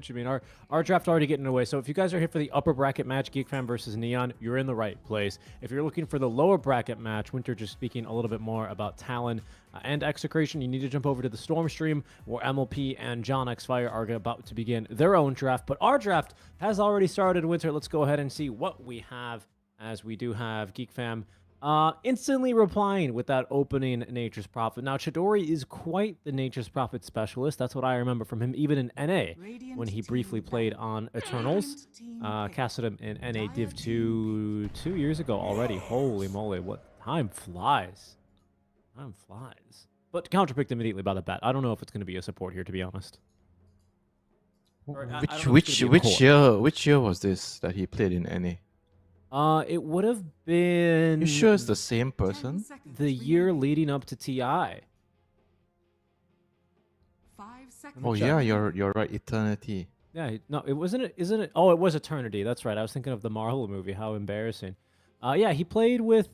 you mean. Our draft already getting away. So if you guys are here for the upper bracket match, Geek Fam versus Neon, you're in the right place. If you're looking for the lower bracket match, Winter just speaking a little bit more about Talon and Execration, you need to jump over to the Storm stream where MLP and John Xfire are about to begin their own draft. But our draft has already started, Winter. Let's go ahead and see what we have, as we do have Geek Fam instantly replying with that opening Nature's Prophet. Now, Chidori is quite the Nature's Prophet specialist. That's what I remember from him, even in NA, when he briefly played on Eternals. Casted him in NA Div 2 2 years ago already. Holy moly, what time flies. Time flies. But counterpicked immediately by the bat. I don't know if it's going to be a support here, to be honest. Which year was this that he played in NA? It would have been... You sure it's the same person? The year leading up to TI. Oh yeah, you're right. Eternity. Yeah, no, it wasn't. Isn't it? Oh, it was Eternity. That's right. I was thinking of the Marvel movie. How embarrassing. Yeah, he played with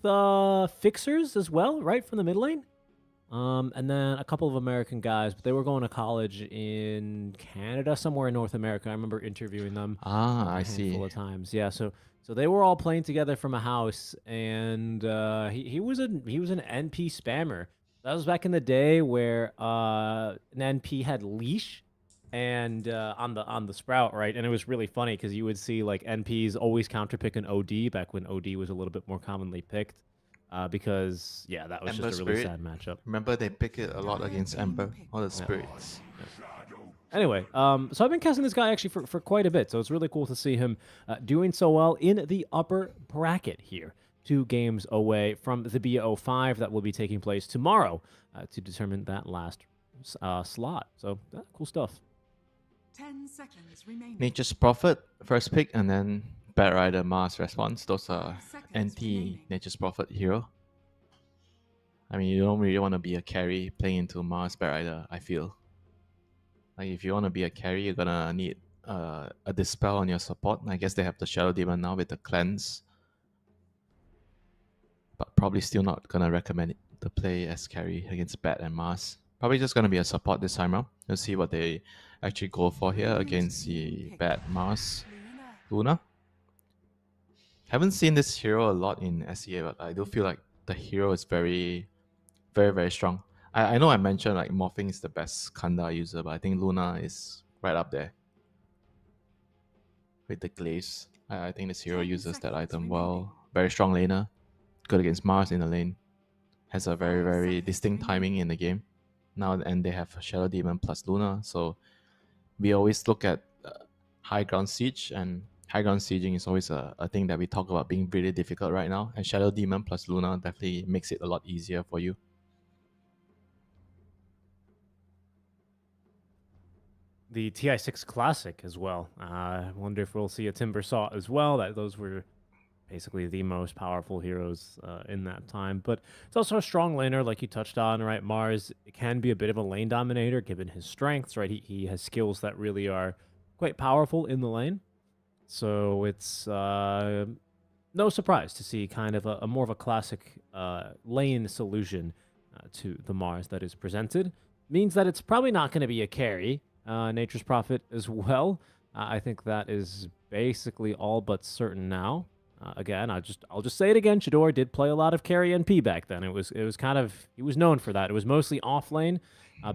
Fixers as well, right from the mid lane. And then a couple of American guys, but they were going to college in Canada, somewhere in North America. I remember interviewing them. I see. A handful of times. Yeah, so they were all playing together from a house, and he was an NP spammer. That was back in the day where an NP had leash and on the Sprout, right? And it was really funny because you would see like NPs always counterpick an OD back when OD was a little bit more commonly picked. Because that was Ember just a really Spirit. sad matchup. Remember they pick it a lot against Ember, all the spirits. Anyway, so I've been casting this guy actually for quite a bit, so it's really cool to see him doing so well in the upper bracket here. 2 games away from the BO5 that will be taking place tomorrow to determine that last slot. So, cool stuff. 10 seconds remaining. Nature's Prophet, first pick, and then Bad Rider, Mars response. Those are anti-Nature's Prophet hero. I mean, you don't really want to be a carry playing into Mars Bad Rider, I feel. Like, if you want to be a carry, you're gonna need a Dispel on your support. I guess they have the Shadow Demon now with the Cleanse. But probably still not gonna recommend it to play as carry against Bat and Mars. Probably just gonna be a support this time around. Let's see what they actually go for here against the Bat Mars. Luna? Haven't seen this hero a lot in SEA, but I do feel like the hero is very, very, very strong. I know I mentioned like Morphing is the best Kanda user, but I think Luna is right up there with the Glaze. I think this hero uses that item well. Very strong laner. Good against Mars in the lane. has a very distinct timing in the game now, and they have Shadow Demon plus Luna. So we always look at high ground siege, and high ground sieging is always a thing that we talk about being really difficult right now. And Shadow Demon plus Luna definitely makes it a lot easier for you. The TI6 Classic as well. I wonder if we'll see a Timber Saw as well. Those were basically the most powerful heroes in that time. But it's also a strong laner, like you touched on, right? Mars can be a bit of a lane dominator given his strengths, right? He has skills that really are quite powerful in the lane. So it's no surprise to see kind of a more of a classic lane solution to the Mars that is presented. Means that it's probably not going to be a carry. Nature's Prophet as well. I think that is basically all but certain now. Again, I'll just say it again. Shador did play a lot of carry NP back then. It was kind of, he was known for that. It was mostly off lane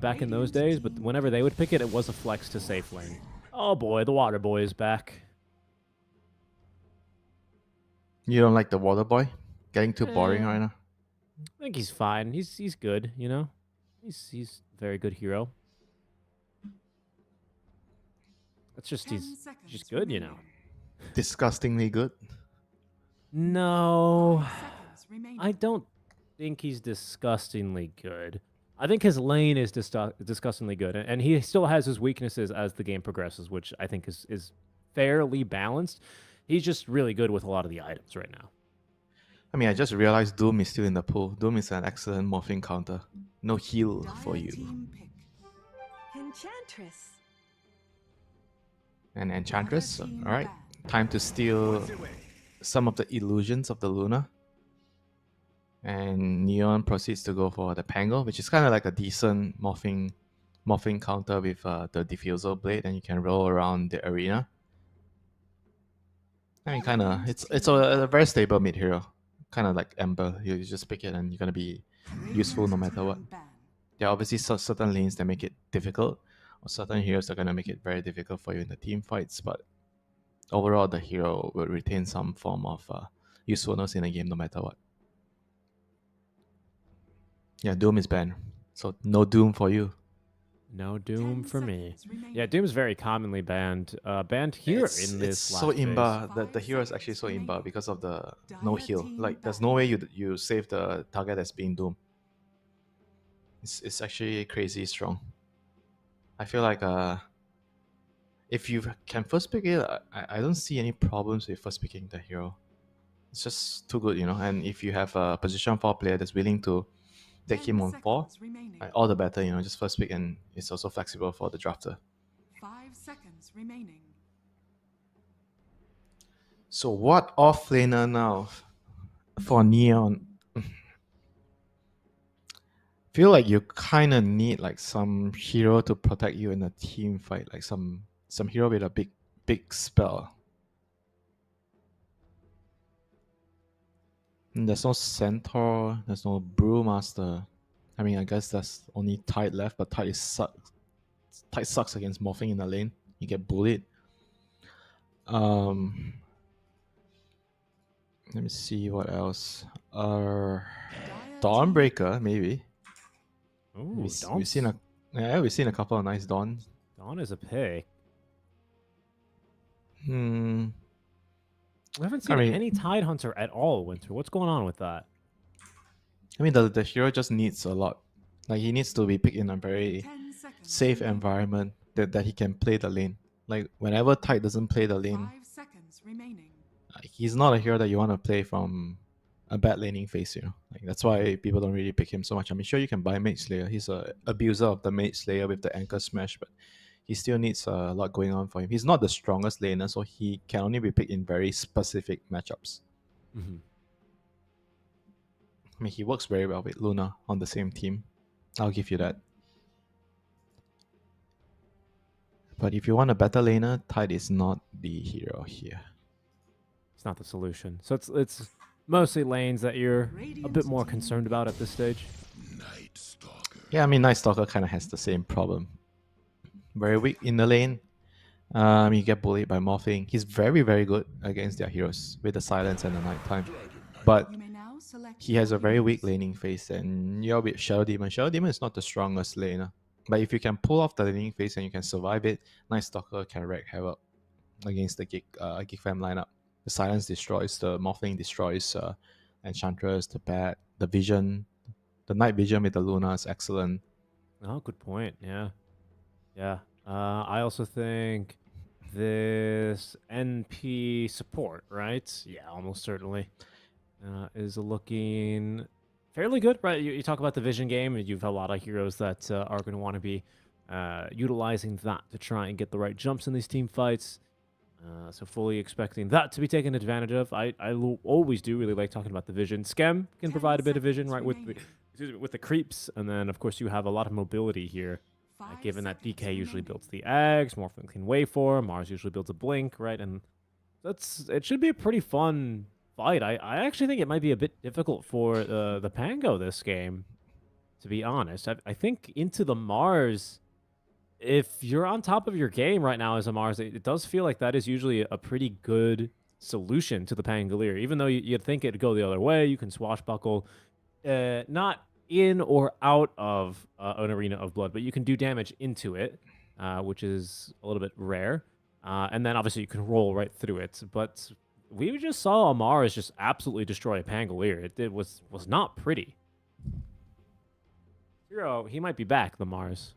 back in those days, but whenever they would pick it, it was a flex to safe lane. Oh boy, the water boy is back. You don't like the water boy? Getting too boring right now? I think he's fine. He's good, you know? He's a very good hero. It's just he's just good, you know. Disgustingly good. No, I don't think he's disgustingly good. I think his lane is disgustingly good, and he still has his weaknesses as the game progresses, which I think is fairly balanced. He's just really good with a lot of the items right now. I mean, I just realized Doom is still in the pool. Doom is an excellent morphing counter. No heal for you. Enchantress. And Enchantress, alright. Time to steal some of the illusions of the Luna. And Neon proceeds to go for the Pango, which is kind of like a decent morphing counter with the Diffusal Blade, and you can roll around the arena. I mean, kind of, it's a very stable mid hero. Kind of like Ember, you just pick it and you're going to be useful no matter what. There are obviously certain lanes that make it difficult, or certain heroes are going to make it very difficult for you in the team fights, but overall the hero will retain some form of usefulness in the game no matter what. Yeah, Doom is banned, so no Doom for you. No Doom for me. Yeah, Doom is very commonly banned. Banned here in this. It's so imba. The hero is actually so imba because of the no heal. Like, there's no way you save the target that's being Doom. It's actually crazy strong. I feel like if you can first pick it, I don't see any problems with first picking the hero. It's just too good, you know. And if you have a position 4 player that's willing to take him on 4, all the better, you know. Just first pick, and it's also flexible for the drafter. 5 seconds remaining. So what off laner now for Neon? Feel like you kind of need like some hero to protect you in a team fight, like some hero with a big spell. And there's no Centaur, there's no Brewmaster. I mean, I guess there's only Tide left, but Tide sucks against morphing in the lane. You get bullied. Let me see what else. Dawnbreaker, maybe. Ooh, we've seen a couple of nice Dawns. Dawn is a pick. We haven't seen any Tide Hunter at all, Winter. What's going on with that? I mean, the hero just needs a lot. Like, he needs to be picked in a very safe environment that he can play the lane. Like, whenever Tide doesn't play the lane, 5 seconds remaining. He's not a hero that you want to play from a bad laning phase, you know. Like, that's why people don't really pick him so much. I mean, sure, you can buy Mage Slayer. He's a abuser of the Mage Slayer with the Anchor Smash, but he still needs a lot going on for him. He's not the strongest laner, so he can only be picked in very specific matchups. Mm-hmm. I mean, he works very well with Luna on the same team. I'll give you that. But if you want a better laner, Tide is not the hero here. It's not the solution. So it's mostly lanes that you're a bit more concerned about at this stage. Yeah, I mean, Night Stalker kind of has the same problem. Very weak in the lane. You get bullied by morphing. He's very good against their heroes with the silence and the nighttime. But he has a very weak laning phase, and you're with Shadow Demon. Shadow Demon is not the strongest laner, but if you can pull off the laning phase and you can survive it, Night Stalker can wreak havoc against the Gig Fam lineup. The Silence destroys, the Morphling destroys Enchantress, the Bat, the Vision, the Night Vision with the Luna is excellent. Oh, good point. Yeah. Yeah. I also think this NP support, right? Yeah, almost certainly. Is looking fairly good, right? You talk about the Vision game, and you've a lot of heroes that are going to want to be utilizing that to try and get the right jumps in these team fights. So fully expecting that to be taken advantage of. I always do really like talking about the Vision. Schem can provide a bit of vision, right, with the creeps, and then of course you have a lot of mobility here. Given that DK usually builds the eggs, Morphin can waveform, Mars usually builds a blink, right? And it should be a pretty fun fight. I actually think it might be a bit difficult for the Pango this game, to be honest. I think into the Mars, if you're on top of your game right now as a Mars, it does feel like that is usually a pretty good solution to the Pangolier. Even though you'd think it'd go the other way, you can swashbuckle, not in or out of an arena of blood, but you can do damage into it, which is a little bit rare. And then obviously you can roll right through it. But we just saw a Mars just absolutely destroy a Pangolier. It was not pretty. Hero, he might be back, the Mars.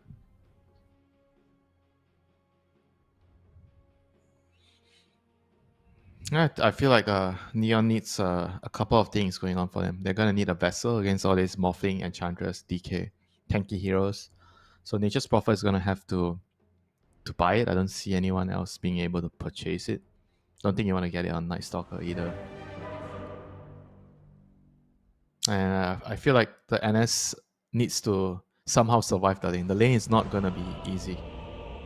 I feel like Neon needs a couple of things going on for them. They're going to need a Vessel against all these Morphling, Enchantress, DK, tanky heroes. So Nature's Prophet is going to have to buy it. I don't see anyone else being able to purchase it. Don't think you want to get it on Night Stalker either. And I feel like the NS needs to somehow survive the lane. The lane is not going to be easy.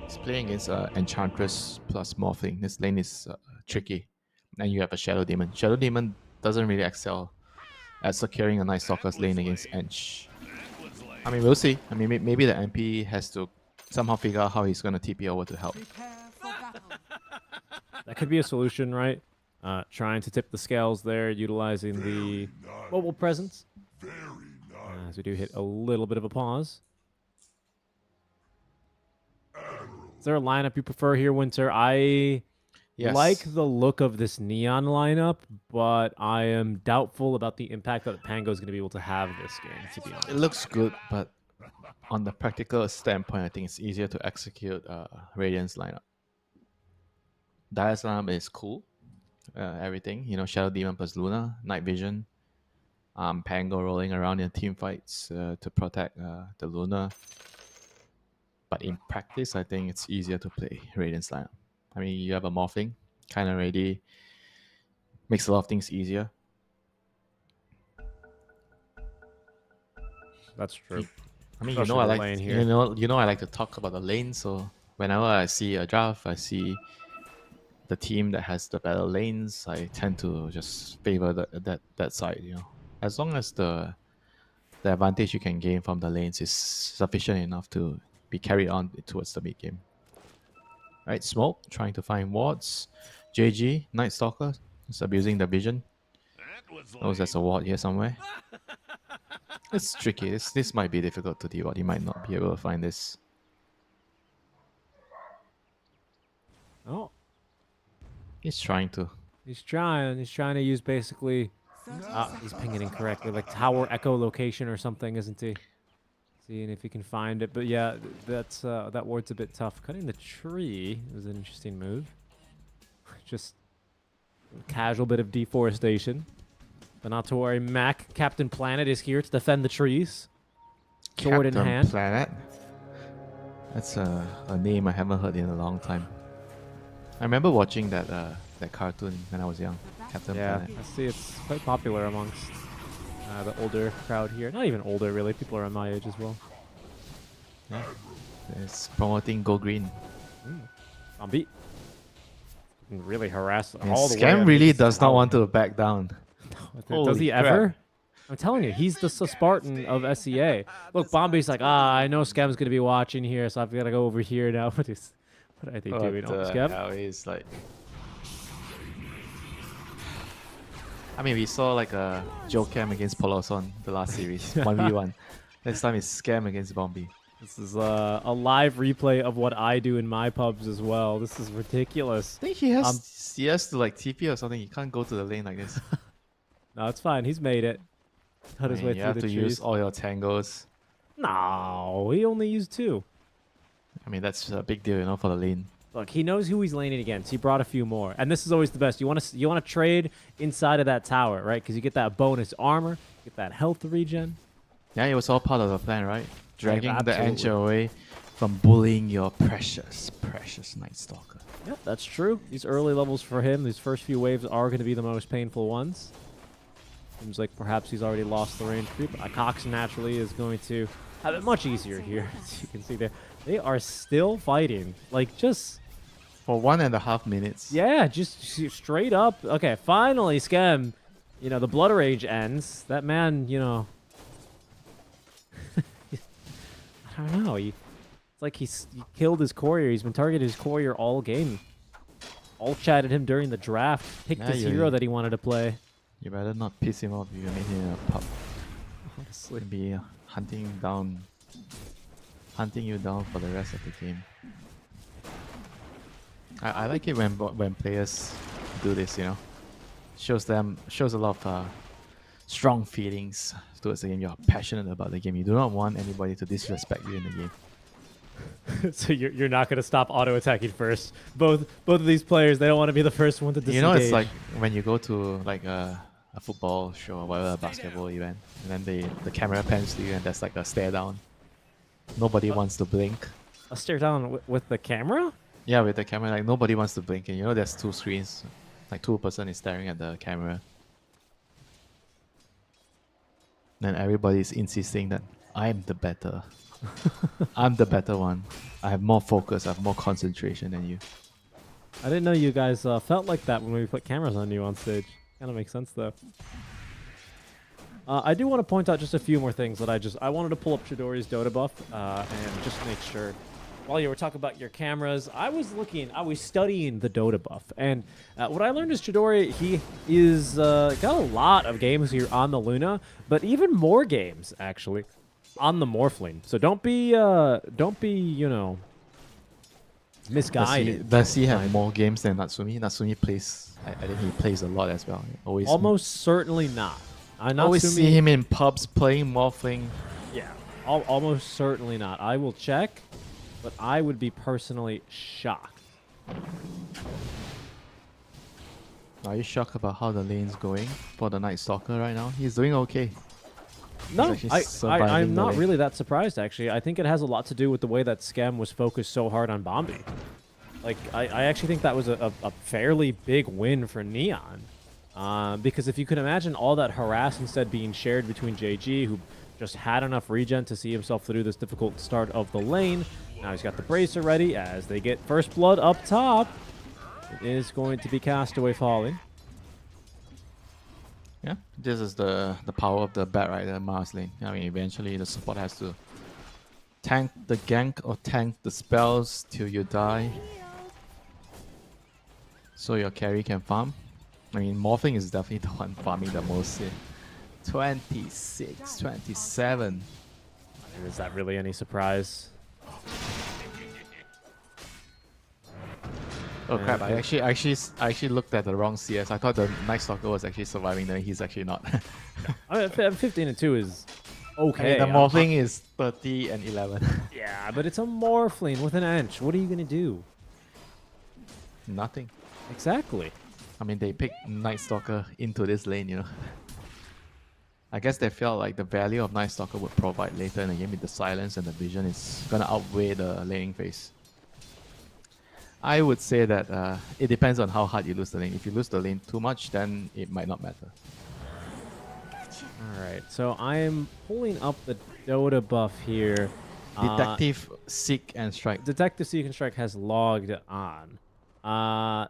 He's playing against Enchantress plus Morphling. This lane is tricky. And you have a Shadow Demon. Shadow Demon doesn't really excel at securing a Night Stalker's lane against Ench. I mean, we'll see. I mean, maybe the MP has to somehow figure out how he's going to TP over to help. That could be a solution, right? Trying to tip the scales there, utilizing the mobile presence. As we do hit a little bit of a pause. Is there a lineup you prefer here, Winter? I like the look of this Neon lineup, but I am doubtful about the impact that Pango is going to be able to have this game, to be honest. It looks good, but on the practical standpoint, I think it's easier to execute Radiant's lineup. Dire's lineup is cool. Everything, you know, Shadow Demon plus Luna, Night Vision, Pango rolling around in team fights to protect the Luna. But in practice, I think it's easier to play Radiant's lineup. I mean, you have a Morphling, kind of ready, makes a lot of things easier. That's true. I mean, you know, I like to talk about the lane. So whenever I see a draft, I see the team that has the better lanes, I tend to just favor that side. You know, as long as the advantage you can gain from the lanes is sufficient enough to be carried on towards the mid game. Right, Smoke trying to find wards. JG, Night Stalker, is abusing the vision. Oh, there's a ward here somewhere. It's tricky. This might be difficult to deal with. He might not be able to find this. Oh. He's trying to. He's trying to use basically... he's pinging incorrectly. Like tower echo location or something, isn't he? Seeing if he can find it. But yeah, that's that ward's a bit tough. Cutting the tree was an interesting move. Just a casual bit of deforestation. But not to worry, Mac, Captain Planet, is here to defend the trees. Sword in hand. Captain Planet? That's a name I haven't heard in a long time. I remember watching that cartoon when I was young. Captain Planet. I see it's quite popular amongst the older crowd here. Not even older, really. People around my age as well. Yeah. It's promoting Go Green. On beat. Really harass all the way. Scam really does not want to back down. Does he ever? I'm telling you, he's the Spartan of SEA. Look, Bombay's like, I know Scam's going to be watching here, so I've got to go over here now. What are they doing on Scam? He's like... I mean, we saw like a Joe Cam against Poloson the last series, 1v1. This time it's Scam against Bombi. This is a live replay of what I do in my pubs as well. This is ridiculous. I think he has to like TP or something. He can't go to the lane like this. No, it's fine. He's made it. Cut his way You through have the to trees. use all your tangos. No, he only used 2. I mean, that's a big deal, you know, for the lane. Look, he knows who he's laning against. He brought a few more, and this is always the best. You want to trade inside of that tower, right? Because you get that bonus armor, get that health regen. Yeah, it was all part of the plan, right? Dragging the absolutely. Ancher away from bullying your precious Night Stalker. Yep, that's true. These early levels for him, these first few waves are going to be the most painful ones. Seems like perhaps he's already lost the range creep. Cox naturally is going to have it much easier here, as you can see there. They are still fighting, like just for 1.5 minutes. Yeah, just straight up. Okay, finally, Scam. You know, the blood rage ends. That man, you know, I don't know. It's like he killed his courier. He's been targeting his courier all game. All chatted him during the draft. Picked his hero that he wanted to play. You better not piss him off if you make him a pup. Honestly. He'll be hunting you down for the rest of the game. I like it when players do this, you know. Shows a lot of strong feelings towards the game. You're passionate about the game. You do not want anybody to disrespect you in the game. So you're not gonna stop auto attacking first. Both of these players, they don't want to be the first one to disengage. You know, it's like when you go to like a football show or whatever, a basketball event, and then the camera pans to you and there's like a stare down. Nobody wants to blink. A stare down with the camera? Yeah, with the camera, like nobody wants to blink, and you know there's 2 screens, like 2 person is staring at the camera. Then everybody's insisting that I'm the better. I'm the better one. I have more focus, I have more concentration than you. I didn't know you guys felt like that when we put cameras on you on stage. Kind of makes sense though. I do want to point out just a few more things that I wanted to pull up Chidori's Dota buff and just make sure. While you were talking about your cameras, I was studying the Dota buff, and what I learned is Chidori, he is got a lot of games here on the Luna, but even more games actually on the Morphling. So don't be you know, misguided. Does he have more games than Natsumi? Natsumi plays. I think he plays a lot as well. Almost certainly not. I always see him in pubs playing Morphling. Yeah, almost certainly not. I will check, but I would be personally shocked. Are you shocked about how the lane's going for the Night Stalker right now? He's doing okay. No, I'm not really that surprised, actually. I think it has a lot to do with the way that Scam was focused so hard on Bombi. Like, I actually think that was a fairly big win for Neon. Because if you could imagine all that harass instead being shared between JG, who just had enough regen to see himself through this difficult start of the lane. Now he's got the bracer ready as they get first blood up top. It is going to be Castaway falling. Yeah, this is the power of the Bat Rider Mars lane. I mean, eventually the support has to tank the gank or tank the spells till you die, so your carry can farm. I mean, Morphing is definitely the one farming the most here. 26, 27. I mean, is that really any surprise? Oh crap! I actually looked at the wrong CS. I thought the Night Stalker was actually surviving. Then he's actually not. I mean, 15-2 is okay. I mean, the Morphling is 30 and 11. Yeah, but it's a Morphling with an Ench. What are you gonna do? Nothing. Exactly. I mean, they picked Night Stalker into this lane, you know. I guess they felt like the value of Night Stalker would provide later in the game with the silence and the vision is gonna outweigh the laning phase. I would say that it depends on how hard you lose the lane. If you lose the lane too much, then it might not matter. Alright, so I am pulling up the Dota buff here. Detective, Seek, and Strike. Detective, Seek, and Strike has logged on.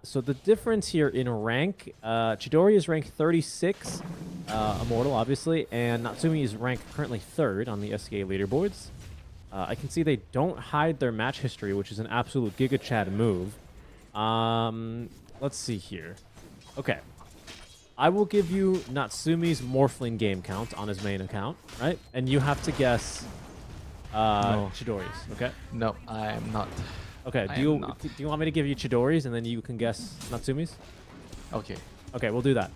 So the difference here in rank, Chidori is ranked 36, Immortal obviously, and Natsumi is ranked currently 3rd on the SK leaderboards. I can see they don't hide their match history, which is an absolute Giga Chad move. Let's see here. Okay. I will give you Natsumi's Morphling game count on his main account, right? And you have to guess No. Chidori's, okay? No, I am not. Okay, I do am you not. do you want me to give you Chidori's and then you can guess Natsumi's? Okay. Okay, we'll do that.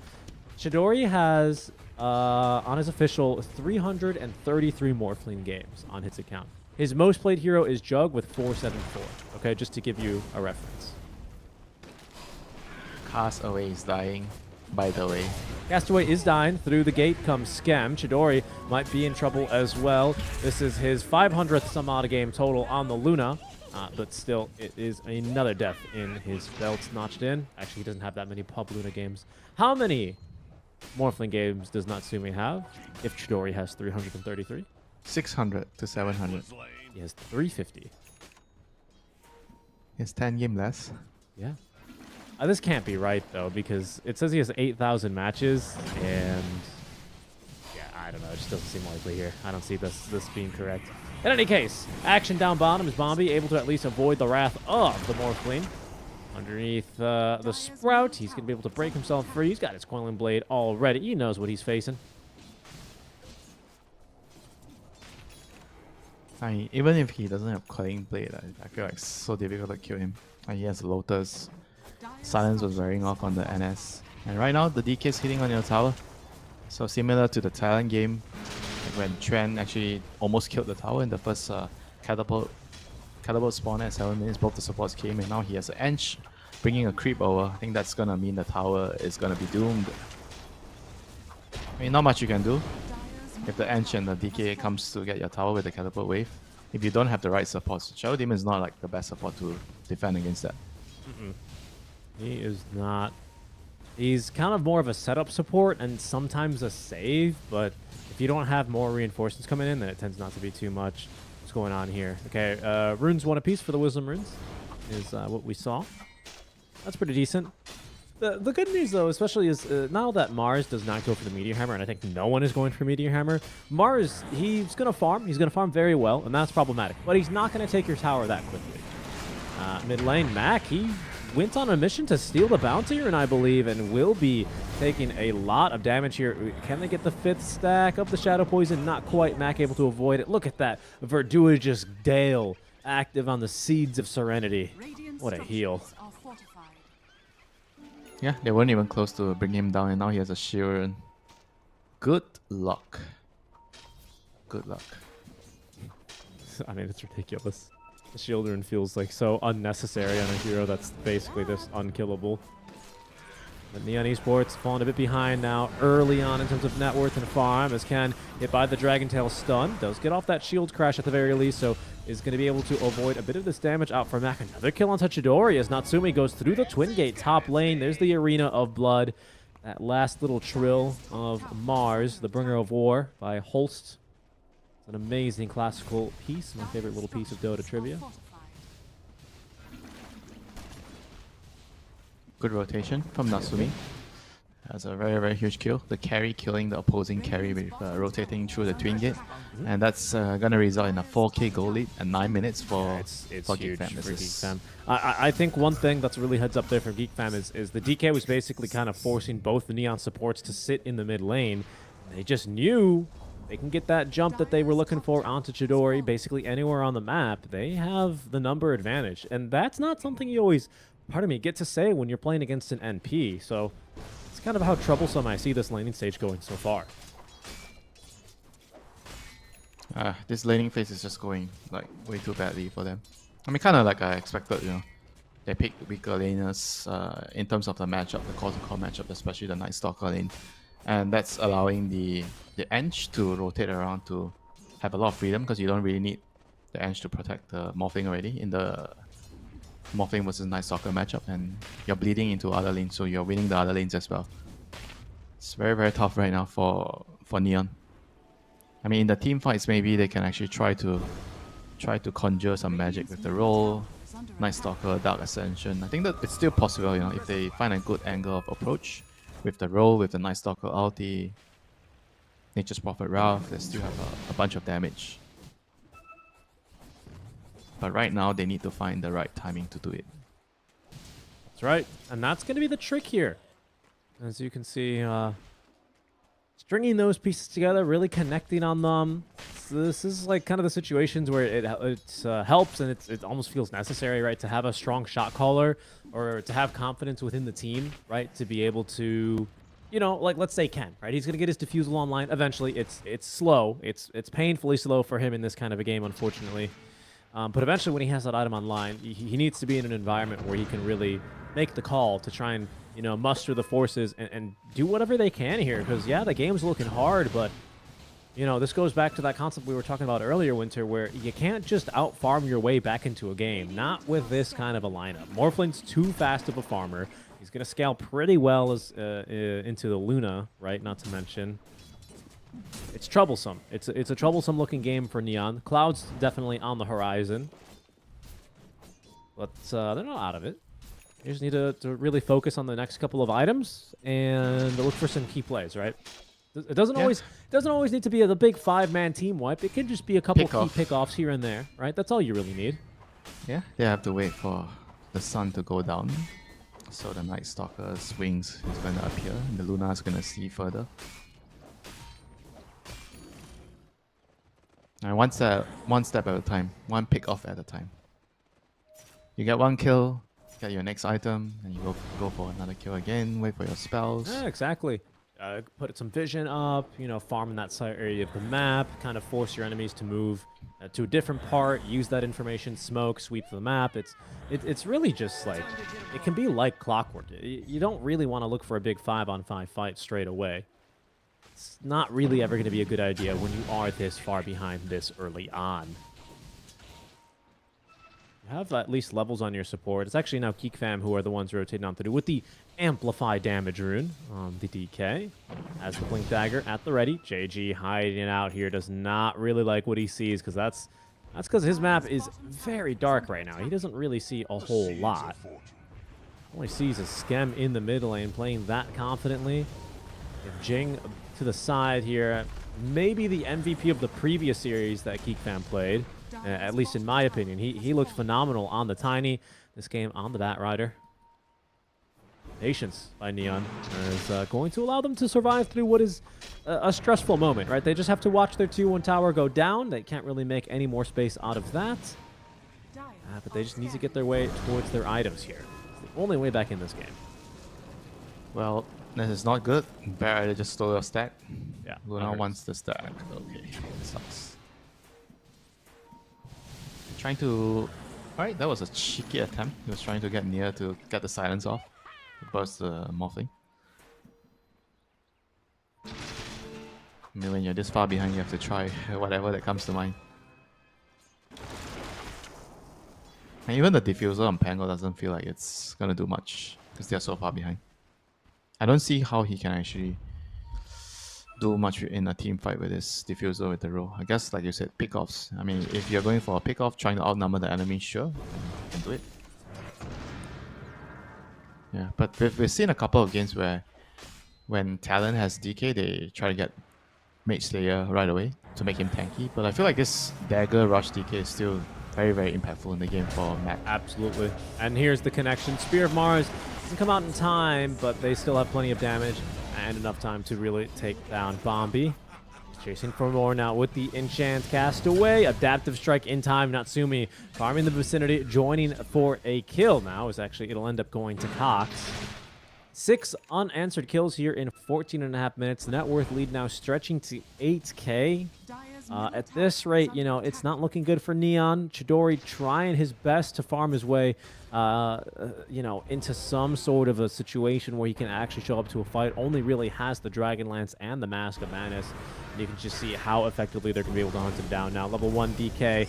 Chidori has, on his official, 333 Morphling games on his account. His most played hero is Jug with 474. Okay, just to give you a reference. Castaway is dying, by the way. Castaway is dying. Through the gate comes Scam. Chidori might be in trouble as well. This is his 500th some odd game total on the Luna. But still, it is another death in his belts notched in. Actually, he doesn't have that many Pub Luna games. How many Morphling games does Natsumi have if Chidori has 333? 600 to 700. He has 350. He has 10 game less. Yeah. This can't be right, though, because it says he has 8,000 matches, and yeah, I don't know. It just doesn't seem likely here. I don't see this being correct. In any case, action down bottom is Bombi able to at least avoid the wrath of the Morphling. Underneath the Sprout, he's going to be able to break himself free. He's got his Coiling Blade already. He knows what he's facing. Even if he doesn't have Coiling Blade, I feel like it's so difficult to kill him. He has Lotus. Silence was wearing off on the NS. And right now, the DK is hitting on your tower. So similar to the Thailand game, when Trent actually almost killed the tower in the first catapult spawn at 7 minutes, both the supports came, and now he has an Ench bringing a creep over. I think that's gonna mean the tower is gonna be doomed. I mean, not much you can do if the Ench and the DK comes to get your tower with the catapult wave. If you don't have the right supports, Shadow Demon is not like the best support to defend against that. He is not. He's kind of more of a setup support and sometimes a save, but if you don't have more reinforcements coming in, then it tends not to be too much. What's going on here? Okay, runes one apiece for the Wisdom runes is what we saw. That's pretty decent. The good news, though, especially is now that Mars does not go for the Meteor Hammer, and I think no one is going for Meteor Hammer, Mars, he's going to farm. He's going to farm very well, and that's problematic. But he's not going to take your tower that quickly. Mid lane, Mac, he went on a mission to steal the bounty rune, I believe, and will be taking a lot of damage here. Can they get the 5th stack of the Shadow Poison? Not quite. Mac able to avoid it. Look at that. Verduage's Dale active on the Seeds of Serenity. What a heal. Yeah, they weren't even close to bring him down, and now he has a shield. Good luck. Good luck. I mean, it's ridiculous. The shield rune feels like so unnecessary on a hero that's basically this unkillable. But Neon Esports falling a bit behind now early on in terms of net worth and farm, as Ken hit by the Dragon Tail stun. Does get off that shield crash at the very least, so is going to be able to avoid a bit of this damage out for Mac. Another kill on Chidori as Natsumi goes through the Twin Gate top lane. There's the Arena of Blood. That last little trill of Mars, the Bringer of War by Holst. It's an amazing classical piece, my favorite little piece of Dota trivia. Good rotation from Natsumi. That's a very, very huge kill. The carry killing the opposing carry with rotating through the Twin Gate. And that's going to result in a 4k goal lead and 9 minutes for, it's for huge Geek Fam. for Geek Fam. I think one thing that's really heads up there for Geek Fam is the DK was basically kind of forcing both the Neon supports to sit in the mid lane. They just knew they can get that jump that they were looking for onto Chidori basically anywhere on the map. They have the number advantage. And that's not something you always, pardon me, get to say when you're playing against an NP. So it's kind of how troublesome I see this laning stage going so far. This laning phase is just going like way too badly for them. I mean, kind of like I expected, you know. They picked weaker laners in terms of the matchup, the core-to-core matchup, especially the Night Stalker lane. And that's allowing the Ench to rotate around to have a lot of freedom, because you don't really need the Ench to protect the Morphling already in the Morphling versus Night Stalker matchup, and you're bleeding into other lanes, so you're winning the other lanes as well. It's very, very tough right now for Neon. I mean, in the team fights, maybe they can actually try to conjure some magic with the roll, Night Stalker, Dark Ascension. I think that it's still possible, you know, if they find a good angle of approach with the roll, with the Night Stalker ulti, Nature's Prophet Wrath, they still have a bunch of damage. But right now, they need to find the right timing to do it. That's right. And that's going to be the trick here. As you can see, stringing those pieces together, really connecting on them. So this is like kind of the situations where it helps and it almost feels necessary, right? To have a strong shot caller or to have confidence within the team, right? To be able to, you know, like let's say Ken, right? He's going to get his defusal online eventually. It's slow. It's painfully slow for him in this kind of a game, unfortunately. But eventually when he has that item online, he needs to be in an environment where he can really make the call to try and, you know, muster the forces and do whatever they can here. Because, yeah, the game's looking hard, but, you know, this goes back to that concept we were talking about earlier, Winter, where you can't just out-farm your way back into a game. Not with this kind of a lineup. Morphling's too fast of a farmer. He's going to scale pretty well as into the Luna, right? Not to mention, it's troublesome. It's a troublesome-looking game for Neon. Cloud's definitely on the horizon. But they're not out of it. You just need to really focus on the next couple of items and look for some key plays, right? It doesn't always need to be the big 5-man team wipe. It can just be a couple key pickoffs here and there, right? That's all you really need. Yeah, they have to wait for the sun to go down. So the Night Stalker's wings is going to appear and the Luna is going to see further. And one step at a time, one pick off at a time. You get one kill, get your next item, and you go for another kill again, wait for your spells. Yeah, exactly. Put some vision up, you know, farm in that side area of the map, kind of force your enemies to move to a different part, use that information, smoke, sweep the map. It's really just like, it can be like clockwork. You don't really want to look for a big 5-on-5 fight straight away. It's not really ever going to be a good idea when you are this far behind this early on. You have at least levels on your support. It's actually now Geekfam who are the ones rotating on to do with the Amplify damage rune on the DK. As the Blink Dagger at the ready. JG hiding it out here. Does not really like what he sees because that's because his map is very dark right now. He doesn't really see a whole lot. All he sees is Skem in the mid lane playing that confidently. If Jing to the side here. Maybe the MVP of the previous series that Geekfam played. At least in my opinion. He looked phenomenal on the Tiny. This game on the Batrider. Patience by Neon is going to allow them to survive through what is a stressful moment, right? They just have to watch their 2-1 tower go down. They can't really make any more space out of that. But they just need to get their way towards their items here. It's the only way back in this game. Well, this is not good. Batrider just stole your stack. Yeah. Luna wants the stack. Okay, that sucks. Trying to... Alright, that was a cheeky attempt. He was trying to get near to get the silence off. Burst the Morphling. I mean, when you're this far behind, you have to try whatever that comes to mind. And even the diffuser on Pango doesn't feel like it's gonna do much because they're so far behind. I don't see how he can actually do much in a team fight with this diffuser with the row. I guess, like you said, pickoffs. I mean, if you're going for a pickoff, trying to outnumber the enemy, sure, you can do it. Yeah, but we've seen a couple of games where when Talon has DK, they try to get Mage Slayer right away to make him tanky. But I feel like this Dagger Rush DK is still very, very impactful in the game for Mac. Absolutely. And here's the connection. Spear of Mars doesn't come out in time, but they still have plenty of damage and enough time to really take down Bombi. Chasing for more now with the enchant cast away. Adaptive strike in time. Natsumi farming the vicinity, joining for a kill now. It'll end up going to Cox. 6 unanswered kills here in 14.5 minutes. The net worth lead now stretching to 8k. At this rate, you know, it's not looking good for Neon. Chidori trying his best to farm his way, you know, into some sort of a situation where he can actually show up to a fight. Only really has the Dragon Lance and the Mask of Madness. And you can just see how effectively they're going to be able to hunt him down now. Level 1 DK,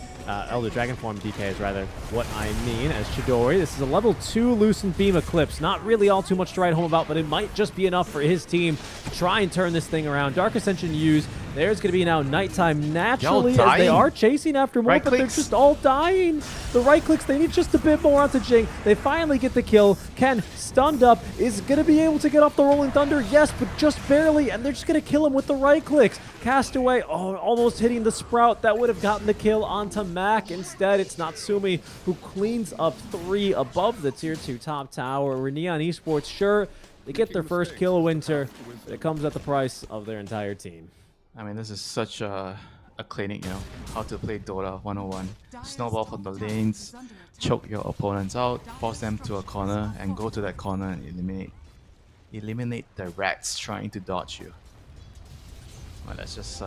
Elder Dragon Form DK is rather what I mean as Chidori. This is a level 2 Lucent Beam Eclipse. Not really all too much to write home about, but it might just be enough for his team to try and turn this thing around. Dark Ascension used. There's going to be now nighttime naturally as they are chasing after more, but they're just all dying. The right clicks, they need just a bit more onto Jing. They finally get the kill. Ken, stunned up, is going to be able to get off the Rolling Thunder. Yes, but just barely, and they're just going to kill him with the right clicks. Castaway, almost hitting the Sprout. That would have gotten the kill onto Mac. Instead, it's Natsumi who cleans up 3 above the tier 2 top tower. Neon Esports, sure, They get their first kill of winter, but it comes at the price of their entire team. I mean, this is such a clinic, you know, how to play Dota 101. Snowball from the lanes, choke your opponents out, force them to a corner, and go to that corner and eliminate the rats trying to dodge you. Well, that's just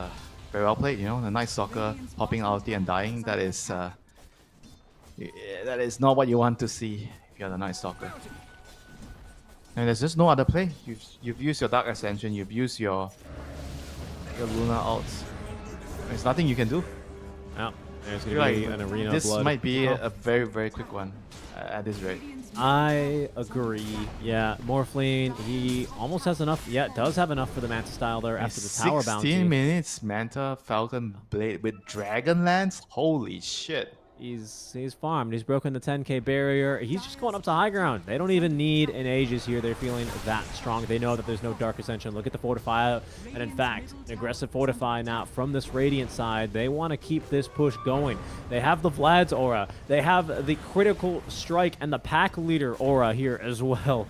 very well played, you know. The Night Stalker popping ulti and dying, that is not what you want to see if you're the Night Stalker. And there's just no other play. You've used your Dark Ascension, you've used your Luna ults. There's nothing you can do. Oh, there's gonna be an arena this of blood. Might be a very, very quick one at this rate. I agree. Yeah, Morphling, he almost has enough. Yeah, does have enough for the Manta style there after the tower bounty. 16 minutes, Manta, Falcon Blade with Dragonlance? Holy shit. He's farmed. He's broken the 10k barrier. He's just going up to high ground. They don't even need an Aegis here. They're feeling that strong. They know that there's no Dark Ascension. Look at the Fortify. And in fact, an aggressive Fortify now from this Radiant side. They want to keep this push going. They have the Vlad's aura. They have the critical strike and the pack leader aura here as well.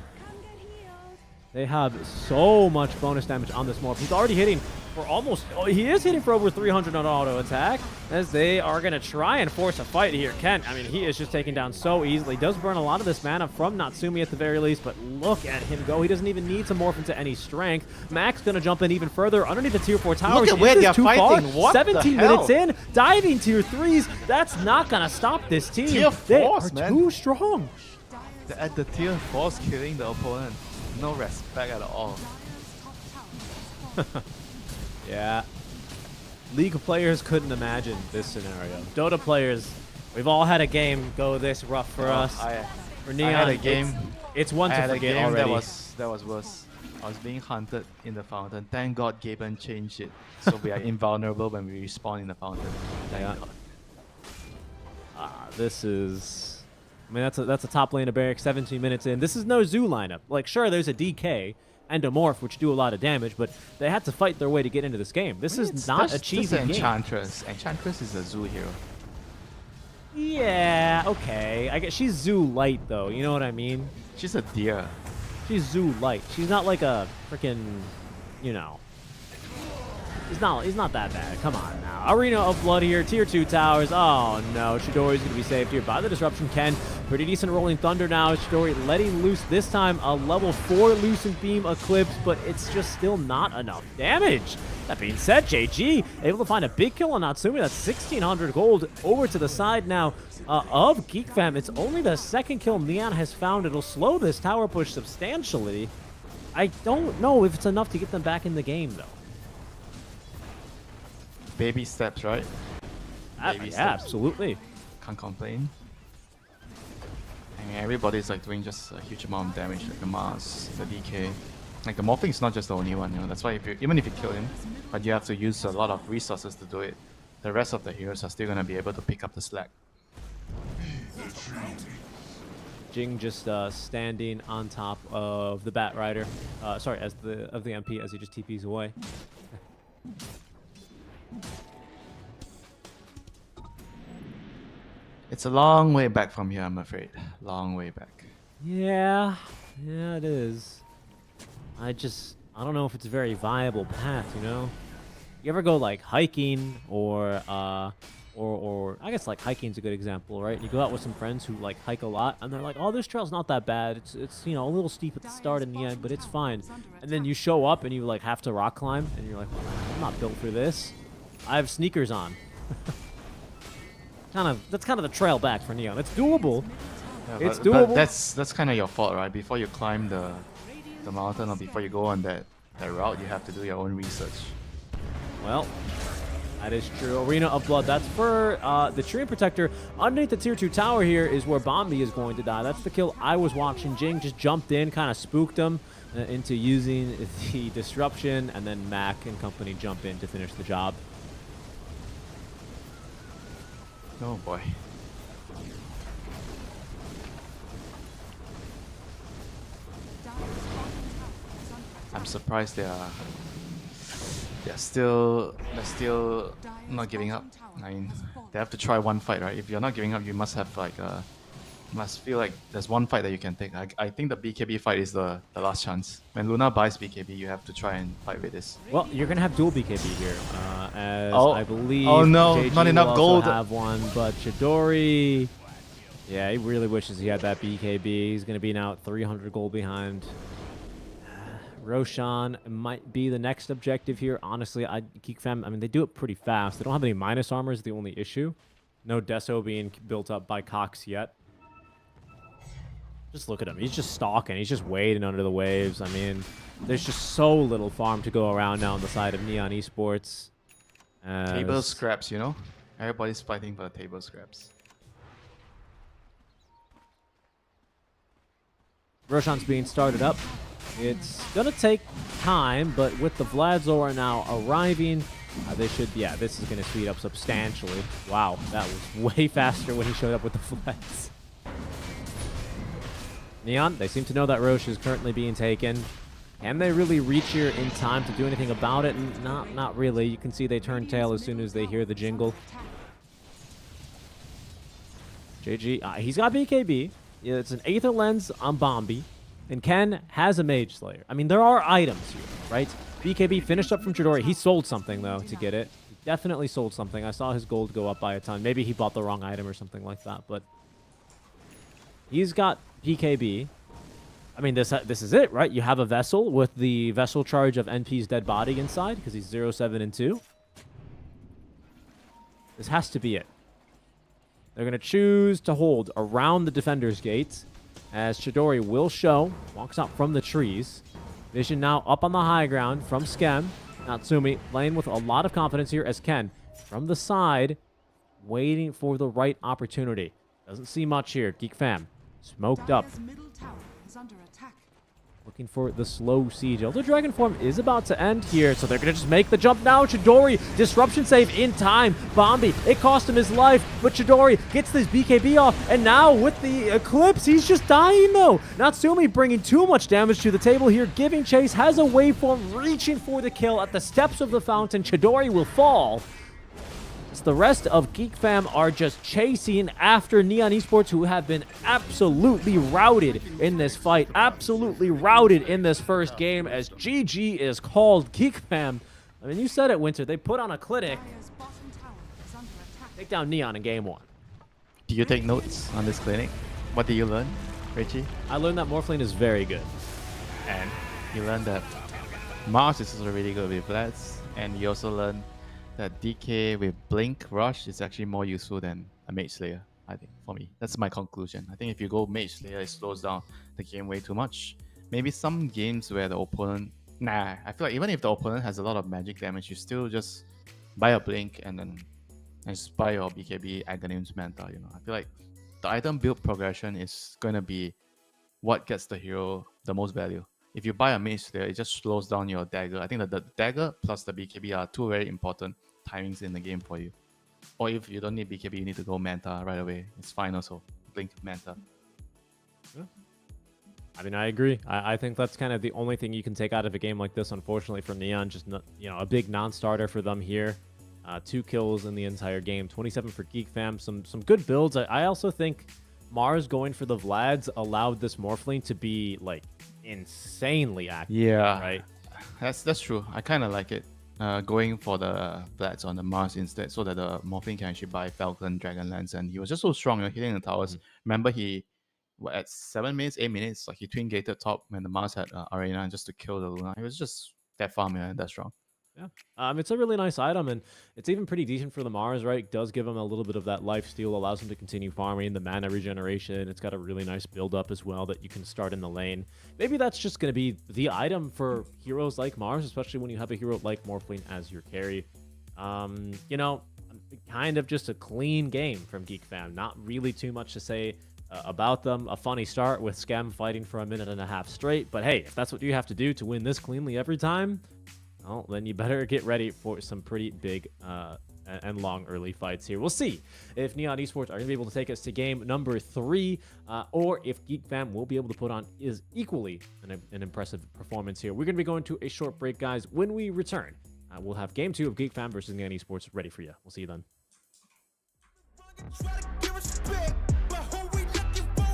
They have so much bonus damage on this morph. He's already hitting for almost... Oh, he is hitting for over 300 on auto attack, as they are going to try and force a fight here. Kent, I mean, he is just taken down so easily. Does burn a lot of this mana from Natsumi at the very least, but look at him go. He doesn't even need to morph into any strength. Max going to jump in even further underneath the tier 4 towers. Look at where they're fighting. What 17 the hell? minutes in, diving tier 3s. That's not going to stop this team. Tier 4s, they are man. too strong. At the tier 4s killing the opponent. No respect at all. Yeah. League players couldn't imagine this scenario. Dota players, we've all had a game go this rough for us. For Neon, I had a game. It's one to forget already. That was worse. I was being hunted in the fountain. Thank God Gaben changed it, so we are invulnerable when we respawn in the fountain. Thank God. This is... I mean, that's a top lane of Barrack 17 minutes in. This is no Zoo lineup. Like, sure, there's a DK and a Morph, which do a lot of damage, but they had to fight their way to get into this game. This is not a cheesy game. Enchantress. Enchantress is a Zoo hero. Yeah, okay. I guess she's Zoo light, though. You know what I mean? She's a deer. She's Zoo light. She's not like a freaking, you know... He's not that bad. Come on now. Arena of Blood here. Tier 2 towers. Oh no. Chidori's going to be saved here by the disruption. Ken, pretty decent rolling thunder now. Chidori letting loose this time a level 4 Lucent Beam Eclipse, but it's just still not enough damage. That being said, JG able to find a big kill on Natsumi. That's 1,600 gold over to the side now of Geek Fam. It's only the second kill Neon has found. It'll slow this tower push substantially. I don't know if it's enough to get them back in the game, though. Baby steps, right? Yeah, absolutely. Can't complain. I mean, everybody's like doing just a huge amount of damage, like the Mars, the DK. Like the Morphling is not just the only one, you know. That's why even if you kill him, but you have to use a lot of resources to do it. The rest of the heroes are still gonna be able to pick up the slack. Jing just standing on top of the Bat Rider. Sorry, of the MP as he just TPs away. It's a long way back from here, I'm afraid. Long way back. Yeah, it is. I don't know if it's a very viable path, you know? You ever go like hiking or I guess like hiking's a good example, right? You go out with some friends who like hike a lot and they're like, "Oh, this trail's not that bad. It's you know, a little steep at the start and the end, but it's fine." And then you show up and you like have to rock climb and you're like, well, "I'm not built for this. I have sneakers on." That's kind of the trail back for Neon. It's doable. Yeah, it's doable. But that's kind of your fault, right? Before you climb the mountain or before you go on that route, you have to do your own research. Well, that is true. Arena of Blood. That's for the Tree Protector. Underneath the tier 2 tower here is where Bombi is going to die. That's the kill I was watching. Jing just jumped in, kind of spooked him into using the disruption, and then Mac and company jump in to finish the job. Oh boy. I'm surprised they're still not giving up. I mean, they have to try one fight, right? If you're not giving up, you must have like must feel like there's one fight that you can take. I think the BKB fight is the last chance. When Luna buys BKB, you have to try and fight with this. Well, you're gonna have dual BKB here, as Oh. I believe. Oh no, JG not will enough also gold. Have one, but Chidori. Yeah, he really wishes he had that BKB. He's gonna be now 300 gold behind. Roshan might be the next objective here. Honestly, Geek Fam, I mean, they do it pretty fast. They don't have any minus armor is the only issue. No Deso being built up by Cox yet. Just look at him. He's just stalking. He's just waiting under the waves. I mean, there's just so little farm to go around now on the side of Neon Esports. Table scraps, you know? Everybody's fighting for the table scraps. Roshan's being started up. It's going to take time, but with the Vladzor now arriving, they should, yeah, this is going to speed up substantially. Wow, that was way faster when he showed up with the Vlads. Neon, they seem to know that Roche is currently being taken. Can they really reach here in time to do anything about it? Not really. You can see they turn tail as soon as they hear the jingle. JG, he's got BKB. Yeah, it's an Aether Lens on Bombi. And Ken has a Mage Slayer. I mean, there are items here, right? BKB finished up from Chidori. He sold something, though, to get it. He definitely sold something. I saw his gold go up by a ton. Maybe he bought the wrong item or something like that, but he's got BKB. I mean, this is it, right? You have a Vessel with the Vessel charge of NP's dead body inside because he's 0, 7, and 2. This has to be it. They're going to choose to hold around the Defender's Gate as Chidori will show. Walks out from the trees. Vision now up on the high ground from Skem. Natsumi playing with a lot of confidence here as Ken from the side waiting for the right opportunity. Doesn't see much here. Geek Fam smoked up. Looking for the slow siege. Elder Dragon form is about to end here, so they're going to just make the jump now. Chidori, disruption save in time. Bombi, it cost him his life, but Chidori gets this BKB off, and now with the Eclipse, he's just dying though. Natsumi bringing too much damage to the table here, giving chase, has a waveform, reaching for the kill at the steps of the fountain. Chidori will fall. The rest of Geek Fam are just chasing after Neon Esports, who have been absolutely routed in this fight. Absolutely routed in this first game as GG is called. Geek Fam, I mean, you said it, Winter. They put on a clinic. Take down Neon in game 1. Do you take notes on this clinic? What did you learn, Richie? I learned that Morphling is very good. And you learned that Mars is also really good with Vlads. And you also learned that DK with Blink Rush is actually more useful than a Mage Slayer, I think, for me. That's my conclusion. I think if you go Mage Slayer, it slows down the game way too much. Maybe some games where the opponent... Nah, I feel like even if the opponent has a lot of magic damage, you still just buy a Blink and then just buy your BKB Aghanim's Manta, you know. I feel like the item build progression is going to be what gets the hero the most value. If you buy a Mage Slayer, it just slows down your dagger. I think that the dagger plus the BKB are two very important timings in the game for you. Or if you don't need BKB, you need to go Manta right away. It's fine also. Blink Manta. Yeah. I mean, I agree. I think that's kind of the only thing you can take out of a game like this, unfortunately, for Neon. Just, you know, a big non-starter for them here. 2 kills in the entire game. 27 for Geek Fam. Some good builds. I also think Mars going for the Vlads allowed this Morphling to be, like, insanely active. Yeah. Right? That's true. I kind of like it. Going for the Vlads on the Mars instead, so that the Morphling can actually buy Falcon, Dragonlance, and he was just so strong, you know, hitting the towers. Remember, he at 7 minutes, 8 minutes, like he twin gated top when the Mars had Arena just to kill the Luna. He was just that farm, and that strong. Yeah, it's a really nice item, and it's even pretty decent for the Mars, right? It does give him a little bit of that life steal, allows him to continue farming, the mana regeneration. It's got a really nice build-up as well that you can start in the lane. Maybe that's just going to be the item for heroes like Mars, especially when you have a hero like Morphling as your carry. You know, kind of just a clean game from Geek Fam. Not really too much to say about them. A funny start with Skem fighting for 1.5 minutes straight, but hey, if that's what you have to do to win this cleanly every time, well, then you better get ready for some pretty big and long early fights here. We'll see if Neon Esports are going to be able to take us to game number 3, or if Geek Fam will be able to put on is equally an impressive performance here. We're going to be going to a short break, guys. When we return, we'll have game 2 of Geek Fam versus Neon Esports ready for you. We'll see you then. Try to give respect, but who we looking for?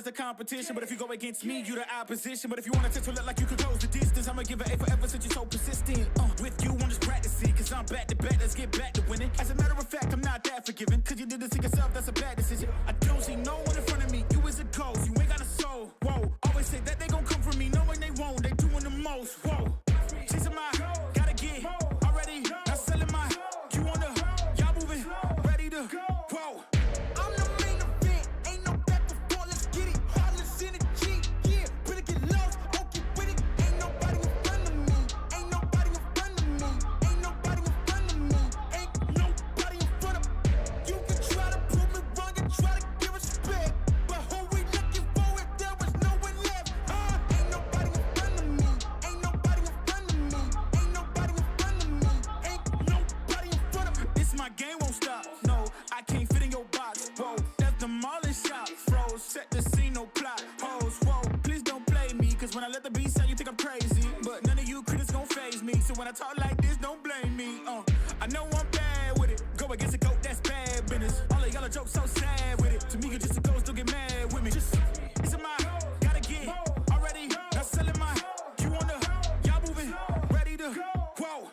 as the competition. But if you go against me, you the opposition. But if you want to look like you could close the distance, I'ma give it A forever since you're so persistent. With you, I'm just practicing, cause I'm back to back, let's get back to winning. As a matter of fact, I'm not that forgiving, cause you did this to yourself, that's a bad decision. I don't see no one in front of me, you is a ghost, you ain't got a soul. Whoa, always say that they gon' come for me, knowing they won't, they doing the most. Whoa, chasing my, gotta get already, not selling my, you on the, y'all moving, ready to, whoa. I'm the main event, ain't no back before, let's get it, heartless energy, yeah, really get lost, don't get with it, ain't nobody in front of me, ain't nobody in front of me, ain't nobody in front of me, ain't nobody in front of me. You can try to prove me wrong and try to give respect, but who we looking for if there was no one left? Ain't nobody in front of me, ain't nobody in front of me, ain't nobody in front of me, ain't nobody in front of me. This my game won't stop, no, I can't fit in your box, whoa, that's the mauling shot, froze, set the scene, no plot, hoes, whoa, please don't play me, cause when I let the beat sound, you think I'm crazy, but none of you critics gon' faze me, so when I talk like this, don't blame me, I know I'm bad with it, go against a goat, that's bad business, all of y'all are jokes so sad with it, to me you're just a ghost, don't get mad with me, just, it's a my, gotta get, already, not selling my, you on the, y'all moving, ready to, whoa,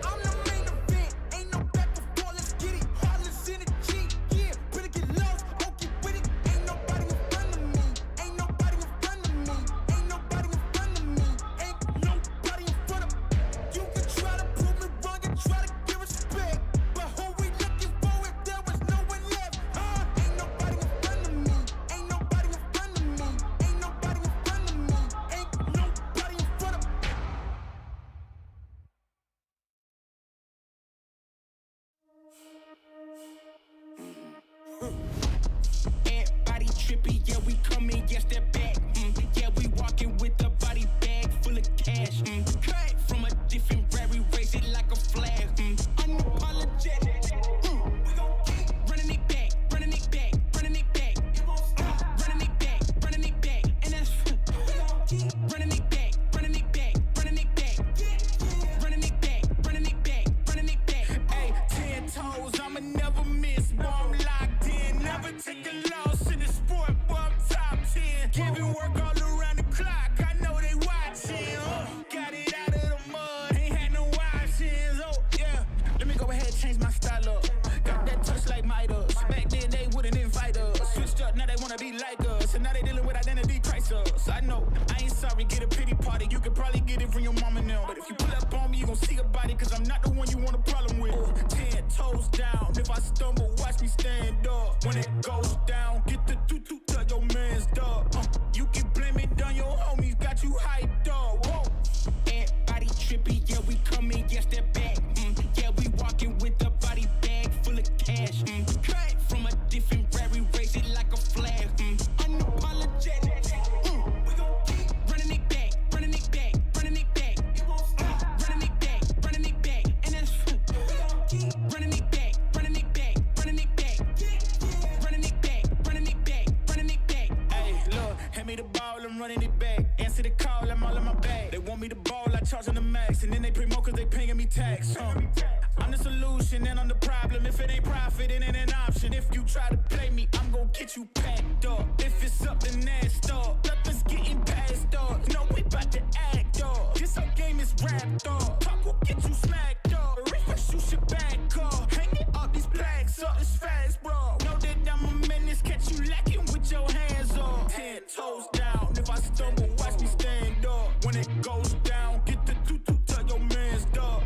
I'm the main event, ain't no back before, let's get it, heartless energy, yeah, really get lost, don't get with it, ain't nobody in front of me, ain't nobody in front of me, ain't nobody in front of me, ain't nobody in front of me. You can try to prove me wrong and try to give respect, but who we looking for if there was no one left? Ain't nobody in front of me, ain't nobody in front of me, ain't nobody in front of me, ain't nobody in front of me. Everybody trippy, yeah, we coming, yes, they're back. Yeah, we walking with a body bag full of cash. Cut from a different rary, raise it like a flag. Unapologetic. We gon' keep running it back, running it back, running it back. It won't stop. Running it back, running it back. And that's we gon' keep running it back, running it back, running it back. Running it back, running it back, running it back. Hey, 10 toes, I'ma never miss. Boy, I'm locked in, never take a loss in the sport, boy, I'm top 10. Giving work all around the clock, I know they watching. Got it out of the mud, ain't had no options. Oh, yeah, let me go ahead and change my style up. Got that touch like Midas. Back then they wouldn't invite us. Switched up, now they wanna be like us. And now they dealing with identity crisis. I know, I ain't sorry, get a pity party. You could probably get it from your mama now. But if you pull up on me, you gon' see a body, cause I'm not the one you want a problem with. 10 toes down, if I stumble, watch me stand up. When it goes down, get the doo-doo, tell your man's dog. You can blame it on your homies, got you hyped up. Whoa. Everybody trippy, yeah, we coming, yes, they're back. Yeah, we walking with a body bag full of cash. Cut from a different rary, raise it like a flag. Unapologetic. We gon' keep running it back, running it back, running it back. It won't stop. Running it back, running it back. And that's we gon' keep running it back, running it back, running it back. Running it back, running it back, running it back. Hey, look, hand me the ball, I'm running it back. Answer the call, I'm all in my bag. They want me to ball, I charge on the max. And then they promote cause they paying me tax. I'm the solution and I'm the problem. If it ain't profit, it ain't an option. If you try to play me, I'm gon' get you packed up. If it's up, then that's up. Nothing's getting past up. No, we bout to act up. This whole game is wrapped up. Talk will get you smacked up. Refresh, you should back up. Hanging up these plaques up, it's fast, bro. Know that I'm a menace, catch you lacking with your hands up. 10 toes down, if I stumble, watch me stand up. When it goes down, get the doo-doo, tell your man's dog.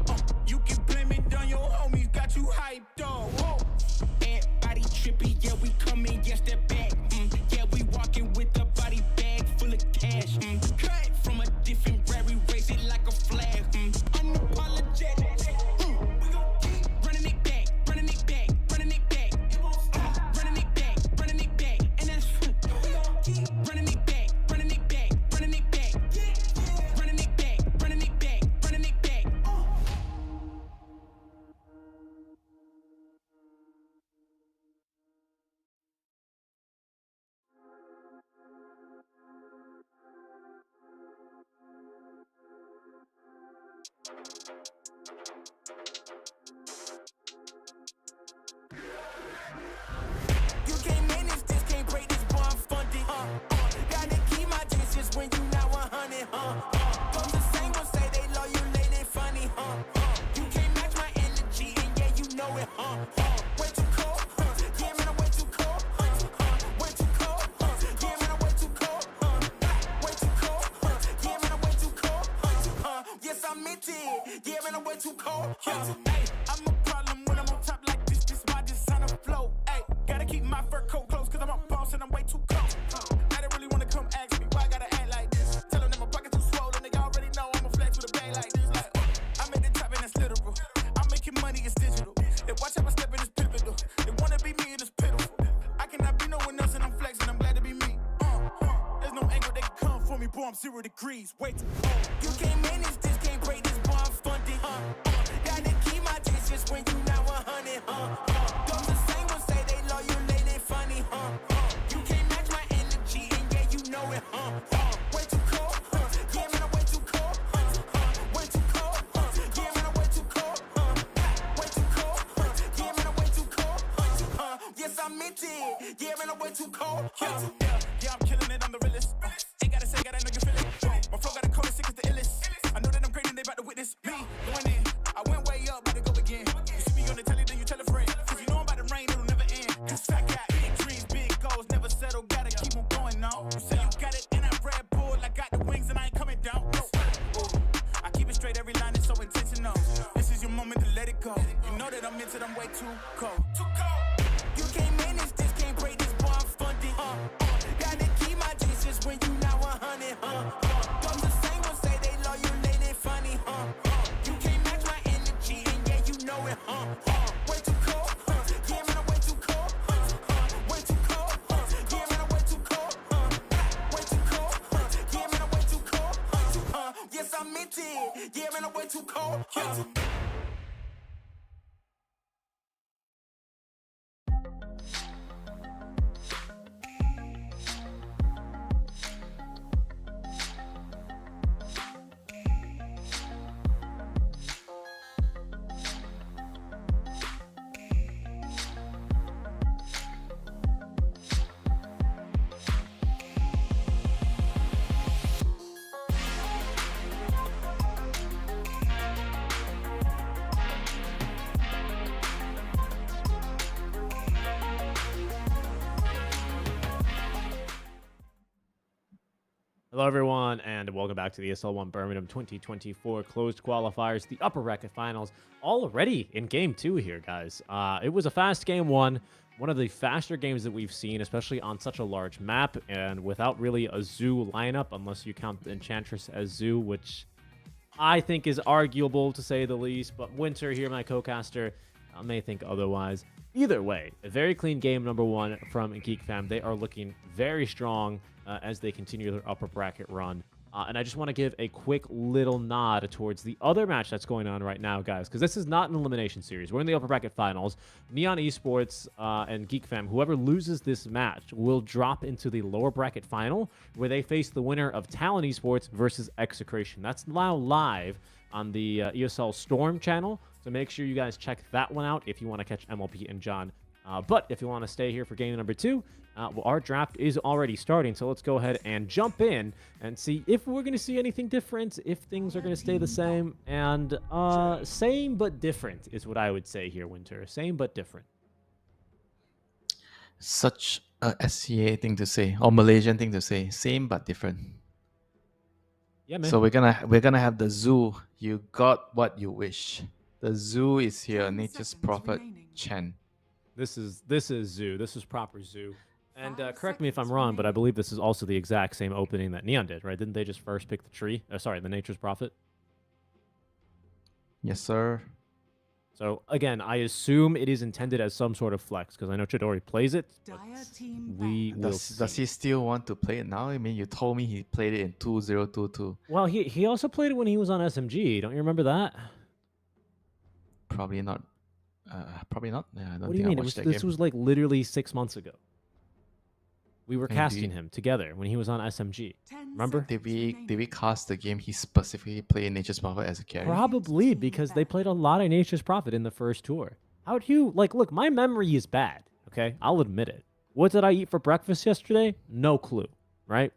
You can blame it on your homies, got you hyped up. Whoa. Everybody trippy, yeah, we coming, yes, they're back. Yeah, we walking with a body bag full of cash. Cut from a different rary, raise it like a flag. Unapologetic. We gon' keep running it back, running it back, running it back. It won't stop. Running it back, running it back. And that's we gon' keep running it back, running it back, running it back. Running it back, running it back, running it back. You can't manage this, can't break this, boy, I'm funded. when you not 100, Those the same ones say they love you, lady, funny, You can't match my energy, and yeah, you know it, Way too cold, yeah, man, I'm way too cold, Way too cold, yeah, man, I'm way too cold, Way too cold, yeah, man, I'm way too cold, Yes, I meant it, yeah, man, I'm way too cold, Hey, I'm a problem when I'm on top like this my designer flow, hey. Gotta keep my fur coat close, cause I'm a boss and I'm way too cold. I don't really wanna come ask me why I gotta act like this. Tell them that my pocket too swollen, they already know I'ma flex with a bag like this. Like, I'm at the top and that's literal. I'm making money, it's digital. They watch how I step in, it's pivotal. They wanna be me and it's pitiful. I cannot be no one else and I'm flexing, I'm glad to be me. There's no angle they can come for me, boy, I'm 0 degrees. Wait, you can't manage this, can't break this, boy, I'm funded. Gotta keep my distance when you not 100, Those the same ones say they love you, lady, funny, You can't match my energy, and yeah, you know it, Way too cold, yeah, man, I'm way too cold, Way too cold, yeah, man, I'm way too cold, Way too cold, yeah, man, I'm way too cold, Yes, I meant it, yeah, man, I'm way too cold, Yeah, I'm killing it, I'm the realest, Ain't gotta say, gotta know you feel it, My flow got a cold as sick as the illest, I know that I'm great and they about to witness me, going in, I went way up, about to go again, You see me on the telly, then you tell a friend, cause you know I'm about to rain, it'll never end, cause I got big dreams, big goals, never settle, gotta keep them going now, you say you got it, and I Red Bull, I got the wings and I ain't coming down, no, I keep it straight, every line is so intentional, this is your moment to let it go, you know that I'm into them way too cold, you can't manage this, can't break this, boy, I'm funded, gotta keep my distance when you not 100, Those the same ones say they love you, lady, funny, You can't match my energy, and yeah, you know it, Way too cold, yeah, man, I'm way too cold, Way too cold, yeah, man, I'm way too cold, Way too cold, yeah, man, I'm way too cold, Yes, I meant it, yeah, man, I'm way too cold, Hello, everyone, and welcome back to the ESL 1 Birmingham 2024 closed qualifiers, the upper bracket finals, already in game 2 here, guys. It was a fast game 1, one of the faster games that we've seen, especially on such a large map, and without really a Zoo lineup, unless you count the Enchantress as Zoo, which I think is arguable, to say the least, but Winter here, my co-caster, may think otherwise. Either way, a very clean game number 1 from Geek Fam. They are looking very strong as they continue their upper bracket run. And I just want to give a quick little nod towards the other match that's going on right now, guys, because this is not an elimination series. We're in the upper bracket finals. Neon Esports and Geek Fam, whoever loses this match will drop into the lower bracket final, where they face the winner of Talon Esports versus Execration. That's now live on the ESL Storm channel, so make sure you guys check that one out if you want to catch MLP and John. But if you want to stay here for game number 2, well, our draft is already starting, so let's go ahead and jump in and see if we're going to see anything different, if things are going to stay the same, and same but different is what I would say here, Winter. Same but different. Such a SCA thing to say, or Malaysian thing to say. Same but different. Yeah, man. So we're gonna have the zoo. You got what you wish. The zoo is here. Nature's Prophet Chen. This is Zoo. This is proper Zoo. And correct me if I'm wrong, but I believe this is also the exact same opening that Neon did, right? Didn't they just first pick the tree? Sorry, the Nature's Prophet? Yes, sir. So, again, I assume it is intended as some sort of flex, because I know Chidori plays it. We will see. Does he still want to play it now? I mean, you told me he played it in 2022. Well, he also played it when he was on SMG. Don't you remember that? Probably not. Probably not. Yeah, I don't What do you think mean? I watched that This game. was like literally 6 months ago. We were Maybe. casting him together when he was on SMG. Remember? Did we cast the game he specifically played Nature's Prophet as a carry? Probably, because they played a lot of Nature's Prophet in the first tour. How'd you, like, look, my memory is bad, okay? I'll admit it. What did I eat for breakfast yesterday? No clue, right?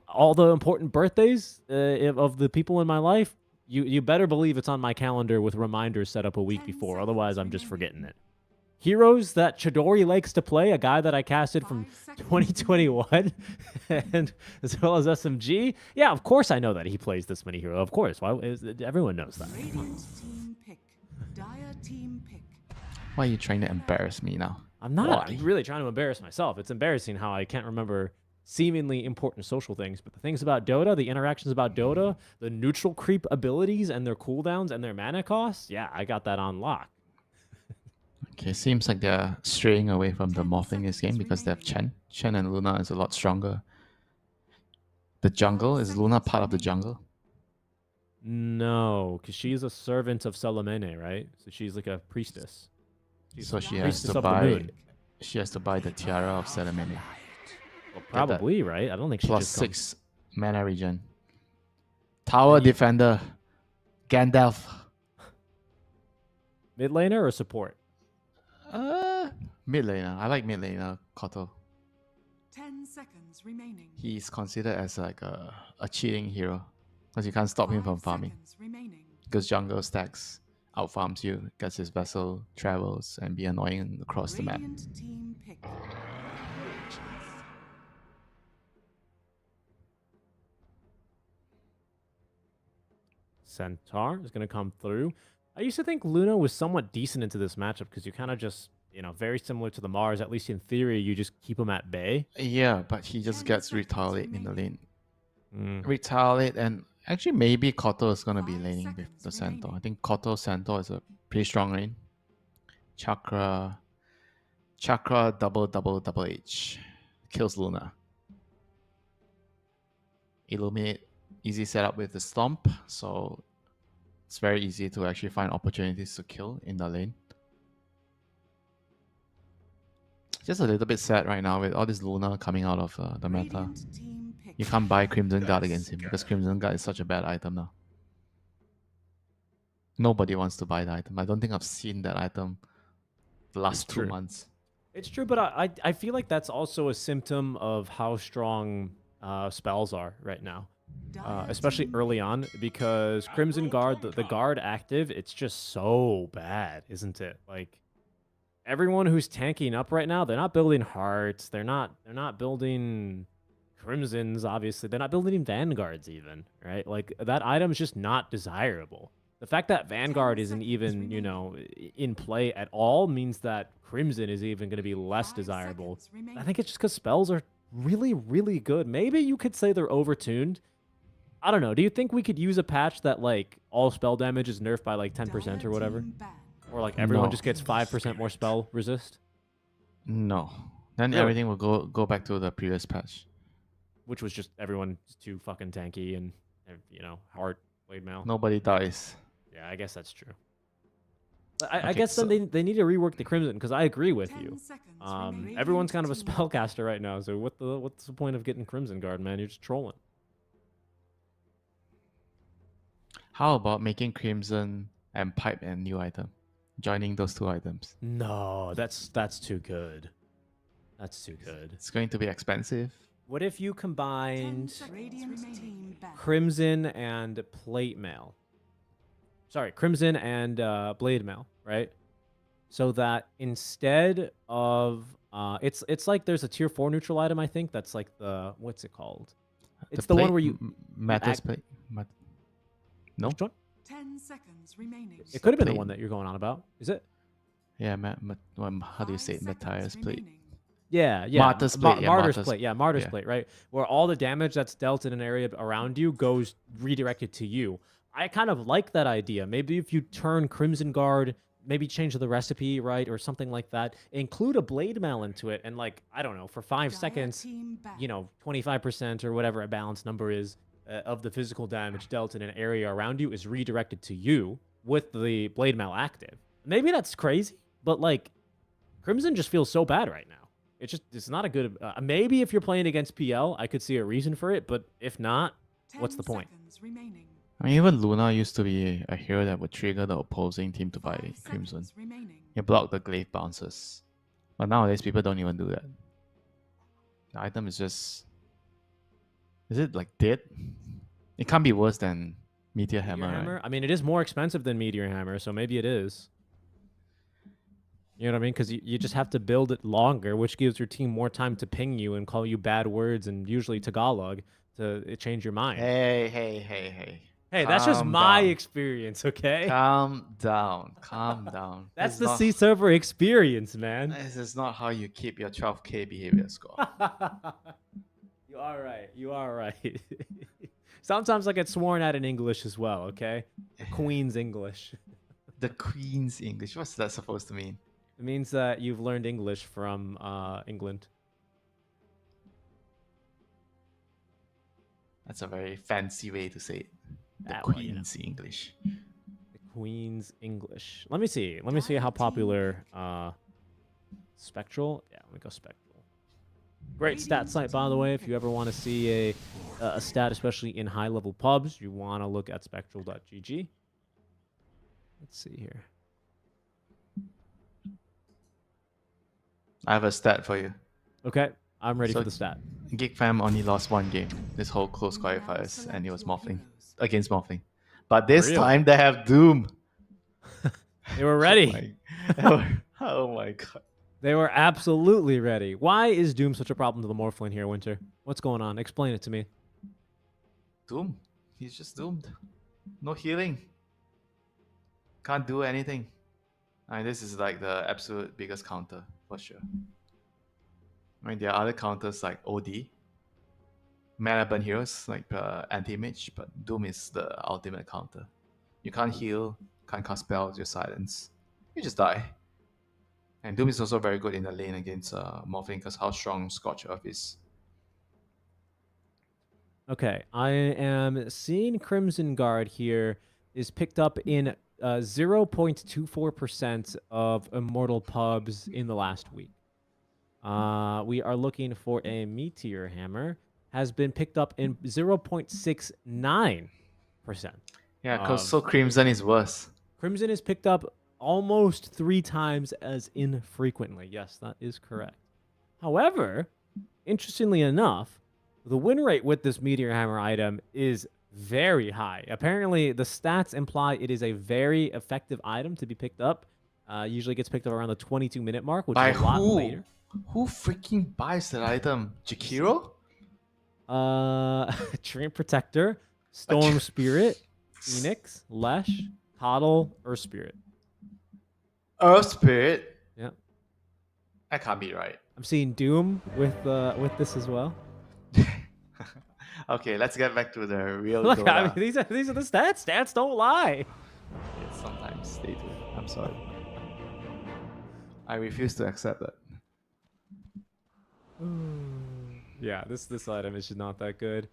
all the important birthdays of the people in my life, you better believe it's on my calendar with reminders set up a week before. Otherwise, I'm just forgetting it. Heroes that Chidori likes to play, a guy that I casted from 2021, and as well as SMG. Yeah, of course I know that he plays this many heroes. Of course, everyone knows that. Radiant team pick. Dire team pick. Why are you trying to embarrass me now? I'm not. Why? I'm really trying to embarrass myself. It's embarrassing how I can't remember seemingly important social things, but the things about Dota, the interactions about Dota, the neutral creep abilities and their cooldowns and their mana costs, yeah, I got that on lock. Okay, seems like they're straying away from the morphing this game because they have Chen. Chen and Luna is a lot stronger. The jungle, is Luna part of the jungle? No, because she's a servant of Salamene, right? So she's like a priestess. So she has Priestess to of the buy. moon. She has to buy the tiara of Salamene. Well, probably, right? I don't think she plus just comes. 6 mana regen. Tower defender, Gandalf. Mid laner or support? Mid laner. I like mid laner, Koto. 10 seconds remaining. He's considered as like a cheating hero because you can't stop him from farming. Remaining. Because jungle stacks out farms you, gets his vessel, travels, and be annoying across the map. Radiant team pick. Centaur is going to come through. I used to think Luna was somewhat decent into this matchup because you kind of just, very similar to the Mars, at least in theory, you just keep him at bay. Yeah, but he just gets retaliate in the lane. Retaliate, and actually maybe Koto is going to be laning with the Centaur. I think Koto Centaur is a pretty strong lane. Chakra double H. Kills Luna. Illuminate, easy setup with the Stomp, so it's very easy to actually find opportunities to kill in the lane. Just a little bit sad right now with all this Luna coming out of the meta. You can't buy Crimson Guard against him because Crimson Guard is such a bad item now. Nobody wants to buy the item. I don't think I've seen that item the last 2 months. It's true, but I feel like that's also a symptom of how strong spells are right now. Especially early on, because Crimson Guard, the guard active, it's just so bad, isn't it? Like, everyone who's tanking up right now, they're not building hearts, they're not building crimsons, obviously, they're not building vanguards even, right? Like, that item is just not desirable. The fact that Vanguard isn't even, in play at all means that Crimson is even going to be less desirable. I think it's just because spells are really, really good. Maybe you could say they're overtuned. I don't know. Do you think we could use a patch that, like, all spell damage is nerfed by, like, 10% or whatever? Or, like, everyone just gets 5% more spell resist? No. Then Really? everything will go back to the previous patch. Which was just everyone too fucking tanky and, heart, blade mail. Nobody dies. Yeah, I guess that's true. I guess then they need to rework the Crimson, because I agree with you. Everyone's kind of a spellcaster right now, so what's the point of getting Crimson Guard, man? You're just trolling. How about making Crimson and Pipe a new item? Joining those 2 items. No, that's too good. That's too good. It's going to be expensive. What if you combined Radiant team back. Crimson and Plate Mail? Sorry, Crimson and Blade Mail, right? So that instead of it's like there's a tier 4 neutral item, I think, that's like the, what's it called? It's the one where you Matters plate. No? Which one? 10 seconds remaining. It could have been the one that you're going on about. Is it? Yeah, how do you say it? Matthias plate. Yeah. Martyr's plate. Martyr's plate. Yeah, Martyr's plate, right? Where all the damage that's dealt in an area around you goes redirected to you. I kind of like that idea. Maybe if you turn Crimson Guard, maybe change the recipe, right? Or something like that. Include a Blade Mail into it. And, like, I don't know, for 5 seconds, 25% or whatever a balanced number is of the physical damage dealt in an area around you is redirected to you with the Blade Mail active. Maybe that's crazy, but, like, Crimson just feels so bad right now. It's not a good... maybe if you're playing against PL, I could see a reason for it, but if not, what's the point? I mean, even Luna used to be a hero that would trigger the opposing team to buy Crimson. You block the glaive bounces. But nowadays, people don't even do that. The item is just... Is it like dead? It can't be worse than Meteor Hammer, Meteor right? Hammer? I mean, it is more expensive than Meteor Hammer, so maybe it is. You know what I mean? Because you just have to build it longer, which gives your team more time to ping you and call you bad words and usually Tagalog to change your mind. Hey. Hey, that's just Calm my down. experience, okay? Calm down. Calm down. That's This the is C server experience, man. This is not how you keep your 12k behavior score. You are right. You are right. Sometimes I get sworn at in English as well, okay? The Queen's English. The Queen's English. What's that supposed to mean? It means that you've learned English from England. That's a very fancy way to say it. The Ah, well, you know. Queen's English. The Queen's English. Let me see. Let me see how popular Spectral. Yeah, let me go Spectral. Great stat site, by the way. If you ever want to see a stat, especially in high-level pubs, you want to look at spectral.gg. Let's see here. I have a stat for you. Okay, I'm ready for the stat. Geek Fam only lost one game this whole close qualifiers, and it was Morphling against Morphling. But this time they have Doom. They were ready. Oh my god. They were absolutely ready. Why is Doom such a problem to the Morphling here, Winter? What's going on? Explain it to me. Doom. He's just doomed. No healing. Can't do anything. I mean, this is like the absolute biggest counter for sure. I mean, there are other counters like OD, mana burn heroes like anti-mage, but Doom is the ultimate counter. You can't heal, can't cast spells, you silence. You just die. And Doom is also very good in the lane against Morphling because how strong Scorch Earth is. Okay, I am seeing Crimson Guard here is picked up in 0.24% of Immortal pubs in the last week. We are looking for a Meteor Hammer. Has been picked up in 0.69%. Yeah, because so Crimson is worse. Crimson is picked up almost 3 times as infrequently. Yes, that is correct. However, interestingly enough, the win rate with this Meteor Hammer item is very high. Apparently, the stats imply it is a very effective item to be picked up. Usually gets picked up around the 22-minute mark, which is a lot later. Who freaking buys that item? Jakiro? Treant Protector, Storm Spirit, Phoenix, Lesh, Coddle, Earth Spirit. Earth Spirit? Yeah. That can't be right. I'm seeing Doom with this as well. Okay, let's get back to the real Look, Dota. I mean, these are the stats. Stats don't lie. Yeah, sometimes they do. I'm sorry. I refuse to accept that. Yeah, this item is just not that good.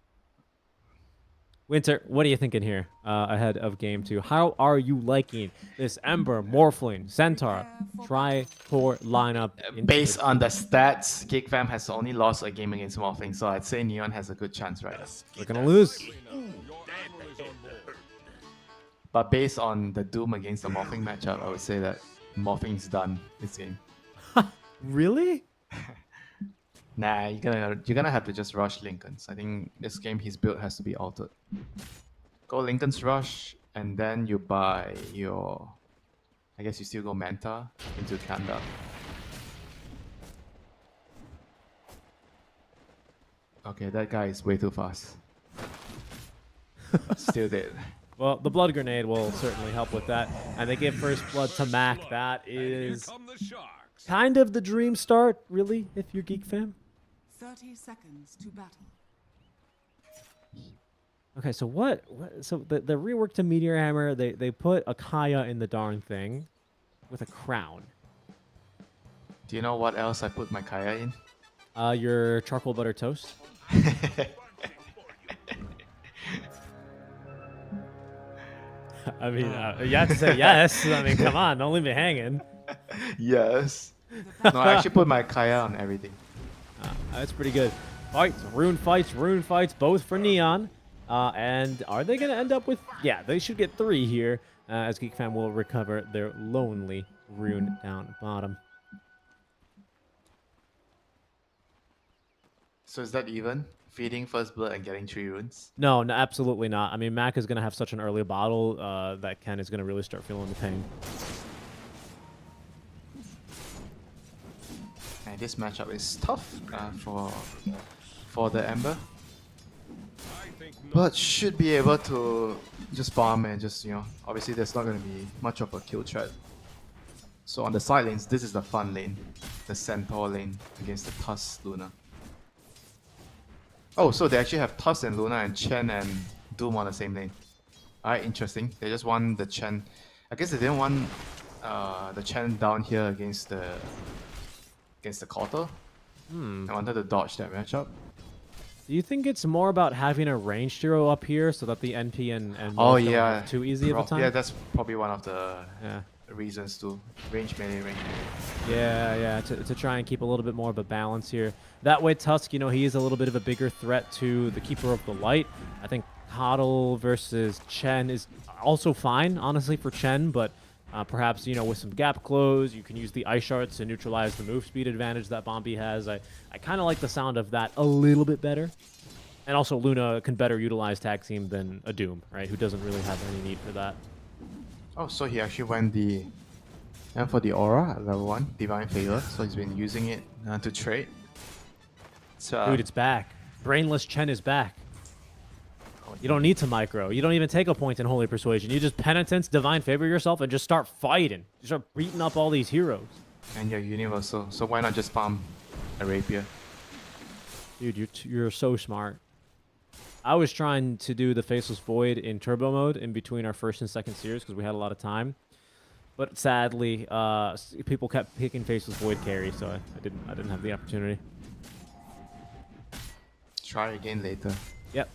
Winter, what are you thinking here ahead of game 2? How are you liking this Ember, Morphling, Centaur, Tri-Core lineup? Based on the stats, GeekFam has only lost a game against Morphling, so I'd say Neon has a good chance, right? We're gonna lose. But based on the Doom against the Morphling matchup, I would say that Morphling's done this game. Really? Nah, you're gonna have to just rush Lincoln's. I think this game his build has to be altered. Go Lincoln's rush, and then you buy your. I guess you still go Manta into Kanda. Okay, that guy is way too fast. Still dead. Well, the Blood Grenade will certainly help with that. And they give first blood to Mac. That is kind of the dream start, really, if you're Geek Fam. 30 seconds to battle. Okay, so what so the rework to Meteor Hammer, they put a Kaya in the darn thing with a crown. Do you know what else I put my Kaya in? Your charcoal butter toast. I mean, you have to say yes. I mean, come on, don't leave me hanging. Yes. No, I actually put my Kaya on everything. That's pretty good. Rune fights, both for Neon. And are they going to end up with... Yeah, they should get 3 here, as Geek Fam will recover their lonely rune down bottom. So is that even? feeding first blood and getting 3 runes? No, no, absolutely not. I mean, Mac is going to have such an early bottle that Ken is going to really start feeling the pain. And this matchup is tough for the Ember. But should be able to just farm and just, you know, obviously there's not going to be much of a kill threat. So on the side lanes, this is the fun lane. The Centaur lane against the Tusk Luna. Oh, so they actually have Tusk and Luna and Chen and Doom on the same lane. Alright, interesting. They just want the Chen. I guess they didn't want the Chen down here against the Cotter. I wanted to dodge that matchup. Do you think it's more about having a ranged hero up here so that the NP and oh Morph don't yeah, have too easy of a time? Yeah, that's probably one of the reasons too. Range melee. Yeah, to try and keep a little bit more of a balance here. That way Tusk, you know, he is a little bit of a bigger threat to the Keeper of the Light. I think Coddle versus Chen is also fine, honestly, for Chen, but perhaps, you know, with some gap close, you can use the Ice Shards to neutralize the move speed advantage that Bombi has. I kind of like the sound of that a little bit better. And also Luna can better utilize tag team than a Doom, right, who doesn't really have any need for that. Oh, so he actually went for the Aura at level 1, Divine Favor, so he's been using it to trade. Dude, it's back. Brainless Chen is back. You don't need to micro. You don't even take a point in Holy Persuasion. You just Penitence, Divine Favor yourself, and just start fighting. You start beating up all these heroes. And you're universal, so why not just farm a Rapier? Dude, you're so smart. I was trying to do the Faceless Void in Turbo mode in between our first and second series because we had a lot of time. But sadly, people kept picking Faceless Void carry, so I didn't have the opportunity. Try again later. Yep.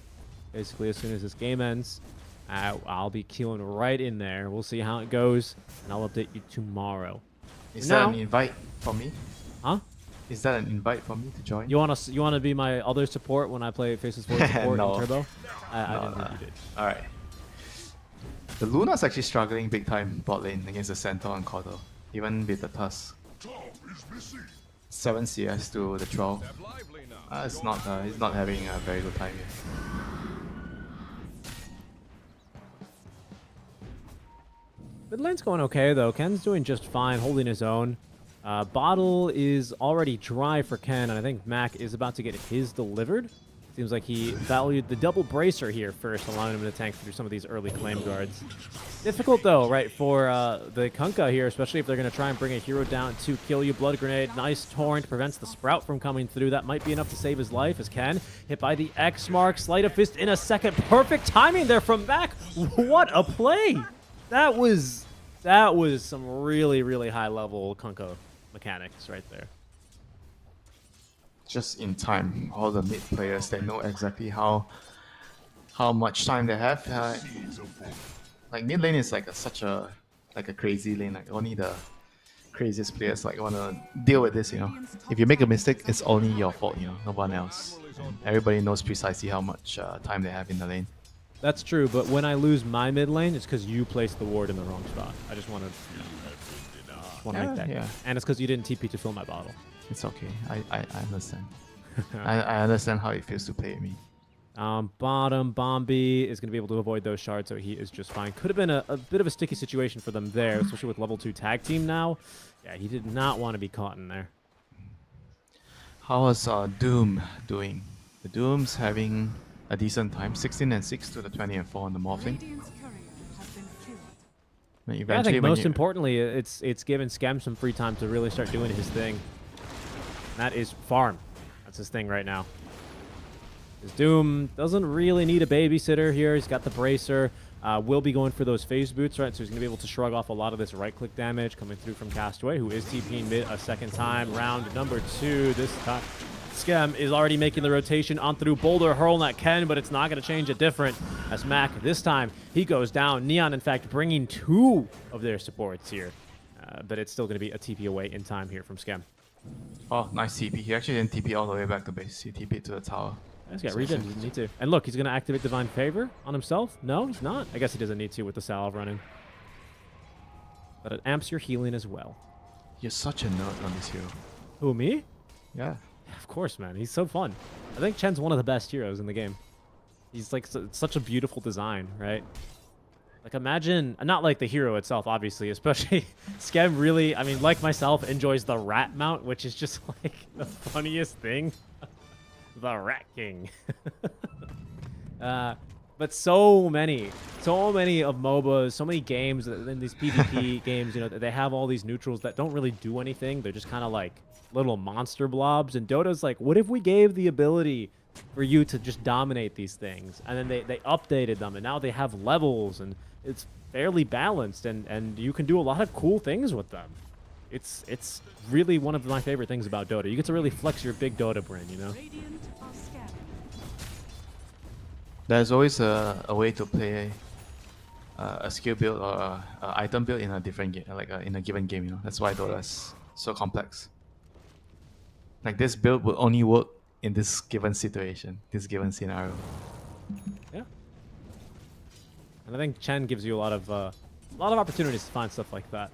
Basically, as soon as this game ends, I'll be queuing right in there. We'll see how it goes, and I'll update you tomorrow. Is that an invite for me? Huh? Is that an invite for me to join? You wanna be my other support when I play Faceless Void support No. in Turbo? I No, didn't no. think you did. Alright. The Luna's actually struggling big time bot lane against the Centaur and Coddle, even with the Tusk. 7 CS to the 12. He's not having a very good time here. Mid lane's going okay, though. Ken's doing just fine, holding his own. Bottle is already dry for Ken, and I think Mac is about to get his delivered. Seems like he valued the double bracer here first, allowing him to tank through some of these early claim guards. Difficult, though, right, for the Kunkka here, especially if they're going to try and bring a hero down to kill you. Blood Grenade, nice Torrent, prevents the Sprout from coming through. That might be enough to save his life as Ken hit by the X mark. Sleight of Fist in a second. Perfect timing there from Mac. What a play! That was some really, really high-level Kunkka mechanics right there. Just in time. All the mid players, they know exactly how much time they have. Like mid lane is like such a crazy lane. Like only the craziest players like want to deal with this. You know, if you make a mistake, it's only your fault. You know, no one else. And everybody knows precisely how much time they have in the lane. That's true, but when I lose my mid lane, it's because you placed the ward in the wrong spot. I just want to make that. Yeah. And it's because you didn't TP to fill my bottle. It's okay. I understand. I understand how it feels to play with me. Bottom, Bombi is going to be able to avoid those shards, so he is just fine. Could have been a bit of a sticky situation for them there, especially with level 2 tag team now. Yeah, he did not want to be caught in there. How is Doom doing? The Doom's having a decent time. 16 and 6 to the 20 and 4 on the morphing. Yeah, I think most importantly, it's given Scam some free time to really start doing his thing. And that is farm. That's his thing right now. His Doom doesn't really need a babysitter here. He's got the bracer. Will be going for those phase boots, right? So he's going to be able to shrug off a lot of this right-click damage coming through from Castaway, who is TPing mid a second time. Round number 2 this time. Scam is already making the rotation on through Boulder Hurl, not Ken, but it's not going to change it different as Mac, this time, he goes down. Neon, in fact, bringing 2 of their supports here. But it's still going to be a TP away in time here from Scam. Oh, nice TP. He actually didn't TP all the way back to base. He TP'd to the tower. He's got regen, doesn't need to. And look, he's going to activate Divine Favor on himself? No, he's not. I guess he doesn't need to with the salve running. But it amps your healing as well. You're such a nerd on this hero. Who, me? Yeah. Of course, man. He's so fun. I think Chen's one of the best heroes in the game. He's like such a beautiful design, right? Like imagine, not like the hero itself, obviously, especially Skem really, I mean, like myself, enjoys the rat mount, which is just like the funniest thing. The Rat King. But so many of MOBAs, so many games, in these PvP games, you know, they have all these neutrals that don't really do anything. They're just kind of like little monster blobs. And Dota's like, what if we gave the ability for you to just dominate these things? And then they updated them, and now they have levels, and it's fairly balanced, and you can do a lot of cool things with them. It's really one of my favorite things about Dota. You get to really flex your big Dota brain, you know? There's always a way to play a skill build or a item build in a different game, like in a given game. You know, that's why Dota is so complex. Like this build will only work in this given situation, this given scenario. Yeah. And I think Chen gives you a lot of opportunities to find stuff like that.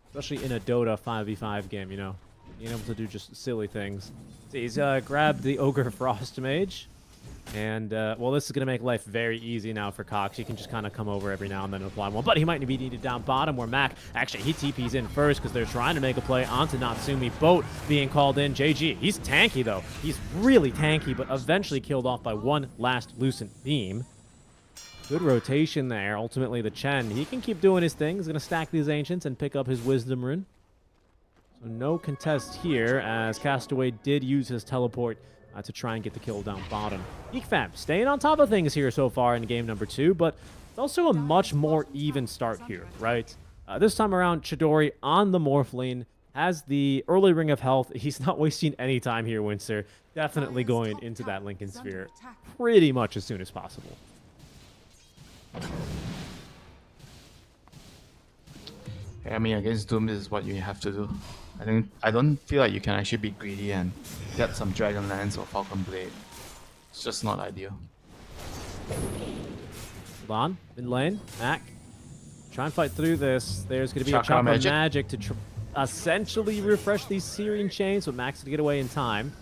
Especially in a Dota 5v5 game, you know. Being able to do just silly things. So he's grabbed the Ogre Frost Mage. And, well, this is going to make life very easy now for Cox. He can just kind of come over every now and then and apply one. But he might be needed down bottom where Mac, actually, he TP's in first because they're trying to make a play onto Natsumi. Boat being called in. JG, he's tanky, though. He's really tanky, but eventually killed off by one last Lucent Beam. Good rotation there. Ultimately, the Chen, he can keep doing his thing. He's going to stack these Ancients and pick up his Wisdom Rune. So no contest here, as Castaway did use his teleport to try and get the kill down bottom. EekFam staying on top of things here so far in game number 2, but it's also a much more even start here, right? This time around, Chidori on the Morph lane has the early Ring of Health. He's not wasting any time here, Windsor. Definitely going into that Lincoln Sphere pretty much as soon as possible. I mean, against Doom, this is what you have to do. I don't feel like you can actually be greedy and get some Dragonlance or Falcon Blade. It's just not ideal. Hold on, in lane, Mac. Try and fight through this. There's going to be a Chakra Magic to essentially refresh these Syrian chains, but Mac's going to get away in time.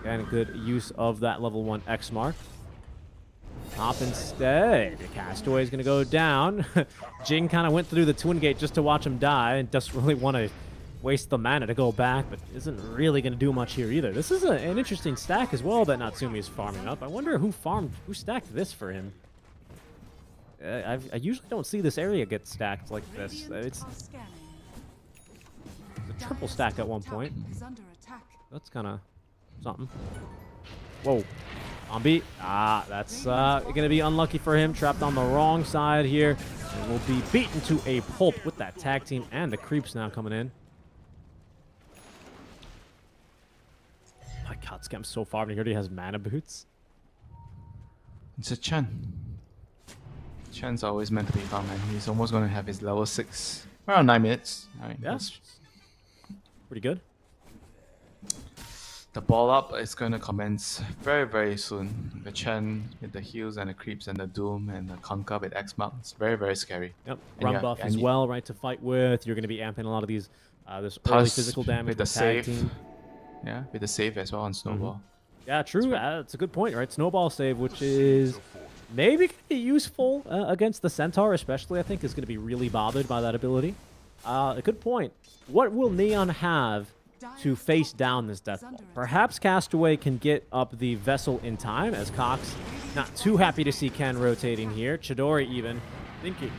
And a good use of that level 1 X mark. Top instead. The Castaway is going to go down. Jing kind of went through the Twin Gate just to watch him die and doesn't really want to waste the mana to go back, but isn't really going to do much here either. This is an interesting stack as well that Natsumi is farming up. I wonder who stacked this for him. I usually don't see this area get stacked like this. It's a triple stack at one point. That's kind of something. Whoa. Zombie. That's going to be unlucky for him. Trapped on the wrong side here. And will be beaten to a pulp with that tag team and the creeps now coming in. My god, Scam's so far, and he already has mana boots. It's a Chen. Chen's always meant to be found, man. He's almost going to have his level 6. Around 9 minutes. I mean, yeah. That's pretty good. The ball up is going to commence very, very soon. The Chen with the heals and the creeps and the Doom and the Conquer with X Mark. It's very, very scary. Yep. Run buff as well, right, to fight with. You're going to be amping a lot of these, this early physical damage with the tag save. Team. Yeah, with the save as well on Snowball. Yeah, true. That's a good point, right? Snowball save, which is maybe going to be useful against the Centaur, especially, I think, is going to be really bothered by that ability. A good point. What will Neon have to face down this death ball? Perhaps Castaway can get up the Vessel in time, as Cox not too happy to see Ken rotating here. Chidori even thinking,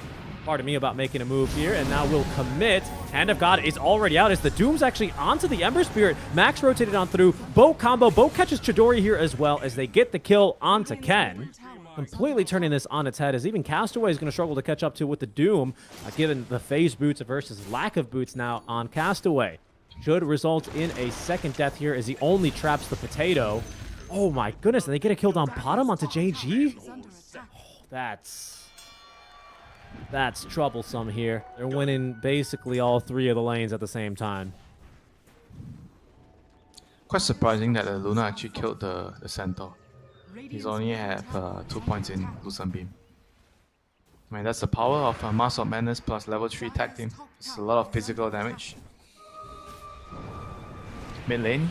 pardon me, about making a move here, and now will commit. Hand of God is already out as the Doom's actually onto the Ember Spirit. Max rotated on through. Bo combo. Bo catches Chidori here as well as they get the kill onto Ken. Completely turning this on its head, as even Castaway is going to struggle to catch up to with the Doom, given the phase boots versus lack of boots now on Castaway. Should result in a second death here as he only traps the potato. Oh my goodness, and they get a kill down bottom onto JG? Oh, that's troublesome here. They're winning basically all 3 of the lanes at the same time. Quite surprising that the Luna actually killed the Centaur. He's only have 2 points in Lucent Beam. I mean, that's the power of Master of Madness plus level 3 tag team. It's a lot of physical damage. Mid lane.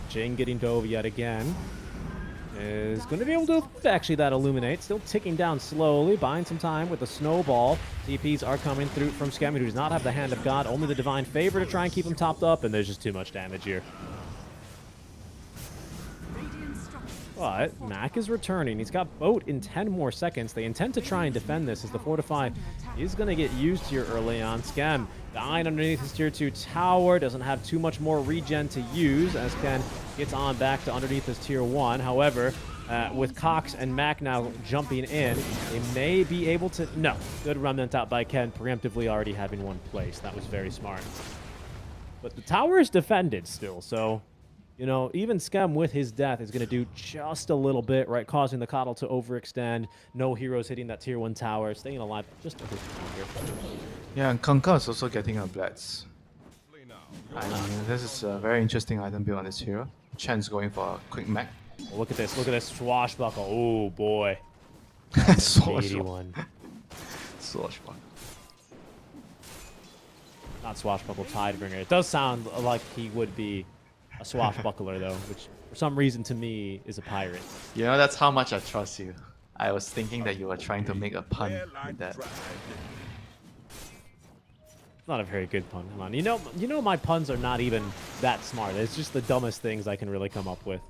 Jing getting dove yet again. Is going to be able to actually that illuminate. Still ticking down slowly, buying some time with the snowball. TPs are coming through from Scammy, who does not have the hand of God, only the divine favor to try and keep him topped up, and there's just too much damage here. But Mac is returning. He's got boat in 10 more seconds. They intend to try and defend this as the Fortify is going to get used here early on. Scam dying underneath his tier 2 tower. Doesn't have too much more regen to use as Ken gets on back to underneath his tier 1. However, with Cox and Mac now jumping in, they may be able to... No. Good remnant out by Ken, preemptively already having one place. That was very smart. But the tower is defended still, so... You know, even Scam with his death is going to do just a little bit, right? Causing the Coddle to overextend. No heroes hitting that tier 1 tower. Staying alive just a bit longer. Yeah, and Kunkka is also getting a Blitz. This is a very interesting item build on this hero. Chen's going for a quick mech. Oh, look at this. Look at this swashbuckle. Oh, boy. Swashbuckle. Swashbuckle. Not swashbuckle, Tidebringer. It does sound like he would be a swashbuckler, though, which for some reason to me is a pirate. You know, that's how much I trust you. I was thinking that you were trying to make a pun with that. Not a very good pun. Come on. You know my puns are not even that smart. It's just the dumbest things I can really come up with.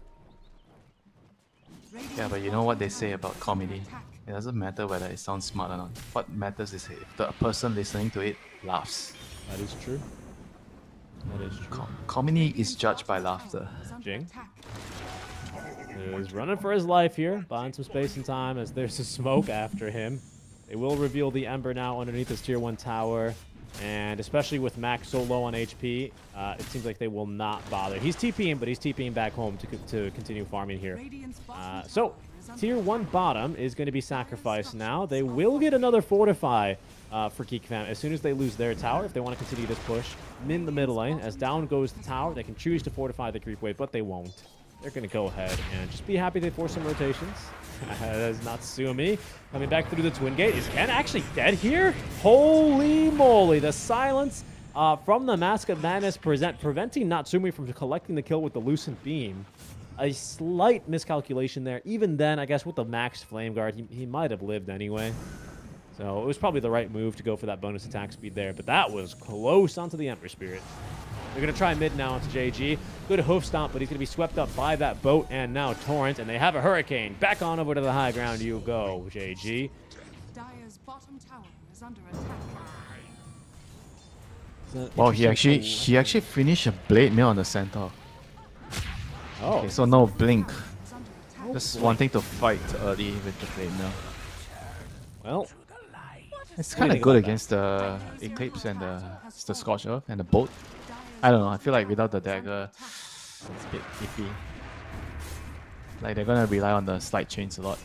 Yeah, but you know what they say about comedy? It doesn't matter whether it sounds smart or not. What matters is if the person listening to it laughs. That is true. That is true. Comedy is judged by laughter. Jing is running for his life here, buying some space and time as there's a smoke after him. They will reveal the Ember now underneath this tier 1 tower, and especially with Max so low on HP, it seems like they will not bother. He's TPing, but he's TPing back home to continue farming here. So tier 1 bottom is going to be sacrificed now. They will get another Fortify for Geek Fam as soon as they lose their tower if they want to continue this push in the middle lane. As down goes the tower, they can choose to fortify the creep wave, but they won't. They're going to go ahead and just be happy they force some rotations. That's Natsumi coming back through the Twin Gate. Is Ken actually dead here? Holy moly, the silence from the Mask of Madness preventing Natsumi from collecting the kill with the Lucent Beam. A slight miscalculation there. Even then, I guess with the Max Flame Guard, he might have lived anyway. So it was probably the right move to go for that bonus attack speed there, but that was close onto the Emperor Spirit. They're going to try mid now onto JG. Good hoof stomp, but he's going to be swept up by that boat and now Torrent, and they have a Hurricane. Back on over to the high ground you go, JG. Dire's bottom tower is under attack. Wow, he actually finished a Blade Mail on the center. Oh. Okay, so no Blink. Just wanting to fight early with the Blade Mail. Well, it's kind of good against the Eclipse and the Scorched Earth and the boat. I don't know, I feel like without the dagger, it's a bit iffy. Like they're gonna rely on the slide chains a lot.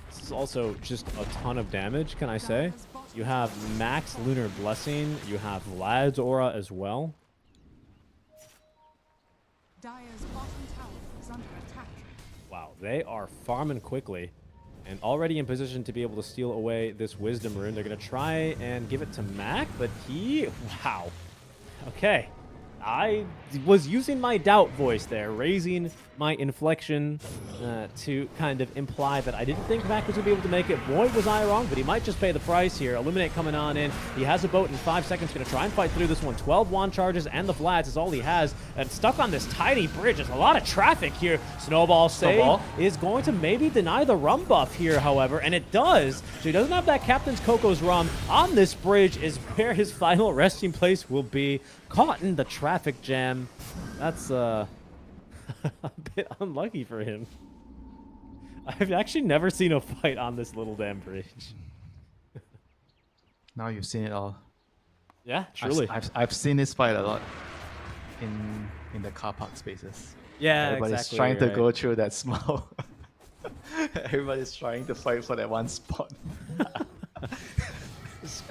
This is also just a ton of damage, can I say? You have Max Lunar Blessing, you have Vlad's Aura as well. Dire's bottom tower is under attack. Wow, they are farming quickly and already in position to be able to steal away this Wisdom Rune. They're going to try and give it to Mac, but he... Wow. Okay. I was using my doubt voice there, raising my inflection to kind of imply that I didn't think Mac was going to be able to make it. Boy, was I wrong, but he might just pay the price here. Illuminate coming on in. He has a boat in 5 seconds. Going to try and fight through this one. 12 wand charges and the Vlads is all he has. And stuck on this tiny bridge. There's a lot of traffic here. Snowball save is going to maybe deny the rum buff here, however, and it does. So he doesn't have that Captain's Coco's rum. On this bridge is where his final resting place will be. Caught in the traffic jam. That's a bit unlucky for him. I've actually never seen a fight on this little damn bridge. Now you've seen it all. Yeah, truly. I've seen this fight a lot in the car park spaces. Yeah, everybody's exactly, trying to right. go through that small. Everybody's trying to fight for that one spot.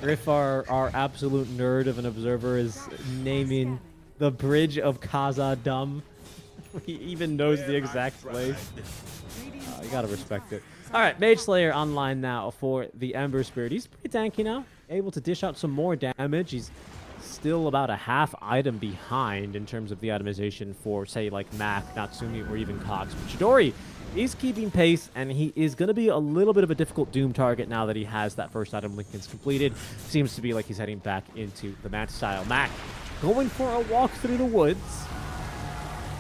Griff, our absolute nerd of an observer, is naming the bridge of Khazad-dûm. He even knows the exact place. You gotta respect it. All right, Mage Slayer online now for the Ember Spirit. He's pretty tanky now. able to dish out some more damage. He's still about a half item behind in terms of the itemization for, say, like Mac, Natsumi, or even Cox. But Chidori is keeping pace, and he is going to be a little bit of a difficult Doom target now that he has that first item Lincoln's completed. Seems to be like he's heading back into the match style. Mac going for a walk through the woods.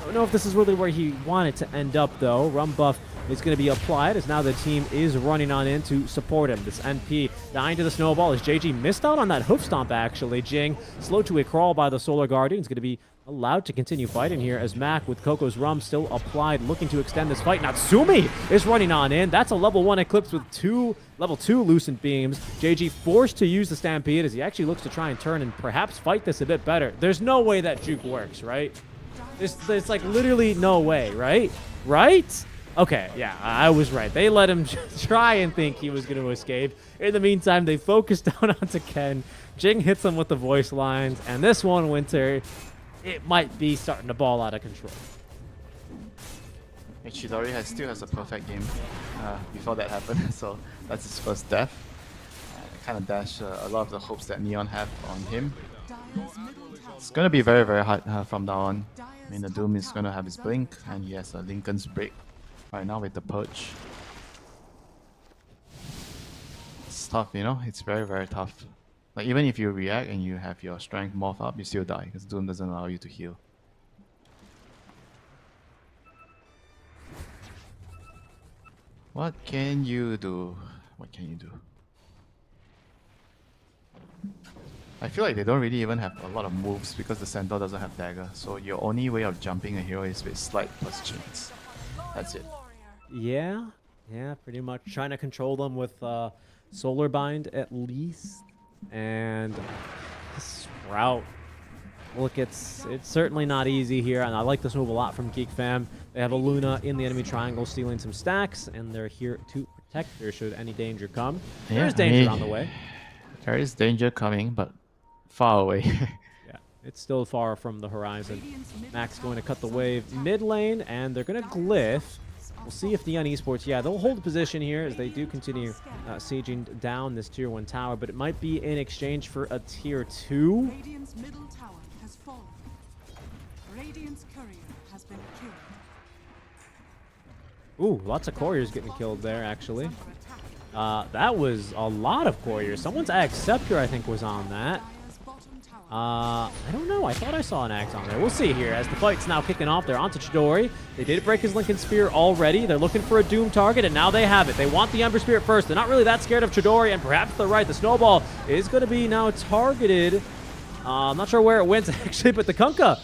Don't know if this is really where he wanted to end up, though. Rum buff is going to be applied as now the team is running on in to support him. This NP dying to the snowball as JG missed out on that hoof stomp, actually. Jing, slow to a crawl by the Solar Guardian, is going to be allowed to continue fighting here as Mac with Coco's Rum still applied, looking to extend this fight. Natsumi is running on in. That's a level 1 Eclipse with 2 level 2 Lucent Beams. JG forced to use the Stampede as he actually looks to try and turn and perhaps fight this a bit better. There's no way that juke works, right? There's like literally no way, right? Right? Okay, yeah, I was right. They let him try and think he was going to escape. In the meantime, they focus down onto Ken. Jing hits him with the voice lines, and this one, Winter, it might be starting to ball out of control. Chidori still has a perfect game before that happened, so that's his first death. Kind of dash a lot of the hopes that Neon have on him. It's going to be very, very hard from now on. I mean, the Doom is going to have his blink, and he has a Lincoln's break right now with the Purge. It's tough, you know? It's very, very tough. Like, even if you react and you have your strength morph up, you still die, because Doom doesn't allow you to heal. What can you do? What can you do? I feel like they don't really even have a lot of moves because the Centaur doesn't have dagger. So your only way of jumping a hero is with slide plus chains. That's it. Yeah, pretty much. Trying to control them with Solar Bind at least. And Sprout. Look, it's certainly not easy here, and I like this move a lot from Geek Fam. They have a Luna in the enemy triangle stealing some stacks, and they're here to protect her should any danger come. Yeah, There's danger on the way. There is danger coming, but far away. Yeah, it's still far from the horizon. Max going to cut the wave mid lane, and they're going to glyph. We'll see if Neon Esports, yeah, they'll hold the position here as they do continue sieging down this tier 1 tower, but it might be in exchange for a tier 2. Radiant's middle tower has fallen. Radiant's courier has been killed. Ooh, lots of couriers getting killed there, actually. That was a lot of couriers. Someone's Ag Scepter, I think, was on that. I don't know. I thought I saw an axe on there. We'll see here as the fight's now kicking off. They're onto Chidori. They did break his Lincoln Spear already. They're looking for a Doom target, and now they have it. They want the Ember Spirit first. They're not really that scared of Chidori, and perhaps they're right. The Snowball is going to be now targeted. I'm not sure where it went, actually, but the Kunkka.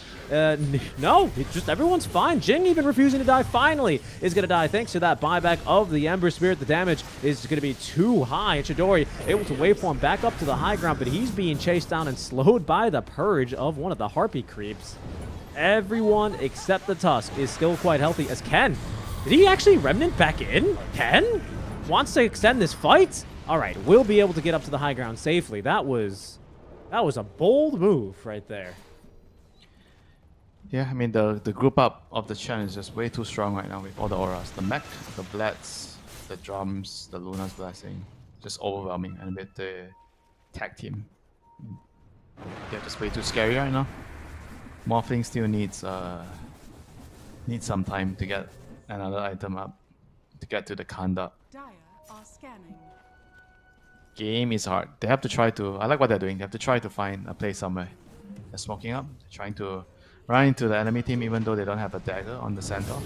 No, it's just everyone's fine. Jing even refusing to die finally is going to die thanks to that buyback of the Ember Spirit. The damage is going to be too high, and Chidori able to waveform back up to the high ground, but he's being chased down and slowed by the Purge of one of the Harpy creeps. Everyone except the Tusk is still quite healthy as Ken. Did he actually Remnant back in? Ken wants to extend this fight? All right, we'll be able to get up to the high ground safely. That was a bold move right there. Yeah, I mean, the group up of the Chen is just way too strong right now with all the auras. The mech, the blats, the drums, the Luna's Blessing. Just overwhelming. And with the tag team, they're just way too scary right now. Morphling still needs some time to get another item up, to get to the Kanda. Dire are scanning. Game is hard. They have to try to, I like what they're doing, they have to try to find a place somewhere. They're smoking up, they're trying to run into the enemy team even though they don't have a dagger on the Centaur.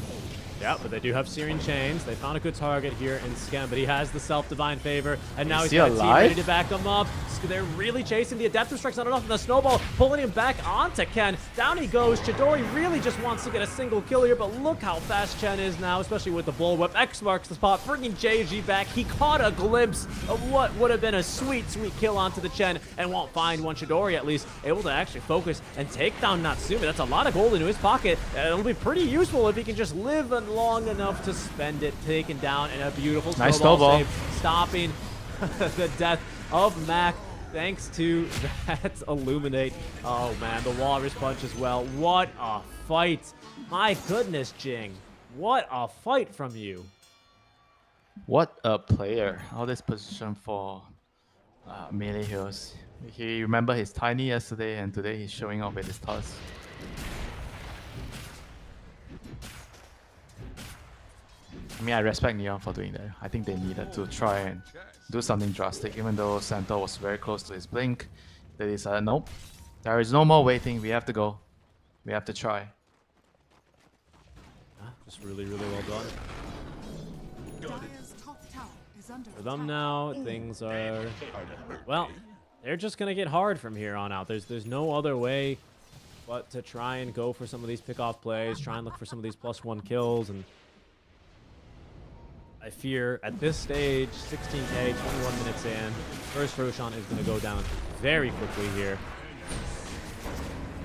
Yeah, but they do have Searing Chains. They found a good target here in Skem, but he has the Self-Divine Favor, and now he's got a team ready to back him up. They're really chasing. The Adaptive Strike's not enough, and the Snowball pulling him back onto Ken. Down he goes. Chidori really just wants to get a single kill here, but look how fast Chen is now, especially with the Bullwhip. X marks the spot, bringing JG back. He caught a glimpse of what would have been a sweet, sweet kill onto the Chen, and won't find one. Chidori, at least, able to actually focus and take down Natsumi. That's a lot of gold into his pocket, and it'll be pretty useful if he can just live long enough to spend it, taken down in a beautiful nice snowball save, stopping the death of Mac thanks to that Illuminate. Oh man, the Walrus Punch as well. What a fight. My goodness, Jing. What a fight from you. What a player. All this position for melee heroes. He remember he's tiny yesterday, and today he's showing off with his tusk. I mean, I respect Neon for doing that. I think they needed to try and do something drastic, even though Santor was very close to his blink. They decided, nope, there is no more waiting. We have to go. We have to try. Just really, really well done. Dire's top tower is under For them now, things are, well, they're just gonna get hard from here on out. There's no other way but to try and go for some of these pickoff plays, try and look for some of these +1 kills, and I fear at this stage, 16k, 21 minutes in, first Roshan is gonna go down very quickly here.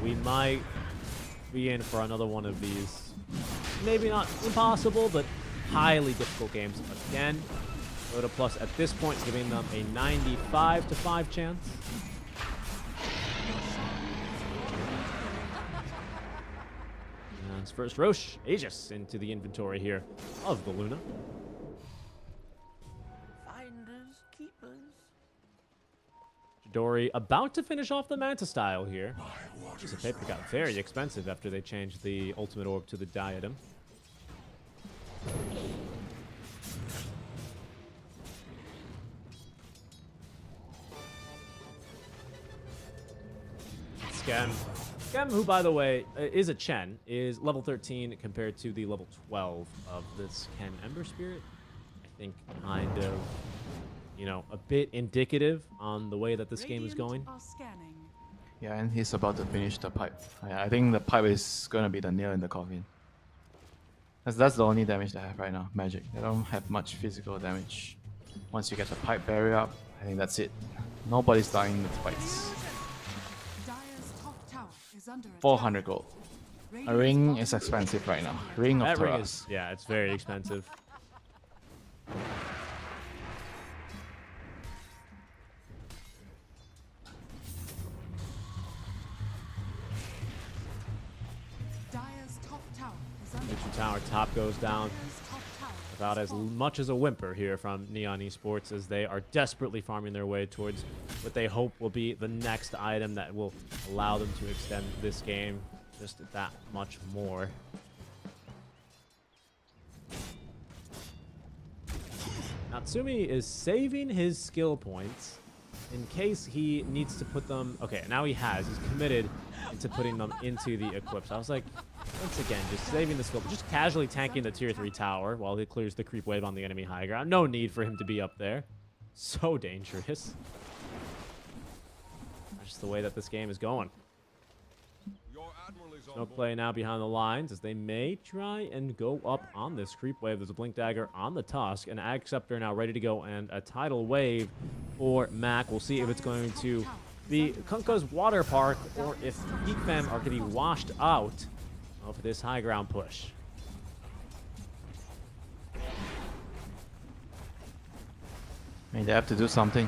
We might be in for another one of these, maybe not impossible, but highly difficult games again. Dota Plus at this point giving them a 95 to 5 chance. And it's first Roche Aegis into the inventory here of the Luna. Finders, keepers. Chidori about to finish off the Manta style here. Piece of paper got very expensive after they changed the ultimate orb to the diadem. Scam, who by the way is a Chen, is level 13 compared to the level 12 of this Ken Ember Spirit. I think kind of, you know, a bit indicative on the way that this game is going. are scanning. Yeah, and he's about to finish the pipe. I think the pipe is gonna be the nail in the coffin. That's the only damage they have right now, magic. They don't have much physical damage. Once you get the pipe barrier up, I think that's it. Nobody's dying with fights. Dire's top tower is under 400 gold. A ring is expensive right now. Ring of That ring Taurus. is, yeah, it's very expensive. Dire's top tower is under Neutral tower top goes down top tower without as much as a whimper here from Neon Esports, as they are desperately farming their way towards what they hope will be the next item that will allow them to extend this game just that much more. Natsumi is saving his skill points in case he needs to put them. Okay, now he has. He's committed into putting them into the equips. I was like, once again, just saving the skill, just casually tanking the tier 3 tower while he clears the creep wave on the enemy high ground. No need for him to be up there. So dangerous. Just the way that this game is going. Smoke play now behind the lines as they may try and go up on this creep wave. There's a Blink Dagger on the Tusk, an Ag Scepter now ready to go, and a Tidal Wave for Mac. We'll see if it's going to be Kunkka's Water Park or if Geek Fam are going to be washed out of this high ground push. I mean, they have to do something.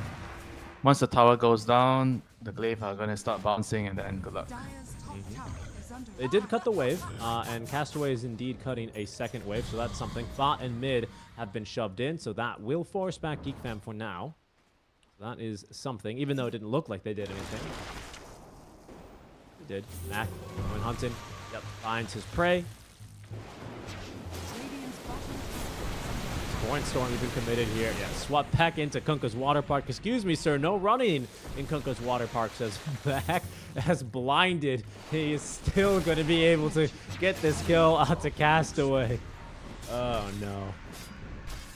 Once the tower goes down, the glaive are going to start bouncing, and then good luck. They did cut the wave, and Castaway is indeed cutting a second wave, so that's something. Bot and mid have been shoved in, so that will force back Geek Fam for now. So that is something, even though it didn't look like they did anything. They did. Mac going hunting. Yep, finds his prey. Point Storm even committed here. Yeah, swap back into Kunkka's Water Park. Excuse me, sir. No running in Kunkka's Water Park, says back. As blinded, he is still going to be able to get this kill out to Castaway. Oh, no.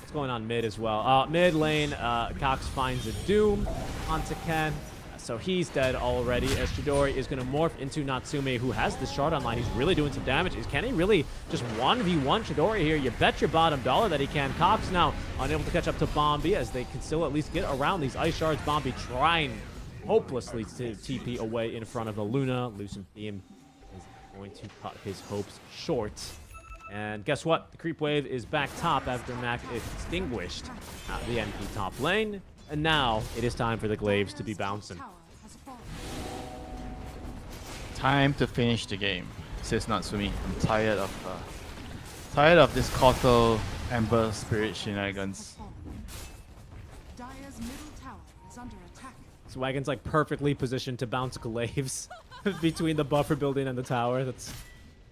What's going on mid as well? Mid lane, Cox finds a Doom onto Ken. So he's dead already, as Chidori is going to morph into Natsume, who has this shard online. He's really doing some damage. Is Kenny really just 1v1 Chidori here? You bet your bottom dollar that he can. Cox now unable to catch up to Bombi, as they can still at least get around these ice shards. Bombi trying hopelessly to TP away in front of the Luna. Lucent Beam is going to cut his hopes short. And guess what? The creep wave is back top after Mac extinguished the NP top lane. And now it is time for the glaives to be bouncing. Time to finish the game, says Natsumi. I'm tired of this Kotal Ember Spirit shenanigans. Dire's middle tower is under attack. Swagon's like perfectly positioned to bounce glaives between the buffer building and the tower. That's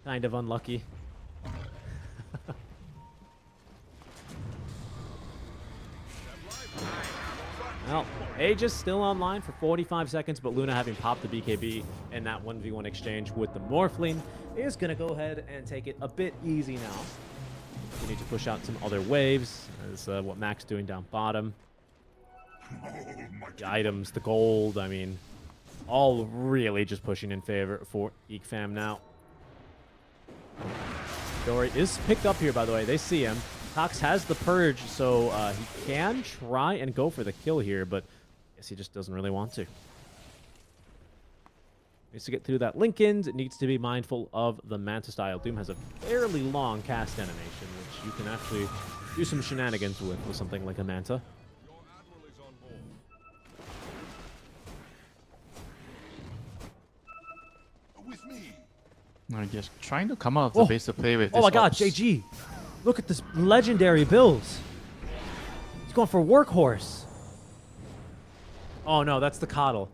kind of unlucky. Well, Age is still online for 45 seconds, but Luna, having popped the BKB in that 1v1 exchange with the Morphling, is going to go ahead and take it a bit easy now. We need to push out some other waves, as what Mac's doing down bottom. The items, the gold, I mean, all really just pushing in favor for EekFam now. Dory is picked up here, by the way. They see him. Cox has the purge, so he can try and go for the kill here, but I guess he just doesn't really want to. Needs to get through that Linken's. Needs to be mindful of the Manta style. Doom has a fairly long cast animation, which you can actually do some shenanigans with something like a Manta. I'm just trying to come out of the base to play with. Oh my god, JG! Look at this legendary builds. He's going for Workhorse. Oh no, that's the Coddle.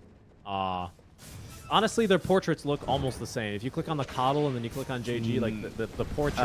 Honestly, their portraits look almost the same. If you click on the Coddle and then you click on JG, like the portraits.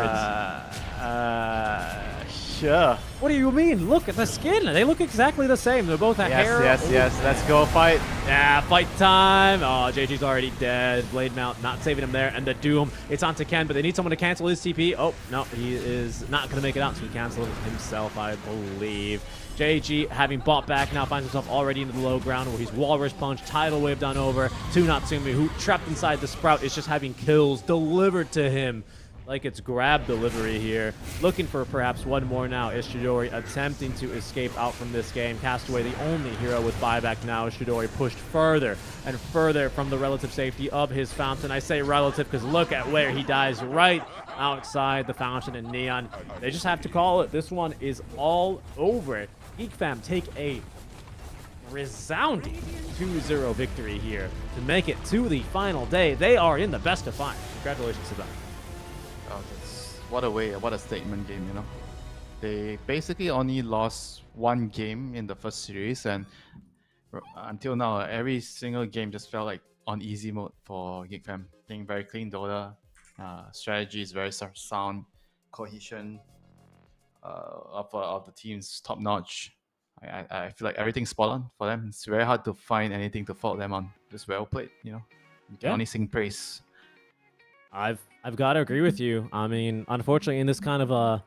Sure. What do you mean? Look at the skin. They look exactly the same. They're both a hair. Yes. Let's go fight. Yeah, fight time. Oh, JG's already dead. Blade Mount not saving him there. And the Doom, it's onto Ken, but they need someone to cancel his TP. Oh, no, he is not going to make it out, so he canceled it himself, I believe. JG, having bought back, now finds himself already into the low ground where he's Walrus Punch, Tidal Waved on over to Natsumi, who, trapped inside the Sprout, is just having kills delivered to him. Like it's grab delivery here. Looking for perhaps one more now is Chidori, attempting to escape out from this game. Castaway, the only hero with buyback now, is Chidori pushed further and further from the relative safety of his fountain. I say relative because look at where he dies, right outside the fountain in Neon. They just have to call it. This one is all over. EekFam take a resounding 2-0 victory here to make it to the final day. They are in the best of 5. Congratulations to them. Oh, what a statement game, you know. They basically only lost one game in the first series, and until now, every single game just felt like on easy mode for EekFam. Playing very clean Dota, strategy is very sound, cohesion of the team's top notch. I feel like everything's spot on for them. It's very hard to find anything to fault them on. Just well played, you know. You can only sing praise. I've got to agree with you. I mean, unfortunately, in this kind of a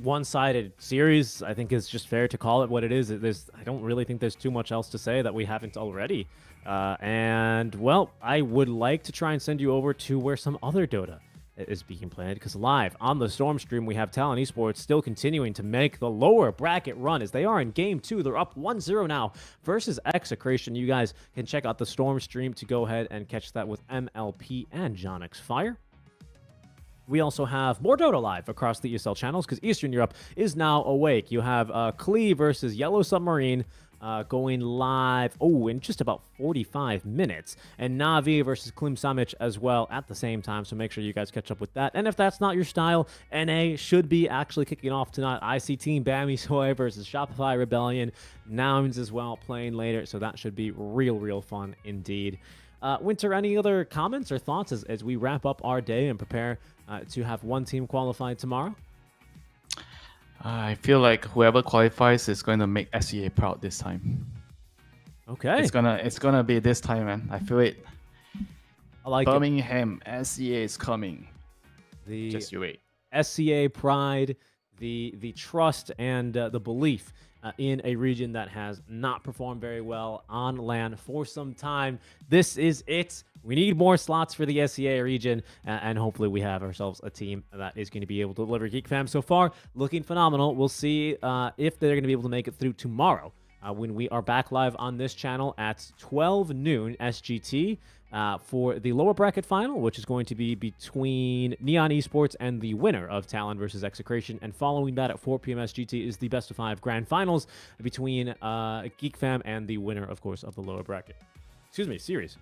one-sided series, I think it's just fair to call it what it is. I don't really think there's too much else to say that we haven't already. And, well, I would like to try and send you over to where some other Dota is being played, because live on the Storm stream, we have Talon Esports still continuing to make the lower bracket run as they are in Game 2. They're up 1-0 now versus Execration. You guys can check out the Storm stream to go ahead and catch that with MLP and Jonix Fire. We also have more Dota live across the ESL channels because Eastern Europe is now awake. You have Klee versus Yellow Submarine going live, in just about 45 minutes. And Na'Vi versus Klim Samic as well at the same time, so make sure you guys catch up with that. And if that's not your style, NA should be actually kicking off tonight. IC Team Bammy Soy versus Shopify Rebellion. Nouns as well playing later, so that should be real fun indeed. Winter, any other comments or thoughts as we wrap up our day and prepare to have one team qualified tomorrow? I feel like whoever qualifies is going to make SEA proud this time. Okay. It's gonna be this time, man. I feel it. I like Birmingham, SEA is coming. Just you wait. SEA pride, the trust and the belief in a region that has not performed very well on LAN for some time. This is it. We need more slots for the SEA region, and hopefully we have ourselves a team that is going to be able to deliver. EekFam so far looking phenomenal. We'll see if they're going to be able to make it through tomorrow when we are back live on this channel at 12 noon SGT for the lower bracket final, which is going to be between Neon Esports and the winner of Talon versus Execration. And following that at 4 p.m. SGT is the best of 5 grand finals between EekFam and the winner, of course, of the lower bracket. Series.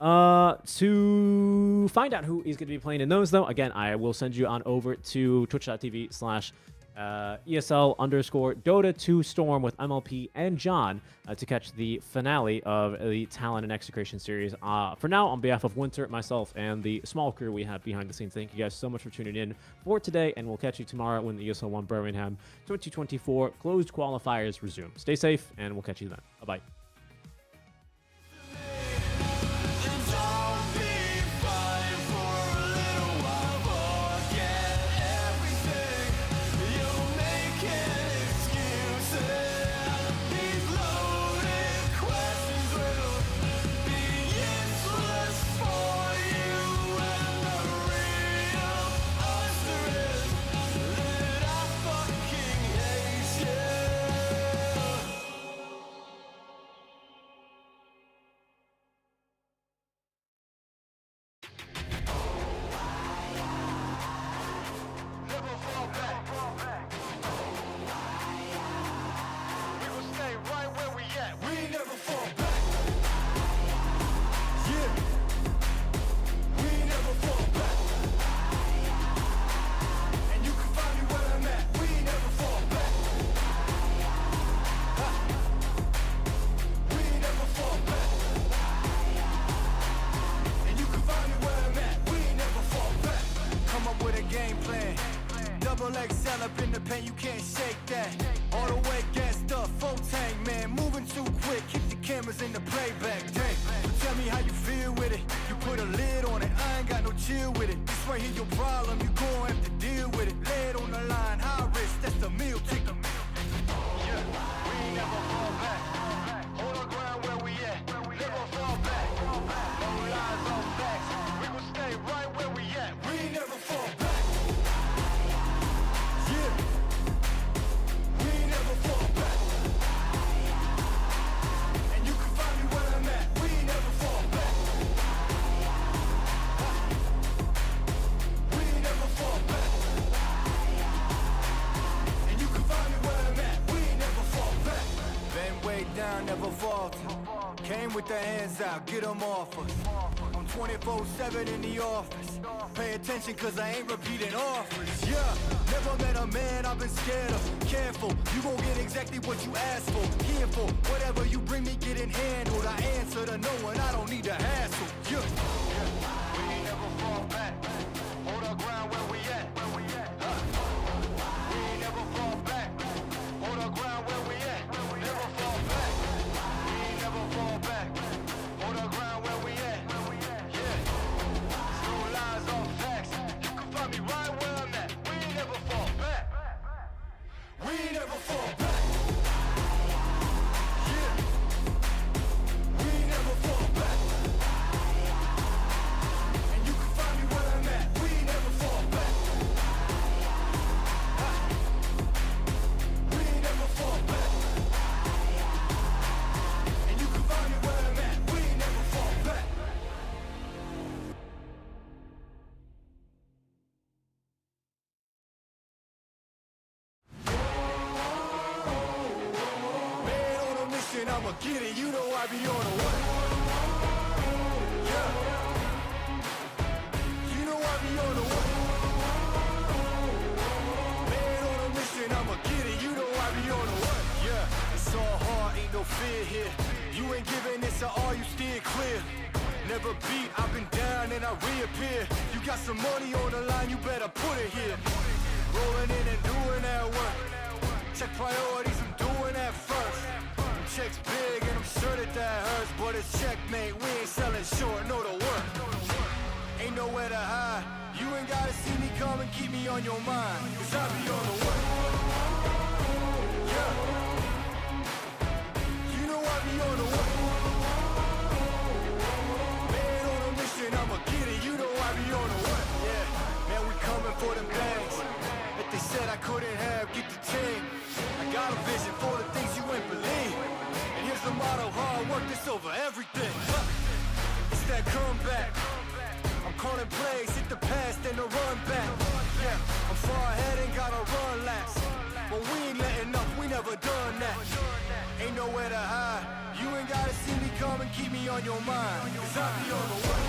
To find out who is going to be playing in those, though, again, I will send you on over to twitch.tv/, ESL_Dota2 Storm with MLP and John to catch the finale of the Talent and Execration series. For now, on behalf of Winter, myself, and the small crew we have behind the scenes, thank you guys so much for tuning in for today, and we'll catch you tomorrow when the ESL 1 Birmingham 2024 closed qualifiers resume. Stay safe, and we'll catch you then. Bye-bye. XL up in the pen, you can't shake that. All the way gassed up, full tank, man. Moving too quick, keep the cameras in the playback. Dang, so tell me how you feel with it. You put a lid on it, I ain't got no chill with it. This right here your problem, you gon' have to deal with it. Lay it on the line, high risk, that's the meal ticket. Yeah, we ain't never fall back. Hold our ground where we at. Never fall back. No lies, no facts. We gon' stay right where we at. We ain't never fall back. Never falter. Came with the hands out, get them off us. I'm 24/7 in the office. Pay attention cause I ain't repeating offers. Yeah, never met a man I've been scared of. Careful, you gon' get exactly what you asked for. Here for whatever you bring me, getting handled. I answer to no one, I don't need a hassle. Yeah, we ain't never fall back. Hold our ground where we at. We ain't never fall back. Hold our ground where we at. Never fall back. Never fall back. Hold our ground where we at. Yeah. No lies, all facts. You can find me right where I'm at. We ain't never fall back. We ain't never fall back. Yeah. We ain't never fall back. And you can find me where I'm at. We ain't never fall back. We ain't never fall back. I'ma get it, you know I be on the way. Yeah. You know I be on the way. Man on a mission, I'ma get it, you know I be on the way. Yeah, it's all hard, ain't no fear here. You ain't giving this to all, you steer clear. Never beat, I've been down and I reappear. You got some money on the line, you better put it here. Rolling in and doing that work. Check priorities, I'm doing that first. Checks big and I'm sure that hurts, but it's checkmate. We ain't selling short, know the work. Ain't nowhere to hide. You ain't gotta see me come and keep me on your mind, cause I be on the way. Yeah. You know I be on the way. Man on a mission, I'ma get it. You know I be on the way. Yeah, man, we coming for them bags that they said I couldn't have. Get the team. I got a vision for the things you ain't believe. Here's the motto, hard work, this over everything. It's that comeback. I'm calling plays, hit the pass, then the run back. Yeah, I'm far ahead and gotta run laps. But we ain't letting up, we never done that. Ain't nowhere to hide. You ain't gotta see me come and keep me on your mind, cause I be on the way.